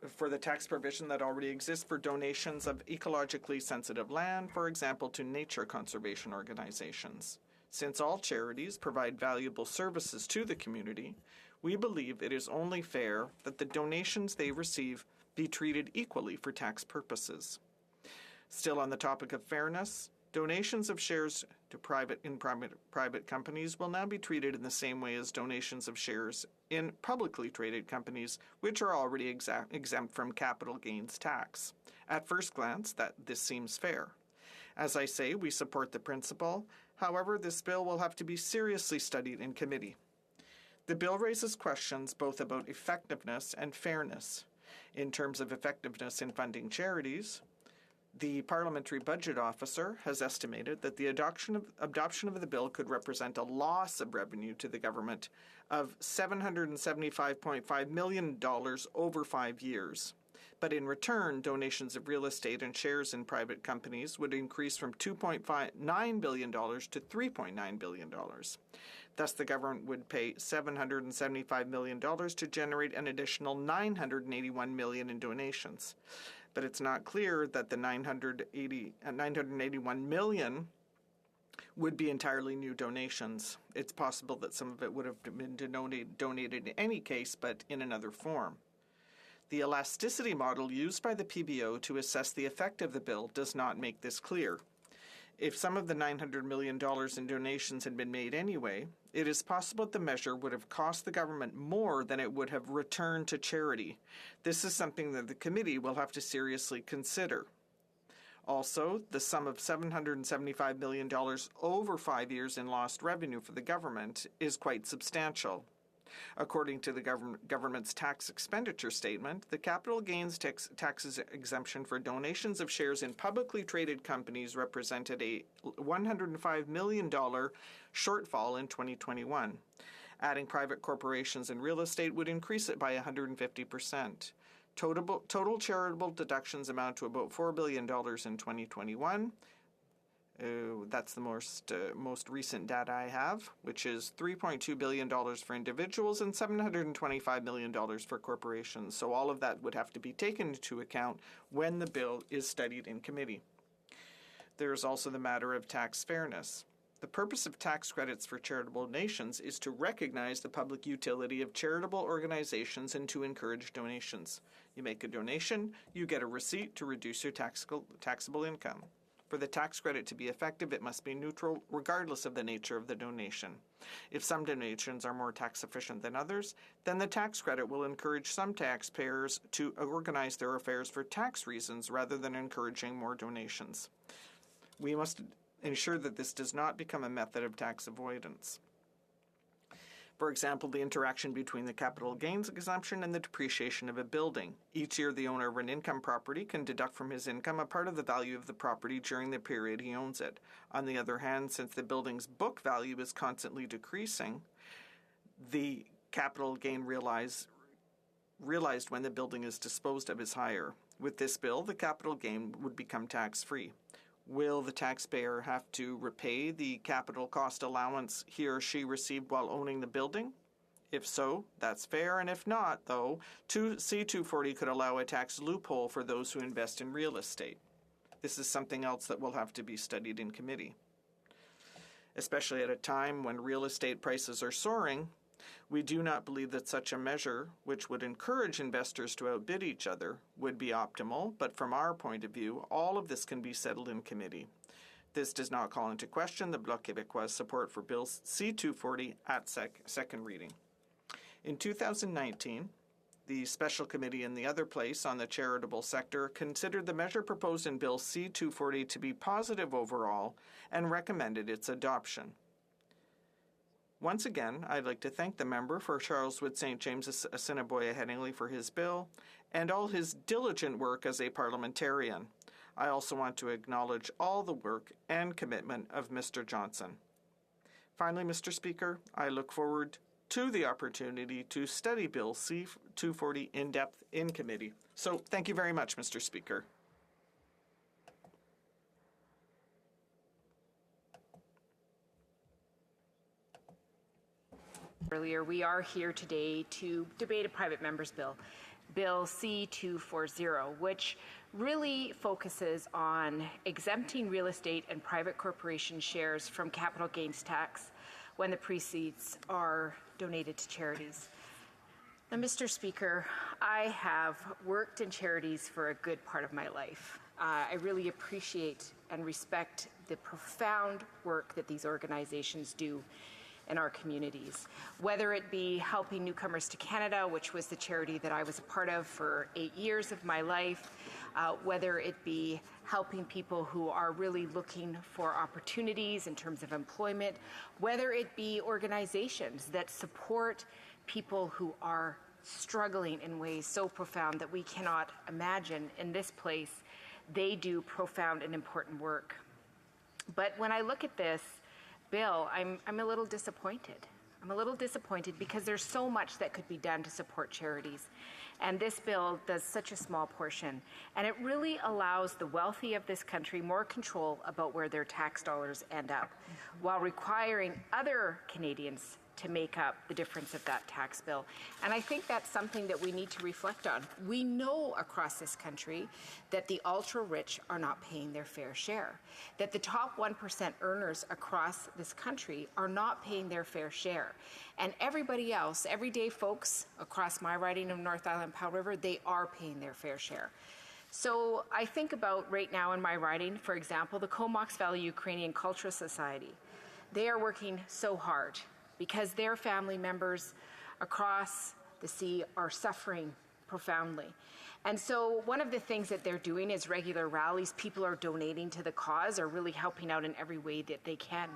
for the tax provision that already exists for donations of ecologically sensitive land, for example, to nature conservation organizations. Since all charities provide valuable services to the community, we believe it is only fair that the donations they receive be treated equally for tax purposes. Still on the topic of fairness, donations of shares to private companies will now be treated in the same way as donations of shares in publicly traded companies, which are already exempt from capital gains tax. At first glance, this seems fair. As I say, we support the principle. However, this bill will have to be seriously studied in committee. The bill raises questions both about effectiveness and fairness. In terms of effectiveness in funding charities, the Parliamentary Budget Officer has estimated that the adoption of the bill could represent a loss of revenue to the government of $775.5 million over 5 years. But in return, donations of real estate and shares in private companies would increase from $2.9 billion to $3.9 billion. Thus, the government would pay $775 million to generate an additional $981 million in donations. But it's not clear that the $981 million would be entirely new donations. It's possible that some of it would have been donated in any case, but in another form. The elasticity model used by the PBO to assess the effect of the bill does not make this clear. If some of the $900 million in donations had been made anyway, it is possible that the measure would have cost the government more than it would have returned to charity. This is something that the committee will have to seriously consider. Also, the sum of $775 million over 5 years in lost revenue for the government is quite substantial. According to the government's tax expenditure statement, the capital gains tax exemption for donations of shares in publicly traded companies represented a $105 million shortfall in 2021. Adding private corporations and real estate would increase it by 150%. Total charitable deductions amount to about $4 billion in 2021. That's the most recent data I have, which is $3.2 billion for individuals and $725 million for corporations. So all of that would have to be taken into account when the bill is studied in committee. There is also the matter of tax fairness. The purpose of tax credits for charitable donations is to recognize the public utility of charitable organizations and to encourage donations. You make a donation, you get a receipt to reduce your taxable income. For the tax credit to be effective, it must be neutral regardless of the nature of the donation. If some donations are more tax efficient than others, then the tax credit will encourage some taxpayers to organize their affairs for tax reasons rather than encouraging more donations. We must ensure that this does not become a method of tax avoidance. For example, the interaction between the capital gains exemption and the depreciation of a building. Each year, the owner of an income property can deduct from his income a part of the value of the property during the period he owns it. On the other hand, since the building's book value is constantly decreasing, the capital gain realized when the building is disposed of is higher. With this bill, the capital gain would become tax-free. Will the taxpayer have to repay the capital cost allowance he or she received while owning the building? If so, that's fair, and if not, though, C-240 could allow a tax loophole for those who invest in real estate. This is something else that will have to be studied in committee. Especially at a time when real estate prices are soaring, We do not believe that such a measure, which would encourage investors to outbid each other, would be optimal, but from our point of view, all of this can be settled in committee. This does not call into question the Bloc Québécois' support for Bill C-240 at second reading. In 2019, the special committee in the other place on the charitable sector considered the measure proposed in Bill C-240 to be positive overall and recommended its adoption. Once again, I'd like to thank the member for Charles Wood St. James Assiniboia Headingley for his bill and all his diligent work as a parliamentarian. I also want to acknowledge all the work and commitment of Mr. Johnson. Finally, Mr. Speaker, I look forward to the opportunity to study Bill C-240 in depth in committee. So thank you very much, Mr. Speaker. Earlier, we are here today to debate a private member's bill, Bill C-240, which really focuses on exempting real estate and private corporation shares from capital gains tax when the proceeds are donated to charities. Now, Mr. Speaker, I have worked in charities for a good part of my life. I really appreciate and respect the profound work that these organizations do in our communities, whether it be helping newcomers to Canada, which was the charity that I was a part of for 8 years of my life, whether it be helping people who are really looking for opportunities in terms of employment, whether it be organizations that support people who are struggling in ways so profound that we cannot imagine in this place. They do profound and important work. But when I look at this bill, I'm a little disappointed. I'm a little disappointed because there's so much that could be done to support charities. And this bill does such a small portion. And it really allows the wealthy of this country more control about where their tax dollars end up, while requiring other Canadians to make up the difference of that tax bill. And I think that's something that we need to reflect on. We know across this country that the ultra-rich are not paying their fair share, that the top 1% earners across this country are not paying their fair share. And everybody else, everyday folks across my riding of North Island Powell River, they are paying their fair share. So I think about right now in my riding, for example, the Comox Valley Ukrainian Cultural Society. They are working so hard because their family members across the sea are suffering profoundly. And so one of the things that they're doing is regular rallies. People are donating to the cause, are really helping out in every way that they can.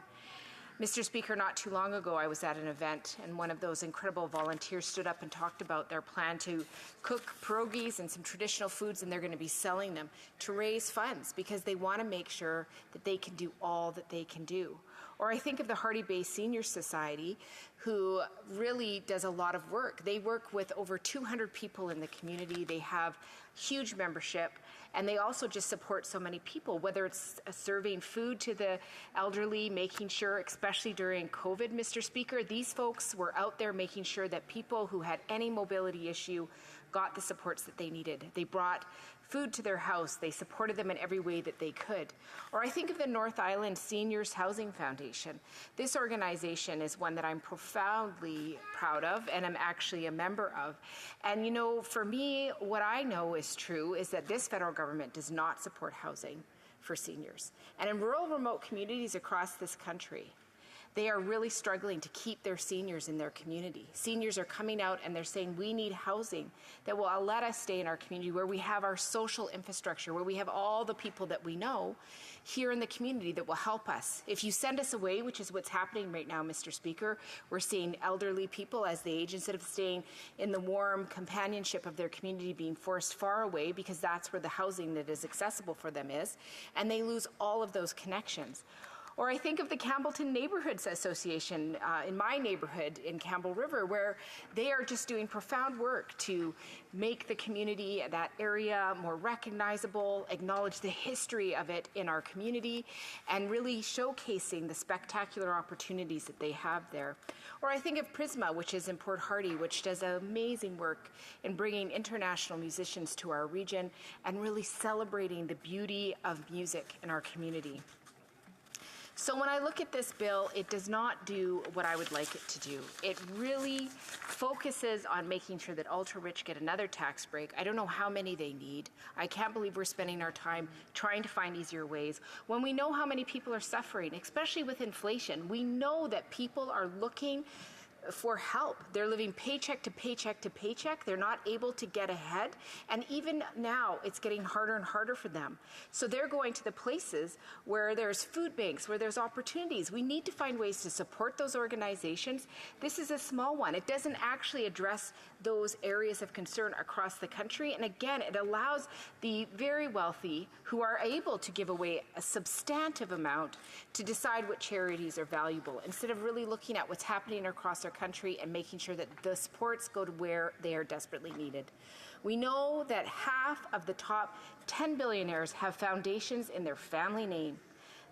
Mr. Speaker, not too long ago, I was at an event, and one of those incredible volunteers stood up and talked about their plan to cook pierogies and some traditional foods, and they're going to be selling them to raise funds because they want to make sure that they can do all that they can do. Or I think of the Hardy Bay Senior Society, who really does a lot of work. They work with over 200 people in the community. They have huge membership, and they also just support so many people, whether it's serving food to the elderly, making sure, especially during COVID, Mr. Speaker, these folks were out there making sure that people who had any mobility issue got the supports that they needed. They brought food to their house. They supported them in every way that they could. Or I think of the North Island Seniors Housing Foundation. This organization is one that I'm profoundly proud of and I'm actually a member of. And you know, for me, what I know is true is that this federal government does not support housing for seniors. And in rural, remote communities across this country, they are really struggling to keep their seniors in their community. Seniors are coming out and they're saying, we need housing that will let us stay in our community, where we have our social infrastructure, where we have all the people that we know here in the community that will help us. If you send us away, which is what's happening right now, Mr. Speaker, we're seeing elderly people as they age, instead of staying in the warm companionship of their community, being forced far away because that's where the housing that is accessible for them is, and they lose all of those connections. Or I think of the Campbellton Neighborhoods Association in my neighborhood in Campbell River, where they are just doing profound work to make the community, that area, more recognizable, acknowledge the history of it in our community, and really showcasing the spectacular opportunities that they have there. Or I think of Prisma, which is in Port Hardy, which does amazing work in bringing international musicians to our region and really celebrating the beauty of music in our community. So when I look at this bill, it does not do what I would like it to do. It really focuses on making sure that ultra-rich get another tax break. I don't know how many they need. I can't believe we're spending our time trying to find easier ways when we know how many people are suffering, especially with inflation. We know that people are looking for help. They're living paycheck to paycheck to paycheck. They're not able to get ahead. And even now, it's getting harder and harder for them. So they're going to the places where there's food banks, where there's opportunities. We need to find ways to support those organizations. This is a small one. It doesn't actually address those areas of concern across the country. And again, it allows the very wealthy who are able to give away a substantive amount to decide what charities are valuable, instead of really looking at what's happening across our country and making sure that the supports go to where they are desperately needed. We know that half of the top 10 billionaires have foundations in their family name.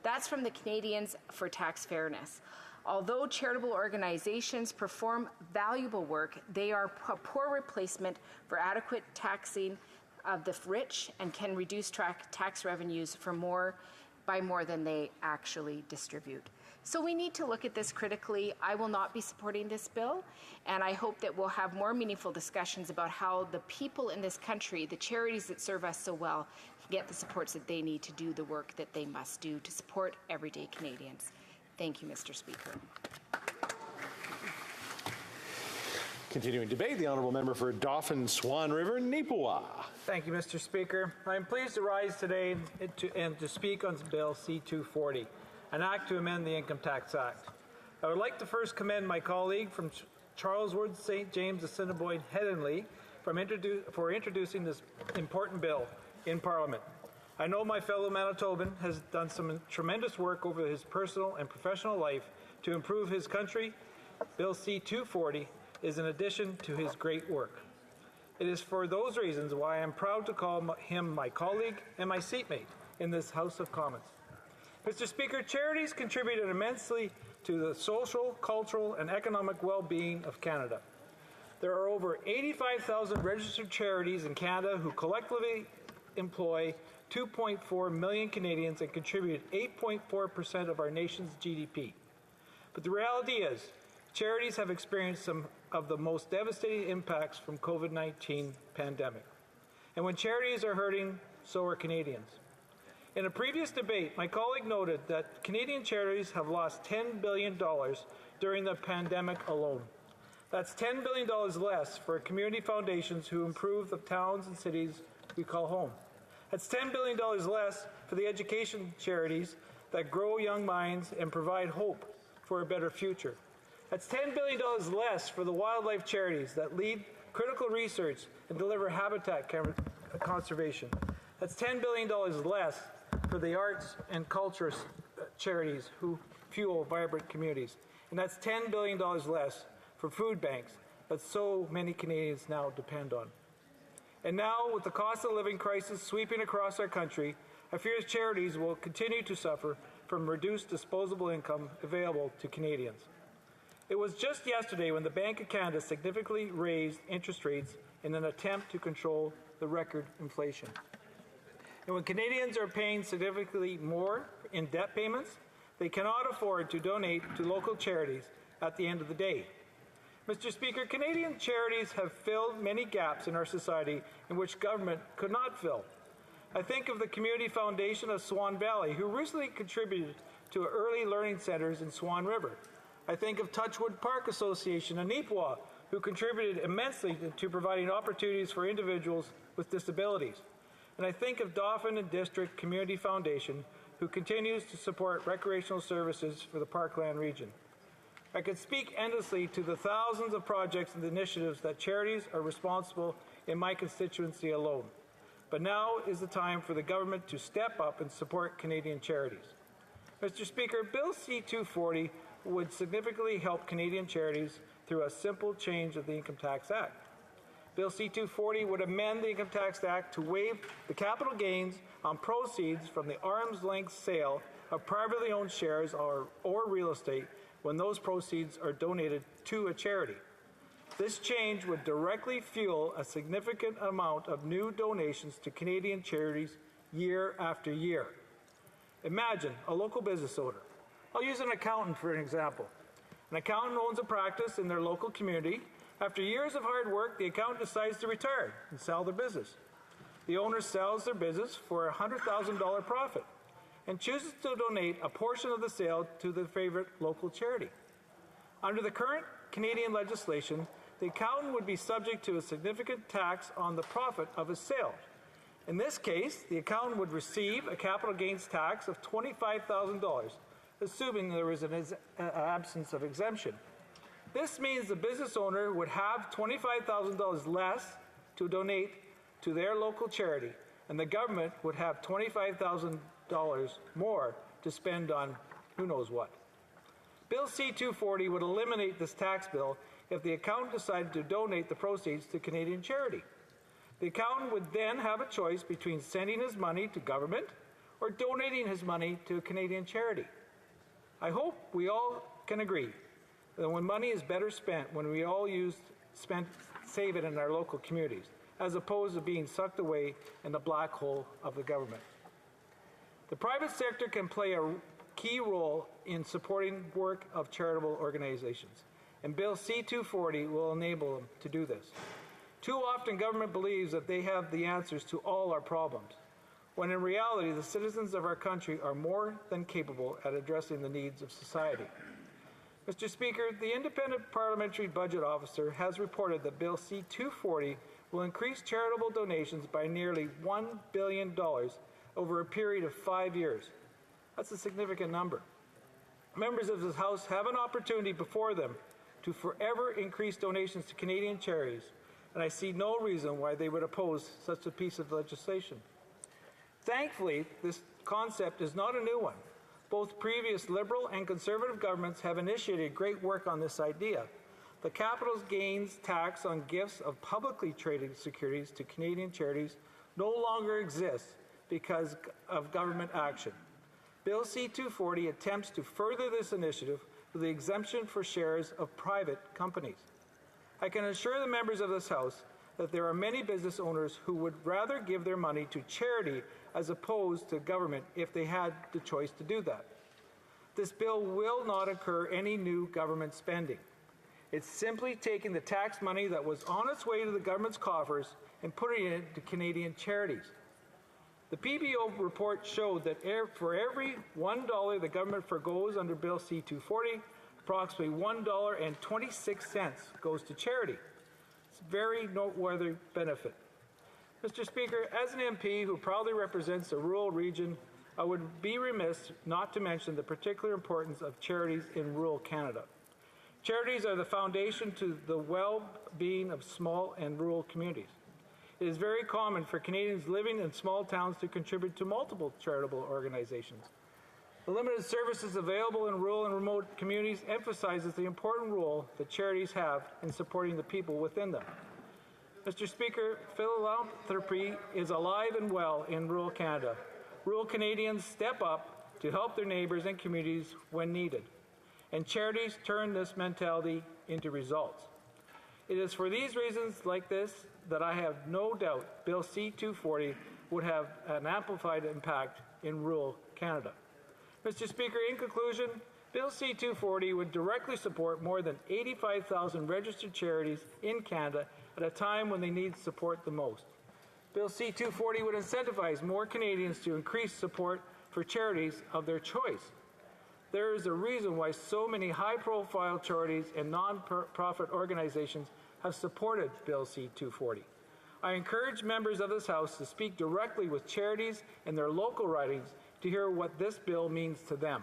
That's from the Canadians for Tax Fairness. Although charitable organizations perform valuable work, they are a poor replacement for adequate taxing of the rich and can reduce tax revenues by more than they actually distribute. So we need to look at this critically. I will not be supporting this bill, and I hope that we'll have more meaningful discussions about how the people in this country, the charities that serve us so well, can get the supports that they need to do the work that they must do to support everyday Canadians. Thank you, Mr. Speaker. Continuing debate, the honourable member for Dauphin Swan River, Neepawa. Thank you, Mr. Speaker. I am pleased to rise today to speak on Bill C-240, an act to amend the Income Tax Act. I would like to first commend my colleague from Charleswood, St. James, Assiniboine, Headingley for introducing this important bill in Parliament. I know my fellow Manitoban has done some tremendous work over his personal and professional life to improve his country. Bill C-240 is an addition to his great work. It is for those reasons why I am proud to call him my colleague and my seatmate in this House of Commons. Mr. Speaker, charities contributed immensely to the social, cultural, and economic well-being of Canada. There are over 85,000 registered charities in Canada who collectively employ 2.4 million Canadians and contribute 8.4% of our nation's GDP. But the reality is, charities have experienced some of the most devastating impacts from COVID-19 pandemic. And when charities are hurting, so are Canadians. In a previous debate, my colleague noted that Canadian charities have lost $10 billion during the pandemic alone. That's $10 billion less for community foundations who improve the towns and cities we call home. That's $10 billion less for the education charities that grow young minds and provide hope for a better future. That's $10 billion less for the wildlife charities that lead critical research and deliver habitat conservation. That's $10 billion less for the arts and culture charities who fuel vibrant communities. And that's $10 billion less for food banks that so many Canadians now depend on. And now, with the cost of living crisis sweeping across our country, I fear charities will continue to suffer from reduced disposable income available to Canadians. It was just yesterday when the Bank of Canada significantly raised interest rates in an attempt to control the record inflation. And when Canadians are paying significantly more in debt payments, they cannot afford to donate to local charities at the end of the day. Mr. Speaker, Canadian charities have filled many gaps in our society in which government could not fill. I think of the Community Foundation of Swan Valley, who recently contributed to early learning centers in Swan River. I think of Touchwood Park Association in Neepawa, who contributed immensely to providing opportunities for individuals with disabilities. And I think of Dauphin and District Community Foundation, who continues to support recreational services for the Parkland region. I could speak endlessly to the thousands of projects and initiatives that charities are responsible in my constituency alone. But now is the time for the government to step up and support Canadian charities. Mr. Speaker, Bill C-240 would significantly help Canadian charities through a simple change of the Income Tax Act. Bill C-240 would amend the Income Tax Act to waive the capital gains on proceeds from the arm's-length sale of privately owned shares or real estate when those proceeds are donated to a charity. This change would directly fuel a significant amount of new donations to Canadian charities year after year. Imagine a local business owner I'll use an accountant for an example. An accountant owns a practice in their local community. After years of hard work, the accountant decides to retire and sell their business. The owner sells their business for a $100,000 profit and chooses to donate a portion of the sale to their favorite local charity. Under the current Canadian legislation, the accountant would be subject to a significant tax on the profit of his sale. In this case, the accountant would receive a capital gains tax of $25,000, assuming there was an absence of exemption. This means the business owner would have $25,000 less to donate to their local charity, and the government would have $25,000 more to spend on who knows what. Bill C-240 would eliminate this tax bill if the accountant decided to donate the proceeds to Canadian charity. The accountant would then have a choice between sending his money to government or donating his money to a Canadian charity. I hope we all can agree that when money is better spent, when we all save it in our local communities, as opposed to being sucked away in the black hole of the government. The private sector can play a key role in supporting work of charitable organizations, and Bill C-240 will enable them to do this. Too often, government believes that they have the answers to all our problems, when in reality, the citizens of our country are more than capable at addressing the needs of society. Mr. Speaker, the Independent Parliamentary Budget Officer has reported that Bill C-240 will increase charitable donations by nearly $1 billion over a period of 5 years. That's a significant number. Members of this House have an opportunity before them to forever increase donations to Canadian charities, and I see no reason why they would oppose such a piece of legislation. Thankfully, this concept is not a new one. Both previous Liberal and Conservative governments have initiated great work on this idea. The capital gains tax on gifts of publicly traded securities to Canadian charities no longer exists because of government action. Bill C-240 attempts to further this initiative with the exemption for shares of private companies. I can assure the members of this House that there are many business owners who would rather give their money to charity as opposed to government if they had the choice to do that. This bill will not incur any new government spending. It's simply taking the tax money that was on its way to the government's coffers and putting it into Canadian charities. The PBO report showed that for every $1 the government forgoes under Bill C-240, approximately $1.26 goes to charity. It's a very noteworthy benefit. Mr. Speaker, as an MP who proudly represents a rural region, I would be remiss not to mention the particular importance of charities in rural Canada. Charities are the foundation to the well-being of small and rural communities. It is very common for Canadians living in small towns to contribute to multiple charitable organizations. The limited services available in rural and remote communities emphasizes the important role that charities have in supporting the people within them. Mr. Speaker, philanthropy is alive and well in rural Canada. Rural Canadians step up to help their neighbours and communities when needed, and charities turn this mentality into results. It is for these reasons like this that I have no doubt Bill C-240 would have an amplified impact in rural Canada. Mr. Speaker, in conclusion, Bill C-240 would directly support more than 85,000 registered charities in Canada at a time when they need support the most. Bill C-240 would incentivize more Canadians to increase support for charities of their choice. There is a reason why so many high-profile charities and non-profit organizations have supported Bill C-240. I encourage members of this House to speak directly with charities in their local ridings to hear what this bill means to them.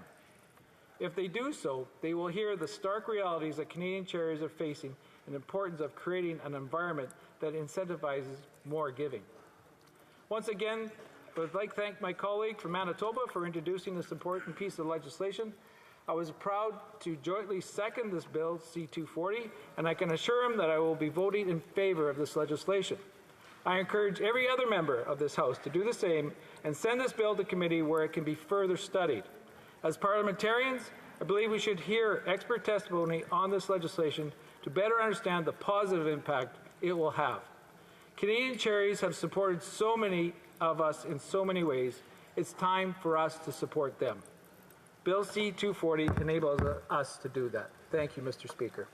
If they do so, they will hear the stark realities that Canadian charities are facing and the importance of creating an environment that incentivizes more giving. Once again, I would like to thank my colleague from Manitoba for introducing this important piece of legislation. I was proud to jointly second this Bill C-240, and I can assure him that I will be voting in favor of this legislation. I encourage every other member of this House to do the same and send this bill to committee where it can be further studied. As parliamentarians, I believe we should hear expert testimony on this legislation to better understand the positive impact it will have. Canadian charities have supported so many of us in so many ways. It's time for us to support them. Bill C-240 enables us to do that. Thank you, Mr. Speaker.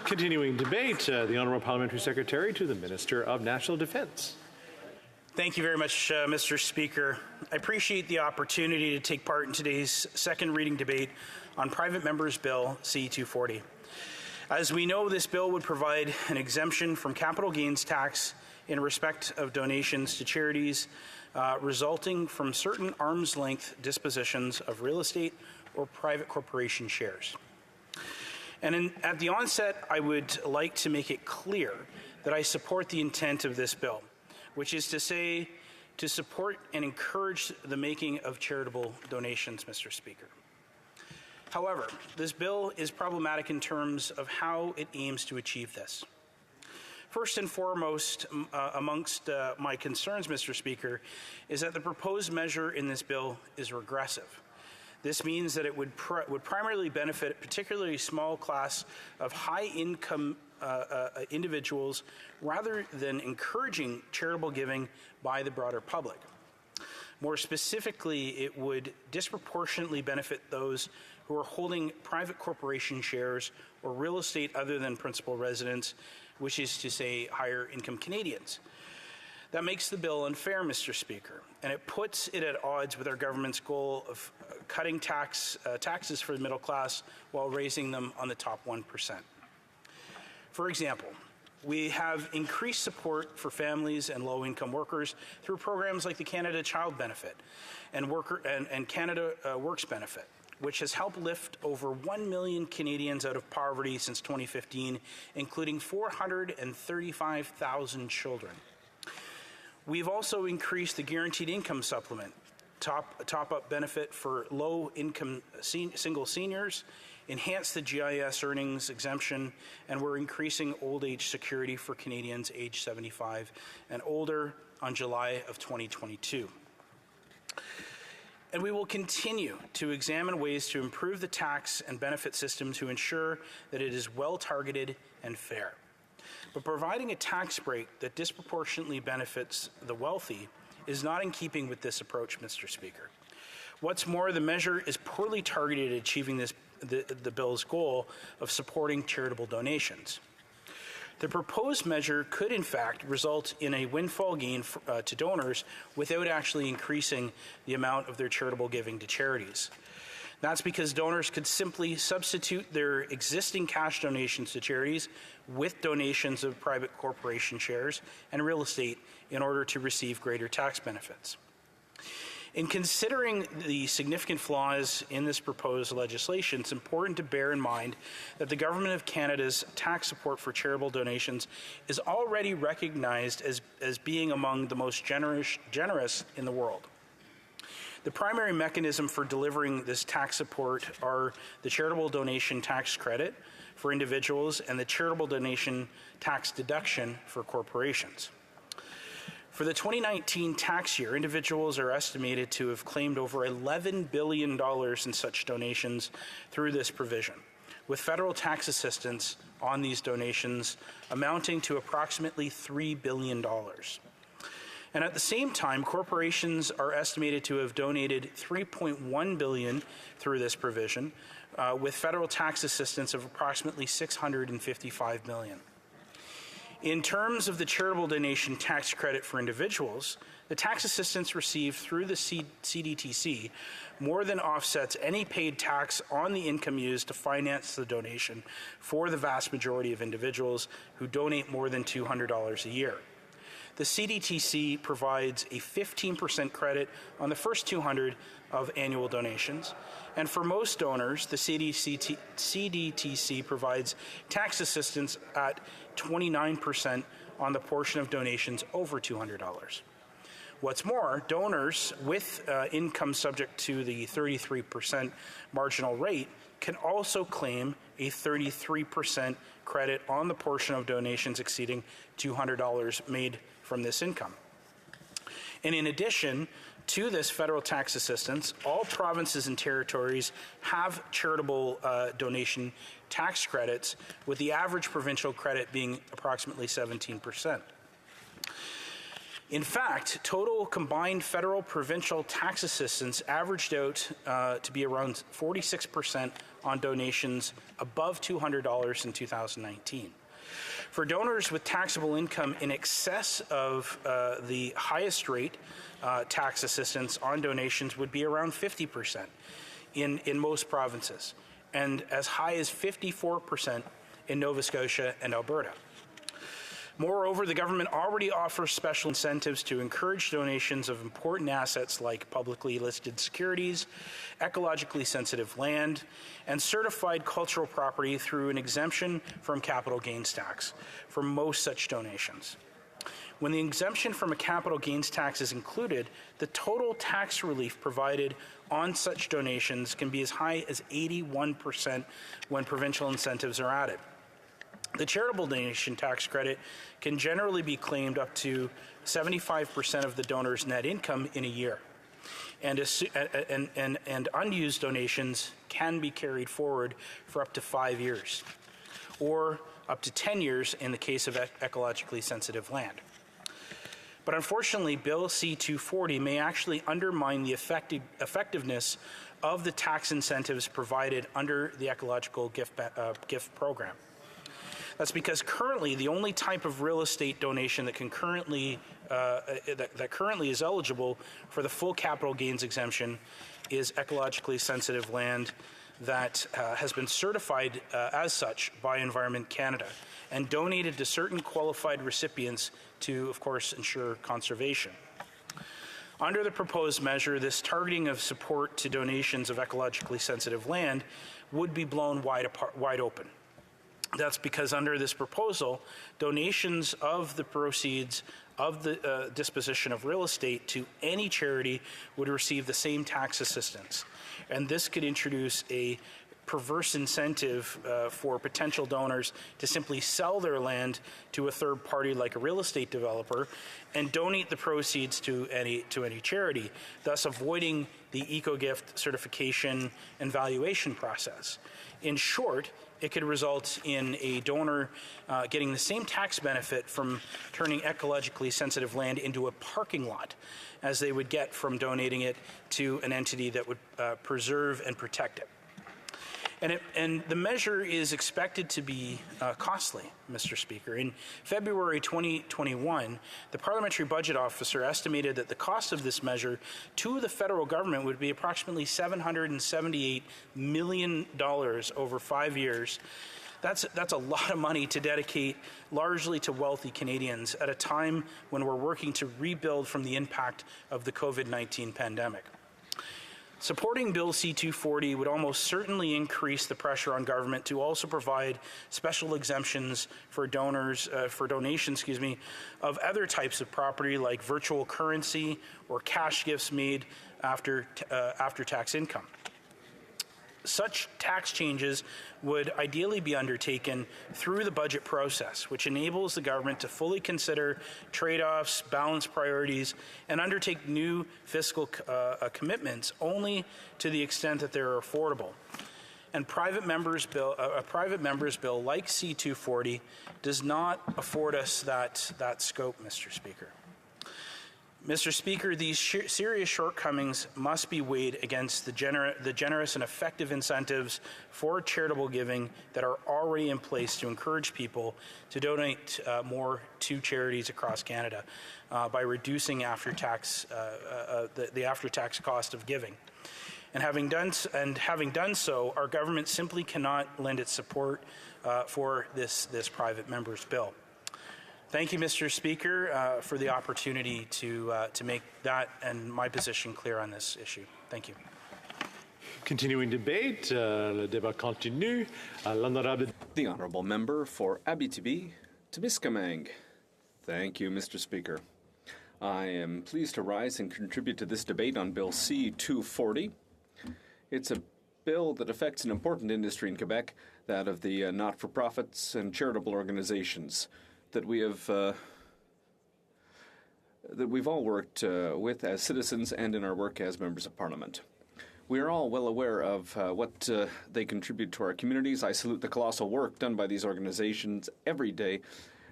Continuing debate, the Honourable Parliamentary Secretary to the Minister of National Defence. Thank you very much, Mr. Speaker. I appreciate the opportunity to take part in today's second reading debate on Private Member's Bill C-240. As we know, this bill would provide an exemption from capital gains tax in respect of donations to charities resulting from certain arm's length dispositions of real estate or private corporation shares. And at the onset, I would like to make it clear that I support the intent of this bill, which is to say, to support and encourage the making of charitable donations, Mr. Speaker. However, this bill is problematic in terms of how it aims to achieve this. First and foremost, amongst my concerns, Mr. Speaker, is that the proposed measure in this bill is regressive. This means that it would primarily benefit a particularly small class of high-income individuals rather than encouraging charitable giving by the broader public. More specifically, it would disproportionately benefit those who are holding private corporation shares or real estate other than principal residence, which is to say higher income Canadians. That makes the bill unfair, Mr. Speaker, and it puts it at odds with our government's goal of cutting taxes for the middle class while raising them on the top 1%. For example, we have increased support for families and low-income workers through programs like the Canada Child Benefit and Canada Works Benefit, which has helped lift over 1 million Canadians out of poverty since 2015, including 435,000 children. We've also increased the Guaranteed Income Supplement, top-up benefit for low-income single seniors, enhanced the GIS earnings exemption, and we're increasing old age security for Canadians aged 75 and older on July of 2022. And we will continue to examine ways to improve the tax and benefit system to ensure that it is well-targeted and fair. But providing a tax break that disproportionately benefits the wealthy is not in keeping with this approach, Mr. Speaker. What's more, the measure is poorly targeted at achieving the bill's goal of supporting charitable donations. The proposed measure could, in fact, result in a windfall gain to donors without actually increasing the amount of their charitable giving to charities. That's because donors could simply substitute their existing cash donations to charities with donations of private corporation shares and real estate in order to receive greater tax benefits. In considering the significant flaws in this proposed legislation, it's important to bear in mind that the Government of Canada's tax support for charitable donations is already recognized as being among the most generous in the world. The primary mechanism for delivering this tax support are the charitable donation tax credit for individuals and the charitable donation tax deduction for corporations. For the 2019 tax year, individuals are estimated to have claimed over $11 billion in such donations through this provision, with federal tax assistance on these donations amounting to approximately $3 billion. And at the same time, corporations are estimated to have donated $3.1 billion through this provision, with federal tax assistance of approximately $655 million. In terms of the charitable donation tax credit for individuals, the tax assistance received through the CDTC more than offsets any paid tax on the income used to finance the donation for the vast majority of individuals who donate more than $200 a year. The CDTC provides a 15% credit on the first 200 of annual donations, and for most donors, the CDTC provides tax assistance at 29% on the portion of donations over $200. What's more, donors with income subject to the 33% marginal rate can also claim a 33% credit on the portion of donations exceeding $200 made from this income. And in addition to this federal tax assistance, all provinces and territories have charitable donation tax credits, with the average provincial credit being approximately 17%. In fact, total combined federal provincial tax assistance averaged out to be around 46% on donations above $200 in 2019. For donors with taxable income in excess of the highest rate, tax assistance on donations would be around 50% in most provinces, and as high as 54% in Nova Scotia and Alberta. Moreover, the government already offers special incentives to encourage donations of important assets like publicly listed securities, ecologically sensitive land, and certified cultural property through an exemption from capital gains tax for most such donations. When the exemption from a capital gains tax is included, the total tax relief provided on such donations can be as high as 81% when provincial incentives are added. The charitable donation tax credit can generally be claimed up to 75% of the donor's net income in a year, and unused donations can be carried forward for up to 5 years, or up to 10 years in the case of ecologically sensitive land. But unfortunately, Bill C-240 may actually undermine the effectiveness of the tax incentives provided under the ecological gift program. That's because currently the only type of real estate donation that can currently is eligible for the full capital gains exemption is ecologically sensitive land that has been certified as such by Environment Canada and donated to certain qualified recipients to, of course, ensure conservation. Under the proposed measure, this targeting of support to donations of ecologically sensitive land would be blown wide open. That's because under this proposal, donations of the proceeds of the disposition of real estate to any charity would receive the same tax assistance. And this could introduce a perverse incentive for potential donors to simply sell their land to a third party like a real estate developer and donate the proceeds to any charity, thus avoiding the eco-gift certification and valuation process. In short, it could result in a donor getting the same tax benefit from turning ecologically sensitive land into a parking lot as they would get from donating it to an entity that would preserve and protect it. And the measure is expected to be costly, Mr. Speaker. In February 2021, the Parliamentary Budget Officer estimated that the cost of this measure to the federal government would be approximately $778 million over 5 years. That's a lot of money to dedicate largely to wealthy Canadians at a time when we're working to rebuild from the impact of the COVID-19 pandemic. Supporting Bill C-240 would almost certainly increase the pressure on government to also provide special exemptions for donations of other types of property like virtual currency or cash gifts made after tax income. Such tax changes would ideally be undertaken through the budget process, which enables the government to fully consider trade-offs, balance priorities, and undertake new fiscal commitments only to the extent that they're affordable. And a private member's bill like C-240 does not afford us that scope, Mr. Speaker. Mr. Speaker, these serious shortcomings must be weighed against the generous and effective incentives for charitable giving that are already in place to encourage people to donate more to charities across Canada by reducing the after-tax cost of giving. And having done so, our government simply cannot lend its support for this private member's bill. Thank you, Mr. Speaker, for the opportunity to make that and my position clear on this issue. Thank you. Continuing debate, le débat continue. The Honourable Member for Abitibi-Témiscamingue. Thank you, Mr. Speaker. I am pleased to rise and contribute to this debate on Bill C-240. It's a bill that affects an important industry in Quebec, that of the not-for-profits and charitable organizations that we've all worked with as citizens and in our work as members of Parliament. We are all well aware of what they contribute to our communities. I salute the colossal work done by these organizations every day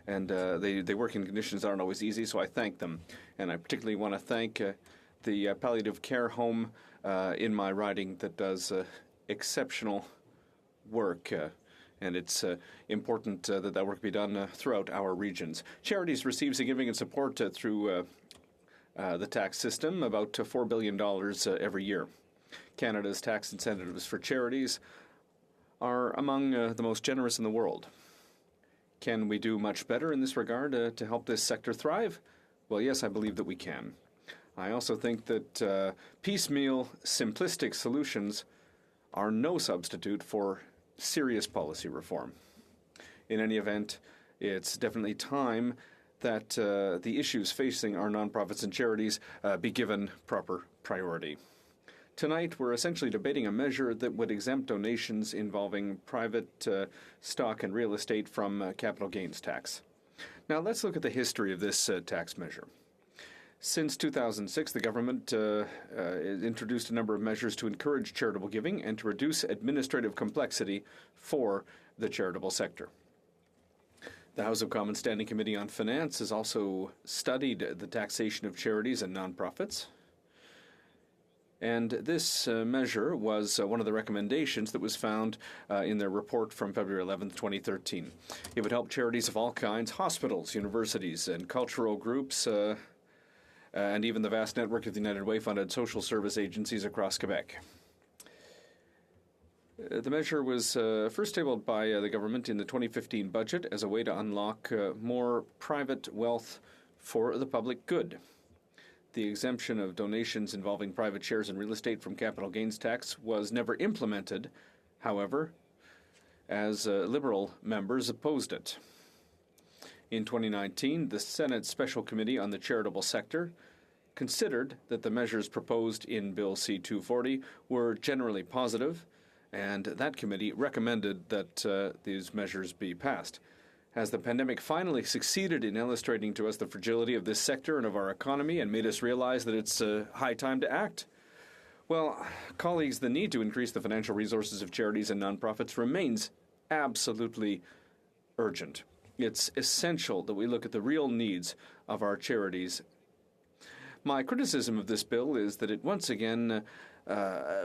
and they work in conditions that aren't always easy, so I thank them. And I particularly want to thank the palliative care home in my riding that does exceptional work. And it's important that work be done throughout our regions. Charities receive significant support through the tax system, about $4 billion every year. Canada's tax incentives for charities are among the most generous in the world. Can we do much better in this regard to help this sector thrive? Well, yes, I believe that we can. I also think that piecemeal, simplistic solutions are no substitute for serious policy reform. In any event, it's definitely time that the issues facing our nonprofits and charities be given proper priority. Tonight, we're essentially debating a measure that would exempt donations involving private stock and real estate from capital gains tax. Now, let's look at the history of this tax measure. Since 2006, the government introduced a number of measures to encourage charitable giving and to reduce administrative complexity for the charitable sector. The House of Commons Standing Committee on Finance has also studied the taxation of charities and nonprofits. And this measure was one of the recommendations that was found in their report from February 11, 2013. It would help charities of all kinds, hospitals, universities, and cultural groups, and even the vast network of the United Way-funded social service agencies across Quebec. The measure was first tabled by the government in the 2015 budget as a way to unlock more private wealth for the public good. The exemption of donations involving private shares in real estate from capital gains tax was never implemented, however, as Liberal members opposed it. In 2019, the Senate Special Committee on the Charitable Sector considered that the measures proposed in Bill C-240 were generally positive, and that committee recommended that these measures be passed. Has the pandemic finally succeeded in illustrating to us the fragility of this sector and of our economy and made us realize that it's high time to act? Well, colleagues, the need to increase the financial resources of charities and nonprofits remains absolutely urgent. It's essential that we look at the real needs of our charities. My criticism of this bill is that it once again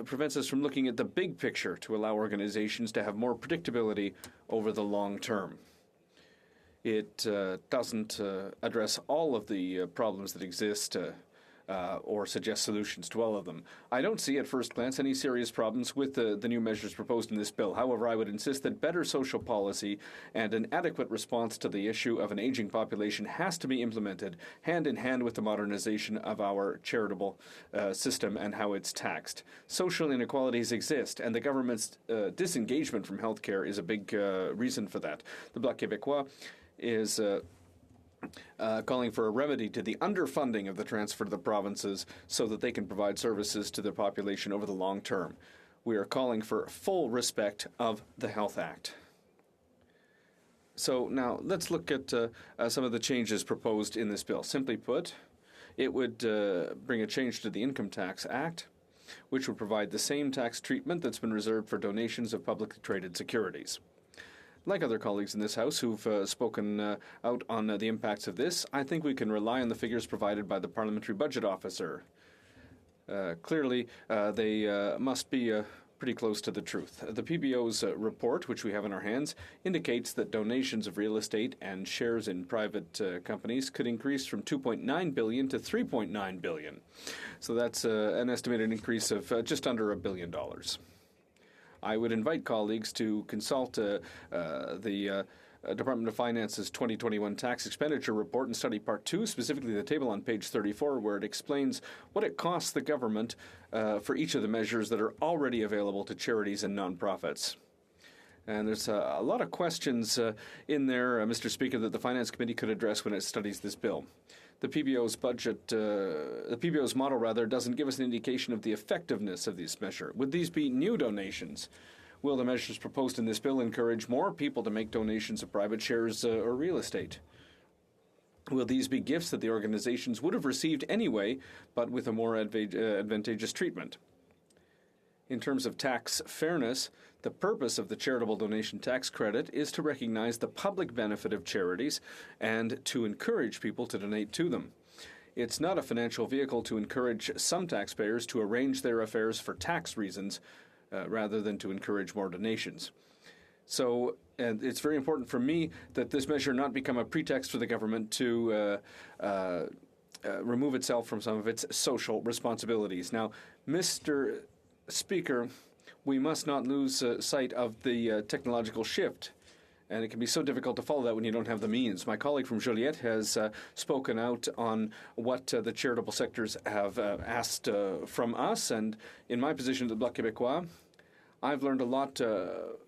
prevents us from looking at the big picture to allow organizations to have more predictability over the long term. It doesn't address all of the problems that exist or suggest solutions to all of them. I don't see at first glance any serious problems with the new measures proposed in this bill. However, I would insist that better social policy and an adequate response to the issue of an aging population has to be implemented hand in hand with the modernization of our charitable system and how it's taxed. Social inequalities exist, and the government's disengagement from healthcare is a big reason for that. The Bloc Québécois is calling for a remedy to the underfunding of the transfer to the provinces so that they can provide services to their population over the long term. We are calling for full respect of the Health Act. So now let's look at some of the changes proposed in this bill. Simply put, it would bring a change to the Income Tax Act, which would provide the same tax treatment that's been reserved for donations of publicly traded securities. Like other colleagues in this House who've spoken out on the impacts of this, I think we can rely on the figures provided by the Parliamentary Budget Officer. Clearly, they must be pretty close to the truth. The PBO's report, which we have in our hands, indicates that donations of real estate and shares in private companies could increase from $2.9 billion to $3.9 billion. So that's an estimated increase of just under $1 billion. I would invite colleagues to consult the Department of Finance's 2021 tax expenditure report and study Part 2, specifically the table on page 34, where it explains what it costs the government for each of the measures that are already available to charities and nonprofits. And there's a lot of questions in there, Mr. Speaker, that the Finance Committee could address when it studies this bill. The PBO's model, doesn't give us an indication of the effectiveness of this measure. Would these be new donations? Will the measures proposed in this bill encourage more people to make donations of private shares or real estate? Will these be gifts that the organizations would have received anyway, but with a more advantageous treatment? In terms of tax fairness, The purpose of the charitable donation tax credit is to recognize the public benefit of charities and to encourage people to donate to them. It's not a financial vehicle to encourage some taxpayers to arrange their affairs for tax reasons rather than to encourage more donations. So, and it's very important for me that this measure not become a pretext for the government to remove itself from some of its social responsibilities. Now, Mr. Speaker, we must not lose sight of the technological shift. And it can be so difficult to follow that when you don't have the means. My colleague from Joliette has spoken out on what the charitable sectors have asked from us. And in my position at the Bloc Québécois, I've learned a lot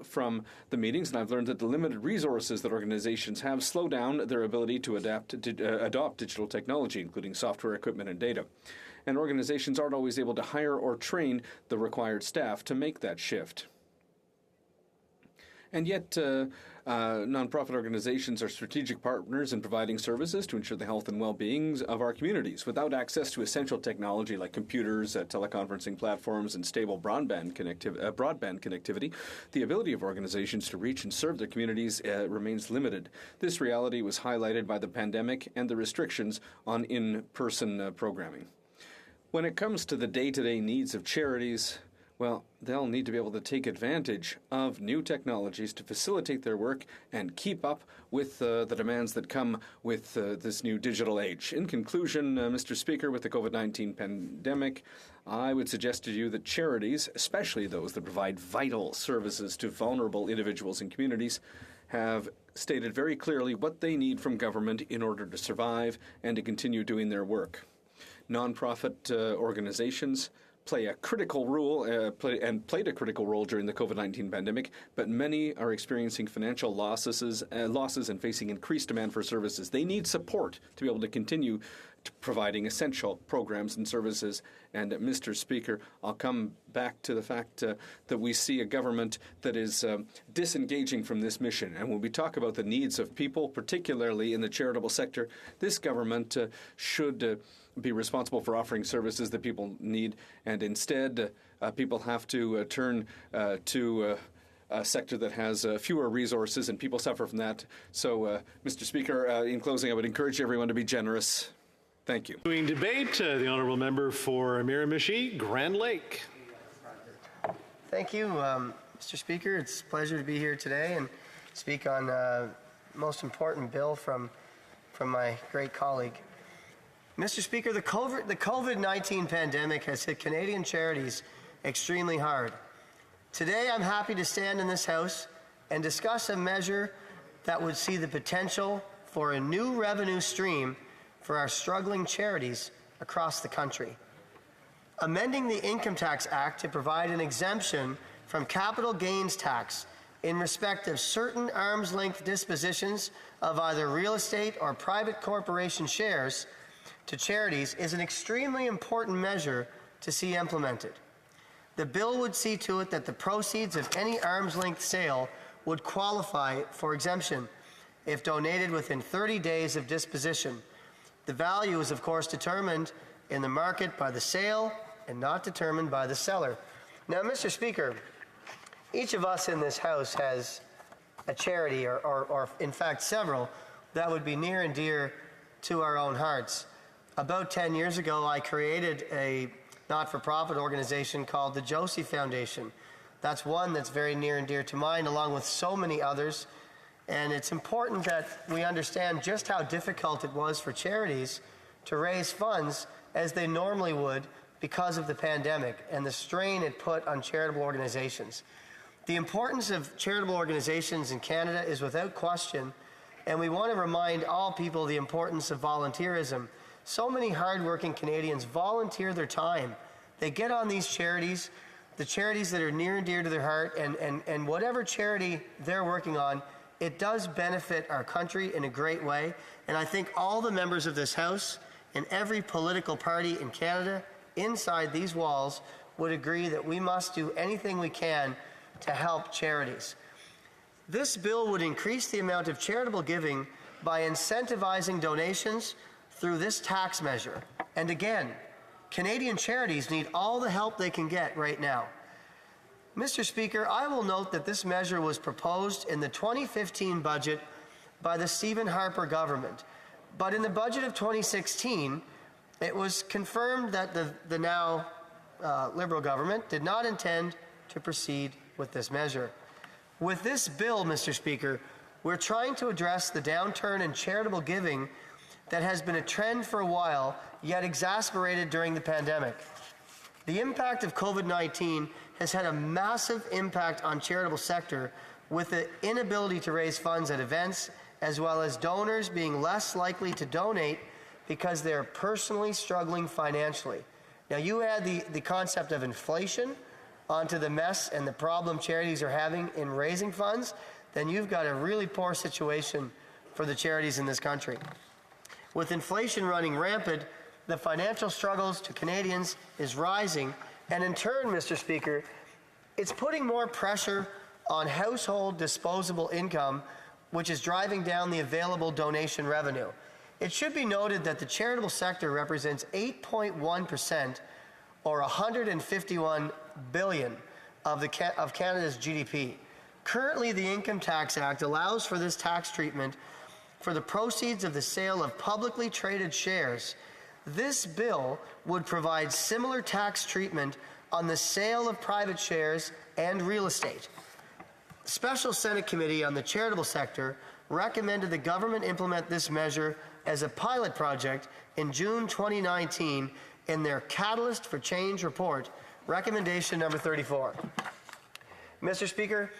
from the meetings, and I've learned that the limited resources that organizations have slow down their ability to adopt digital technology, including software, equipment, and data. And organizations aren't always able to hire or train the required staff to make that shift. And yet, nonprofit organizations are strategic partners in providing services to ensure the health and well-being of our communities. Without access to essential technology like computers, teleconferencing platforms, and stable broadband connectivity, the ability of organizations to reach and serve their communities remains limited. This reality was highlighted by the pandemic and the restrictions on in-person programming. When it comes to the day-to-day needs of charities, well, they'll need to be able to take advantage of new technologies to facilitate their work and keep up with the demands that come with this new digital age. In conclusion, Mr. Speaker, with the COVID-19 pandemic, I would suggest to you that charities, especially those that provide vital services to vulnerable individuals and communities, have stated very clearly what they need from government in order to survive and to continue doing their work. Nonprofit organizations play a critical role played a critical role during the COVID-19 pandemic, but many are experiencing financial losses and facing increased demand for services. They need support to be able to continue providing essential programs and services. And Mr. Speaker, I'll come back to the fact that we see a government that is disengaging from this mission. And when we talk about the needs of people, particularly in the charitable sector, this government should be responsible for offering services that people need, and instead people have to turn to a sector that has fewer resources, and people suffer from that. So, Mr. Speaker, in closing, I would encourage everyone to be generous. Thank you. Doing debate, the honourable member for Miramichi, Grand Lake. Thank you, Mr. Speaker. It's a pleasure to be here today and speak on the most important bill from my great colleague. Mr. Speaker, the COVID-19 pandemic has hit Canadian charities extremely hard. Today, I'm happy to stand in this House and discuss a measure that would see the potential for a new revenue stream for our struggling charities across the country. Amending the Income Tax Act to provide an exemption from capital gains tax in respect of certain arm's-length dispositions of either real estate or private corporation shares to charities is an extremely important measure to see implemented. The bill would see to it that the proceeds of any arm's-length sale would qualify for exemption if donated within 30 days of disposition. The value is, of course, determined in the market by the sale and not determined by the seller. Now, Mr. Speaker, each of us in this House has a charity, or in fact several, that would be near and dear to our own hearts. About 10 years ago, I created a not-for-profit organization called the Josie Foundation. That's one that's very near and dear to mine, along with so many others. And it's important that we understand just how difficult it was for charities to raise funds as they normally would because of the pandemic and the strain it put on charitable organizations. The importance of charitable organizations in Canada is without question, and we want to remind all people the importance of volunteerism. So many hardworking Canadians volunteer their time. They get on these charities, the charities that are near and dear to their heart, and whatever charity they're working on, it does benefit our country in a great way. And I think all the members of this House and every political party in Canada inside these walls would agree that we must do anything we can to help charities. This bill would increase the amount of charitable giving by incentivizing donations through this tax measure. And again, Canadian charities need all the help they can get right now. Mr. Speaker, I will note that this measure was proposed in the 2015 budget by the Stephen Harper government, but in the budget of 2016, it was confirmed that the now Liberal government did not intend to proceed with this measure. With this bill, Mr. Speaker, we're trying to address the downturn in charitable giving that has been a trend for a while, yet exacerbated during the pandemic. The impact of COVID-19 has had a massive impact on charitable sector, with the inability to raise funds at events, as well as donors being less likely to donate because they're personally struggling financially. Now, you add the concept of inflation onto the mess and the problem charities are having in raising funds, then you've got a really poor situation for the charities in this country. With inflation running rampant, the financial struggles to Canadians is rising, and in turn, Mr. Speaker, it's putting more pressure on household disposable income, which is driving down the available donation revenue. It should be noted that the charitable sector represents 8.1%, or $151 billion of Canada's GDP. Currently, the Income Tax Act allows for this tax treatment for the proceeds of the sale of publicly traded shares. This bill would provide similar tax treatment on the sale of private shares and real estate. Special Senate Committee on the Charitable Sector recommended the government implement this measure as a pilot project in June 2019 in their Catalyst for Change report, recommendation number 34. Mr. Speaker,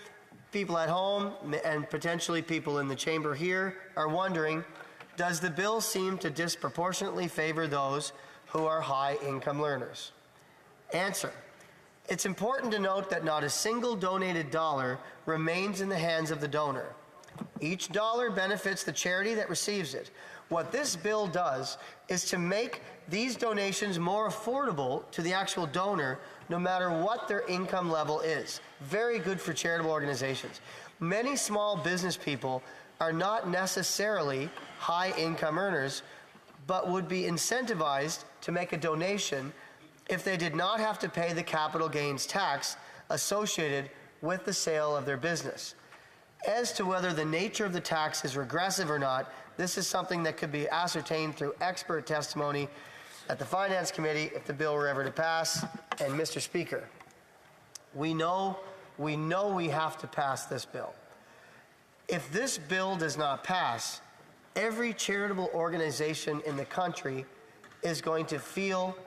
people at home and potentially people in the chamber here are wondering, does the bill seem to disproportionately favor those who are high-income learners? Answer. It's important to note that not a single donated dollar remains in the hands of the donor. Each dollar benefits the charity that receives it. What this bill does is to make these donations more affordable to the actual donor, no matter what their income level is. Very good for charitable organizations. Many small business people are not necessarily high-income earners, but would be incentivized to make a donation if they did not have to pay the capital gains tax associated with the sale of their business. As to whether the nature of the tax is regressive or not, this is something that could be ascertained through expert testimony at the Finance Committee if the bill were ever to pass. And Mr. Speaker, we know we have to pass this bill. If this bill does not pass, every charitable organization in the country is going to feel,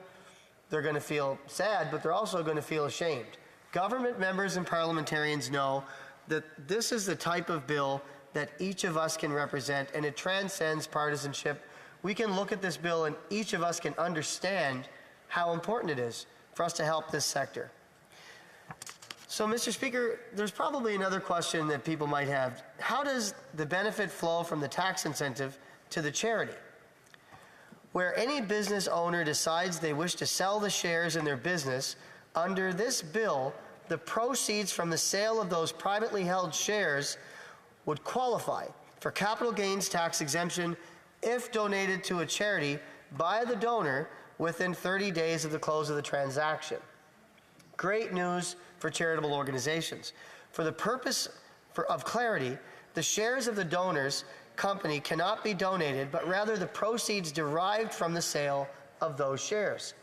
they're going to feel sad, but they're also going to feel ashamed. Government members and parliamentarians know that this is the type of bill that each of us can represent, and it transcends partisanship. We can look at this bill and each of us can understand how important it is for us to help this sector. So, Mr. Speaker, there's probably another question that people might have. How does the benefit flow from the tax incentive to the charity? Where any business owner decides they wish to sell the shares in their business, under this bill, the proceeds from the sale of those privately held shares would qualify for capital gains tax exemption if donated to a charity by the donor within 30 days of the close of the transaction. Great news for charitable organizations. For the purpose of clarity, the shares of the donor's company cannot be donated, but rather the proceeds derived from the sale of those shares.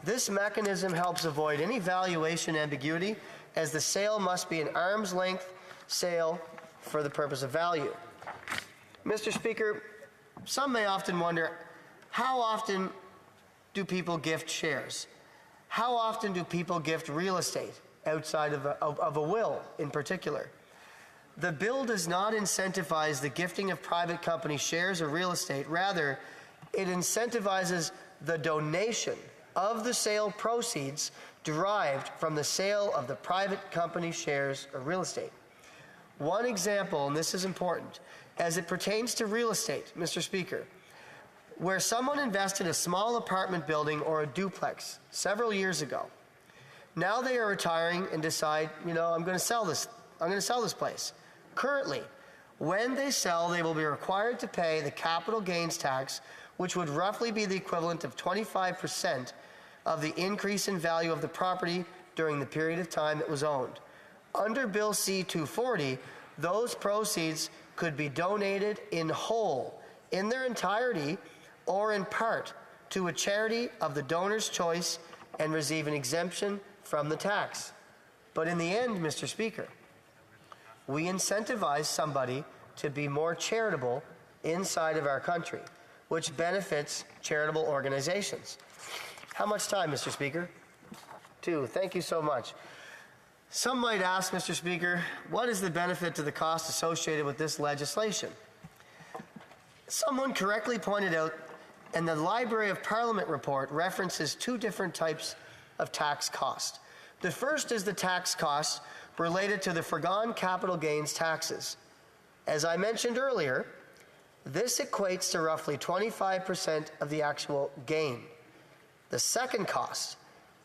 This mechanism helps avoid any valuation ambiguity, as the sale must be an arm's length sale for the purpose of value. Mr. Speaker, some may often wonder, how often do people gift shares? How often do people gift real estate outside of a will in particular? The bill does not incentivize the gifting of private company shares or real estate. Rather, it incentivizes the donation of the sale proceeds derived from the sale of the private company shares or real estate. One example, and this is important, as it pertains to real estate, Mr. Speaker, where someone invested a small apartment building or a duplex several years ago. Now they are retiring and decide, I'm going to sell this. I'm going to sell this place. Currently, when they sell, they will be required to pay the capital gains tax, which would roughly be the equivalent of 25% of the increase in value of the property during the period of time it was owned. Under Bill C-240, those proceeds could be donated in whole, in their entirety, or in part, to a charity of the donor's choice and receive an exemption from the tax. But in the end, Mr. Speaker, we incentivize somebody to be more charitable inside of our country, which benefits charitable organizations. How much time, Mr. Speaker? 2. Thank you so much. Some might ask, Mr. Speaker, what is the benefit to the cost associated with this legislation? Someone correctly pointed out, and the Library of Parliament report references 2 different types of tax cost. The first is the tax cost related to the foregone capital gains taxes. As I mentioned earlier, this equates to roughly 25% of the actual gain. The second cost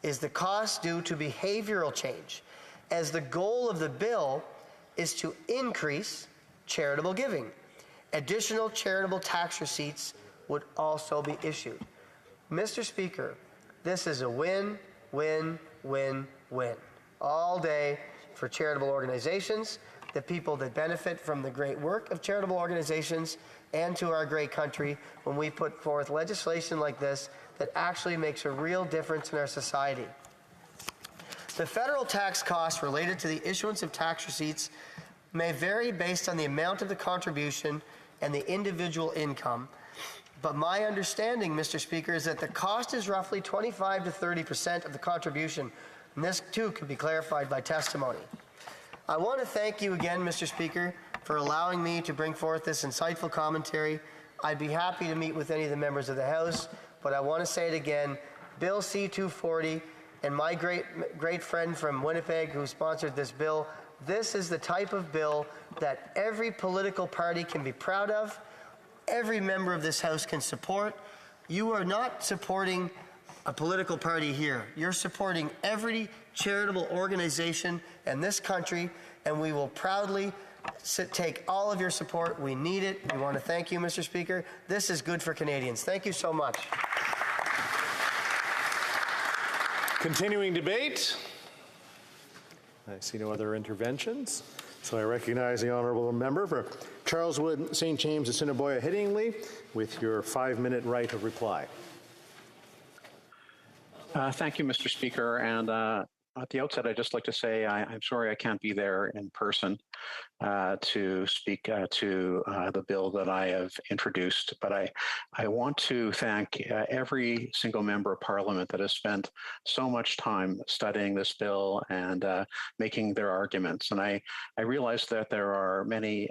is the cost due to behavioral change, as the goal of the bill is to increase charitable giving. Additional charitable tax receipts would also be issued. Mr. Speaker, this is a win, win, win, win. All day for charitable organizations, the people that benefit from the great work of charitable organizations, and to our great country when we put forth legislation like this that actually makes a real difference in our society. The federal tax costs related to the issuance of tax receipts may vary based on the amount of the contribution and the individual income, but my understanding, Mr. Speaker, is that the cost is roughly 25 to 30% of the contribution, and this too can be clarified by testimony. I want to thank you again, Mr. Speaker, for allowing me to bring forth this insightful commentary. I'd be happy to meet with any of the members of the House, but I want to say it again, Bill C-240 and my great friend from Winnipeg who sponsored this bill, this is the type of bill that every political party can be proud of, every member of this House can support. You are not supporting a political party here. You're supporting every charitable organization in this country, and we will proudly take all of your support. We need it. We want to thank you, Mr. Speaker. This is good for Canadians. Thank you so much. Continuing debate. I see no other interventions, so I recognize the honourable member for Charleswood, St. James, Assiniboia, Headingley, with your 5-minute right of reply. Thank you, Mr. Speaker. And at the outset, I'd just like to say I'm sorry I can't be there in person to speak to the bill that I have introduced. But I want to thank every single member of Parliament that has spent so much time studying this bill and making their arguments. And I realize that there are many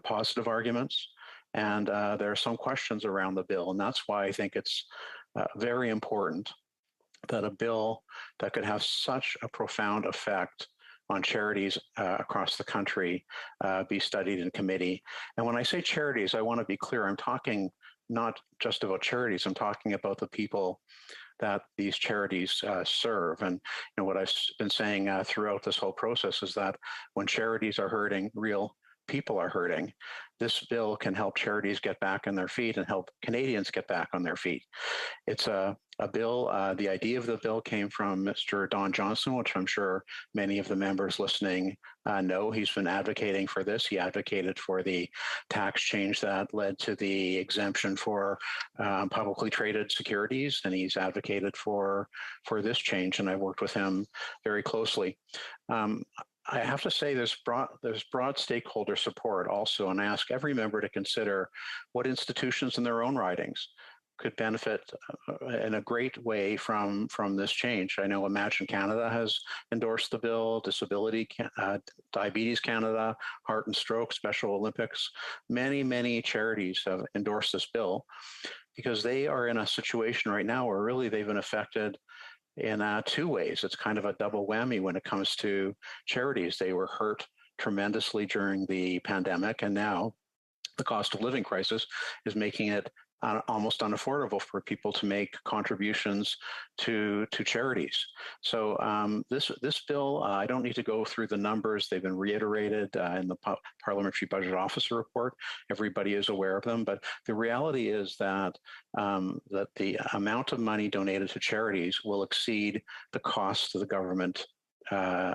positive arguments, and there are some questions around the bill. And that's why I think it's very important that a bill that could have such a profound effect on charities across the country be studied in committee. And when I say charities, I want to be clear. I'm talking not just about charities. I'm talking about the people that these charities serve. And what I've been saying throughout this whole process is that when charities are hurting, real people are hurting. This bill can help charities get back on their feet and help Canadians get back on their feet. It's a bill, the idea of the bill came from Mr. Don Johnson, which I'm sure many of the members listening know. He's been advocating for this. He advocated for the tax change that led to the exemption for publicly traded securities, and he's advocated for this change, and I worked with him very closely. I have to say there's broad stakeholder support also, and I ask every member to consider what institutions in their own ridings could benefit in a great way from this change. I know Imagine Canada has endorsed the bill, Diabetes Canada, Heart and Stroke, Special Olympics. Many charities have endorsed this bill because they are in a situation right now where really they've been affected in 2 ways. It's kind of a double whammy when it comes to charities. They were hurt tremendously during the pandemic, and now the cost of living crisis is making it almost unaffordable for people to make contributions to charities. So this bill, I don't need to go through the numbers. They've been reiterated in the Parliamentary Budget Officer report. Everybody is aware of them. But the reality is that that the amount of money donated to charities will exceed the cost to the government. In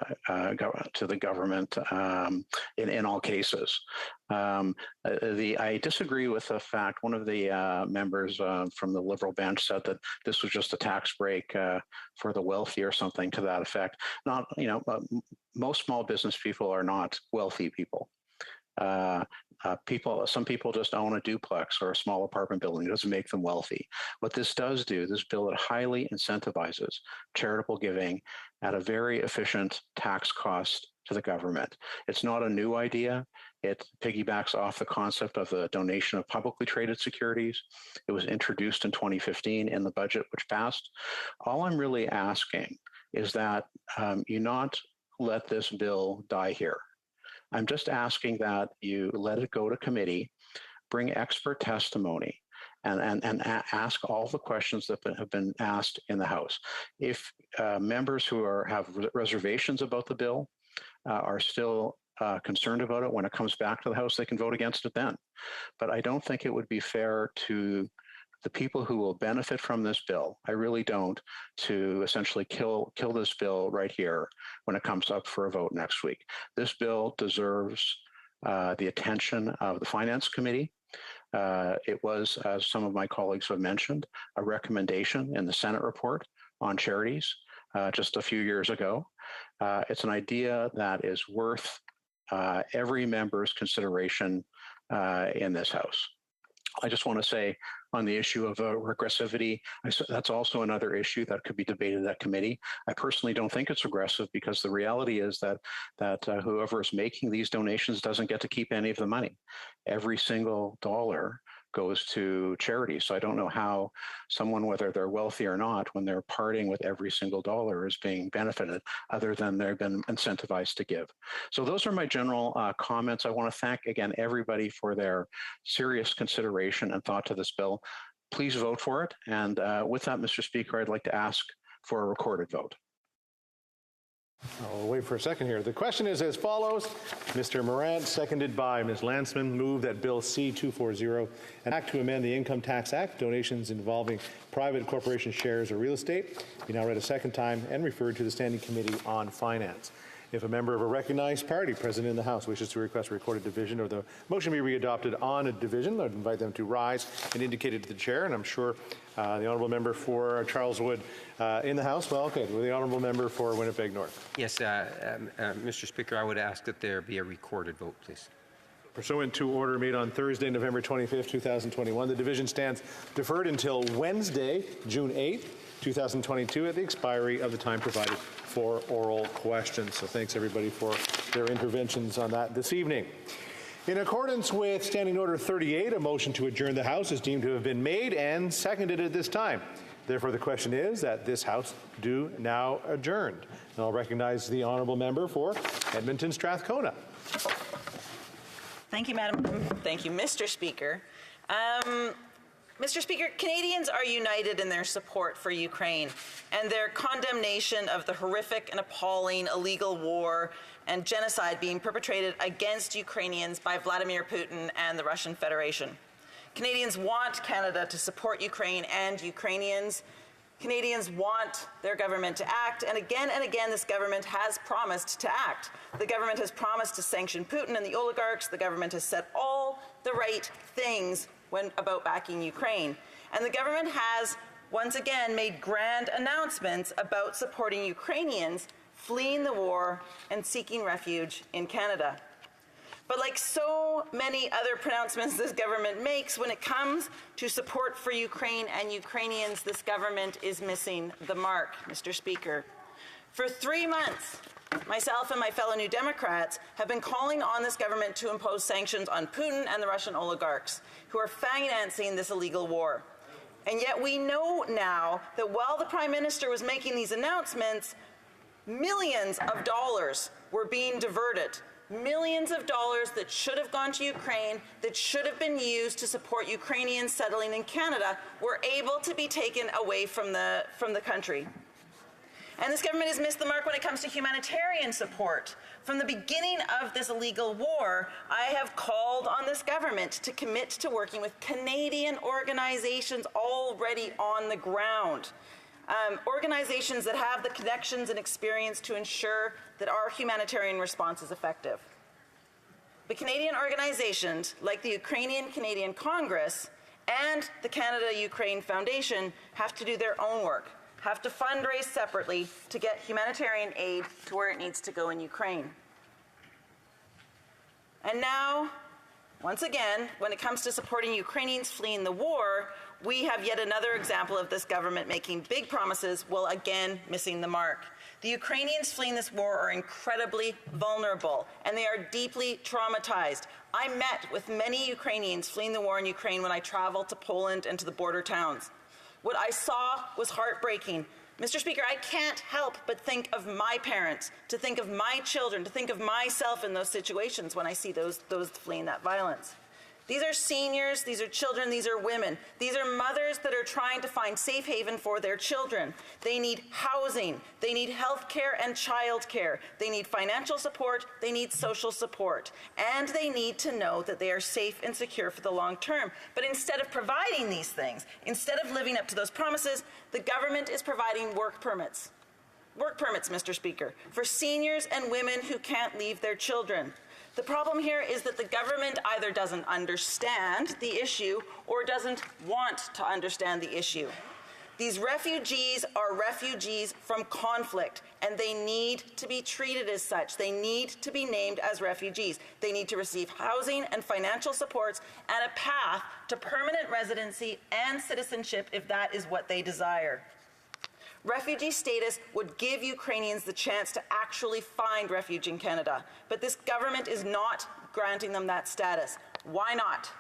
all cases. I disagree with the fact one of the members from the Liberal bench said that this was just a tax break for the wealthy or something to that effect. Not, most small business people are not wealthy people. Some people just own a duplex or a small apartment building. It doesn't make them wealthy. What this does do, this bill, it highly incentivizes charitable giving at a very efficient tax cost to the government. It's not a new idea. It piggybacks off the concept of the donation of publicly traded securities. It was introduced in 2015 in the budget, which passed. All I'm really asking is that you not let this bill die here. I'm just asking that you let it go to committee, bring expert testimony, and ask all the questions that have been asked in the House. If members who have reservations about the bill are still concerned about it when it comes back to the House, they can vote against it then. But I don't think it would be fair to the people who will benefit from this bill, I really don't, to essentially kill this bill right here when it comes up for a vote next week. This bill deserves the attention of the Finance Committee. It was, as some of my colleagues have mentioned, a recommendation in the Senate report on charities just a few years ago. It's an idea that is worth every member's consideration in this House. I just want to say on the issue of regressivity, that's also another issue that could be debated at committee. I personally don't think it's regressive because the reality is that whoever is making these donations doesn't get to keep any of the money. Every single dollar goes to charity. So I don't know how someone, whether they're wealthy or not, when they're parting with every single dollar is being benefited, other than they've been incentivized to give. So those are my general comments. I want to thank, again, everybody for their serious consideration and thought to this bill. Please vote for it. And with that, Mr. Speaker, I'd like to ask for a recorded vote. I'll wait for a second here. The question is as follows. Mr. Morant, seconded by Ms. Landsman, move that Bill C-240, an act to amend the Income Tax Act, donations involving private corporation shares or real estate, be now read a second time and referred to the Standing Committee on Finance. If a member of a recognized party present in the House wishes to request a recorded division or the motion be readopted on a division, I'd invite them to rise and indicate it to the chair. And I'm sure the honourable member for Charles Wood in the House. Well, okay, the honourable member for Winnipeg North. Yes, Mr. Speaker, I would ask that there be a recorded vote, please. Pursuant to order made on Thursday, November 25th, 2021, the division stands deferred until Wednesday, June 8th, 2022, at the expiry of the time provided for oral questions. So thanks everybody for their interventions on that this evening. In accordance with Standing Order 38, a motion to adjourn the House is deemed to have been made and seconded at this time. Therefore, the question is that this House do now adjourned. And I'll recognize the honourable member for Edmonton Strathcona. Thank you, Madam. Thank you, Mr. Speaker. Mr. Speaker, Canadians are united in their support for Ukraine and their condemnation of the horrific and appalling illegal war and genocide being perpetrated against Ukrainians by Vladimir Putin and the Russian Federation. Canadians want Canada to support Ukraine and Ukrainians. Canadians want their government to act, and again, this government has promised to act. The government has promised to sanction Putin and the oligarchs. The government has said all the right things about backing Ukraine. And the government has, once again, made grand announcements about supporting Ukrainians fleeing the war and seeking refuge in Canada. But like so many other pronouncements this government makes, when it comes to support for Ukraine and Ukrainians, this government is missing the mark, Mr. Speaker. For 3 months, myself and my fellow New Democrats have been calling on this government to impose sanctions on Putin and the Russian oligarchs who are financing this illegal war. And yet we know now that while the Prime Minister was making these announcements, millions of dollars were being diverted Millions of dollars that should have gone to Ukraine, that should have been used to support Ukrainians settling in Canada, were able to be taken away from the country. And this government has missed the mark when it comes to humanitarian support. From the beginning of this illegal war, I have called on this government to commit to working with Canadian organizations already on the ground. Organizations that have the connections and experience to ensure that our humanitarian response is effective. The Canadian organizations, like the Ukrainian Canadian Congress and the Canada-Ukraine Foundation, have to do their own work, have to fundraise separately to get humanitarian aid to where it needs to go in Ukraine. And now, once again, when it comes to supporting Ukrainians fleeing the war, we have yet another example of this government making big promises while again missing the mark. The Ukrainians fleeing this war are incredibly vulnerable, and they are deeply traumatized. I met with many Ukrainians fleeing the war in Ukraine when I traveled to Poland and to the border towns. What I saw was heartbreaking. Mr. Speaker, I can't help but think of my parents, to think of my children, to think of myself in those situations when I see those fleeing that violence. These are seniors, these are children, these are women. These are mothers that are trying to find safe haven for their children. They need housing, they need health care and child care. They need financial support, they need social support. And they need to know that they are safe and secure for the long term. But instead of providing these things, instead of living up to those promises, the government is providing work permits. Work permits, Mr. Speaker, for seniors and women who can't leave their children. The problem here is that the government either doesn't understand the issue or doesn't want to understand the issue. These refugees are refugees from conflict, and they need to be treated as such. They need to be named as refugees. They need to receive housing and financial supports and a path to permanent residency and citizenship if that is what they desire. Refugee status would give Ukrainians the chance to actually find refuge in Canada, but this government is not granting them that status. Why not?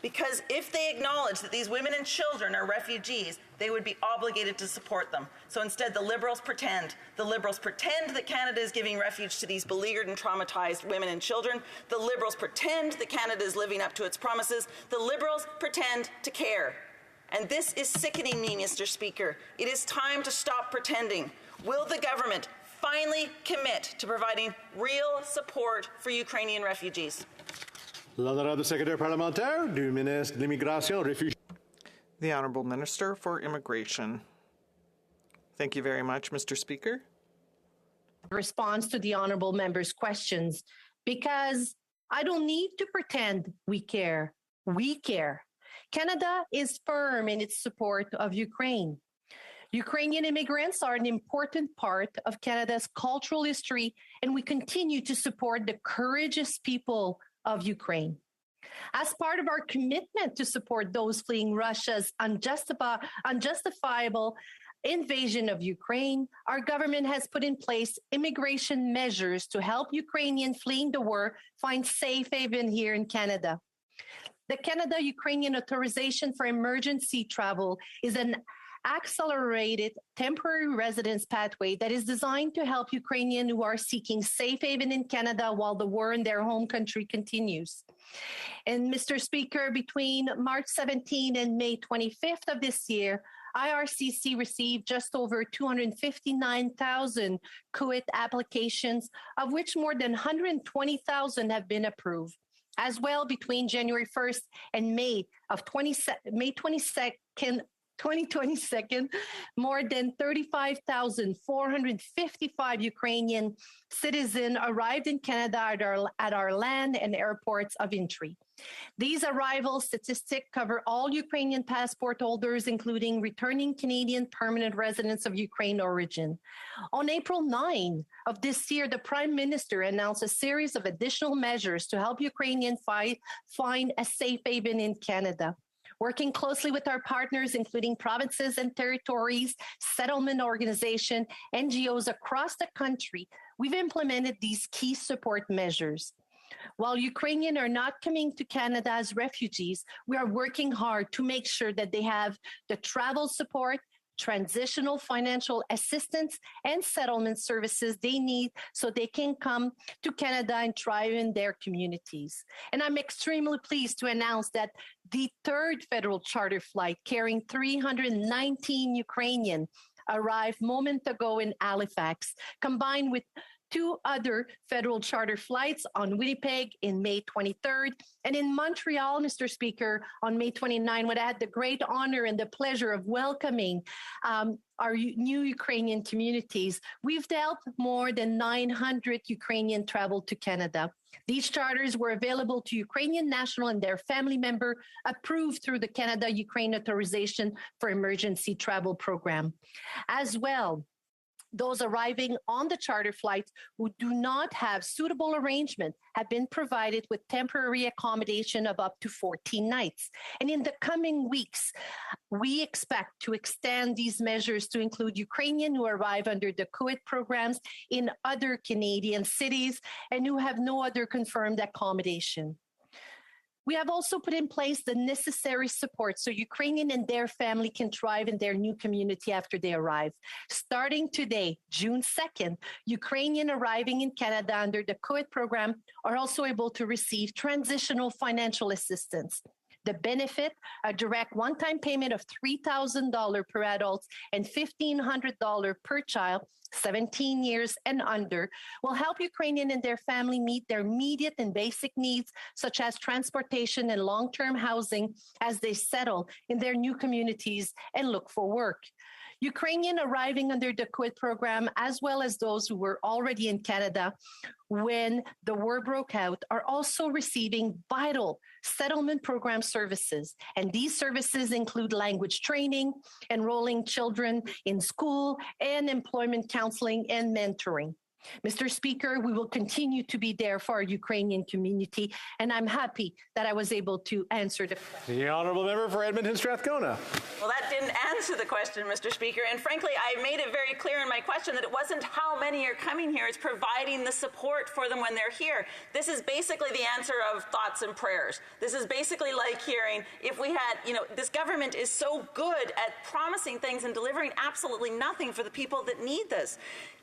Because if they acknowledge that these women and children are refugees, they would be obligated to support them. So instead, the Liberals pretend. The Liberals pretend that Canada is giving refuge to these beleaguered and traumatized women and children. The Liberals pretend that Canada is living up to its promises. The Liberals pretend to care. And this is sickening me, Mr. Speaker. It is time to stop pretending. Will the government finally commit to providing real support for Ukrainian refugees? L'honorable secrétaire parlementaire du ministre de l'Immigration, Réfugiés. The Honourable Minister for Immigration. Thank you very much, Mr. Speaker. Response to the honourable member's questions, because I don't need to pretend we care. We care. Canada is firm in its support of Ukraine. Ukrainian immigrants are an important part of Canada's cultural history, and we continue to support the courageous people of Ukraine. As part of our commitment to support those fleeing Russia's unjustifiable invasion of Ukraine, our government has put in place immigration measures to help Ukrainians fleeing the war find safe haven here in Canada. The Canada-Ukrainian Authorization for Emergency Travel is an accelerated temporary residence pathway that is designed to help Ukrainians who are seeking safe haven in Canada while the war in their home country continues. And Mr. Speaker, between March 17 and May 25th of this year, IRCC received just over 259,000 CUIT applications, of which more than 120,000 have been approved. As well, between January 1st and May 22nd, more than 35,455 Ukrainian citizens arrived in Canada at our land and airports of entry. These arrival statistics cover all Ukrainian passport holders, including returning Canadian permanent residents of Ukraine origin. On April 9 of this year, the Prime Minister announced a series of additional measures to help Ukrainians find a safe haven in Canada. Working closely with our partners, including provinces and territories, settlement organizations, NGOs across the country, we've implemented these key support measures. While Ukrainians are not coming to Canada as refugees, we are working hard to make sure that they have the travel support, transitional financial assistance and settlement services they need so they can come to Canada and thrive in their communities. And I'm extremely pleased to announce that the third federal charter flight carrying 319 Ukrainians arrived moments ago in Halifax, combined with 2 other federal charter flights on Winnipeg in May 23rd and in Montreal, Mr. Speaker, on May 29, when I had the great honor and the pleasure of welcoming our new Ukrainian communities. We've helped more than 900 Ukrainian travel to Canada. These charters were available to Ukrainian national and their family member approved through the Canada-Ukraine Authorization for Emergency Travel Program. As well, those arriving on the charter flights who do not have suitable arrangement have been provided with temporary accommodation of up to 14 nights. And in the coming weeks, we expect to extend these measures to include Ukrainians who arrive under the COIT programs in other Canadian cities and who have no other confirmed accommodation. We have also put in place the necessary support so Ukrainian and their family can thrive in their new community after they arrive. Starting today, June 2nd, Ukrainian arriving in Canada under the COIT program are also able to receive transitional financial assistance. The benefit, a direct one-time payment of $3,000 per adult and $1,500 per child, 17 years and under, will help Ukrainians and their family meet their immediate and basic needs, such as transportation and long-term housing, as they settle in their new communities and look for work. Ukrainian arriving under the COIT program, as well as those who were already in Canada when the war broke out, are also receiving vital settlement program services. And these services include language training, enrolling children in school, and employment counseling and mentoring. Mr. Speaker, we will continue to be there for our Ukrainian community, and I'm happy that I was able to answer the question. The honourable member for Edmonton Strathcona. Well, that didn't answer the question, Mr. Speaker. And frankly, I made it very clear in my question that it wasn't how many are coming here, it's providing the support for them when they're here. This is basically the answer of thoughts and prayers. This is basically like hearing, if we had, this government is so good at promising things and delivering absolutely nothing for the people that need this.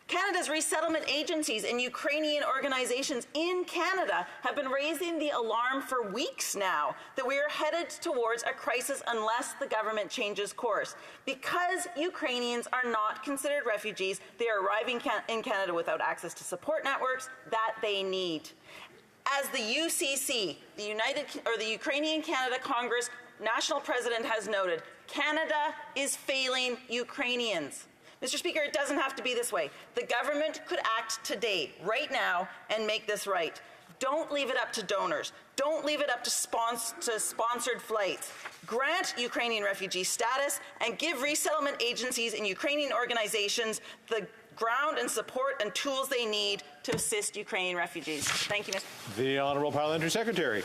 Canada's resettlement agencies and Ukrainian organizations in Canada have been raising the alarm for weeks now that we are headed towards a crisis unless the government changes course. Because Ukrainians are not considered refugees, they are arriving in Canada without access to support networks that they need. As the UCC, the Ukrainian Canada Congress National President has noted, Canada is failing Ukrainians. Mr. Speaker, it doesn't have to be this way. The government could act today, right now, and make this right. Don't leave it up to donors. Don't leave it up to sponsored flights. Grant Ukrainian refugee status and give resettlement agencies and Ukrainian organizations the ground and support and tools they need to assist Ukrainian refugees. Thank you, Mr. The Honourable Parliamentary Secretary.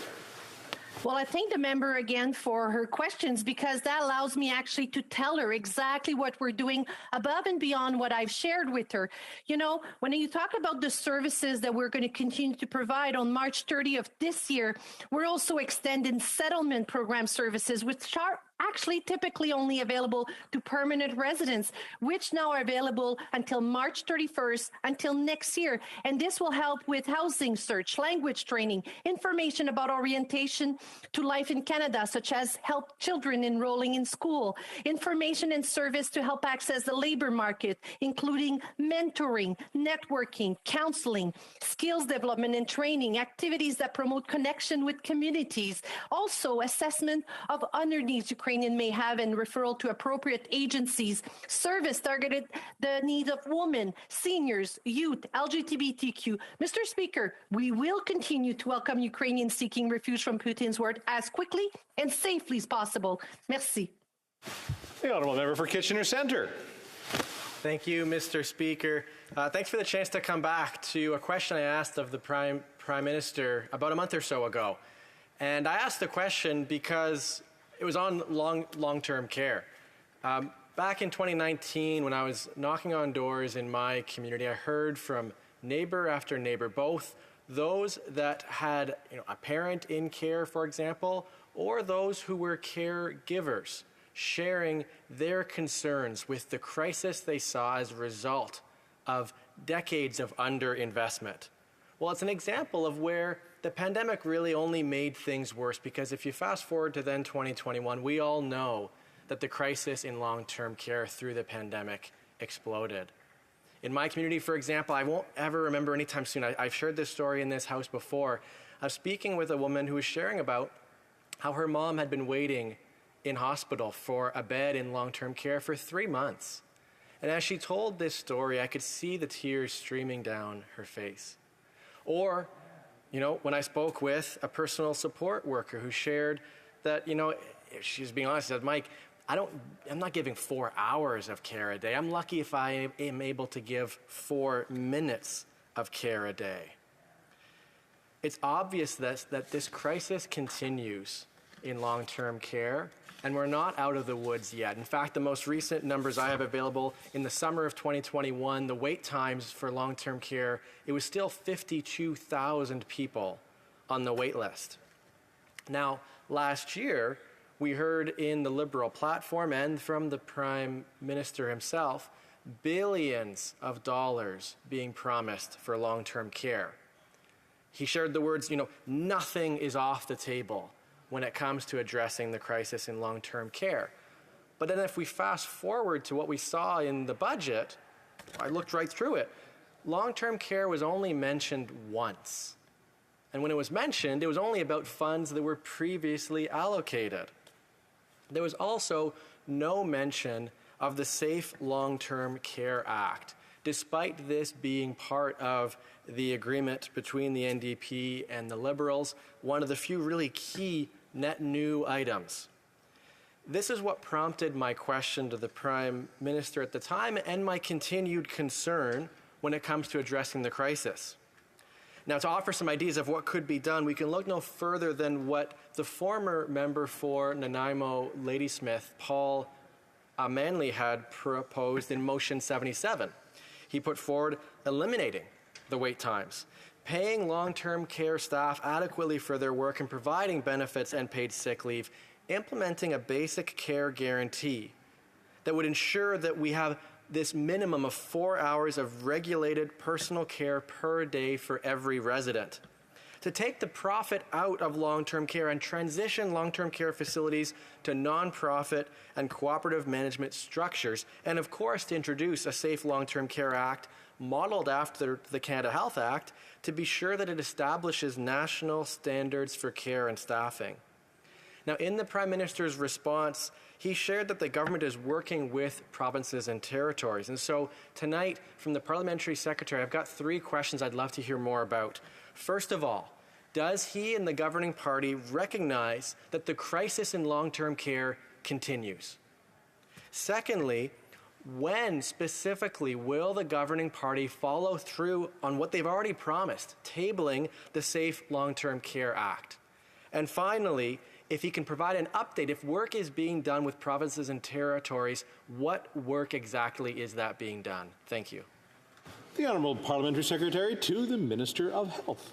Well, I thank the member again for her questions, because that allows me actually to tell her exactly what we're doing above and beyond what I've shared with her. When you talk about the services that we're going to continue to provide on March 30th of this year, we're also extending settlement program services, which are actually typically only available to permanent residents, which now are available until March 31st, until next year. And this will help with housing search, language training, information about orientation to life in Canada, such as help children enrolling in school, information and service to help access the labor market, including mentoring, networking, counseling, skills development and training, activities that promote connection with communities, also assessment of other needs Ukrainian may have and referral to appropriate agencies, service targeted the needs of women, seniors, youth, LGBTQ. Mr. Speaker, we will continue to welcome Ukrainians seeking refuge from Putin's war as quickly and safely as possible. Merci. The Honourable Member for Kitchener Centre. Thank you, Mr. Speaker. Thanks for the chance to come back to a question I asked of the Prime Minister about a month or so ago. And I asked the question because it was on long-term care. Back in 2019, when I was knocking on doors in my community, I heard from neighbor after neighbor, both those that had a parent in care, for example, or those who were caregivers, sharing their concerns with the crisis they saw as a result of decades of underinvestment. Well, it's an example of where the pandemic really only made things worse, because if you fast forward to then 2021, we all know that the crisis in long-term care through the pandemic exploded. In my community, for example, I won't ever remember anytime soon, I've shared this story in this house before. I was speaking with a woman who was sharing about how her mom had been waiting in hospital for a bed in long-term care for 3 months. And as she told this story, I could see the tears streaming down her face. Or, when I spoke with a personal support worker who shared that, she was being honest, she said, Mike, I'm not giving 4 hours of care a day. I'm lucky if I am able to give 4 minutes of care a day. It's obvious that this crisis continues in long-term care, and we're not out of the woods yet. In fact, the most recent numbers I have available, in the summer of 2021, the wait times for long-term care, it was still 52,000 people on the wait list. Now, last year, we heard in the Liberal platform and from the Prime Minister himself, billions of dollars being promised for long-term care. He shared the words, nothing is off the table when it comes to addressing the crisis in long-term care. But then if we fast forward to what we saw in the budget, I looked right through it, long-term care was only mentioned once. And when it was mentioned, it was only about funds that were previously allocated. There was also no mention of the Safe Long-Term Care Act, despite this being part of the agreement between the NDP and the Liberals, one of the few really key net new items. This is what prompted my question to the Prime Minister at the time and my continued concern when it comes to addressing the crisis. Now, to offer some ideas of what could be done, we can look no further than what the former member for Nanaimo Ladysmith, Paul Manley, had proposed in Motion 77. He put forward eliminating the wait times, paying long-term care staff adequately for their work and providing benefits and paid sick leave, implementing a basic care guarantee that would ensure that we have this minimum of 4 hours of regulated personal care per day for every resident, to take the profit out of long-term care and transition long-term care facilities to nonprofit and cooperative management structures, and of course to introduce a Safe Long-Term Care Act modeled after the Canada Health Act to be sure that it establishes national standards for care and staffing. Now, in the Prime Minister's response, he shared that the government is working with provinces and territories. And so tonight, from the Parliamentary Secretary, I've got 3 questions I'd love to hear more about. First of all, does he and the governing party recognize that the crisis in long-term care continues? Secondly, when specifically will the governing party follow through on what they've already promised, tabling the Safe Long-Term Care Act? And finally, if he can provide an update, if work is being done with provinces and territories, what work exactly is that being done? Thank you. The Honourable Parliamentary Secretary to the Minister of Health.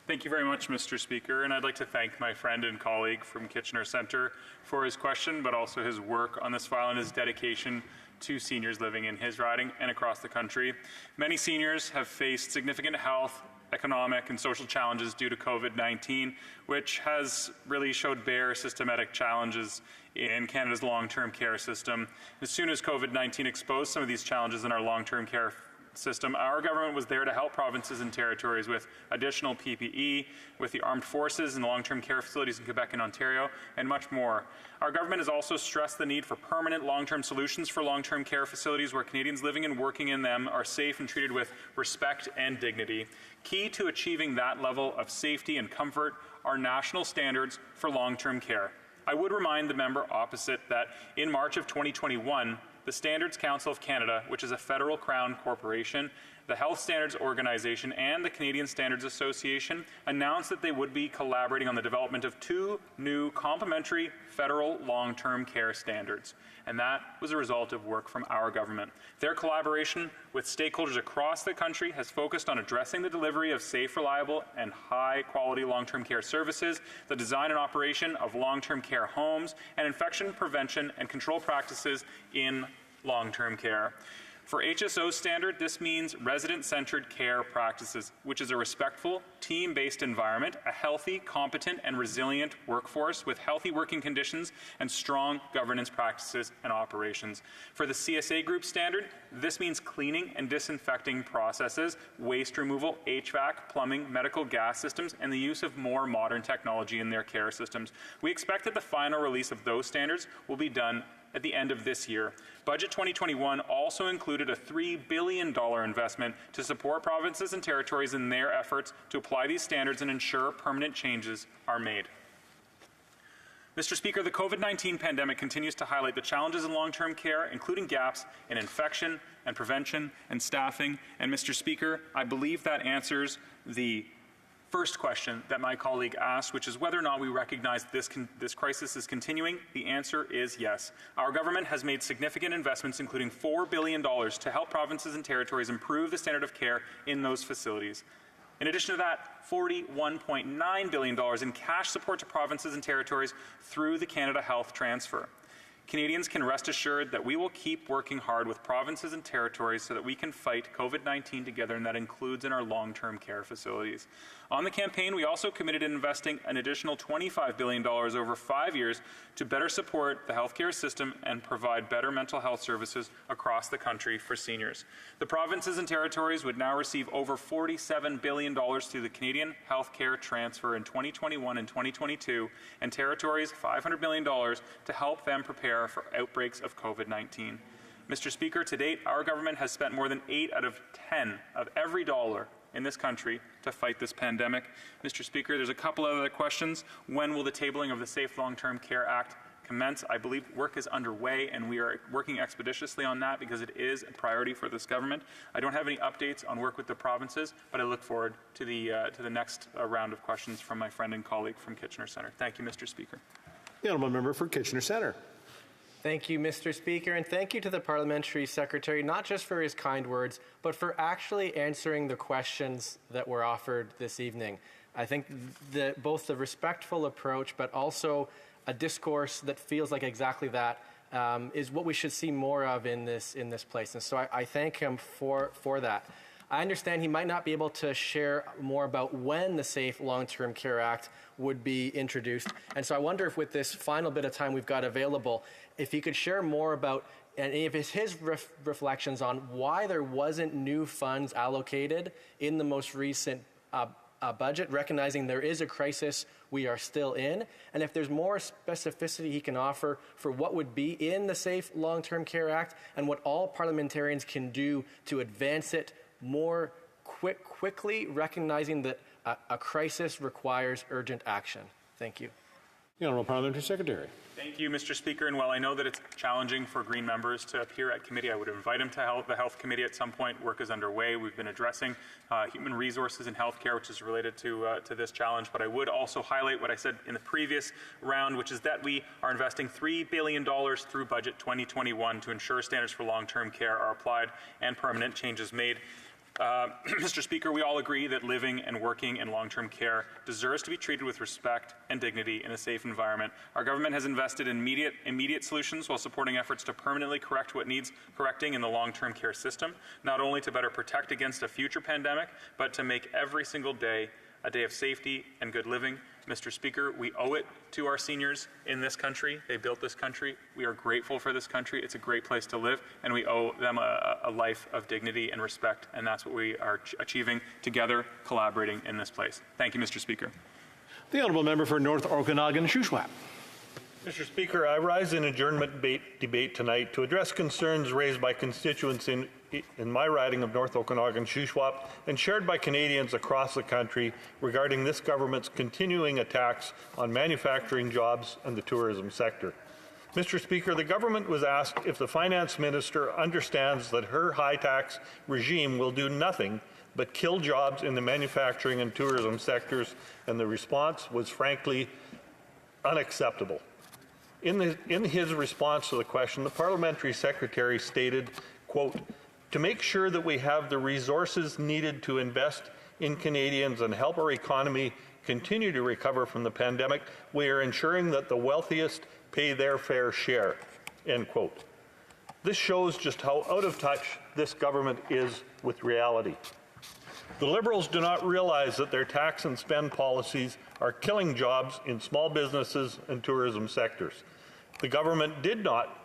Thank you very much, Mr. Speaker, and I'd like to thank my friend and colleague from Kitchener Centre for his question, but also his work on this file and his dedication to seniors living in his riding and across the country. Many seniors have faced significant health, economic and social challenges due to COVID-19, which has really showed bare systematic challenges in Canada's long-term care system. As soon as COVID-19 exposed some of these challenges in our long-term care system, our government was there to help provinces and territories with additional PPE, with the armed forces and the long-term care facilities in Quebec and Ontario, and much more. Our government has also stressed the need for permanent long-term solutions for long-term care facilities where Canadians living and working in them are safe and treated with respect and dignity. Key to achieving that level of safety and comfort are national standards for long-term care. I would remind the member opposite that in March of 2021, the Standards Council of Canada, which is a federal crown corporation, the Health Standards Organization, and the Canadian Standards Association announced that they would be collaborating on the development of 2 new complementary federal long-term care standards. And that was a result of work from our government. Their collaboration with stakeholders across the country has focused on addressing the delivery of safe, reliable, and high-quality long-term care services, the design and operation of long-term care homes, and infection prevention and control practices in long-term care. For HSO standard, this means resident-centered care practices, which is a respectful, team-based environment, a healthy, competent, and resilient workforce with healthy working conditions and strong governance practices and operations. For the CSA group standard, this means cleaning and disinfecting processes, waste removal, HVAC, plumbing, medical gas systems, and the use of more modern technology in their care systems. We expect that the final release of those standards will be done at the end of this year. Budget 2021 also included a $3 billion investment to support provinces and territories in their efforts to apply these standards and ensure permanent changes are made. Mr. Speaker, the COVID-19 pandemic continues to highlight the challenges in long-term care, including gaps in infection and prevention and staffing. And Mr. Speaker, I believe that answers the first question that my colleague asked, which is whether or not we recognize this crisis is continuing. The answer is yes. Our government has made significant investments, including $4 billion, to help provinces and territories improve the standard of care in those facilities. In addition to that, $41.9 billion in cash support to provinces and territories through the Canada Health Transfer. Canadians can rest assured that we will keep working hard with provinces and territories so that we can fight COVID-19 together, and that includes in our long-term care facilities. On the campaign, we also committed to investing an additional $25 billion over 5 years to better support the healthcare system and provide better mental health services across the country for seniors. The provinces and territories would now receive over $47 billion through the Canadian Healthcare Transfer in 2021 and 2022, and territories $500 million to help them prepare for outbreaks of COVID-19. Mr. Speaker, to date, our government has spent more than 8 out of 10 of every dollar in this country to fight this pandemic. Mr. Speaker, there's a couple of other questions. When will the tabling of the Safe Long-Term Care Act commence? I believe work is underway, and we are working expeditiously on that because it is a priority for this government. I don't have any updates on work with the provinces, but I look forward to the next round of questions from my friend and colleague from Kitchener Centre. Thank you, Mr. Speaker. The honourable member for Kitchener Centre. Thank you, Mr. Speaker, and thank you to the Parliamentary Secretary, not just for his kind words, but for actually answering the questions that were offered this evening. I think both the respectful approach, but also a discourse that feels like exactly that, is what we should see more of in this place. And so I thank him for that. I understand he might not be able to share more about when the Safe Long-Term Care Act would be introduced. And so I wonder if with this final bit of time we've got available, if he could share more about any of his reflections on why there wasn't new funds allocated in the most recent budget, recognizing there is a crisis we are still in, and if there's more specificity he can offer for what would be in the Safe Long-Term Care Act and what all parliamentarians can do to advance it more quickly, recognizing that a crisis requires urgent action. Thank you. The Honourable Parliamentary Secretary. Thank you, Mr. Speaker. And while I know that it's challenging for Green members to appear at committee, I would invite him to the Health Committee at some point. Work is underway. We've been addressing human resources in healthcare, which is related to this challenge. But I would also highlight what I said in the previous round, which is that we are investing $3 billion through Budget 2021 to ensure standards for long-term care are applied and permanent changes made. Mr. Speaker, we all agree that living and working in long-term care deserves to be treated with respect and dignity in a safe environment. Our government has invested in immediate solutions while supporting efforts to permanently correct what needs correcting in the long-term care system, not only to better protect against a future pandemic, but to make every single day a day of safety and good living. Mr. Speaker, we owe it to our seniors in this country. They built this country. We are grateful for this country. It's a great place to live, and we owe them a life of dignity and respect, and that's what we are achieving together, collaborating in this place. Thank you, Mr. Speaker. The honourable member for North Okanagan-Shuswap. Mr. Speaker, I rise in adjournment debate tonight to address concerns raised by constituents in my riding of North Okanagan-Shuswap and shared by Canadians across the country regarding this government's continuing attacks on manufacturing jobs and the tourism sector. Mr. Speaker, the government was asked if the finance minister understands that her high tax regime will do nothing but kill jobs in the manufacturing and tourism sectors, and the response was frankly unacceptable. In his response to the question, the parliamentary secretary stated, quote, "To make sure that we have the resources needed to invest in Canadians and help our economy continue to recover from the pandemic, we are ensuring that the wealthiest pay their fair share," end quote. This shows just how out of touch this government is with reality. The Liberals do not realize that their tax and spend policies are killing jobs in small businesses and tourism sectors. The government did not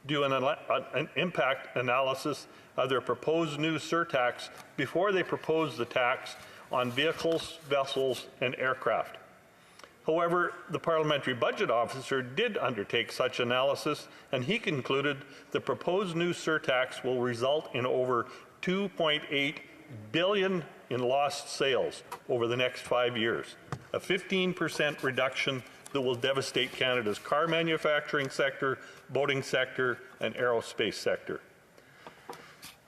do an impact analysis of their proposed new surtax before they proposed the tax on vehicles, vessels, and aircraft. However, the parliamentary budget officer did undertake such analysis, and he concluded the proposed new surtax will result in over $2.8 billion in lost sales over the next 5 years, a 15% reduction that will devastate Canada's car manufacturing sector, boating sector, and aerospace sector.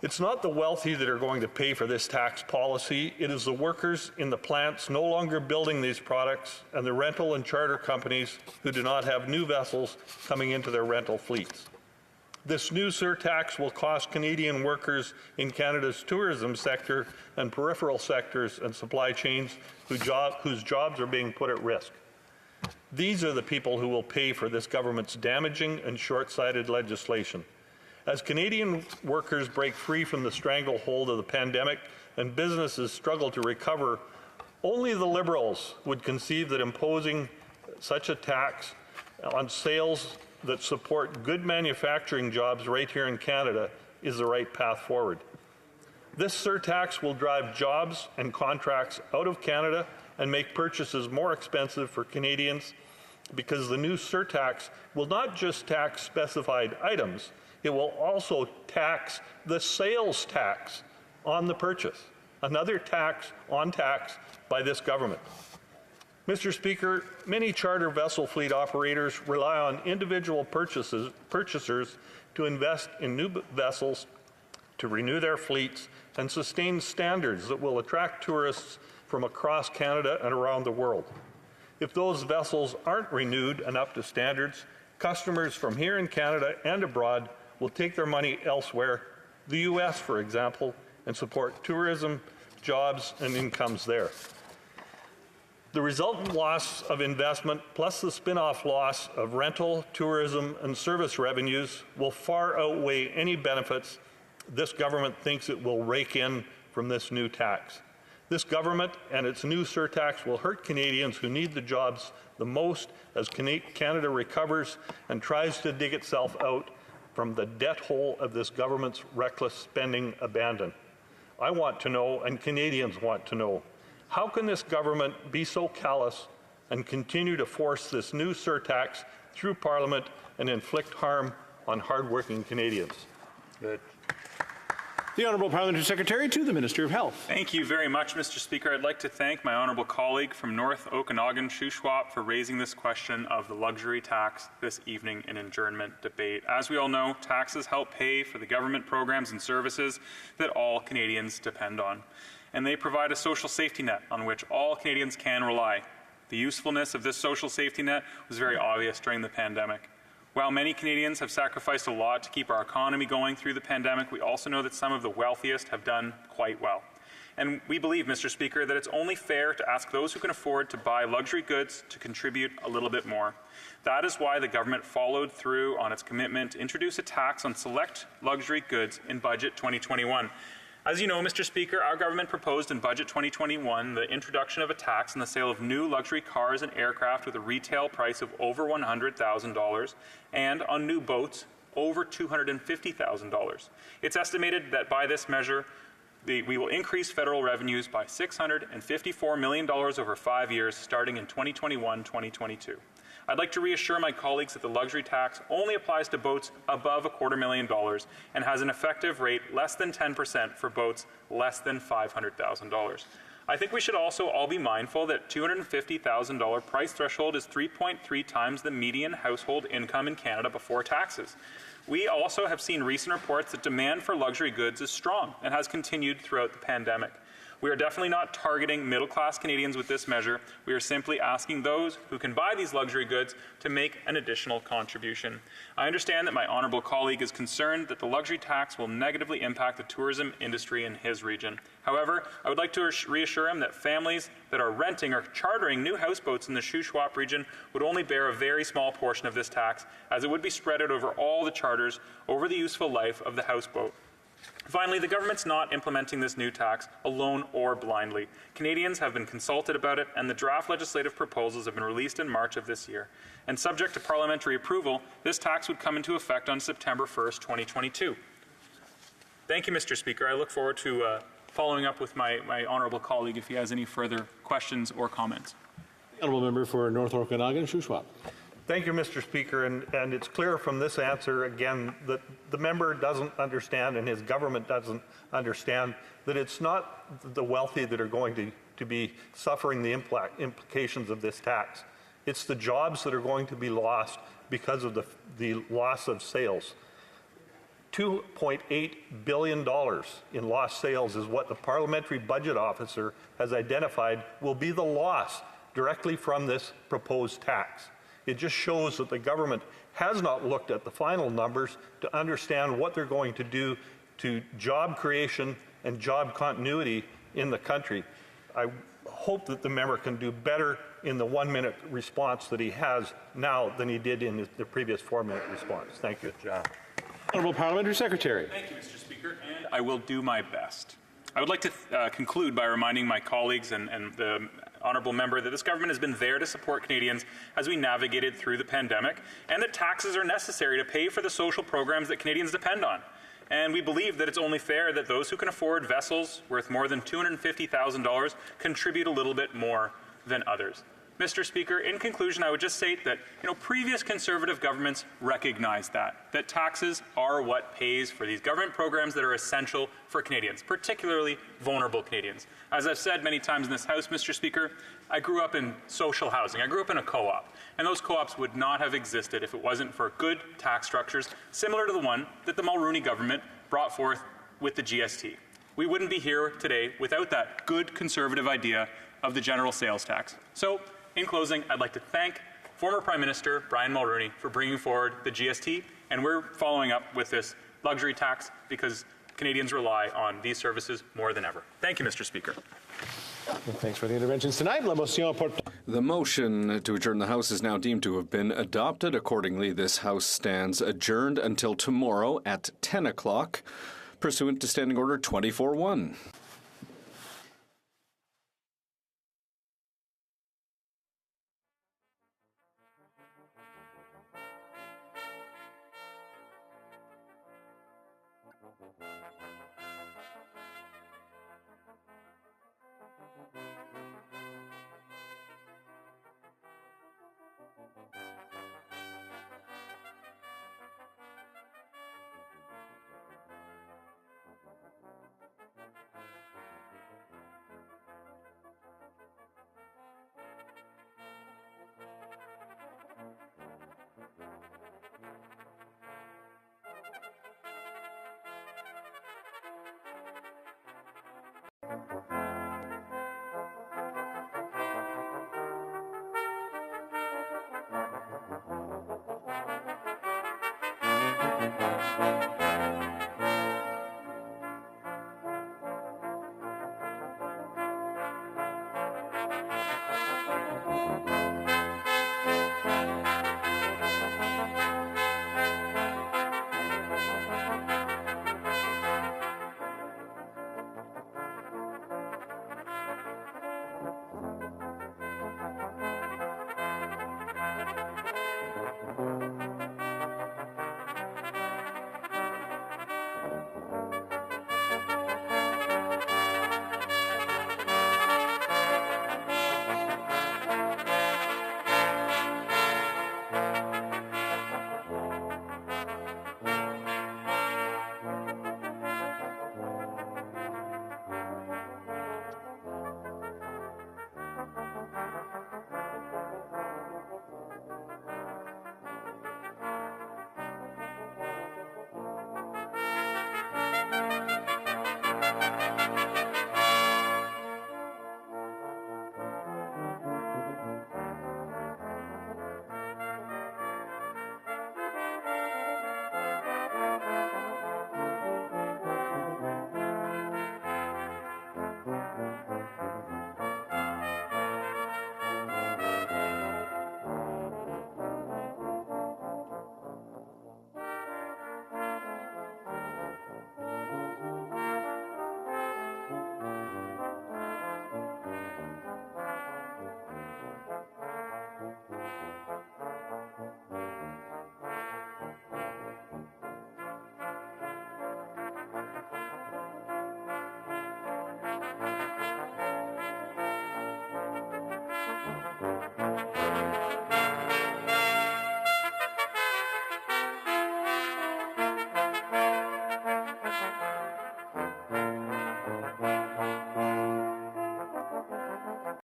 It's not the wealthy that are going to pay for this tax policy. It is the workers in the plants no longer building these products and the rental and charter companies who do not have new vessels coming into their rental fleets. This new surtax will cost Canadian workers in Canada's tourism sector and peripheral sectors and supply chains whose jobs are being put at risk. These are the people who will pay for this government's damaging and short-sighted legislation. As Canadian workers break free from the stranglehold of the pandemic and businesses struggle to recover, only the Liberals would conceive that imposing such a tax on sales that support good manufacturing jobs right here in Canada is the right path forward. This surtax will drive jobs and contracts out of Canada and make purchases more expensive for Canadians, because the new surtax will not just tax specified items, it will also tax the sales tax on the purchase, another tax on tax by this government. Mr. Speaker, many charter vessel fleet operators rely on individual purchasers to invest in new vessels, to renew their fleets, and sustain standards that will attract tourists from across Canada and around the world. If those vessels aren't renewed and up to standards, customers from here in Canada and abroad will take their money elsewhere, the U.S., for example, and support tourism, jobs, and incomes there. The resultant loss of investment, plus the spin-off loss of rental, tourism, and service revenues, will far outweigh any benefits this government thinks it will rake in from this new tax. This government and its new surtax will hurt Canadians who need the jobs the most as Canada recovers and tries to dig itself out from the debt hole of this government's reckless spending abandon. I want to know, and Canadians want to know, how can this government be so callous and continue to force this new surtax through Parliament and inflict harm on hardworking Canadians? Good. The Honourable Parliamentary Secretary to the Minister of Health. Thank you very much, Mr. Speaker. I'd like to thank my honourable colleague from North Okanagan, Shuswap, for raising this question of the luxury tax this evening in adjournment debate. As we all know, taxes help pay for the government programs and services that all Canadians depend on, and they provide a social safety net on which all Canadians can rely. The usefulness of this social safety net was very obvious during the pandemic. While many Canadians have sacrificed a lot to keep our economy going through the pandemic, we also know that some of the wealthiest have done quite well. And we believe, Mr. Speaker, that it's only fair to ask those who can afford to buy luxury goods to contribute a little bit more. That is why the government followed through on its commitment to introduce a tax on select luxury goods in Budget 2021. As you know, Mr. Speaker, our government proposed in Budget 2021 the introduction of a tax on the sale of new luxury cars and aircraft with a retail price of over $100,000 and on new boats over $250,000. It's estimated that by this measure, we will increase federal revenues by $654 million over 5 years, starting in 2021-2022. I'd like to reassure my colleagues that the luxury tax only applies to boats above $250,000 and has an effective rate less than 10% for boats less than $500,000. I think we should also all be mindful that $250,000 price threshold is 3.3 times the median household income in Canada before taxes. We also have seen recent reports that demand for luxury goods is strong and has continued throughout the pandemic. We are definitely not targeting middle-class Canadians with this measure. We are simply asking those who can buy these luxury goods to make an additional contribution. I understand that my honourable colleague is concerned that the luxury tax will negatively impact the tourism industry in his region. However, I would like to reassure him that families that are renting or chartering new houseboats in the Shuswap region would only bear a very small portion of this tax, as it would be spread out over all the charters over the useful life of the houseboat. Finally, the government's not implementing this new tax alone or blindly. Canadians have been consulted about it, and the draft legislative proposals have been released in March of this year. And subject to parliamentary approval, this tax would come into effect on September 1st, 2022. Thank you, Mr. Speaker. I look forward to following up with my honourable colleague if he has any further questions or comments. Honourable member for North Okanagan, Shuswap. Thank you, Mr. Speaker, and it's clear from this answer, again, that the member doesn't understand and his government doesn't understand that it's not the wealthy that are going to be suffering the implications of this tax. It's the jobs that are going to be lost because of the loss of sales. $2.8 billion in lost sales is what the Parliamentary Budget Officer has identified will be the loss directly from this proposed tax. It just shows that the government has not looked at the final numbers to understand what they're going to do to job creation and job continuity in the country. I hope that the member can do better in the 1-minute response that he has now than he did in the previous 4-minute response. Thank you. Honourable Parliamentary Secretary. Thank you, Mr. Speaker, and I will do my best. I would like to conclude by reminding my colleagues and the honourable member that this government has been there to support Canadians as we navigated through the pandemic, and that taxes are necessary to pay for the social programs that Canadians depend on. And we believe that it's only fair that those who can afford vessels worth more than $250,000 contribute a little bit more than others. Mr. Speaker, in conclusion, I would just state that previous Conservative governments recognized that taxes are what pays for these government programs that are essential for Canadians, particularly vulnerable Canadians. As I've said many times in this House, Mr. Speaker, I grew up in social housing. I grew up in a co-op, and those co-ops would not have existed if it wasn't for good tax structures similar to the one that the Mulroney government brought forth with the GST. We wouldn't be here today without that good Conservative idea of the general sales tax. So, in closing, I'd like to thank former Prime Minister Brian Mulroney for bringing forward the GST, and we're following up with this luxury tax because Canadians rely on these services more than ever. Thank you, Mr. Speaker. Thanks for the interventions tonight. The motion to adjourn the House is now deemed to have been adopted. Accordingly, this House stands adjourned until tomorrow at 10 o'clock, pursuant to Standing Order 24-1.